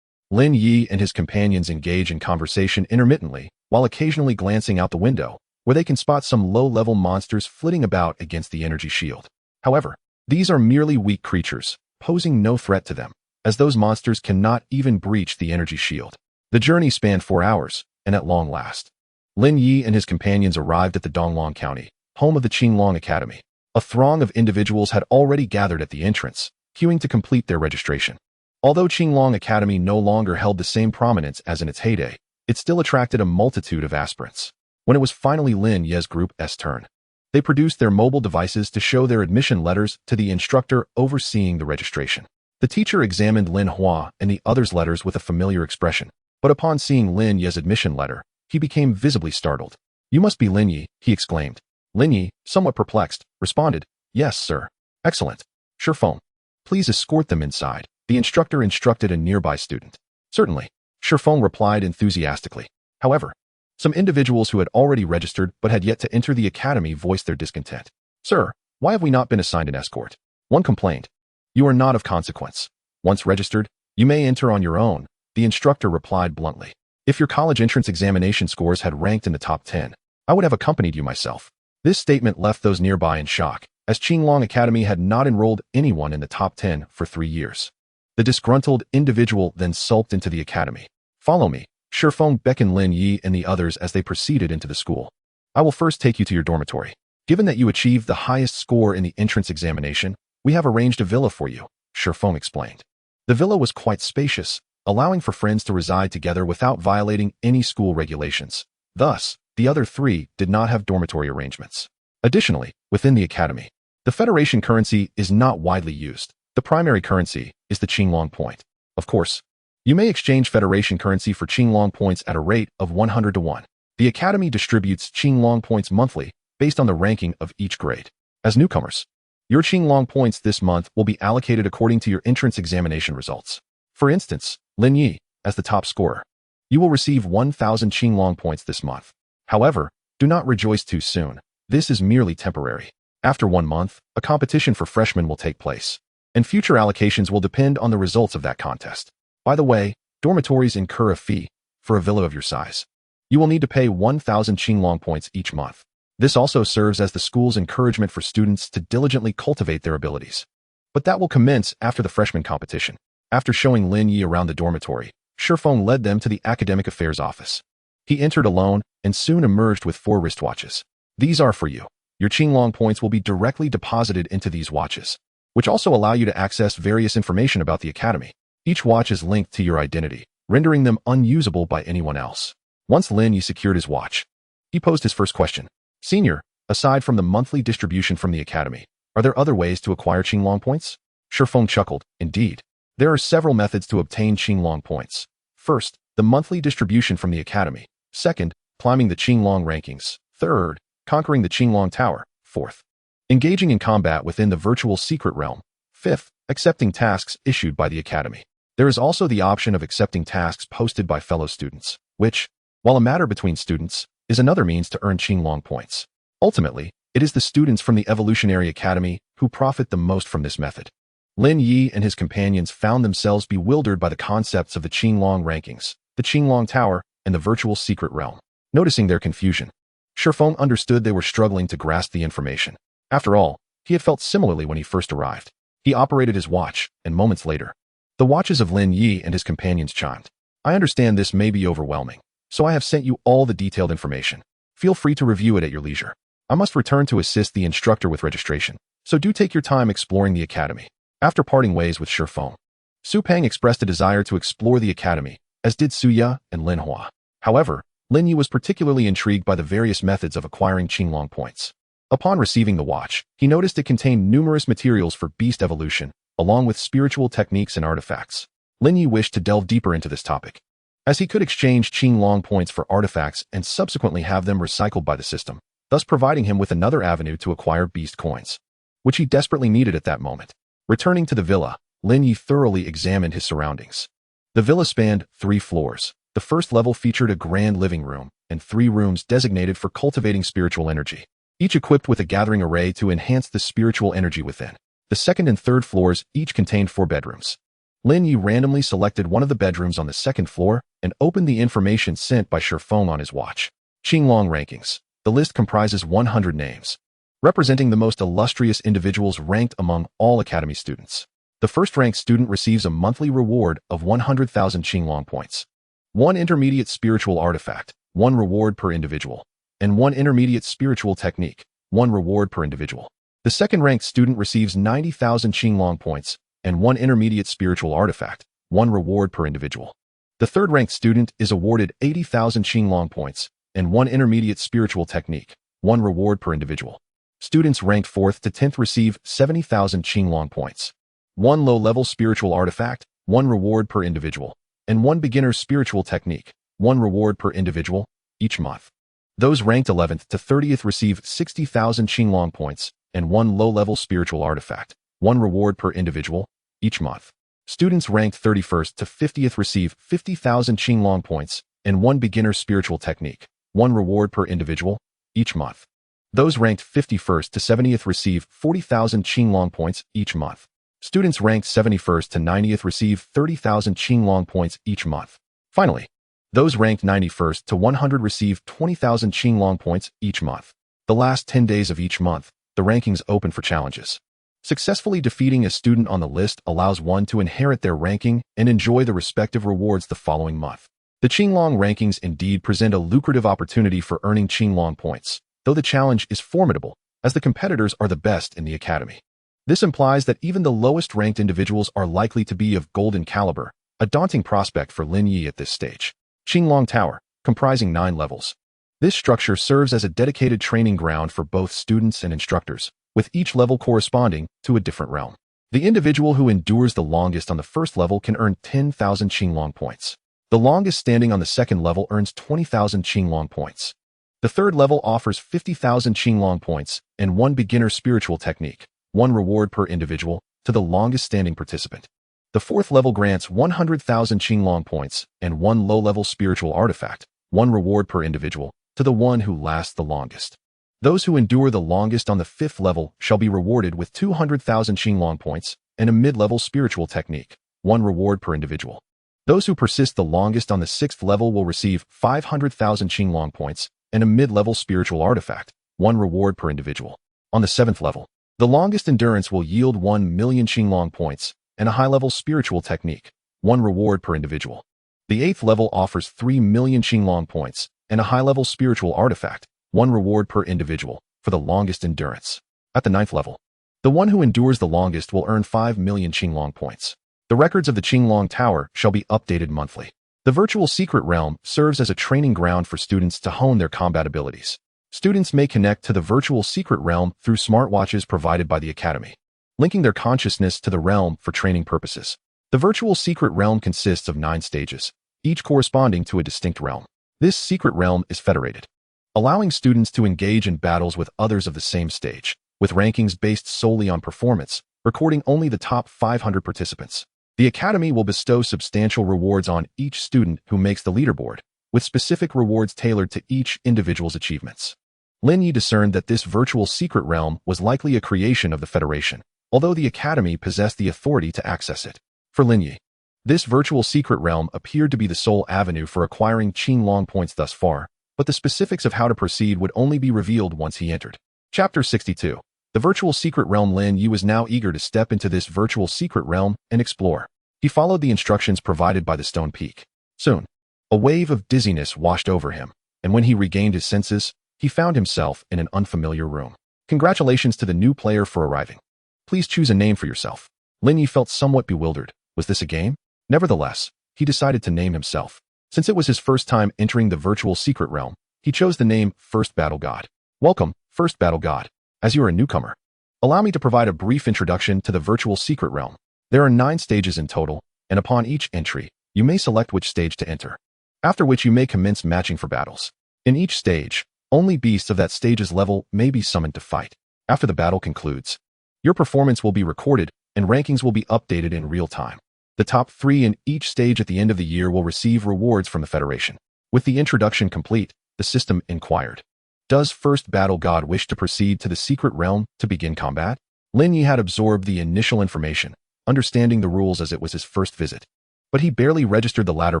Lin Yi and his companions engage in conversation intermittently, while occasionally glancing out the window, where they can spot some low-level monsters flitting about against the energy shield. However, these are merely weak creatures, posing no threat to them, as those monsters cannot even breach the energy shield. The journey spanned 4 hours, and at long last, Lin Yi and his companions arrived at the Donglong County, home of the Qinglong Academy. A throng of individuals had already gathered at the entrance, queuing to complete their registration. Although Qinglong Academy no longer held the same prominence as in its heyday, it still attracted a multitude of aspirants. When it was finally Lin Yi's group's turn, they produced their mobile devices to show their admission letters to the instructor overseeing the registration. The teacher examined Lin Hua and the others' letters with a familiar expression, but upon seeing Lin Yi's admission letter, he became visibly startled. "You must be Lin Yi," he exclaimed. Lin Yi, somewhat perplexed, responded, "Yes, sir." "Excellent. Shifeng, please escort them inside," the instructor instructed a nearby student. "Certainly," Shifeng replied enthusiastically. However, some individuals who had already registered but had yet to enter the academy voiced their discontent. "Sir, why have we not been assigned an escort?" One complained. "You are not of consequence. Once registered, you may enter on your own," the instructor replied bluntly. "If your college entrance examination scores had ranked in the top 10, I would have accompanied you myself." This statement left those nearby in shock, as Qinglong Academy had not enrolled anyone in the top 10 for 3 years. The disgruntled individual then sulked into the academy. "Follow me," Shifeng beckoned Lin Yi and the others as they proceeded into the school. "I will first take you to your dormitory. Given that you achieved the highest score in the entrance examination, we have arranged a villa for you," Shifeng explained. The villa was quite spacious, allowing for friends to reside together without violating any school regulations. Thus, the other 3 did not have dormitory arrangements. Additionally, within the academy, the Federation currency is not widely used. The primary currency is the Qinglong point. Of course, you may exchange Federation currency for Qinglong points at a rate of 100 to 1. The academy distributes Qinglong points monthly based on the ranking of each grade. As newcomers, your Qinglong points this month will be allocated according to your entrance examination results. For instance, Lin Yi, as the top scorer, you will receive 1,000 Qinglong points this month. However, do not rejoice too soon. This is merely temporary. After 1 month, a competition for freshmen will take place, and future allocations will depend on the results of that contest. By the way, dormitories incur a fee for a villa of your size. You will need to pay 1,000 Qinglong points each month. This also serves as the school's encouragement for students to diligently cultivate their abilities. But that will commence after the freshman competition. After showing Lin Yi around the dormitory, Shifeng led them to the academic affairs office. He entered alone and soon emerged with 4 wristwatches. "These are for you. Your Qinglong points will be directly deposited into these watches, which also allow you to access various information about the academy. Each watch is linked to your identity, rendering them unusable by anyone else." Once Lin Yi secured his watch, he posed his first question. "Senior, aside from the monthly distribution from the academy, are there other ways to acquire Qinglong points?" Shifeng chuckled. "Indeed, there are several methods to obtain Qinglong points. First, the monthly distribution from the academy. Second, climbing the Qinglong rankings. Third, conquering the Qinglong Tower. Fourth, engaging in combat within the virtual secret realm. Fifth, accepting tasks issued by the academy. There is also the option of accepting tasks posted by fellow students, which, while a matter between students, is another means to earn Qinglong points. Ultimately, it is the students from the Evolutionary Academy who profit the most from this method." Lin Yi and his companions found themselves bewildered by the concepts of the Qinglong rankings, the Qinglong Tower, and the virtual secret realm. Noticing their confusion, Shifeng understood they were struggling to grasp the information. After all, he had felt similarly when he first arrived. He operated his watch, and moments later, The watches of Lin Yi and his companions chimed. I understand this may be overwhelming, so I have sent you all the detailed information. Feel free to review it at your leisure. I must return to assist the instructor with registration, so do take your time exploring the academy. After parting ways with Shifeng, Su Peng expressed a desire to explore the academy, as did Su Ya and Lin Hua. However, Lin Yi was particularly intrigued by the various methods of acquiring Qinglong points. Upon receiving the watch, he noticed it contained numerous materials for beast evolution, along with spiritual techniques and artifacts. Lin Yi wished to delve deeper into this topic, as he could exchange Qinglong points for artifacts and subsequently have them recycled by the system, thus providing him with another avenue to acquire beast coins, which he desperately needed at that moment. Returning to the villa, Lin Yi thoroughly examined his surroundings. The villa spanned 3 floors. The first level featured a grand living room and 3 rooms designated for cultivating spiritual energy, each equipped with a gathering array to enhance the spiritual energy within. The second and third floors each contained 4 bedrooms. Lin Yi randomly selected one of the bedrooms on the second floor and opened the information sent by Shifeng on his watch. Qinglong rankings. The list comprises 100 names, representing the most illustrious individuals ranked among all academy students. The first-ranked student receives a monthly reward of 100,000 Qinglong points, 1 intermediate spiritual artifact, 1 reward per individual, and 1 intermediate spiritual technique, 1 reward per individual. The second-ranked student receives 90,000 Qinglong points and 1 intermediate spiritual artifact, 1 reward per individual. The third-ranked student is awarded 80,000 Qinglong points and 1 intermediate spiritual technique, 1 reward per individual. Students ranked 4th to 10th receive 70,000 Qinglong points, 1 low-level spiritual artifact, 1 reward per individual, and 1 beginner's spiritual technique, 1 reward per individual, each month. Those ranked 11th to 30th receive 60,000 Qinglong points and 1 low-level spiritual artifact, 1 reward per individual, each month. Students ranked 31st to 50th receive 50,000 Qinglong points and 1 beginner's spiritual technique, 1 reward per individual, each month. Those ranked 51st to 70th receive 40,000 Qinglong points each month. Students ranked 71st to 90th receive 30,000 Qinglong points each month. Finally, those ranked 91st to 100 receive 20,000 Qinglong points each month. The last 10 days of each month, the rankings open for challenges. Successfully defeating a student on the list allows one to inherit their ranking and enjoy the respective rewards the following month. The Qinglong rankings indeed present a lucrative opportunity for earning Qinglong points, though the challenge is formidable, as the competitors are the best in the academy. This implies that even the lowest-ranked individuals are likely to be of golden caliber, a daunting prospect for Lin Yi at this stage. Qinglong Tower, comprising 9 levels. This structure serves as a dedicated training ground for both students and instructors, with each level corresponding to a different realm. The individual who endures the longest on the first level can earn 10,000 Qinglong points. The longest standing on the second level earns 20,000 Qinglong points. The third level offers 50,000 Qinglong points and 1 beginner spiritual technique, 1 reward per individual, to the longest standing participant. The fourth level grants 100,000 Qinglong points and 1 low-level spiritual artifact, 1 reward per individual, to the one who lasts the longest. Those who endure the longest on the 5th level shall be rewarded with 200,000 Qinglong points and a mid-level spiritual technique, 1 reward per individual. Those who persist the longest on the 6th level will receive 500,000 Qinglong points and a mid-level spiritual artifact, 1 reward per individual. On the 7th level, the longest endurance will yield 1 million Qinglong points and a high-level spiritual technique, 1 reward per individual. The 8th level offers 3 million Qinglong points and a high-level spiritual artifact, 1 reward per individual, for the longest endurance. At the 9th level, the one who endures the longest will earn 5 million Qinglong points. The records of the Qinglong Tower shall be updated monthly. The virtual secret realm serves as a training ground for students to hone their combat abilities. Students may connect to the virtual secret realm through smartwatches provided by the Academy, linking their consciousness to the realm for training purposes. The virtual secret realm consists of 9 stages, each corresponding to a distinct realm. This secret realm is federated, allowing students to engage in battles with others of the same stage, with rankings based solely on performance, recording only the top 500 participants. The Academy will bestow substantial rewards on each student who makes the leaderboard, with specific rewards tailored to each individual's achievements. Lin Yi discerned that this virtual secret realm was likely a creation of the Federation, although the Academy possessed the authority to access it. For Lin Yi, this virtual secret realm appeared to be the sole avenue for acquiring Qinglong points thus far, but the specifics of how to proceed would only be revealed once he entered. Chapter 62. The virtual secret realm. Lin Yi was now eager to step into this virtual secret realm and explore. He followed the instructions provided by the stone peak. Soon, a wave of dizziness washed over him, and when he regained his senses, he found himself in an unfamiliar room. Congratulations to the new player for arriving. Please choose a name for yourself. Lin Yi felt somewhat bewildered. Was this a game? Nevertheless, he decided to name himself. Since it was his first time entering the virtual secret realm, he chose the name First Battle God. Welcome, First Battle God. As you are a newcomer, allow me to provide a brief introduction to the virtual secret realm. There are 9 stages in total, and upon each entry, you may select which stage to enter, after which you may commence matching for battles. In each stage, only beasts of that stage's level may be summoned to fight. After the battle concludes, your performance will be recorded and rankings will be updated in real time. The top 3 in each stage at the end of the year will receive rewards from the Federation. With the introduction complete, the system inquired, does First Battle God wish to proceed to the secret realm to begin combat? Lin Yi had absorbed the initial information, understanding the rules as it was his first visit. But he barely registered the latter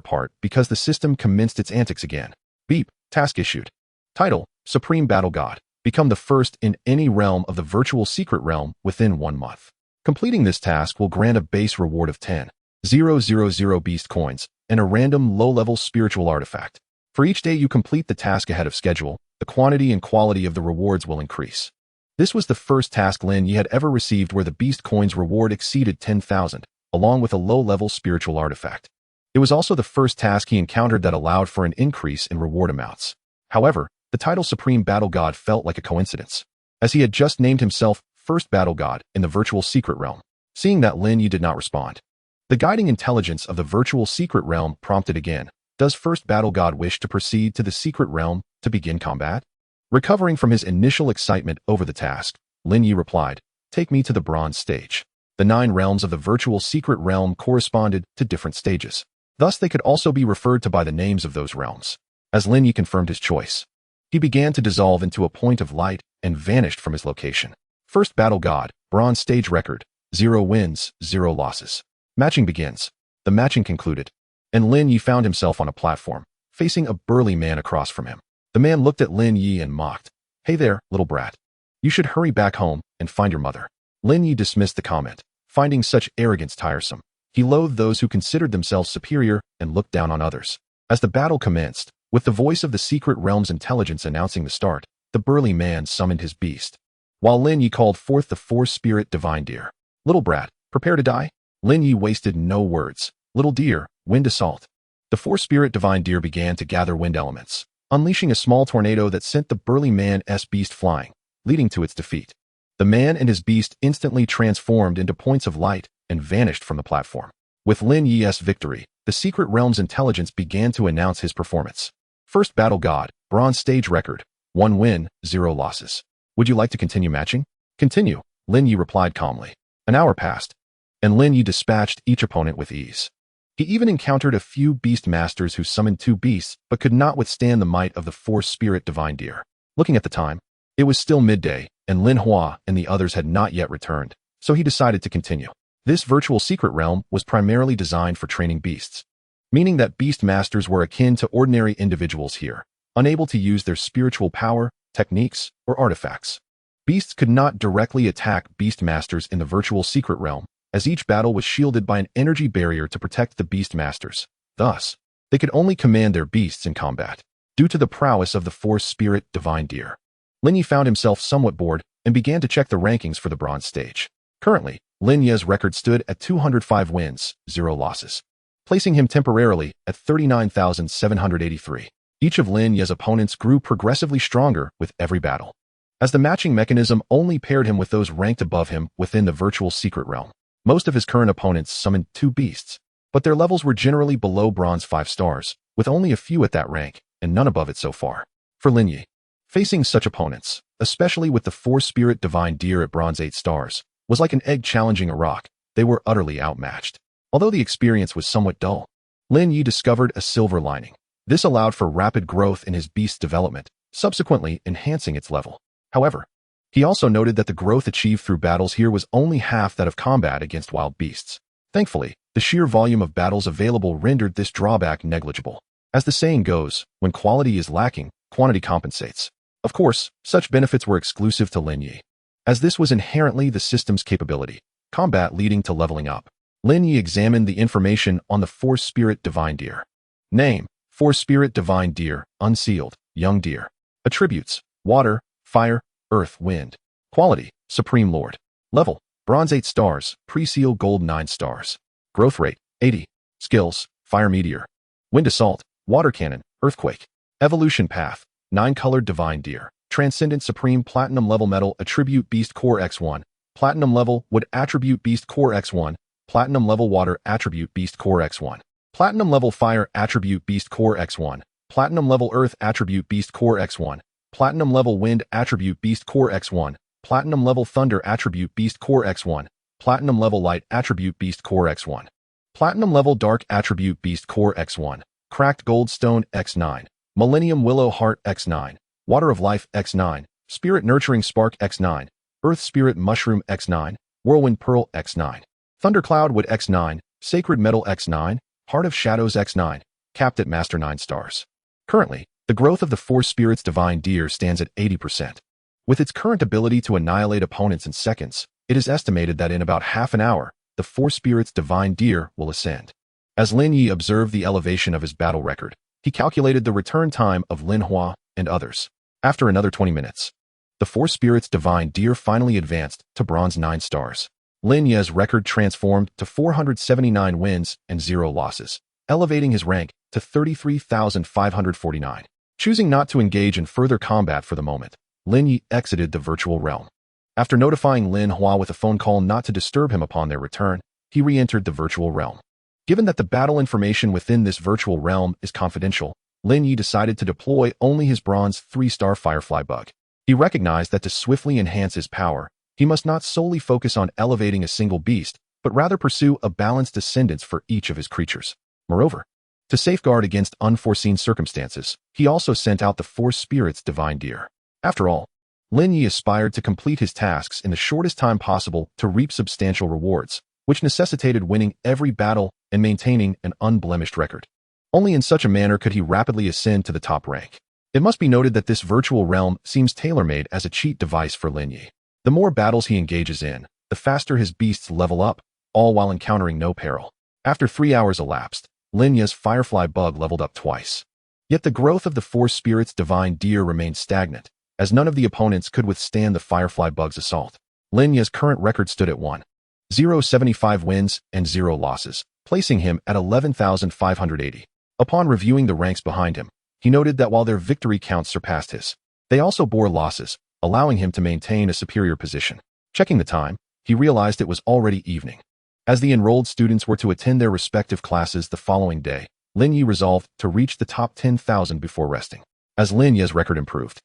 part because the system commenced its antics again. Beep, task issued. Title, Supreme Battle God. Become the first in any realm of the virtual secret realm within 1 month. Completing this task will grant a base reward of 10,000 beast coins and a random low-level spiritual artifact. For each day you complete the task ahead of schedule, the quantity and quality of the rewards will increase. This was the first task Lin Yi had ever received where the beast coins reward exceeded 10,000, along with a low-level spiritual artifact. It was also the first task he encountered that allowed for an increase in reward amounts. However, the title Supreme Battle God felt like a coincidence, as he had just named himself First Battle God in the virtual secret realm. Seeing that Lin Yi did not respond, the guiding intelligence of the virtual secret realm prompted again, does First Battle God wish to proceed to the secret realm to begin combat? Recovering from his initial excitement over the task, Lin Yi replied, take me to the bronze stage. The 9 realms of the virtual secret realm corresponded to different stages. Thus they could also be referred to by the names of those realms. As Lin Yi confirmed his choice, he began to dissolve into a point of light and vanished from his location. First Battle God, bronze stage record, 0 wins, 0 losses. Matching begins. The matching concluded, and Lin Yi found himself on a platform, facing a burly man across from him. The man looked at Lin Yi and mocked, hey there, little brat. You should hurry back home and find your mother. Lin Yi dismissed the comment, finding such arrogance tiresome. He loathed those who considered themselves superior and looked down on others. As the battle commenced, with the voice of the secret realm's intelligence announcing the start, the burly man summoned his beast, while Lin Yi called forth the force spirit divine deer. Little brat, prepare to die? Lin Yi wasted no words. Little deer, wind assault. The force spirit divine deer began to gather wind elements, unleashing a small tornado that sent the burly man's beast flying, leading to its defeat. The man and his beast instantly transformed into points of light and vanished from the platform. With Lin Yi's victory, the secret realm's intelligence began to announce his performance. First Battle God, bronze stage record, 1 win, 0 losses. Would you like to continue matching? Continue, Lin Yi replied calmly. An hour passed, and Lin Yi dispatched each opponent with ease. He even encountered a few beast masters who summoned 2 beasts but could not withstand the might of the force spirit divine deer. Looking at the time, it was still midday, and Lin Hua and the others had not yet returned, so he decided to continue. This virtual secret realm was primarily designed for training beasts, meaning that beast masters were akin to ordinary individuals here, unable to use their spiritual power, techniques, or artifacts. Beasts could not directly attack beast masters in the virtual secret realm, as each battle was shielded by an energy barrier to protect the beast masters. Thus, they could only command their beasts in combat, due to the prowess of the force spirit divine deer. Lin Yi found himself somewhat bored and began to check the rankings for the bronze stage. Currently, Lin Yi's record stood at 205 wins, 0 losses, placing him temporarily at 39,783. Each of Lin Yi's opponents grew progressively stronger with every battle, as the matching mechanism only paired him with those ranked above him within the virtual secret realm. Most of his current opponents summoned 2 beasts, but their levels were generally below bronze 5 stars, with only a few at that rank, and none above it so far. For Lin Yi, facing such opponents, especially with the force spirit divine deer at bronze 8 stars, was like an egg challenging a rock. They were utterly outmatched. Although the experience was somewhat dull, Lin Yi discovered a silver lining. This allowed for rapid growth in his beast's development, subsequently enhancing its level. However, he also noted that the growth achieved through battles here was only half that of combat against wild beasts. Thankfully, the sheer volume of battles available rendered this drawback negligible. As the saying goes, when quality is lacking, quantity compensates. Of course, such benefits were exclusive to Lin Yi, as this was inherently the system's capability, combat leading to leveling up. Lin Yi examined the information on the Force Spirit Divine Deer. Name: Force Spirit Divine Deer, unsealed, young deer. Attributes: water, fire, earth, wind. Quality: Supreme Lord. Level: Bronze 8 stars, pre-seal Gold 9 stars. Growth rate: 80. Skills: Fire Meteor. Wind Assault, Water Cannon, Earthquake. Evolution Path: 9-colored Divine Deer. Transcendent Supreme Platinum Level Metal Attribute Beast Core X1. Platinum Level Wood Attribute Beast Core X1. Platinum Level Water Attribute Beast Core X1. Platinum Level Fire Attribute Beast Core X1. Platinum Level Earth Attribute Beast Core X1. Platinum Level Wind Attribute Beast Core X1. Platinum Level Thunder Attribute Beast Core X1. Platinum Level Light Attribute Beast Core X1. Platinum Level Dark Attribute Beast Core X1. Cracked Gold Stone X9. Millennium Willow Heart X9. Water of Life X9. Spirit Nurturing Spark X9. Earth Spirit Mushroom X9. Whirlwind Pearl X9. Thundercloud Wood X9. Sacred Metal X9. Heart of Shadows X9. Capped at Master 9 stars. Currently, the growth of the Force Spirit's Divine Deer stands at 80%. With its current ability to annihilate opponents in seconds, it is estimated that in about half an hour, the Force Spirit's Divine Deer will ascend. As Lin Yi observed the elevation of his battle record, he calculated the return time of Lin Hua and others. After another 20 minutes, the Force Spirit's Divine Deer finally advanced to Bronze 9 stars. Lin Yi's record transformed to 479 wins and 0 losses, elevating his rank to 33,549. Choosing not to engage in further combat for the moment, Lin Yi exited the virtual realm. After notifying Lin Hua with a phone call not to disturb him upon their return, he re-entered the virtual realm. Given that the battle information within this virtual realm is confidential, Lin Yi decided to deploy only his Bronze 3-star Firefly Bug. He recognized that to swiftly enhance his power, he must not solely focus on elevating a single beast, but rather pursue a balanced ascendance for each of his creatures. Moreover, to safeguard against unforeseen circumstances, he also sent out the Force Spirit's Divine Deer. After all, Lin Yi aspired to complete his tasks in the shortest time possible to reap substantial rewards, which necessitated winning every battle and maintaining an unblemished record. Only in such a manner could he rapidly ascend to the top rank. It must be noted that this virtual realm seems tailor-made as a cheat device for Lin Yi. The more battles he engages in, the faster his beasts level up, all while encountering no peril. After 3 hours elapsed, Lin Yi's Firefly Bug leveled up twice. Yet the growth of the Force Spirit's Divine Deer remained stagnant, as none of the opponents could withstand the Firefly Bug's assault. Lin Yi's current record stood at 1,075 wins and 0 losses, placing him at 11,580. Upon reviewing the ranks behind him, he noted that while their victory counts surpassed his, they also bore losses, allowing him to maintain a superior position. Checking the time, he realized it was already evening. As the enrolled students were to attend their respective classes the following day, Lin Yi resolved to reach the top 10,000 before resting. As Lin Yi's record improved,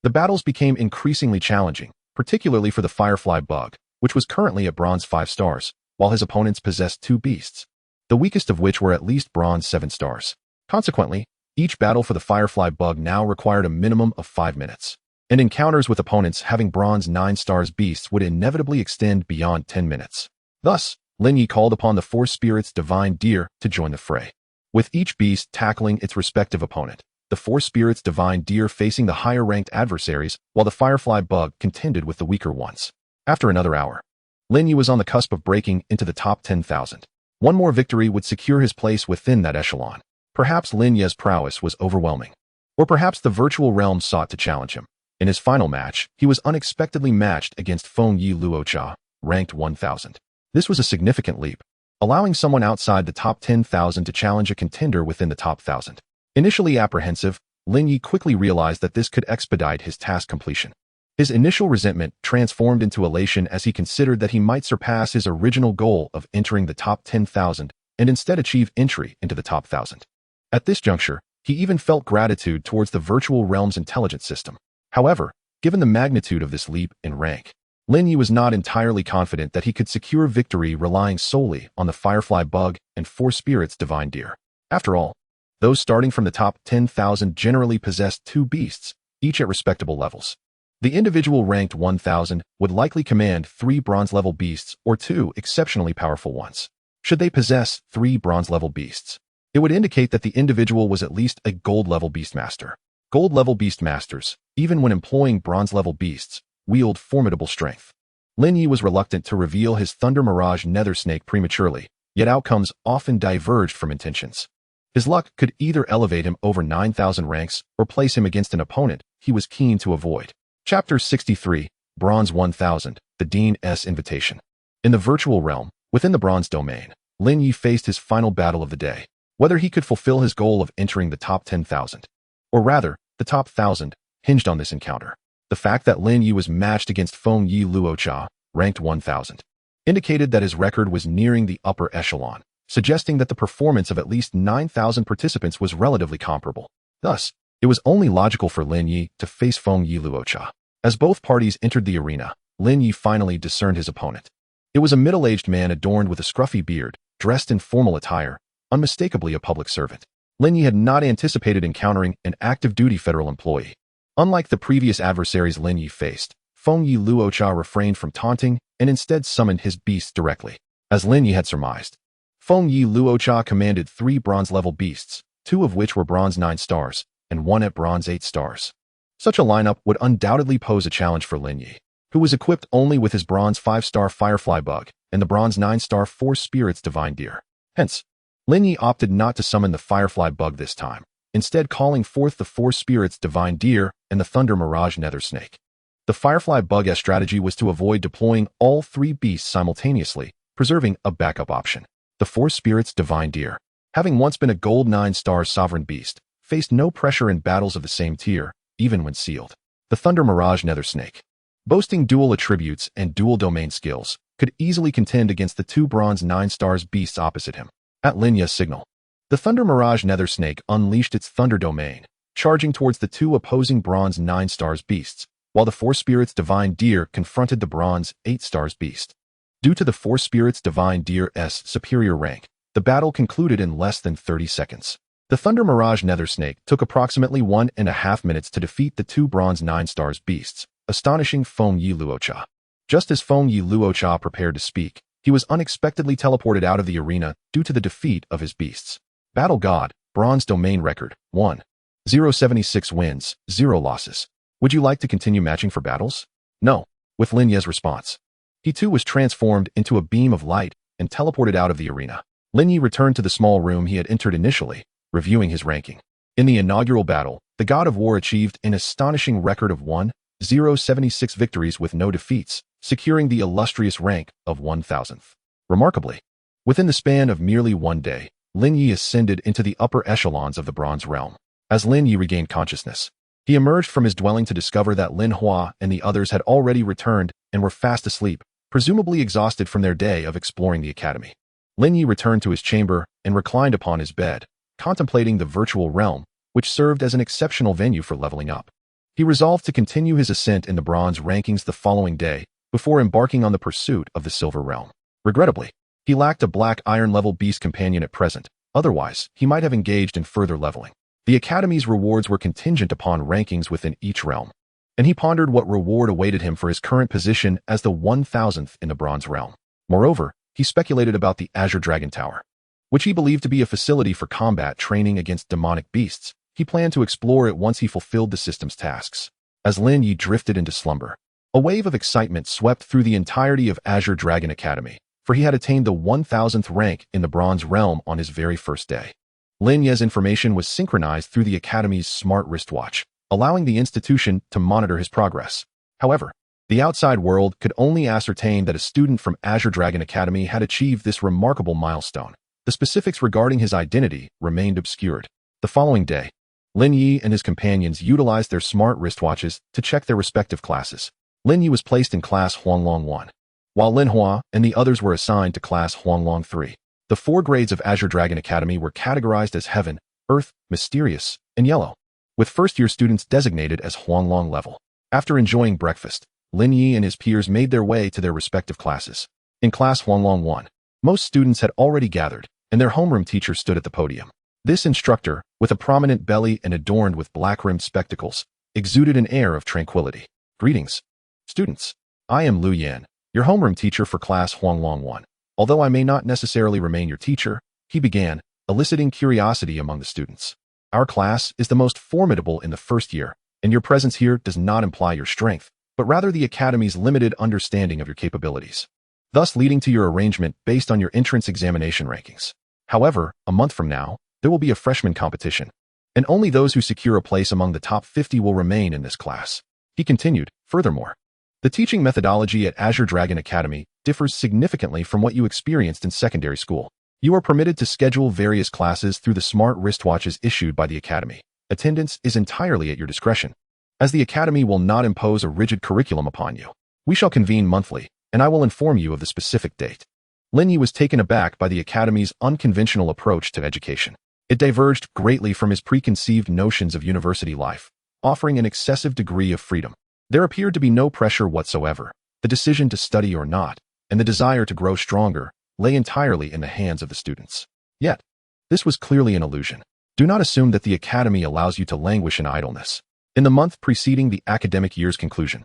the battles became increasingly challenging, particularly for the Firefly Bug, which was currently at Bronze 5 stars, while his opponents possessed 2 beasts, the weakest of which were at least Bronze 7 stars. Consequently, each battle for the Firefly Bug now required a minimum of 5 minutes, and encounters with opponents having Bronze 9 stars beasts would inevitably extend beyond 10 minutes. Thus, Lin Yi called upon the Force Spirit's Divine Deer to join the fray. With each beast tackling its respective opponent, the Force Spirit's Divine Deer facing the higher-ranked adversaries, while the Firefly Bug contended with the weaker ones. After another hour, Lin Yi was on the cusp of breaking into the top 10,000. One more victory would secure his place within that echelon. Perhaps Lin Yi's prowess was overwhelming. Or perhaps the virtual realm sought to challenge him. In his final match, he was unexpectedly matched against Feng Yi Luocha, ranked 1,000. This was a significant leap, allowing someone outside the top 10,000 to challenge a contender within the top 1,000. Initially apprehensive, Lin Yi quickly realized that this could expedite his task completion. His initial resentment transformed into elation as he considered that he might surpass his original goal of entering the top 10,000 and instead achieve entry into the top 1,000. At this juncture, he even felt gratitude towards the virtual realm's intelligence system. However, given the magnitude of this leap in rank, Lin Yi was not entirely confident that he could secure victory relying solely on the Firefly Bug and Force Spirit's Divine Deer. After all, those starting from the top 10,000 generally possessed 2 beasts, each at respectable levels. The individual ranked 1,000 would likely command 3 bronze-level beasts or 2 exceptionally powerful ones. Should they possess 3 bronze-level beasts, it would indicate that the individual was at least a gold-level beastmaster. Gold-level beastmasters, even when employing bronze-level beasts, wield formidable strength. Lin Yi was reluctant to reveal his Thunder Mirage Nether Snake prematurely, yet outcomes often diverged from intentions. His luck could either elevate him over 9,000 ranks or place him against an opponent he was keen to avoid. Chapter 63, Bronze 1000, The Dean's Invitation. In the virtual realm, within the Bronze domain, Lin Yi faced his final battle of the day. Whether he could fulfill his goal of entering the top 10,000, or rather, the top 1,000, hinged on this encounter. The fact that Lin Yi was matched against Feng Yi Luocha, ranked 1,000, indicated that his record was nearing the upper echelon, suggesting that the performance of at least 9,000 participants was relatively comparable. Thus, it was only logical for Lin Yi to face Feng Yi Luocha. As both parties entered the arena, Lin Yi finally discerned his opponent. It was a middle-aged man adorned with a scruffy beard, dressed in formal attire, unmistakably a public servant. Lin Yi had not anticipated encountering an active-duty federal employee. Unlike the previous adversaries Lin Yi faced, Feng Yi Luocha refrained from taunting and instead summoned his beasts directly. As Lin Yi had surmised, Feng Yi Luocha commanded 3 bronze-level beasts, 2 of which were bronze 9 stars, and 1 at bronze 8 stars. Such a lineup would undoubtedly pose a challenge for Lin Yi, who was equipped only with his bronze 5-star Firefly Bug and the bronze 9-star 4 Spirits Divine Deer. Hence, Lin Yi opted not to summon the Firefly Bug this time, instead calling forth the 4 Spirits Divine Deer and the Thunder Mirage Nether Snake. The Firefly Bug's strategy was to avoid deploying all 3 beasts simultaneously, preserving a backup option. The 4 Spirits Divine Deer, having once been a gold 9-star sovereign beast, faced no pressure in battles of the same tier, even when sealed. The Thunder Mirage Nether Snake, boasting dual attributes and dual domain skills, could easily contend against the 2 bronze 9 stars beasts opposite him. At Lin Yi's signal, the Thunder Mirage Nether Snake unleashed its Thunder domain, charging towards the 2 opposing bronze 9 stars beasts, while the 4 Spirits Divine Deer confronted the bronze 8 stars beast. Due to the 4 Spirits Divine Deer's superior rank, the battle concluded in less than 30 seconds. The Thunder Mirage Nether Snake took approximately 1.5 minutes to defeat the 2 bronze 9 stars beasts, astonishing Feng Yi Luocha. Just as Feng Yi Luocha prepared to speak, he was unexpectedly teleported out of the arena due to the defeat of his beasts. Battle God, Bronze Domain Record, 1. 076 wins, 0 losses. Would you like to continue matching for battles? No, with Lin Yi's response. He too was transformed into a beam of light and teleported out of the arena. Lin Yi returned to the small room he had entered initially, reviewing his ranking. In the inaugural battle, the God of War achieved an astonishing record of 1,076 victories with no defeats, securing the illustrious rank of 1,000th. Remarkably, within the span of merely 1 day, Lin Yi ascended into the upper echelons of the Bronze realm. As Lin Yi regained consciousness, he emerged from his dwelling to discover that Lin Hua and the others had already returned and were fast asleep, presumably exhausted from their day of exploring the academy. Lin Yi returned to his chamber and reclined upon his bed, contemplating the virtual realm, which served as an exceptional venue for leveling up. He resolved to continue his ascent in the bronze rankings the following day, before embarking on the pursuit of the silver realm. Regrettably, he lacked a black iron-level beast companion at present, otherwise he might have engaged in further leveling. The Academy's rewards were contingent upon rankings within each realm, and he pondered what reward awaited him for his current position as the 1,000th in the bronze realm. Moreover, he speculated about the Azure Dragon Tower, which he believed to be a facility for combat training against demonic beasts. He planned to explore it once he fulfilled the system's tasks. As Lin Yi drifted into slumber, a wave of excitement swept through the entirety of Azure Dragon Academy, for he had attained the 1,000th rank in the Bronze Realm on his very first day. Lin Yi's information was synchronized through the Academy's smart wristwatch, allowing the institution to monitor his progress. However, the outside world could only ascertain that a student from Azure Dragon Academy had achieved this remarkable milestone. The specifics regarding his identity remained obscured. The following day, Lin Yi and his companions utilized their smart wristwatches to check their respective classes. Lin Yi was placed in class Huanglong 1, while Lin Hua and the others were assigned to class Huanglong 3. The 4 grades of Azure Dragon Academy were categorized as Heaven, Earth, Mysterious, and Yellow, with first-year students designated as Huanglong level. After enjoying breakfast, Lin Yi and his peers made their way to their respective classes. In class Huanglong 1, most students had already gathered, and their homeroom teacher stood at the podium. This instructor, with a prominent belly and adorned with black-rimmed spectacles, exuded an air of tranquility. Greetings, students. I am Lu Yan, your homeroom teacher for class Huanglong 1. Although I may not necessarily remain your teacher, he began, eliciting curiosity among the students. Our class is the most formidable in the first year, and your presence here does not imply your strength, but rather the Academy's limited understanding of your capabilities. thus leading to your arrangement based on your entrance examination rankings. However, a month from now, there will be a freshman competition, and only those who secure a place among the top 50 will remain in this class. He continued, furthermore, the teaching methodology at Azure Dragon Academy differs significantly from what you experienced in secondary school. You are permitted to schedule various classes through the smart wristwatches issued by the Academy. Attendance is entirely at your discretion, as the Academy will not impose a rigid curriculum upon you. We shall convene monthly, and I will inform you of the specific date. Lin Yi was taken aback by the Academy's unconventional approach to education. It diverged greatly from his preconceived notions of university life, offering an excessive degree of freedom. There appeared to be no pressure whatsoever. The decision to study or not, and the desire to grow stronger, lay entirely in the hands of the students. Yet, this was clearly an illusion. Do not assume that the Academy allows you to languish in idleness. In the month preceding the academic year's conclusion,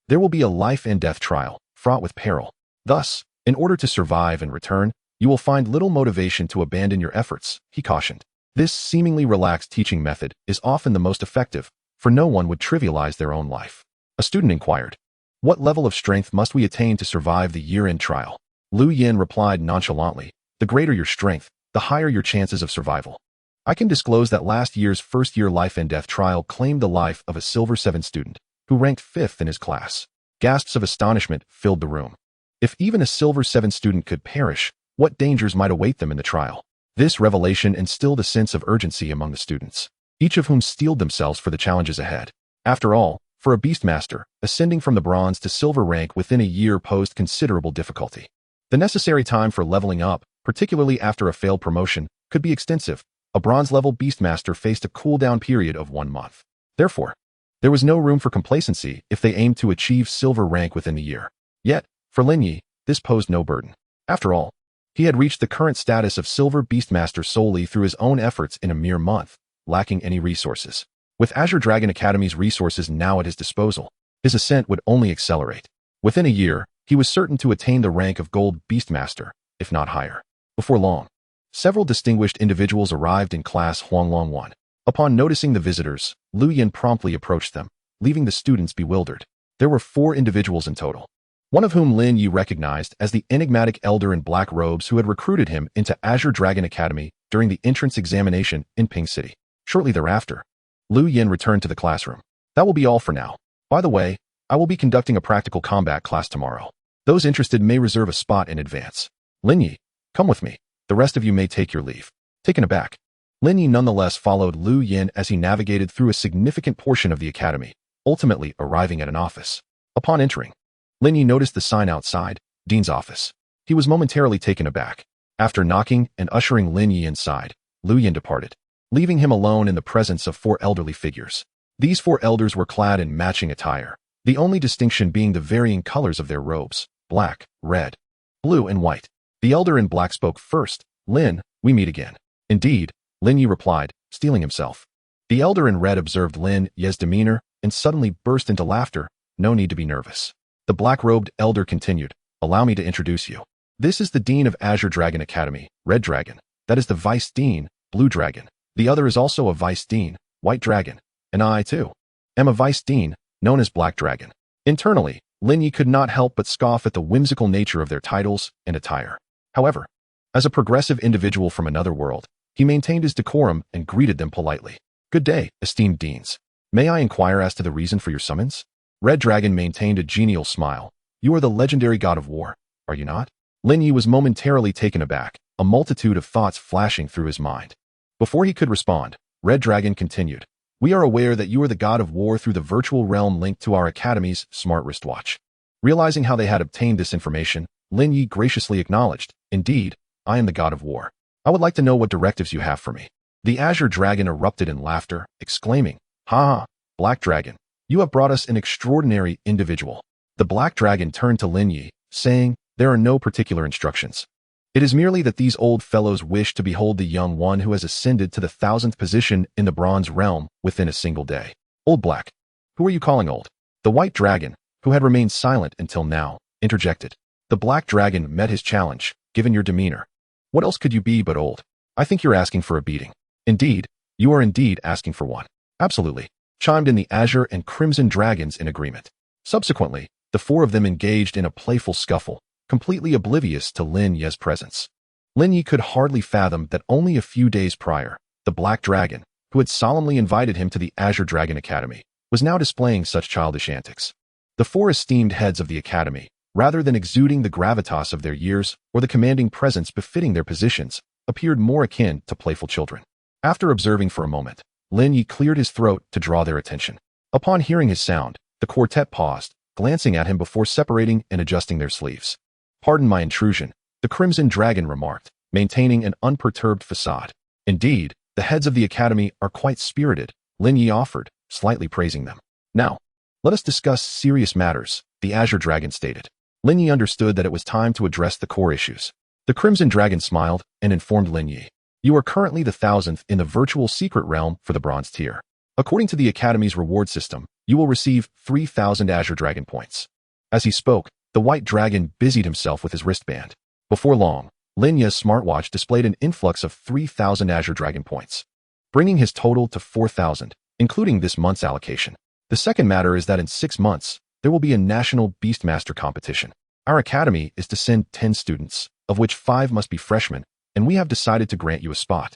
there will be a life and death trial, fraught with peril. Thus, in order to survive and return, you will find little motivation to abandon your efforts, he cautioned. This seemingly relaxed teaching method is often the most effective, for no one would trivialize their own life. A student inquired, what level of strength must we attain to survive the year-end trial? Lu Yin replied nonchalantly, the greater your strength, the higher your chances of survival. I can disclose that last year's first-year life and death trial claimed the life of a Silver 7 student, who ranked 5th in his class. Gasps of astonishment filled the room. If even a Silver 7 student could perish, what dangers might await them in the trial? This revelation instilled a sense of urgency among the students, each of whom steeled themselves for the challenges ahead. After all, for a Beastmaster, ascending from the bronze to silver rank within a year posed considerable difficulty. The necessary time for leveling up, particularly after a failed promotion, could be extensive. A bronze-level Beastmaster faced a cooldown period of 1 month. Therefore, there was no room for complacency if they aimed to achieve silver rank within the year. Yet, for Lin Yi, this posed no burden. After all, he had reached the current status of Silver Beastmaster solely through his own efforts in a mere month, lacking any resources. With Azure Dragon Academy's resources now at his disposal, his ascent would only accelerate. Within a year, he was certain to attain the rank of Gold Beastmaster, if not higher. Before long, several distinguished individuals arrived in class Huanglong 1. Upon noticing the visitors, Lu Yin promptly approached them, leaving the students bewildered. There were 4 individuals in total, one of whom Lin Yi recognized as the enigmatic elder in black robes who had recruited him into Azure Dragon Academy during the entrance examination in Ping City. Shortly thereafter, Lu Yin returned to the classroom. That will be all for now. By the way, I will be conducting a practical combat class tomorrow. Those interested may reserve a spot in advance. Lin Yi, come with me. The rest of you may take your leave. Taken aback, Lin Yi nonetheless followed Lu Yin as he navigated through a significant portion of the academy, ultimately arriving at an office. Upon entering, Lin Yi noticed the sign outside, Dean's office. He was momentarily taken aback. After knocking and ushering Lin Yi inside, Lu Yin departed, leaving him alone in the presence of 4 elderly figures. These 4 elders were clad in matching attire, the only distinction being the varying colors of their robes, black, red, blue, and white. The elder in black spoke first. Lin, we meet again. Indeed, Lin Yi replied, steeling himself. The elder in red observed Lin Yi's demeanor and suddenly burst into laughter. No need to be nervous. The black-robed elder continued, allow me to introduce you. This is the Dean of Azure Dragon Academy, Red Dragon. That is the Vice Dean, Blue Dragon. The other is also a Vice Dean, White Dragon. And I, too, am a Vice Dean, known as Black Dragon. Internally, Lin Yi could not help but scoff at the whimsical nature of their titles and attire. However, as a progressive individual from another world, he maintained his decorum and greeted them politely. Good day, esteemed deans. May I inquire as to the reason for your summons? Red Dragon maintained a genial smile. You are the legendary god of war, are you not? Lin Yi was momentarily taken aback, a multitude of thoughts flashing through his mind. Before he could respond, Red Dragon continued. We are aware that you are the god of war through the virtual realm linked to our academy's smart wristwatch. Realizing how they had obtained this information, Lin Yi graciously acknowledged, indeed, I am the god of war. I would like to know what directives you have for me. The Azure Dragon erupted in laughter, exclaiming, ha ha, Black Dragon, you have brought us an extraordinary individual. The Black Dragon turned to Lin Yi, saying, there are no particular instructions. It is merely that these old fellows wish to behold the young one who has ascended to the 1000th position in the bronze realm within a single day. Old Black. Who are you calling old? The White Dragon, who had remained silent until now, interjected. The Black Dragon met his challenge, given your demeanor. What else could you be but old? I think you're asking for a beating. Indeed, you are indeed asking for one. Absolutely, chimed in the Azure and Crimson Dragons in agreement. Subsequently, the 4 of them engaged in a playful scuffle, completely oblivious to Lin Ye's presence. Lin Ye could hardly fathom that only a few days prior, the Black Dragon, who had solemnly invited him to the Azure Dragon Academy, was now displaying such childish antics. The four esteemed heads of the academy, rather than exuding the gravitas of their years or the commanding presence befitting their positions, appeared more akin to playful children. After observing for a moment, Lin Ye cleared his throat to draw their attention. Upon hearing his sound, the quartet paused, glancing at him before separating and adjusting their sleeves. "Pardon my intrusion," the Crimson Dragon remarked, maintaining an unperturbed facade. "Indeed, the heads of the academy are quite spirited," Lin Ye offered, slightly praising them. "Now, let us discuss serious matters," the Azure Dragon stated. Lin Ye understood that it was time to address the core issues. The Crimson Dragon smiled and informed Lin Ye, "You are currently the 1000th in the virtual secret realm for the bronze tier. According to the Academy's reward system, you will receive 3,000 Azure Dragon points." As he spoke, the White Dragon busied himself with his wristband. Before long, Lin Ye's smartwatch displayed an influx of 3,000 Azure Dragon points, bringing his total to 4,000, including this month's allocation. The second matter is that in 6 months, there will be a national Beastmaster competition. Our academy is to send 10 students, of which 5 must be freshmen, and we have decided to grant you a spot.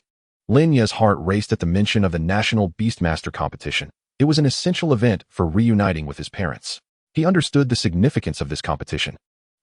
Lin Ye's heart raced at the mention of the national Beastmaster competition. It was an essential event for reuniting with his parents. He understood the significance of this competition,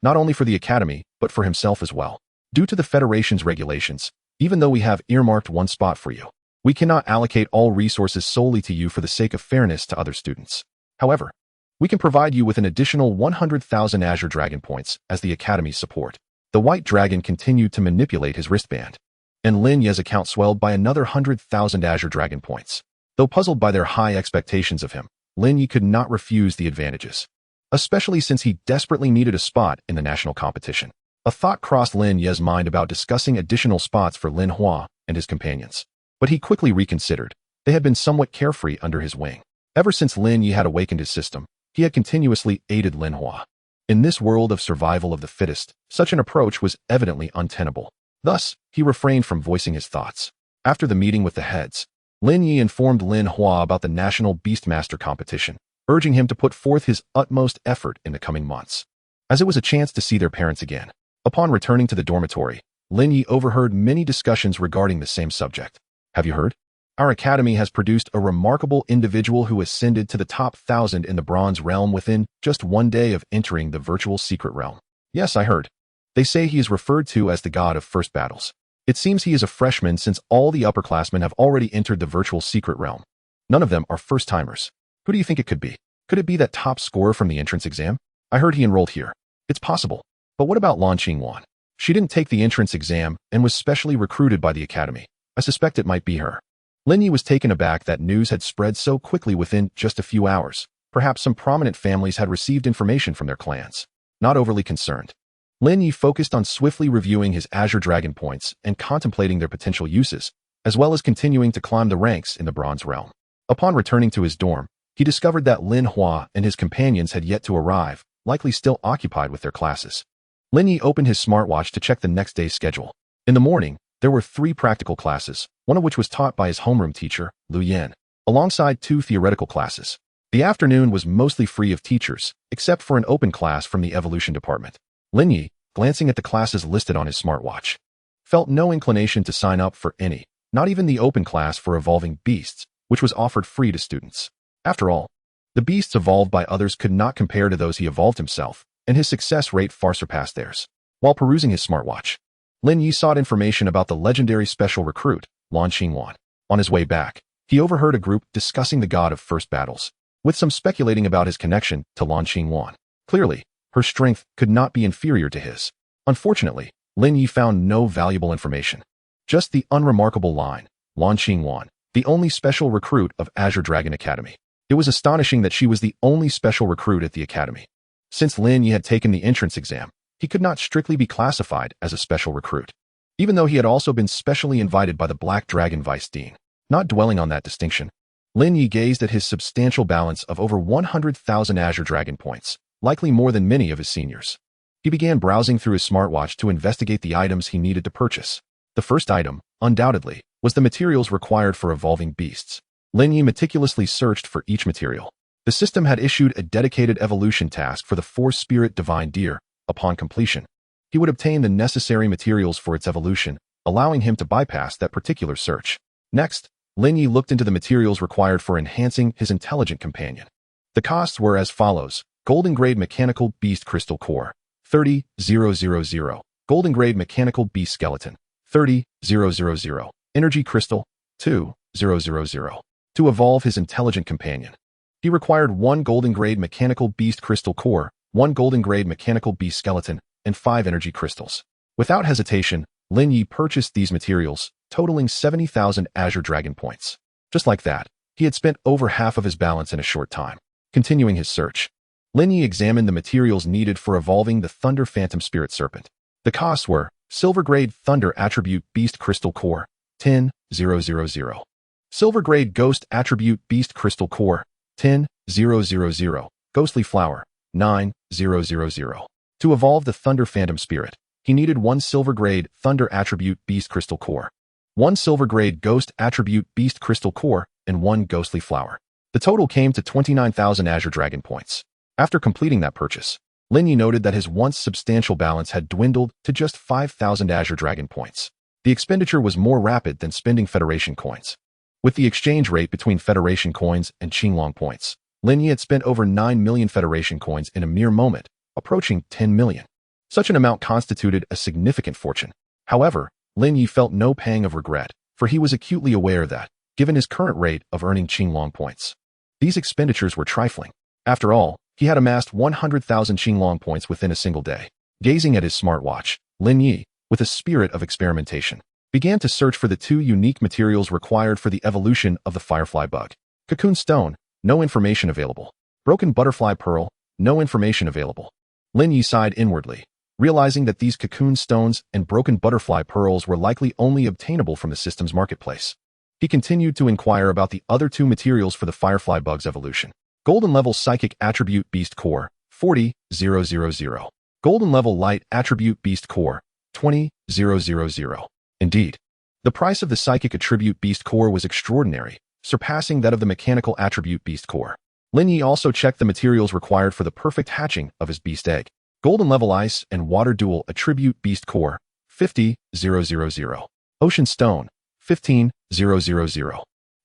not only for the academy, but for himself as well. Due to the Federation's regulations, even though we have earmarked 1 spot for you, we cannot allocate all resources solely to you for the sake of fairness to other students. However, we can provide you with an additional 100,000 Azure Dragon points as the academy's support. The White Dragon continued to manipulate his wristband, and Lin Ye's account swelled by another 100,000 Azure Dragon points. Though puzzled by their high expectations of him, Lin Ye could not refuse the advantages, especially since he desperately needed a spot in the national competition. A thought crossed Lin Ye's mind about discussing additional spots for Lin Hua and his companions, but he quickly reconsidered. They had been somewhat carefree under his wing. Ever since Lin Ye had awakened his system, he had continuously aided Lin Hua. In this world of survival of the fittest, such an approach was evidently untenable. Thus, he refrained from voicing his thoughts. After the meeting with the heads, Lin Ye informed Lin Hua about the national Beastmaster competition, urging him to put forth his utmost effort in the coming months, as it was a chance to see their parents again. Upon returning to the dormitory, Lin Ye overheard many discussions regarding the same subject. "Have you heard? Our academy has produced a remarkable individual who ascended to the top 1,000 in the bronze realm within just 1 day of entering the virtual secret realm." "Yes, I heard. They say he is referred to as the god of first battles. It seems he is a freshman since all the upperclassmen have already entered the virtual secret realm. None of them are first-timers. Who do you think it could be? Could it be that top scorer from the entrance exam? I heard he enrolled here." "It's possible. But what about Lan Qingwan? She didn't take the entrance exam and was specially recruited by the academy. I suspect it might be her." Lin Ye was taken aback that news had spread so quickly within just a few hours. Perhaps some prominent families had received information from their clans. Not overly concerned, Lin Ye focused on swiftly reviewing his Azure Dragon points and contemplating their potential uses, as well as continuing to climb the ranks in the Bronze Realm. Upon returning to his dorm, he discovered that Lin Hua and his companions had yet to arrive, likely still occupied with their classes. Lin Ye opened his smartwatch to check the next day's schedule. In the morning, there were 3 practical classes, one of which was taught by his homeroom teacher, Lu Yan, alongside 2 theoretical classes. The afternoon was mostly free of teachers, except for an open class from the evolution department. Lin Ye, glancing at the classes listed on his smartwatch, felt no inclination to sign up for any, not even the open class for evolving beasts, which was offered free to students. After all, the beasts evolved by others could not compare to those he evolved himself, and his success rate far surpassed theirs. While perusing his smartwatch, Lin Ye sought information about the legendary special recruit, Lan Qingwan. On his way back, he overheard a group discussing the god of first battles, with some speculating about his connection to Lan Qingwan. Clearly, her strength could not be inferior to his. Unfortunately, Lin Ye found no valuable information. Just the unremarkable line, Lan Qingwan, the only special recruit of Azure Dragon Academy. It was astonishing that she was the only special recruit at the academy. Since Lin Ye had taken the entrance exam, he could not strictly be classified as a special recruit, even though he had also been specially invited by the Black Dragon Vice Dean. Not dwelling on that distinction, Lin Ye gazed at his substantial balance of over 100,000 Azure Dragon points, likely more than many of his seniors. He began browsing through his smartwatch to investigate the items he needed to purchase. The first item, undoubtedly, was the materials required for evolving beasts. Lin Ye meticulously searched for each material. The system had issued a dedicated evolution task for the 4-spirit divine deer. Upon completion, he would obtain the necessary materials for its evolution, allowing him to bypass that particular search. Next, Lin Yi looked into the materials required for enhancing his intelligent companion. The costs were as follows: Golden Grade Mechanical Beast Crystal Core, 30,000. Golden Grade Mechanical Beast Skeleton, 30,000. Energy Crystal, 2,000. To evolve his intelligent companion, he required 1 Golden Grade Mechanical Beast Crystal Core, 1 Golden Grade Mechanical Beast Skeleton, and 5 energy crystals. Without hesitation, Lin Yi purchased these materials, totaling 70,000 Azure Dragon points. Just like that, he had spent over half of his balance in a short time. Continuing his search, Lin Yi examined the materials needed for evolving the Thunder Phantom Spirit Serpent. The costs were: Silver Grade Thunder Attribute Beast Crystal Core, 10,000. Silver Grade Ghost Attribute Beast Crystal Core, 10,000. Ghostly Flower, 9,000. To evolve the Thunder Phantom Spirit, he needed 1 Silver Grade Thunder Attribute Beast Crystal Core, 1 Silver Grade Ghost Attribute Beast Crystal Core, and 1 Ghostly Flower. The total came to 29,000 Azure Dragon points. After completing that purchase, Lin Yi noted that his once substantial balance had dwindled to just 5,000 Azure Dragon points. The expenditure was more rapid than spending Federation coins. With the exchange rate between Federation coins and Qinglong points, Lin Yi had spent over 9 million Federation coins in a mere moment, approaching 10 million. Such an amount constituted a significant fortune. However, Lin Yi felt no pang of regret, for he was acutely aware that, given his current rate of earning Qinglong points, these expenditures were trifling. After all, he had amassed 100,000 Qinglong points within a single day. Gazing at his smartwatch, Lin Yi, with a spirit of experimentation, began to search for the 2 unique materials required for the evolution of the Firefly Bug. Cocoon Stone, no information available. Broken Butterfly Pearl, no information available. Lin Yi sighed inwardly, realizing that these Cocoon Stones and Broken Butterfly Pearls were likely only obtainable from the system's marketplace. He continued to inquire about the other 2 materials for the Firefly Bug's evolution. Golden Level Psychic Attribute Beast Core, 40,000. Golden Level Light Attribute Beast Core, 20,000. Indeed, the price of the Psychic Attribute Beast Core was extraordinary, surpassing that of the Mechanical Attribute Beast Core. Lin Yi also checked the materials required for the perfect hatching of his Beast Egg. Golden Level Ice and Water Dual Attribute Beast Core, 50,000. Ocean Stone, 15,000.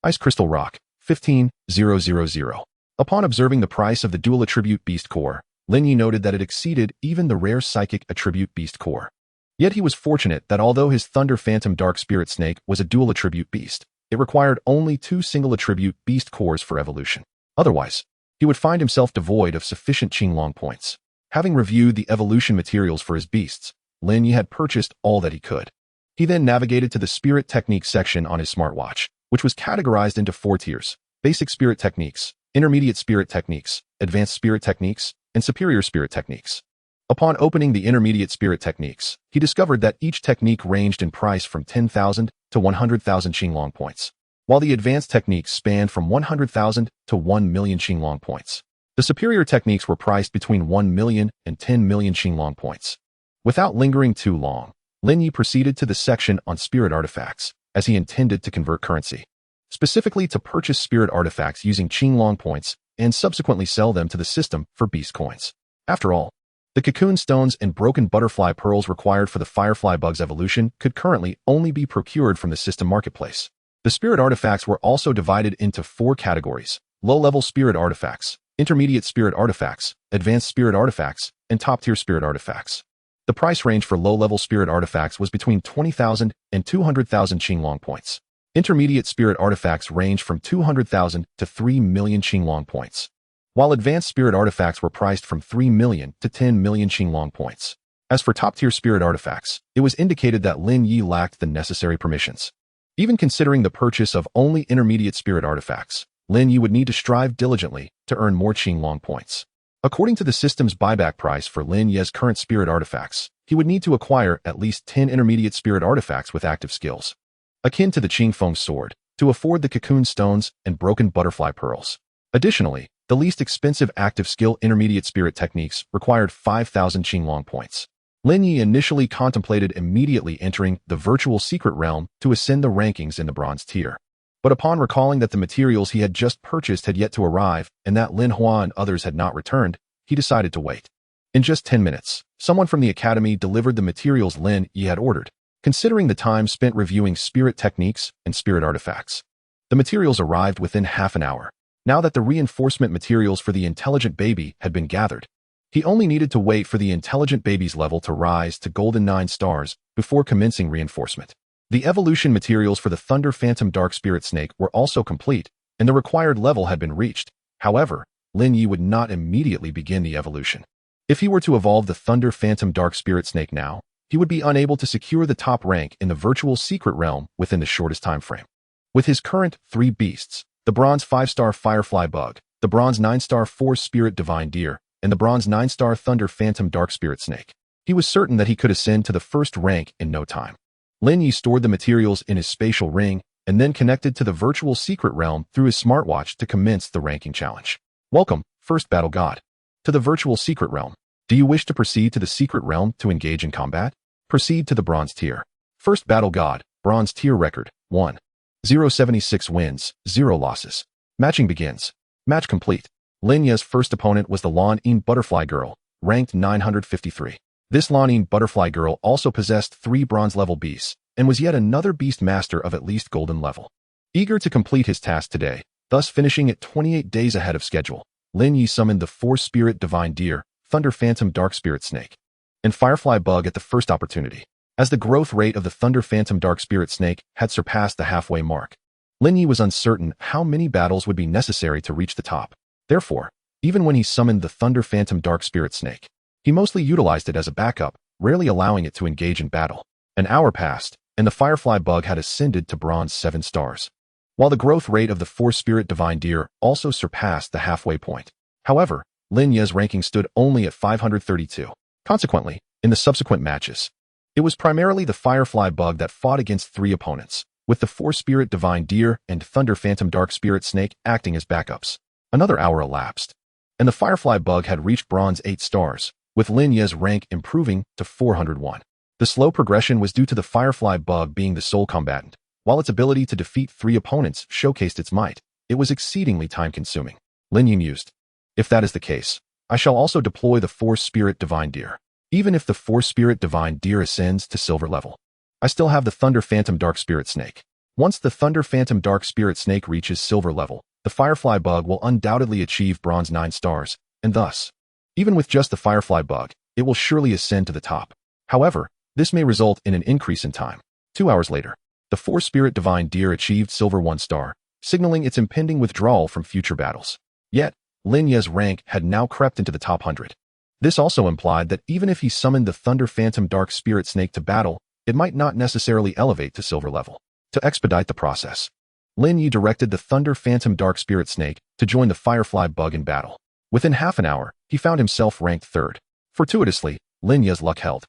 Ice Crystal Rock, 15,000. Upon observing the price of the Dual Attribute Beast Core, Lin Yi noted that it exceeded even the rare Psychic Attribute Beast Core. Yet he was fortunate that although his Thunder Phantom Dark Spirit Snake was a Dual Attribute Beast, it required only 2 Single Attribute Beast Cores for evolution. Otherwise, he would find himself devoid of sufficient Qinglong points. Having reviewed the evolution materials for his beasts, Lin Yi had purchased all that he could. He then navigated to the Spirit Techniques section on his smartwatch, which was categorized into 4 tiers: Basic Spirit Techniques, Intermediate Spirit Techniques, Advanced Spirit Techniques, and Superior Spirit Techniques. Upon opening the Intermediate Spirit Techniques, he discovered that each technique ranged in price from 10,000 to 100,000 Qinglong points, while the Advanced Techniques spanned from 100,000 to 1 million Qinglong points. The Superior Techniques were priced between 1 million and 10 million Qinglong points. Without lingering too long, Lin Yi proceeded to the section on Spirit Artifacts, as he intended to convert currency, specifically to purchase Spirit Artifacts using Qinglong points and subsequently sell them to the system for Beast coins. After all, the Cocoon Stones and Broken Butterfly Pearls required for the Firefly Bug's evolution could currently only be procured from the system marketplace. The Spirit Artifacts were also divided into 4 categories: Low-Level Spirit Artifacts, Intermediate Spirit Artifacts, Advanced Spirit Artifacts, and Top-Tier Spirit Artifacts. The price range for low-level Spirit Artifacts was between 20,000 and 200,000 Qinglong points. Intermediate Spirit Artifacts range from 200,000 to 3 million Qinglong points, while Advanced Spirit Artifacts were priced from 3 million to 10 million Qinglong points. As for Top-Tier Spirit Artifacts, it was indicated that Lin Yi lacked the necessary permissions. Even considering the purchase of only Intermediate Spirit Artifacts, Lin Yi would need to strive diligently to earn more Qinglong points. According to the system's buyback price for Lin Yi's current Spirit Artifacts, he would need to acquire at least 10 Intermediate Spirit Artifacts with active skills, akin to the Qingfeng Sword, to afford the Cocoon Stones and Broken Butterfly Pearls. Additionally, the least expensive active skill Intermediate Spirit Techniques required 5,000 Qinglong points. Lin Yi initially contemplated immediately entering the Virtual Secret Realm to ascend the rankings in the Bronze tier. But upon recalling that the materials he had just purchased had yet to arrive and that Lin Hua and others had not returned, he decided to wait. In just 10 minutes, someone from the academy delivered the materials Lin Yi had ordered, considering the time spent reviewing spirit techniques and spirit artifacts. The materials arrived within half an hour. Now that the reinforcement materials for the intelligent baby had been gathered, he only needed to wait for the intelligent baby's level to rise to golden 9 stars before commencing reinforcement. The evolution materials for the Thunder Phantom Dark Spirit Snake were also complete, and the required level had been reached. However, Lin Yi would not immediately begin the evolution. If he were to evolve the Thunder Phantom Dark Spirit Snake now, he would be unable to secure the top rank in the virtual secret realm within the shortest time frame. With his current 3 beasts, the Bronze 5-star Firefly Bug, the Bronze 9-star Force Spirit Divine Deer, and the Bronze 9-star Thunder Phantom Dark Spirit Snake, he was certain that he could ascend to the first rank in no time. Lin Yi stored the materials in his spatial ring and then connected to the virtual secret realm through his smartwatch to commence the ranking challenge. Welcome, First Battle God, to the virtual secret realm. Do you wish to proceed to the secret realm to engage in combat? Proceed to the Bronze tier. First Battle God, Bronze tier record, 1. 076 wins, 0 losses. Matching begins. Match complete. Lin Yi's first opponent was the Lan-Yin Butterfly Girl, ranked 953. This Lan-Yin Butterfly Girl also possessed 3 bronze-level beasts, and was yet another beast master of at least golden level. Eager to complete his task today, thus finishing it 28 days ahead of schedule, Lin Yi summoned the Force Spirit Divine Deer, Thunder Phantom Dark Spirit Snake, and Firefly Bug at the first opportunity. As the growth rate of the Thunder Phantom Dark Spirit Snake had surpassed the halfway mark, Lin Yi was uncertain how many battles would be necessary to reach the top. Therefore, even when he summoned the Thunder Phantom Dark Spirit Snake, he mostly utilized it as a backup, rarely allowing it to engage in battle. An hour passed, and the Firefly Bug had ascended to Bronze 7 stars, while the growth rate of the Force Spirit Divine Deer also surpassed the halfway point. However, Lin Yi's ranking stood only at 532. Consequently, in the subsequent matches, it was primarily the Firefly Bug that fought against 3 opponents, with the Force Spirit Divine Deer and Thunder Phantom Dark Spirit Snake acting as backups. Another hour elapsed, and the Firefly Bug had reached Bronze 8 stars, with Lin Yi's rank improving to 401. The slow progression was due to the Firefly Bug being the sole combatant. While its ability to defeat 3 opponents showcased its might, it was exceedingly time-consuming. Lin Yi mused, if that is the case, I shall also deploy the Force Spirit Divine Deer. Even if the Force Spirit Divine Deer ascends to silver level, I still have the Thunder Phantom Dark Spirit Snake. Once the Thunder Phantom Dark Spirit Snake reaches silver level, the Firefly Bug will undoubtedly achieve Bronze 9 stars, and thus, even with just the Firefly Bug, it will surely ascend to the top. However, this may result in an increase in time. 2 hours later, the Force Spirit Divine Deer achieved silver 1 star, signaling its impending withdrawal from future battles. Yet, Lin Yi's rank had now crept into the top 100. This also implied that even if he summoned the Thunder Phantom Dark Spirit Snake to battle, it might not necessarily elevate to silver level. To expedite the process, Lin Yi directed the Thunder Phantom Dark Spirit Snake to join the Firefly Bug in battle. Within half an hour, he found himself ranked 3rd. Fortuitously, Lin Yi's luck held.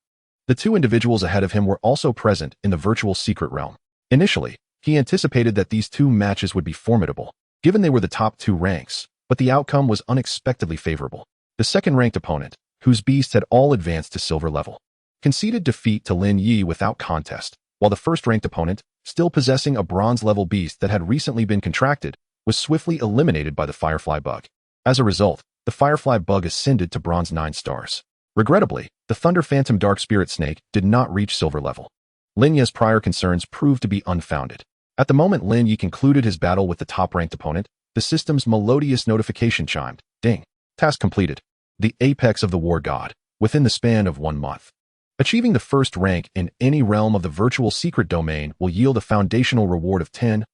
The 2 individuals ahead of him were also present in the virtual secret realm. Initially, he anticipated that these 2 matches would be formidable, given they were the top 2 ranks, but the outcome was unexpectedly favorable. The second-ranked opponent, whose beasts had all advanced to silver level, conceded defeat to Lin Yi without contest, while the first-ranked opponent, still possessing a bronze-level beast that had recently been contracted, was swiftly eliminated by the Firefly Bug. As a result, the Firefly Bug ascended to Bronze 9 stars. Regrettably, the Thunder Phantom Dark Spirit Snake did not reach silver level. Lin Yi's prior concerns proved to be unfounded. At the moment Lin Yi concluded his battle with the top-ranked opponent, the system's melodious notification chimed. Ding. Task completed. The apex of the war god, within the span of 1 month. Achieving the first rank in any realm of the virtual secret domain will yield a foundational reward of 10,000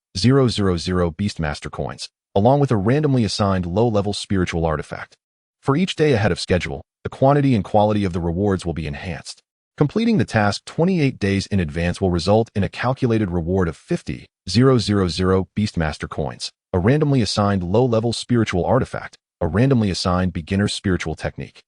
Beastmaster coins, along with a randomly assigned low-level spiritual artifact. For each day ahead of schedule, the quantity and quality of the rewards will be enhanced. Completing the task 28 days in advance will result in a calculated reward of 50,000 Beastmaster coins, a randomly assigned low-level spiritual artifact, a randomly assigned beginner spiritual technique,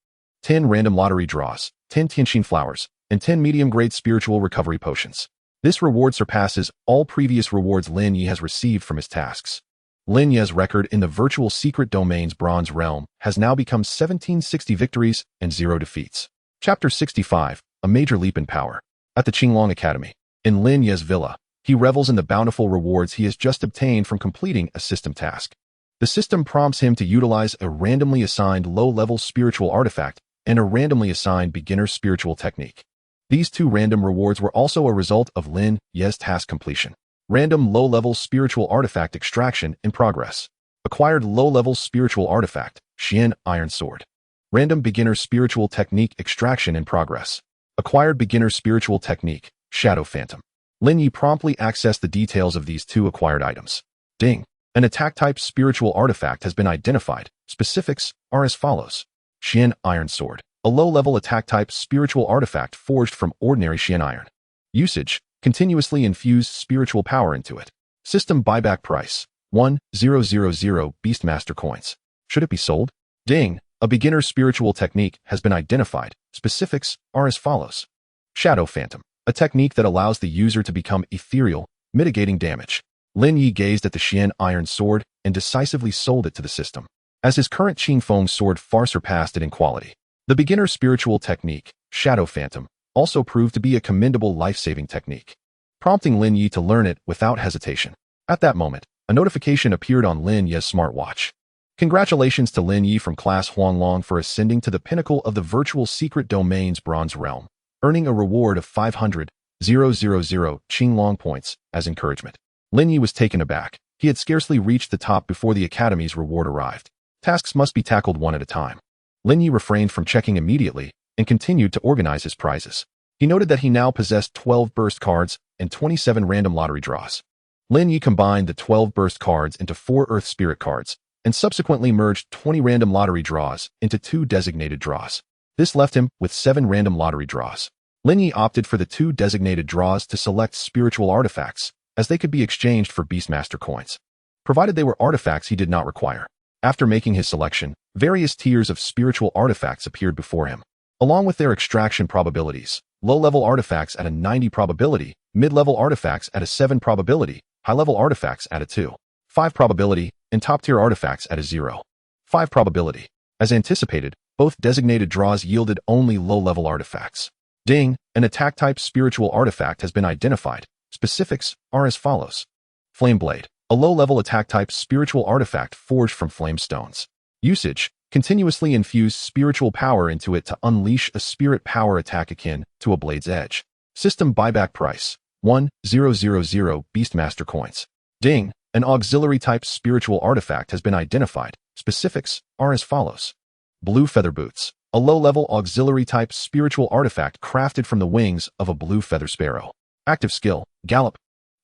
10 random lottery draws, 10 Tianxin flowers, and 10 medium-grade spiritual recovery potions. This reward surpasses all previous rewards Lin Yi has received from his tasks. Lin Yi's record in the virtual secret domain's bronze realm has now become 1760 victories and 0 defeats. Chapter 65, A Major Leap in Power. At the Qinglong Academy, in Lin Yi's villa, he revels in the bountiful rewards he has just obtained from completing a system task. The system prompts him to utilize a randomly assigned low-level spiritual artifact and a randomly assigned beginner spiritual technique. These two random rewards were also a result of Lin Ye's task completion. Random low-level spiritual artifact extraction in progress. Acquired low-level spiritual artifact, Xian Iron Sword. Random beginner spiritual technique extraction in progress. Acquired beginner spiritual technique, Shadow Phantom. Lin Yi promptly accessed the details of these two acquired items. Ding! An attack-type spiritual artifact has been identified. Specifics are as follows. Xian Iron Sword. A low-level attack-type spiritual artifact forged from ordinary Xian Iron. Usage. Continuously infuse spiritual power into it. System buyback price. 1,000 Beastmaster coins. Should it be sold? Ding! A beginner spiritual technique has been identified. Specifics are as follows. Shadow Phantom. A technique that allows the user to become ethereal, mitigating damage. Lin Yi gazed at the Xian Iron Sword and decisively sold it to the system, as his current Qingfeng sword far surpassed it in quality. The beginner spiritual technique, Shadow Phantom, also proved to be a commendable life-saving technique, prompting Lin Yi to learn it without hesitation. At that moment, a notification appeared on Lin Yi's smartwatch. Congratulations to Lin Yi from Class Huanglong for ascending to the pinnacle of the virtual secret domain's bronze realm, earning a reward of 500,000 Qinglong points as encouragement. Lin Yi was taken aback. He had scarcely reached the top before the academy's reward arrived. Tasks must be tackled one at a time. Lin Yi refrained from checking immediately and continued to organize his prizes. He noted that he now possessed 12 burst cards and 27 random lottery draws. Lin Yi combined the 12 burst cards into 4 Earth Spirit cards and subsequently merged 20 random lottery draws into 2 designated draws. This left him with 7 random lottery draws. Lin Yi opted for the 2 designated draws to select spiritual artifacts, as they could be exchanged for Beastmaster coins, provided they were artifacts he did not require. After making his selection, various tiers of spiritual artifacts appeared before him, along with their extraction probabilities. Low-level artifacts at a 90 probability, mid-level artifacts at a 7 probability, high-level artifacts at a 2.5 probability, and top-tier artifacts at a 0.5 probability. As anticipated, both designated draws yielded only low-level artifacts. Ding! An attack-type spiritual artifact has been identified. Specifics are as follows. Flame Blade. A low-level attack-type spiritual artifact forged from flame stones. Usage. Continuously infuse spiritual power into it to unleash a spirit power attack akin to a blade's edge. System buyback price. 1,000 Beastmaster coins. Ding! An auxiliary-type spiritual artifact has been identified. Specifics are as follows. Blue Feather Boots. A low-level auxiliary-type spiritual artifact crafted from the wings of a blue feather sparrow. Active skill, Gallop.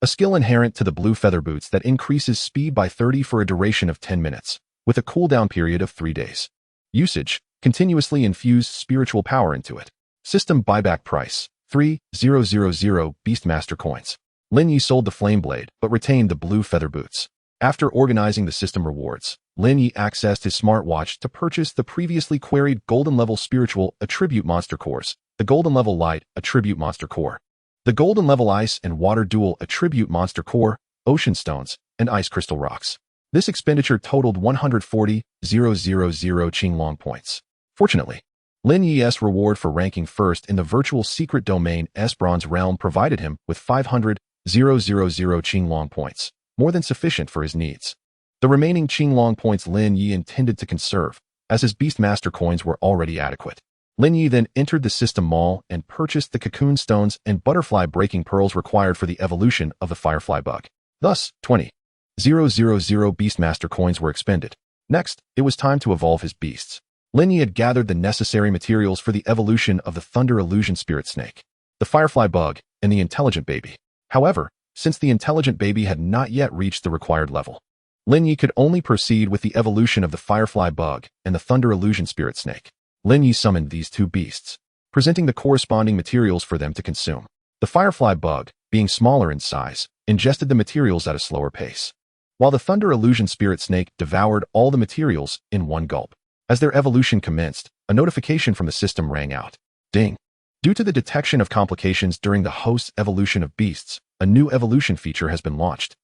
A skill inherent to the blue feather boots that increases speed by 30 for a duration of 10 minutes, with a cooldown period of 3 days. Usage, continuously infuse spiritual power into it. System buyback price, 3,000 Beastmaster coins. Lin Yi sold the Flame Blade, but retained the blue feather boots. After organizing the system rewards, Lin Yi accessed his smartwatch to purchase the previously queried Golden Level Spiritual Attribute Monster Cores, the Golden Level Light Attribute Monster Core, the Golden Level Ice and Water Dual Attribute Monster Core, Ocean Stones, and Ice Crystal Rocks. This expenditure totaled 140,000 Qinglong points. Fortunately, Lin Yi's reward for ranking first in the virtual secret domain S Bronze Realm provided him with 500,000 Qinglong points, more than sufficient for his needs. The remaining Qinglong points Lin Yi intended to conserve, as his Beastmaster coins were already adequate. Lin Yi then entered the system mall and purchased the cocoon stones and butterfly breaking pearls required for the evolution of the firefly bug. Thus, 20,000 Beastmaster coins were expended. Next, it was time to evolve his beasts. Lin Yi had gathered the necessary materials for the evolution of the Thunder Illusion Spirit Snake, the Firefly Bug, and the Intelligent Baby. However, since the Intelligent Baby had not yet reached the required level, Lin Yi could only proceed with the evolution of the Firefly Bug and the Thunder Illusion Spirit Snake. Lin Yi summoned these two beasts, presenting the corresponding materials for them to consume. The Firefly Bug, being smaller in size, ingested the materials at a slower pace, while the Thunder Illusion Spirit Snake devoured all the materials in one gulp. As their evolution commenced, a notification from the system rang out. Ding! Due to the detection of complications during the host's evolution of beasts, a new evolution feature has been launched.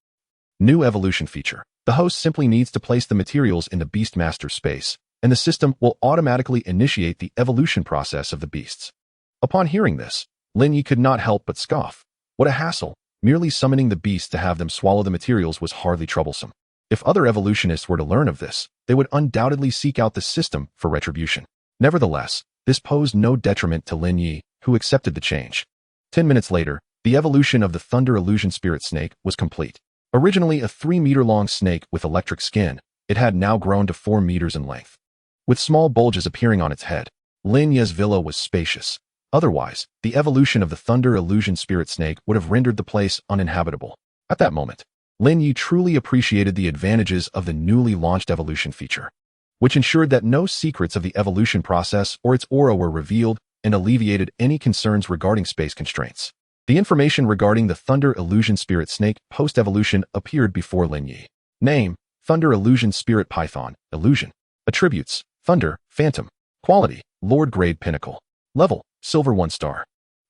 New evolution feature. The host simply needs to place the materials in the Beastmaster space, and the system will automatically initiate the evolution process of the beasts. Upon hearing this, Lin Yi could not help but scoff. What a hassle! Merely summoning the beasts to have them swallow the materials was hardly troublesome. If other evolutionists were to learn of this, they would undoubtedly seek out the system for retribution. Nevertheless, This posed no detriment to Lin Yi, who accepted the change. 10 minutes later, the evolution of the Thunder Illusion Spirit Snake was complete. Originally a 3-meter-long snake with electric skin, it had now grown to 4 meters in length. With small bulges appearing on its head, Lin Yi's villa was spacious. Otherwise, the evolution of the Thunder Illusion Spirit Snake would have rendered the place uninhabitable. At that moment, Lin Yi truly appreciated the advantages of the newly launched evolution feature, which ensured that no secrets of the evolution process or its aura were revealed and alleviated any concerns regarding space constraints. The information regarding the Thunder Illusion Spirit Snake post-evolution appeared before Lin Yi. Name: Thunder Illusion Spirit Python, Illusion. Attributes: Thunder, Phantom. Quality: Lord Grade Pinnacle. Level: Silver 1 star.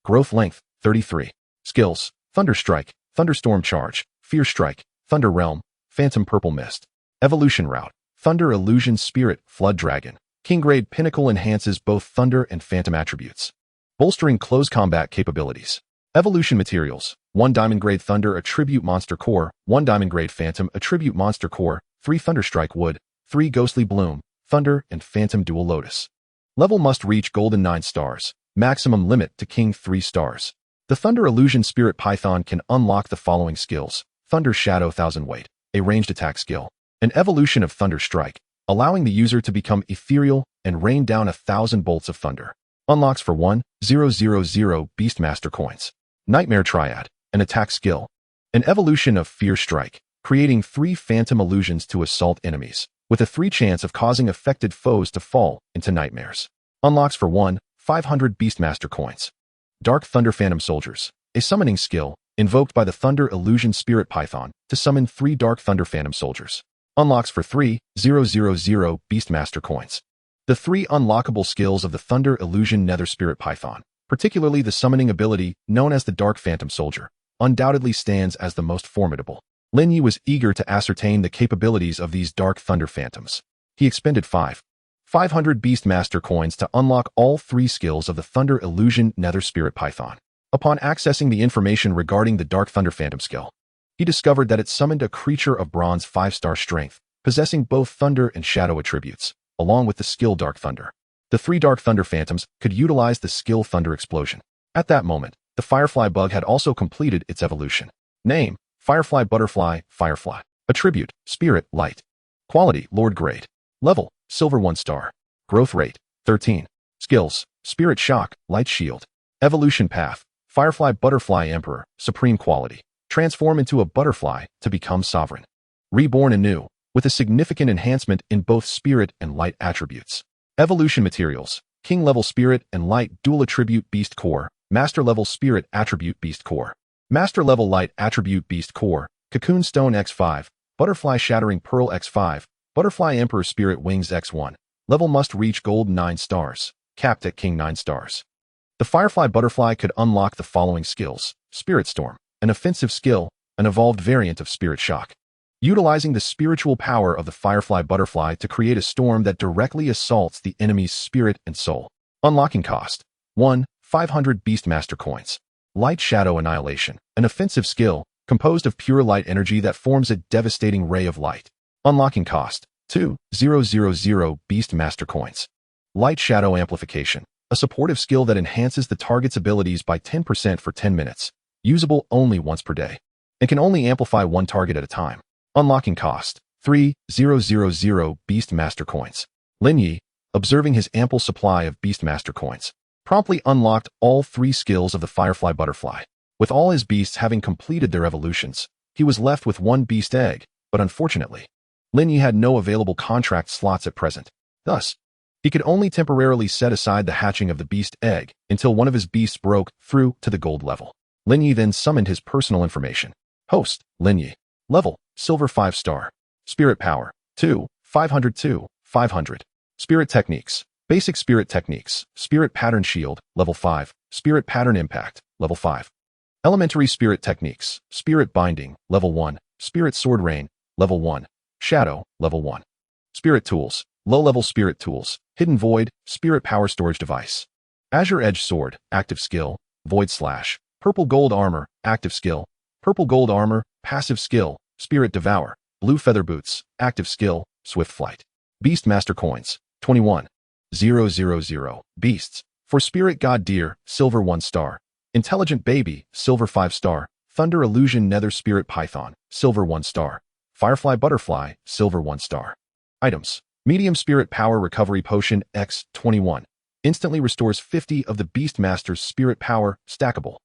Growth length: 33. Skills: Thunder Strike, Thunderstorm Charge, Fierce Strike, Thunder Realm, Phantom Purple Mist. Evolution Route: Thunder Illusion Spirit Flood Dragon. King Grade Pinnacle enhances both Thunder and Phantom attributes. Bolstering close combat capabilities. Evolution Materials: 1 Diamond Grade Thunder Attribute Monster Core, 1 Diamond Grade Phantom Attribute Monster Core, 3 Thunderstrike Wood, 3 Ghostly Bloom, Thunder and Phantom Dual Lotus. Level must reach Golden 9 stars. Maximum limit to King 3 stars. The Thunder Illusion Spirit Python can unlock the following skills: Thunder Shadow 1000 Weight, a ranged attack skill. An evolution of Thunder Strike, allowing the user to become ethereal and rain down 1,000 bolts of thunder. Unlocks for 1,000 Beastmaster coins. Nightmare Triad, an attack skill. An evolution of Fierce Strike, creating 3 phantom illusions to assault enemies, with a 3 chance of causing affected foes to fall into nightmares. Unlocks for 1,500 Beastmaster coins. Dark Thunder Phantom Soldiers, a summoning skill, invoked by the Thunder Illusion Spirit Python to summon 3 Dark Thunder Phantom Soldiers. Unlocks for 3,000 Beastmaster coins. The 3 unlockable skills of the Thunder Illusion Nether Spirit Python, particularly the summoning ability known as the Dark Phantom Soldier, undoubtedly stands as the most formidable. Lin Yi was eager to ascertain the capabilities of these Dark Thunder Phantoms. He expended 500 Beastmaster coins to unlock all 3 skills of the Thunder Illusion Nether Spirit Python. Upon accessing the information regarding the Dark Thunder Phantom skill, he discovered that it summoned a creature of bronze 5-star strength, possessing both thunder and shadow attributes, along with the skill Dark Thunder. The 3 Dark Thunder Phantoms could utilize the skill Thunder Explosion. At that moment, the Firefly Bug had also completed its evolution. Name: Firefly Butterfly, Firefly. Attribute: Spirit, Light. Quality: Lord Grade. Level: Silver 1 star. Growth rate: 13. Skills: Spirit Shock, Light Shield. Evolution Path: Firefly Butterfly Emperor, Supreme Quality. Transform into a butterfly to become sovereign. Reborn anew, with a significant enhancement in both Spirit and Light attributes. Evolution Materials: King Level Spirit and Light Dual Attribute Beast Core, Master Level Spirit Attribute Beast Core. Master Level Light Attribute Beast Core, Cocoon Stone X5, Butterfly Shattering Pearl X5, Butterfly Emperor Spirit Wings X1. Level must reach Gold 9 stars, capped at King 9 stars. The Firefly Butterfly could unlock the following skills: Spirit Storm, an offensive skill, an evolved variant of Spirit Shock. Utilizing the spiritual power of the Firefly Butterfly to create a storm that directly assaults the enemy's spirit and soul. Unlocking cost: 1,500 Beastmaster coins. Light Shadow Annihilation, an offensive skill, composed of pure light energy that forms a devastating ray of light. Unlocking cost: 2,000 Beastmaster coins. Light Shadow Amplification, a supportive skill that enhances the target's abilities by 10% for 10 minutes, usable only once per day, and can only amplify one target at a time. Unlocking cost: 3,000 Beastmaster coins. Lin Yi, observing his ample supply of Beastmaster coins, promptly unlocked all 3 skills of the Firefly Butterfly. With all his beasts having completed their evolutions, he was left with 1 beast egg, but unfortunately, Lin Yi had no available contract slots at present. Thus, he could only temporarily set aside the hatching of the beast egg until one of his beasts broke through to the gold level. Lin Yi then summoned his personal information. Host: Lin Yi. Level: Silver 5 star. Spirit Power: 500. Spirit Techniques: Basic Spirit Techniques, Spirit Pattern Shield, Level 5, Spirit Pattern Impact, Level 5. Elementary Spirit Techniques, Spirit Binding, Level 1, Spirit Sword Rain, Level 1, Shadow, Level 1. Spirit Tools, Low-Level Spirit Tools, Hidden Void, Spirit Power Storage Device. Azure Edge Sword, Active Skill, Void Slash. Purple Gold Armor, Active Skill. Purple Gold Armor, Passive Skill, Spirit Devour. Blue Feather Boots, Active Skill, Swift Flight. Beastmaster Coins, 21. 000. Beasts. For Spirit God Deer, silver 1 star. Intelligent Baby, silver 5 star. Thunder Illusion Nether Spirit Python, silver 1 star. Firefly Butterfly, silver 1 star. Items. Medium Spirit Power Recovery Potion X 21. Instantly restores 50 of the Beastmaster's Spirit Power, stackable.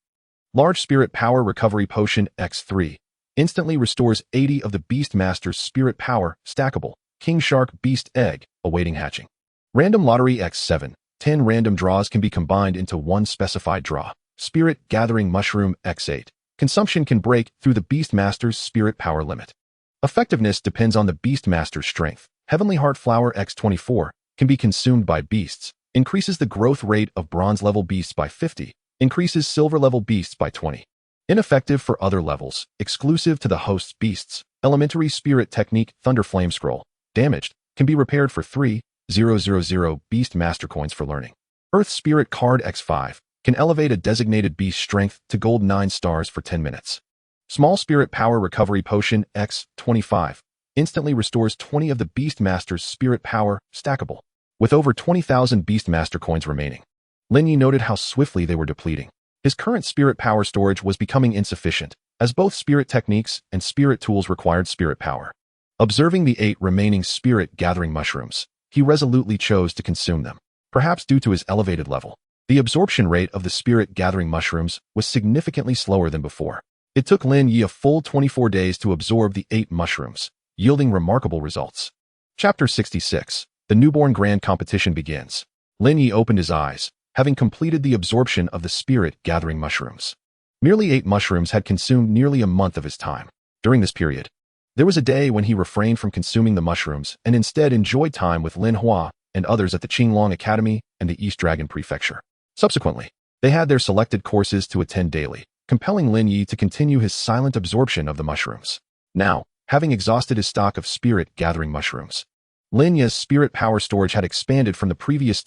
Large Spirit Power Recovery Potion X 3. Instantly restores 80 of the Beastmaster's Spirit Power, stackable. King Shark Beast Egg, awaiting hatching. Random Lottery X 7. 10 random draws can be combined into one specified draw. Spirit Gathering Mushroom X 8. Consumption can break through the Beastmaster's Spirit Power limit. Effectiveness depends on the Beastmaster's strength. Heavenly Heart Flower X 24 can be consumed by beasts. Increases the growth rate of bronze-level beasts by 50. Increases silver-level beasts by 20. Ineffective for other levels. Exclusive to the host's beasts. Elementary Spirit Technique Thunder Flame Scroll. Damaged. Can be repaired for 3,000 Beast Master Coins for learning. Earth Spirit Card X5. Can elevate a designated beast strength to gold 9 stars for 10 minutes. Small Spirit Power Recovery Potion X 25. Instantly restores 20 of the Beastmaster's Spirit Power, stackable. With over 20,000 Beastmaster coins remaining. Lin Yi noted how swiftly they were depleting. His current Spirit Power storage was becoming insufficient, as both Spirit Techniques and Spirit Tools required Spirit Power. Observing the 8 remaining Spirit Gathering Mushrooms, he resolutely chose to consume them, perhaps due to his elevated level. The absorption rate of the Spirit Gathering Mushrooms was significantly slower than before. It took Lin Yi a full 24 days to absorb the 8 mushrooms, yielding remarkable results. Chapter 66. The Newborn Grand Competition begins. Lin Yi opened his eyes, having completed the absorption of the Spirit Gathering Mushrooms. Merely 8 mushrooms had consumed nearly a month of his time. During this period, there was a day when he refrained from consuming the mushrooms and instead enjoyed time with Lin Hua and others at the Qinglong Academy and the East Dragon Prefecture. Subsequently, they had their selected courses to attend daily, compelling Lin Yi to continue his silent absorption of the mushrooms. Now, having exhausted his stock of Spirit Gathering Mushrooms, Lin Yi's Spirit Power storage had expanded from the previous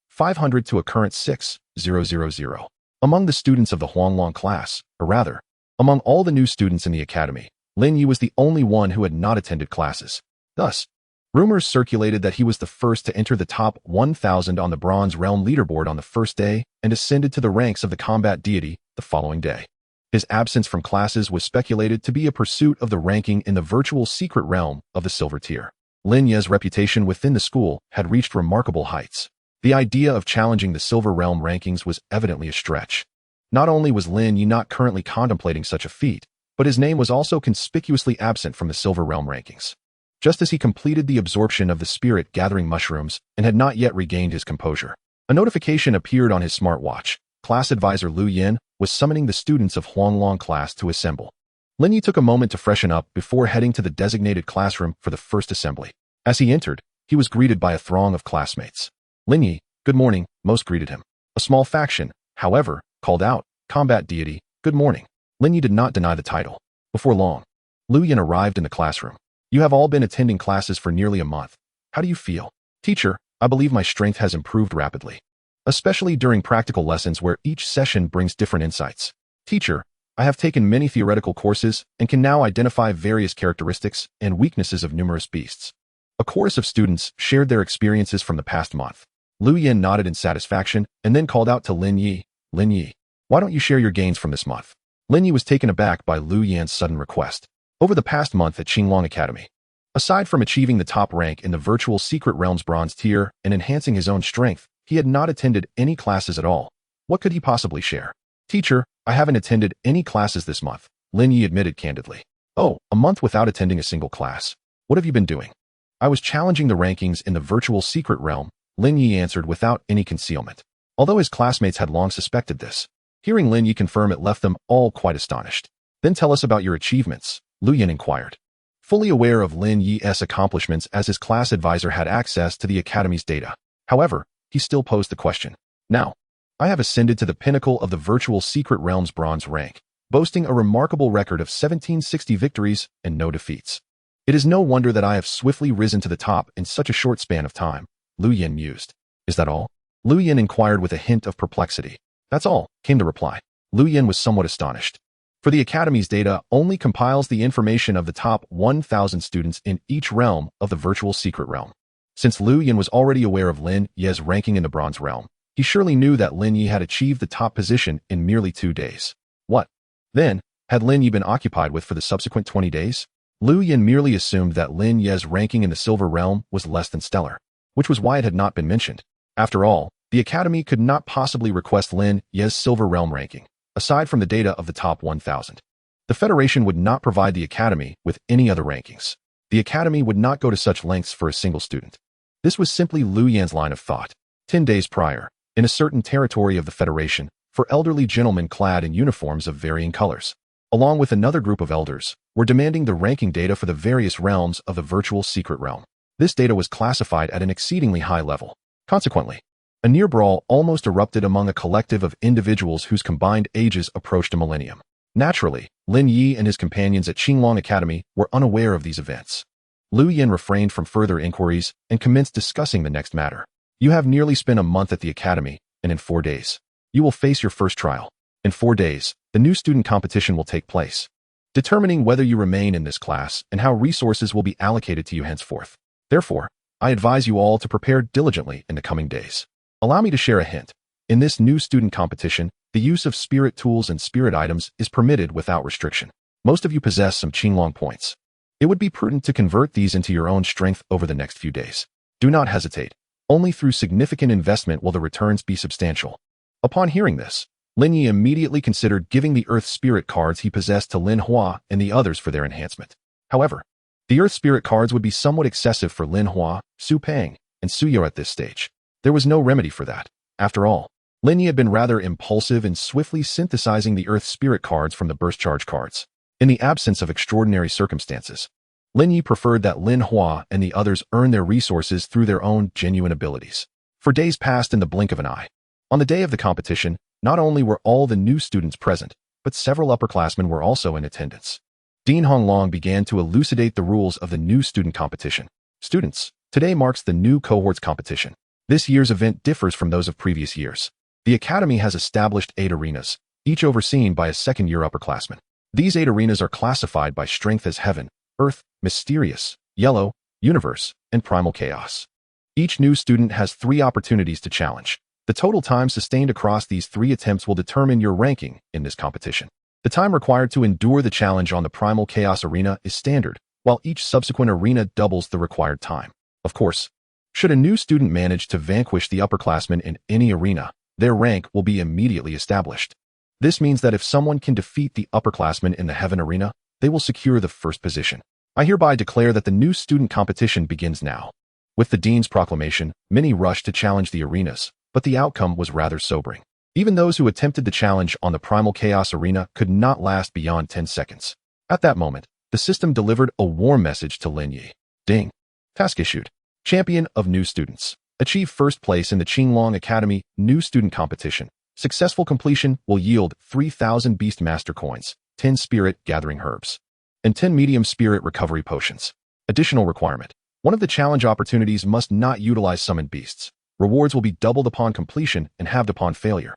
500 to a current 6,000. Among the students of the Huanglong class, or rather, among all the new students in the academy, Lin Yi was the only one who had not attended classes. Thus, rumors circulated that he was the first to enter the top 1,000 on the Bronze Realm leaderboard on the first day and ascended to the ranks of the combat deity the following day. His absence from classes was speculated to be a pursuit of the ranking in the virtual secret realm of the silver tier. Lin Yi's reputation within the school had reached remarkable heights. The idea of challenging the silver realm rankings was evidently a stretch. Not only was Lin Yi not currently contemplating such a feat, but his name was also conspicuously absent from the silver realm rankings. Just as he completed the absorption of the Spirit Gathering Mushrooms and had not yet regained his composure, a notification appeared on his smartwatch. Class advisor Lu Yin was summoning the students of Huanglong class to assemble. Lin Yi took a moment to freshen up before heading to the designated classroom for the first assembly. As he entered, he was greeted by a throng of classmates. Lin Yi, good morning, most greeted him. A small faction, however, called out, combat deity, good morning. Lin Yi did not deny the title. Before long, Lu Yin arrived in the classroom. You have all been attending classes for nearly a month. How do you feel? Teacher, I believe my strength has improved rapidly, especially during practical lessons where each session brings different insights. Teacher, I have taken many theoretical courses and can now identify various characteristics and weaknesses of numerous beasts. A chorus of students shared their experiences from the past month. Lu Yin nodded in satisfaction and then called out to Lin Yi, why don't you share your gains from this month? Lin Yi was taken aback by Lu Yin's sudden request. Over the past month at Qinglong Academy, aside from achieving the top rank in the virtual secret realm's bronze tier and enhancing his own strength, he had not attended any classes at all. What could he possibly share? Teacher, I haven't attended any classes this month, Lin Yi admitted candidly. Oh, a month without attending a single class. What have you been doing? I was challenging the rankings in the virtual secret realm, Lin Yi answered without any concealment. Although his classmates had long suspected this, hearing Lin Yi confirm it left them all quite astonished. Then tell us about your achievements, Lu Yin inquired. Fully aware of Lin Yi's accomplishments as his class advisor had access to the academy's data. However, he still posed the question. Now, I have ascended to the pinnacle of the virtual secret realm's bronze rank, boasting a remarkable record of 1760 victories and no defeats. It is no wonder that I have swiftly risen to the top in such a short span of time, Lu Yin mused. Is that all? Lu Yin inquired with a hint of perplexity. That's all, came the reply. Lu Yin was somewhat astonished. For the Academy's data only compiles the information of the top 1,000 students in each realm of the virtual secret realm. Since Liu Yan was already aware of Lin Ye's ranking in the bronze realm, he surely knew that Lin Yi had achieved the top position in merely 2 days. What, then, had Lin Yi been occupied with for the subsequent 20 days? Liu Yan merely assumed that Lin Ye's ranking in the silver realm was less than stellar, which was why it had not been mentioned. After all, the Academy could not possibly request Lin Ye's silver realm ranking, aside from the data of the top 1,000. The Federation would not provide the Academy with any other rankings. The Academy would not go to such lengths for a single student. This was simply Liu Yan's line of thought. 10 days prior, in a certain territory of the Federation, for elderly gentlemen clad in uniforms of varying colors, along with another group of elders, were demanding the ranking data for the various realms of the virtual secret realm. This data was classified at an exceedingly high level. Consequently, a near brawl almost erupted among a collective of individuals whose combined ages approached a millennium. Naturally, Lin Yi and his companions at Qinglong Academy were unaware of these events. Liu Yan refrained from further inquiries and commenced discussing the next matter. You have nearly spent a month at the Academy, and in 4 days, you will face your first trial. In 4 days, the new student competition will take place, determining whether you remain in this class and how resources will be allocated to you henceforth. Therefore, I advise you all to prepare diligently in the coming days. Allow me to share a hint. In this new student competition, the use of spirit tools and spirit items is permitted without restriction. Most of you possess some Qinglong points. It would be prudent to convert these into your own strength over the next few days. Do not hesitate. Only through significant investment will the returns be substantial. Upon hearing this, Lin Yi immediately considered giving the Earth Spirit cards he possessed to Lin Hua and the others for their enhancement. However, the Earth Spirit cards would be somewhat excessive for Lin Hua, Su Peng, and Su Yo at this stage. There was no remedy for that. After all, Lin Yi had been rather impulsive in swiftly synthesizing the Earth Spirit cards from the Burst Charge cards. In the absence of extraordinary circumstances, Lin Yi preferred that Lin Hua and the others earn their resources through their own genuine abilities. For days passed in the blink of an eye. On the day of the competition, not only were all the new students present, but several upperclassmen were also in attendance. Dean Honglong began to elucidate the rules of the new student competition. Students, today marks the new cohort's competition. This year's event differs from those of previous years. The Academy has established 8 arenas, each overseen by a second-year upperclassman. These 8 arenas are classified by strength as Heaven, Earth, Mysterious, Yellow, Universe, and Primal Chaos. Each new student has 3 opportunities to challenge. The total time sustained across these 3 attempts will determine your ranking in this competition. The time required to endure the challenge on the Primal Chaos arena is standard, while each subsequent arena doubles the required time. Of course, should a new student manage to vanquish the upperclassmen in any arena, their rank will be immediately established. This means that if someone can defeat the upperclassmen in the Heaven arena, they will secure the first position. I hereby declare that the new student competition begins now. With the Dean's proclamation, many rushed to challenge the arenas, but the outcome was rather sobering. Even those who attempted the challenge on the Primal Chaos arena could not last beyond 10 seconds. At that moment, the system delivered a warm message to Lin Yi. Ding. Task issued. Champion of New Students. Achieve first place in the Qinglong Academy New Student Competition. Successful completion will yield 3,000 Beast Master Coins, 10 Spirit Gathering Herbs, and 10 Medium Spirit Recovery Potions. Additional requirement. One of the challenge opportunities must not utilize summoned beasts. Rewards will be doubled upon completion and halved upon failure.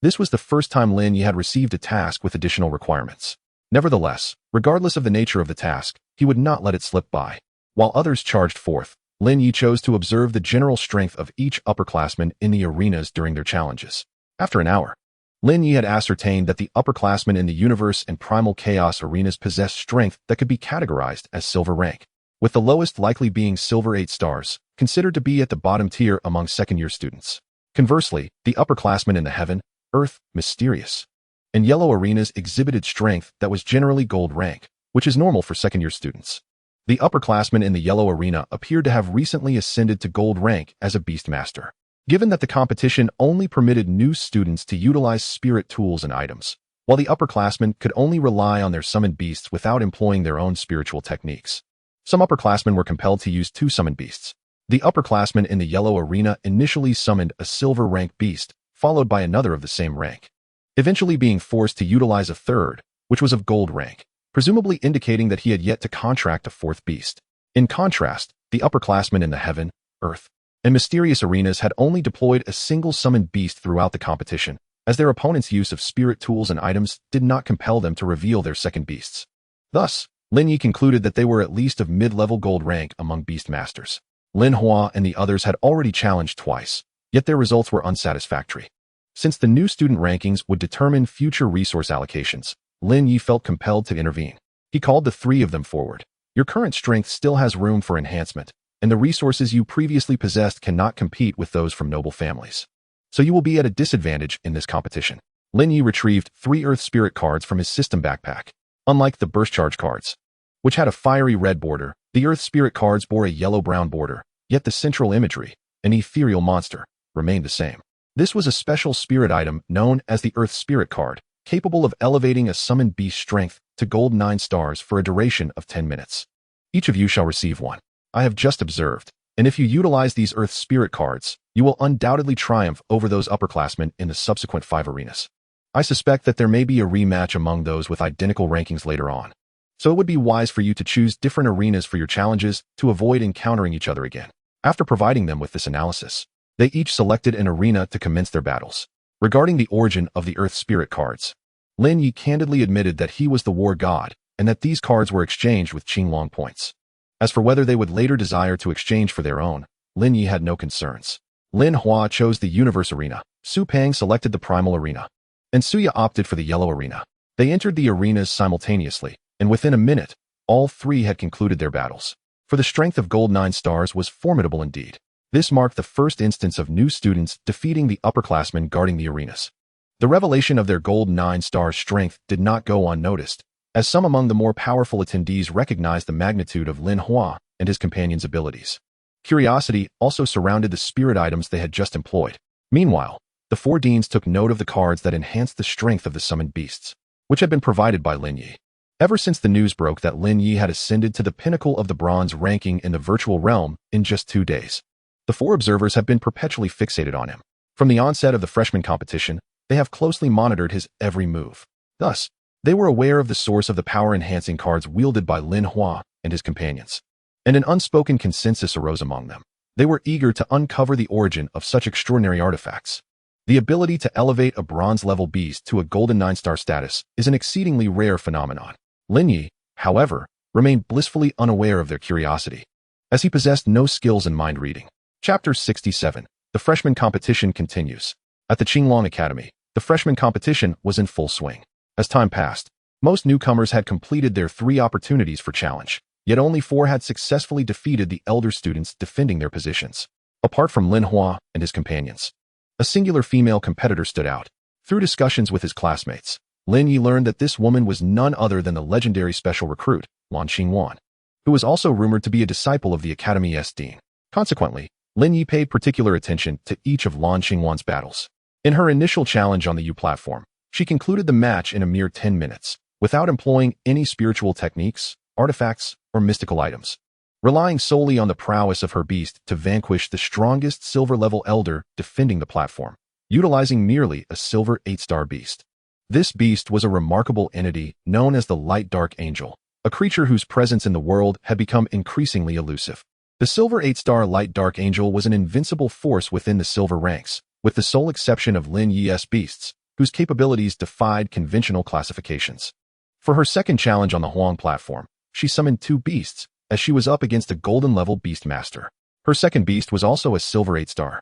This was the first time Lin Yi had received a task with additional requirements. Nevertheless, regardless of the nature of the task, he would not let it slip by. While others charged forth, Lin Yi chose to observe the general strength of each upperclassman in the arenas during their challenges. After an hour, Lin Yi had ascertained that the upperclassmen in the Universe and Primal Chaos arenas possessed strength that could be categorized as silver rank, with the lowest likely being silver 8 stars, considered to be at the bottom tier among second-year students. Conversely, the upperclassmen in the Heaven, Earth, Mysterious, and Yellow arenas exhibited strength that was generally gold rank, which is normal for second-year students. The upperclassmen in the Yellow arena appeared to have recently ascended to gold rank as a Beastmaster. Given that the competition only permitted new students to utilize spirit tools and items, while the upperclassmen could only rely on their summoned beasts without employing their own spiritual techniques. Some upperclassmen were compelled to use 2 summoned beasts. The upperclassmen in the Yellow arena initially summoned a silver rank beast, followed by another of the same rank, eventually being forced to utilize a third, which was of gold rank, presumably indicating that he had yet to contract a 4th beast. In contrast, the upperclassmen in the Heaven, Earth, and Mysterious arenas had only deployed a single summoned beast throughout the competition, as their opponents' use of spirit tools and items did not compel them to reveal their second beasts. Thus, Lin Yi concluded that they were at least of mid-level gold rank among Beastmasters. Lin Hua and the others had already challenged twice, yet their results were unsatisfactory. Since the new student rankings would determine future resource allocations, Lin Yi felt compelled to intervene. He called the three of them forward. Your current strength still has room for enhancement, and the resources you previously possessed cannot compete with those from noble families. So you will be at a disadvantage in this competition. Lin Yi retrieved 3 Earth Spirit cards from his system backpack. Unlike the Burst Charge cards, which had a fiery red border, the Earth Spirit cards bore a yellow-brown border, yet the central imagery, an ethereal monster, remained the same. This was a special spirit item known as the Earth Spirit card, capable of elevating a summoned beast's strength to gold 9 stars for a duration of 10 minutes. Each of you shall receive one. I have just observed, and if you utilize these Earth Spirit cards, you will undoubtedly triumph over those upperclassmen in the subsequent 5 arenas. I suspect that there may be a rematch among those with identical rankings later on. So it would be wise for you to choose different arenas for your challenges to avoid encountering each other again. After providing them with this analysis, they each selected an arena to commence their battles. Regarding the origin of the Earth Spirit cards, Lin Yi candidly admitted that he was the war god and that these cards were exchanged with Qinglong points. As for whether they would later desire to exchange for their own, Lin Yi had no concerns. Lin Hua chose the Universe Arena, Su Pang selected the Primal Arena, and Suya opted for the Yellow Arena. They entered the arenas simultaneously, and within a minute, all three had concluded their battles. For the strength of gold 9 stars was formidable indeed. This marked the first instance of new students defeating the upperclassmen guarding the arenas. The revelation of their gold 9 star strength did not go unnoticed, as some among the more powerful attendees recognized the magnitude of Lin Hua and his companion's abilities. Curiosity also surrounded the spirit items they had just employed. Meanwhile, the 4 deans took note of the cards that enhanced the strength of the summoned beasts, which had been provided by Lin Yi. Ever since the news broke that Lin Yi had ascended to the pinnacle of the bronze ranking in the virtual realm in just 2 days, the 4 observers have been perpetually fixated on him. From the onset of the freshman competition, they have closely monitored his every move. Thus, they were aware of the source of the power-enhancing cards wielded by Lin Hua and his companions, and an unspoken consensus arose among them. They were eager to uncover the origin of such extraordinary artifacts. The ability to elevate a bronze-level beast to a golden 9-star status is an exceedingly rare phenomenon. Lin Yi, however, remained blissfully unaware of their curiosity, as he possessed no skills in mind reading. Chapter 67. The freshman competition continues. At the Qinglong Academy, the freshman competition was in full swing. As time passed, most newcomers had completed their 3 opportunities for challenge, yet only 4 had successfully defeated the elder students defending their positions. Apart from Lin Hua and his companions, a singular female competitor stood out. Through discussions with his classmates, Lin Yi learned that this woman was none other than the legendary special recruit, Lan Qingwan, who was also rumored to be a disciple of the Academy's dean. Consequently, Lin Yi paid particular attention to each of Lan Qingwan's battles. In her initial challenge on the U platform, she concluded the match in a mere 10 minutes, without employing any spiritual techniques, artifacts, or mystical items, relying solely on the prowess of her beast to vanquish the strongest silver-level elder defending the platform, utilizing merely a silver 8-star beast. This beast was a remarkable entity known as the Light Dark Angel, a creature whose presence in the world had become increasingly elusive. The silver 8-star Light Dark Angel was an invincible force within the silver ranks, with the sole exception of Lin Yi's beasts, whose capabilities defied conventional classifications. For her second challenge on the Huang platform, she summoned 2 beasts, as she was up against a golden-level beast master. Her second beast was also a silver 8-star.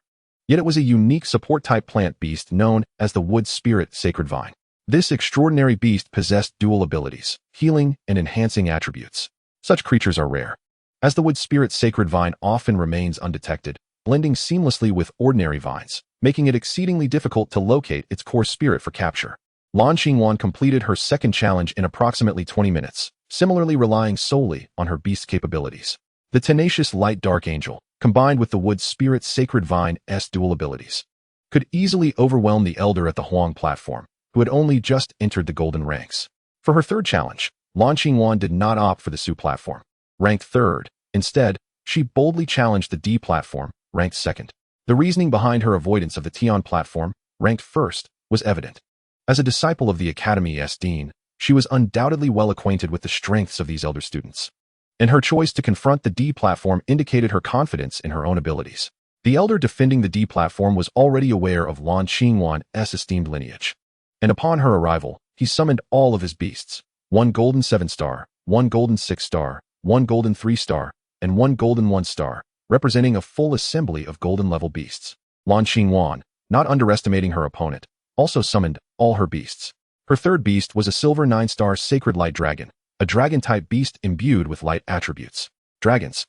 Yet it was a unique support-type plant beast known as the Wood Spirit Sacred Vine. This extraordinary beast possessed dual abilities, healing and enhancing attributes. Such creatures are rare, as the Wood Spirit Sacred Vine often remains undetected, blending seamlessly with ordinary vines, making it exceedingly difficult to locate its core spirit for capture. Lan Qingwan completed her second challenge in approximately 20 minutes, similarly relying solely on her beast capabilities. The tenacious Light Dark Angel, combined with the Wood Spirit Sacred Vine's dual abilities, could easily overwhelm the elder at the Huang platform, who had only just entered the golden ranks. For her third challenge, Lan Qingwan did not opt for the Su platform, ranked 3rd. Instead, she boldly challenged the D platform, ranked 2nd. The reasoning behind her avoidance of the Tian platform, ranked 1st, was evident. As a disciple of the Academy's dean, she was undoubtedly well acquainted with the strengths of these elder students, and her choice to confront the D platform indicated her confidence in her own abilities. The elder defending the D platform was already aware of Lan Qingwan's esteemed lineage, and upon her arrival, he summoned all of his beasts, 1 golden 7-star, 1 golden 6-star, 1 golden 3-star, and 1 golden 1-star, representing a full assembly of golden-level beasts. Lan Xingwan, not underestimating her opponent, also summoned all her beasts. Her third beast was a silver 9-star sacred light dragon, a dragon-type beast imbued with light attributes. Dragons,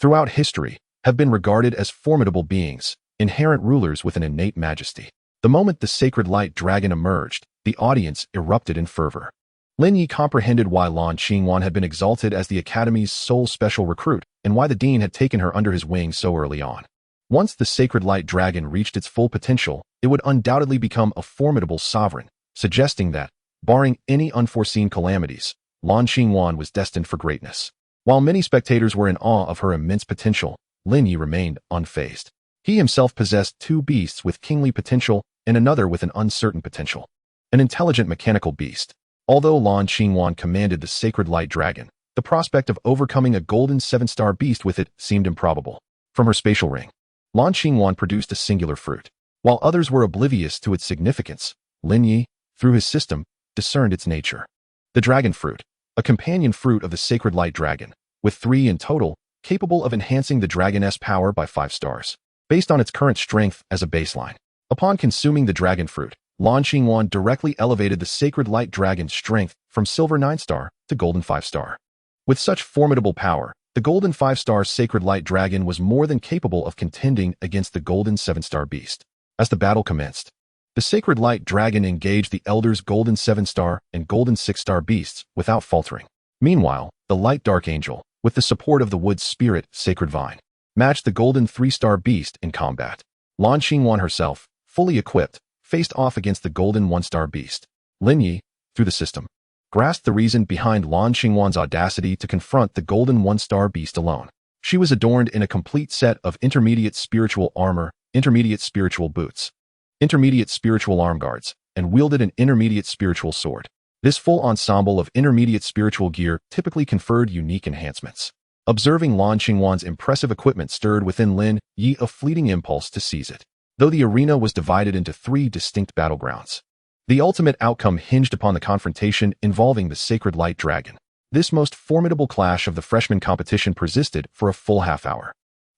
throughout history, have been regarded as formidable beings, inherent rulers with an innate majesty. The moment the sacred light dragon emerged, the audience erupted in fervor. Lin Yi comprehended why Lan Xingwan had been exalted as the Academy's sole special recruit and why the dean had taken her under his wing so early on. Once the sacred light dragon reached its full potential, it would undoubtedly become a formidable sovereign, suggesting that, barring any unforeseen calamities, Lan Xingwan was destined for greatness. While many spectators were in awe of her immense potential, Lin Yi remained unfazed. He himself possessed 2 beasts with kingly potential and another with an uncertain potential. An intelligent mechanical beast. Although Lan Xingwan commanded the sacred light dragon, the prospect of overcoming a golden 7-star beast with it seemed improbable. From her spatial ring, Lan Xingwan produced a singular fruit. While others were oblivious to its significance, Lin Yi, through his system, discerned its nature. The dragon fruit, a companion fruit of the sacred light dragon, with 3 in total, capable of enhancing the dragoness power by 5 stars, based on its current strength as a baseline. Upon consuming the dragon fruit, Lan Xingwan directly elevated the sacred light dragon's strength from silver 9-star to golden 5-star. With such formidable power, the golden 5-star sacred light dragon was more than capable of contending against the golden 7-star beast. As the battle commenced, the sacred light dragon engaged the elders' golden 7-star and golden 6-star beasts without faltering. Meanwhile, the light dark angel, with the support of the wood's spirit, Sacred Vine, matched the golden 3-star beast in combat. Lan Xingwan herself, fully equipped, faced off against the golden 1-star beast. Lin Yi, through the system, grasped the reason behind Lan Xingwan's audacity to confront the golden 1-star beast alone. She was adorned in a complete set of intermediate spiritual armor, intermediate spiritual boots, intermediate spiritual arm guards, and wielded an intermediate spiritual sword. This full ensemble of intermediate spiritual gear typically conferred unique enhancements. Observing Lan Xingwan's impressive equipment stirred within Lin Yi a fleeting impulse to seize it. Though the arena was divided into 3 distinct battlegrounds, the ultimate outcome hinged upon the confrontation involving the sacred light dragon. This most formidable clash of the freshman competition persisted for a full half-hour.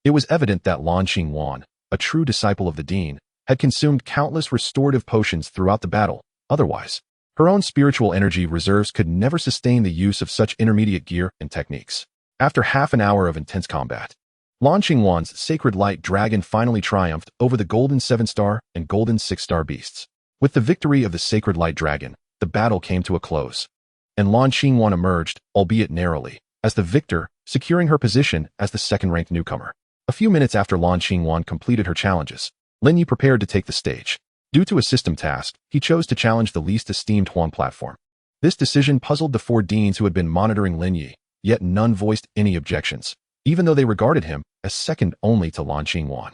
It was evident that Lan Xingwan, a true disciple of the dean, had consumed countless restorative potions throughout the battle. Otherwise, her own spiritual energy reserves could never sustain the use of such intermediate gear and techniques. After half an hour of intense combat, Lan Xingwan's sacred light dragon finally triumphed over the golden 7-star and golden 6-star beasts. With the victory of the sacred light dragon, the battle came to a close, and Lan Xingwan emerged, albeit narrowly, as the victor, securing her position as the second-ranked newcomer. A few minutes after Lan Xingwan completed her challenges, Lin Yi prepared to take the stage. Due to a system task, he chose to challenge the least esteemed Huang platform. This decision puzzled the 4 deans who had been monitoring Lin Yi, yet none voiced any objections, even though they regarded him as second only to Lan Xingwan.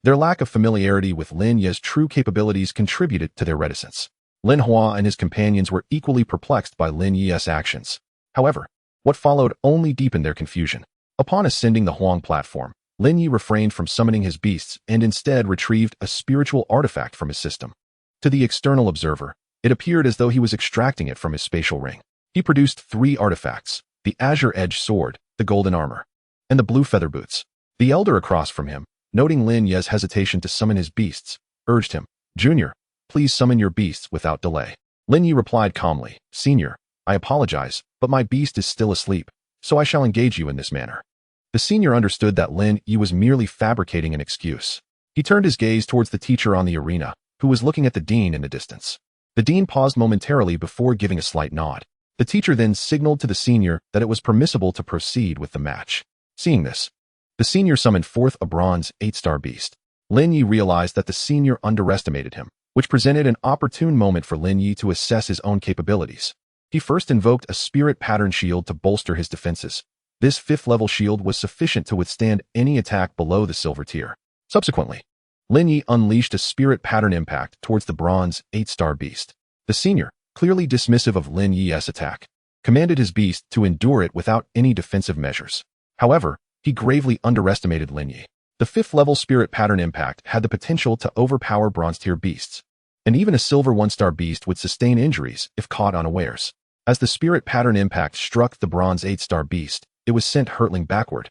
Their lack of familiarity with Lin Yi's true capabilities contributed to their reticence. Lin Hua and his companions were equally perplexed by Lin Yi's actions. However, what followed only deepened their confusion. Upon ascending the Huang platform, Lin Yi refrained from summoning his beasts and instead retrieved a spiritual artifact from his system. To the external observer, it appeared as though he was extracting it from his spatial ring. He produced 3 artifacts: the azure edge sword, the golden armor, and the blue feather boots. The elder across from him, noting Lin Yi's hesitation to summon his beasts, urged him, "Junior, please summon your beasts without delay." Lin Yi replied calmly, "Senior, I apologize, but my beast is still asleep, so I shall engage you in this manner." The senior understood that Lin Yi was merely fabricating an excuse. He turned his gaze towards the teacher on the arena, who was looking at the dean in the distance. The dean paused momentarily before giving a slight nod. The teacher then signaled to the senior that it was permissible to proceed with the match. Seeing this, the senior summoned forth a bronze 8-star beast. Lin Yi realized that the senior underestimated him, which presented an opportune moment for Lin Yi to assess his own capabilities. He first invoked a spirit pattern shield to bolster his defenses. This 5th-level shield was sufficient to withstand any attack below the silver tier. Subsequently, Lin Yi unleashed a spirit pattern impact towards the bronze 8-star beast. The senior, clearly dismissive of Lin Yi's attack, commanded his beast to endure it without any defensive measures. However, he gravely underestimated Lin Yi. The 5th-level spirit pattern impact had the potential to overpower bronze-tier beasts, and even a silver 1-star beast would sustain injuries if caught unawares. As the spirit pattern impact struck the bronze 8-star beast, it was sent hurtling backward,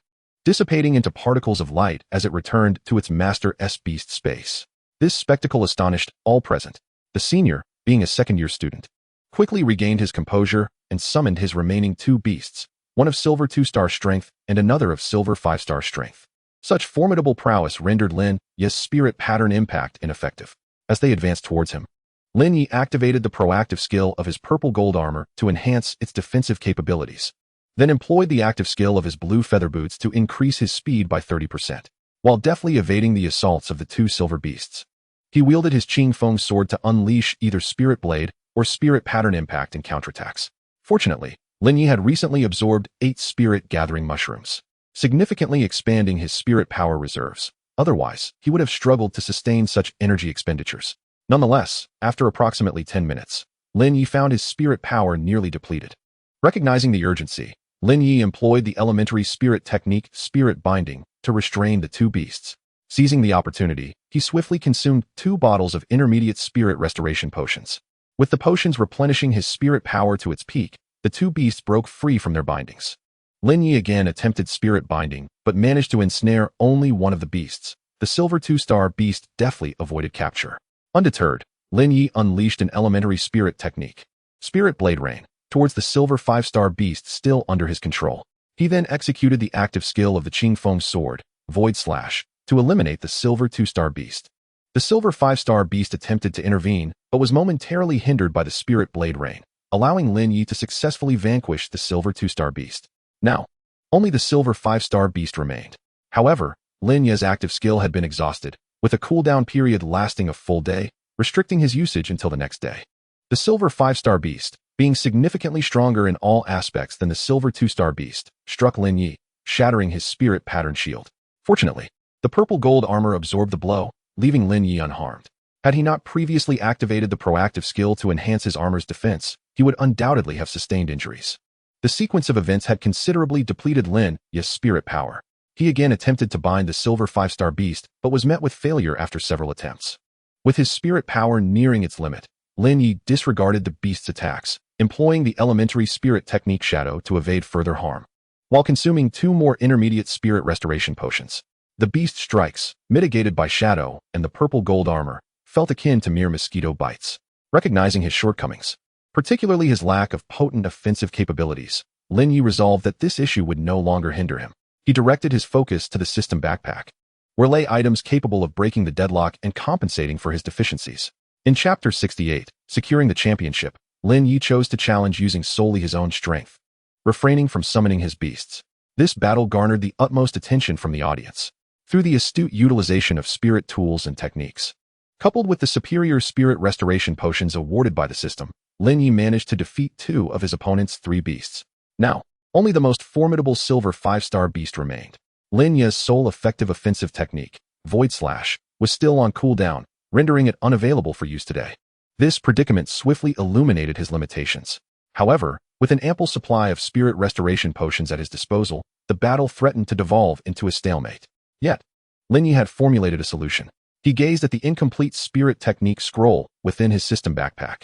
dissipating into particles of light as it returned to its master's beast space. This spectacle astonished all present. The senior, being a second-year student, quickly regained his composure and summoned his remaining two beasts, one of silver 2-star strength and another of silver 5-star strength. Such formidable prowess rendered Lin Yi's spirit pattern impact ineffective. As they advanced towards him, Lin Yi activated the proactive skill of his purple gold armor to enhance its defensive capabilities, then employed the active skill of his blue feather boots to increase his speed by 30%, while deftly evading the assaults of the two silver beasts. He wielded his Qing Feng sword to unleash either spirit blade or spirit pattern impact and counterattacks. Fortunately, Lin Yi had recently absorbed 8 spirit gathering mushrooms, significantly expanding his spirit power reserves. Otherwise, he would have struggled to sustain such energy expenditures. Nonetheless, after approximately 10 minutes, Lin Yi found his spirit power nearly depleted. Recognizing the urgency, Lin Yi employed the elementary spirit technique Spirit Binding to restrain the two beasts. Seizing the opportunity, he swiftly consumed 2 bottles of intermediate spirit restoration potions. With the potions replenishing his spirit power to its peak, the two beasts broke free from their bindings. Lin Yi again attempted spirit binding, but managed to ensnare only one of the beasts. The silver 2-star beast deftly avoided capture. Undeterred, Lin Yi unleashed an elementary spirit technique, Spirit Blade Rain, towards the silver 5-star beast still under his control. He then executed the active skill of the Qing Feng sword, Void Slash, to eliminate the silver 2-star beast. The silver 5-star beast attempted to intervene, but was momentarily hindered by the Spirit Blade Rain, allowing Lin Yi to successfully vanquish the silver 2-star beast. Now, only the silver 5-star beast remained. However, Lin Yi's active skill had been exhausted, with a cooldown period lasting a full day, restricting his usage until the next day. The silver 5-star beast, being significantly stronger in all aspects than the silver 2-star beast, struck Lin Yi, shattering his spirit pattern shield. Fortunately, the purple gold armor absorbed the blow, leaving Lin Yi unharmed. Had he not previously activated the proactive skill to enhance his armor's defense, he would undoubtedly have sustained injuries. The sequence of events had considerably depleted Lin Yi's spirit power. He again attempted to bind the silver 5-star beast, but was met with failure after several attempts. With his spirit power nearing its limit, Lin Yi disregarded the beast's attacks, employing the elementary spirit technique Shadow to evade further harm. While consuming 2 more intermediate spirit restoration potions, the beast's strikes, mitigated by Shadow and the purple gold armor, felt akin to mere mosquito bites. Recognizing his shortcomings, particularly his lack of potent offensive capabilities, Lin Yi resolved that this issue would no longer hinder him. He directed his focus to the system backpack, where lay items capable of breaking the deadlock and compensating for his deficiencies. In Chapter 68, Securing the Championship, Lin Yi chose to challenge using solely his own strength, refraining from summoning his beasts. This battle garnered the utmost attention from the audience. Through the astute utilization of spirit tools and techniques, coupled with the superior spirit restoration potions awarded by the system, Lin Yi managed to defeat 2 of his opponent's 3 beasts. Now, only the most formidable silver 5-star beast remained. Lin Yi's sole effective offensive technique, Void Slash, was still on cooldown, rendering it unavailable for use today. This predicament swiftly illuminated his limitations. However, with an ample supply of spirit restoration potions at his disposal, the battle threatened to devolve into a stalemate. Yet, Lin Yi had formulated a solution. He gazed at the incomplete spirit technique scroll within his system backpack.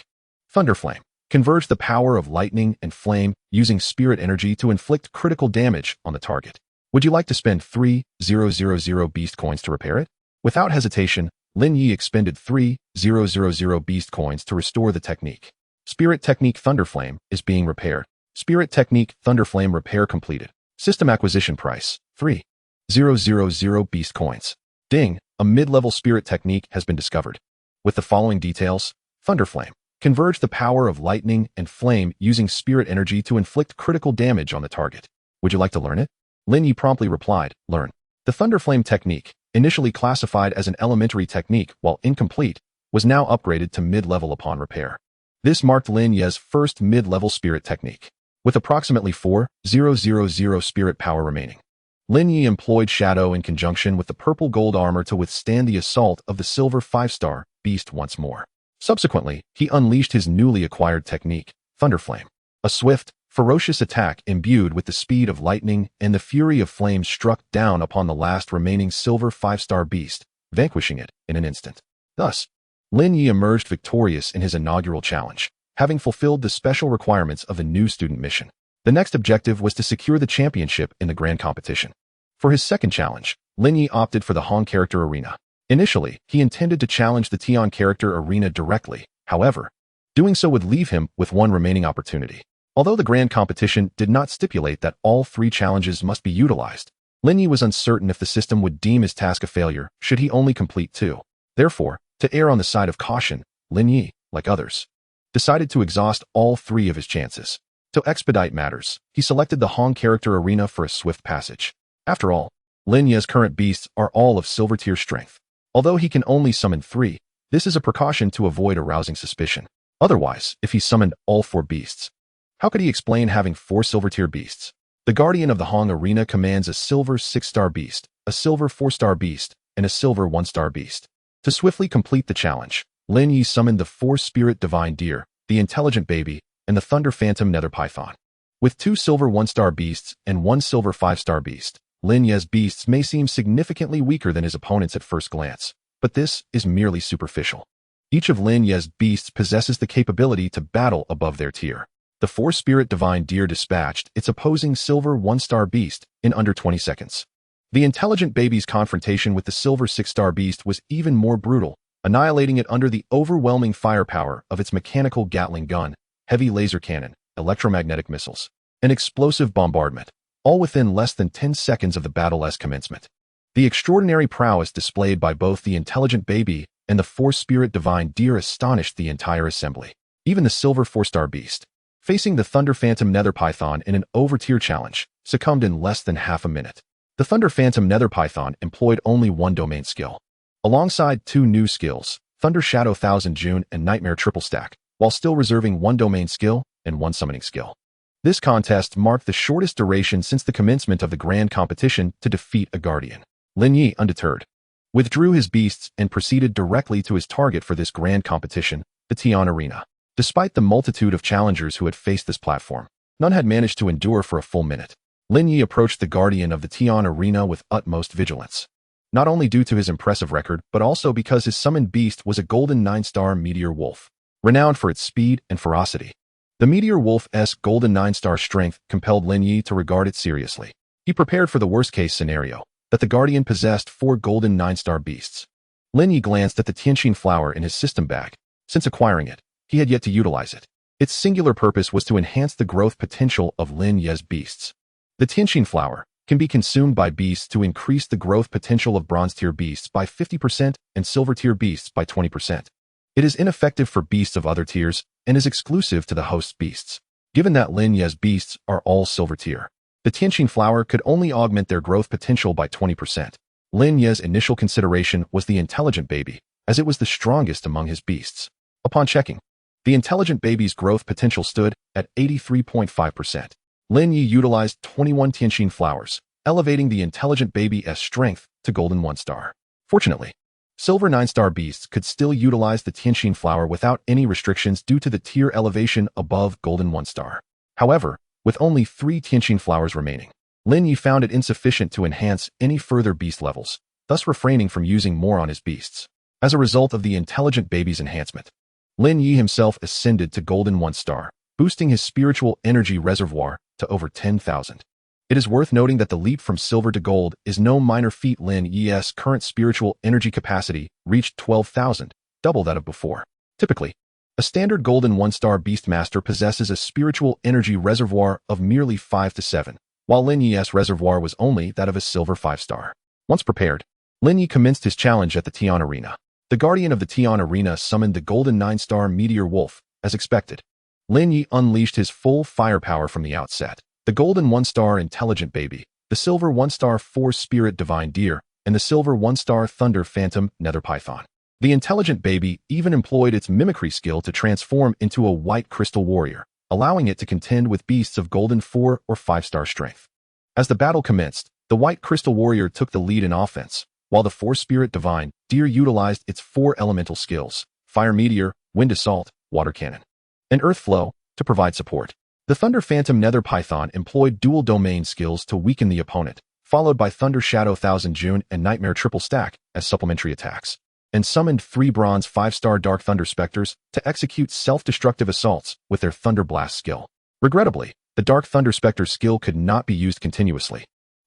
Thunderflame. Converge the power of lightning and flame using spirit energy to inflict critical damage on the target. Would you like to spend 3,000 beast coins to repair it? Without hesitation, Lin Yi expended 3,000 beast coins to restore the technique. Spirit Technique Thunderflame is being repaired. Spirit Technique Thunderflame repair completed. System acquisition price, 3,000 beast coins. Ding, a mid-level spirit technique has been discovered. With the following details, Thunderflame. Converge the power of lightning and flame using spirit energy to inflict critical damage on the target. Would you like to learn it? Lin Yi promptly replied, learn. The Thunderflame technique, initially classified as an elementary technique while incomplete, was now upgraded to mid-level upon repair. This marked Lin Yi's first mid-level spirit technique. With approximately 4,000 spirit power remaining, Lin Yi employed Shadow in conjunction with the purple gold armor to withstand the assault of the silver 5-star beast once more. Subsequently, he unleashed his newly acquired technique, Thunderflame, a swift, ferocious attack imbued with the speed of lightning and the fury of flames struck down upon the last remaining silver 5-star beast, vanquishing it in an instant. Thus, Lin Yi emerged victorious in his inaugural challenge, having fulfilled the special requirements of the new student mission. The next objective was to secure the championship in the grand competition. For his second challenge, Lin Yi opted for the Hong character arena. Initially, he intended to challenge the Tian character arena directly. However, doing so would leave him with one remaining opportunity. Although the grand competition did not stipulate that all 3 challenges must be utilized, Lin Yi was uncertain if the system would deem his task a failure should he only complete 2. Therefore, to err on the side of caution, Lin Yi, like others, decided to exhaust all 3 of his chances. To expedite matters, he selected the Hong character arena for a swift passage. After all, Lin Yi's current beasts are all of silver tier strength. Although he can only summon 3, this is a precaution to avoid arousing suspicion. Otherwise, if he summoned all 4 beasts, how could he explain having 4 silver tier beasts? The Guardian of the Hong arena commands a silver 6-star beast, a silver 4-star beast, and a silver 1-star beast. To swiftly complete the challenge, Lin Yi summoned the 4-spirit divine deer, the intelligent baby, and the thunder phantom nether python. With 2 silver 1-star beasts and 1 silver 5-star beast, Lin Yi's beasts may seem significantly weaker than his opponents at first glance, but this is merely superficial. Each of Lin Yi's beasts possesses the capability to battle above their tier. The 4-spirit divine deer dispatched its opposing silver 1-star beast in under 20 seconds. The intelligent baby's confrontation with the silver 6-star beast was even more brutal, annihilating it under the overwhelming firepower of its mechanical Gatling gun, heavy laser cannon, electromagnetic missiles, and explosive bombardment, all within less than 10 seconds of the battle's commencement. The extraordinary prowess displayed by both the intelligent baby and the 4-spirit divine deer astonished the entire assembly. Even the silver 4-star beast, facing the thunder phantom nether python in an over-tier challenge, succumbed in less than half a minute. The thunder phantom nether python employed only 1 domain skill, alongside 2 new skills, Thunder Shadow Thousand June and Nightmare Triple Stack, while still reserving 1 domain skill and 1 summoning skill. This contest marked the shortest duration since the commencement of the grand competition to defeat a guardian. Lin Yi, undeterred, withdrew his beasts and proceeded directly to his target for this grand competition, the Tian arena. Despite the multitude of challengers who had faced this platform, none had managed to endure for a full minute. Lin Yi approached the guardian of the Tian arena with utmost vigilance, not only due to his impressive record, but also because his summoned beast was a golden 9-star meteor wolf, renowned for its speed and ferocity. The meteor wolf's golden 9-star strength compelled Lin Yi to regard it seriously. He prepared for the worst-case scenario, that the guardian possessed 4 golden 9-star beasts. Lin Yi glanced at the Tianxin flower in his system bag. Since acquiring it, he had yet to utilize it. Its singular purpose was to enhance the growth potential of Lin Yi's beasts. The Tianxin flower can be consumed by beasts to increase the growth potential of bronze-tier beasts by 50% and silver-tier beasts by 20%. It is ineffective for beasts of other tiers and is exclusive to the host's beasts. Given that Lin Yi's beasts are all silver-tier, the Tianxin flower could only augment their growth potential by 20%. Lin Yi's initial consideration was the intelligent baby, as it was the strongest among his beasts. Upon checking, the intelligent baby's growth potential stood at 83.5%. Lin Yi utilized 21 Tianxin flowers, elevating the intelligent baby's strength to golden 1-star. Fortunately, silver 9-star beasts could still utilize the Tianxin flower without any restrictions due to the tier elevation above golden 1-star. However, with only 3 Tianxin flowers remaining, Lin Yi found it insufficient to enhance any further beast levels, thus refraining from using more on his beasts. As a result of the intelligent baby's enhancement, Lin Yi himself ascended to golden 1-star, boosting his spiritual energy reservoir to over 10,000. It is worth noting that the leap from silver to gold is no minor feat. Lin Yi's current spiritual energy capacity reached 12,000, double that of before. Typically, a standard golden 1-star beastmaster possesses a spiritual energy reservoir of merely 5 to 7, while Lin Yi's reservoir was only that of a silver 5-star. Once prepared, Lin Yi commenced his challenge at the Tian arena. The guardian of the Tian arena summoned the golden 9-star meteor wolf, as expected. Lin Yi unleashed his full firepower from the outset. The golden 1-star intelligent baby, the silver 1-star 4-spirit divine deer, and the silver 1-star thunder phantom nether python. The intelligent baby even employed its mimicry skill to transform into a white crystal warrior, allowing it to contend with beasts of golden 4 or 5-star strength. As the battle commenced, the white crystal warrior took the lead in offense, while the 4-spirit divine deer utilized its 4 elemental skills, fire meteor, wind assault, water cannon, and earth flow, to provide support. The Thunder Phantom Nether Python employed dual domain skills to weaken the opponent, followed by Thunder Shadow Thousand June and Nightmare Triple Stack as supplementary attacks, and summoned 3 bronze 5-star Dark Thunder Specters to execute self-destructive assaults with their Thunder Blast skill. Regrettably, the Dark Thunder Spectre skill could not be used continuously,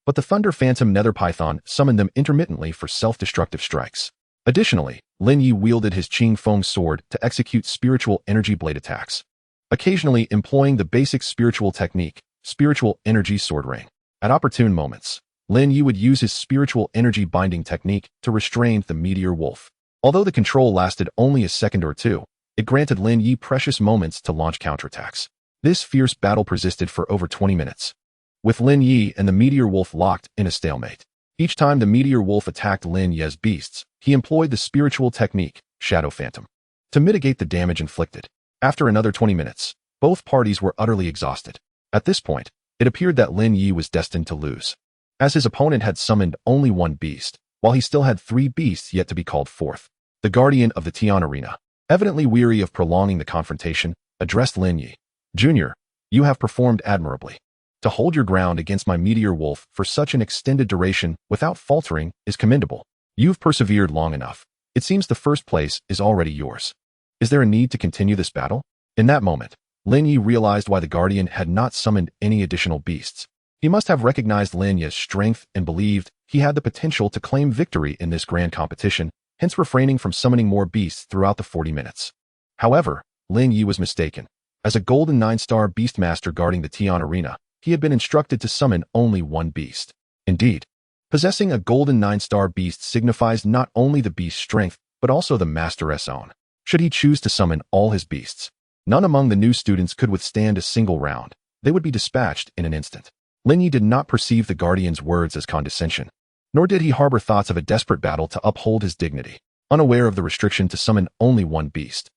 but the Thunder Phantom Nether Python summoned them intermittently for self-destructive strikes. Additionally, Lin Yi wielded his Qing Feng sword to execute spiritual energy blade attacks, occasionally employing the basic spiritual technique, spiritual energy sword ring. At opportune moments, Lin Yi would use his spiritual energy binding technique to restrain the meteor wolf. Although the control lasted only a second or two, it granted Lin Yi precious moments to launch counterattacks. This fierce battle persisted for over 20 minutes, with Lin Yi and the meteor wolf locked in a stalemate. Each time the meteor wolf attacked Lin Yi's beasts, he employed the spiritual technique, Shadow Phantom, to mitigate the damage inflicted. After another 20 minutes, both parties were utterly exhausted. At this point, it appeared that Lin Yi was destined to lose, as his opponent had summoned only one beast, while he still had 3 beasts yet to be called forth. The guardian of the Tian Arena, evidently weary of prolonging the confrontation, addressed Lin Yi. Junior, you have performed admirably. To hold your ground against my meteor wolf for such an extended duration without faltering is commendable. You've persevered long enough. It seems the first place is already yours. Is there a need to continue this battle? In that moment, Lin Yi realized why the guardian had not summoned any additional beasts. He must have recognized Lin Yi's strength and believed he had the potential to claim victory in this grand competition, hence refraining from summoning more beasts throughout the 40 minutes. However, Lin Yi was mistaken. As a golden 9-star beastmaster guarding the Tian Arena, he had been instructed to summon only one beast. Indeed, possessing a golden 9-star beast signifies not only the beast's strength, but also the master's own. Should he choose to summon all his beasts, none among the new students could withstand a single round. They would be dispatched in an instant. Lin Yi did not perceive the guardian's words as condescension, nor did he harbor thoughts of a desperate battle to uphold his dignity. Unaware of the restriction to summon only one beast,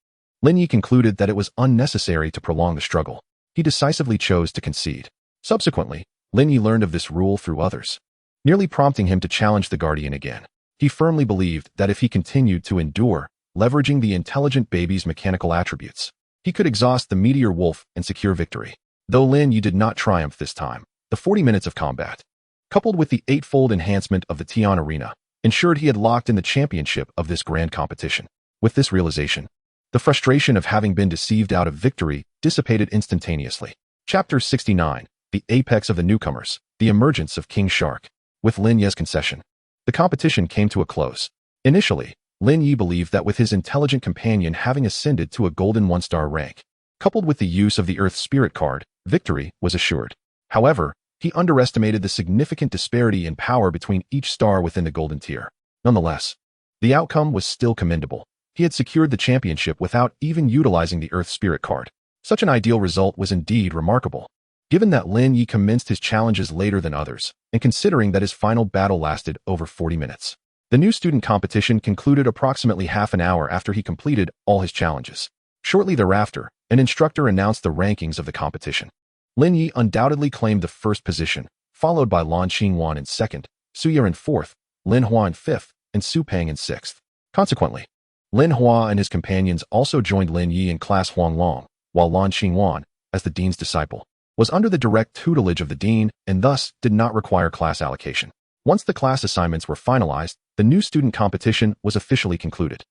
Lin Yi concluded that it was unnecessary to prolong the struggle. He decisively chose to concede. Subsequently, Lin Yi learned of this rule through others, nearly prompting him to challenge the guardian again. He firmly believed that if he continued to endure, leveraging the intelligent baby's mechanical attributes, he could exhaust the meteor wolf and secure victory. Though Lin Yi did not triumph this time, the 40 minutes of combat, coupled with the 8-fold enhancement of the Tian Arena, ensured he had locked in the championship of this grand competition. With this realization, the frustration of having been deceived out of victory dissipated instantaneously. Chapter 69, The Apex of the Newcomers, The Emergence of King Shark. With Lin Yi's concession, the competition came to a close. Initially, Lin Yi believed that with his intelligent companion having ascended to a golden 1-star rank, coupled with the use of the Earth Spirit card, victory was assured. However, he underestimated the significant disparity in power between each star within the golden tier. Nonetheless, the outcome was still commendable. He had secured the championship without even utilizing the Earth Spirit card. Such an ideal result was indeed remarkable. Given that Lin Yi commenced his challenges later than others, and considering that his final battle lasted over 40 minutes, the new student competition concluded approximately half an hour after he completed all his challenges. Shortly thereafter, an instructor announced the rankings of the competition. Lin Yi undoubtedly claimed the first position, followed by Lan Qingwan in second, Su Ye in fourth, Lin Hua in fifth, and Su Peng in sixth. Consequently, Lin Hua and his companions also joined Lin Yi in class Huanglong, while Lan Qingwan, as the dean's disciple, was under the direct tutelage of the dean and thus did not require class allocation. Once the class assignments were finalized, the new student competition was officially concluded.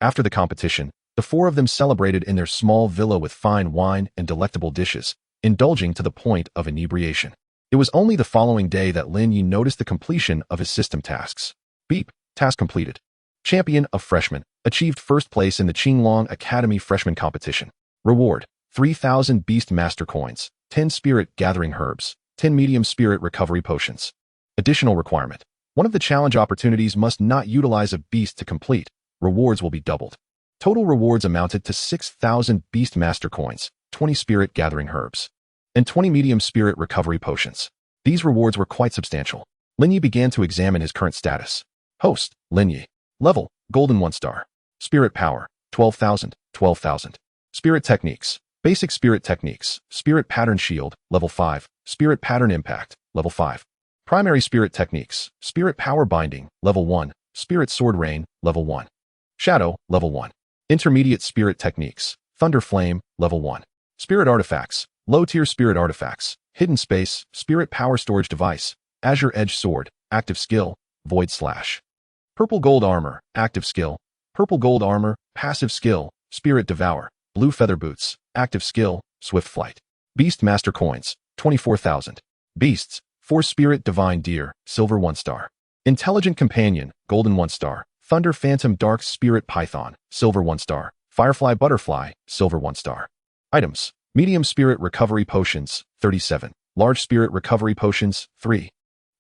After the competition, the 4 of them celebrated in their small villa with fine wine and delectable dishes, indulging to the point of inebriation. It was only the following day that Lin Yi noticed the completion of his system tasks. Beep, task completed. Champion of Freshmen, achieved first place in the Qinglong Academy Freshman Competition. Reward, 3,000 Beast Master Coins, 10 Spirit Gathering Herbs, 10 Medium Spirit Recovery Potions. Additional requirement. One of the challenge opportunities must not utilize a beast to complete. Rewards will be doubled. Total rewards amounted to 6,000 Beast Master Coins, 20 Spirit Gathering Herbs, and 20 Medium Spirit Recovery Potions. These rewards were quite substantial. Lin Yi began to examine his current status. Host, Lin Yi. Level, Golden 1-star. Spirit Power, 12,000, 12,000. Spirit Techniques, Basic Spirit Techniques, Spirit Pattern Shield, Level 5, Spirit Pattern Impact, Level 5. Primary Spirit Techniques, Spirit Power Binding, Level 1, Spirit Sword Rain, Level 1. Shadow, Level 1. Intermediate Spirit Techniques, Thunder Flame, Level 1. Spirit Artifacts, Low-Tier Spirit Artifacts, Hidden Space, Spirit Power Storage Device, Azure Edge Sword, Active Skill, Void Slash. Purple Gold Armor, Active Skill, Purple Gold Armor, Passive Skill, Spirit Devour, Blue Feather Boots, Active Skill, Swift Flight. Beast Master Coins, 24,000. Beasts, Force Spirit Divine Deer, Silver 1 star. Intelligent Companion, Golden 1 star. Thunder Phantom Dark Spirit Python, Silver 1 star. Firefly Butterfly, Silver 1 star. Items: Medium Spirit Recovery Potions, 37. Large Spirit Recovery Potions, 3.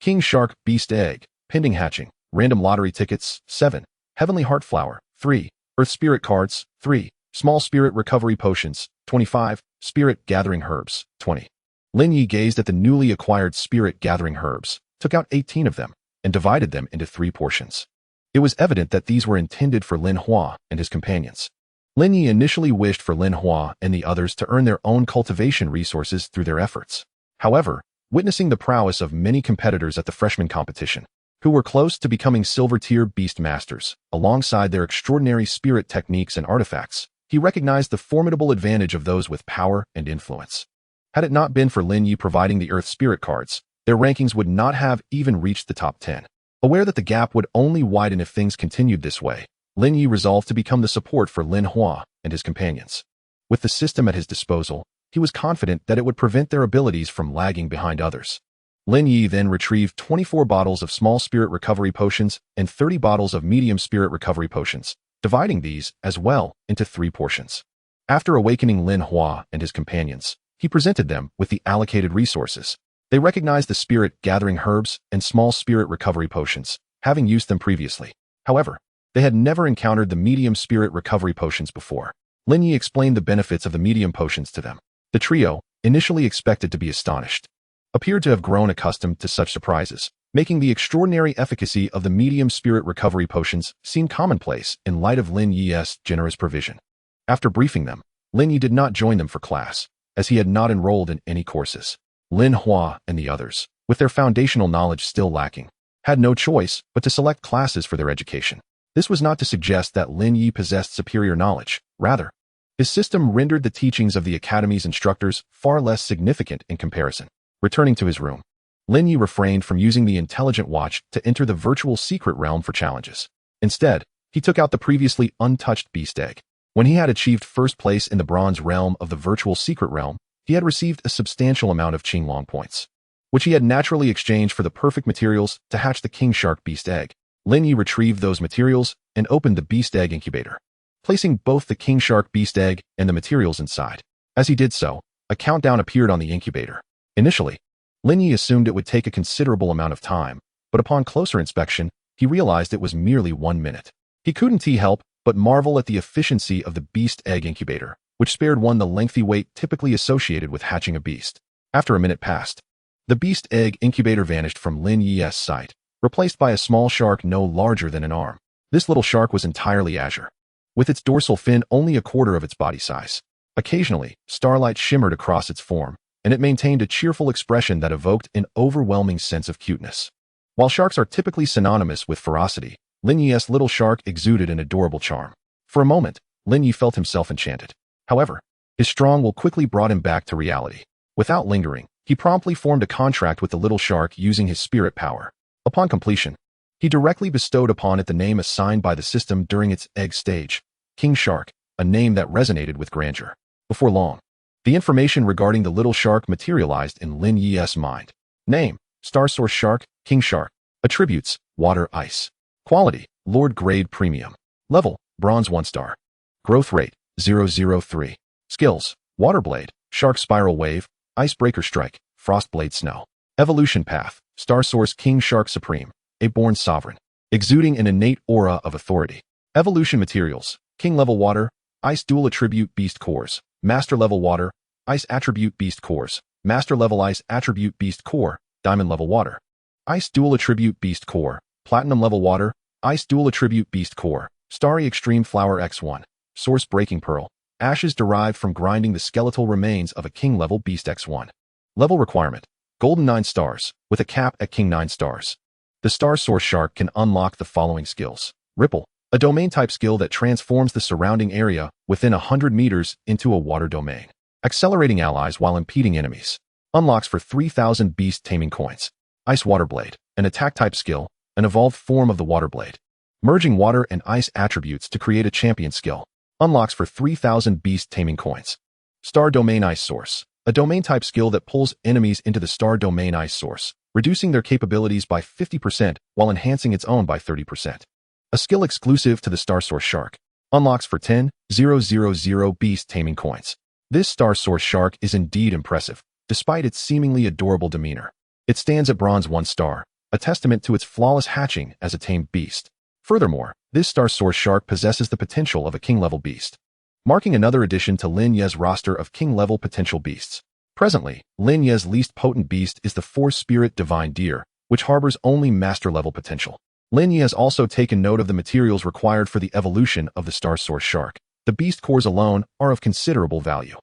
King Shark Beast Egg, Pending Hatching. Random Lottery Tickets, 7. Heavenly Heart Flower, 3. Earth Spirit Cards, 3. Small Spirit Recovery Potions, 25. Spirit Gathering Herbs, 20. Lin Yi gazed at the newly acquired Spirit Gathering Herbs, took out 18 of them, and divided them into 3 portions. It was evident that these were intended for Lin Hua and his companions. Lin Yi initially wished for Lin Hua and the others to earn their own cultivation resources through their efforts. However, witnessing the prowess of many competitors at the freshman competition, who were close to becoming silver-tier beast masters, alongside their extraordinary spirit techniques and artifacts, he recognized the formidable advantage of those with power and influence. Had it not been for Lin Yi providing the Earth Spirit cards, their rankings would not have even reached the top 10. Aware that the gap would only widen if things continued this way, Lin Yi resolved to become the support for Lin Hua and his companions. With the system at his disposal, he was confident that it would prevent their abilities from lagging behind others. Lin Yi then retrieved 24 bottles of small spirit recovery potions and 30 bottles of medium spirit recovery potions, dividing these, as well, into 3 portions. After awakening Lin Hua and his companions, he presented them with the allocated resources. They recognized the spirit gathering herbs and small spirit recovery potions, having used them previously. However, they had never encountered the medium spirit recovery potions before. Lin Yi explained the benefits of the medium potions to them. The trio, initially expected to be astonished, appeared to have grown accustomed to such surprises, making the extraordinary efficacy of the medium spirit recovery potions seem commonplace in light of Lin Yi's generous provision. After briefing them, Lin Yi did not join them for class, as he had not enrolled in any courses. Lin Hua and the others, with their foundational knowledge still lacking, had no choice but to select classes for their education. This was not to suggest that Lin Yi possessed superior knowledge. Rather, his system rendered the teachings of the academy's instructors far less significant in comparison. Returning to his room, Lin Yi refrained from using the intelligent watch to enter the virtual secret realm for challenges. Instead, he took out the previously untouched beast egg. When he had achieved first place in the bronze realm of the virtual secret realm, he had received a substantial amount of Qinglong points, which he had naturally exchanged for the perfect materials to hatch the King Shark beast egg. Lin Yi retrieved those materials and opened the beast egg incubator, placing both the King Shark beast egg and the materials inside. As he did so, a countdown appeared on the incubator. Initially, Lin Yi assumed it would take a considerable amount of time, but upon closer inspection, he realized it was merely 1 minute. He couldn't help but marvel at the efficiency of the beast egg incubator, which spared one the lengthy wait typically associated with hatching a beast. After a minute passed, the beast egg incubator vanished from Lin Yi's sight, replaced by a small shark no larger than an arm. This little shark was entirely azure, with its dorsal fin only a quarter of its body size. Occasionally, starlight shimmered across its form, and it maintained a cheerful expression that evoked an overwhelming sense of cuteness. While sharks are typically synonymous with ferocity, Lin Yi's little shark exuded an adorable charm. For a moment, Lin Yi felt himself enchanted. However, his strong will quickly brought him back to reality. Without lingering, he promptly formed a contract with the little shark using his spirit power. Upon completion, he directly bestowed upon it the name assigned by the system during its egg stage, King Shark, a name that resonated with grandeur. Before long, the information regarding the little shark materialized in Lin Yi's mind. Name: Star Source Shark, King Shark. Attributes: Water, Ice. Quality: Lord Grade Premium. Level: Bronze 1 star. Growth rate: 003. Skills: Water Blade, Shark Spiral Wave, Icebreaker Strike, Frost Blade Snow. Evolution path: Star Source King Shark Supreme, a born sovereign, exuding an innate aura of authority. Evolution materials: King level Water, Ice Dual Attribute Beast Cores, Master level Water, Ice Attribute Beast Cores, Master level Ice Attribute Beast Core, Diamond level Water, Ice Dual Attribute Beast Core, Platinum level Water, Ice Dual Attribute Beast Core, Starry Extreme Flower X1, Source Breaking Pearl, ashes derived from grinding the skeletal remains of a King level Beast X1. Level requirement: Golden 9 stars, with a cap at King 9 stars. The Star Source Shark can unlock the following skills. Ripple, a domain-type skill that transforms the surrounding area within 100 meters into a water domain, accelerating allies while impeding enemies. Unlocks for 3,000 Beast-Taming coins. Ice Water Blade, an attack-type skill, an evolved form of the Water Blade, merging water and ice attributes to create a champion skill. Unlocks for 3,000 Beast-Taming coins. Star Domain Ice Source, a domain-type skill that pulls enemies into the Star Domain Ice Source, reducing their capabilities by 50% while enhancing its own by 30%. A skill exclusive to the Star Source Shark. Unlocks for 10,000 Beast-Taming coins. This Star Source Shark is indeed impressive, despite its seemingly adorable demeanor. It stands at bronze 1 star, a testament to its flawless hatching as a tamed beast. Furthermore, this Star Source Shark possesses the potential of a king-level beast, marking another addition to Lin Ye's roster of king-level potential beasts. Presently, Lin Ye's least potent beast is the Force-Spirit Divine Deer, which harbors only master-level potential. Lin Ye has also taken note of the materials required for the evolution of the Star Source Shark. The beast cores alone are of considerable value.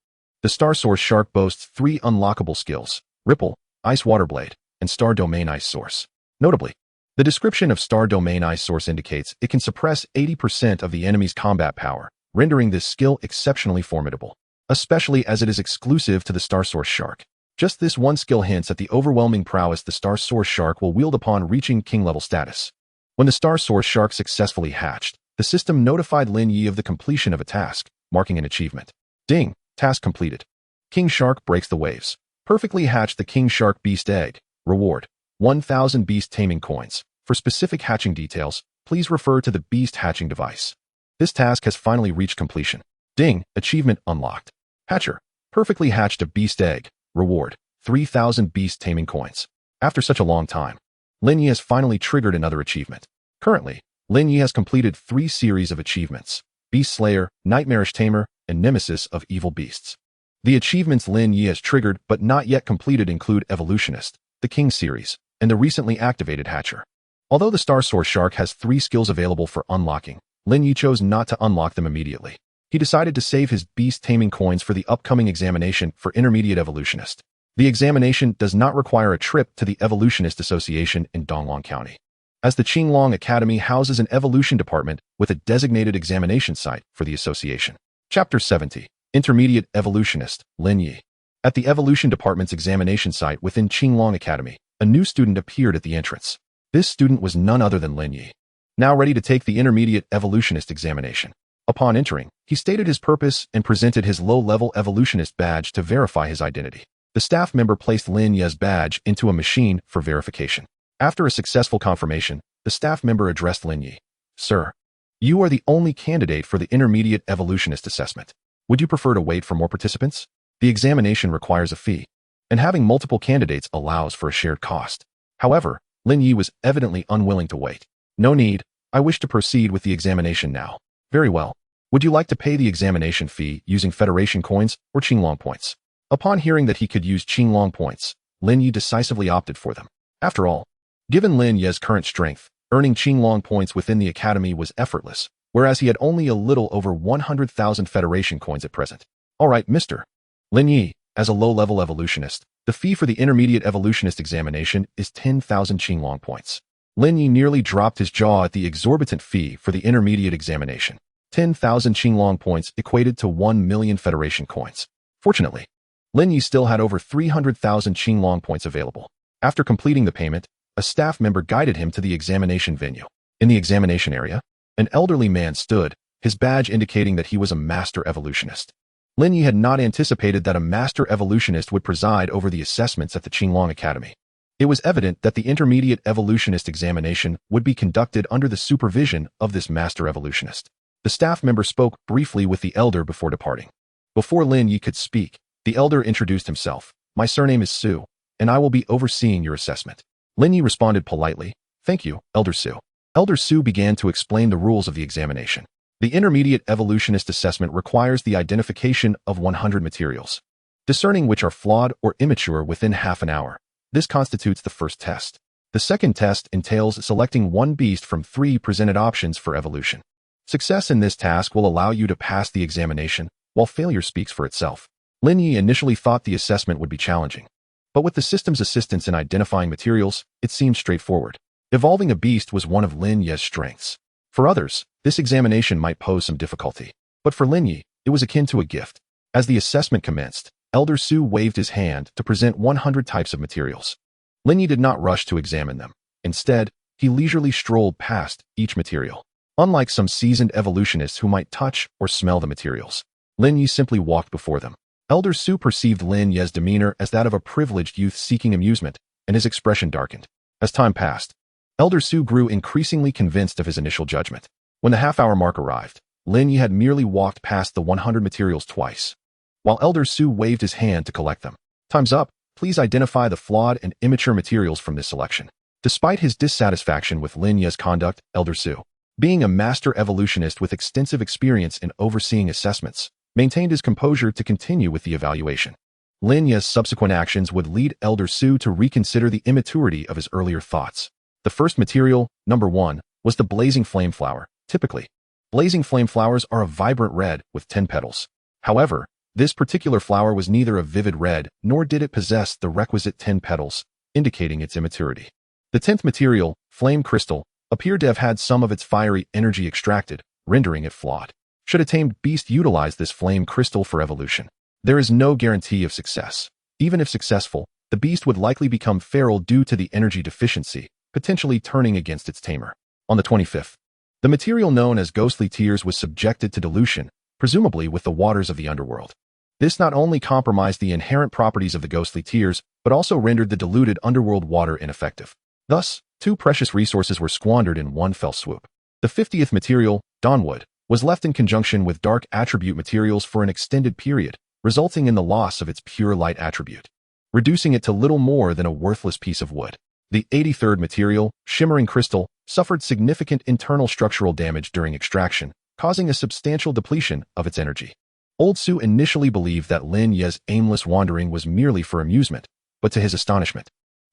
The Star Source Shark boasts 3 unlockable skills: Ripple, Ice Water Blade, and Star Domain Ice Source. Notably, the description of Star Domain Ice Source indicates it can suppress 80% of the enemy's combat power, rendering this skill exceptionally formidable, especially as it is exclusive to the Star Source Shark. Just this one skill hints at the overwhelming prowess the Star Source Shark will wield upon reaching king-level status. When the Star Source Shark successfully hatched, the system notified Lin Yi of the completion of a task, marking an achievement. Ding! Task completed. King Shark breaks the waves. Perfectly hatched the King Shark Beast Egg. Reward: 1,000 Beast-Taming coins. For specific hatching details, please refer to the Beast Hatching device. This task has finally reached completion. Ding! Achievement unlocked. Hatcher. Perfectly hatched a Beast Egg. Reward: 3,000 Beast-Taming coins. After such a long time, Lin Yi has finally triggered another achievement. Currently, Lin Yi has completed 3 series of achievements: Beast Slayer, Nightmarish Tamer, and Nemesis of Evil Beasts. The achievements Lin Yi has triggered but not yet completed include Evolutionist, the King series, and the recently activated Hatcher. Although the Star Source Shark has 3 skills available for unlocking, Lin Yi chose not to unlock them immediately. He decided to save his beast-taming coins for the upcoming examination for Intermediate Evolutionist. The examination does not require a trip to the Evolutionist Association in Donglong County, as the Qinglong Academy houses an evolution department with a designated examination site for the association. Chapter 70. Intermediate Evolutionist, Lin Yi. At the Evolution Department's examination site within Qinglong Academy, a new student appeared at the entrance. This student was none other than Lin Yi, now ready to take the Intermediate Evolutionist examination. Upon entering, he stated his purpose and presented his low-level Evolutionist badge to verify his identity. The staff member placed Lin Ye's badge into a machine for verification. After a successful confirmation, the staff member addressed Lin Yi. Sir, you are the only candidate for the Intermediate Evolutionist assessment. Would you prefer to wait for more participants? The examination requires a fee, and having multiple candidates allows for a shared cost. However, Lin Yi was evidently unwilling to wait. No need. I wish to proceed with the examination now. Very well. Would you like to pay the examination fee using Federation coins or Qinglong points? Upon hearing that he could use Qinglong points, Lin Yi decisively opted for them. After all, given Lin Ye's current strength, earning Qinglong points within the academy was effortless, whereas he had only a little over 100,000 Federation coins at present. Alright, Mr. Lin Yi, as a low-level evolutionist, the fee for the Intermediate Evolutionist examination is 10,000 Qinglong points. Lin Yi nearly dropped his jaw at the exorbitant fee for the Intermediate examination. 10,000 Qinglong points equated to 1 million Federation coins. Fortunately, Lin Yi still had over 300,000 Qinglong points available. After completing the payment, a staff member guided him to the examination venue. In the examination area, an elderly man stood, his badge indicating that he was a master evolutionist. Lin Yi had not anticipated that a master evolutionist would preside over the assessments at the Qinglong Academy. It was evident that the Intermediate Evolutionist examination would be conducted under the supervision of this master evolutionist. The staff member spoke briefly with the elder before departing. Before Lin Yi could speak, the elder introduced himself. My surname is Su, and I will be overseeing your assessment. Lin Yi responded politely. Thank you, Elder Su. Elder Su began to explain the rules of the examination. The Intermediate Evolutionist assessment requires the identification of 100 materials, discerning which are flawed or immature within half an hour. This constitutes the first test. The second test entails selecting one beast from 3 presented options for evolution. Success in this task will allow you to pass the examination, while failure speaks for itself. Lin Yi initially thought the assessment would be challenging, but with the system's assistance in identifying materials, it seemed straightforward. Evolving a beast was one of Lin Yi's strengths. For others, this examination might pose some difficulty, but for Lin Yi, it was akin to a gift. As the assessment commenced, Elder Su waved his hand to present 100 types of materials. Lin Yi did not rush to examine them. Instead, he leisurely strolled past each material. Unlike some seasoned evolutionists who might touch or smell the materials, Lin Yi simply walked before them. Elder Su perceived Lin Yi's demeanor as that of a privileged youth seeking amusement, and his expression darkened. As time passed, Elder Su grew increasingly convinced of his initial judgment. When the half-hour mark arrived, Lin Yi had merely walked past the 100 materials twice, while Elder Su waved his hand to collect them. Time's up. Please identify the flawed and immature materials from this selection. Despite his dissatisfaction with Lin Yi's conduct, Elder Su, being a master evolutionist with extensive experience in overseeing assessments, maintained his composure to continue with the evaluation. Lin Yi's subsequent actions would lead Elder Su to reconsider the immaturity of his earlier thoughts. The first material, number 1, was the blazing flame flower. Typically, blazing flame flowers are a vibrant red with 10 petals. However, this particular flower was neither a vivid red nor did it possess the requisite 10 petals, indicating its immaturity. The 10th material, flame crystal, appeared to have had some of its fiery energy extracted, rendering it flawed. Should a tamed beast utilize this flame crystal for evolution, there is no guarantee of success. Even if successful, the beast would likely become feral due to the energy deficiency, potentially turning against its tamer. On the 25th, the material known as ghostly tears was subjected to dilution, presumably with the waters of the underworld. This not only compromised the inherent properties of the ghostly tears, but also rendered the diluted underworld water ineffective. Thus, 2 precious resources were squandered in one fell swoop. The 50th material, Dawnwood, was left in conjunction with dark attribute materials for an extended period, resulting in the loss of its pure light attribute, reducing it to little more than a worthless piece of wood. The 83rd material, Shimmering Crystal, suffered significant internal structural damage during extraction, causing a substantial depletion of its energy. Old Su initially believed that Lin Yi's aimless wandering was merely for amusement, but to his astonishment,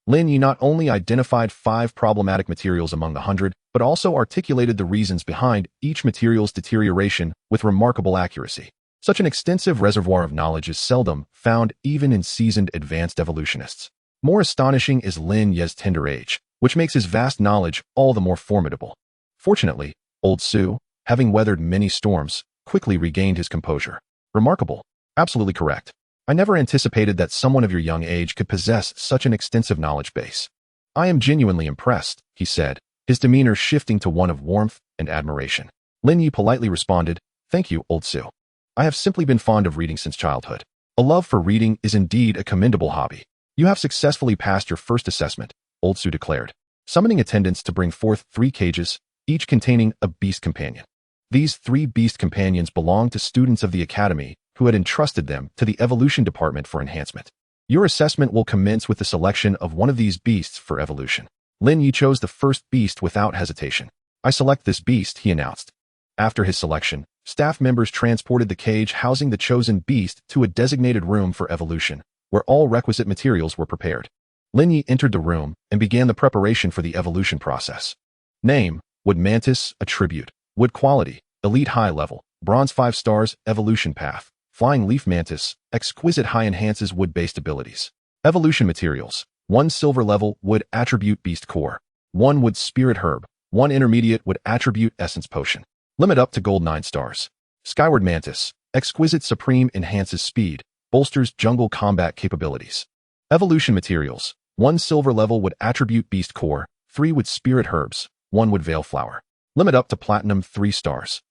Lin Yi not only identified 5 problematic materials among the 100, but also articulated the reasons behind each material's deterioration with remarkable accuracy. Such an extensive reservoir of knowledge is seldom found even in seasoned advanced evolutionists. More astonishing is Lin Yi's tender age, which makes his vast knowledge all the more formidable. Fortunately, Old Su, having weathered many storms, quickly regained his composure. Remarkable. Absolutely correct. I never anticipated that someone of your young age could possess such an extensive knowledge base. I am genuinely impressed, he said, his demeanor shifting to one of warmth and admiration. Lin Yi politely responded, "Thank you, Old Su. I have simply been fond of reading since childhood. A love for reading is indeed a commendable hobby. You have successfully passed your first assessment," Old Su declared, summoning attendants to bring forth 3 cages, each containing a beast companion. These 3 beast companions belonged to students of the academy who had entrusted them to the evolution department for enhancement. Your assessment will commence with the selection of one of these beasts for evolution. Lin Yi chose the first beast without hesitation. "I select this beast," he announced. After his selection, staff members transported the cage housing the chosen beast to a designated room for evolution, where all requisite materials were prepared. Lin Yi entered the room and began the preparation for the evolution process. Name: Wood Mantis, Attribute: Wood Quality, Elite High Level, Bronze 5 stars, Evolution Path. Flying Leaf Mantis, Exquisite High enhances wood-based abilities. Evolution Materials: 1 Silver Level Wood Attribute Beast Core, 1 Wood Spirit Herb, 1 Intermediate Wood Attribute Essence Potion. Limit up to Gold 9 stars. Skyward Mantis, Exquisite Supreme enhances speed, bolsters jungle combat capabilities. Evolution Materials: 1 Silver Level Wood Attribute Beast Core, 3 Wood Spirit Herbs, 1 Wood Veil Flower. Limit up to Platinum 3 stars.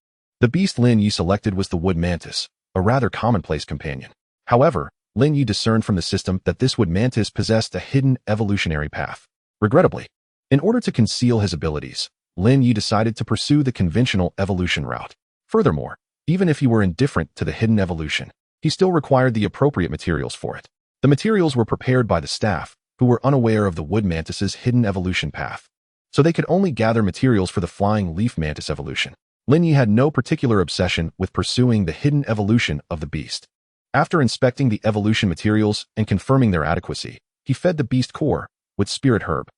The beast Lin Yi selected was the Wood Mantis, a rather commonplace companion. However, Lin Yi discerned from the system that this Wood Mantis possessed a hidden evolutionary path. Regrettably, in order to conceal his abilities, Lin Yi decided to pursue the conventional evolution route. Furthermore, even if he were indifferent to the hidden evolution, he still required the appropriate materials for it. The materials were prepared by the staff, who were unaware of the Wood Mantis's hidden evolution path, so they could only gather materials for the Flying Leaf Mantis evolution. Lin Yi had no particular obsession with pursuing the hidden evolution of the beast. After inspecting the evolution materials and confirming their adequacy, he fed the beast core with Spirit Herb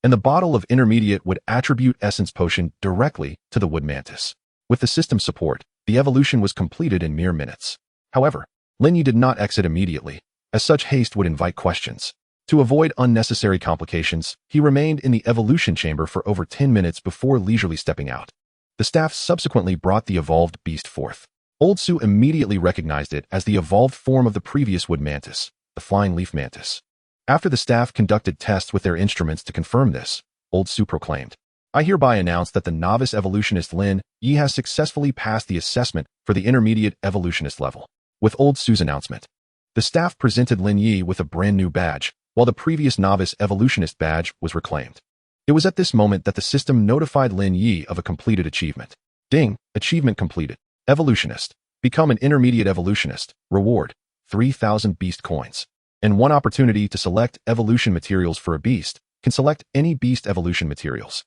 and the bottle of Intermediate Wood Attribute Essence Potion directly to the Wood Mantis. With the system's support, the evolution was completed in mere minutes. However, Lin Yi did not exit immediately, as such haste would invite questions. To avoid unnecessary complications, he remained in the evolution chamber for over 10 minutes before leisurely stepping out. The staff subsequently brought the evolved beast forth. Old Su immediately recognized it as the evolved form of the previous Wood Mantis, the Flying Leaf Mantis. After the staff conducted tests with their instruments to confirm this, Old Su proclaimed, "I hereby announce that the novice evolutionist Lin Yi has successfully passed the assessment for the intermediate evolutionist level." With Old Su's announcement, the staff presented Lin Yi with a brand new badge, while the previous novice evolutionist badge was reclaimed. It was at this moment that the system notified Lin Yi of a completed achievement. Ding, achievement completed. Evolutionist. Become an intermediate evolutionist. Reward, 3,000 beast coins. And one opportunity to select evolution materials for a beast. Can select any beast evolution materials.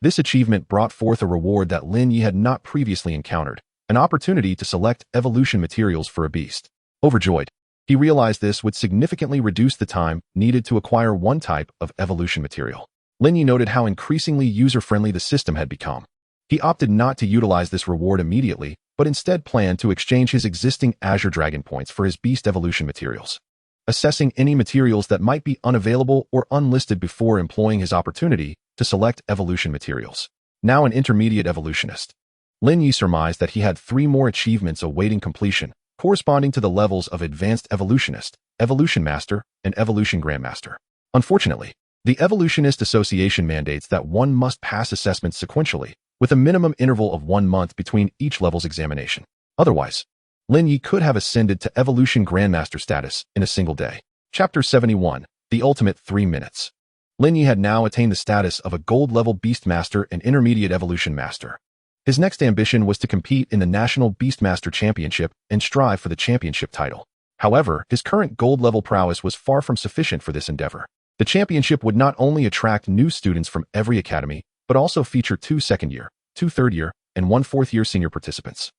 This achievement brought forth a reward that Lin Yi had not previously encountered, an opportunity to select evolution materials for a beast. Overjoyed, he realized this would significantly reduce the time needed to acquire one type of evolution material. Lin Yi noted how increasingly user-friendly the system had become. He opted not to utilize this reward immediately, but instead planned to exchange his existing Azure Dragon points for his beast evolution materials. Assessing any materials that might be unavailable or unlisted before employing his opportunity to select evolution materials. Now an intermediate evolutionist, Lin Yi surmised that he had 3 more achievements awaiting completion, corresponding to the levels of Advanced Evolutionist, Evolution Master, and Evolution Grandmaster. Unfortunately, the Evolutionist Association mandates that one must pass assessments sequentially, with a minimum interval of 1 month between each level's examination. Otherwise, Lin Yi could have ascended to Evolution Grandmaster status in a single day. Chapter 71, The Ultimate 3 Minutes. Lin Yi had now attained the status of a gold-level Beastmaster and Intermediate Evolution Master. His next ambition was to compete in the National Beastmaster Championship and strive for the championship title. However, his current gold-level prowess was far from sufficient for this endeavor. The championship would not only attract new students from every academy, but also feature 2 second-year, 2 third-year, and 1 fourth-year senior participants.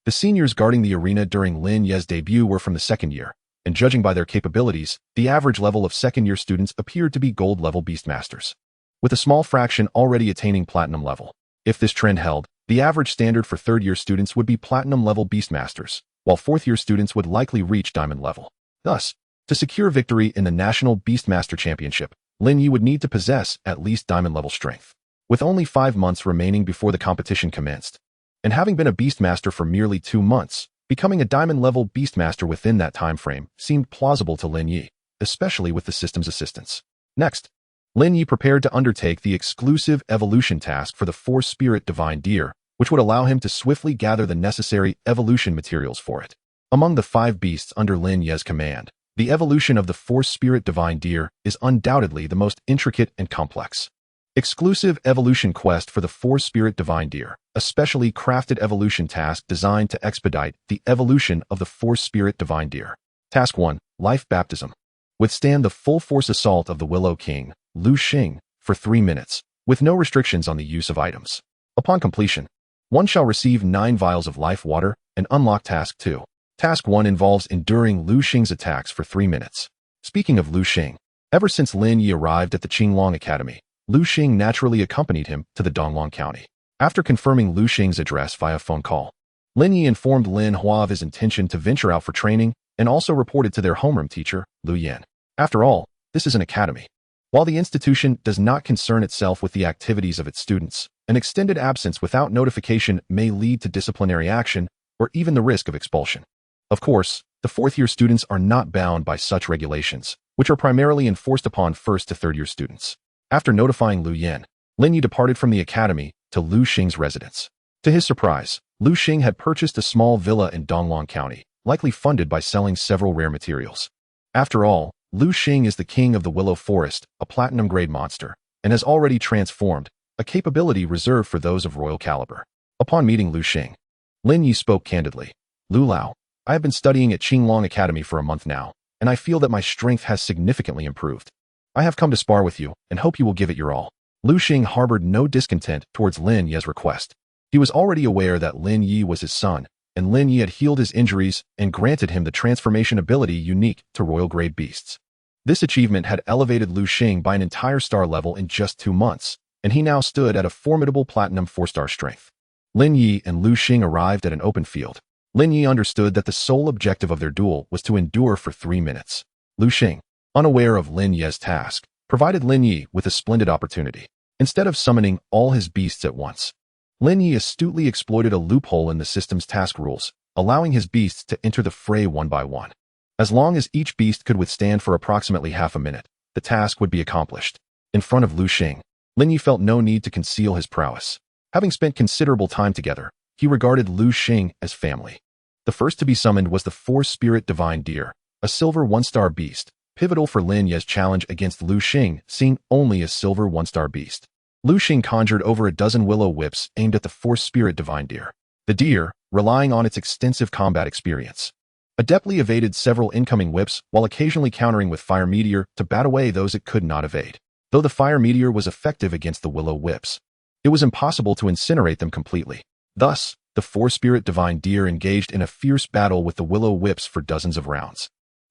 The seniors guarding the arena during Lin Yi's debut were from the second year, and judging by their capabilities, the average level of second-year students appeared to be gold-level Beastmasters, with a small fraction already attaining platinum level. If this trend held, the average standard for third-year students would be platinum-level Beastmasters, while fourth-year students would likely reach diamond level. Thus, to secure victory in the National Beastmaster Championship, Lin Yi would need to possess at least diamond-level strength. With only 5 months remaining before the competition commenced, and having been a Beastmaster for merely 2 months, becoming a diamond-level Beastmaster within that time frame seemed plausible to Lin Yi, especially with the system's assistance. Next, Lin Yi prepared to undertake the exclusive evolution task for the Force Spirit Divine Deer, which would allow him to swiftly gather the necessary evolution materials for it. Among the 5 beasts under Lin Yi's command, the evolution of the Force Spirit Divine Deer is undoubtedly the most intricate and complex. Exclusive evolution quest for the Force Spirit Divine Deer, a specially crafted evolution task designed to expedite the evolution of the Force Spirit Divine Deer. Task 1, Life Baptism. Withstand the full force assault of the Willow King, Lu Xing, for 3 minutes, with no restrictions on the use of items. Upon completion, one shall receive 9 vials of life water and unlock Task 2. Task 1 involves enduring Lu Xing's attacks for 3 minutes. Speaking of Lu Xing, ever since Lin Yi arrived at the Qinglong Academy, Lu Xing naturally accompanied him to the Donglong County. After confirming Lu Xing's address via phone call, Lin Yi informed Lin Hua of his intention to venture out for training and also reported to their homeroom teacher, Lu Yan. After all, this is an academy. While the institution does not concern itself with the activities of its students, an extended absence without notification may lead to disciplinary action or even the risk of expulsion. Of course, the fourth-year students are not bound by such regulations, which are primarily enforced upon first to third-year students. After notifying Lu Yan, Lin Yi departed from the academy to Lu Xing's residence. To his surprise, Lu Xing had purchased a small villa in Donglong County, likely funded by selling several rare materials. After all, Lu Xing is the king of the Willow Forest, a platinum-grade monster, and has already transformed, a capability reserved for those of royal caliber. Upon meeting Lu Xing, Lin Yi spoke candidly. Lu Lao, I have been studying at Qinglong Academy for a month now, and I feel that my strength has significantly improved. I have come to spar with you and hope you will give it your all. Lu Xing harbored no discontent towards Lin Yi's request. He was already aware that Lin Yi was his son, and Lin Yi had healed his injuries and granted him the transformation ability unique to royal-grade beasts. This achievement had elevated Lu Xing by an entire star level in just 2 months, and he now stood at a formidable platinum 4-star strength. Lin Yi and Lu Xing arrived at an open field. Lin Yi understood that the sole objective of their duel was to endure for 3 minutes. Lu Xing, unaware of Lin Yi's task, provided Lin Yi with a splendid opportunity. Instead of summoning all his beasts at once, Lin Yi astutely exploited a loophole in the system's task rules, allowing his beasts to enter the fray one by one. As long as each beast could withstand for approximately half a minute, the task would be accomplished. In front of Lu Xing, Lin Yi felt no need to conceal his prowess. Having spent considerable time together, he regarded Lu Xing as family. The first to be summoned was the Force Spirit Divine Deer, a silver 1-star beast, pivotal for Lin Ye's challenge against Lu Xing, seeing only a silver one-star beast. Lu Xing conjured over a dozen willow whips aimed at the force spirit divine deer. The deer, relying on its extensive combat experience, adeptly evaded several incoming whips while occasionally countering with fire meteor to bat away those it could not evade. Though the fire meteor was effective against the willow whips, it was impossible to incinerate them completely. Thus, the force spirit divine deer engaged in a fierce battle with the willow whips for dozens of rounds,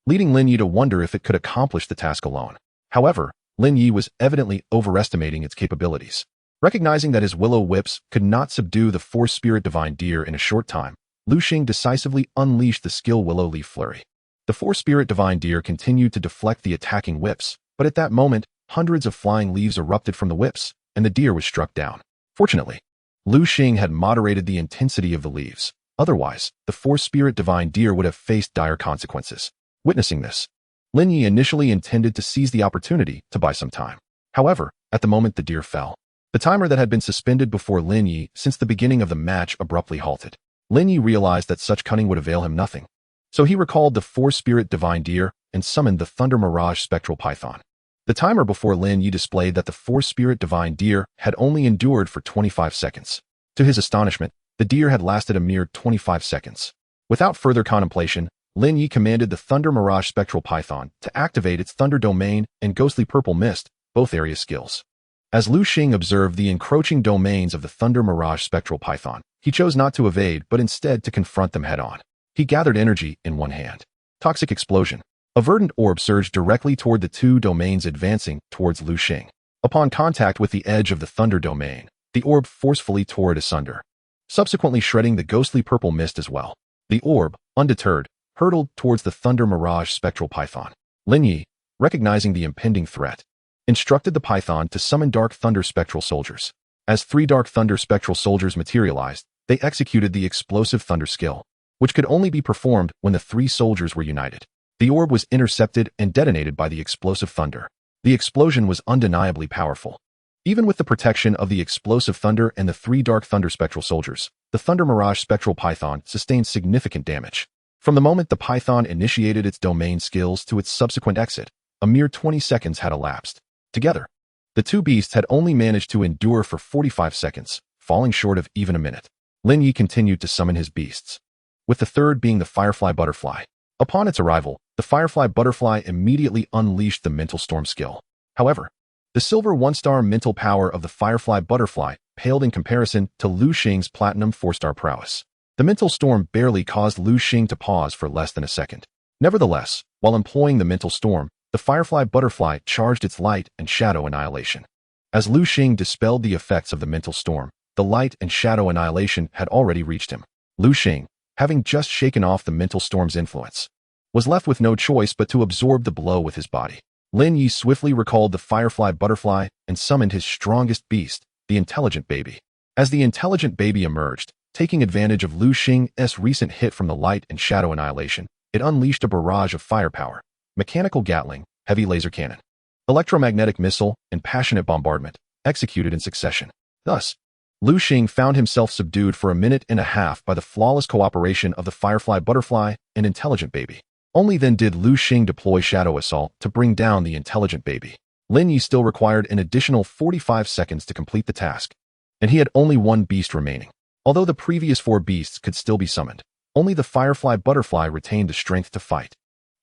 leading Lin Yi to wonder if it could accomplish the task alone. However, Lin Yi was evidently overestimating its capabilities. Recognizing that his willow whips could not subdue the force spirit divine deer in a short time, Lu Xing decisively unleashed the skill Willow Leaf Flurry. The force spirit divine deer continued to deflect the attacking whips, but at that moment, hundreds of flying leaves erupted from the whips, and the deer was struck down. Fortunately, Lu Xing had moderated the intensity of the leaves. Otherwise, the force spirit divine deer would have faced dire consequences. Witnessing this, Lin Yi initially intended to seize the opportunity to buy some time. However, at the moment the deer fell, the timer that had been suspended before Lin Yi since the beginning of the match abruptly halted. Lin Yi realized that such cunning would avail him nothing. So he recalled the force spirit divine deer and summoned the Thunder Mirage spectral python. The timer before Lin Yi displayed that the force spirit divine deer had only endured for 25 seconds. To his astonishment, the deer had lasted a mere 25 seconds. Without further contemplation, Lin Yi commanded the Thunder Mirage spectral python to activate its Thunder Domain and Ghostly Purple Mist, both area skills. As Lu Xing observed the encroaching domains of the Thunder Mirage spectral python, he chose not to evade but instead to confront them head-on. He gathered energy in one hand. Toxic explosion. A verdant orb surged directly toward the two domains, advancing towards Lu Xing. Upon contact with the edge of the Thunder Domain, the orb forcefully tore it asunder, subsequently shredding the Ghostly Purple Mist as well. The orb, undeterred, hurtled towards the Thunder Mirage spectral python. Lin Yi, recognizing the impending threat, instructed the python to summon Dark Thunder spectral soldiers. As 3 Dark Thunder spectral soldiers materialized, they executed the explosive thunder skill, which could only be performed when the 3 soldiers were united. The orb was intercepted and detonated by the explosive thunder. The explosion was undeniably powerful. Even with the protection of the explosive thunder and the 3 Dark Thunder spectral soldiers, the Thunder Mirage spectral python sustained significant damage. From the moment the python initiated its domain skills to its subsequent exit, a mere 20 seconds had elapsed. Together, the two beasts had only managed to endure for 45 seconds, falling short of even a minute. Lin Yi continued to summon his beasts, with the third being the Firefly Butterfly. Upon its arrival, the Firefly Butterfly immediately unleashed the Mental Storm skill. However, the silver 1-star mental power of the Firefly Butterfly paled in comparison to Lu Xing's platinum 4-star prowess. The Mental Storm barely caused Lu Xing to pause for less than a second. Nevertheless, while employing the Mental Storm, the Firefly Butterfly charged its light and shadow annihilation. As Lu Xing dispelled the effects of the Mental Storm, the light and shadow annihilation had already reached him. Lu Xing, having just shaken off the Mental Storm's influence, was left with no choice but to absorb the blow with his body. Lin Yi swiftly recalled the Firefly Butterfly and summoned his strongest beast, the Intelligent Baby. As the Intelligent Baby emerged, taking advantage of Lu Xing's recent hit from the light and shadow annihilation, it unleashed a barrage of firepower: mechanical gatling, heavy laser cannon, electromagnetic missile, and passionate bombardment, executed in succession. Thus, Lu Xing found himself subdued for a minute and a half by the flawless cooperation of the Firefly Butterfly and Intelligent Baby. Only then did Lu Xing deploy Shadow Assault to bring down the Intelligent Baby. Lin Yi still required an additional 45 seconds to complete the task, and he had only 1 beast remaining. Although the previous 4 beasts could still be summoned, only the Firefly Butterfly retained the strength to fight.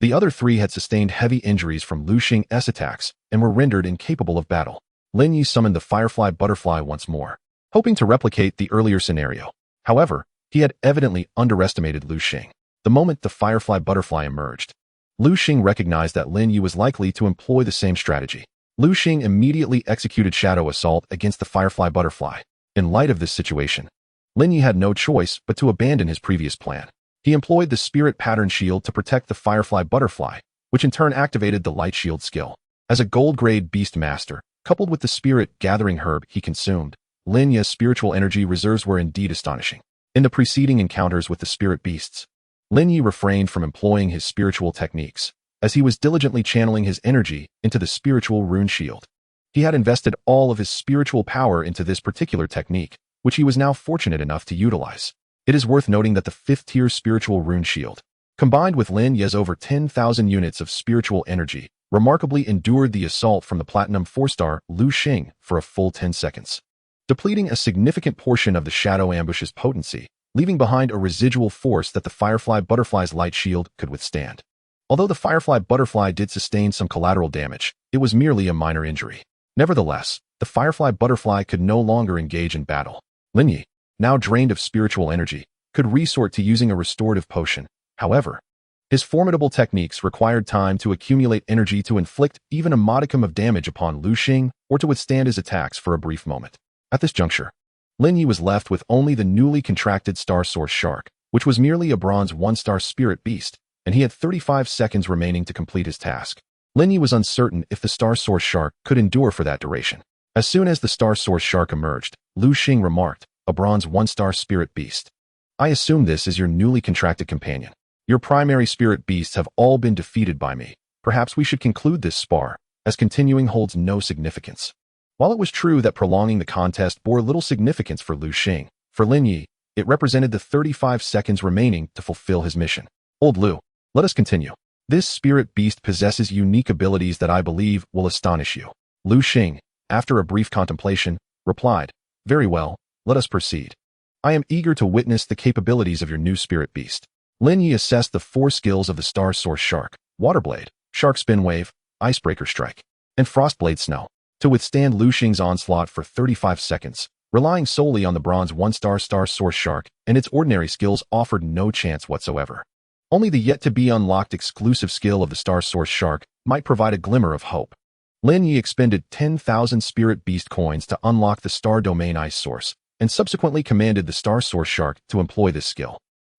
The other 3 had sustained heavy injuries from Lu Xing's attacks and were rendered incapable of battle. Lin Yi summoned the Firefly Butterfly once more, hoping to replicate the earlier scenario. However, he had evidently underestimated Lu Xing. The moment the Firefly Butterfly emerged, Lu Xing recognized that Lin Yi was likely to employ the same strategy. Lu Xing immediately executed Shadow Assault against the Firefly Butterfly. In light of this situation, Lin Yi had no choice but to abandon his previous plan. He employed the Spirit Pattern Shield to protect the Firefly Butterfly, which in turn activated the Light Shield skill. As a gold-grade Beast Master, coupled with the Spirit Gathering Herb he consumed, Lin Yi's spiritual energy reserves were indeed astonishing. In the preceding encounters with the Spirit Beasts, Lin Yi refrained from employing his spiritual techniques, as he was diligently channeling his energy into the spiritual rune shield. He had invested all of his spiritual power into this particular technique, which he was now fortunate enough to utilize. It is worth noting that the 5th-tier spiritual rune shield, combined with Lin Yi's over 10,000 units of spiritual energy, remarkably endured the assault from the Platinum 4-star Lu Xing for a full 10 seconds, depleting a significant portion of the Shadow Ambush's potency, leaving behind a residual force that the Firefly Butterfly's light shield could withstand. Although the Firefly Butterfly did sustain some collateral damage, it was merely a minor injury. Nevertheless, the Firefly Butterfly could no longer engage in battle. Lin Yi, now drained of spiritual energy, could resort to using a restorative potion. However, his formidable techniques required time to accumulate energy to inflict even a modicum of damage upon Lu Xing or to withstand his attacks for a brief moment. At this juncture, Lin Yi was left with only the newly contracted Star Source Shark, which was merely a bronze 1-star spirit beast, and he had 35 seconds remaining to complete his task. Lin Yi was uncertain if the Star Source Shark could endure for that duration. As soon as the Star Source Shark emerged, Lu Xing remarked, "A bronze 1-star spirit beast. I assume this is your newly contracted companion. Your primary spirit beasts have all been defeated by me. Perhaps we should conclude this spar, as continuing holds no significance." While it was true that prolonging the contest bore little significance for Lu Xing, for Lin Yi, it represented the 35 seconds remaining to fulfill his mission. "Old Lu, let us continue. This spirit beast possesses unique abilities that I believe will astonish you." Lu Xing, after a brief contemplation, replied, "Very well, let us proceed. I am eager to witness the capabilities of your new spirit beast." Lin Yi assessed the 4 skills of the Star Source Shark: Waterblade, Shark Spin Wave, Icebreaker Strike, and Frostblade Snow, to withstand Lu Xing's onslaught for 35 seconds. Relying solely on the bronze 1-star Star Source Shark and its ordinary skills offered no chance whatsoever. Only the yet-to-be-unlocked exclusive skill of the Star Source Shark might provide a glimmer of hope. Lin Yi expended 10,000 Spirit Beast coins to unlock the Star Domain Ice Source, and subsequently commanded the Star Source Shark to employ this skill.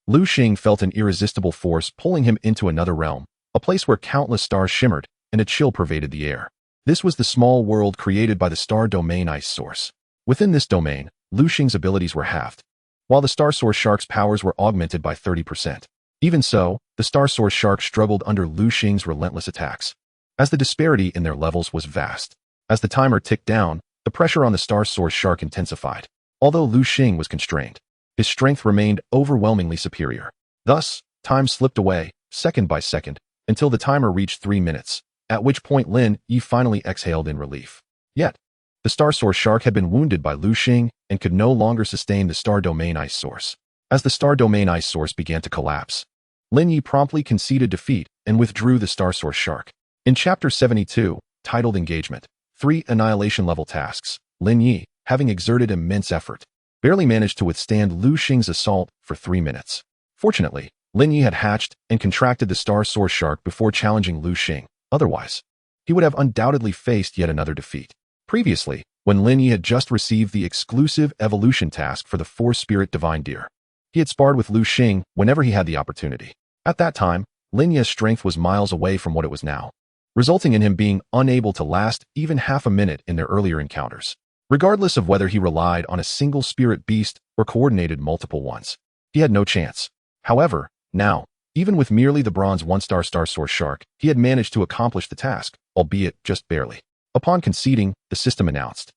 Lu Xing felt an irresistible force pulling him into another realm, a place where countless stars shimmered, and a chill pervaded the air. This was the small world created by the Star Domain Ice Source. Within this domain, Lu Xing's abilities were halved, while the Star Source Shark's powers were augmented by 30%. Even so, the Star Source Shark struggled under Lu Xing's relentless attacks, as the disparity in their levels was vast. As the timer ticked down, the pressure on the Star Source Shark intensified. Although Lu Xing was constrained, his strength remained overwhelmingly superior. Thus, time slipped away, second by second, until the timer reached 3 minutes, at which point Lin Yi finally exhaled in relief. Yet, the Star Source Shark had been wounded by Lu Xing and could no longer sustain the Star Domain Ice Source. As the Star Domain Ice Source began to collapse, Lin Yi promptly conceded defeat and withdrew the Star Source Shark. In Chapter 72, titled Engagement, 3 Annihilation-level tasks, Lin Yi, having exerted immense effort, barely managed to withstand Lu Xing's assault for 3 minutes. Fortunately, Lin Yi had hatched and contracted the Star Source Shark before challenging Lu Xing. Otherwise, he would have undoubtedly faced yet another defeat. Previously, when Lin Yi had just received the exclusive evolution task for the 4-spirit divine deer, he had sparred with Lu Xing whenever he had the opportunity. At that time, Lin Yi's strength was miles away from what it was now, resulting in him being unable to last even half a minute in their earlier encounters. Regardless of whether he relied on a single spirit beast or coordinated multiple ones, he had no chance. However, now, even with merely the bronze 1-star Star Source Shark, he had managed to accomplish the task, albeit just barely. Upon conceding, the system announced,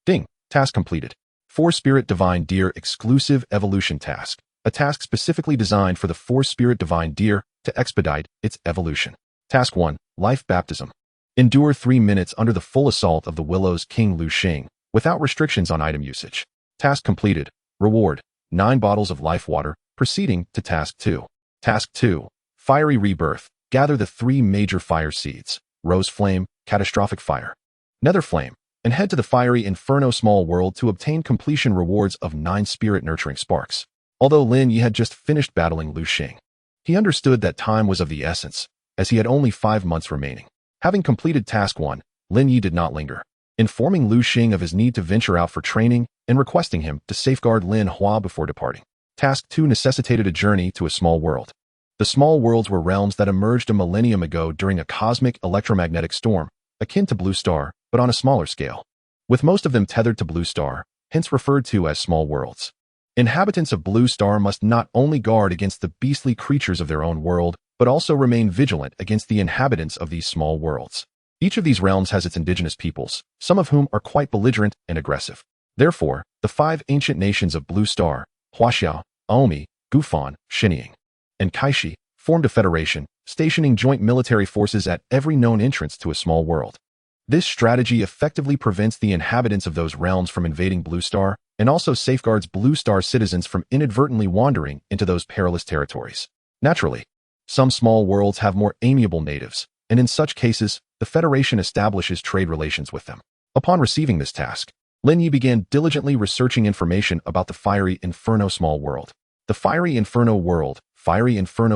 "Ding, task completed. 4-spirit divine deer exclusive evolution task. A task specifically designed for the 4-spirit divine deer to expedite its evolution. Task 1, Life Baptism. Endure 3 minutes under the full assault of the Willow's King Lu Xing, without restrictions on item usage. Task completed. Reward, 9 bottles of life water." Proceeding to Task 2. Task 2, Fiery Rebirth. Gather the 3 major fire seeds: Rose Flame, Catastrophic Fire, Nether Flame, and head to the Fiery Inferno Small World to obtain completion rewards of 9 Spirit Nurturing Sparks. Although Lin Yi had just finished battling Lu Xing, he understood that time was of the essence, as he had only 5 months remaining. Having completed Task 1, Lin Yi did not linger, informing Lu Xing of his need to venture out for training and requesting him to safeguard Lin Hua before departing. Task 2 necessitated a journey to a small world. The small worlds were realms that emerged a millennium ago during a cosmic electromagnetic storm, akin to Blue Star, but on a smaller scale, with most of them tethered to Blue Star, hence referred to as small worlds. Inhabitants of Blue Star must not only guard against the beastly creatures of their own world, but also remain vigilant against the inhabitants of these small worlds. Each of these realms has its indigenous peoples, some of whom are quite belligerent and aggressive. Therefore, the 5 ancient nations of Blue Star, Huaxiao, Aomi, Gufan, Shinying, and Kaishi, formed a federation, stationing joint military forces at every known entrance to a small world. This strategy effectively prevents the inhabitants of those realms from invading Blue Star and also safeguards Blue Star citizens from inadvertently wandering into those perilous territories. Naturally, some small worlds have more amiable natives, and in such cases, the Federation establishes trade relations with them. Upon receiving this task, Lin Yi began diligently researching information about the Fiery Inferno Small World. The Fiery Inferno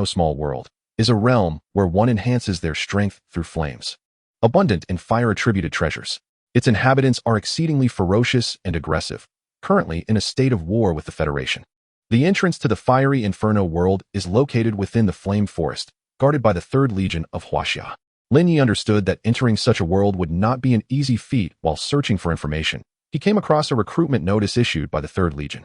Small World, is a realm where one enhances their strength through flames. Abundant in fire-attributed treasures, its inhabitants are exceedingly ferocious and aggressive, currently in a state of war with the Federation. The entrance to the Fiery Inferno World is located within the Flame Forest, guarded by the 3rd Legion of Huaxia. Lin Yi understood that entering such a world would not be an easy feat. While searching for information, he came across a recruitment notice issued by the 3rd Legion.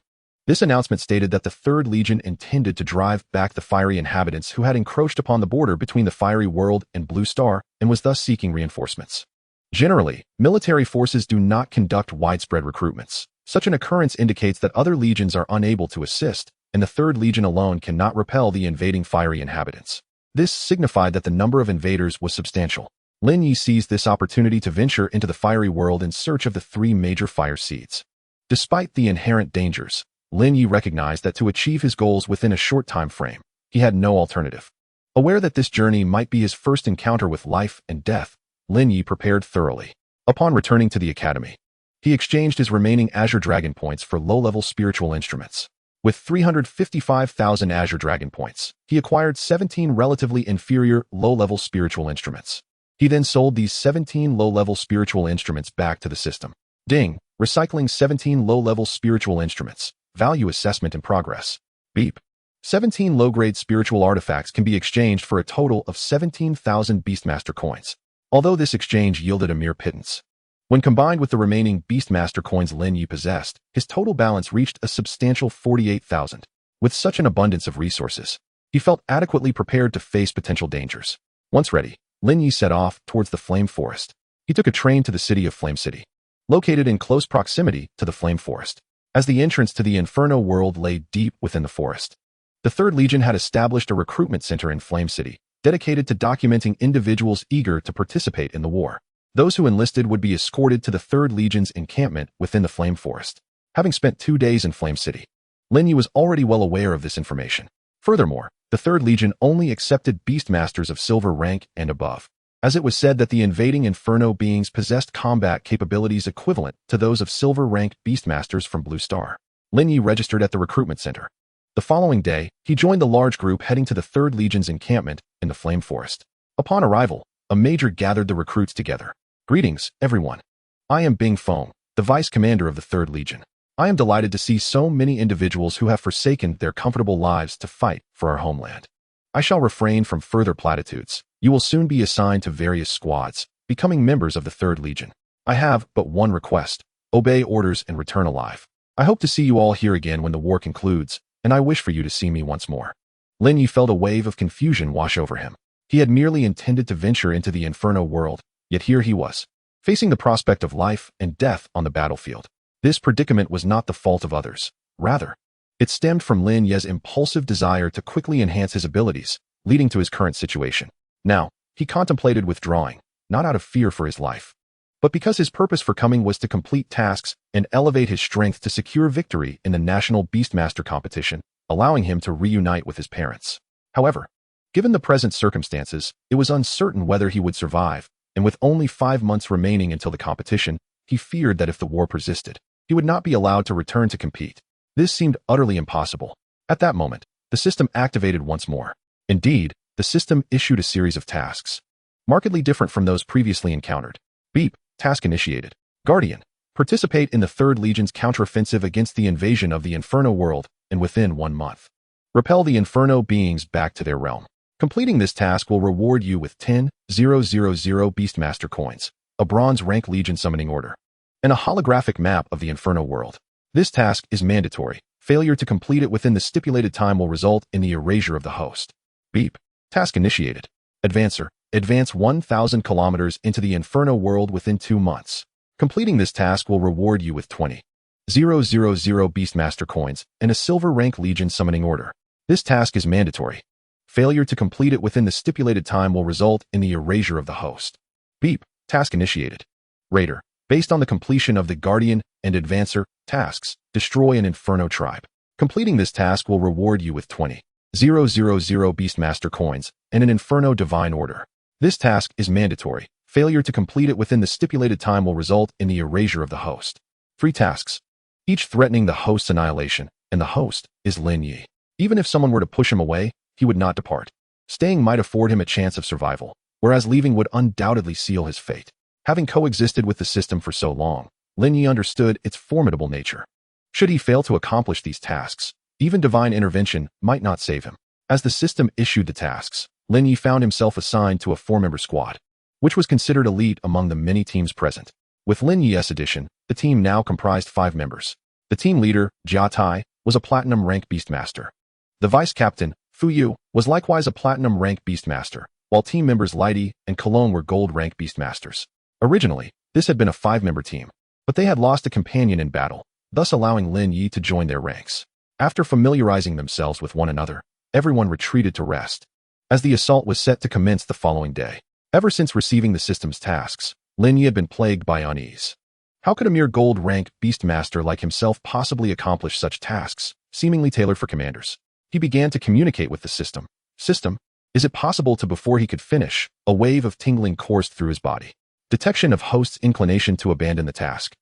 This announcement stated that the 3rd Legion intended to drive back the fiery inhabitants who had encroached upon the border between the Fiery World and Blue Star and was thus seeking reinforcements. Generally, military forces do not conduct widespread recruitments. Such an occurrence indicates that other legions are unable to assist, and the 3rd Legion alone cannot repel the invading fiery inhabitants. This signified that the number of invaders was substantial. Lin Yi seized this opportunity to venture into the Fiery World in search of the 3 major fire seeds. Despite the inherent dangers, Lin Yi recognized that to achieve his goals within a short time frame, he had no alternative. Aware that this journey might be his first encounter with life and death, Lin Yi prepared thoroughly. Upon returning to the academy, he exchanged his remaining Azure Dragon points for low-level spiritual instruments. With 355,000 Azure Dragon points, he acquired 17 relatively inferior low-level spiritual instruments. He then sold these 17 low-level spiritual instruments back to the system. Ding, recycling 17 low-level spiritual instruments. Value assessment in progress. Beep. 17 low-grade spiritual artifacts can be exchanged for a total of 17,000 Beastmaster coins, although this exchange yielded a mere pittance. When combined with the remaining Beastmaster coins Lin Yi possessed, his total balance reached a substantial 48,000. With such an abundance of resources, he felt adequately prepared to face potential dangers. Once ready, Lin Yi set off towards the Flame Forest. He took a train to the city of Flame City, located in close proximity to the Flame Forest, as the entrance to the Inferno World lay deep within the forest. The 3rd Legion had established a recruitment center in Flame City, dedicated to documenting individuals eager to participate in the war. Those who enlisted would be escorted to the 3rd Legion's encampment within the Flame Forest. Having spent 2 days in Flame City, Lin Yi was already well aware of this information. Furthermore, the 3rd Legion only accepted Beastmasters of silver rank and above, as it was said that the invading Inferno beings possessed combat capabilities equivalent to those of silver-ranked Beastmasters from Blue Star. Lin Yi registered at the recruitment center. The following day, he joined the large group heading to the 3rd Legion's encampment in the Flame Forest. Upon arrival, a major gathered the recruits together. Greetings, everyone. I am Bing Feng, the vice commander of the 3rd Legion. I am delighted to see so many individuals who have forsaken their comfortable lives to fight for our homeland. I shall refrain from further platitudes. You will soon be assigned to various squads, becoming members of the 3rd Legion. I have but one request: obey orders and return alive. I hope to see you all here again when the war concludes, and I wish for you to see me once more. Lin Yi felt a wave of confusion wash over him. He had merely intended to venture into the Inferno World, yet here he was, facing the prospect of life and death on the battlefield. This predicament was not the fault of others. Rather, it stemmed from Lin Yi's impulsive desire to quickly enhance his abilities, leading to his current situation. Now, he contemplated withdrawing, not out of fear for his life, but because his purpose for coming was to complete tasks and elevate his strength to secure victory in the National Beastmaster competition, allowing him to reunite with his parents. However, given the present circumstances, it was uncertain whether he would survive, and with only 5 months remaining until the competition, he feared that if the war persisted, he would not be allowed to return to compete. This seemed utterly impossible. At that moment, the system activated once more. Indeed, the system issued a series of tasks, markedly different from those previously encountered. Beep, task initiated. Guardian, participate in the 3rd Legion's counteroffensive against the invasion of the Inferno World, and within 1 month, repel the Inferno beings back to their realm. Completing this task will reward you with 10,000 Beastmaster coins, a bronze rank Legion summoning order, and a holographic map of the Inferno World. This task is mandatory. Failure to complete it within the stipulated time will result in the erasure of the host. Beep. Task initiated. Advancer, advance 1,000 kilometers into the Inferno World within 2 months. Completing this task will reward you with 20,000 Beastmaster coins and a silver rank Legion summoning order. This task is mandatory. Failure to complete it within the stipulated time will result in the erasure of the host. Beep. Task initiated. Raider. Based on the completion of the Guardian and Advancer tasks, destroy an Inferno tribe. Completing this task will reward you with 20,000 Beastmaster coins and an Inferno Divine Order. This task is mandatory. Failure to complete it within the stipulated time will result in the erasure of the host. 3 tasks, each threatening the host's annihilation, and the host is Lin Yi. Even if someone were to push him away, he would not depart. Staying might afford him a chance of survival, whereas leaving would undoubtedly seal his fate. Having coexisted with the system for so long, Lin Yi understood its formidable nature. Should he fail to accomplish these tasks, even divine intervention might not save him. As the system issued the tasks, Lin Yi found himself assigned to a 4-member squad, which was considered elite among the many teams present. With Lin Yi's addition, the team now comprised 5 members. The team leader, Jia Tai, was a platinum rank Beastmaster. The vice captain, Fu Yu, was likewise a platinum rank Beastmaster, while team members Lighty and Cologne were gold rank Beastmasters. Originally, this had been a 5-member team, but they had lost a companion in battle, thus allowing Lin Yi to join their ranks. After familiarizing themselves with one another, everyone retreated to rest, as the assault was set to commence the following day. Ever since receiving the system's tasks, Lin Yi had been plagued by unease. How could a mere gold rank Beastmaster like himself possibly accomplish such tasks, seemingly tailored for commanders? He began to communicate with the system. System, is it possible to before he could finish, a wave of tingling coursed through his body. Detection of host's inclination to abandon the task.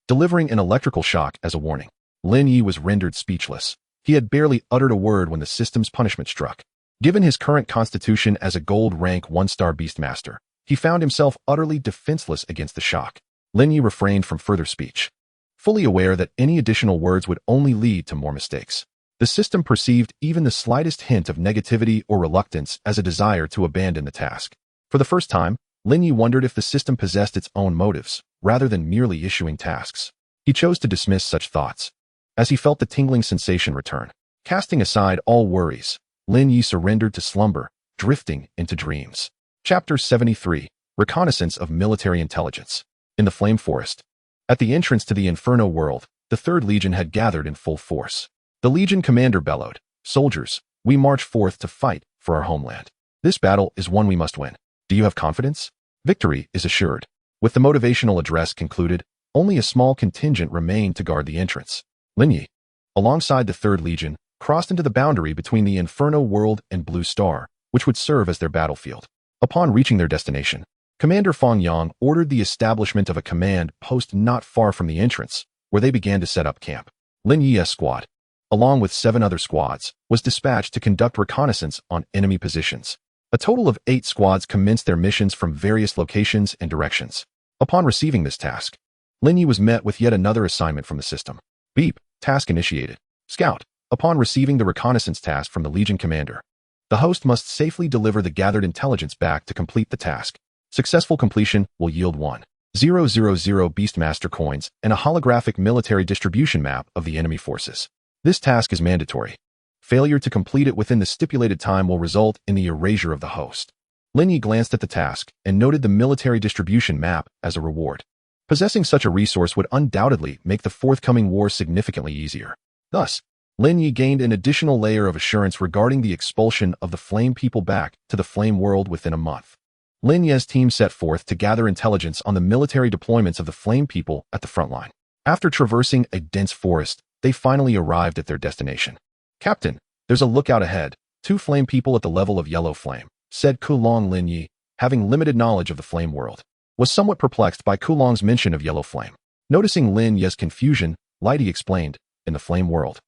Delivering an electrical shock as a warning. Lin Yi was rendered speechless. He had barely uttered a word when the system's punishment struck. Given his current constitution as a gold rank 1-star Beastmaster, he found himself utterly defenseless against the shock. Lin Yi refrained from further speech, fully aware that any additional words would only lead to more mistakes. The system perceived even the slightest hint of negativity or reluctance as a desire to abandon the task. For the first time, Lin Yi wondered if the system possessed its own motives, rather than merely issuing tasks. He chose to dismiss such thoughts. As he felt the tingling sensation return, casting aside all worries, Lin Yi surrendered to slumber, drifting into dreams. Chapter 73. Reconnaissance of Military Intelligence. In the Flame Forest. At the entrance to the Inferno world, the 3rd Legion had gathered in full force. The Legion commander bellowed, "Soldiers, we march forth to fight for our homeland. This battle is one we must win. Do you have confidence? Victory is assured." With the motivational address concluded, only a small contingent remained to guard the entrance. Lin Yi, alongside the 3rd Legion, crossed into the boundary between the Inferno world and Blue Star, which would serve as their battlefield. Upon reaching their destination, Commander Fong Yang ordered the establishment of a command post not far from the entrance, where they began to set up camp. Lin Yi's squad, along with 7 other squads, was dispatched to conduct reconnaissance on enemy positions. A total of 8 squads commenced their missions from various locations and directions. Upon receiving this task, Lin Yi was met with yet another assignment from the system. Beep. Task initiated. Scout. Upon receiving the reconnaissance task from the Legion commander, the host must safely deliver the gathered intelligence back to complete the task. Successful completion will yield 1,000 Beastmaster coins and a holographic military distribution map of the enemy forces. This task is mandatory. Failure to complete it within the stipulated time will result in the erasure of the host. Lin Yi glanced at the task and noted the military distribution map as a reward. Possessing such a resource would undoubtedly make the forthcoming war significantly easier. Thus, Lin Yi gained an additional layer of assurance regarding the expulsion of the Flame people back to the Flame world within a month. Lin Yi's team set forth to gather intelligence on the military deployments of the Flame people at the front line. After traversing a dense forest, they finally arrived at their destination. "Captain, there's a lookout ahead. 2 Flame people at the level of Yellow Flame," said Kulong. Lin Yi, having limited knowledge of the Flame world, was somewhat perplexed by Kulong's mention of Yellow Flame. Noticing Lin Yi's confusion, Lighty explained, "In the Flame world,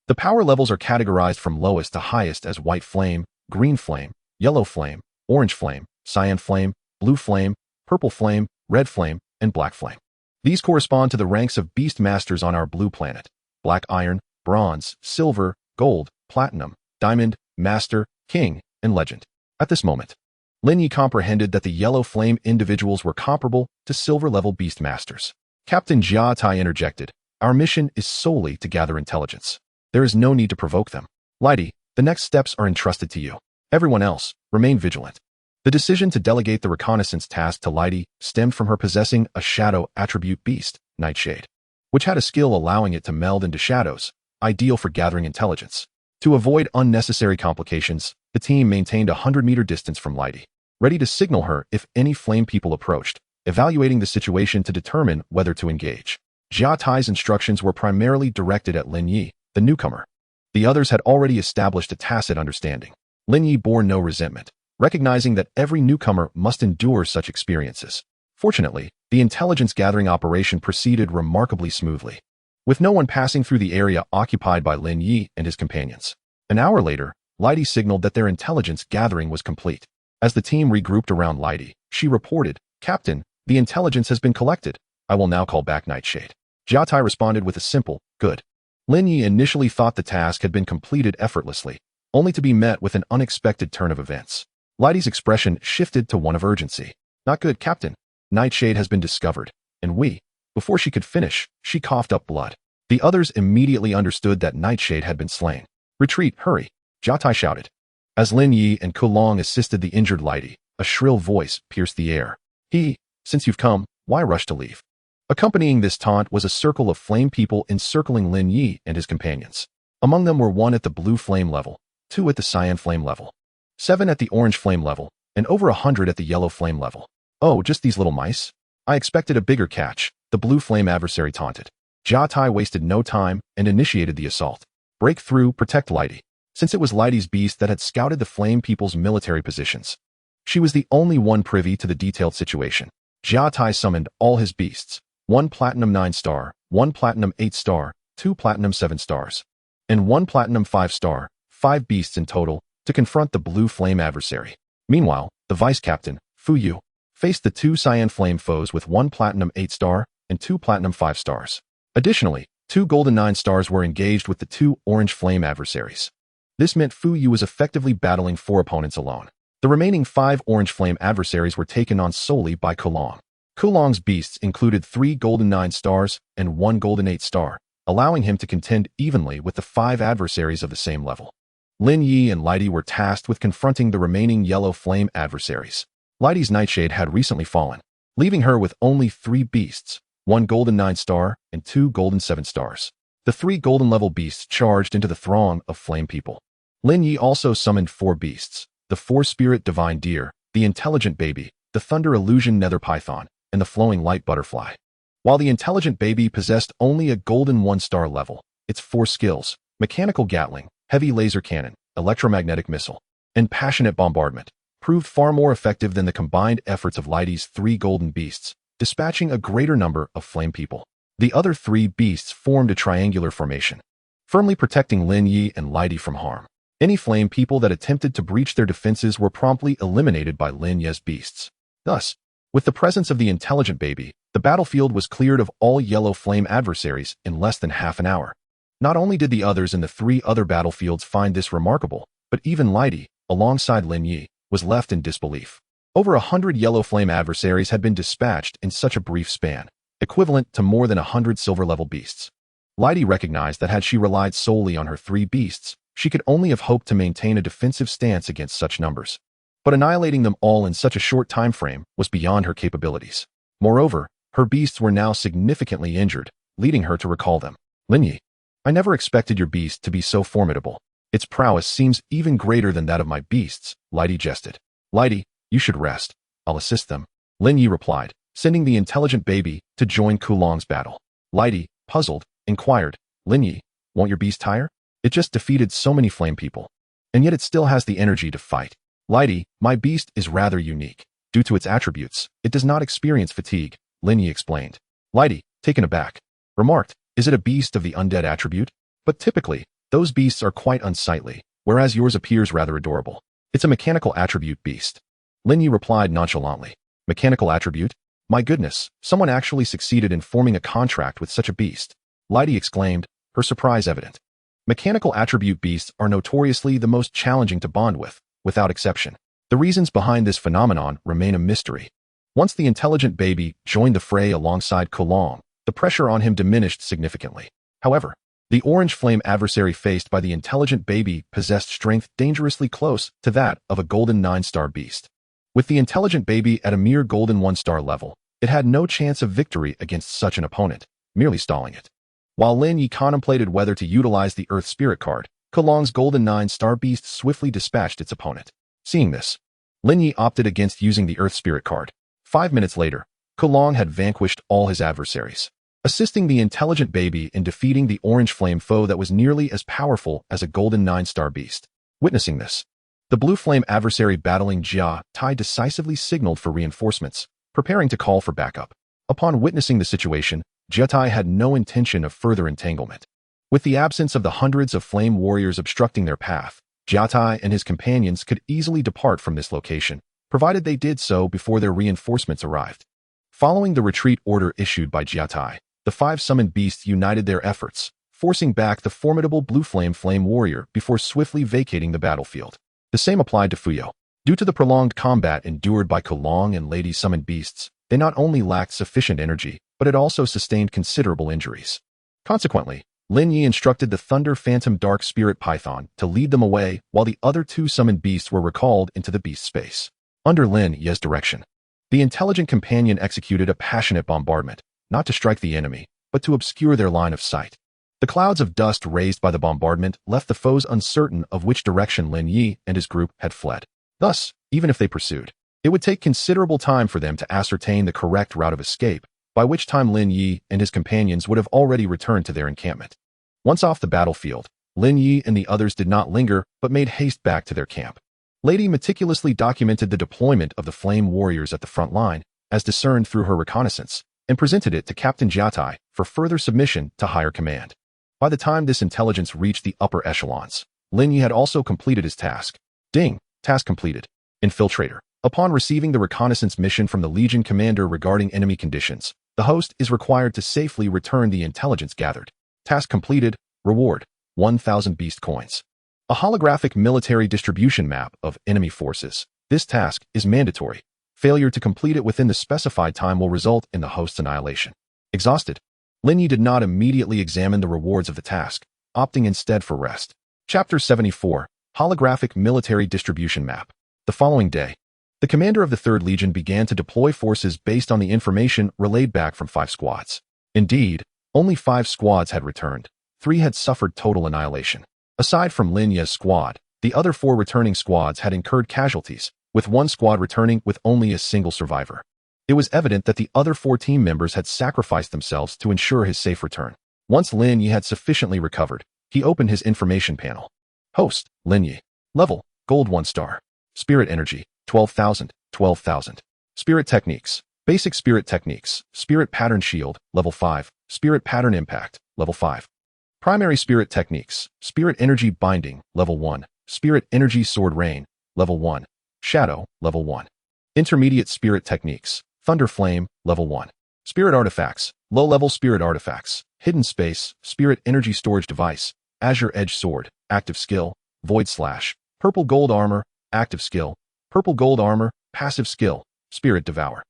the power levels are categorized from lowest to highest as White Flame, Green Flame, Yellow Flame, Orange Flame, Cyan Flame, Blue Flame, Purple Flame, Red Flame, and Black Flame. These correspond to the ranks of Beast Masters on our blue planet: Black Iron, Bronze, Silver, Gold, Platinum, Diamond, Master, King, and Legend." At this moment, Lin Yi comprehended that the Yellow Flame individuals were comparable to silver-level Beast Masters. Captain Jia Tai interjected, "Our mission is solely to gather intelligence. There is no need to provoke them. Lighty, the next steps are entrusted to you. Everyone else, remain vigilant." The decision to delegate the reconnaissance task to Lighty stemmed from her possessing a shadow attribute beast, Nightshade, which had a skill allowing it to meld into shadows, ideal for gathering intelligence. To avoid unnecessary complications, The team maintained a 100-meter distance from Lighty, ready to signal her if any flame people approached, evaluating the situation to determine whether to engage. Jia Tai's instructions were primarily directed at Lin Yi, the newcomer. The others had already established a tacit understanding. Lin Yi bore no resentment, recognizing that every newcomer must endure such experiences. Fortunately, the intelligence-gathering operation proceeded remarkably smoothly, with no one passing through the area occupied by Lin Yi and his companions. An hour later, Lighty signaled that their intelligence gathering was complete. As the team regrouped around Lighty, she reported, "Captain, the intelligence has been collected. I will now call back Nightshade." Jia Tai responded with a simple, "Good." Lin Yi initially thought the task had been completed effortlessly, only to be met with an unexpected turn of events. Lighty's expression shifted to one of urgency. "Not good, Captain. Nightshade has been discovered, and Before she could finish, she coughed up blood. The others immediately understood that Nightshade had been slain. "Retreat, hurry," Jia Tai shouted. As Lin Yi and Kulong assisted the injured Lighty, a shrill voice pierced the air. "Since you've come, why rush to leave?" Accompanying this taunt was a circle of flame people encircling Lin Yi and his companions. Among them were 1 at the blue flame level, 2 at the cyan flame level, 7 at the orange flame level, and over 100 at the yellow flame level. "Oh, just these little mice? I expected a bigger catch," the blue flame adversary taunted. Jia Tai wasted no time and initiated the assault. "Break through, protect Lighty." Since it was Lighty's beast that had scouted the flame people's military positions, she was the only one privy to the detailed situation. Jia Tai summoned all his beasts, 1 platinum 9-star, 1 platinum 8-star, 2 platinum 7-stars, and 1 platinum 5-star, 5 beasts in total, to confront the blue flame adversary. Meanwhile, the vice captain, Fu Yu, faced the 2 cyan flame foes with 1 platinum 8-star and 2 platinum 5-stars. Additionally, 2 golden 9-stars were engaged with the 2 orange flame adversaries. This meant Fu Yu was effectively battling 4 opponents alone. The remaining 5 orange flame adversaries were taken on solely by Kulong. Kulong's beasts included 3 golden 9-stars and 1 golden 8-star, allowing him to contend evenly with the 5 adversaries of the same level. Lin Yi and Lighty were tasked with confronting the remaining yellow flame adversaries. Lighty's Nightshade had recently fallen, leaving her with only 3 beasts, 1 golden 9-star and 2 golden 7-stars. The 3 golden level beasts charged into the throng of flame people. Lin Yi also summoned 4 beasts, the 4-spirit divine deer, the intelligent baby, the thunder illusion nether python, and the flowing light butterfly. While the intelligent baby possessed only a golden 1-star level, its 4 skills, mechanical gatling, heavy laser cannon, electromagnetic missile, and passionate bombardment, proved far more effective than the combined efforts of Lighty's 3 golden beasts, dispatching a greater number of flame people. The other 3 beasts formed a triangular formation, firmly protecting Lin Yi and Lighty from harm. Any flame people that attempted to breach their defenses were promptly eliminated by Lin Yi's beasts. Thus, with the presence of the intelligent baby, the battlefield was cleared of all yellow flame adversaries in less than half an hour. Not only did the others in the 3 other battlefields find this remarkable, but even Lighty, alongside Lin Yi, was left in disbelief. Over 100 yellow flame adversaries had been dispatched in such a brief span, equivalent to more than 100 silver-level beasts. Lighty recognized that had she relied solely on her 3 beasts, she could only have hoped to maintain a defensive stance against such numbers. But annihilating them all in such a short time frame was beyond her capabilities. Moreover, her beasts were now significantly injured, leading her to recall them. "Lin Yi, I never expected your beast to be so formidable. Its prowess seems even greater than that of my beasts," Lighty jested. "Lighty, you should rest. I'll assist them," Lin Yi replied, sending the intelligent baby to join Kulong's battle. Lighty, puzzled, inquired, "Lin Yi, won't your beast tire? It just defeated so many flame people, and yet it still has the energy to fight." "Lighty, my beast is rather unique. Due to its attributes, it does not experience fatigue," Lin Yi explained. Lighty, taken aback, remarked, "Is it a beast of the undead attribute? But typically, those beasts are quite unsightly, whereas yours appears rather adorable. It's a mechanical attribute beast." Lin Yi replied nonchalantly. "Mechanical attribute? My goodness, someone actually succeeded in forming a contract with such a beast." Lighty exclaimed, her surprise evident. Mechanical attribute beasts are notoriously the most challenging to bond with, without exception. The reasons behind this phenomenon remain a mystery. Once the intelligent baby joined the fray alongside Kulong, the pressure on him diminished significantly. However, the orange flame adversary faced by the intelligent baby possessed strength dangerously close to that of a golden 9-star beast. With the intelligent baby at a mere golden 1-star level, it had no chance of victory against such an opponent, merely stalling it. While Lin Yi contemplated whether to utilize the Earth Spirit card, Kulong's Golden 9-star beast swiftly dispatched its opponent. Seeing this, Lin Yi opted against using the Earth Spirit card. 5 minutes later, Kulong had vanquished all his adversaries, assisting the intelligent baby in defeating the orange flame foe that was nearly as powerful as a Golden 9-star beast. Witnessing this, the blue flame adversary battling Jia Tai decisively signaled for reinforcements, preparing to call for backup. Upon witnessing the situation, Jia Tai had no intention of further entanglement. With the absence of the hundreds of flame warriors obstructing their path, Jia Tai and his companions could easily depart from this location, provided they did so before their reinforcements arrived. Following the retreat order issued by Jia Tai, the 5 summoned beasts united their efforts, forcing back the formidable blue flame warrior before swiftly vacating the battlefield. The same applied to Fuyo. Due to the prolonged combat endured by Kulong and Lady summoned beasts, they not only lacked sufficient energy, but had also sustained considerable injuries. Consequently, Lin Yi instructed the Thunder Phantom Dark Spirit Python to lead them away while the other 2 summoned beasts were recalled into the beast space. Under Lin Yi's direction, the intelligent companion executed a passionate bombardment, not to strike the enemy, but to obscure their line of sight. The clouds of dust raised by the bombardment left the foes uncertain of which direction Lin Yi and his group had fled. Thus, even if they pursued, it would take considerable time for them to ascertain the correct route of escape, by which time Lin Yi and his companions would have already returned to their encampment. Once off the battlefield, Lin Yi and the others did not linger but made haste back to their camp. Lady meticulously documented the deployment of the flame warriors at the front line, as discerned through her reconnaissance, and presented it to Captain Jia Tai for further submission to higher command. By the time this intelligence reached the upper echelons, Lin Yi had also completed his task. Ding! Task completed. Infiltrator. Upon receiving the reconnaissance mission from the Legion commander regarding enemy conditions, the host is required to safely return the intelligence gathered. Task completed. Reward: 1,000 beast coins. A holographic military distribution map of enemy forces. This task is mandatory. Failure to complete it within the specified time will result in the host's annihilation. Exhausted, Lin Yi did not immediately examine the rewards of the task, opting instead for rest. Chapter 74, Holographic Military Distribution Map. The following day, the commander of the 3rd Legion began to deploy forces based on the information relayed back from 5 squads. Indeed, only 5 squads had returned. 3 had suffered total annihilation. Aside from Lin Yi's squad, the other 4 returning squads had incurred casualties, with 1 squad returning with only a single survivor. It was evident that the other 4 team members had sacrificed themselves to ensure his safe return. Once Lin Yi had sufficiently recovered, he opened his information panel. Host: Lin Yi. Level: Gold 1 star. Spirit Energy: 12,000, 12,000. Spirit Techniques: Basic Spirit Techniques, Spirit Pattern Shield, Level 5, Spirit Pattern Impact, Level 5. Primary Spirit Techniques, Spirit Energy Binding, Level 1, Spirit Energy Sword Rain, Level 1, Shadow, Level 1. Intermediate Spirit Techniques, Thunder Flame, Level 1. Spirit Artifacts, Low-Level Spirit Artifacts, Hidden Space, Spirit Energy Storage Device, Azure Edge Sword, Active Skill, Void Slash, Purple Gold Armor, Active Skill, Purple Gold Armor, Passive Skill, Spirit Devour.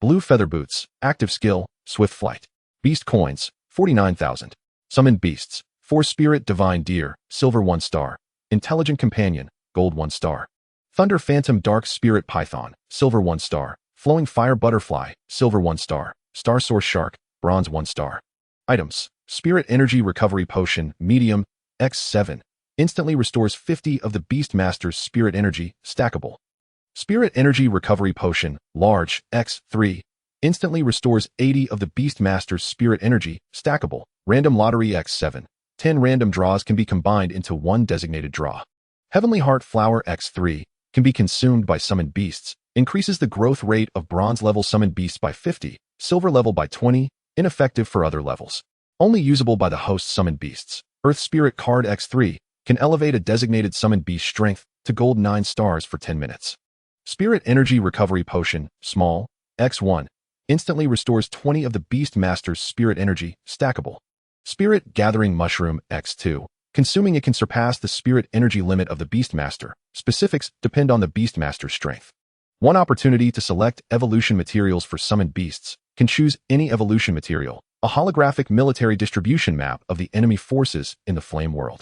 Blue Feather Boots, Active Skill, Swift Flight. Beast Coins, 49,000. Summoned Beasts, 4 Spirit Divine Deer, Silver 1 star. Intelligent Companion, Gold 1 star. Thunder Phantom Dark Spirit Python, Silver 1 star. Flowing Fire Butterfly, Silver 1 star. Star Source Shark, Bronze 1 star. Items: Spirit Energy Recovery Potion, Medium, X7. Instantly restores 50 of the Beastmaster's Spirit Energy, stackable. Spirit Energy Recovery Potion, Large, X3. Instantly restores 80 of the Beastmaster's Spirit Energy, stackable. Random Lottery X7. 10 random draws can be combined into 1 designated draw. Heavenly Heart Flower X3. Can be consumed by summoned beasts. Increases the growth rate of bronze level summoned beasts by 50, silver level by 20, ineffective for other levels. Only usable by the host summoned beasts. Earth Spirit Card X3. Can elevate a designated summoned beast strength to gold 9 stars for 10 minutes. Spirit Energy Recovery Potion, Small, X1. Instantly restores 20 of the Beastmaster's Spirit Energy, stackable. Spirit Gathering Mushroom, X2. Consuming it can surpass the Spirit Energy limit of the Beastmaster. Specifics depend on the Beastmaster's strength. 1 opportunity to select evolution materials for summoned beasts. Can choose any evolution material. A holographic military distribution map of the enemy forces in the Flame World.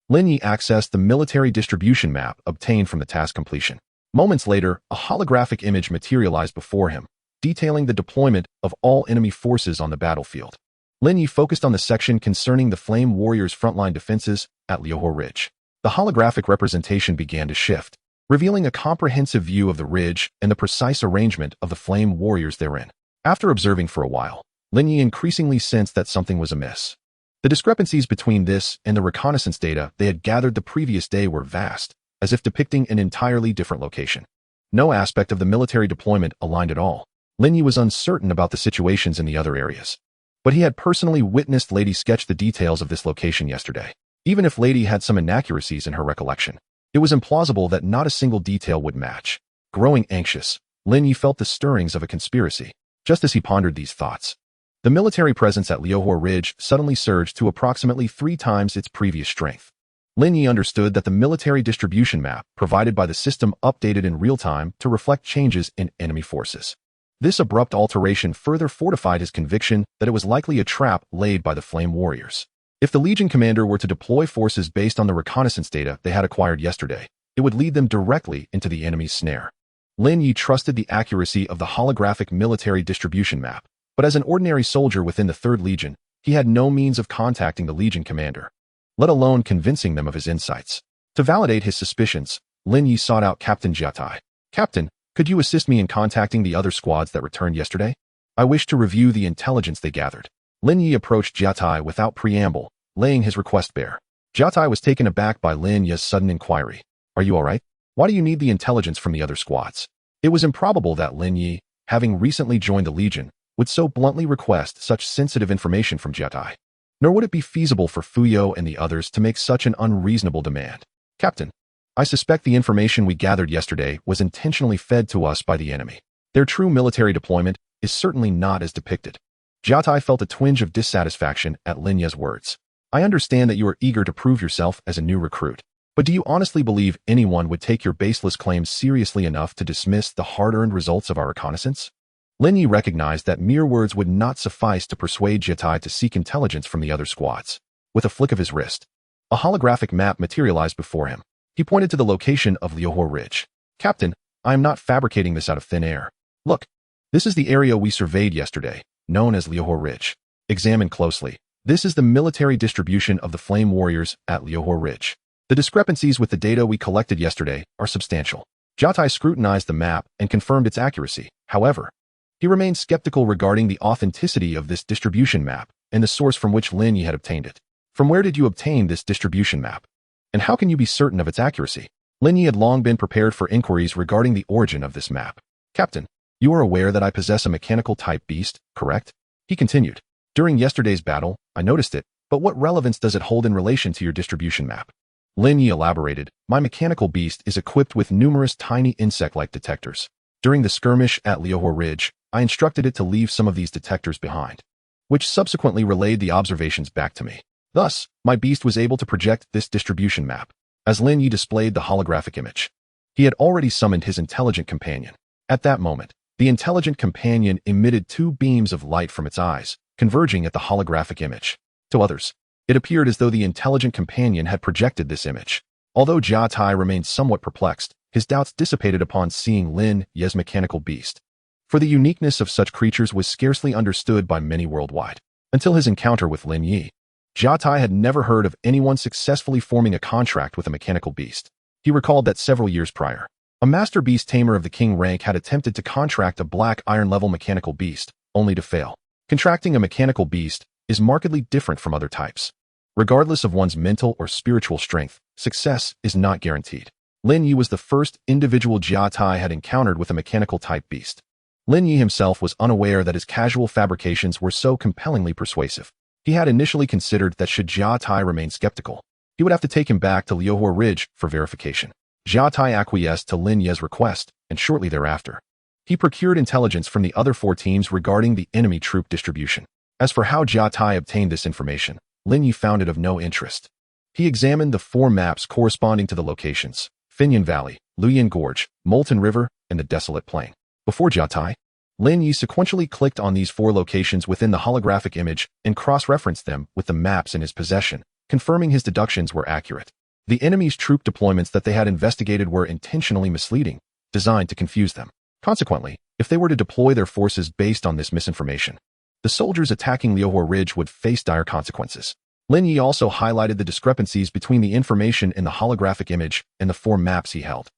Lin Yi accessed the military distribution map obtained from the task completion. Moments later, a holographic image materialized before him, detailing the deployment of all enemy forces on the battlefield. Lin Yi focused on the section concerning the Flame Warriors' frontline defenses at Liuhua Ridge. The holographic representation began to shift, revealing a comprehensive view of the ridge and the precise arrangement of the flame warriors therein. After observing for a while, Lin Yi increasingly sensed that something was amiss. The discrepancies between this and the reconnaissance data they had gathered the previous day were vast, as if depicting an entirely different location. No aspect of the military deployment aligned at all. Lin Yi was uncertain about the situations in the other areas. But he had personally witnessed Lady sketch the details of this location yesterday. Even if Lady had some inaccuracies in her recollection, it was implausible that not a single detail would match. Growing anxious, Lin Yi felt the stirrings of a conspiracy. Just as he pondered these thoughts, the military presence at Liuhua Ridge suddenly surged to approximately 3 times its previous strength. Lin Yi understood that the military distribution map provided by the system updated in real time to reflect changes in enemy forces. This abrupt alteration further fortified his conviction that it was likely a trap laid by the Flame Warriors. If the Legion commander were to deploy forces based on the reconnaissance data they had acquired yesterday, it would lead them directly into the enemy's snare. Lin Yi trusted the accuracy of the holographic military distribution map, but as an ordinary soldier within the 3rd Legion, he had no means of contacting the Legion commander, let alone convincing them of his insights. To validate his suspicions, Lin Yi sought out Captain Jiatai. Captain, could you assist me in contacting the other squads that returned yesterday? I wish to review the intelligence they gathered. Lin Yi approached Jiatai without preamble, laying his request bare. Jiatai was taken aback by Lin Yi's sudden inquiry. Are you all right? Why do you need the intelligence from the other squads? It was improbable that Lin Yi, having recently joined the Legion, would so bluntly request such sensitive information from Jiatai. Nor would it be feasible for Fuyo and the others to make such an unreasonable demand. Captain, I suspect the information we gathered yesterday was intentionally fed to us by the enemy. Their true military deployment is certainly not as depicted. Jiatai felt a twinge of dissatisfaction at Lin Yi's words. I understand that you are eager to prove yourself as a new recruit, but do you honestly believe anyone would take your baseless claims seriously enough to dismiss the hard-earned results of our reconnaissance? Lin Yi recognized that mere words would not suffice to persuade Jiatai to seek intelligence from the other squads. With a flick of his wrist, a holographic map materialized before him. He pointed to the location of Liuhua Ridge. Captain, I am not fabricating this out of thin air. Look, this is the area we surveyed yesterday, known as Liuhua Ridge. Examine closely. This is the military distribution of the Flame Warriors at Liuhua Ridge. The discrepancies with the data we collected yesterday are substantial. Jiatai scrutinized the map and confirmed its accuracy. However, he remained skeptical regarding the authenticity of this distribution map and the source from which Lin Yi had obtained it. From where did you obtain this distribution map? And how can you be certain of its accuracy? Lin Yi had long been prepared for inquiries regarding the origin of this map. Captain, you are aware that I possess a mechanical-type beast, correct? He continued. During yesterday's battle, I noticed it, but what relevance does it hold in relation to your distribution map? Lin Yi elaborated. My mechanical beast is equipped with numerous tiny insect-like detectors. During the skirmish at Liuhua Ridge, I instructed it to leave some of these detectors behind, which subsequently relayed the observations back to me. Thus, my beast was able to project this distribution map, as Lin Yi displayed the holographic image. He had already summoned his intelligent companion. At that moment, the intelligent companion emitted 2 beams of light from its eyes, converging at the holographic image. To others, it appeared as though the intelligent companion had projected this image. Although Jiatai remained somewhat perplexed, his doubts dissipated upon seeing Lin Yi's mechanical beast. For the uniqueness of such creatures was scarcely understood by many worldwide. Until his encounter with Lin Yi, Jiatai had never heard of anyone successfully forming a contract with a mechanical beast. He recalled that several years prior, a master beast tamer of the king rank had attempted to contract a black iron-level mechanical beast, only to fail. Contracting a mechanical beast is markedly different from other types. Regardless of one's mental or spiritual strength, success is not guaranteed. Lin Yi was the first individual Jiatai had encountered with a mechanical-type beast. Lin Yi himself was unaware that his casual fabrications were so compellingly persuasive. He had initially considered that should Jiatai remain skeptical, he would have to take him back to Liuhua Ridge for verification. Jiatai acquiesced to Lin Yi's request, and shortly thereafter, he procured intelligence from the other 4 teams regarding the enemy troop distribution. As for how Jiatai obtained this information, Lin Yi found it of no interest. He examined the 4 maps corresponding to the locations: Finyan Valley, Luyan Gorge, Molten River, and the Desolate Plain. Before Jiatai, Lin Yi sequentially clicked on these 4 locations within the holographic image and cross-referenced them with the maps in his possession, confirming his deductions were accurate. The enemy's troop deployments that they had investigated were intentionally misleading, designed to confuse them. Consequently, if they were to deploy their forces based on this misinformation, the soldiers attacking Liuhua Ridge would face dire consequences. Lin Yi also highlighted the discrepancies between the information in the holographic image and the 4 maps he held.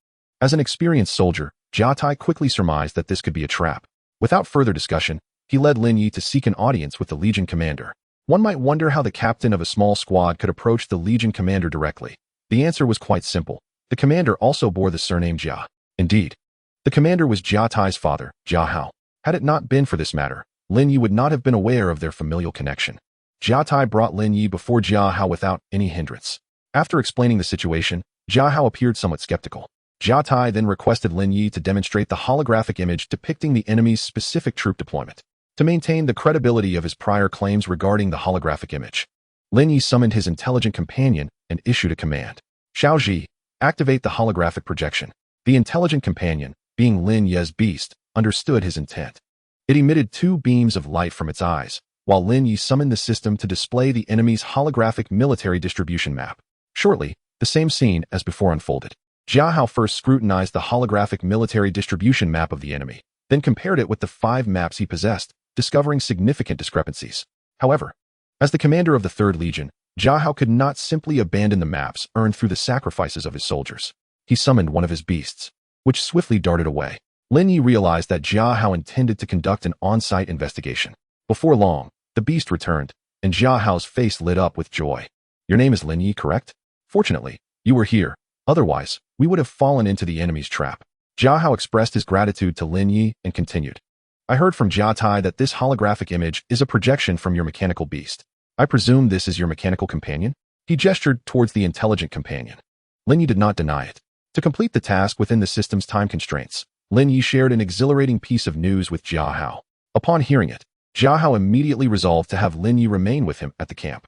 As an experienced soldier, Jiatai quickly surmised that this could be a trap. Without further discussion, he led Lin Yi to seek an audience with the Legion commander. One might wonder how the captain of a small squad could approach the Legion commander directly. The answer was quite simple. The commander also bore the surname Jia. Indeed, the commander was Jiatai's father, Jia Hao. Had it not been for this matter, Lin Yi would not have been aware of their familial connection. Jiatai brought Lin Yi before Jia Hao without any hindrance. After explaining the situation, Jia Hao appeared somewhat skeptical. Jiatai then requested Lin Yi to demonstrate the holographic image depicting the enemy's specific troop deployment. To maintain the credibility of his prior claims regarding the holographic image, Lin Yi summoned his intelligent companion and issued a command. Xiaoji, activate the holographic projection. The intelligent companion, being Lin Yi's beast, understood his intent. It emitted 2 beams of light from its eyes, while Lin Yi summoned the system to display the enemy's holographic military distribution map. Shortly, the same scene as before unfolded. Jia Hao first scrutinized the holographic military distribution map of the enemy, then compared it with the 5 maps he possessed, discovering significant discrepancies. However, as the commander of the 3rd Legion, Jia Hao could not simply abandon the maps earned through the sacrifices of his soldiers. He summoned one of his beasts, which swiftly darted away. Lin Yi realized that Jia Hao intended to conduct an on-site investigation. Before long, the beast returned, and Jia Hao's face lit up with joy. Your name is Lin Yi, correct? Fortunately, you were here. Otherwise, we would have fallen into the enemy's trap. Jia Hao expressed his gratitude to Lin Yi and continued. I heard from Jiatai that this holographic image is a projection from your mechanical beast. I presume this is your mechanical companion? He gestured towards the intelligent companion. Lin Yi did not deny it. To complete the task within the system's time constraints, Lin Yi shared an exhilarating piece of news with Jia Hao. Upon hearing it, Jia Hao immediately resolved to have Lin Yi remain with him at the camp.